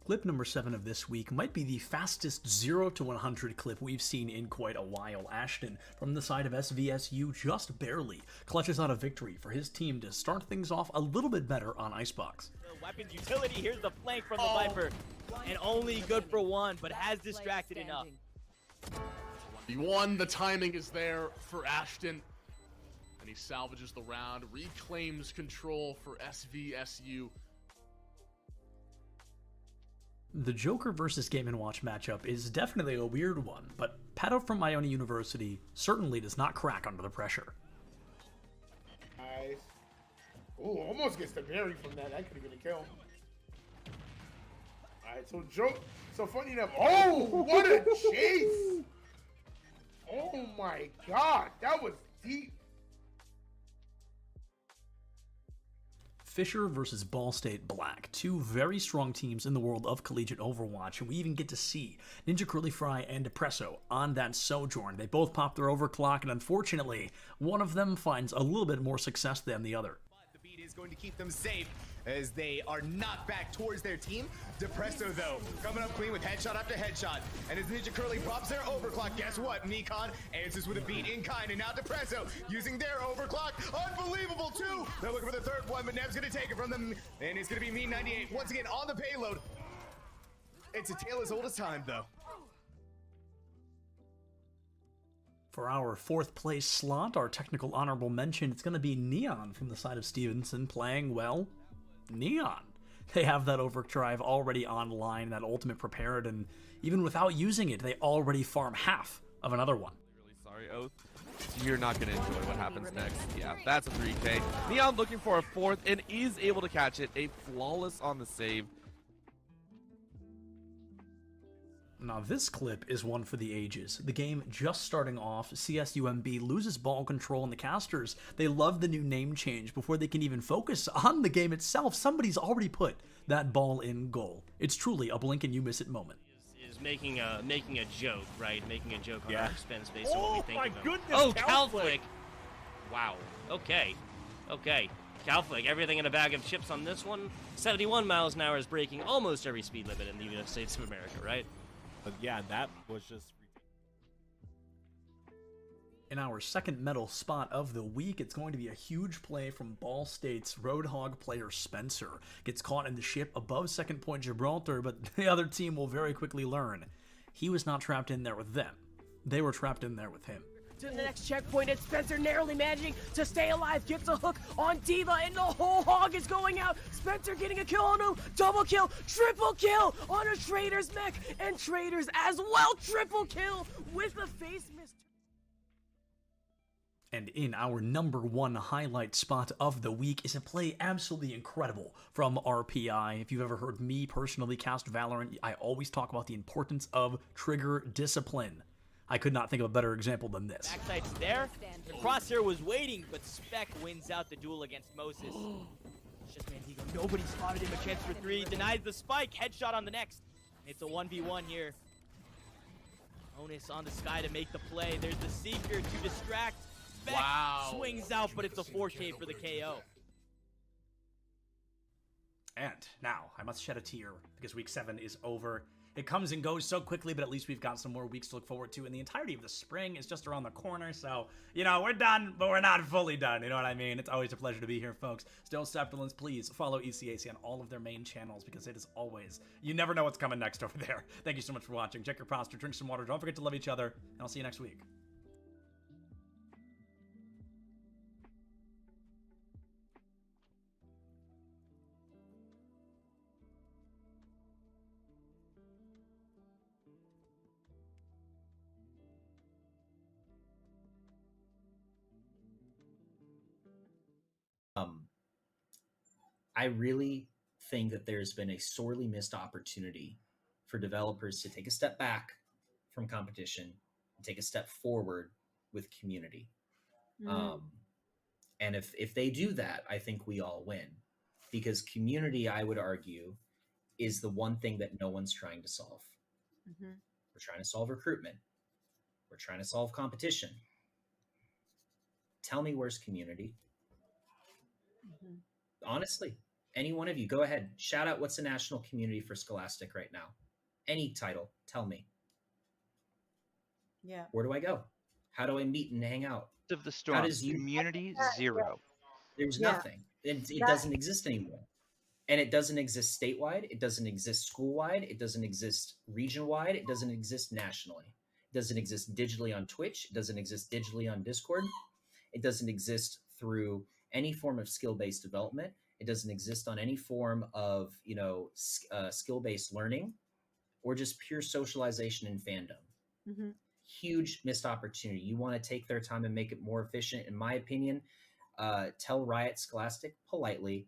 Clip number 7 of this week might be the fastest 0 to 100 clip we've seen in quite a while. Ashton, from the side of SVSU, just barely clutches out a victory for his team to start things off a little bit better on Icebox. Weapons utility, here's the flank from the Viper, and only good for 1, but has distracted enough. The 1, the timing is there for Ashton, and he salvages the round, reclaims control for SVSU. The Joker versus Game & Watch matchup is definitely a weird one, but Pato from Iona University certainly does not crack under the pressure. Nice. Ooh, almost gets the berry from that. That could have been a kill. Alright, so so funny enough. Oh, what a chase! Oh my god, that was deep. Fisher versus Ball State Black, 2 very strong teams in the world of collegiate Overwatch, and we even get to see Ninja Curly Fry and Depresso on that Sojourn. They both pop their overclock, and unfortunately, one of them finds a little bit more success than the other. The beat is going to keep them safe as they are knocked back towards their team. Depresso, though, coming up clean with headshot after headshot. And as Ninja Curly pops their overclock, guess what? Nikon answers with a beat in kind, and now Depresso using their overclock. Unbelievable, too! They're looking for the 3rd one, but Nev's going to take it from them, and it's going to be Me98 once again on the payload. It's a tale as old as time, though. For our 4th place slot, our technical honorable mention, it's going to be Neon from the side of Stevenson playing, well, Neon. They have that overdrive already online, that ultimate prepared, and even without using it, they already farm half of another one. Really sorry, Oath. You're not going to enjoy what happens next. Yeah, that's a 3K. Neon looking for a fourth and is able to catch it. A flawless on the save. Now this clip is one for the ages. The game just starting off, CSUMB loses ball control and the casters, they love the new name change. Before they can even focus on the game itself, somebody's already put that ball in goal. It's truly a blink and you miss it moment. Is making a joke, right? Making a joke on our expense based on Oh what we think my of him. goodness, Oh, Calflick. Calflick! Wow. Okay. Calflick, everything in a bag of chips on this one. 71 miles an hour is breaking almost every speed limit in the United States of America, right? But yeah, that was just... In our second medal spot of the week, it's going to be a huge play from Ball State's Roadhog player Spencer. Gets caught in the ship above second point Gibraltar, but the other team will very quickly learn he was not trapped in there with them. They were trapped in there with him. To the next checkpoint, and Spencer narrowly managing to stay alive, gets a hook on Diva, and the whole hog is going out. Spencer getting a kill on him, double kill, triple kill on a Trader's mech, and Trader's as well, triple kill with a face mist. And in our number one highlight spot of the week is a play absolutely incredible from RPI. If you've ever heard me personally cast Valorant, I always talk about the importance of trigger discipline. I could not think of a better example than this. Backside's there. The crosshair was waiting, but Spec wins out the duel against Moses. It's just Mandigo. Nobody spotted him. A chance for three. Denies the spike. Headshot on the next. It's a 1v1 here. Onus on the Sky to make the play. There's the Seeker to distract. Spec swings out, but it's a 4K for the KO. And now, I must shed a tear, because week 7 is over. It comes and goes so quickly, but at least we've got some more weeks to look forward to, and the entirety of the spring is just around the corner, so, you know, we're done, but we're not fully done, you know what I mean? It's always a pleasure to be here, folks. Still, Septilins, please follow ECAC on all of their main channels, because it is always, you never know what's coming next over there. Thank you so much for watching. Check your posture, drink some water, don't forget to love each other, and I'll see you next week. I really think that there's been a sorely missed opportunity for developers to take a step back from competition and take a step forward with community. And if they do that, I think we all win, because community, I would argue, is the one thing that no one's trying to solve. We're trying to solve recruitment. We're trying to solve competition. Tell me, where's community? Honestly, any one of you, go ahead. Shout out what's the national community for Scholastic right now. Any title, tell me. Yeah. Where do I go? How do I meet and hang out? Of the storm. Community, zero. There's nothing. It doesn't exist anymore. And it doesn't exist statewide. It doesn't exist school-wide. It doesn't exist region-wide. It doesn't exist nationally. It doesn't exist digitally on Twitch. It doesn't exist digitally on Discord. It doesn't exist through any form of skill-based development. It doesn't exist on any form of, skill-based learning or just pure socialization and fandom. Huge missed opportunity. You want to take their time and make it more efficient. In my opinion, tell Riot Scholastic politely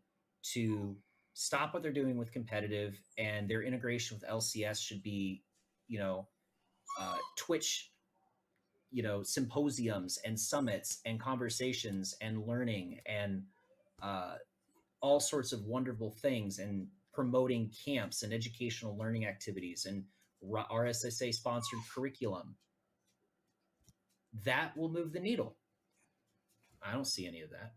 to stop what they're doing with competitive, and their integration with LCS should be, Twitch, symposiums and summits and conversations and learning and all sorts of wonderful things, and promoting camps and educational learning activities and RSSA sponsored curriculum. That will move the needle. I don't see any of that.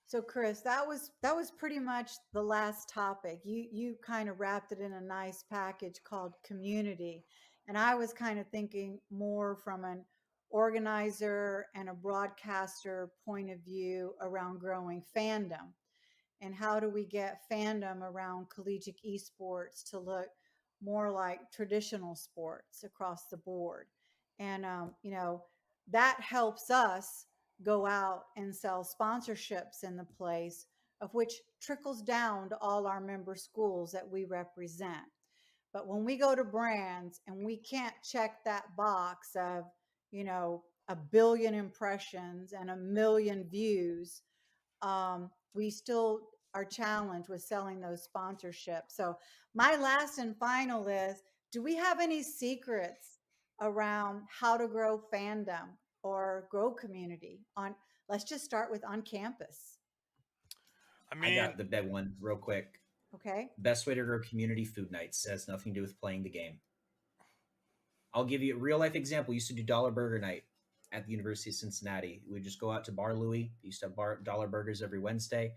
So Chris, that was pretty much the last topic. You kind of wrapped it in a nice package called community. And I was kind of thinking more from an organizer and a broadcaster point of view around growing fandom. And how do we get fandom around collegiate esports to look more like traditional sports across the board? And, that helps us go out and sell sponsorships in the place of which trickles down to all our member schools that we represent. But when we go to brands and we can't check that box of, you know, 1 billion impressions and 1 million views, we still are challenged with selling those sponsorships. So my last and final is, do we have any secrets around how to grow fandom or grow community on, let's just start with on campus. I got the big one real quick. Okay. Best way to grow community: food nights. Has nothing to do with playing the game. I'll give you a real life example. We used to do dollar burger night at the University of Cincinnati. We'd just go out to Bar Louie. We used to have dollar burgers every Wednesday.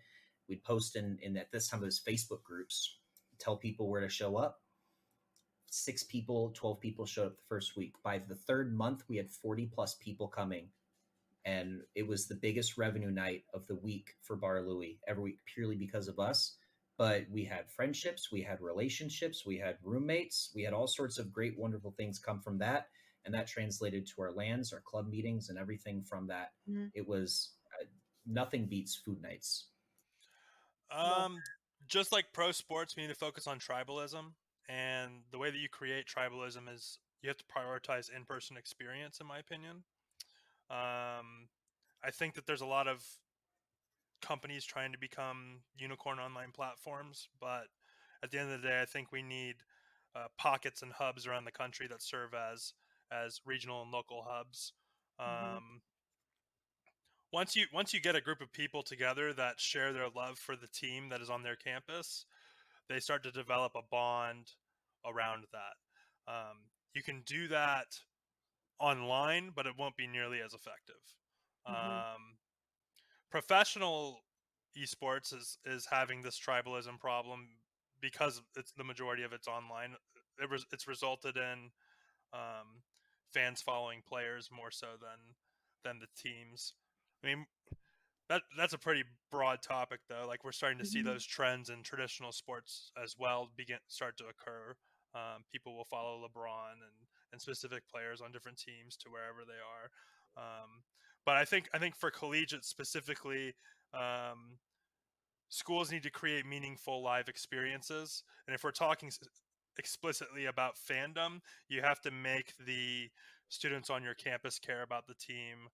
We'd post in at this time those Facebook groups, tell people where to show up. 6 people, 12 people showed up the first week. By the third month, we had 40 plus people coming. And it was the biggest revenue night of the week for Bar Louie every week, purely because of us. But we had friendships, we had relationships, we had roommates, we had all sorts of great, wonderful things come from that. And that translated to our lands, our club meetings, and everything from that. Mm-hmm. It was nothing beats food nights. Just like pro sports, we need to focus on tribalism. And the way that you create tribalism is you have to prioritize in-person experience, in my opinion. I think that there's a lot of companies trying to become unicorn online platforms, but at the end of the day, I think we need pockets and hubs around the country that serve as regional and local hubs. Once you get a group of people together that share their love for the team that is on their campus, they start to develop a bond around that. You can do that online, but it won't be nearly as effective. Professional esports is having this tribalism problem because it's the majority of it's online. It's resulted in fans following players more so than the teams. I mean, that's a pretty broad topic, though. Like, we're starting to see those trends in traditional sports as well start to occur. People will follow LeBron and specific players on different teams to wherever they are. But I think for collegiate specifically, schools need to create meaningful live experiences. And if we're talking explicitly about fandom, you have to make the students on your campus care about the team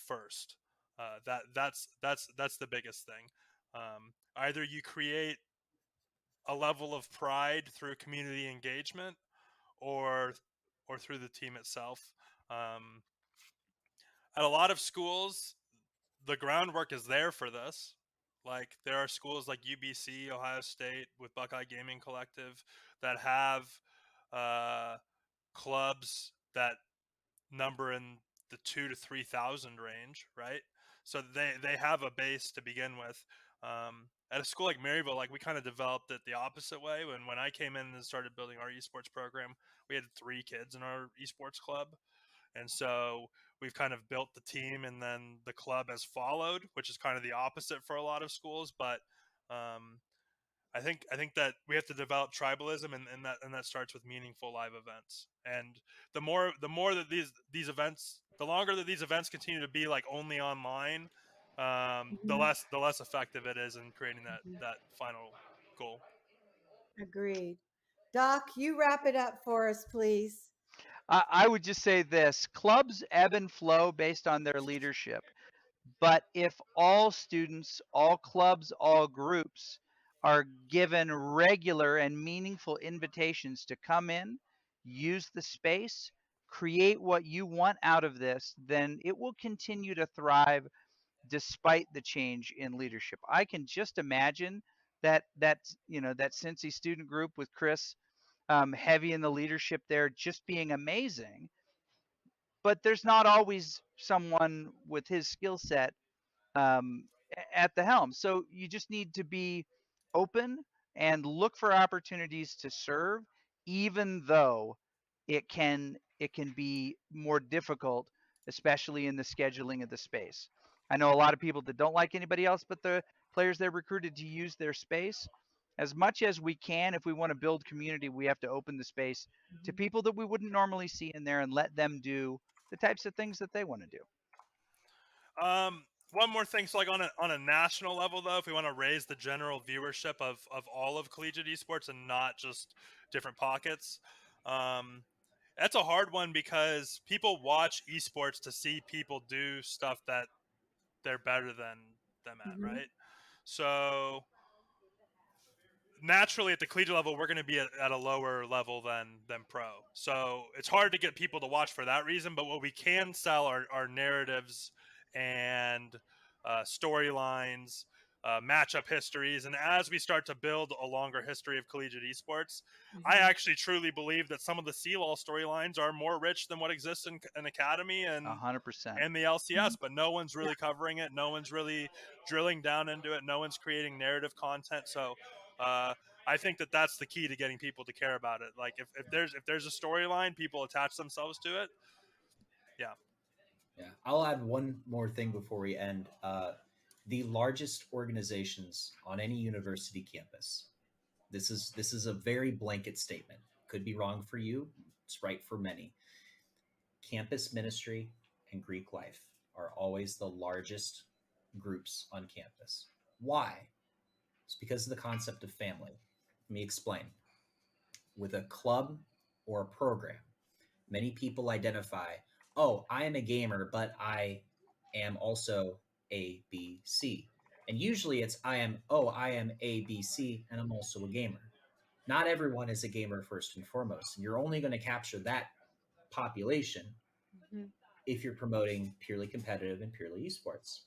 first. That's the biggest thing. Either you create a level of pride through community engagement, or through the team itself. At a lot of schools, the groundwork is there for this. Like, there are schools like UBC, Ohio State, with Buckeye Gaming Collective that have clubs that number in the 2,000 to 3,000 range, right? So they have a base to begin with. At a school like Maryville, like, we kind of developed it the opposite way. When I came in and started building our esports program, we had 3 kids in our esports club. And so we've kind of built the team, and then the club has followed, which is kind of the opposite for a lot of schools. But I think that we have to develop tribalism, and that starts with meaningful live events. And the more that these events, the longer that these events continue to be like only online, the less effective it is in creating that final goal. Agreed. Doc, you wrap it up for us, please. I would just say this: clubs ebb and flow based on their leadership. But if all students, all clubs, all groups are given regular and meaningful invitations to come in, use the space, create what you want out of this, then it will continue to thrive despite the change in leadership. I can just imagine that Cincy student group with Chris heavy in the leadership there just being amazing. But there's not always someone with his skill set at the helm. So you just need to be open and look for opportunities to serve, even though it can be more difficult, especially in the scheduling of the space. I know a lot of people that don't like anybody else but the players they're recruited to use their space. As much as we can, if we want to build community, we have to open the space to people that we wouldn't normally see in there and let them do the types of things that they want to do. One more thing, so like on a national level though, if we want to raise the general viewership of all of collegiate esports and not just different pockets, that's a hard one because people watch esports to see people do stuff that they're better than them at, right? So naturally at the collegiate level, we're going to be at a lower level than pro. So it's hard to get people to watch for that reason. But what we can sell are narratives and storylines, matchup histories. And as we start to build a longer history of collegiate esports, I actually truly believe that some of the CLOL storylines are more rich than what exists in Academy and 100%. and the LCS, but no one's really covering it. No one's really drilling down into it. No one's creating narrative content. So I think that that's the key to getting people to care about it. Like if there's a storyline, people attach themselves to it. Yeah. Yeah. I'll add one more thing before we end. The largest organizations on any university campus. This is a very blanket statement. Could be wrong for you. It's right for many. Campus ministry and Greek life are always the largest groups on campus. Why? It's because of the concept of family. Let me explain. With a club or a program, many people identify, oh, I am a gamer, but I am also A, B, C. And usually it's I am A, B, C, and I'm also a gamer. Not everyone is a gamer first and foremost. And you're only going to capture that population if you're promoting purely competitive and purely esports.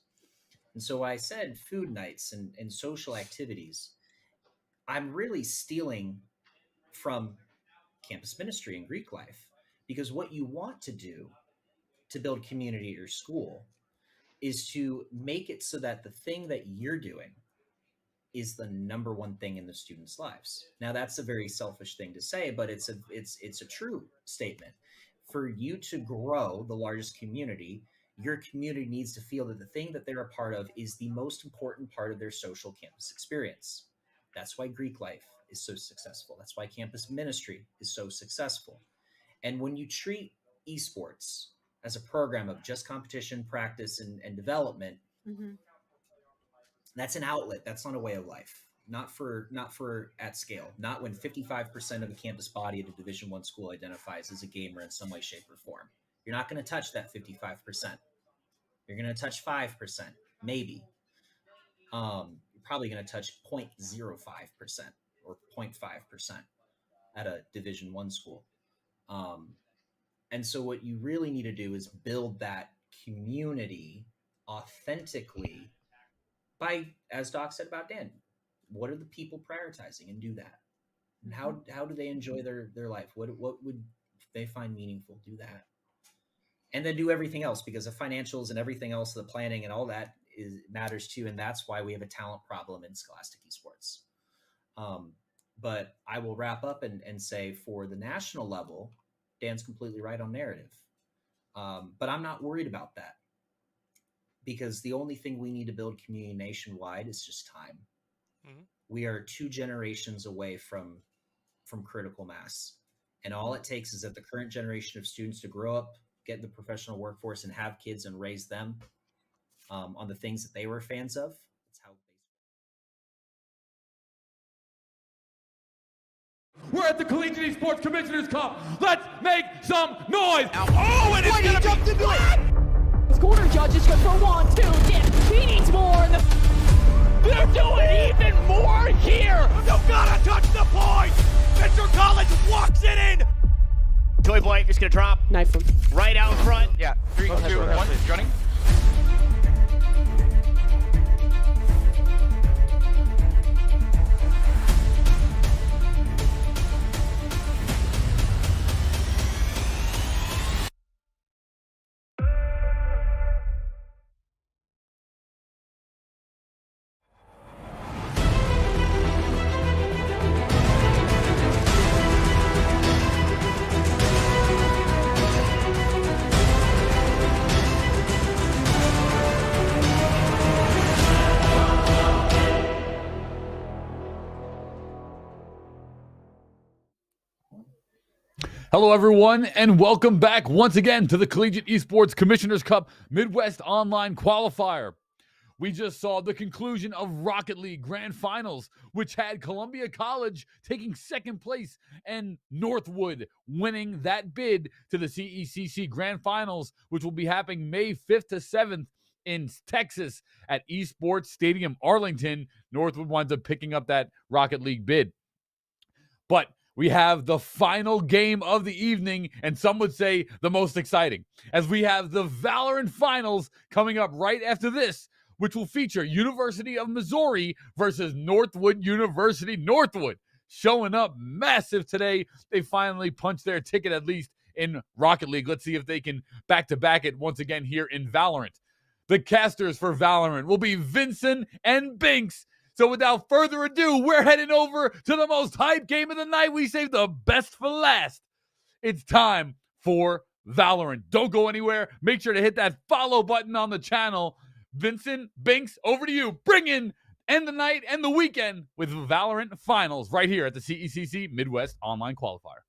And so I said food nights and social activities, I'm really stealing from campus ministry and Greek life, because what you want to do to build community at your school is to make it so that the thing that you're doing is the number one thing in the students' lives. Now that's a very selfish thing to say, but it's a true statement. For you to grow the largest community, your community needs to feel that the thing that they're a part of is the most important part of their social campus experience. That's why Greek life is so successful. That's why campus ministry is so successful. And when you treat esports as a program of just competition, practice, and development, that's an outlet. That's not a way of life. Not for at scale. Not when 55% of the campus body at a Division I school identifies as a gamer in some way, shape, or form. You're not going to touch that 55%. You're going to touch 5%, maybe. You're probably going to touch 0.05% or 0.5% at a Division I school. And so what you really need to do is build that community authentically by, as Doc said about Dan, what are the people prioritizing, and do that. And how do they enjoy their life? What would they find meaningful? Do that. And then do everything else, because the financials and everything else, the planning and all that matters too. And that's why we have a talent problem in Scholastic Esports. But I will wrap up and say, for the national level, Dan's completely right on narrative. But I'm not worried about that, because the only thing we need to build community nationwide is just time. We are 2 generations away from critical mass. And all it takes is that the current generation of students to grow up, get in the professional workforce, and have kids and raise them on the things that they were fans of. That's how. We're at the Collegiate Esports Commissioners Cup. Let's make some noise. Oh, and it's going to be what? Corner judges go for 1, 2, yeah, he needs more. They're doing even more here. You gotta touch the point. Mr. Collins walks it in. Toy Boy is gonna drop. Knife him. Right out in front. Yeah. 3, 2, 1. Johnny. Hello, everyone, and welcome back once again to the Collegiate Esports Commissioners Cup Midwest Online Qualifier. we just saw the conclusion of Rocket League Grand Finals, which had Columbia College taking second place and Northwood winning that bid to the CECC Grand Finals, which will be happening May 5th to 7th in Texas at Esports Stadium, Arlington. Northwood winds up picking up that Rocket League bid. But we have the final game of the evening, and some would say the most exciting, as we have the Valorant Finals coming up right after this, which will feature University of Missouri versus Northwood University. Northwood showing up massive today. They finally punched their ticket, at least in Rocket League. Let's see if they can back-to-back it once again here in Valorant. The casters for Valorant will be Vincent and Binks. So without further ado, we're heading over to the most hype game of the night. We saved the best for last. It's time for Valorant. Don't go anywhere. Make sure to hit that follow button on the channel. Vincent, Binks, over to you. Bring in end the night and the weekend with Valorant Finals right here at the CECC Midwest Online Qualifier.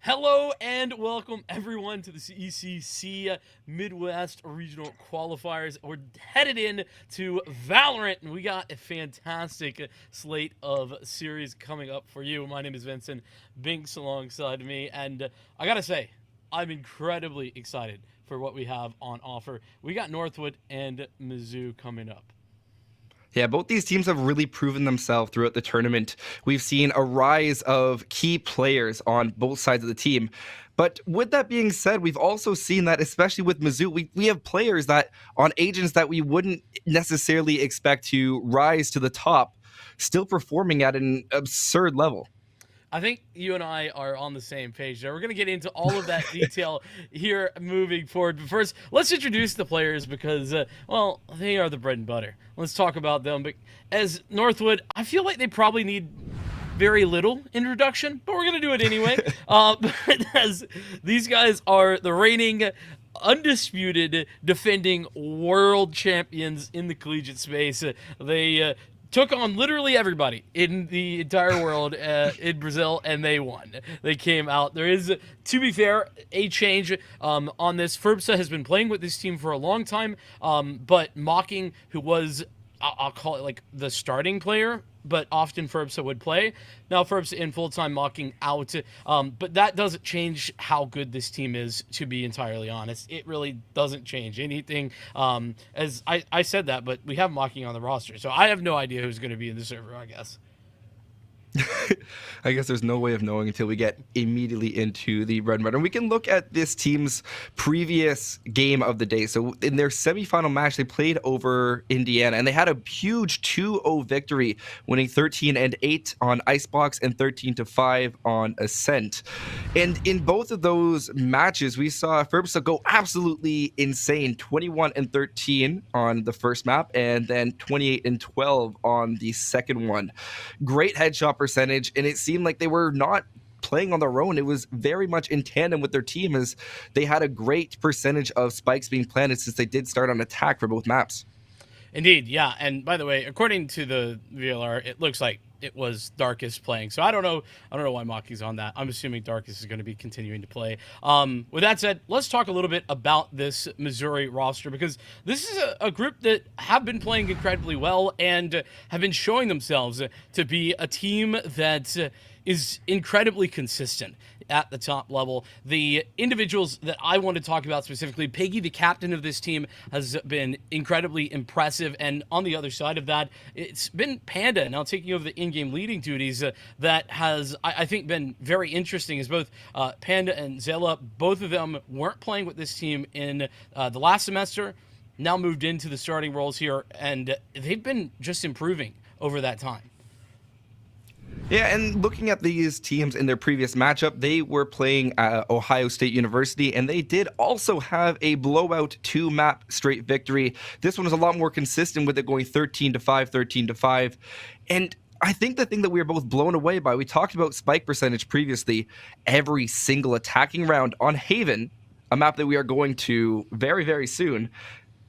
Hello and welcome everyone to the CECC Midwest Regional Qualifiers. We're headed in to Valorant and we got a fantastic slate of series coming up for you. My name is Vincent, Binks alongside me, and I gotta say, I'm incredibly excited for what we have on offer. We got Northwood and Mizzou coming up. Yeah, both these teams have really proven themselves throughout the tournament. We've seen a rise of key players on both sides of the team. But with that being said, we've also seen that, especially with Mizzou, we have players that on agents that we wouldn't necessarily expect to rise to the top, still performing at an absurd level. I think you and I are on the same page there. We're going to get into all of that detail here moving forward. But first, let's introduce the players because, well, they are the bread and butter. Let's talk about them. But as Northwood, I feel like they probably need very little introduction, but we're going to do it anyway. But as these guys are the reigning, undisputed, defending world champions in the collegiate space. They took on literally everybody in the entire world in Brazil, and they won. They came out. There is, to be fair, a change on this. Ferbsa has been playing with this team for a long time, but Mocking, who was, I'll call it like the starting player, but often Ferbsa would play. Now Ferbsa in full-time, Mocking out. But that doesn't change how good this team is, to be entirely honest. It really doesn't change anything. As I said that, but we have Mocking on the roster, so I have no idea who's going to be in the server, I guess. I guess there's no way of knowing until we get immediately into the Red Runner. And we can look at this team's previous game of the day. So in their semifinal match, they played over Indiana, and they had a huge 2-0 victory, winning 13-8 on Icebox and 13-5 on Ascent. And in both of those matches, we saw Ferbsa go absolutely insane, 21-13 on the first map, and then 28-12 on the second one. Great headshot percentage, and it seemed like they were not playing on their own. It was very much in tandem with their team, as they had a great percentage of spikes being planted since they did start on attack for both maps. Indeed, yeah. And by the way, according to the VLR, it looks like it was Darkus playing. So I don't know why Mocking's on that. I'm assuming Darkus is going to be continuing to play. With that said, let's talk a little bit about this Missouri roster, because this is a group that have been playing incredibly well and have been showing themselves to be a team that is incredibly consistent at the top level. The individuals that I want to talk about specifically, Peggy, the captain of this team, has been incredibly impressive. And on the other side of that, it's been Panda now taking over the in-game leading duties that has, I think, been very interesting, as both Panda and Zella, both of them weren't playing with this team in the last semester, now moved into the starting roles here, and they've been just improving over that time. Yeah, and looking at these teams in their previous matchup, they were playing Ohio State University, and they did also have a blowout 2-map straight victory. This one was a lot more consistent, with it going 13-5, 13-5. And I think the thing that we were both blown away by, we talked about spike percentage previously, every single attacking round on Haven, a map that we are going to very, very soon,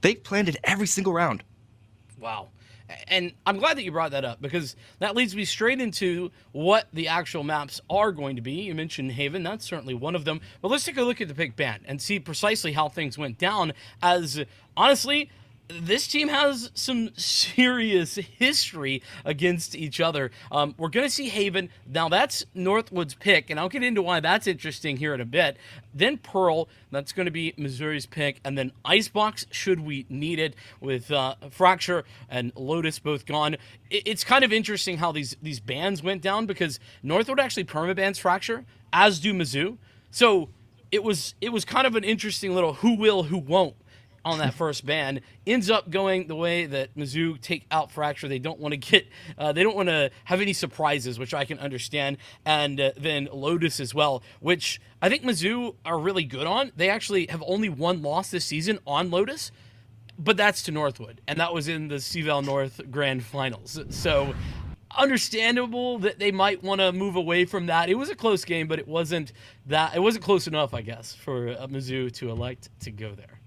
they planted every single round. Wow. And I'm glad that you brought that up because that leads me straight into what the actual maps are going to be. You mentioned Haven, that's certainly one of them. But let's take a look at the pick band and see precisely how things went down, as honestly, this team has some serious history against each other. We're going to see Haven. Now, that's Northwood's pick, and I'll get into why that's interesting here in a bit. Then Pearl, that's going to be Missouri's pick. And then Icebox, should we need it, with Fracture and Lotus both gone. It's kind of interesting how these bans went down, because Northwood actually permabans Fracture, as do Mizzou. So it was kind of an interesting little who will, who won't on that first ban. Ends up going the way that Mizzou take out Fracture. They don't want to get, they don't want to have any surprises, which I can understand. And then Lotus as well, which I think Mizzou are really good on. They actually have only one loss this season on Lotus, but that's to Northwood, and that was in the CVAL North Grand Finals. So understandable that they might want to move away from that. It was a close game, but it wasn't close enough, I guess, for Mizzou to elect to go there.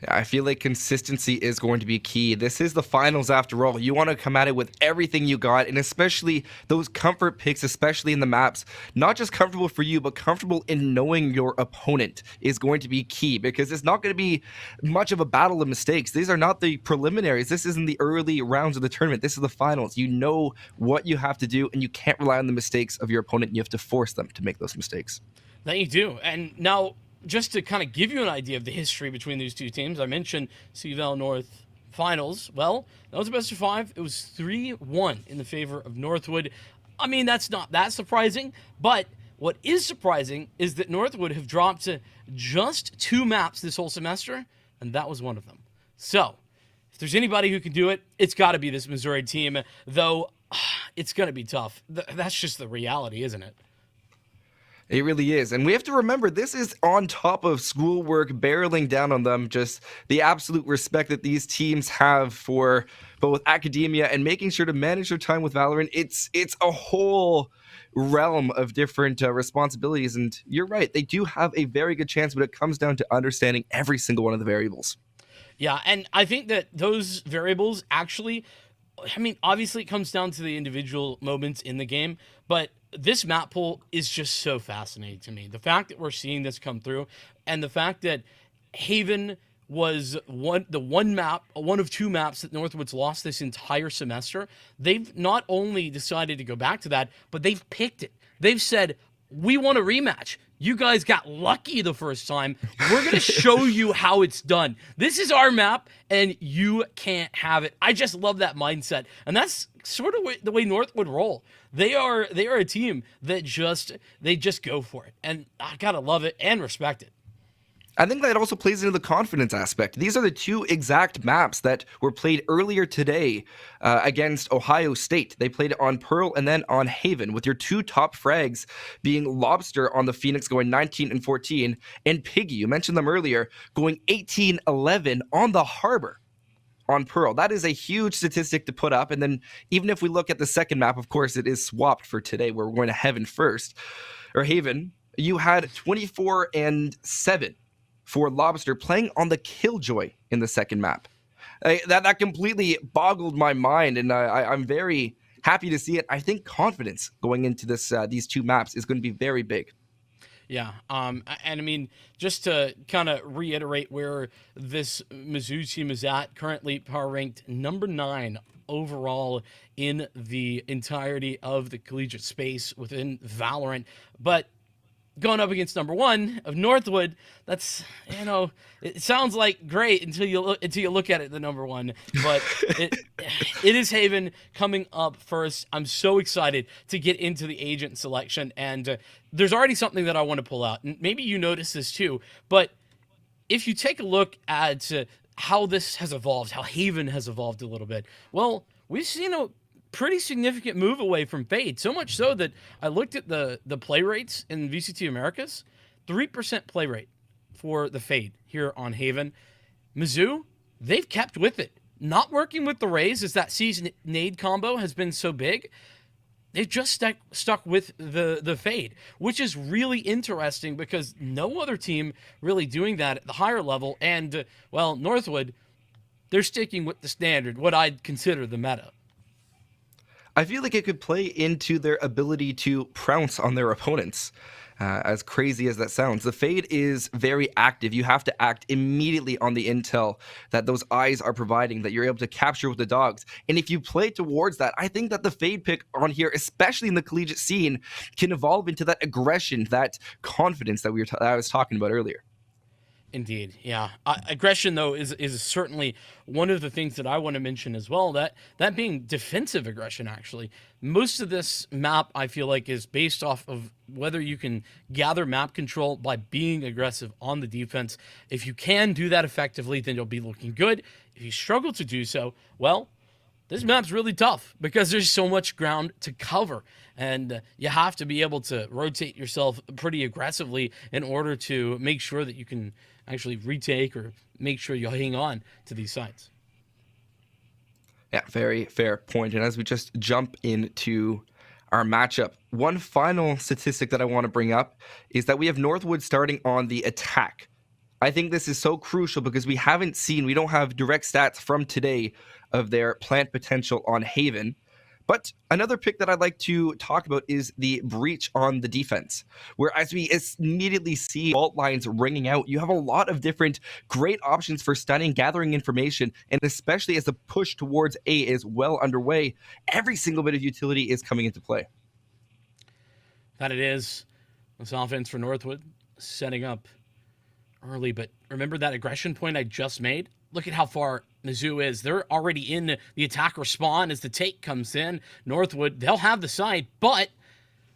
I feel like consistency is going to be key. This is the finals after all. You want to come at it with everything you got, and especially those comfort picks, especially in the maps. Not just comfortable for you, but comfortable in knowing your opponent is going to be key, because it's not going to be much of a battle of mistakes. These are not the preliminaries. This isn't the early rounds of the tournament. This is the finals. You know what you have to do, and you can't rely on the mistakes of your opponent. You have to force them to make those mistakes. That you do. And now, just to kind of give you an idea of the history between these two teams, I mentioned CVAL North Finals. Well, that was a best of 5. It was 3-1 in the favor of Northwood. I mean, that's not that surprising, but what is surprising is that Northwood have dropped just 2 maps this whole semester, and that was one of them. So, if there's anybody who can do it, it's got to be this Missouri team, though it's going to be tough. That's just the reality, isn't it? It really is. And we have to remember, this is on top of schoolwork, barreling down on them, just the absolute respect that these teams have for both academia and making sure to manage their time with Valorant. It's a whole realm of different responsibilities. And you're right, they do have a very good chance, but it comes down to understanding every single one of the variables. Yeah, and I think that those variables actually, I mean, obviously it comes down to the individual moments in the game, but this map pool is just so fascinating to me. The fact that we're seeing this come through, and the fact that Haven was one of 2 maps that Northwood's lost this entire semester. They've not only decided to go back to that, but they've picked it. They've said, we want a rematch. You guys got lucky the first time. We're going to show you how it's done. This is our map, and you can't have it. I just love that mindset. And that's sort of the way Northwood roll. They are a team that just go for it. And I got to love it and respect it. I think that also plays into the confidence aspect. These are the 2 exact maps that were played earlier today against Ohio State. They played on Pearl and then on Haven, with your 2 top frags being Lobster on the Phoenix going 19 and 14, and Piggy, you mentioned them earlier, going 18-11 on the Harbor on Pearl. That is a huge statistic to put up. And then even if we look at the second map, of course, it is swapped for today, where we're going to Haven. You had 24-7 for Lobster playing on the Killjoy in the second map. That completely boggled my mind, and I'm very happy to see it. I think confidence going into these 2 maps is going to be very big. Yeah, and I mean, just to kind of reiterate where this Mizzou team is at, currently power ranked number 9 overall in the entirety of the collegiate space within Valorant, but going up against number 1 of Northwood, that's, it sounds like great until you look at it, the number 1. But it is Haven coming up first. I'm so excited to get into the agent selection, and there's already something that I want to pull out, and maybe you notice this too. But if you take a look at how this has evolved, how Haven has evolved a little bit, well, we've seen a pretty significant move away from Fade, so much so that I looked at the play rates in VCT Americas. 3% play rate for the Fade here on Haven. Mizzou, they've kept with it. Not working with the Rays, as that Season Nade combo has been so big. They've just stuck with the Fade, which is really interesting because no other team really doing that at the higher level. And, well, Northwood, they're sticking with the standard, what I'd consider the meta. I feel like it could play into their ability to pounce on their opponents. As crazy as that sounds, the Fade is very active. You have to act immediately on the intel that those eyes are providing, that you're able to capture with the dogs. And if you play towards that, I think that the Fade pick on here, especially in the collegiate scene, can evolve into that aggression, that confidence that I was talking about earlier. Indeed, yeah. Aggression, though, is certainly one of the things that I want to mention as well. That being defensive aggression, actually. Most of this map, I feel like, is based off of whether you can gather map control by being aggressive on the defense. If you can do that effectively, then you'll be looking good. If you struggle to do so, well, this map's really tough because there's so much ground to cover. And you have to be able to rotate yourself pretty aggressively in order to make sure that you can actually retake or make sure you hang on to these sites. Yeah, very fair point. And as we just jump into our matchup, one final statistic that I want to bring up is that we have Northwood starting on the attack. I think this is so crucial because we don't have direct stats from today of their plant potential on Haven. But another pick that I'd like to talk about is the breach on the defense, where as we immediately see fault lines ringing out, you have a lot of different great options for stunning, gathering information, and especially as the push towards A is well underway, every single bit of utility is coming into play. That it is. This offense for Northwood setting up early, but remember that aggression point I just made? Look at how far Mizzou is. They're already in the attack respawn as the take comes in. Northwood, they'll have the side, but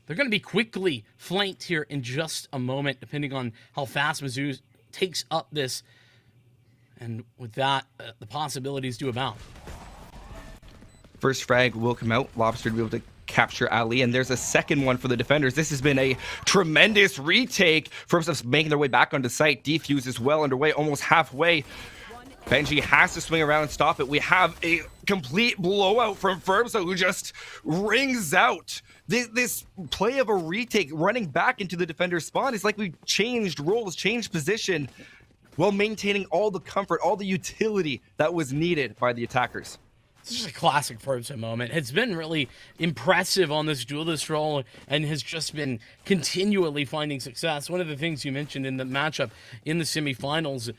they're going to be quickly flanked here in just a moment, depending on how fast Mizzou takes up this. And with that, the possibilities do abound. First frag will come out. Lobster to be able to capture Ali, and there's a second one for the defenders. This has been a tremendous retake. First making their way back onto site. Defuse is well underway, almost halfway. Benji has to swing around and stop it. We have a complete blowout from Ferbza, who just rings out. This play of a retake running back into the defender's spawn is like we changed roles, changed position, while maintaining all the comfort, all the utility that was needed by the attackers. This is a classic Ferbza moment. It's been really impressive on this duelist role and has just been continually finding success. One of the things you mentioned in the matchup in the semifinals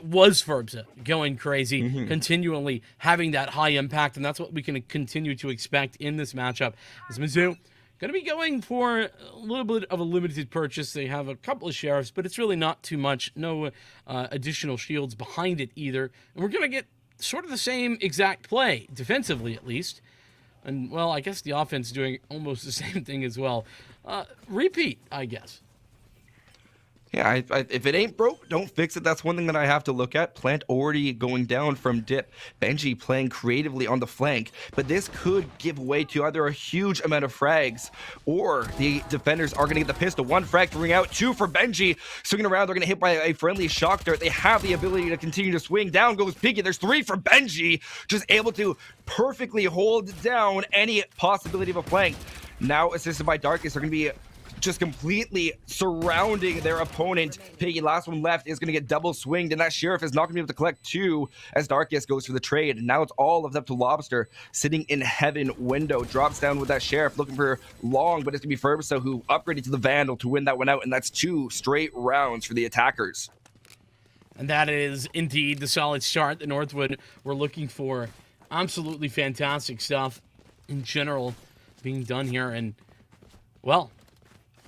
was Ferbza going crazy, continually having that high impact, and that's what we can continue to expect in this matchup. As Mizzou going to be going for a little bit of a limited purchase. They have a couple of sheriffs, but it's really not too much. No additional shields behind it either. And we're going to get sort of the same exact play, defensively at least. And, well, I guess the offense doing almost the same thing as well. Repeat, I guess. Yeah, if it ain't broke, don't fix it. That's one thing that I have to look at. Plant already going down from dip. Benji playing creatively on the flank, but this could give way to either a huge amount of frags or the defenders are going to get the pistol. One frag to ring out, two for Benji. Swinging around, they're going to hit by a friendly shock dart. They have the ability to continue to swing. Down goes Piggy. There's three for Benji. Just able to perfectly hold down any possibility of a flank. Now assisted by Darkest, they're going to be just completely surrounding their opponent. Piggy, last one left, is going to get double swinged, and that Sheriff is not going to be able to collect two as Darkest goes for the trade. And now it's all up to Lobster, sitting in Heaven window. Drops down with that Sheriff, looking for long, but it's going to be Ferbza who upgraded to the Vandal to win that one out, and that's 2 straight rounds for the attackers. And that is indeed the solid start that Northwood were looking for. Absolutely fantastic stuff in general being done here, and, well,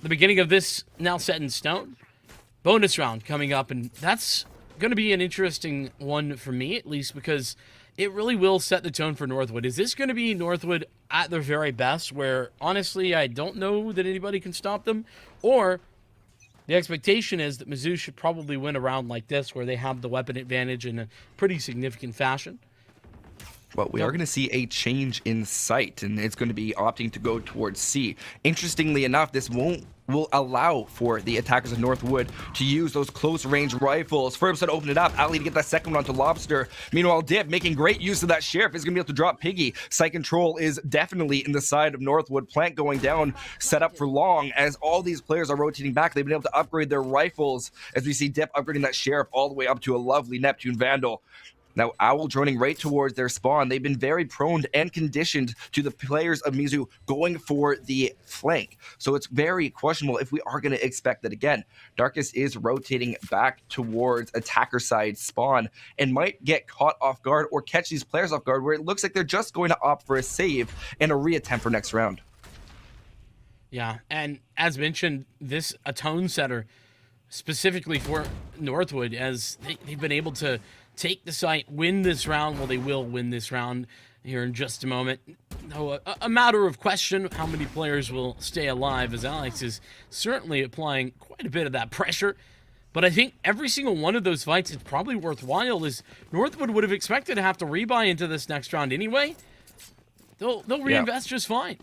the beginning of this now set in stone. Bonus round coming up, and that's going to be an interesting one for me, at least, because it really will set the tone for Northwood. Is this going to be Northwood at their very best, where, honestly, I don't know that anybody can stop them? Or the expectation is that Mizzou should probably win a round like this, where they have the weapon advantage in a pretty significant fashion? Well, we are going to see a change in sight, and it's going to be opting to go towards C. Interestingly enough, this will allow for the attackers of Northwood to use those close-range rifles. Ferbza to open it up. Ali to get that second one onto Lobster. Meanwhile, Dip making great use of that Sheriff is going to be able to drop Piggy. Site control is definitely in the side of Northwood. Plant going down, set up for long. As all these players are rotating back, they've been able to upgrade their rifles as we see Dip upgrading that Sheriff all the way up to a lovely Neptune Vandal. Now, Owl droning right towards their spawn. They've been very prone and conditioned to the players of Mizu going for the flank. So it's very questionable if we are going to expect that again. Darkest is rotating back towards attacker side spawn and might get caught off guard or catch these players off guard where it looks like they're just going to opt for a save and a reattempt for next round. Yeah, and as mentioned, this a tone setter specifically for Northwood, as they've been able to take the site, win this round. Well, they will win this round here in just a moment. No, a matter of question how many players will stay alive, as Alex is certainly applying quite a bit of that pressure. But I think every single one of those fights is probably worthwhile, as Northwood would have expected to have to rebuy into this next round anyway. They'll reinvest just fine.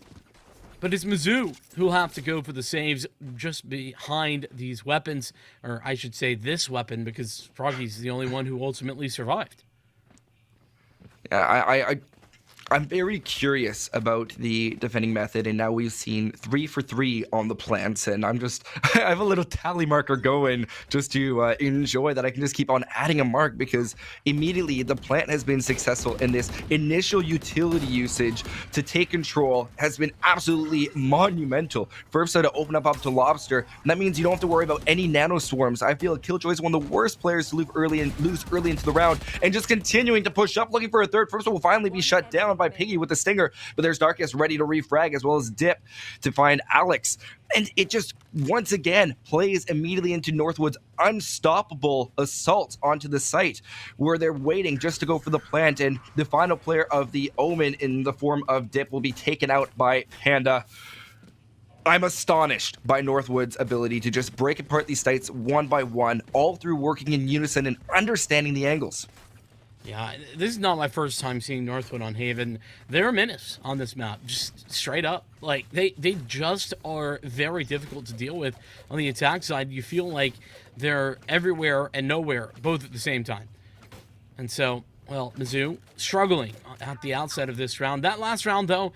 But it's Mizzou who'll have to go for the saves just behind these weapons, or I should say this weapon, because Froggy's the only one who ultimately survived. Yeah, I'm very curious about the defending method, and now we've seen 3 for 3 on the plants, and I have a little tally marker going just to enjoy that I can just keep on adding a mark, because immediately the plant has been successful, and this initial utility usage to take control has been absolutely monumental. First to open up to Lobster, and that means you don't have to worry about any nano swarms. I feel Killjoy is one of the worst players to lose early into the round, and just continuing to push up, looking for a third. First will finally be shut down by Piggy with the stinger, but there's Darkest ready to refrag, as well as Dip to find Alex. And it just once again plays immediately into Northwood's unstoppable assault onto the site, where they're waiting just to go for the plant, and the final player of the Omen in the form of Dip will be taken out by Panda. I'm astonished by Northwood's ability to just break apart these sites one by one, all through working in unison and understanding the angles. Yeah, this is not my first time seeing Northwood on Haven. They're a menace on this map, just straight up. Like, they just are very difficult to deal with on the attack side. You feel like they're everywhere and nowhere, both at the same time. And so, well, Mizzou struggling at the outset of this round. That last round, though,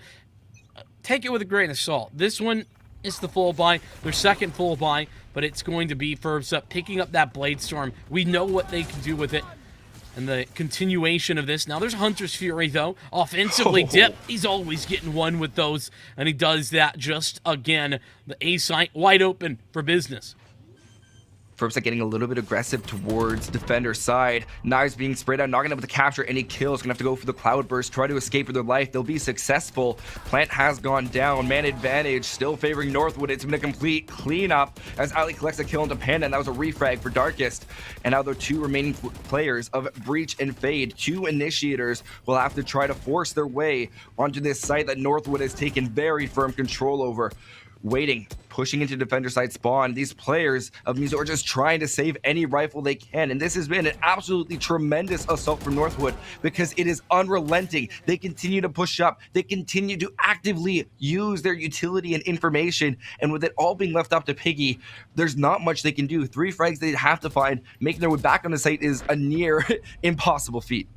take it with a grain of salt. This one is the full buy, their second full buy, but it's going to be Furbs up, picking up that Blade Storm. We know what they can do with it. And the continuation of this. Now there's Hunter's Fury, though. Offensively, Dip, he's always getting one with those. And he does that just again. The A site wide open for business. Furbs getting a little bit aggressive towards defender side. Knives being sprayed out, not going to be able to capture any kills. Going to have to go for the Cloud Burst, try to escape for their life. They'll be successful. Plant has gone down. Man advantage still favoring Northwood. It's been a complete cleanup as Ali collects a kill into Panda, and that was a refrag for Darkest. And now the two remaining players of Breach and Fade, two initiators, will have to try to force their way onto this site that Northwood has taken very firm control over. Waiting, pushing into defender side spawn. These players of Mizu are just trying to save any rifle they can, and this has been an absolutely tremendous assault from Northwood because it is unrelenting. They continue to push up, they continue to actively use their utility and information, and with it all being left up to Piggy, there's not much they can do. 3 frags they have to find. Making their way back on the site is a near impossible feat.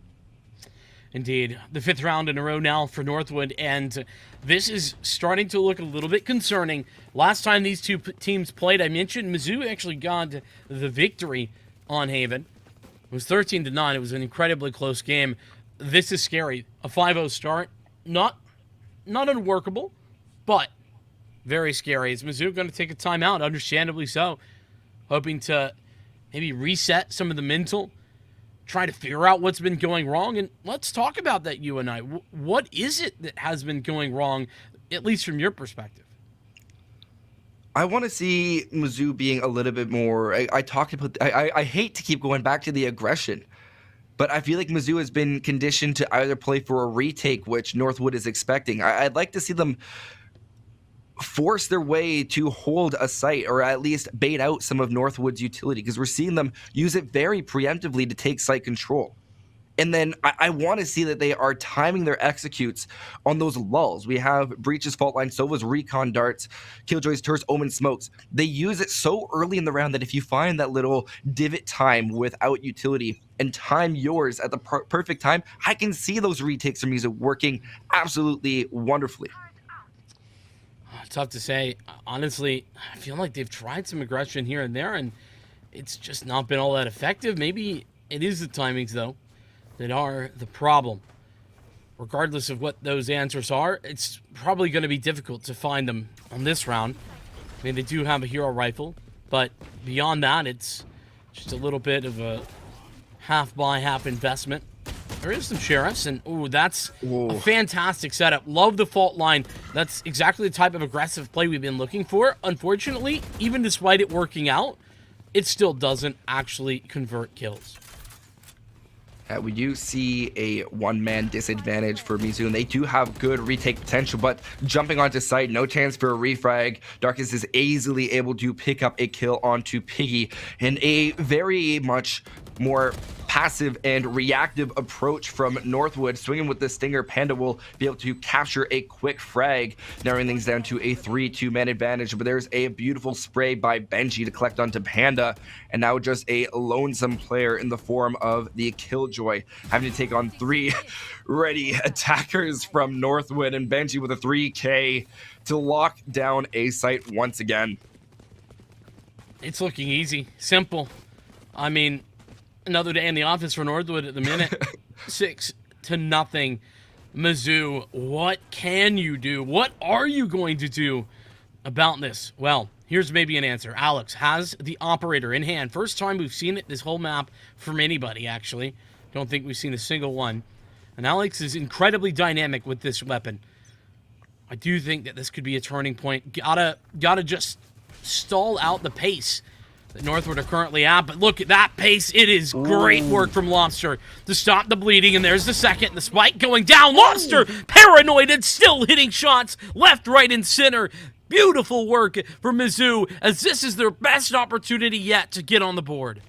Indeed. The 5th round in a row now for Northwood, and this is starting to look a little bit concerning. Last time these two teams played, I mentioned Mizzou actually got the victory on Haven. It was 13-9. It was an incredibly close game. This is scary. A 5-0 start. Not unworkable, but very scary. Is Mizzou going to take a timeout? Understandably so. Hoping to maybe reset some of the mental, try to figure out what's been going wrong, and let's talk about that, you and I. What is it that has been going wrong, at least from your perspective? I want to see Mizzou being a little bit more. I hate to keep going back to the aggression, but I feel like Mizzou has been conditioned to either play for a retake, which Northwood is expecting. I'd like to see them force their way to hold a site, or at least bait out some of Northwood's utility, because we're seeing them use it very preemptively to take site control. And then I want to see that they are timing their executes on those lulls. We have Breach's Fault Line, Sova's Recon Darts, Killjoy's Turst, Omen Smokes. They use it so early in the round that if you find that little divot time without utility and time yours at the perfect time, I can see those retakes from music working absolutely wonderfully. Tough to say. Honestly, I feel like they've tried some aggression here and there, and it's just not been all that effective. Maybe it is the timings, though. that are the problem. Regardless of what those answers are, it's probably going to be difficult to find them on this round. I mean, they do have a hero rifle, but beyond that, it's just a little bit of a half buy, half investment. There is some sheriffs, and that's a fantastic setup. Love the fault line. That's exactly the type of aggressive play we've been looking for. Unfortunately, even despite it working out, it still doesn't actually convert kills. We do see a one-man disadvantage for Mizu, and they do have good retake potential, but jumping onto site, no chance for a refrag. Darkness is easily able to pick up a kill onto Piggy, and a very much more passive and reactive approach from Northwood. Swinging with the Stinger, Panda will be able to capture a quick frag, narrowing things down to a 3-2 man advantage. But there's a beautiful spray by Benji to collect onto Panda, and now just a lonesome player in the form of the Killjoy, having to take on 3 ready attackers from Northwood, and Benji with a 3K to lock down a site once again. It's looking easy, simple. I mean, another day in the office for Northwood at the minute. 6-0. Mizzou, what can you do? What are you going to do about this? Well, here's maybe an answer. Alex has the operator in hand. First time we've seen it this whole map from anybody, actually. Don't think we've seen a single one. And Alex is incredibly dynamic with this weapon. I do think that this could be a turning point. Gotta just stall out the pace that Northwood are currently at, but look at that pace. It is great work from Lobster to stop the bleeding, and there's the second. The spike going down. Lobster, paranoid and still hitting shots left, right, and center. Beautiful work for Mizzou, as this is their best opportunity yet to get on the board.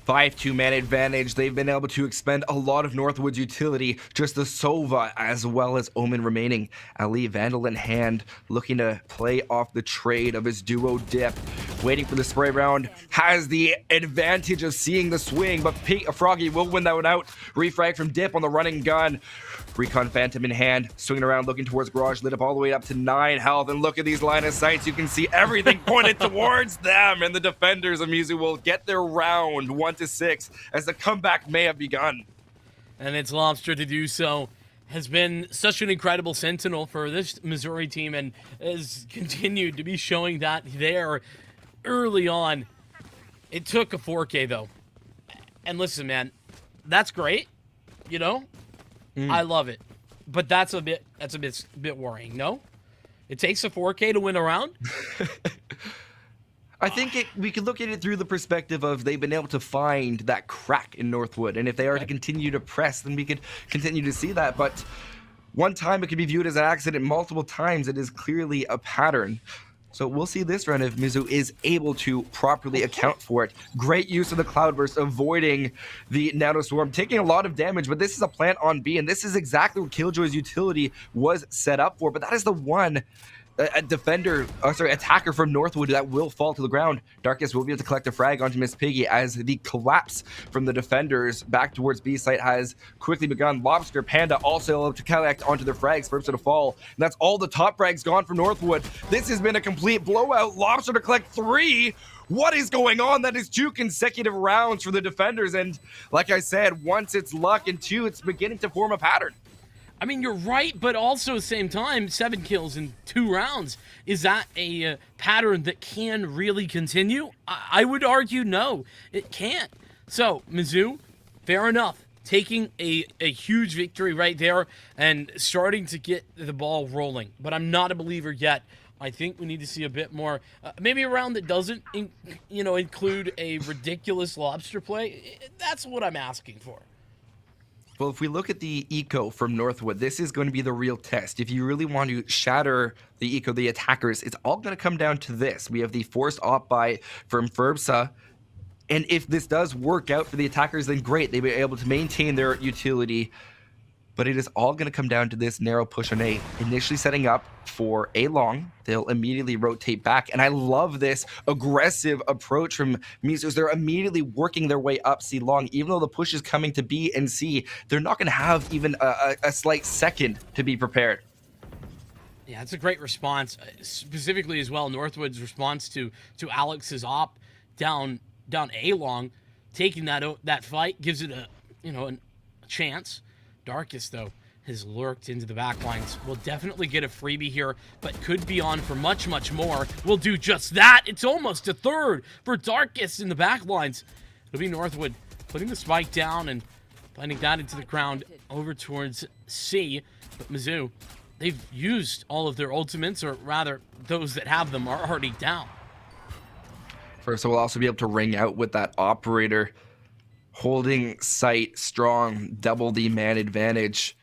5-2 man advantage. They've been able to expend a lot of Northwood's utility, just the Sova as well as Omen remaining. Ali, Vandal in hand, looking to play off the trade of his duo Dip. Waiting for the spray round, has the advantage of seeing the swing, but Froggy will win that one out. Refrag from Dip on the running gun. Recon Phantom in hand, swinging around, looking towards Garage, lit up all the way up to 9 health. And look at these line of sights. You can see everything pointed towards them. And the defenders of Mizu will get their round 1-6 as the comeback may have begun. And it's Lobster to do so. Has been such an incredible sentinel for this Missouri team and has continued to be showing that there early on. It took a 4K though. And listen, man, that's great, you know? I love it, but that's a bit worrying. No, it takes a 4K to win a round. I think we could look at it through the perspective of they've been able to find that crack in Northwood, and if they are to continue to press, then we could continue to see that. But one time it could be viewed as an accident, multiple times it is clearly a pattern. So we'll see this round if Mizu is able to properly account for it. Great use of the Cloudburst, avoiding the Nano Swarm, taking a lot of damage, but this is a plant on B, and this is exactly what Killjoy's utility was set up for. But that is the one attacker from Northwood that will fall to the ground. Darkest will be able to collect a frag onto Miss Piggy as the collapse from the defenders back towards B site has quickly begun. Lobster, Panda also able to collect onto their frags, first to fall. And that's all the top frags gone from Northwood. This has been a complete blowout. Lobster to collect 3. What is going on? That is 2 consecutive rounds for the defenders. And like I said, once it's luck, and 2, it's beginning to form a pattern. I mean, you're right, but also at the same time, 7 kills in 2 rounds. Is that a pattern that can really continue? I would argue no, it can't. So, Mizzou, fair enough. Taking a huge victory right there and starting to get the ball rolling. But I'm not a believer yet. I think we need to see a bit more. Maybe a round that doesn't include a ridiculous Lobster play. That's what I'm asking for. Well, if we look at the eco from Northwood, this is going to be the real test. If you really want to shatter the eco, the attackers, it's all going to come down to this. We have the forced op buy from Ferbsa, and if this does work out for the attackers, then great. They'll be able to maintain their utility, but it is all going to come down to this narrow push on A. Initially setting up for A long, they'll immediately rotate back. And I love this aggressive approach from Mizu. They're immediately working their way up C long. Even though the push is coming to B and C, they're not going to have even a slight second to be prepared. Yeah, it's a great response. Specifically as well, Northwood's response to Alex's op down A long, taking that fight gives it a chance. Darkest, though, has lurked into the backlines. Will definitely get a freebie here, but could be on for much, much more. Will do just that. It's almost a third for Darkest in the backlines. It'll be Northwood putting the spike down and finding that into the ground over towards C. But Mizzou, they've used all of their ultimates, or rather, those that have them are already down. First, we'll also be able to ring out with that operator, holding sight strong, double the man advantage.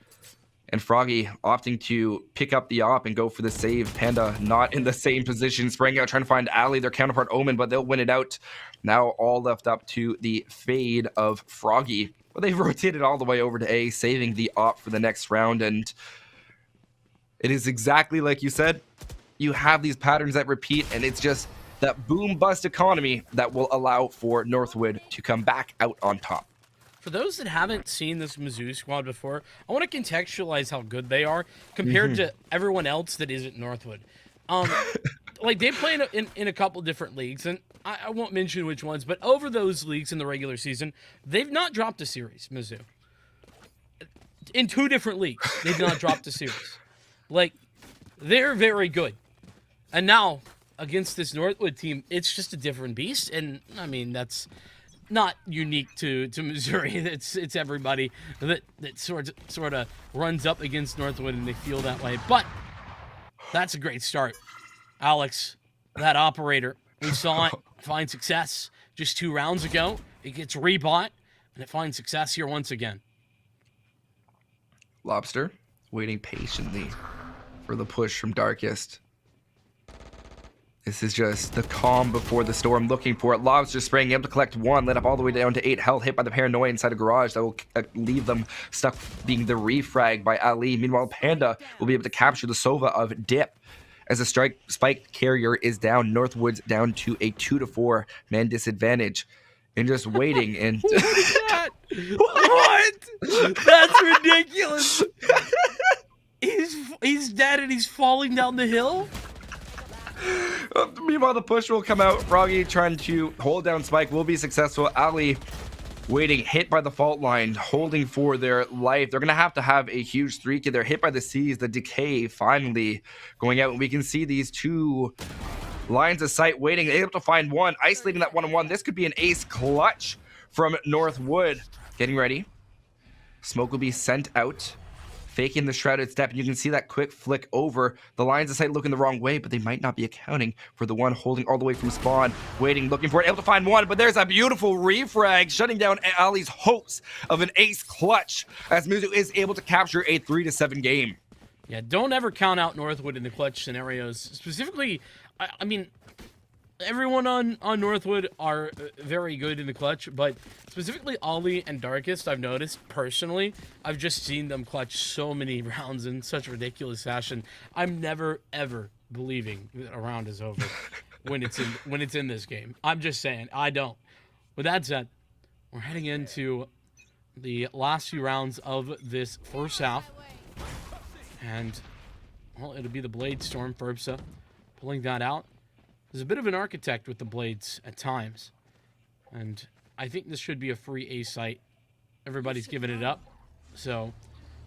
And Froggy opting to pick up the op and go for the save. Panda not in the same position, spraying out, trying to find Ali, their counterpart Omen, but they'll win it out. Now all left up to the fade of Froggy. But they've rotated all the way over to A, saving the op for the next round. And it is exactly like you said. You have these patterns that repeat, and it's just that boom-bust economy that will allow for Northwood to come back out on top. For those that haven't seen this Mizzou squad before, I want to contextualize how good they are compared to everyone else that isn't Northwood. Like, they play in a couple different leagues, and I won't mention which ones, but over those leagues in the regular season, they've not dropped a series, Mizzou. In 2 different leagues, they've not dropped a series. Like, they're very good. And now, against this Northwood team, it's just a different beast, and, I mean, that's not unique to Missouri. It's everybody that sort of runs up against Northwood, and they feel that way. But that's a great start. Alex, that operator, we saw it find success just 2 rounds ago. It gets rebought, and it finds success here once again. Lobster waiting patiently for the push from Darkest. This is just the calm before the storm, looking for it. Lobster spraying, able to collect 1, lit up all the way down to 8 health, hit by the paranoia inside a garage that will leave them stuck being the refrag by Ali. Meanwhile, Panda will be able to capture the Sova of Dip. As the spike carrier is down, Northwood's down to a 2-4 man disadvantage. And just waiting and... What? That's ridiculous. He's dead and he's falling down the hill? Meanwhile, the push will come out. Froggy trying to hold down Spike will be successful. Ali waiting, hit by the fault line, holding for their life. They're going to have a huge streak. They're hit by the C's, the decay finally going out. And we can see these 2 lines of sight waiting, able to find 1, isolating that 1-on-1. This could be an ace clutch from Northwood. Getting ready. Smoke will be sent out. Faking the shrouded step, and you can see that quick flick over. The lines of sight looking the wrong way, but they might not be accounting for the one holding all the way from spawn, waiting, looking for it, able to find 1, but there's a beautiful refrag, shutting down Ali's hopes of an ace clutch, as Mizzou is able to capture a 3-7 game. Yeah, don't ever count out Northwood in the clutch scenarios. Specifically, I mean, everyone on Northwood are very good in the clutch, but specifically Ollie and Darkest, I've noticed personally, I've just seen them clutch so many rounds in such ridiculous fashion. I'm never ever believing that a round is over when it's in this game. I'm just saying, I don't. With that said, we're heading into the last few rounds of this first half, and well, it'll be the Blade Storm Ferbsa pulling that out. There's a bit of an architect with the blades at times, and I think this should be a free A site. Everybody's giving it up, so,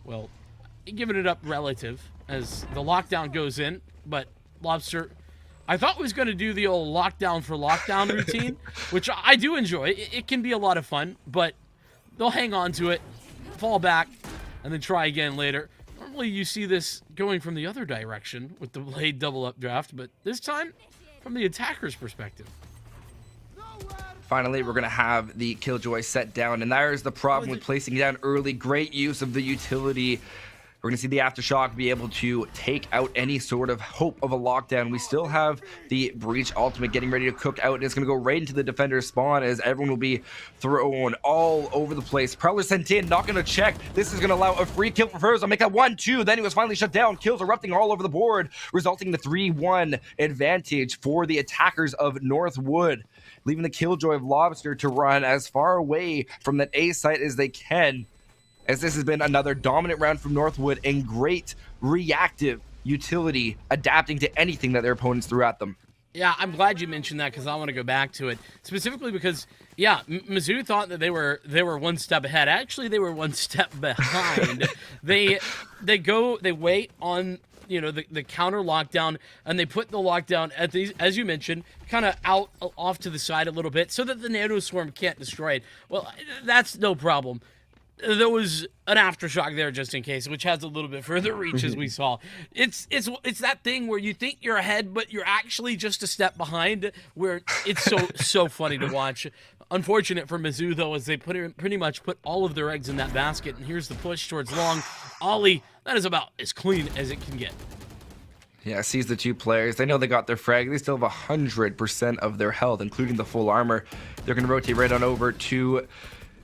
well, giving it up relative as the lockdown goes in, but Lobster, I thought was going to do the old lockdown for lockdown routine, which I do enjoy. It can be a lot of fun, but they'll hang on to it, fall back, and then try again later. Normally you see this going from the other direction with the Blade double up draft, but this time, from the attacker's perspective. Finally, we're going to have the Killjoy set down, and there's the problem with placing down early. Great use of the utility. We're going to see the Aftershock be able to take out any sort of hope of a lockdown. We still have the Breach ultimate getting ready to cook out, and it's going to go right into the defender's spawn as everyone will be thrown all over the place. Prowler sent in, not going to check. This is going to allow a free kill for Furs. I'll make that 1-2. Then he was finally shut down. Kills erupting all over the board, resulting in the 3-1 advantage for the attackers of Northwood, leaving the Killjoy of Lobster to run as far away from that A site as they can, as this has been another dominant round from Northwood and great reactive utility, adapting to anything that their opponents threw at them. Yeah, I'm glad you mentioned that because I want to go back to it specifically because Mizzou thought that they were one step ahead. Actually, they were one step behind. they wait on the counter lockdown, and they put the lockdown at these, as you mentioned, kind of off to the side a little bit so that the Nano Swarm can't destroy it. Well, that's no problem. There was an aftershock there just in case, which has a little bit further reach as we saw. It's that thing where you think you're ahead, but you're actually just a step behind. Where it's so funny to watch. Unfortunate for Mizzou though, as they pretty much put all of their eggs in that basket. And here's the push towards long. Ollie, that is about as clean as it can get. Yeah, sees the two players. They know they got their frag. They still have 100% of their health, including the full armor. They're going to rotate right on over to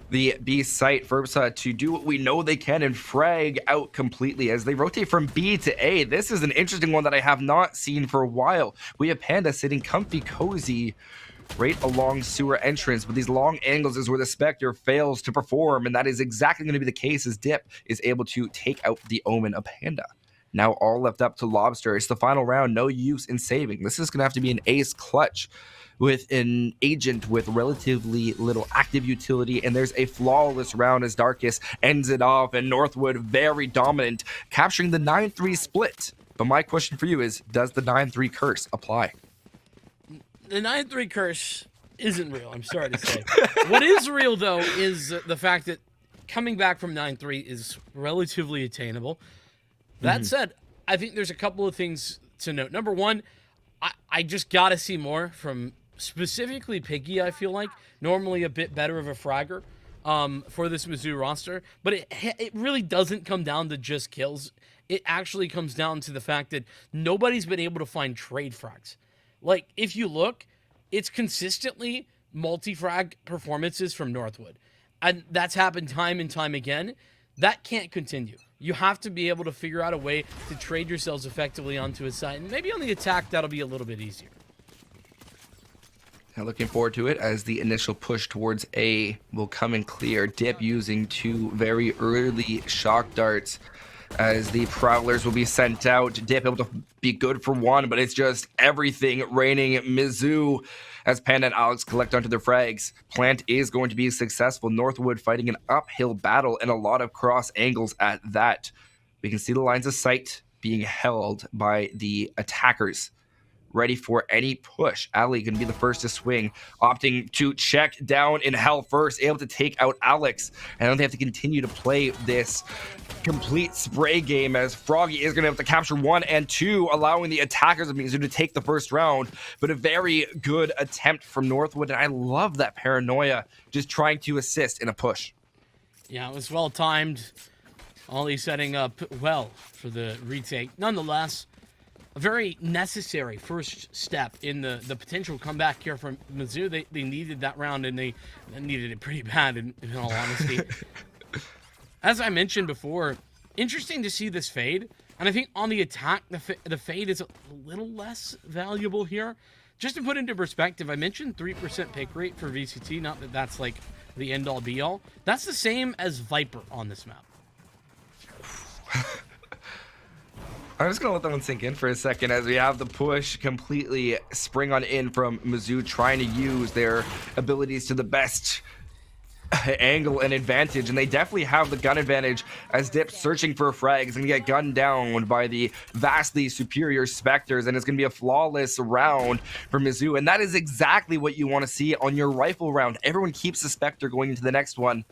the B site for Ursa to do what we know they can and frag out completely as they rotate from B to A. This is an interesting one that I have not seen for a while. We have Panda sitting comfy cozy right along sewer entrance, but these long angles is where the Spectre fails to perform, and that is exactly going to be the case as Dip is able to take out the Omen of Panda. Now all left up to Lobster. It's the final round, no use in saving. This is going to have to be an ace clutch with an agent with relatively little active utility, and there's a flawless round as Darkus ends it off, and Northwood very dominant, capturing the 9-3 split. But my question for you is, does the 9-3 curse apply? The 9-3 curse isn't real, I'm sorry to say. What is real, though, is the fact that coming back from 9-3 is relatively attainable. That said, I think there's a couple of things to note. Number one, I just got to see more from specifically Piggy, I feel like. Normally a bit better of a fragger for this Mizzou roster. But it really doesn't come down to just kills. It actually comes down to the fact that nobody's been able to find trade frags. Like, if you look, it's consistently multi-frag performances from Northwood. And that's happened time and time again. That can't continue. You have to be able to figure out a way to trade yourselves effectively onto a side. And maybe on the attack, that'll be a little bit easier. Now looking forward to it as the initial push towards A will come in clear. Dip using two very early shock darts as the Prowlers will be sent out. Dip able to be good for one, but it's just everything raining Mizzou as Panda and Alex collect onto their frags. Plant is going to be successful. Northwood fighting an uphill battle and a lot of cross angles at that. We can see the lines of sight being held by the attackers. Ready for any push. Ali going to be the first to swing, opting to check down in hell first, able to take out Alex. And then they have to continue to play this complete spray game as Froggy is going to have to capture 1 and 2, allowing the attackers of Mizzou to take the first round. But a very good attempt from Northwood, and I love that paranoia, just trying to assist in a push. Yeah, it was well timed. Ollie setting up well for the retake. Nonetheless, a very necessary first step in the potential comeback here from Mizzou. They needed that round, and they needed it pretty bad, in all honesty. As I mentioned before, interesting to see this fade. And I think on the attack, the fade is a little less valuable here. Just to put into perspective, I mentioned 3% pick rate for VCT. Not that that's like the end-all be-all. That's the same as Viper on this map. I'm just going to let that one sink in for a second as we have the push completely spring on in from Mizzou, trying to use their abilities to the best angle and advantage, and they definitely have the gun advantage as Dip searching for a frag is going to get gunned down by the vastly superior Spectres, and it's going to be a flawless round for Mizzou, and that is exactly what you want to see on your rifle round. Everyone keeps the Spectre going into the next one,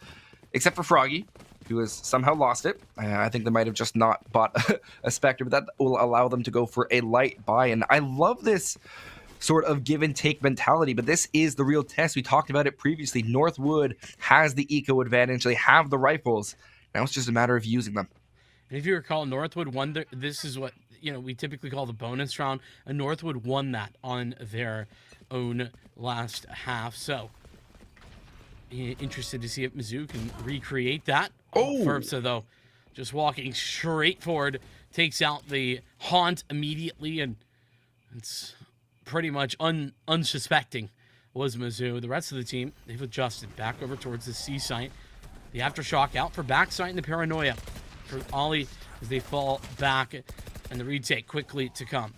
except for Froggy, who has somehow lost it. I think they might have just not bought a Spectre, but that will allow them to go for a light buy, and I love this sort of give and take mentality, but this is the real test. We talked about it previously. Northwood has the eco advantage. They have the rifles. Now it's just a matter of using them. And if you recall, Northwood won. This is what we typically call the bonus round, and Northwood won that on their own last half. So interested to see if Mizzou can recreate that. Ferbsa, though, just walking straight forward, takes out the Haunt immediately, and it's pretty much unsuspecting was Mizzou. The rest of the team, they've adjusted back over towards the C site. The aftershock out for backside and the paranoia for Ollie as they fall back, and the retake quickly to come.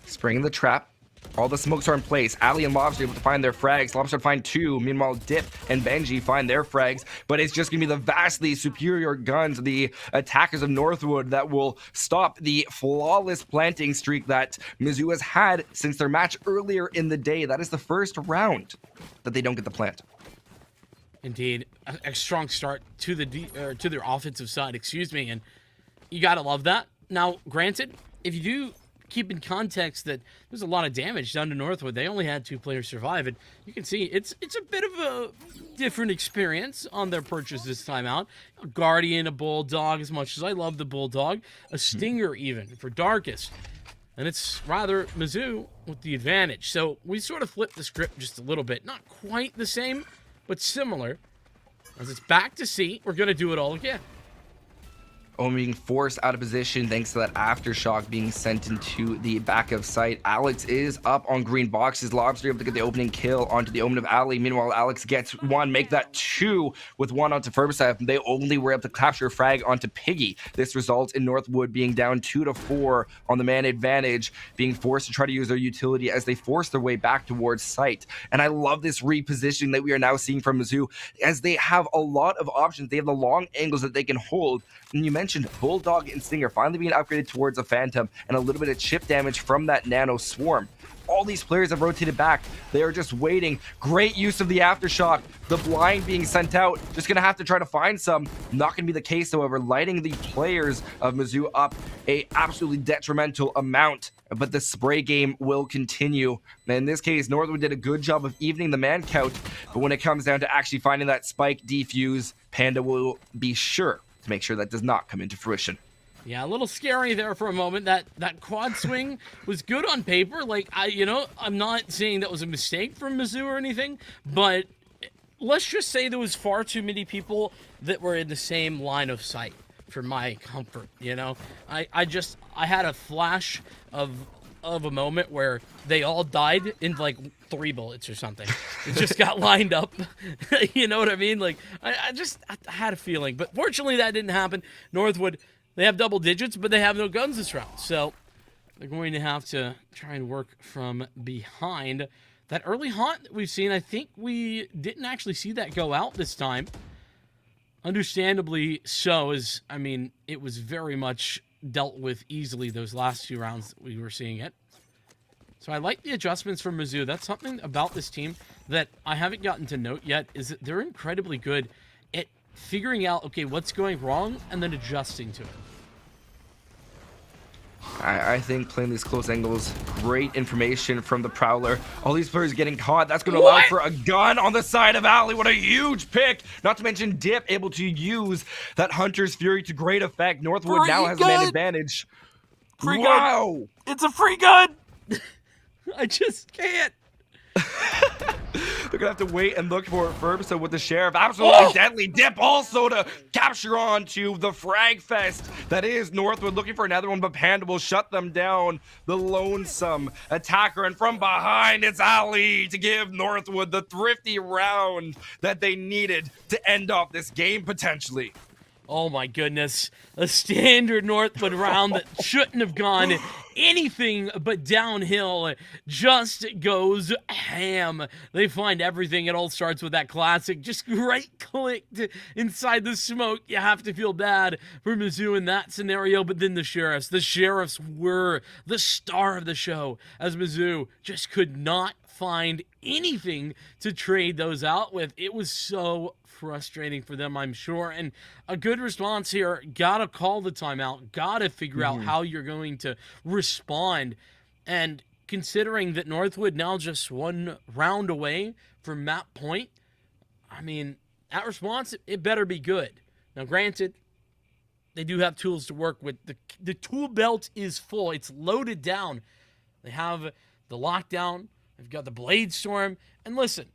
Spraying the trap. All the smokes are in place. Ali and Lobster able to find their frags. Lobster find 2. Meanwhile, Dip and Benji find their frags. But it's just going to be the vastly superior guns, the attackers of Northwood, that will stop the flawless planting streak that Mizzou has had since their match earlier in the day. That is the first round that they don't get the plant. Indeed, a strong start to to their offensive side, excuse me, and you gotta love that. Now, granted, if you do keep in context that there's a lot of damage done to Northwood, they only had 2 players survive, and you can see it's a bit of a different experience on their purchase this time out. A Guardian, a Bulldog, as much as I love the Bulldog, a Stinger even for Darkest, and it's rather Mizzou with the advantage. So we sort of flipped the script just a little bit, not quite the same, but similar. As it's back to C, we're going to do it all again. Being forced out of position thanks to that aftershock being sent into the back of sight. Alex is up on green boxes. Lobster able to get the opening kill onto the Omen of Ali. Meanwhile, Alex gets 1, make that 2 with 1 onto Furbside. They only were able to capture a frag onto Piggy. This results in Northwood being down 2-4 on the man advantage, being forced to try to use their utility as they force their way back towards site. And I love this repositioning that we are now seeing from Mizzou, as they have a lot of options. They have the long angles that they can hold. And you mentioned Bulldog and Stinger finally being upgraded towards a Phantom, and a little bit of chip damage from that Nano Swarm. All these players have rotated back. They are just waiting. Great use of the aftershock. The blind being sent out. Just going to have to try to find some. Not going to be the case, however. Lighting the players of Mizzou up a absolutely detrimental amount. But the spray game will continue. And in this case, Northwood did a good job of evening the man count. But when it comes down to actually finding that spike defuse, Panda will be sure to make sure that does not come into fruition. Yeah, a little scary there for a moment. That quad swing was good on paper. Like, I'm not saying that was a mistake from Mizzou or anything, but let's just say there was far too many people that were in the same line of sight for my comfort, I had a flash of a moment where they all died in like 3 bullets or something. It just got lined up. You know what I mean? Like, I had a feeling, but fortunately that didn't happen. Northwood, they have double digits, but they have no guns this round. So they're going to have to try and work from behind. That early haunt that we've seen, I think we didn't actually see that go out this time. Understandably so, it was very much dealt with easily those last 2 rounds that we were seeing it. So I like the adjustments from Mizzou. That's something about this team that I haven't gotten to note yet, is that they're incredibly good at figuring out, okay, what's going wrong, and then adjusting to it. I think playing these close angles, great information from the Prowler. All these players getting caught. That's going to allow for a gun on the side of Ali. What a huge pick. Not to mention Dip able to use that Hunter's Fury to great effect. Northwood now has an advantage. Free wow. Gun. It's a free gun. I just can't. They're going to have to wait and look for it first. So with the Sheriff, absolutely deadly Dip also to capture onto the frag fest that is Northwood, looking for another one, but Panda will shut them down. The lonesome attacker, and from behind, it's Ali to give Northwood the thrifty round that they needed to end off this game potentially. Oh my goodness. A standard Northwood round that shouldn't have gone anything but downhill just goes ham. They find everything. It all starts with that classic, just right-clicked inside the smoke. You have to feel bad for Mizzou in that scenario, but then the Sheriffs were the star of the show, as Mizzou just could not find anything to trade those out with. It was so frustrating for them, I'm sure, and a good response here. Gotta call the timeout, gotta figure out how you're going to respond, and considering that Northwood now just 1 round away from map point, that response, it better be good. Now granted, they do have tools to work with. The tool belt is full, it's loaded down. They have the lockdown, they've got the Blade Storm, and listen,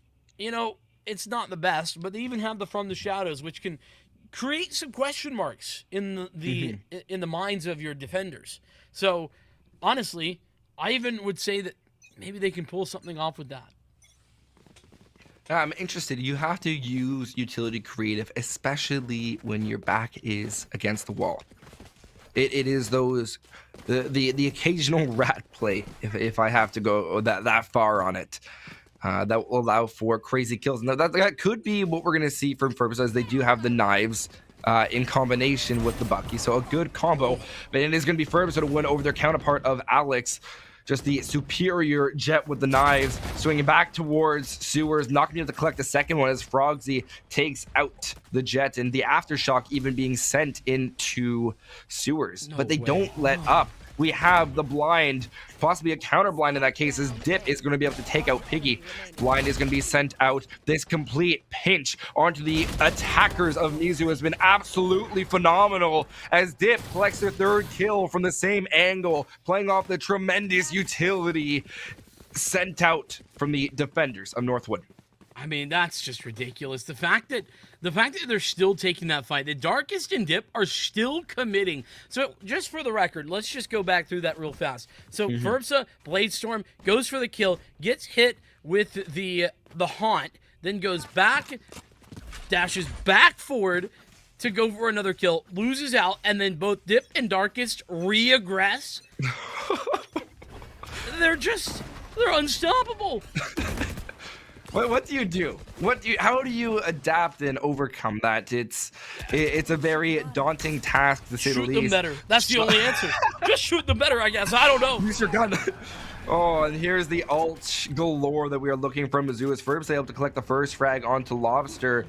it's not the best, but they even have the From the Shadows, which can create some question marks in the minds of your defenders. So, honestly, I even would say that maybe they can pull something off with that. I'm interested. You have to use utility creative, especially when your back is against the wall. It is those the occasional rat play, if I have to go that far on it. That will allow for crazy kills. Now that could be what we're gonna see from Furbs, as they do have the knives in combination with the Bucky. So a good combo, but it is gonna be Furbs to win over their counterpart of Alex. Just the superior Jet with the knives, swinging back towards Sewers, not going to be able to collect the second one as Frogsy takes out the Jet, and the Aftershock even being sent into Sewers. But they don't let up. We have the blind, possibly a counter blind in that case, as Dip is going to be able to take out Piggy. Blind is going to be sent out. This complete pinch onto the attackers of Mizu has been absolutely phenomenal, as Dip collects their third kill from the same angle, playing off the tremendous utility sent out from the defenders of Northwood. I mean, that's just ridiculous. The fact that they're still taking that fight, the Darkest and Dip are still committing. So just for the record, let's just go back through that real fast. So Verbsa, Bladestorm, goes for the kill, gets hit with the haunt, then goes back, dashes back forward to go for another kill, loses out, and then both Dip and Darkest re-aggress. They're unstoppable. What do you do? How do you adapt and overcome that? It's a very daunting task, to say the least. Shoot them better. That's the only answer. Just shoot them better, I guess. I don't know. Use your gun. Oh, and here's the ult galore that we are looking from Mizu, as Furbs able to collect the first frag onto Lobster.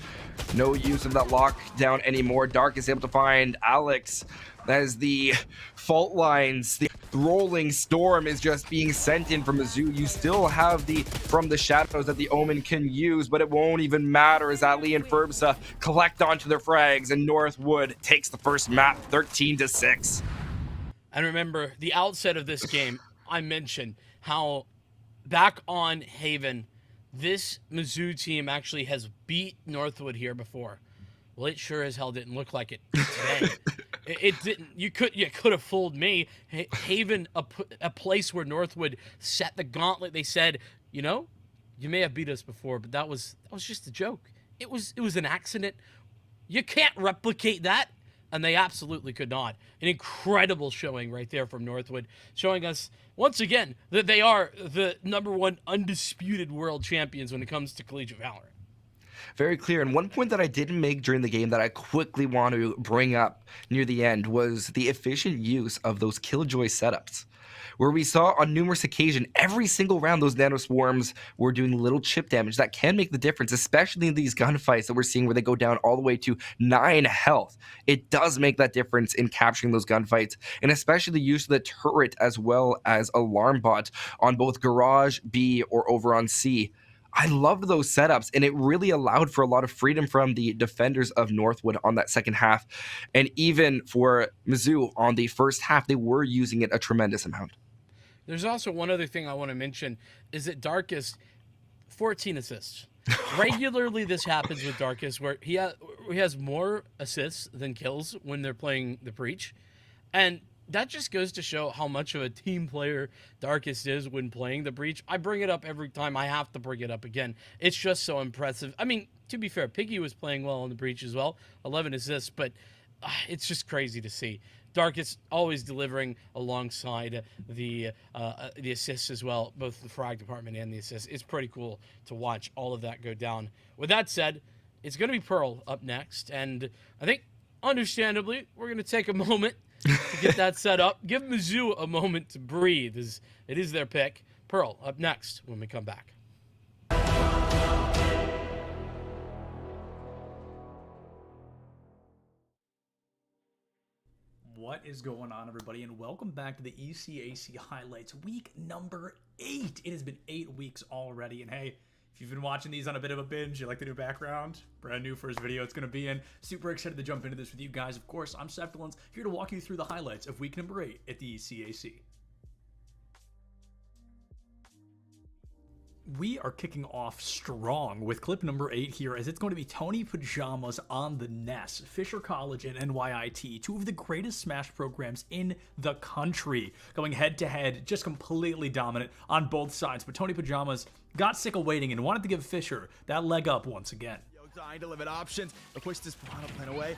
No use of that lockdown anymore. Dark is able to find Alex as the fault lines, the rolling storm is just being sent in from Mizu. You still have the from the shadows that the Omen can use, but it won't even matter as Ali and Furbsa collect onto their frags, and Northwood takes the first map 13-6. And remember, the outset of this game, I mentioned how back on Haven, this Mizzou team actually has beat Northwood here before. Well, it sure as hell didn't look like it today. It didn't. You could have fooled me. Haven, a place where Northwood set the gauntlet. They said, you know, you may have beat us before, but that was just a joke. It was an accident. You can't replicate that. And they absolutely could not. An incredible showing right there from Northwood, showing us once again that they are the #1 undisputed world champions when it comes to collegiate valor. Very clear. And one point that I didn't make during the game that I quickly want to bring up near the end was the efficient use of those Killjoy setups, where we saw on numerous occasions, every single round, those nano swarms were doing little chip damage that can make the difference, especially in these gunfights that we're seeing where they go down all the way to 9 health. It does make that difference in capturing those gunfights, and especially the use of the turret as well as alarm bot on both Garage, B, or over on C. I loved those setups, and it really allowed for a lot of freedom from the defenders of Northwood on that second half. And even for Mizzou on the first half, they were using it a tremendous amount. There's also one other thing I want to mention, is that Darkest, 14 assists. Regularly this happens with Darkest, where he has more assists than kills when they're playing the Breach. And that just goes to show how much of a team player Darkest is when playing the Breach. I bring it up every time. I have to bring it up again. It's just so impressive. I mean, to be fair, Piggy was playing well on the Breach as well, 11 assists, but it's just crazy to see. Darkest always delivering alongside the assists as well, both the frag department and the assists. It's pretty cool to watch all of that go down. With that said, it's going to be Pearl up next, and I think, understandably, we're going to take a moment to get that set up. Give Mizzou a moment to breathe, as it is their pick. Pearl up next when we come back. What is going on, everybody, and welcome back to the ECAC Highlights, week number 8. It has been 8 weeks already, and hey, if you've been watching these on a bit of a binge, you like the new background, brand new first video it's going to be in, super excited to jump into this with you guys. Of course, I'm Septilance, here to walk you through the highlights of week number 8 at the ECAC. We are kicking off strong with clip number 8 here, as it's going to be Tony Pajamas on the Ness, Fisher College and NYIT, two of the greatest Smash programs in the country, going head-to-head, just completely dominant on both sides. But Tony Pajamas got sick of waiting and wanted to give Fisher that leg up once again. Dying to limit options, but push this Piranha plan away.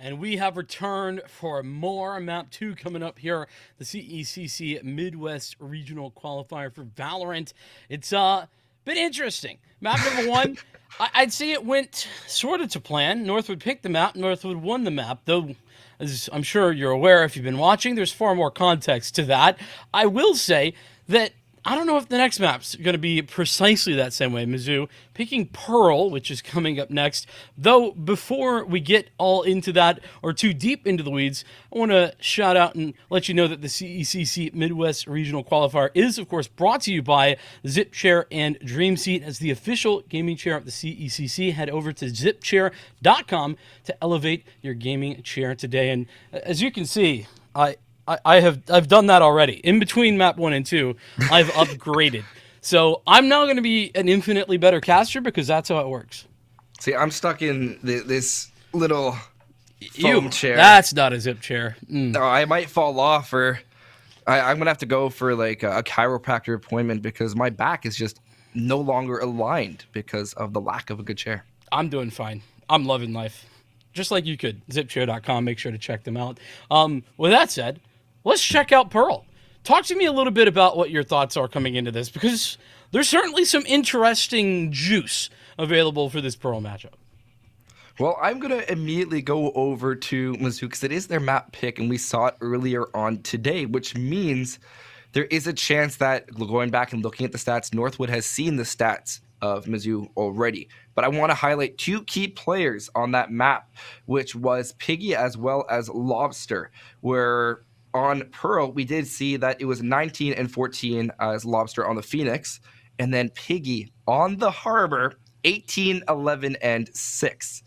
And we have returned for more. Map 2 coming up here. The CECC Midwest Regional Qualifier for Valorant. It's been interesting. Map number 1, I'd say it went sort of to plan. Northwood picked the map. Northwood won the map. Though, as I'm sure you're aware if you've been watching, there's far more context to that. I will say that I don't know if the next map's going to be precisely that same way. Mizzou picking Pearl, which is coming up next. Though, before we get all into that or too deep into the weeds, I want to shout out and let you know that the CECC Midwest Regional Qualifier is, of course, brought to you by ZipChair and DreamSeat. As the official gaming chair of the CECC, head over to zipchair.com to elevate your gaming chair today. And as you can see, I've done that already. In between map 1 and 2, I've upgraded. So I'm now going to be an infinitely better caster because that's how it works. See, I'm stuck in this little foam chair. That's not a zip chair. No, I might fall off, or I'm going to have to go for like a chiropractor appointment because my back is just no longer aligned because of the lack of a good chair. I'm doing fine. I'm loving life. Just like you could. Zipchair.com. Make sure to check them out. With that said, let's check out Pearl. Talk to me a little bit about what your thoughts are coming into this, because there's certainly some interesting juice available for this Pearl matchup. Well, I'm going to immediately go over to Mizzou because it is their map pick, and we saw it earlier on today, which means there is a chance that, going back and looking at the stats, Northwood has seen the stats of Mizzou already. But I want to highlight 2 key players on that map, which was Piggy as well as Lobster, where on Pearl, we did see that it was 19 and 14 as Lobster on the Phoenix, and then Piggy on the Harbor, 18, 11, and 6.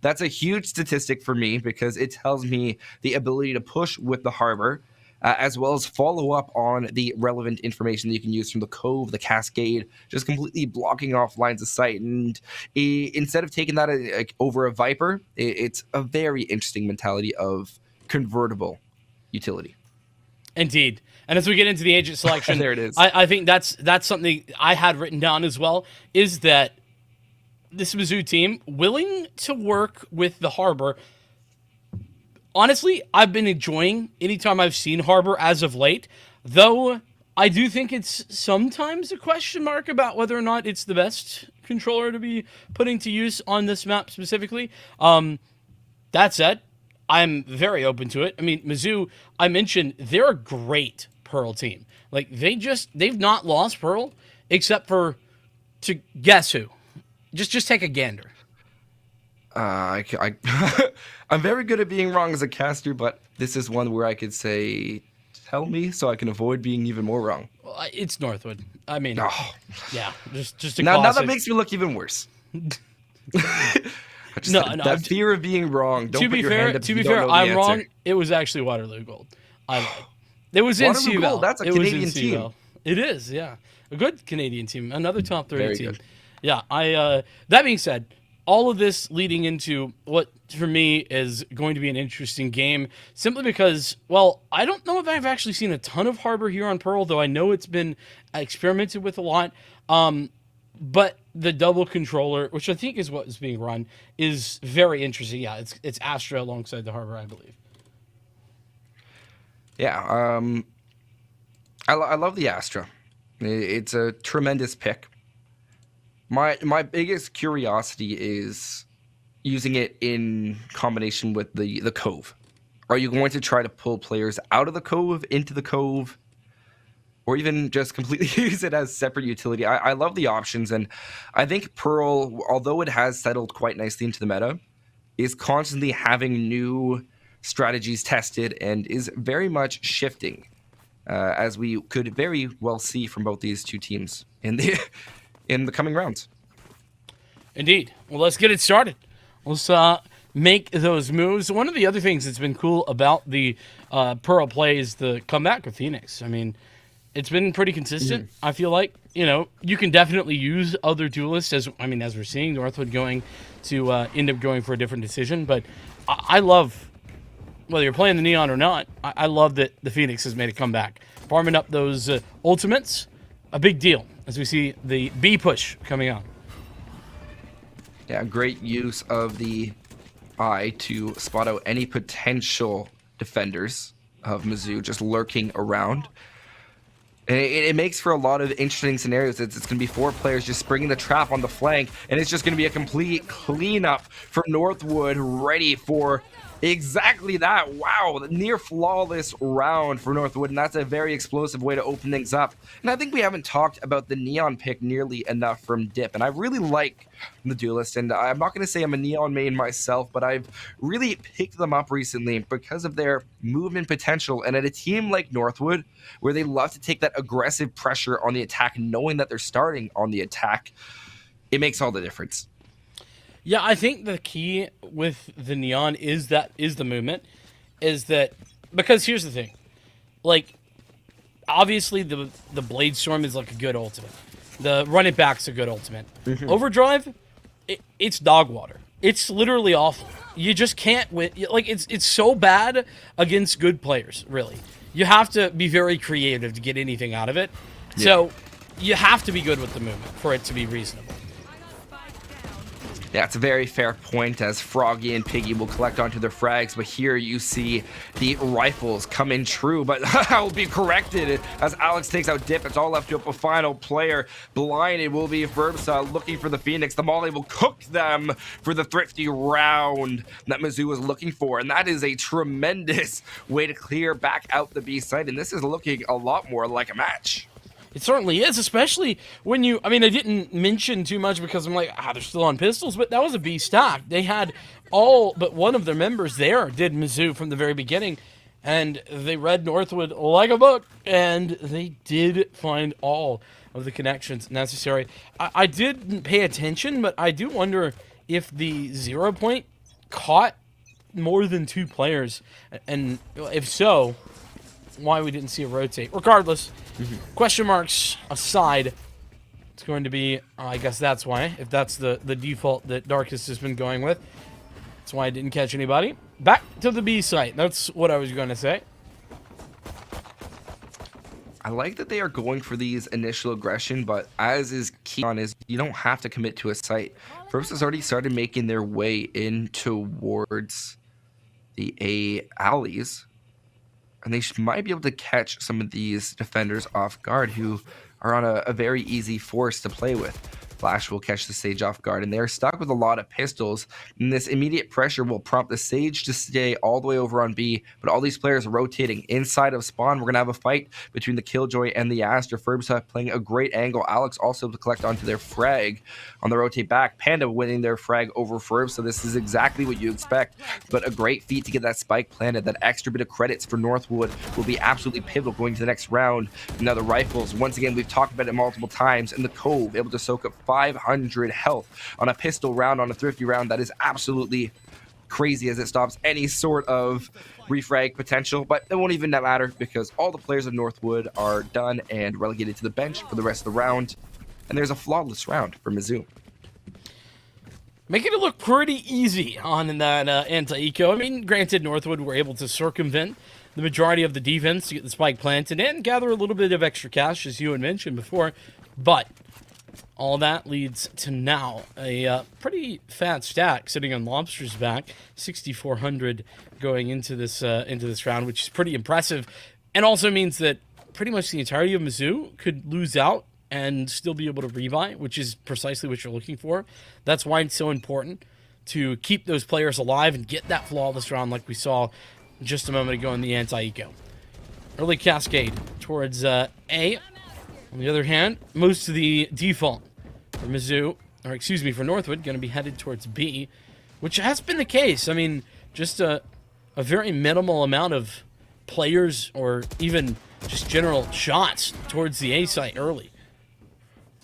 That's a huge statistic for me because it tells me the ability to push with the Harbor, as well as follow up on the relevant information that you can use from the Cove, the Cascade, just completely blocking off lines of sight. And instead of taking that over a Viper, it's a very interesting mentality of convertible utility. Indeed. And as we get into the agent selection, there it is. I think that's something I had written down as well, is that this Mizzou team willing to work with the Harbor. Honestly, I've been enjoying anytime I've seen Harbor as of late, though I do think it's sometimes a question mark about whether or not it's the best controller to be putting to use on this map specifically. That said, I'm very open to it. I mean, Mizzou, I mentioned, they're a great Pearl team. Like, they've not lost Pearl except for to guess who. Just take a gander. I'm very good at being wrong as a caster, but this is one where I could say, tell me, so I can avoid being even more wrong. Well, it's Northwood. I mean, yeah, just a now classic. that makes me look even worse. No, that fear of being wrong. Don't to put be your fair, hand up if to be you don't fair, know the I'm answer. wrong. It was actually Waterloo Gold. I lied. It was in Waterloo CVAL. Gold, that's a It was in Canadian team. CVAL. It is, yeah, a good Canadian team, another top 30 Very team. good. Yeah, that being said, all of this leading into what for me is going to be an interesting game, simply because, well, I don't know if I've actually seen a ton of Harbor here on Pearl, though I know it's been experimented with a lot. But the double controller, which I think is what is being run, is very interesting. Yeah, it's Astra alongside the Harbor, I believe. Yeah, I love the Astra. It's a tremendous pick. My biggest curiosity is using it in combination with the Cove. Are you going to try to pull players out of the Cove, into the Cove, or even just completely use it as separate utility? I love the options, and I think Pearl, although it has settled quite nicely into the meta, is constantly having new strategies tested and is very much shifting, as we could very well see from both these two teams in the coming rounds. Indeed. Well, let's get it started. Let's make those moves. One of the other things that's been cool about the Pearl play is the comeback of Phoenix. I mean, it's been pretty consistent. I feel like, you can definitely use other duelists, as we're seeing Northwood going to end up going for a different decision. But I love, whether you're playing the Neon or not, I love that the Phoenix has made a comeback. Farming up those ultimates, a big deal as we see the B push coming on. Yeah, great use of the eye to spot out any potential defenders of Mizzou just lurking around. And it makes for a lot of interesting scenarios. It's going to be 4 players just springing the trap on the flank, and it's just going to be a complete cleanup for Northwood, ready for exactly that. Wow, near flawless round for Northwood, and that's a very explosive way to open things up. And I think we haven't talked about the Neon pick nearly enough from Dip, and I really like the Duelist, and I'm not going to say I'm a Neon main myself, but I've really picked them up recently because of their movement potential. And at a team like Northwood, where they love to take that aggressive pressure on the attack, knowing that they're starting on the attack, it makes all the difference. Yeah, I think the key with the Neon is the movement, is that, because here's the thing, like, obviously the Blade Storm is like a good ultimate. The Run It Back's a good ultimate. Overdrive, it's dog water. It's literally awful. You just can't win. Like, it's so bad against good players, really. You have to be very creative to get anything out of it. Yeah. So you have to be good with the movement for it to be reasonable. Yeah, it's a very fair point, as Froggy and Piggy will collect onto their frags, but here you see the rifles come in true, but will be corrected as Alex takes out Dip. It's all left to a final player. Blinded will be Verbsa looking for the Phoenix. The Molly will cook them for the thrifty round that Mizzou was looking for, and that is a tremendous way to clear back out the B site, and this is looking a lot more like a match. It certainly is, especially when you, I mean, I didn't mention too much because I'm like, they're still on pistols, but that was a B stock. They had all but one of their members there did Mizzou from the very beginning, and they read Northwood like a book, and they did find all of the connections necessary. I didn't pay attention, but I do wonder if the 0 point caught more than 2 players, and if so, why we didn't see a rotate. Regardless, question marks aside, it's going to be, I guess that's why, if that's the default that Darkest has been going with, that's why I didn't catch anybody. Back to the B site. That's what I was going to say. I like that they are going for these initial aggression, but as is key on is you don't have to commit to a site. First has already started making their way in towards the A alleys, and they might be able to catch some of these defenders off guard who are on a very easy force to play with. Flash will catch the Sage off guard, and they're stuck with a lot of pistols, and this immediate pressure will prompt the Sage to stay all the way over on B, but all these players are rotating inside of spawn. We're going to have a fight between the Killjoy and the Aster. Ferbsa playing a great angle. Alex also to collect onto their frag on the rotate back. Panda winning their frag over Ferb, so this is exactly what you expect, but a great feat to get that spike planted. That extra bit of credits for Northwood will be absolutely pivotal going to the next round. Now the rifles, once again, we've talked about it multiple times, and the Cove able to soak up 500 health on a pistol round, on a thrifty round. That is absolutely crazy, as it stops any sort of refrag potential, but it won't even matter because all the players of Northwood are done and relegated to the bench for the rest of the round, and there's a flawless round for Mizzou. Making it look pretty easy on that anti-eco. I mean, granted, Northwood were able to circumvent the majority of the defense to get the spike planted and gather a little bit of extra cash, as you had mentioned before, but all that leads to now a pretty fat stack sitting on Lobster's back, 6,400 going into this round, which is pretty impressive, and also means that pretty much the entirety of Mizzou could lose out and still be able to rebuy, which is precisely what you're looking for. That's why it's so important to keep those players alive and get that flawless round like we saw just a moment ago in the anti-eco. Early cascade towards A. On the other hand, most of the default for Mizzou, or excuse me, for Northwood, going to be headed towards B, which has been the case. I mean, just a very minimal amount of players or even just general shots towards the A site early.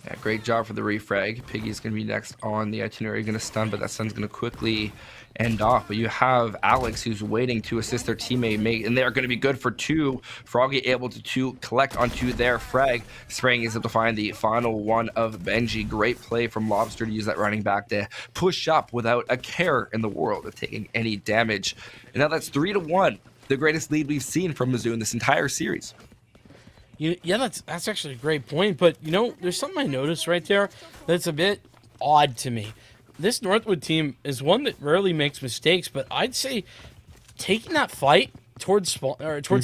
Yeah, great job for the refrag. Piggy's going to be next on the itinerary, going to stun, but that stun's going to quickly end off. But you have Alex, who's waiting to assist their teammate mate, and they're going to be good for 2. Froggy able to collect onto their frag. Spraying is able to find the final one of Benji. Great play from Lobster to use that running back to push up without a care in the world of taking any damage. And now that's 3-1, the greatest lead we've seen from Mizzou in this entire series. Yeah, that's actually a great point, but, you know, there's something I noticed right there that's a bit odd to me. this Northwood team is one that rarely makes mistakes, but I'd say taking that fight towards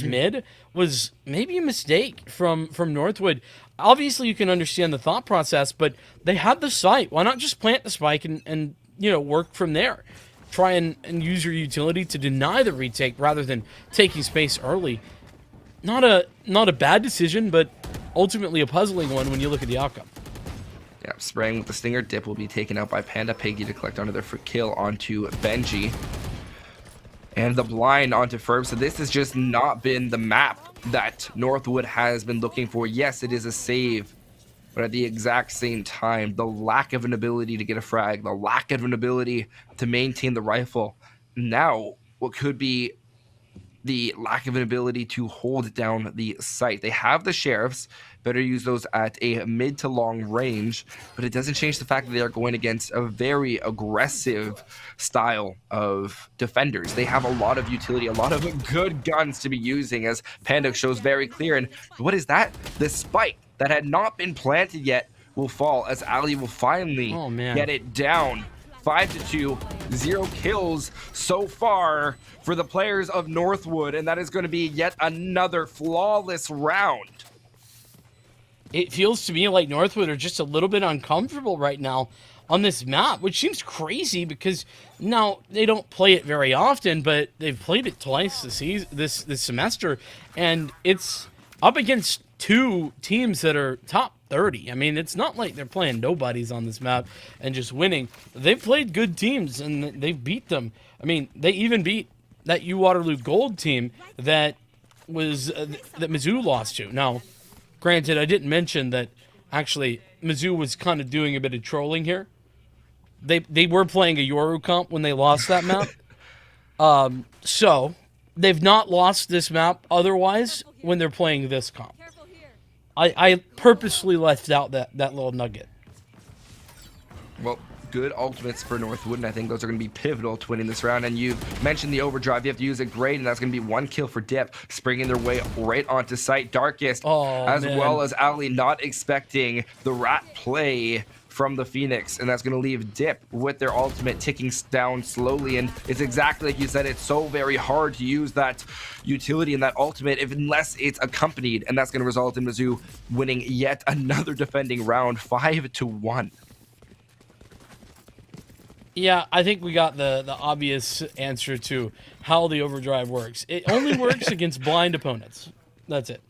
mid was maybe a mistake from Northwood. Obviously, you can understand the thought process, but they had the site. Why not just plant the spike and work from there? Try and use your utility to deny the retake rather than taking space early. Not a bad decision, but ultimately a puzzling one when you look at the outcome. Yeah, spraying with the Stinger. Dip will be taken out by Panda. Piggy to collect another kill onto Benji. And the blind onto Ferb. So this has just not been the map that Northwood has been looking for. Yes, it is a save, but at the exact same time, the lack of an ability to get a frag, the lack of an ability to maintain the rifle. Now, what could be the lack of an ability to hold down the site. They have the sheriffs, better use those at a mid to long range, but it doesn't change the fact that they are going against a very aggressive style of defenders. They have a lot of utility, a lot of good guns to be using, as Panda shows very clear. And what is that? The spike that had not been planted yet will fall, as Ali will finally get it down. 5-2, 0 kills so far for the players of Northwood, and that is going to be yet another flawless round. It feels to me like Northwood are just a little bit uncomfortable right now on this map, which seems crazy because now they don't play it very often, but they've played it twice this semester, and it's up against two teams that are top 30. I mean, it's not like they're playing nobodies on this map and just winning. They've played good teams and they've beat them. I mean, they even beat that U Waterloo Gold team that was that Mizzou lost to. Now, granted, I didn't mention that actually Mizzou was kind of doing a bit of trolling here. They were playing a Yoru comp when they lost that map. So they've not lost this map otherwise when they're playing this comp. I purposely left out that little nugget. Well, good ultimates for Northwood, and I think those are going to be pivotal to winning this round. And you mentioned the overdrive. You have to use it great, and that's going to be 1 kill for Dip, springing their way right onto site. Darkest, well as Ali, not expecting the rat play from the Phoenix, and that's going to leave Dip with their ultimate ticking down slowly. And it's exactly like you said, it's so very hard to use that utility and that ultimate unless it's accompanied, and that's going to result in Mizzou winning yet another defending round, 5-1. Yeah, I think we got the obvious answer to how the overdrive works. It only works against blind opponents. That's it.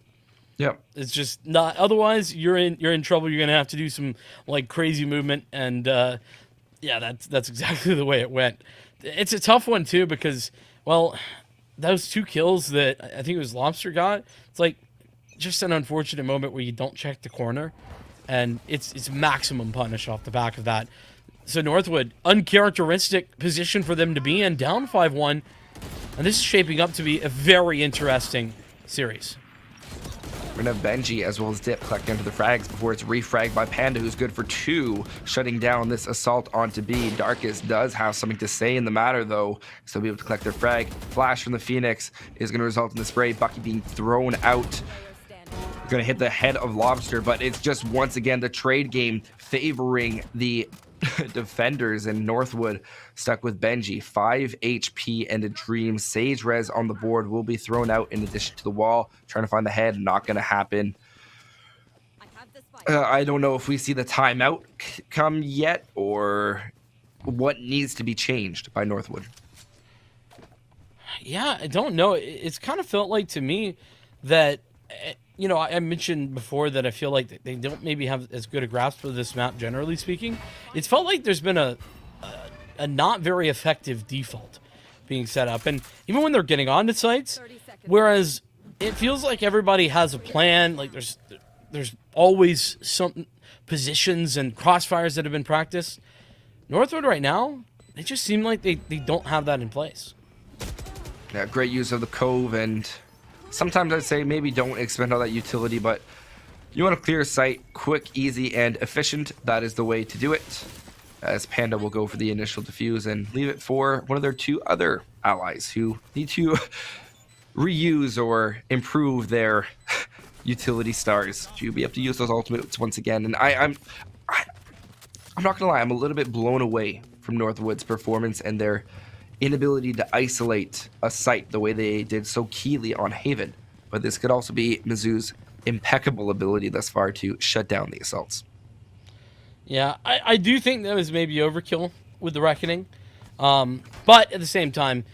Yep. It's just not. Otherwise, you're in trouble. You're gonna have to do some like crazy movement, and yeah, that's exactly the way it went. It's a tough one too because, well, those 2 kills that I think it was Lobster got. It's like just an unfortunate moment where you don't check the corner, and it's maximum punish off the back of that. So Northwood, uncharacteristic position for them to be in, down 5-1, and this is shaping up to be a very interesting series. We're going to have Benji as well as Dip collecting into the frags before it's refragged by Panda, who's good for 2, shutting down this assault onto B. Darkest does have something to say in the matter, though, so be able to collect their frag. Flash from the Phoenix is going to result in the spray. Bucky being thrown out. Going to hit the head of Lobster, but it's just once again the trade game favoring the defenders, and Northwood stuck with Benji. 5 HP and a dream. Sage Res on the board will be thrown out in addition to the wall. Trying to find the head, not going to happen. I don't know if we see the timeout come yet or what needs to be changed by Northwood. Yeah, I don't know. It's kind of felt like to me that, you know, I mentioned before that I feel like they don't maybe have as good a grasp of this map, generally speaking. It's felt like there's been a not very effective default being set up. And even when they're getting onto sites, whereas it feels like everybody has a plan, like there's always some positions and crossfires that have been practiced. Northwood right now, they just seem like they don't have that in place. Yeah, great use of the Cove, and sometimes I'd say maybe don't expend all that utility, but you want to clear a site quick, easy, and efficient. That is the way to do it, as Panda will go for the initial defuse and leave it for one of their 2 other allies who need to reuse or improve their utility stars to be able to use those ultimates once again. And I'm not gonna lie, I'm a little bit blown away from Northwood's performance and their inability to isolate a site the way they did so keenly on Haven. But this could also be Mizzou's impeccable ability thus far to shut down the assaults. Yeah, I do think that was maybe overkill with the Reckoning. But at the same time,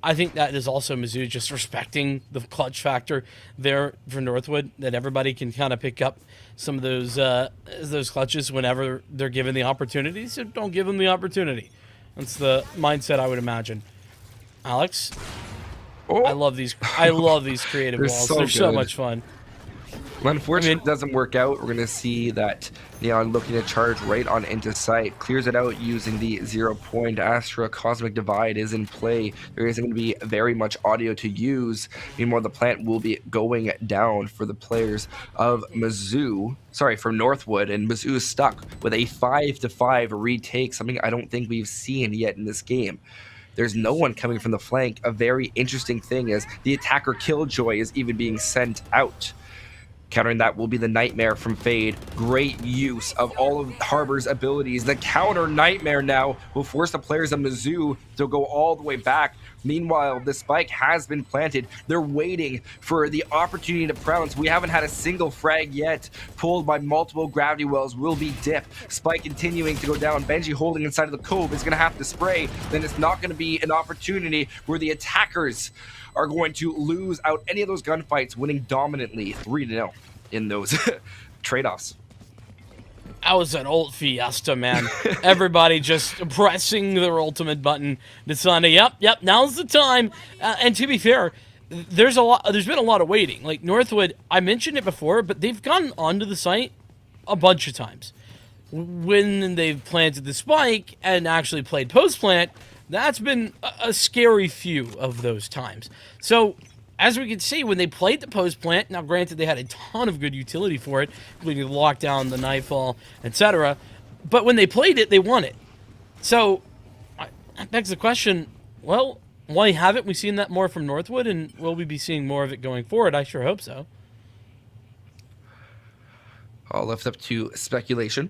I think that is also Mizzou just respecting the clutch factor there for Northwood, that everybody can kind of pick up some of those clutches whenever they're given the opportunity. So don't give them the opportunity. That's the mindset I would imagine. Alex, I love these creative walls. They're so much fun. Well, unfortunately, it doesn't work out. We're going to see that Neon looking to charge right on into sight. Clears it out using the 0 point. Astra Cosmic Divide is in play. There isn't going to be very much audio to use. Meanwhile, the plant will be going down for the players of Mizzou. Sorry, for Northwood. And Mizzou is stuck with a 5-5 retake, something I don't think we've seen yet in this game. There's no one coming from the flank. A very interesting thing is the attacker Killjoy is even being sent out. Countering that will be the Nightmare from Fade. Great use of all of Harbor's abilities. The counter Nightmare now will force the players of Mizzou to go all the way back. Meanwhile, the spike has been planted. They're waiting for the opportunity to pounce. We haven't had a single frag yet. Pulled by multiple gravity wells will be Dip. Spike continuing to go down. Benji holding inside of the cove is going to have to spray. Then it's not going to be an opportunity where the attackers are going to lose out any of those gunfights, winning dominantly 3-0 in those trade-offs. That was an ult fiesta, man. Everybody just pressing their ultimate button, deciding, yep, now's the time. And to be fair, there's been a lot of waiting. Like Northwood, I mentioned it before, but they've gone onto the site a bunch of times. When they've planted the spike and actually played post-plant, that's been a scary few of those times. So, as we can see, when they played the post-plant, now granted they had a ton of good utility for it, including the lockdown, the nightfall, etc. But when they played it, they won it. So, that begs the question, well, why haven't we seen that more from Northwood, and will we be seeing more of it going forward? I sure hope so. I'll lift up to speculation.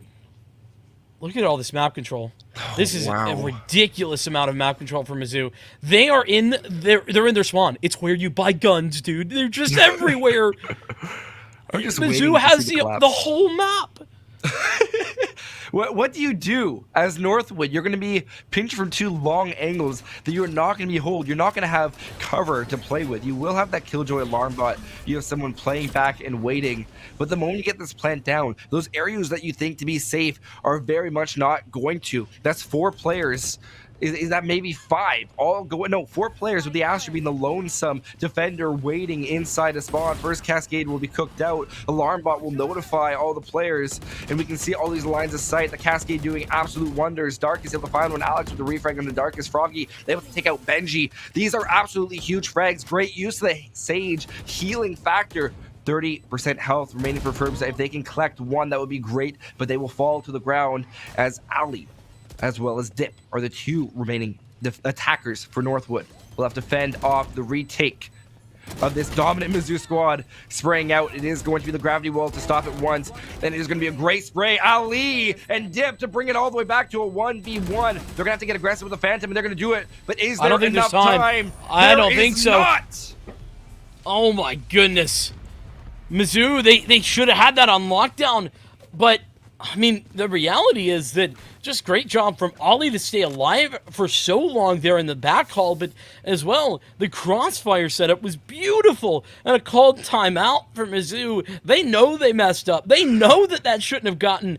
Look at all this map control. This is a ridiculous amount of map control for Mizzou. They're in their spawn. It's where you buy guns, dude. They're just everywhere. Mizzou has the whole map. What do you do as Northwood? You're going to be pinched from two long angles that you're not going to be hold. You're not going to have cover to play with. You will have that Killjoy alarm bot. You have someone playing back and waiting. But the moment you get this plant down, those areas that you think to be safe are very much not going to. That's 4 players. Is that maybe 5? No, 4 players with the Astra being the lonesome defender waiting inside a spawn. First Cascade will be cooked out. Alarm bot will notify all the players, and we can see all these lines of sight. The Cascade doing absolute wonders. Dark is able to find one. Alex with the refrag on the Darkest. Froggy, they able to take out Benji. These are absolutely huge frags. Great use of the Sage healing factor. 30% health remaining for Furbs. If they can collect one, that would be great, but they will fall to the ground as Ali as well as Dip are the 2 remaining attackers for Northwood. We'll have to fend off the retake of this dominant Mizzou squad. Spraying out, it is going to be the gravity wall to stop it once. Then it is going to be a great spray. Ali and Dip to bring it all the way back to a 1v1. They're going to have to get aggressive with the Phantom, and they're going to do it. But is there enough time? I don't think so. Not. Oh my goodness. Mizzou, they should have had that on lockdown. But, I mean, the reality is that just great job from Ollie to stay alive for so long there in the back hall, but as well, the crossfire setup was beautiful, and a called timeout for Mizzou. They know they messed up. They know that shouldn't have gotten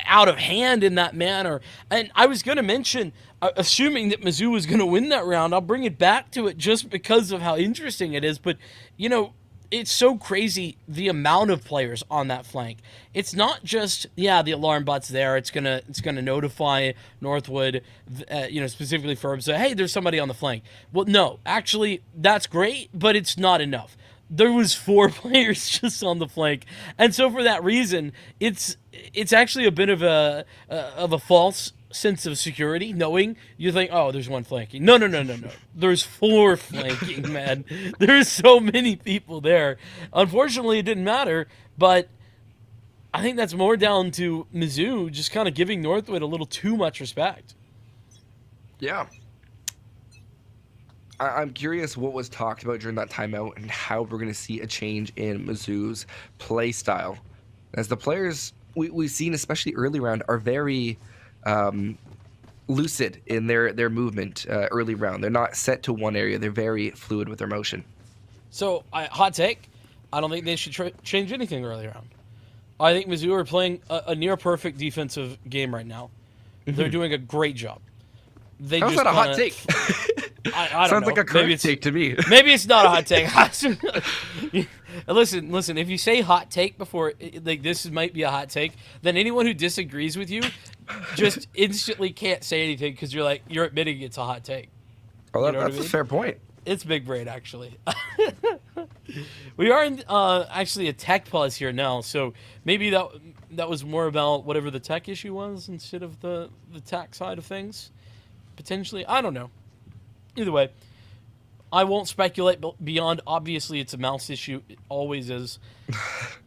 out of hand in that manner. And I was going to mention, assuming that Mizzou was going to win that round, I'll bring it back to it just because of how interesting it is, but, you know, it's so crazy the amount of players on that flank. It's not just the alarm bot's there. It's gonna notify Northwood, specifically Furbs, say, hey, there's somebody on the flank. Well, no, actually that's great, but it's not enough. There was 4 players just on the flank, and so for that reason, it's actually a bit of a false sense of security, knowing you think, oh, there's 1 flanking. No. There's 4 flanking, man. There's so many people there. Unfortunately, it didn't matter, but I think that's more down to Mizzou just kind of giving Northwood a little too much respect. Yeah. I'm curious what was talked about during that timeout and how we're going to see a change in Mizzou's play style. As the players we've seen, especially early round, are very lucid in their movement early round. They're not set to one area. They're very fluid with their motion. So, hot take, I don't think they should change anything early round. I think Mizzou are playing a near-perfect defensive game right now. They're doing a great job. How's that a hot take? I don't Sounds know. like a correct take to me. Maybe it's not a hot take. Listen. If you say hot take before, like this might be a hot take, then anyone who disagrees with you just instantly can't say anything because you're admitting it's a hot take. Oh, You know what that's I mean? a fair point. It's big brain, actually. We are in actually a tech pause here now, so maybe that was more about whatever the tech issue was instead of the tech side of things. Potentially, I don't know. Either way, I won't speculate beyond. Obviously, it's a mouse issue. It always is.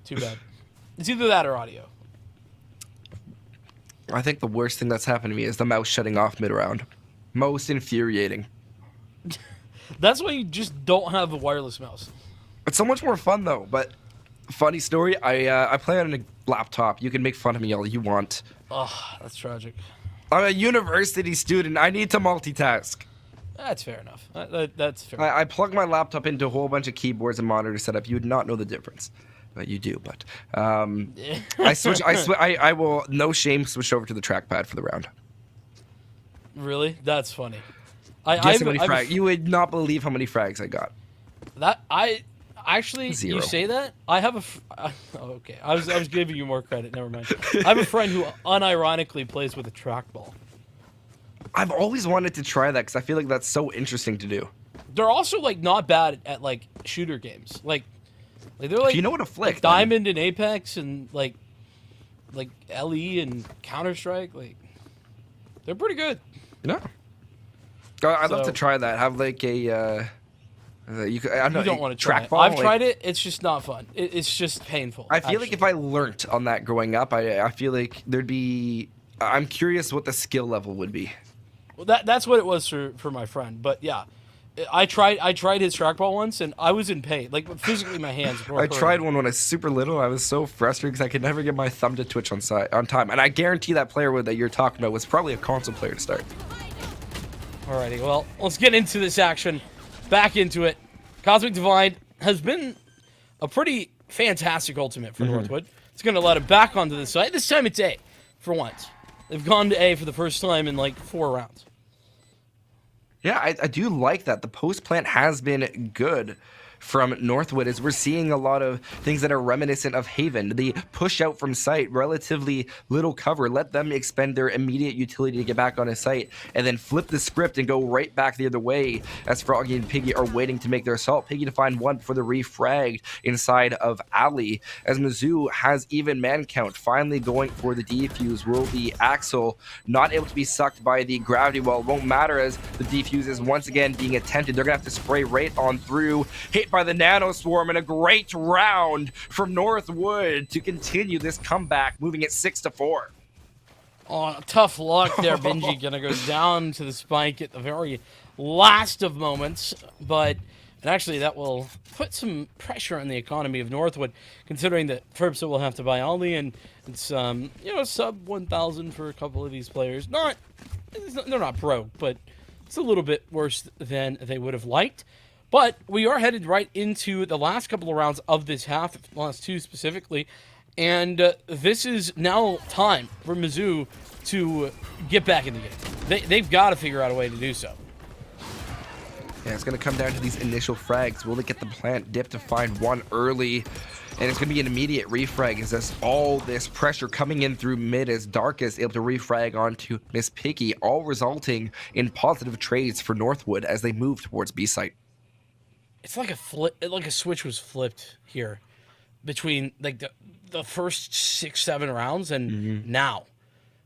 Too bad. It's either that or audio. I think the worst thing that's happened to me is the mouse shutting off mid-round. Most infuriating. That's why you just don't have a wireless mouse. It's so much more fun, though. But funny story, I play on a laptop. You can make fun of me all you want. Oh, that's tragic. I'm a university student. I need to multitask. That's fair enough. That's fair. I plug my laptop into a whole bunch of keyboards and monitor setup. You would not know the difference. But you do. But I will, no shame, switch over to the trackpad for the round. Really? That's funny. You would not believe how many frags I got. Actually, 0. You say that? I have okay. I was giving you more credit. Never mind. I have a friend who unironically plays with a trackball. I've always wanted to try that because I feel like that's so interesting to do. They're also like not bad at like shooter games. Like they're like, if you know what to flick, like Diamond and Apex and like LE and Counter Strike. Like they're pretty good. No. I'd love to try that. Have like a you don't want to try it. I've tried it. It's just not fun. It's just painful. I feel like if I learnt on that growing up, I feel like there'd be. I'm curious what the skill level would be. Well, that's what it was for my friend. But yeah, I tried his trackball once, and I was in pain. Like physically, my hands were hurting. tried one when I was super little. I was so frustrated because I could never get my thumb to twitch on time. And I guarantee that player that you're talking about was probably a console player to start. Alrighty, well, let's get into this action. Back into it. Cosmic Divide has been a pretty fantastic ultimate for Northwood. It's going to let him back onto the side. This time it's A for once. They've gone to A for the first time in like 4 rounds. Yeah, I do like that. The post plant has been good from Northwood as we're seeing a lot of things that are reminiscent of Haven. The push out from site, relatively little cover, let them expend their immediate utility to get back on a site, and then flip the script and go right back the other way as Froggy and Piggy are waiting to make their assault. Piggy to find one before they're refragged inside of Alley as Mizzou has even man count, finally going for the defuse. Will the Axel not able to be sucked by the gravity well? It won't matter as the defuse is once again being attempted. They're gonna have to spray right on through, hit by the Nano Swarm, and a great round from Northwood to continue this comeback, moving it 6-4. Oh, tough luck there. Benji gonna go down to the spike at the very last of moments, but actually that will put some pressure on the economy of Northwood, considering that Ferbsa will have to buy Ollie, and it's sub 1,000 for a couple of these players. They're not broke, but it's a little bit worse than they would have liked. But we are headed right into the last couple of rounds of this half, last 2 specifically, and this is now time for Mizzou to get back in the game. They've got to figure out a way to do so. Yeah, it's going to come down to these initial frags. Will they get the plant dip to find one early? And it's going to be an immediate refrag as there's all this pressure coming in through mid as Dark is able to refrag onto Miss Piggy, all resulting in positive trades for Northwood as they move towards B site. It's like a switch was flipped here between like the first 6-7 rounds and now.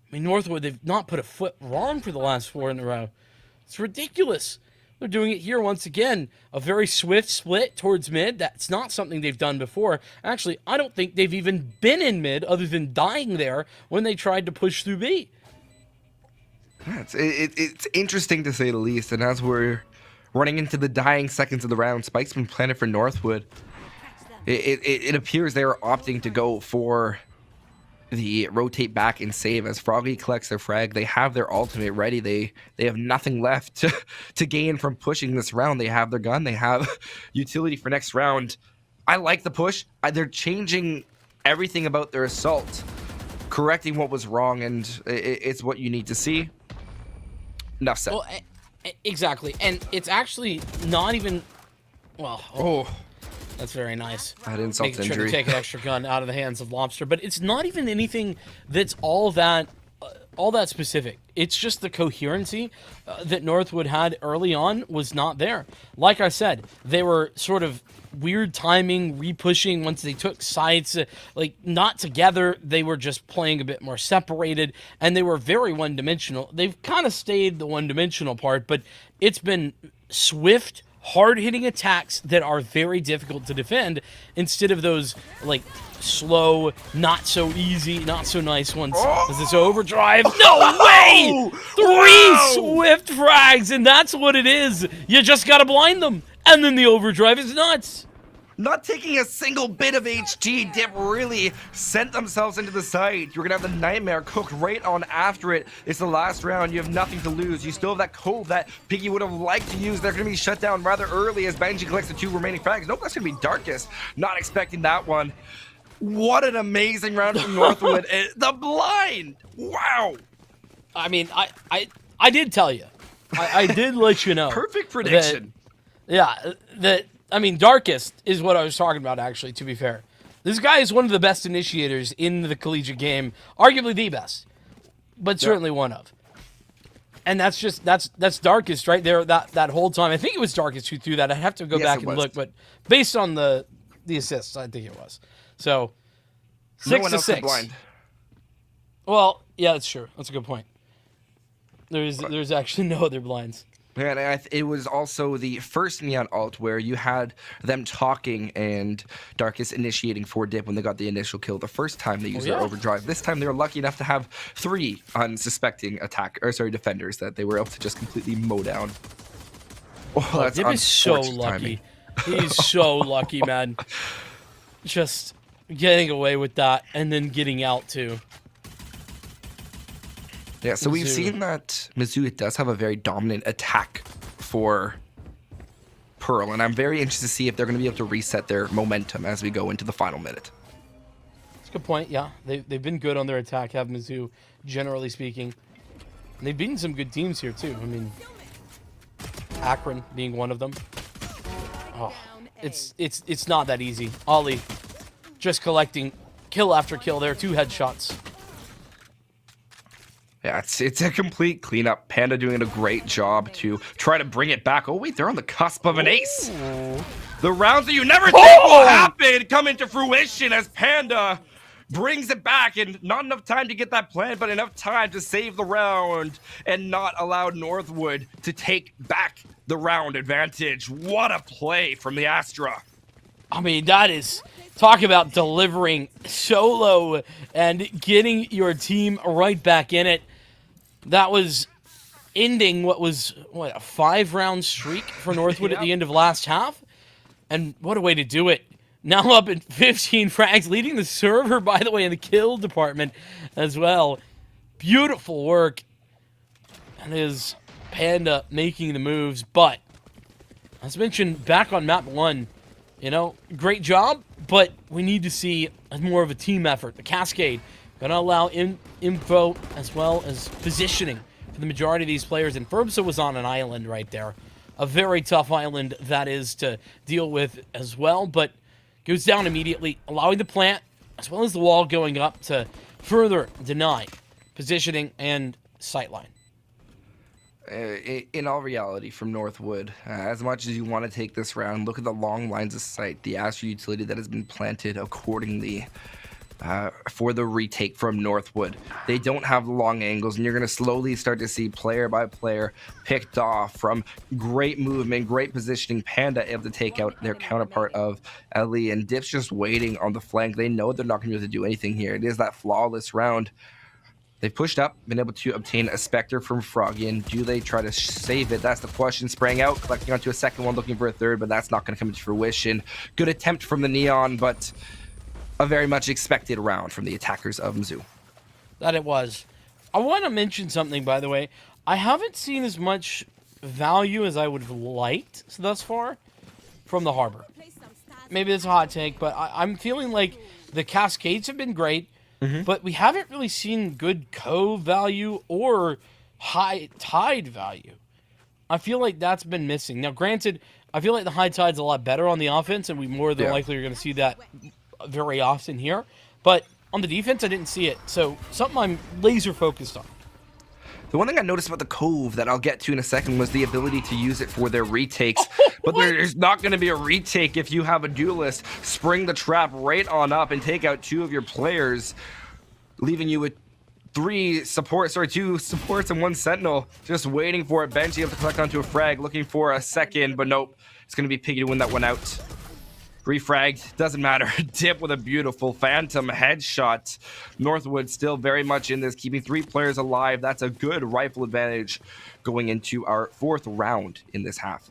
I mean, Northwood, they've not put a foot wrong for the last 4 in a row. It's ridiculous. They're doing it here once again. A very swift split towards mid. That's not something they've done before. Actually, I don't think they've even been in mid other than dying there when they tried to push through B. Yeah, it's interesting to say the least. And as we're running into the dying seconds of the round, Spike's been planted for Northwood. It appears they're opting to go for the rotate back and save as Froggy collects their frag. They have their ultimate ready. They have nothing left to gain from pushing this round. They have their gun. They have utility for next round. I like the push. They're changing everything about their assault, correcting what was wrong, and it's what you need to see. Enough said. Well, exactly. And it's actually not even... Well, oh. That's very nice. That insult Making sure injury. to take an extra gun out of the hands of Lobster, but it's not even anything that's all that specific. It's just the coherency that Northwood had early on was not there. Like I said, they were sort of weird timing, re-pushing once they took sites, like not together. They were just playing a bit more separated, and they were very one-dimensional. They've kind of stayed the one-dimensional part, but it's been swift, hard-hitting attacks that are very difficult to defend instead of those, like, slow, not so easy, not so nice ones. Is this overdrive? No way! Three swift frags, and that's what it is. You just gotta blind them, and then the overdrive is nuts. Not taking a single bit of HG, Dip really sent themselves into the site. You're gonna have the Nightmare cooked right on after it. It's the last round. You have nothing to lose. You still have that cove that Piggy would have liked to use. They're gonna be shut down rather early as Benji collects the 2 remaining frags. Nope, that's gonna be Darkest. Not expecting that one. What an amazing round from Northwood. The blind! Wow! I mean, I did tell you. I did let you know. Perfect prediction. I mean, Darkest is what I was talking about, actually, to be fair. This guy is one of the best initiators in the collegiate game. Arguably the best. But certainly one of. And that's Darkest right there that whole time. I think it was Darkest who threw that. I have to go back and look, but based on the assists, I think it was. So, 6 to 6. Blind. Well, yeah, that's true. That's a good point. There's actually no other blinds. And it was also the first Neon ult where you had them talking and Darkest initiating for Dip when they got the initial kill the first time they used their overdrive. This time they were lucky enough to have 3 unsuspecting defenders that they were able to just completely mow down. Oh, that's Dip is so lucky. He's so lucky, man. Just getting away with that and then getting out too. Yeah, so we've seen that Mizzou does have a very dominant attack for Pearl, and I'm very interested to see if they're going to be able to reset their momentum as we go into the final minute. That's a good point, yeah. They've been good on their attack, have Mizzou, generally speaking. And they've beaten some good teams here, too. I mean, Akron being one of them. Oh, it's not that easy. Ollie just collecting kill after kill there, 2 headshots. Yeah, it's a complete cleanup. Panda doing a great job to try to bring it back. Oh, wait, they're on the cusp of an ace. The rounds that you never think will happen come into fruition as Panda brings it back, and not enough time to get that plan, but enough time to save the round and not allow Northwood to take back the round advantage. What a play from the Astra. I mean, that is... Talk about delivering solo and getting your team right back in it. That was ending what was, a 5-round streak for Northwood at the end of last half? And what a way to do it. Now up at 15 frags, leading the server, by the way, in the kill department as well. Beautiful work. And is Panda making the moves, but as mentioned, back on map 1, great job, but we need to see more of a team effort. The Cascade gonna allow info as well as positioning for the majority of these players, and Furbsa was on an island right there. A very tough island that is to deal with as well, but goes down immediately, allowing the plant as well as the wall going up to further deny positioning and sightline. In all reality, from Northwood, as much as you want to take this round, look at the long lines of sight, the Astra utility that has been planted accordingly for the retake from Northwood. They don't have the long angles, and you're going to slowly start to see player by player picked off from great movement, great positioning. Panda able to take out their counterpart of Ellie, and Dip's just waiting on the flank. They know they're not going to be able to do anything here. It is that flawless round. They've pushed up, been able to obtain a Spectre from Froggian. Do they try to save it? That's the question. Spraying out, collecting onto a second one, looking for a third, but that's not going to come into fruition. Good attempt from the Neon, but a very much expected round from the attackers of Mizzou. That it was. I want to mention something, by the way. I haven't seen as much value as I would have liked thus far from the Harbor. Maybe that's a hot take, but I'm feeling like the Cascades have been great, but we haven't really seen good Cove value or high Tide value. I feel like that's been missing. Now, granted, I feel like the high Tide's a lot better on the offense, and we more than likely are going to see that very often here. But on the defense, I didn't see it. So something I'm laser focused on. The one thing I noticed about the Cove that I'll get to in a second was the ability to use it for their retakes. But there's not going to be a retake if you have a duelist spring the trap right on up and take out two of your players, leaving you with two supports and one sentinel just waiting for it. Benji able to collect onto a frag, looking for a second, but nope. It's going to be Piggy to win that one out. Refragged, doesn't matter. Dip with a beautiful phantom headshot. Northwood still very much in this, keeping 3 players alive. That's a good rifle advantage going into our 4th round in this half.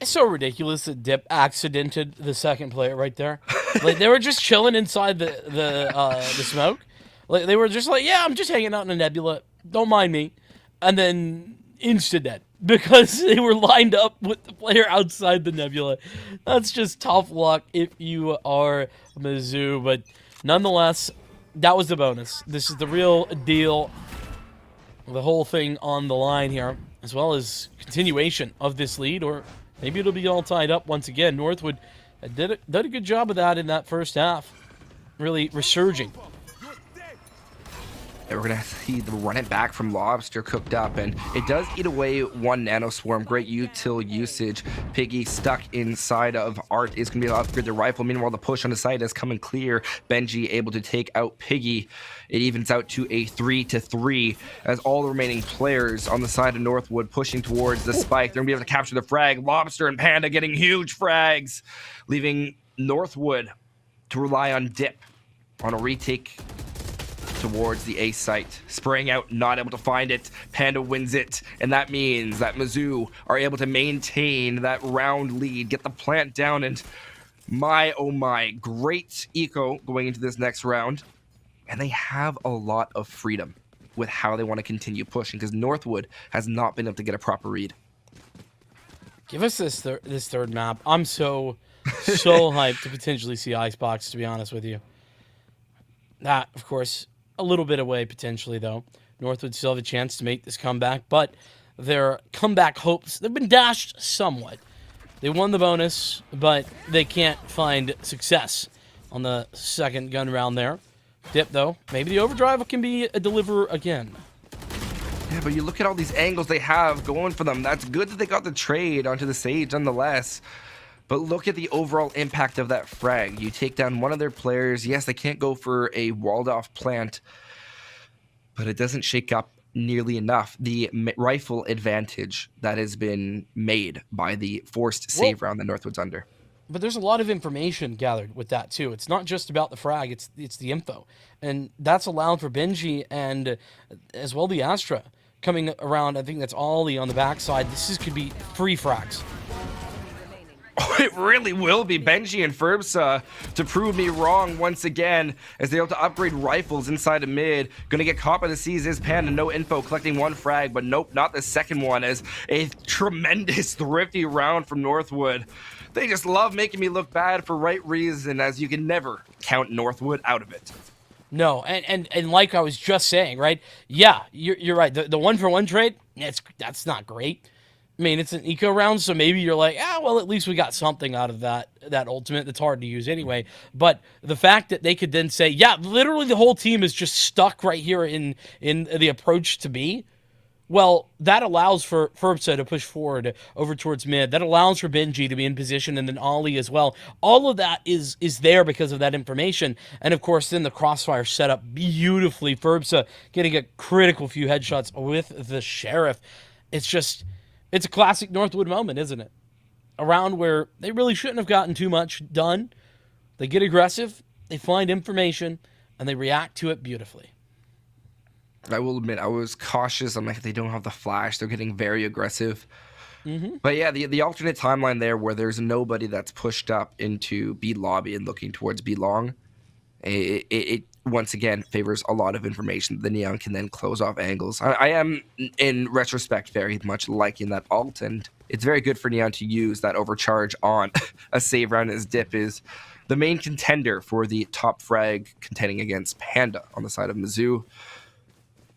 It's so ridiculous that Dip accidented the second player right there. Like, they were just chilling inside the smoke. Like, they were just like, yeah, I'm just hanging out in a nebula. Don't mind me. And then insta-dead. Because they were lined up with the player outside the nebula. That's just tough luck if you are Mizzou. But nonetheless, that was the bonus. This is the real deal. The whole thing on the line here, as well as continuation of this lead, or maybe it'll be all tied up once again. Northwood did a good job of that in that first half. Really resurging. And we're going to see the run it back from Lobster cooked up, and it does eat away one Nano Swarm. Great util usage. Piggy stuck inside of Art is going to be able to upgrade the rifle. Meanwhile, the push on the side is coming clear. Benji able to take out Piggy. It evens out to a 3-3 as all the remaining players on the side of Northwood pushing towards the spike. They're going to be able to capture the frag. Lobster and Panda getting huge frags, leaving Northwood to rely on Dip on a retake towards the A site. Spraying out, not able to find it. Panda wins it, and that means that Mizzou are able to maintain that round lead, get the plant down, and my, oh my, great eco going into this next round. And they have a lot of freedom with how they want to continue pushing, because Northwood has not been able to get a proper read. Give us this third map. I'm so hyped to potentially see Icebox, to be honest with you. That, of course, a little bit away potentially, though. Northwood still have a chance to make this comeback, but their comeback hopes, they've been dashed somewhat. They won the bonus, but they can't find success on the second gun round there. Dip, though, maybe the overdrive can be a deliverer again. Yeah, but you look at all these angles they have going for them. That's good that they got the trade onto the Sage nonetheless. But look at the overall impact of that frag. You take down one of their players. Yes, they can't go for a walled-off plant, but it doesn't shake up nearly enough the rifle advantage that has been made by the forced save round that Northwood's under. But there's a lot of information gathered with that, too. It's not just about the frag, it's the info. And that's allowed for Benji and as well the Astra coming around. I think that's Ollie on the backside. Could be free frags. It really will be. Benji and Ferbsa to prove me wrong once again as they're able to upgrade rifles inside of mid. Gonna get caught by the Seas is Panda. No info, collecting one frag, but nope, not the second one, as a tremendous thrifty round from Northwood. They just love making me look bad for right reason, as you can never count Northwood out of it. No, and like I was just saying, right? Yeah, you're right. The 1-for-1 trade, that's not great. I mean, it's an eco round, so maybe you're like, well, at least we got something out of that ultimate that's hard to use anyway. But the fact that they could then say, yeah, literally the whole team is just stuck right here in the approach to B, well, that allows for Ferbsa to push forward over towards mid. That allows for Benji to be in position, and then Ollie as well. All of that is there because of that information. And, of course, then the crossfire set up beautifully. Ferbsa getting a critical few headshots with the Sheriff. It's a classic Northwood moment, isn't it? A round where they really shouldn't have gotten too much done. They get aggressive, they find information, and they react to it beautifully. I will admit, I was cautious. I'm like, they don't have the flash. They're getting very aggressive. Mm-hmm. But yeah, the alternate timeline there where there's nobody that's pushed up into B lobby and looking towards B long, it once again favors a lot of information. The Neon can then close off angles. I am, in retrospect, very much liking that alt, and it's very good for Neon to use that overcharge on a save round, as Dip is the main contender for the top frag contending against Panda on the side of Mizzou.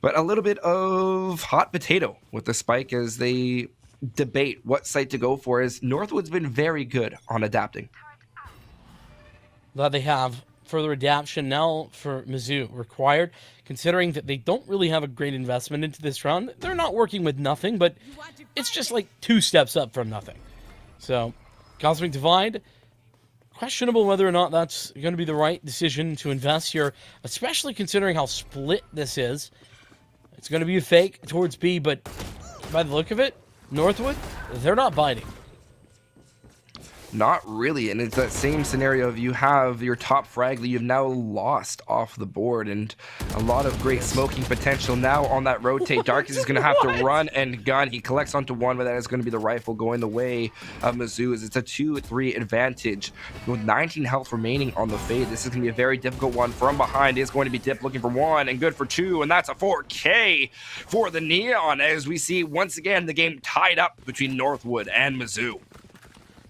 But a little bit of hot potato with the Spike as they debate what site to go for, as Northwood's been very good on adapting. That they have further adaptation now for Mizzou required, considering that they don't really have a great investment into this round. They're not working with nothing, but it's just like 2 steps up from nothing. So, Cosmic Divide, questionable whether or not that's going to be the right decision to invest here, especially considering how split this is. It's going to be a fake towards B, but by the look of it, Northwood, they're not biting. Not really, and it's that same scenario of you have your top frag that you've now lost off the board, and a lot of great smoking potential now on that rotate. Darkest is going to have to run and gun. He collects onto one, but that is going to be the rifle going the way of Mizzou. It's a 2-3 advantage with 19 health remaining on the fade. This is going to be a very difficult one. From behind is going to be Dip looking for 1 and good for 2, and that's a 4K for the Neon, as we see once again the game tied up between Northwood and Mizzou.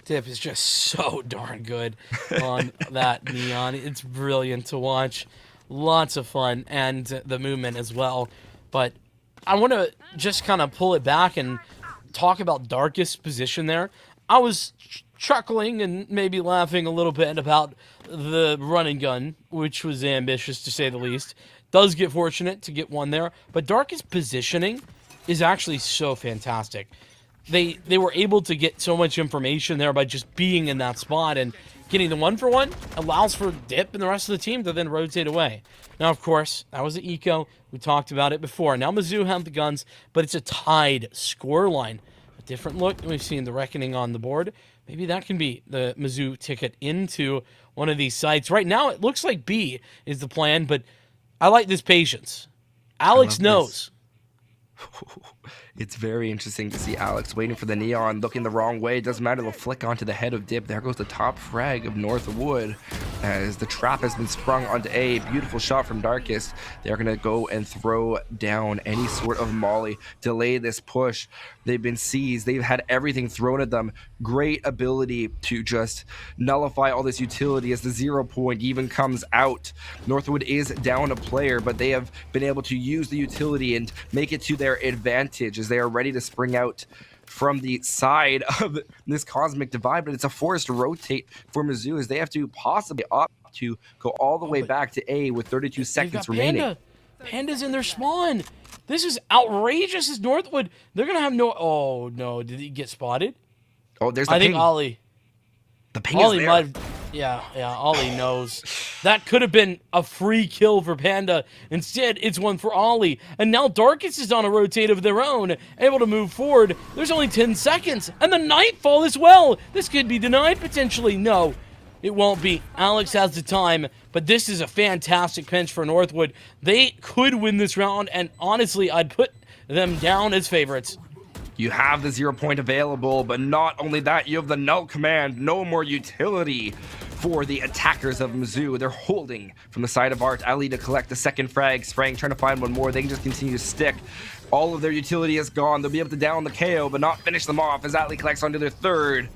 Dip is just so darn good on that Neon. It's brilliant to watch. Lots of fun, and the movement as well. But I want to just kind of pull it back and talk about Darkest's position there. I was chuckling and maybe laughing a little bit about the run and gun, which was ambitious to say the least. Does get fortunate to get one there, but Darkest's positioning is actually so fantastic. They were able to get so much information there by just being in that spot, and getting the 1-for-1 allows for Dip and the rest of the team to then rotate away. Now, of course, that was the eco. We talked about it before. Now Mizzou have the guns, but it's a tied score line. A different look than we've seen the Reckoning on the board. Maybe that can be the Mizzou ticket into one of these sites. Right now, it looks like B is the plan, but I like this patience. Alex knows. It's very interesting to see Alex waiting for the Neon, looking the wrong way. It doesn't matter, they'll flick onto the head of Dip. There goes the top frag of Northwood as the trap has been sprung onto A. Beautiful shot from Darkest. They're going to go and throw down any sort of molly, delay this push. They've been seized. They've had everything thrown at them. Great ability to just nullify all this utility as the 0 point even comes out. Northwood is down a player, but they have been able to use the utility and make it to their advantage as they are ready to spring out from the side of this Cosmic Divide. But it's a forced rotate for Mizzou as they have to possibly opt to go all the way back to A with 32 seconds remaining. Panda's in their spawn. This is outrageous as Northwood. They're going to have no... Oh, no. Did he get spotted? Oh, there's the I ping. think Ollie. The ping Ollie is there. might have... Yeah, Ollie knows. That could have been a free kill for Panda. Instead, it's one for Ollie. And now Darkest is on a rotate of their own, able to move forward. There's only 10 seconds. And the Nightfall as well. This could be denied potentially. No, it won't be. Alex has the time, but this is a fantastic pinch for Northwood. They could win this round, and honestly, I'd put them down as favorites. You have the 0 point available, but not only that, you have the null command. No more utility for the attackers of Mizzou. They're holding from the side of Art. Ali to collect the second frag. Sprang trying to find one more. They can just continue to stick. All of their utility is gone. They'll be able to down the KO, but not finish them off as Ali collects onto their third.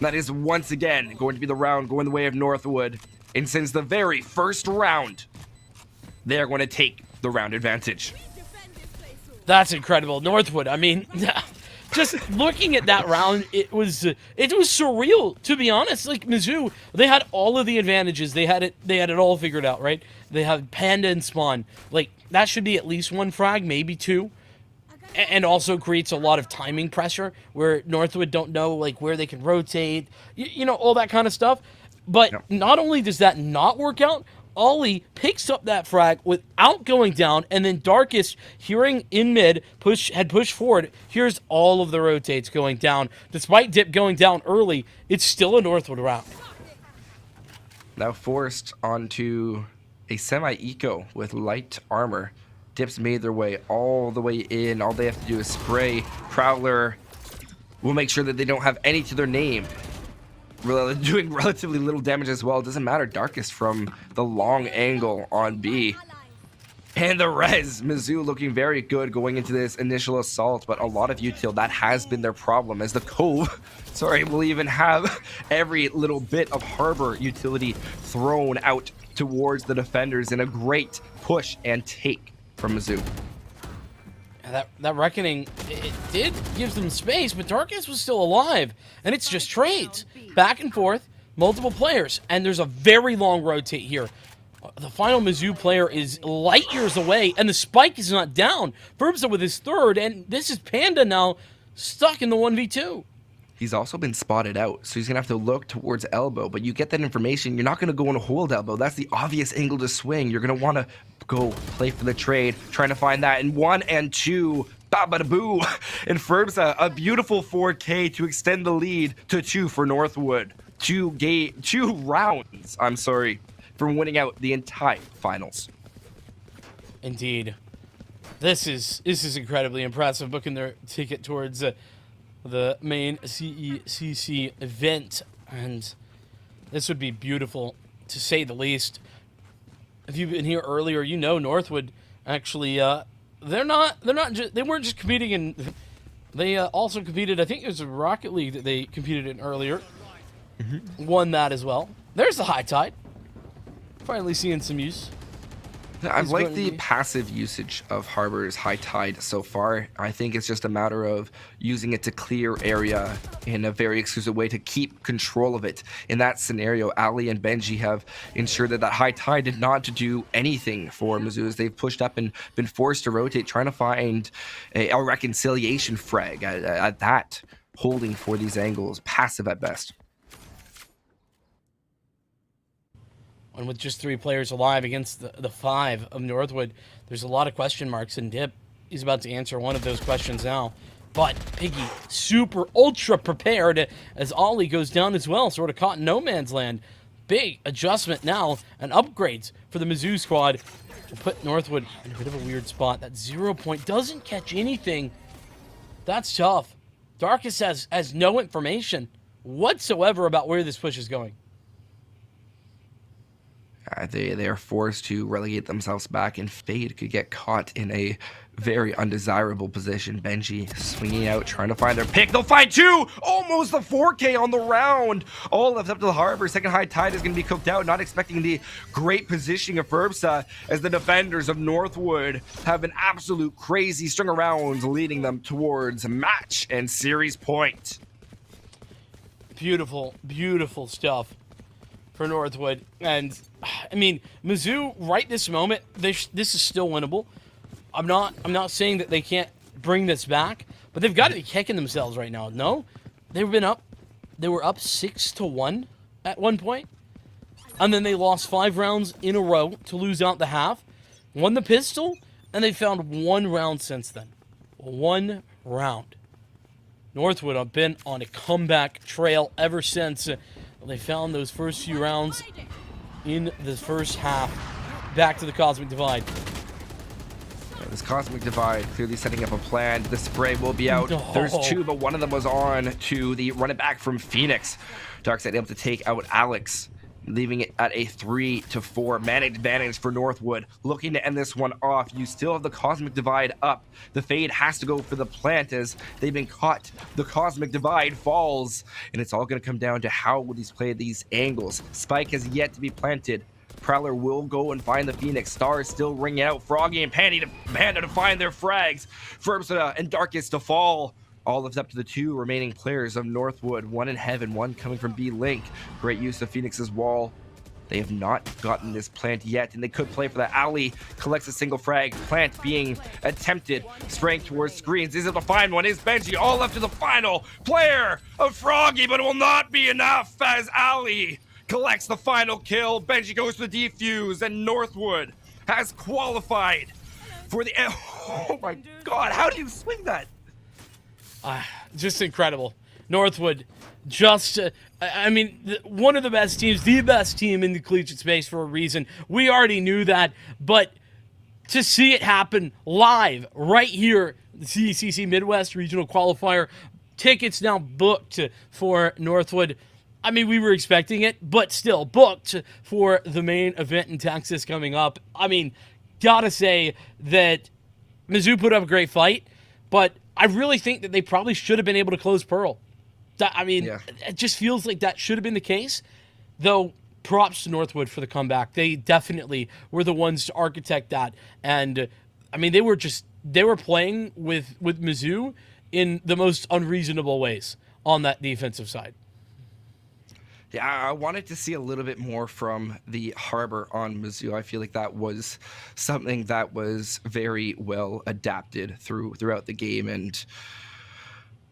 That is once again going to be the round going the way of Northwood. And since the very first round, they're going to take the round advantage. That's incredible. Northwood, I mean, just looking at that round, it was surreal, to be honest. Like, Mizzou, they had all of the advantages. They had it all figured out, right? They have Panda and Spawn. Like, that should be at least 1 frag, maybe 2. And also creates a lot of timing pressure where Northwood don't know, like, where they can rotate, you know, all that kind of stuff. But not only does that not work out, Ollie picks up that frag without going down, and then Darkest, hearing in mid, had pushed forward, here's all of the rotates going down. Despite Dip going down early, it's still a Northwood round. Now forced onto a semi-eco with light armor. Dips made their way all the way in. All they have to do is spray. Prowler will make sure that they don't have any to their name. Doing relatively little damage as well. It doesn't matter. Darkest from the long angle on B. And the res. Mizzou looking very good going into this initial assault, but a lot of util, that has been their problem, as the Cove, will even have every little bit of Harbor utility thrown out towards the defenders in a great push and take from Mizzou. That Reckoning, it did give them space, but Darkest was still alive. And it's just trades. Back and forth, multiple players. And there's a very long rotate here. The final Mizzou player is light years away, and the spike is not down. Furbza with his third, and this is Panda now stuck in the 1v2. He's also been spotted out, so he's going to have to look towards elbow. But you get that information, you're not going to go and hold elbow. That's the obvious angle to swing. You're going to want to go play for the trade, trying to find that in 1 and 2. Ba-ba-da-boo. And Furbza, a beautiful 4K to extend the lead to 2 for Northwood. 2 rounds, from winning out the entire finals. Indeed. This is incredibly impressive, booking their ticket towards the main CECC event, and this would be beautiful to say the least. If you've been here earlier, you know Northwood actually they weren't just competing in, they also competed, I think it was a Rocket League that they competed in earlier. Won that as well. There's the High Tide. Finally seeing some use. I like the passive usage of Harbor's High Tide so far. I think it's just a matter of using it to clear area in a very exclusive way to keep control of it. In that scenario, Ali and Benji have ensured that High Tide did not do anything for Mizzou, as they've pushed up and been forced to rotate, trying to find a reconciliation frag at that, holding for these angles, passive at best. And with just 3 players alive against the 5 of Northwood, there's a lot of question marks, and Dip is about to answer one of those questions now. But Piggy, super ultra prepared as Ollie goes down as well, sort of caught in no man's land. Big adjustment now and upgrades for the Mizzou squad will put Northwood in a bit of a weird spot. That 0 point doesn't catch anything. That's tough. Darkest has no information whatsoever about where this push is going. They are forced to relegate themselves back, and Fade could get caught in a very undesirable position. Benji swinging out, trying to find their pick. They'll find 2! Almost the 4K on the round! All left up to the Harbor. Second High Tide is going to be cooked out. Not expecting the great positioning of Furbza, as the defenders of Northwood have an absolute crazy string of rounds, leading them towards match and series point. Beautiful, beautiful stuff for Northwood. And I mean, Mizzou, right this moment, this is still winnable. I'm not saying that they can't bring this back, but they've got to be kicking themselves right now. No, they were up 6-1 at one point, and then they lost 5 rounds in a row to lose out the half. Won the pistol, and they found 1 round since then. 1 round. Northwood have been on a comeback trail ever since they found those first few rounds in the first half. Back to the Cosmic Divide. This Cosmic Divide clearly setting up a plan. The spray will be out. No. There's 2, but one of them was on to the run it back from Phoenix. Darkseid able to take out Alex, leaving it at a 3-4 man advantage for Northwood. Looking to end this one off. You still have the Cosmic Divide up. The Fade has to go for the plant as they've been caught. The Cosmic Divide falls, and it's all going to come down to how would these play these angles. Spike has yet to be planted. Prowler will go and find the Phoenix. Stars still ringing out. Froggy and Panda to find their frags. Furbza and Darkest to fall. All left up to the 2 remaining players of Northwood. 1 in heaven, 1 coming from B-Link. Great use of Phoenix's wall. They have not gotten this plant yet, and they could play for that. Ali collects a single frag. Plant being attempted. Spraying towards screens. Is it the find one? Is Benji all left to the final player of Froggy, but it will not be enough as Ali collects the final kill. Benji goes to the defuse, and Northwood has qualified for the... Oh my god, how do you swing that? Just incredible. Northwood, just, one of the best teams, the best team in the collegiate space for a reason. We already knew that, but to see it happen live right here, the CECC Midwest Regional Qualifier, tickets now booked for Northwood. I mean, we were expecting it, but still booked for the main event in Texas coming up. I mean, gotta say that Mizzou put up a great fight, but I really think that they probably should have been able to close Pearl. It just feels like that should have been the case, though. Props to Northwood for the comeback. They definitely were the ones to architect that. And, they were playing with Mizzou in the most unreasonable ways on that defensive side. Yeah, I wanted to see a little bit more from the Harbor on Mizzou. I feel like that was something that was very well adapted throughout the game. And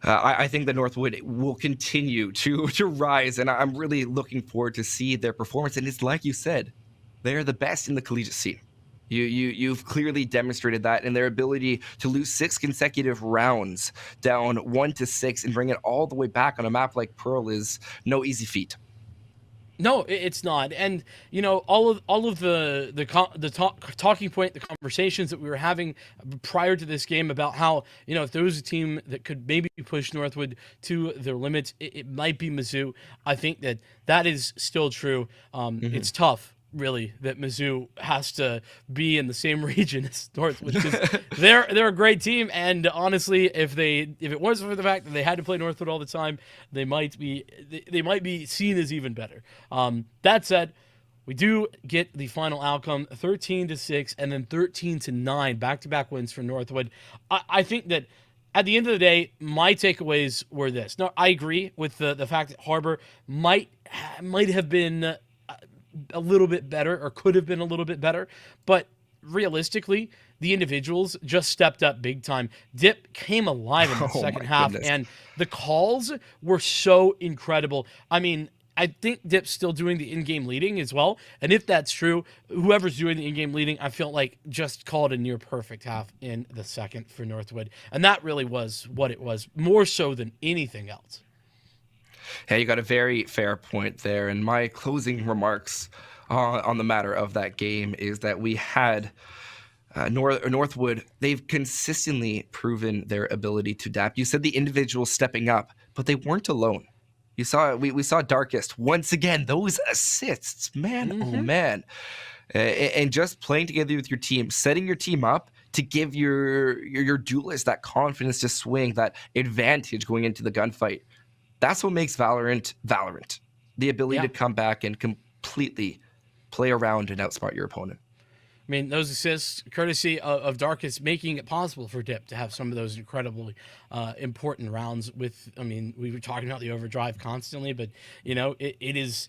I think the Northwood will continue to rise, and I'm really looking forward to see their performance. And it's like you said, they're the best in the collegiate scene. You've clearly demonstrated that, and their ability to lose 6 consecutive rounds down 1-6 and bring it all the way back on a map like Pearl is no easy feat. No, it's not. And, all of the talking point, the conversations that we were having prior to this game about how, if there was a team that could maybe push Northwood to their limits, it might be Mizzou. I think that is still true. It's tough, really, that Mizzou has to be in the same region as Northwood, because they're a great team, and honestly, if it wasn't for the fact that they had to play Northwood all the time, they might be seen as even better. That said, we do get the final outcome, 13-6 and then 13-9, back-to-back wins for Northwood. I think that at the end of the day, my takeaways were this. Now, I agree with the fact that Harbor might have been a little bit better, or could have been a little bit better, but realistically, the individuals just stepped up big time. Dip came alive in the second half, and the calls were so incredible. I think Dip's still doing the in-game leading as well, and if that's true, whoever's doing the in-game leading, I felt like just called a near perfect half in the second for Northwood, and that really was what it was, more so than anything else. Yeah, you got a very fair point there. And my closing remarks on the matter of that game is that we had Northwood. They've consistently proven their ability to adapt. You said the individuals stepping up, but they weren't alone. You saw we saw Darkest once again. Those assists, man, oh man, and just playing together with your team, setting your team up to give your duelist that confidence to swing, that advantage going into the gunfight. That's what makes Valorant. The ability to come back and completely play around and outsmart your opponent. Those assists, courtesy of Darkest, making it possible for Dip to have some of those incredibly important rounds with, we were talking about the overdrive constantly, but, it is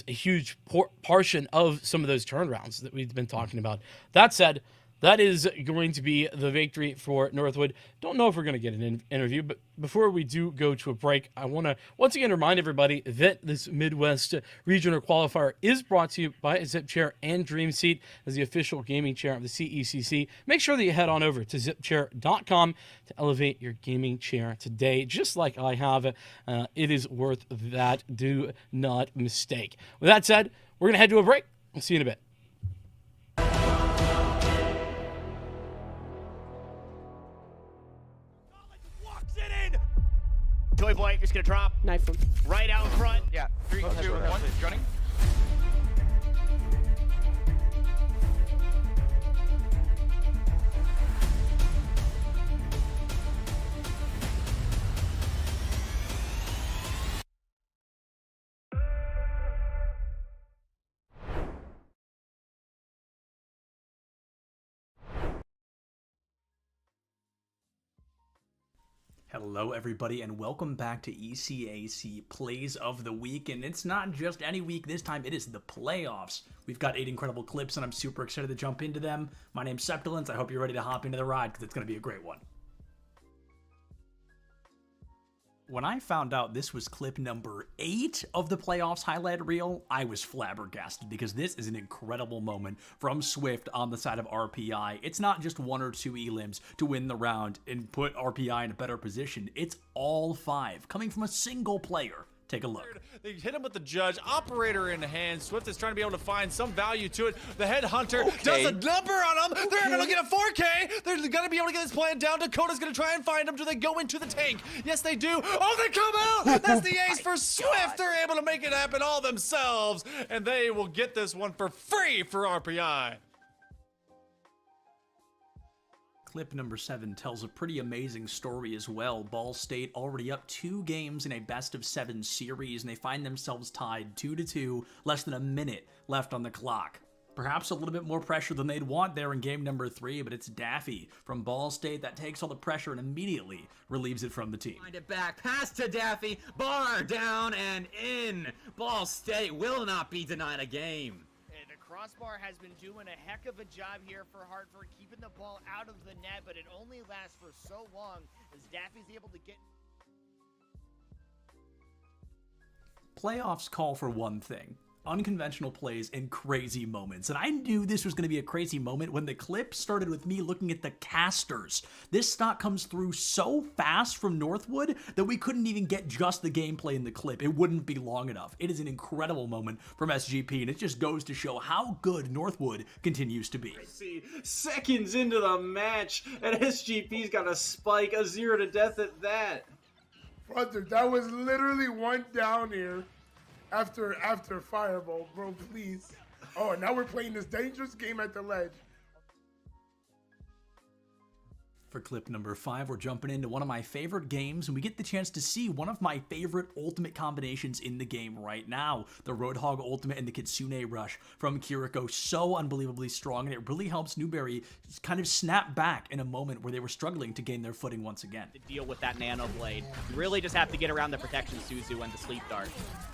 a huge portion of some of those turnarounds that we've been talking about. That said, that is going to be the victory for Northwood. Don't know if we're going to get an interview, but before we do go to a break, I want to once again remind everybody that this Midwest Regional Qualifier is brought to you by Zip Chair and Dream Seat as the official gaming chair of the CECC. Make sure that you head on over to zipchair.com to elevate your gaming chair today, just like I have. It is worth that. Do not mistake. With that said, we're going to head to a break. We'll see you in a bit. Toy Boy is gonna drop. Knife him. Right out in front. Yeah. 3, 2, 1. Gunning. Hello everybody and welcome back to ECAC Plays of the Week, and it's not just any week this time, it is the playoffs. We've got 8 incredible clips and I'm super excited to jump into them. My name's Septilence, I hope you're ready to hop into the ride because it's going to be a great one. When I found out this was clip number 8 of the playoffs highlight reel, I was flabbergasted because this is an incredible moment from Swift on the side of RPI. It's not just 1 or 2 elims to win the round and put RPI in a better position. It's all 5 coming from a single player. Take a look. They hit him with the judge, operator in hand. Swift is trying to be able to find some value to it. The headhunter does a number on him. They're going to get a 4K. They're going to be able to get this plan down. Dakota's going to try and find him. Do they go into the tank? Yes, they do. Oh, they come out. That's the ace for Swift. They're able to make it happen all themselves, and they will get this one for free for RPI. Clip number 7 tells a pretty amazing story as well. Ball State already up 2 games in a best-of-7 series, and they find themselves tied 2-2, less than a minute left on the clock. Perhaps a little bit more pressure than they'd want there in game number 3, but it's Daffy from Ball State that takes all the pressure and immediately relieves it from the team. Find it back, pass to Daffy, bar down and in. Ball State will not be denied a game. Crossbar has been doing a heck of a job here for Hartford, keeping the ball out of the net, but it only lasts for so long as Daffy's able to get... Playoffs call for one thing: unconventional plays and crazy moments. And I knew this was going to be a crazy moment when the clip started with me looking at the casters. This stock comes through so fast from Northwood that we couldn't even get just the gameplay in the clip. It wouldn't be long enough. It is an incredible moment from SGP, and it just goes to show how good Northwood continues to be. See, seconds into the match, and SGP's got a spike, a 0 to death at that. Brother, that was literally 1 down here. After Fireball, bro, please. Oh, and now we're playing this dangerous game at the ledge. For clip number 5, we're jumping into one of my favorite games, and we get the chance to see one of my favorite ultimate combinations in the game right now. The Roadhog ultimate and the Kitsune Rush from Kiriko. So unbelievably strong, and it really helps Newberry kind of snap back in a moment where they were struggling to gain their footing once again. To deal with that Nano Blade. You really just have to get around the protection Suzu and the Sleep Dart.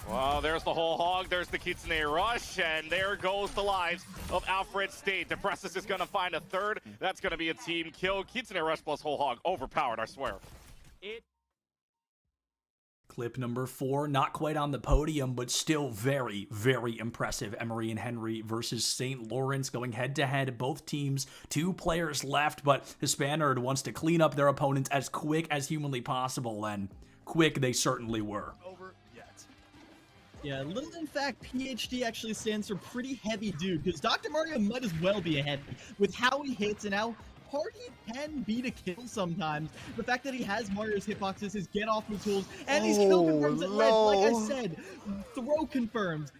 Well, there's the whole hog, there's the Kitsune Rush, and there goes the lives of Alfred State. Depressus is going to find a third. That's going to be a team kill. Kitsune Rush plus whole hog. Overpowered, I swear. Clip number 4, not quite on the podium, but still very, very impressive. Emery and Henry versus St. Lawrence going head-to-head. Both teams, 2 players left, but Hispanerd wants to clean up their opponents as quick as humanly possible, and quick they certainly were. Yeah, little in fact, PhD actually stands for pretty heavy dude, because Dr. Mario might as well be ahead with how he hits and how hard he can be to kill sometimes. The fact that he has Mario's hitboxes, his get off the tools, and these kill confirms at ledge, like I said, throw confirms.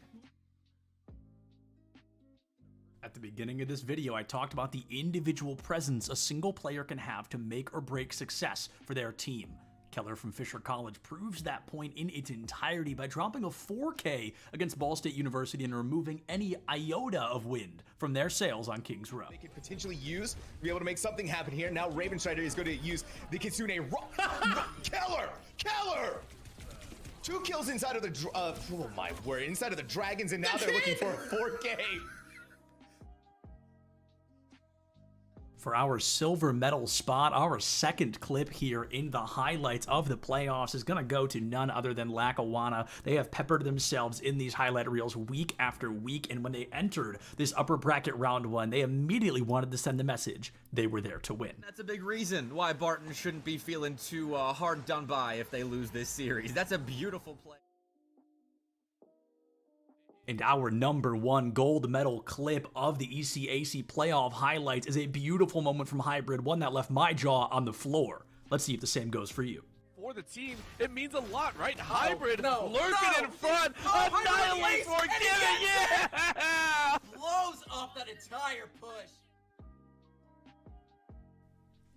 At the beginning of this video, I talked about the individual presence a single player can have to make or break success for their team. Keller from Fisher College proves that point in its entirety by dropping a 4K against Ball State University and removing any iota of wind from their sails on Kings Row. They could potentially use to be able to make something happen here. Now Ravenstrider is going to use the Kitsune Keller! 2 kills inside of the oh my word, inside of the Dragons, and now they're looking for a 4K. For our silver medal spot, our second clip here in the highlights of the playoffs is going to go to none other than Lackawanna. They have peppered themselves in these highlight reels week after week, and when they entered this upper bracket round 1, they immediately wanted to send the message they were there to win. That's a big reason why Barton shouldn't be feeling too hard done by if they lose this series. That's a beautiful play. And our number 1 gold medal clip of the ECAC playoff highlights is a beautiful moment from Hybrid, one that left my jaw on the floor. Let's see if the same goes for you. For the team, it means a lot, right? Hybrid lurking in front, annihilate for giving, yeah! Blows up that entire push.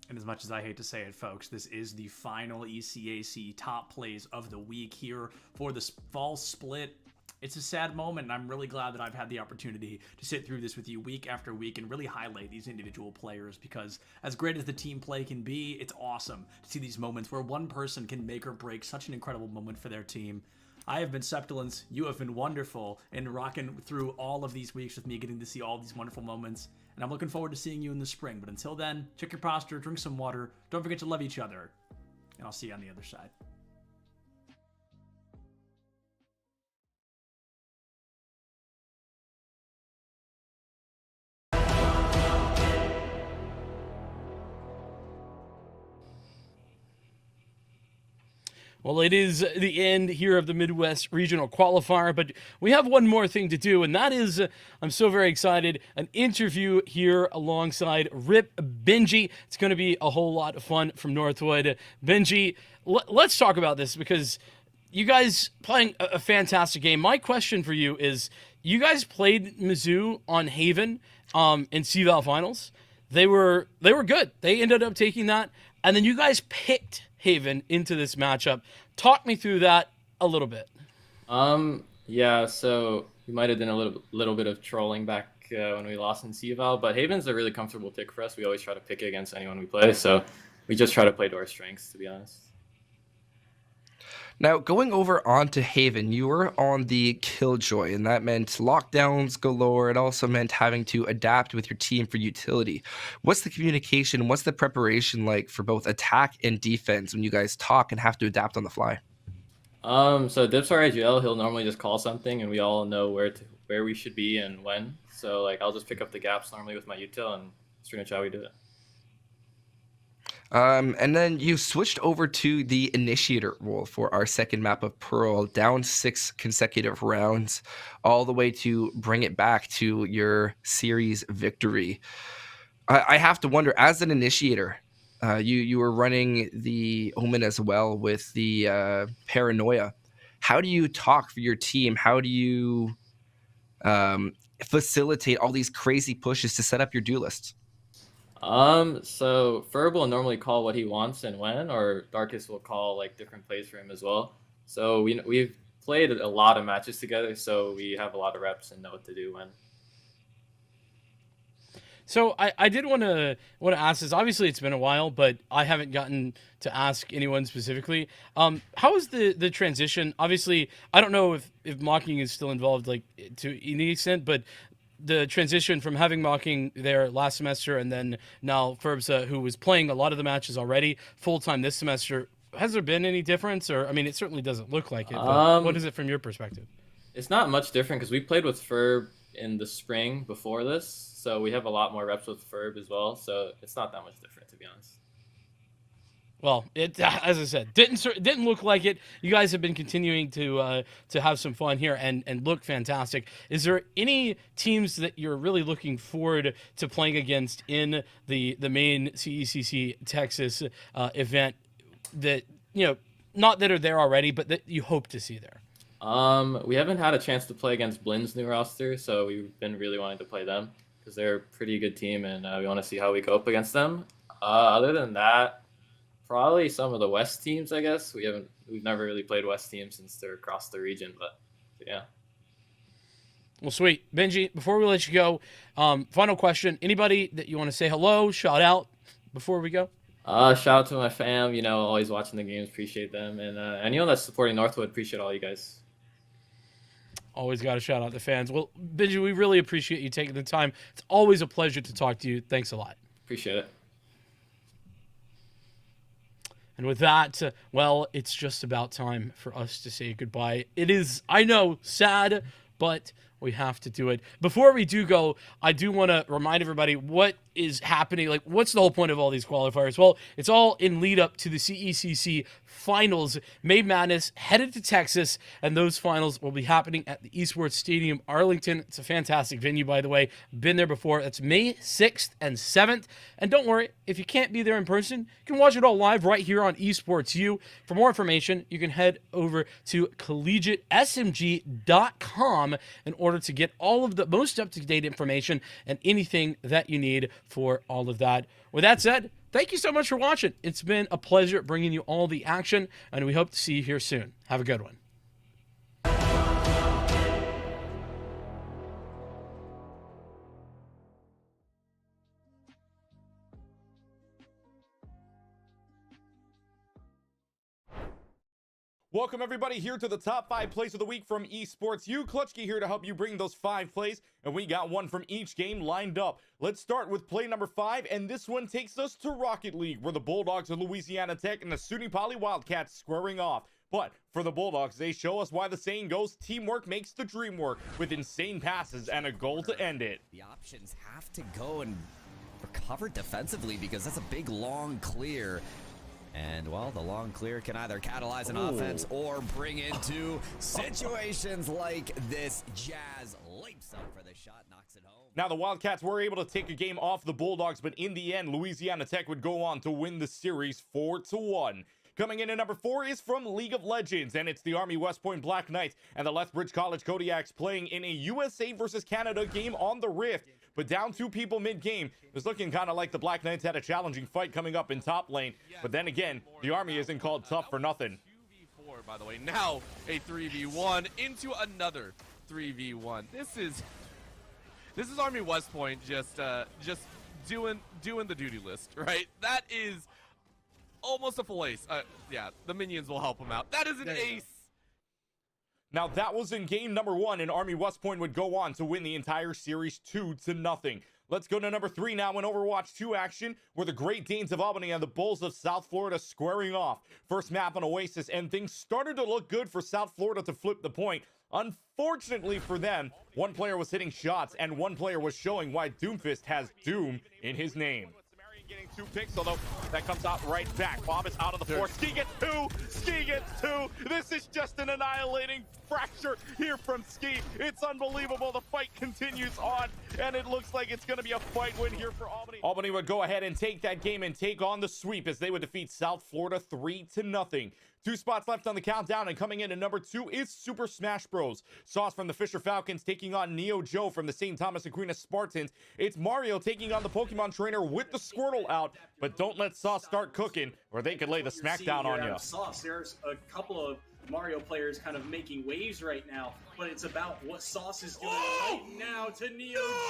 And as much as I hate to say it, folks, this is the final ECAC top plays of the week here for the fall split. It's a sad moment, and I'm really glad that I've had the opportunity to sit through this with you week after week and really highlight these individual players, because as great as the team play can be, it's awesome to see these moments where one person can make or break such an incredible moment for their team. I have been Septilence. You have been wonderful in rocking through all of these weeks with me, getting to see all these wonderful moments, and I'm looking forward to seeing you in the spring. But until then, check your posture, drink some water, don't forget to love each other, and I'll see you on the other side. Well, it is the end here of the Midwest Regional Qualifier, but we have one more thing to do, and that is, I'm so very excited, an interview here alongside Rip Benji. It's going to be a whole lot of fun from Northwood. Benji, let's talk about this because you guys playing a fantastic game. My question for you is, you guys played Mizzou on Haven in CVAL Finals. They were good. They ended up taking that, and then you guys picked Haven into this matchup. Talk me through that a little bit. Yeah, so we might have done a little bit of trolling back when we lost in CVAL, but Haven's a really comfortable pick for us. We always try to pick against anyone we play, so we just try to play to our strengths, to be honest. Now, going over onto Haven, you were on the Killjoy, and that meant lockdowns galore. It also meant having to adapt with your team for utility. What's the communication? What's the preparation like for both attack and defense when you guys talk and have to adapt on the fly? So Dips our IGL, he'll normally just call something, and we all know where we should be and when. So like I'll just pick up the gaps normally with my util, and that's pretty much how we do it. And then you switched over to the initiator role for our second map of Pearl, down 6 consecutive rounds, all the way to bring it back to your series victory. I have to wonder, as an initiator, you were running the Omen as well with the Paranoia. How do you talk for your team? How do you facilitate all these crazy pushes to set up your duelists? So Ferb will normally call what he wants and when, or Darkus will call like different plays for him as well. So we've played a lot of matches together, so we have a lot of reps and know what to do when. So I did want to ask this. Obviously, it's been a while, but I haven't gotten to ask anyone specifically. How is the transition? Obviously, I don't know if Mocking is still involved, like to any extent, but the transition from having Mocking there last semester and then now Ferbsa, who was playing a lot of the matches already full-time this semester, has there been any difference? Or, I mean, it certainly doesn't look like it, but what is it from your perspective? It's not much different because we played with Ferb in the spring before this, so we have a lot more reps with Ferb as well, so it's not that much different, to be honest. Well, it, as I said, didn't look like it. You guys have been continuing to have some fun here and look fantastic. Is there any teams that you're really looking forward to playing against in the main CECC Texas event that, you know, not that are there already, but that you hope to see there? We haven't had a chance to play against Blin's new roster, so we've been really wanting to play them because they're a pretty good team, and we want to see how we go up against them. Other than that, probably some of the West teams, I guess. We've never really played West teams since they're across the region, but yeah. Well, sweet. Benji, before we let you go, final question. Anybody that you want to say hello, shout out before we go? Shout out to my fam, you know, always watching the games, appreciate them. And anyone that's supporting Northwood, appreciate all you guys. Always got to shout out the fans. Well, Benji, we really appreciate you taking the time. It's always a pleasure to talk to you. Thanks a lot. Appreciate it. And with that, well, it's just about time for us to say goodbye. It is, I know, sad, but we have to do it. Before we do go, I do want to remind everybody what is happening. Like, what's the whole point of all these qualifiers? Well, it's all in lead up to the CECC finals. May Madness headed to Texas, and those finals will be happening at the Esports Stadium, Arlington. It's a fantastic venue, by the way. Been there before. That's May 6th and 7th. And don't worry, if you can't be there in person, you can watch it all live right here on Esports U. For more information, you can head over to collegiatesmg.com in order to get all of the most up-to-date information and anything that you need for all of that. With that said, thank you so much for watching. It's been a pleasure bringing you all the action, and we hope to see you here soon. Have a good one. Welcome everybody here to the top 5 plays of the week from Esports U. Clutchkey here to help you bring those 5 plays, and we got one from each game lined up. Let's start with play number 5, and this one takes us to Rocket League, where the Bulldogs of Louisiana Tech and the SUNY Poly Wildcats squaring off. But for the Bulldogs, they show us why the saying goes, teamwork makes the dream work, with insane passes and a goal to end it. The options have to go and recover defensively because that's a big long clear. And, well, the long clear can either catalyze an offense or bring into situations like this. Jazz leaps up for the shot, knocks it home. Now, the Wildcats were able to take a game off the Bulldogs, but in the end, Louisiana Tech would go on to win the series 4-1. Coming in at number 4 is from League of Legends, and it's the Army West Point Black Knights and the Lethbridge College Kodiaks playing in a USA versus Canada game on the Rift. But down 2 people mid-game, it was looking kind of like the Black Knights had a challenging fight coming up in top lane. But then again, the Army isn't called tough for nothing. 2v4, by the way. Now a 3v1 into another 3v1. This is Army West Point just doing the duty list, right? That is almost a full ace. Yeah, the minions will help him out. That is an ace. Now, that was in game number 1, and Army West Point would go on to win the entire series 2-0. Let's go to number 3 now in Overwatch 2 action, where the Great Danes of Albany and the Bulls of South Florida squaring off. First map on Oasis, and things started to look good for South Florida to flip the point. Unfortunately for them, one player was hitting shots, and one player was showing why Doomfist has Doom in his name. Getting 2 picks, although that comes out right back. Bob is out on the floor. Ski gets 2. Ski gets 2. This is just an annihilating fracture here from Ski. It's unbelievable. The fight continues on, and it looks like it's going to be a fight win here for Albany. Albany would go ahead and take that game and take on the sweep as they would defeat South Florida 3-0. 2 spots left on the countdown, and coming in at number 2 is Super Smash Bros. Sauce from the Fisher Falcons taking on Neo Joe from the St. Thomas Aquinas Spartans. It's Mario taking on the Pokemon trainer with the Squirtle out, but don't let Sauce start cooking, or they could lay the smackdown on you. Sauce, there's a couple of Mario players kind of making waves right now, but it's about what Sauce is doing right now to Neo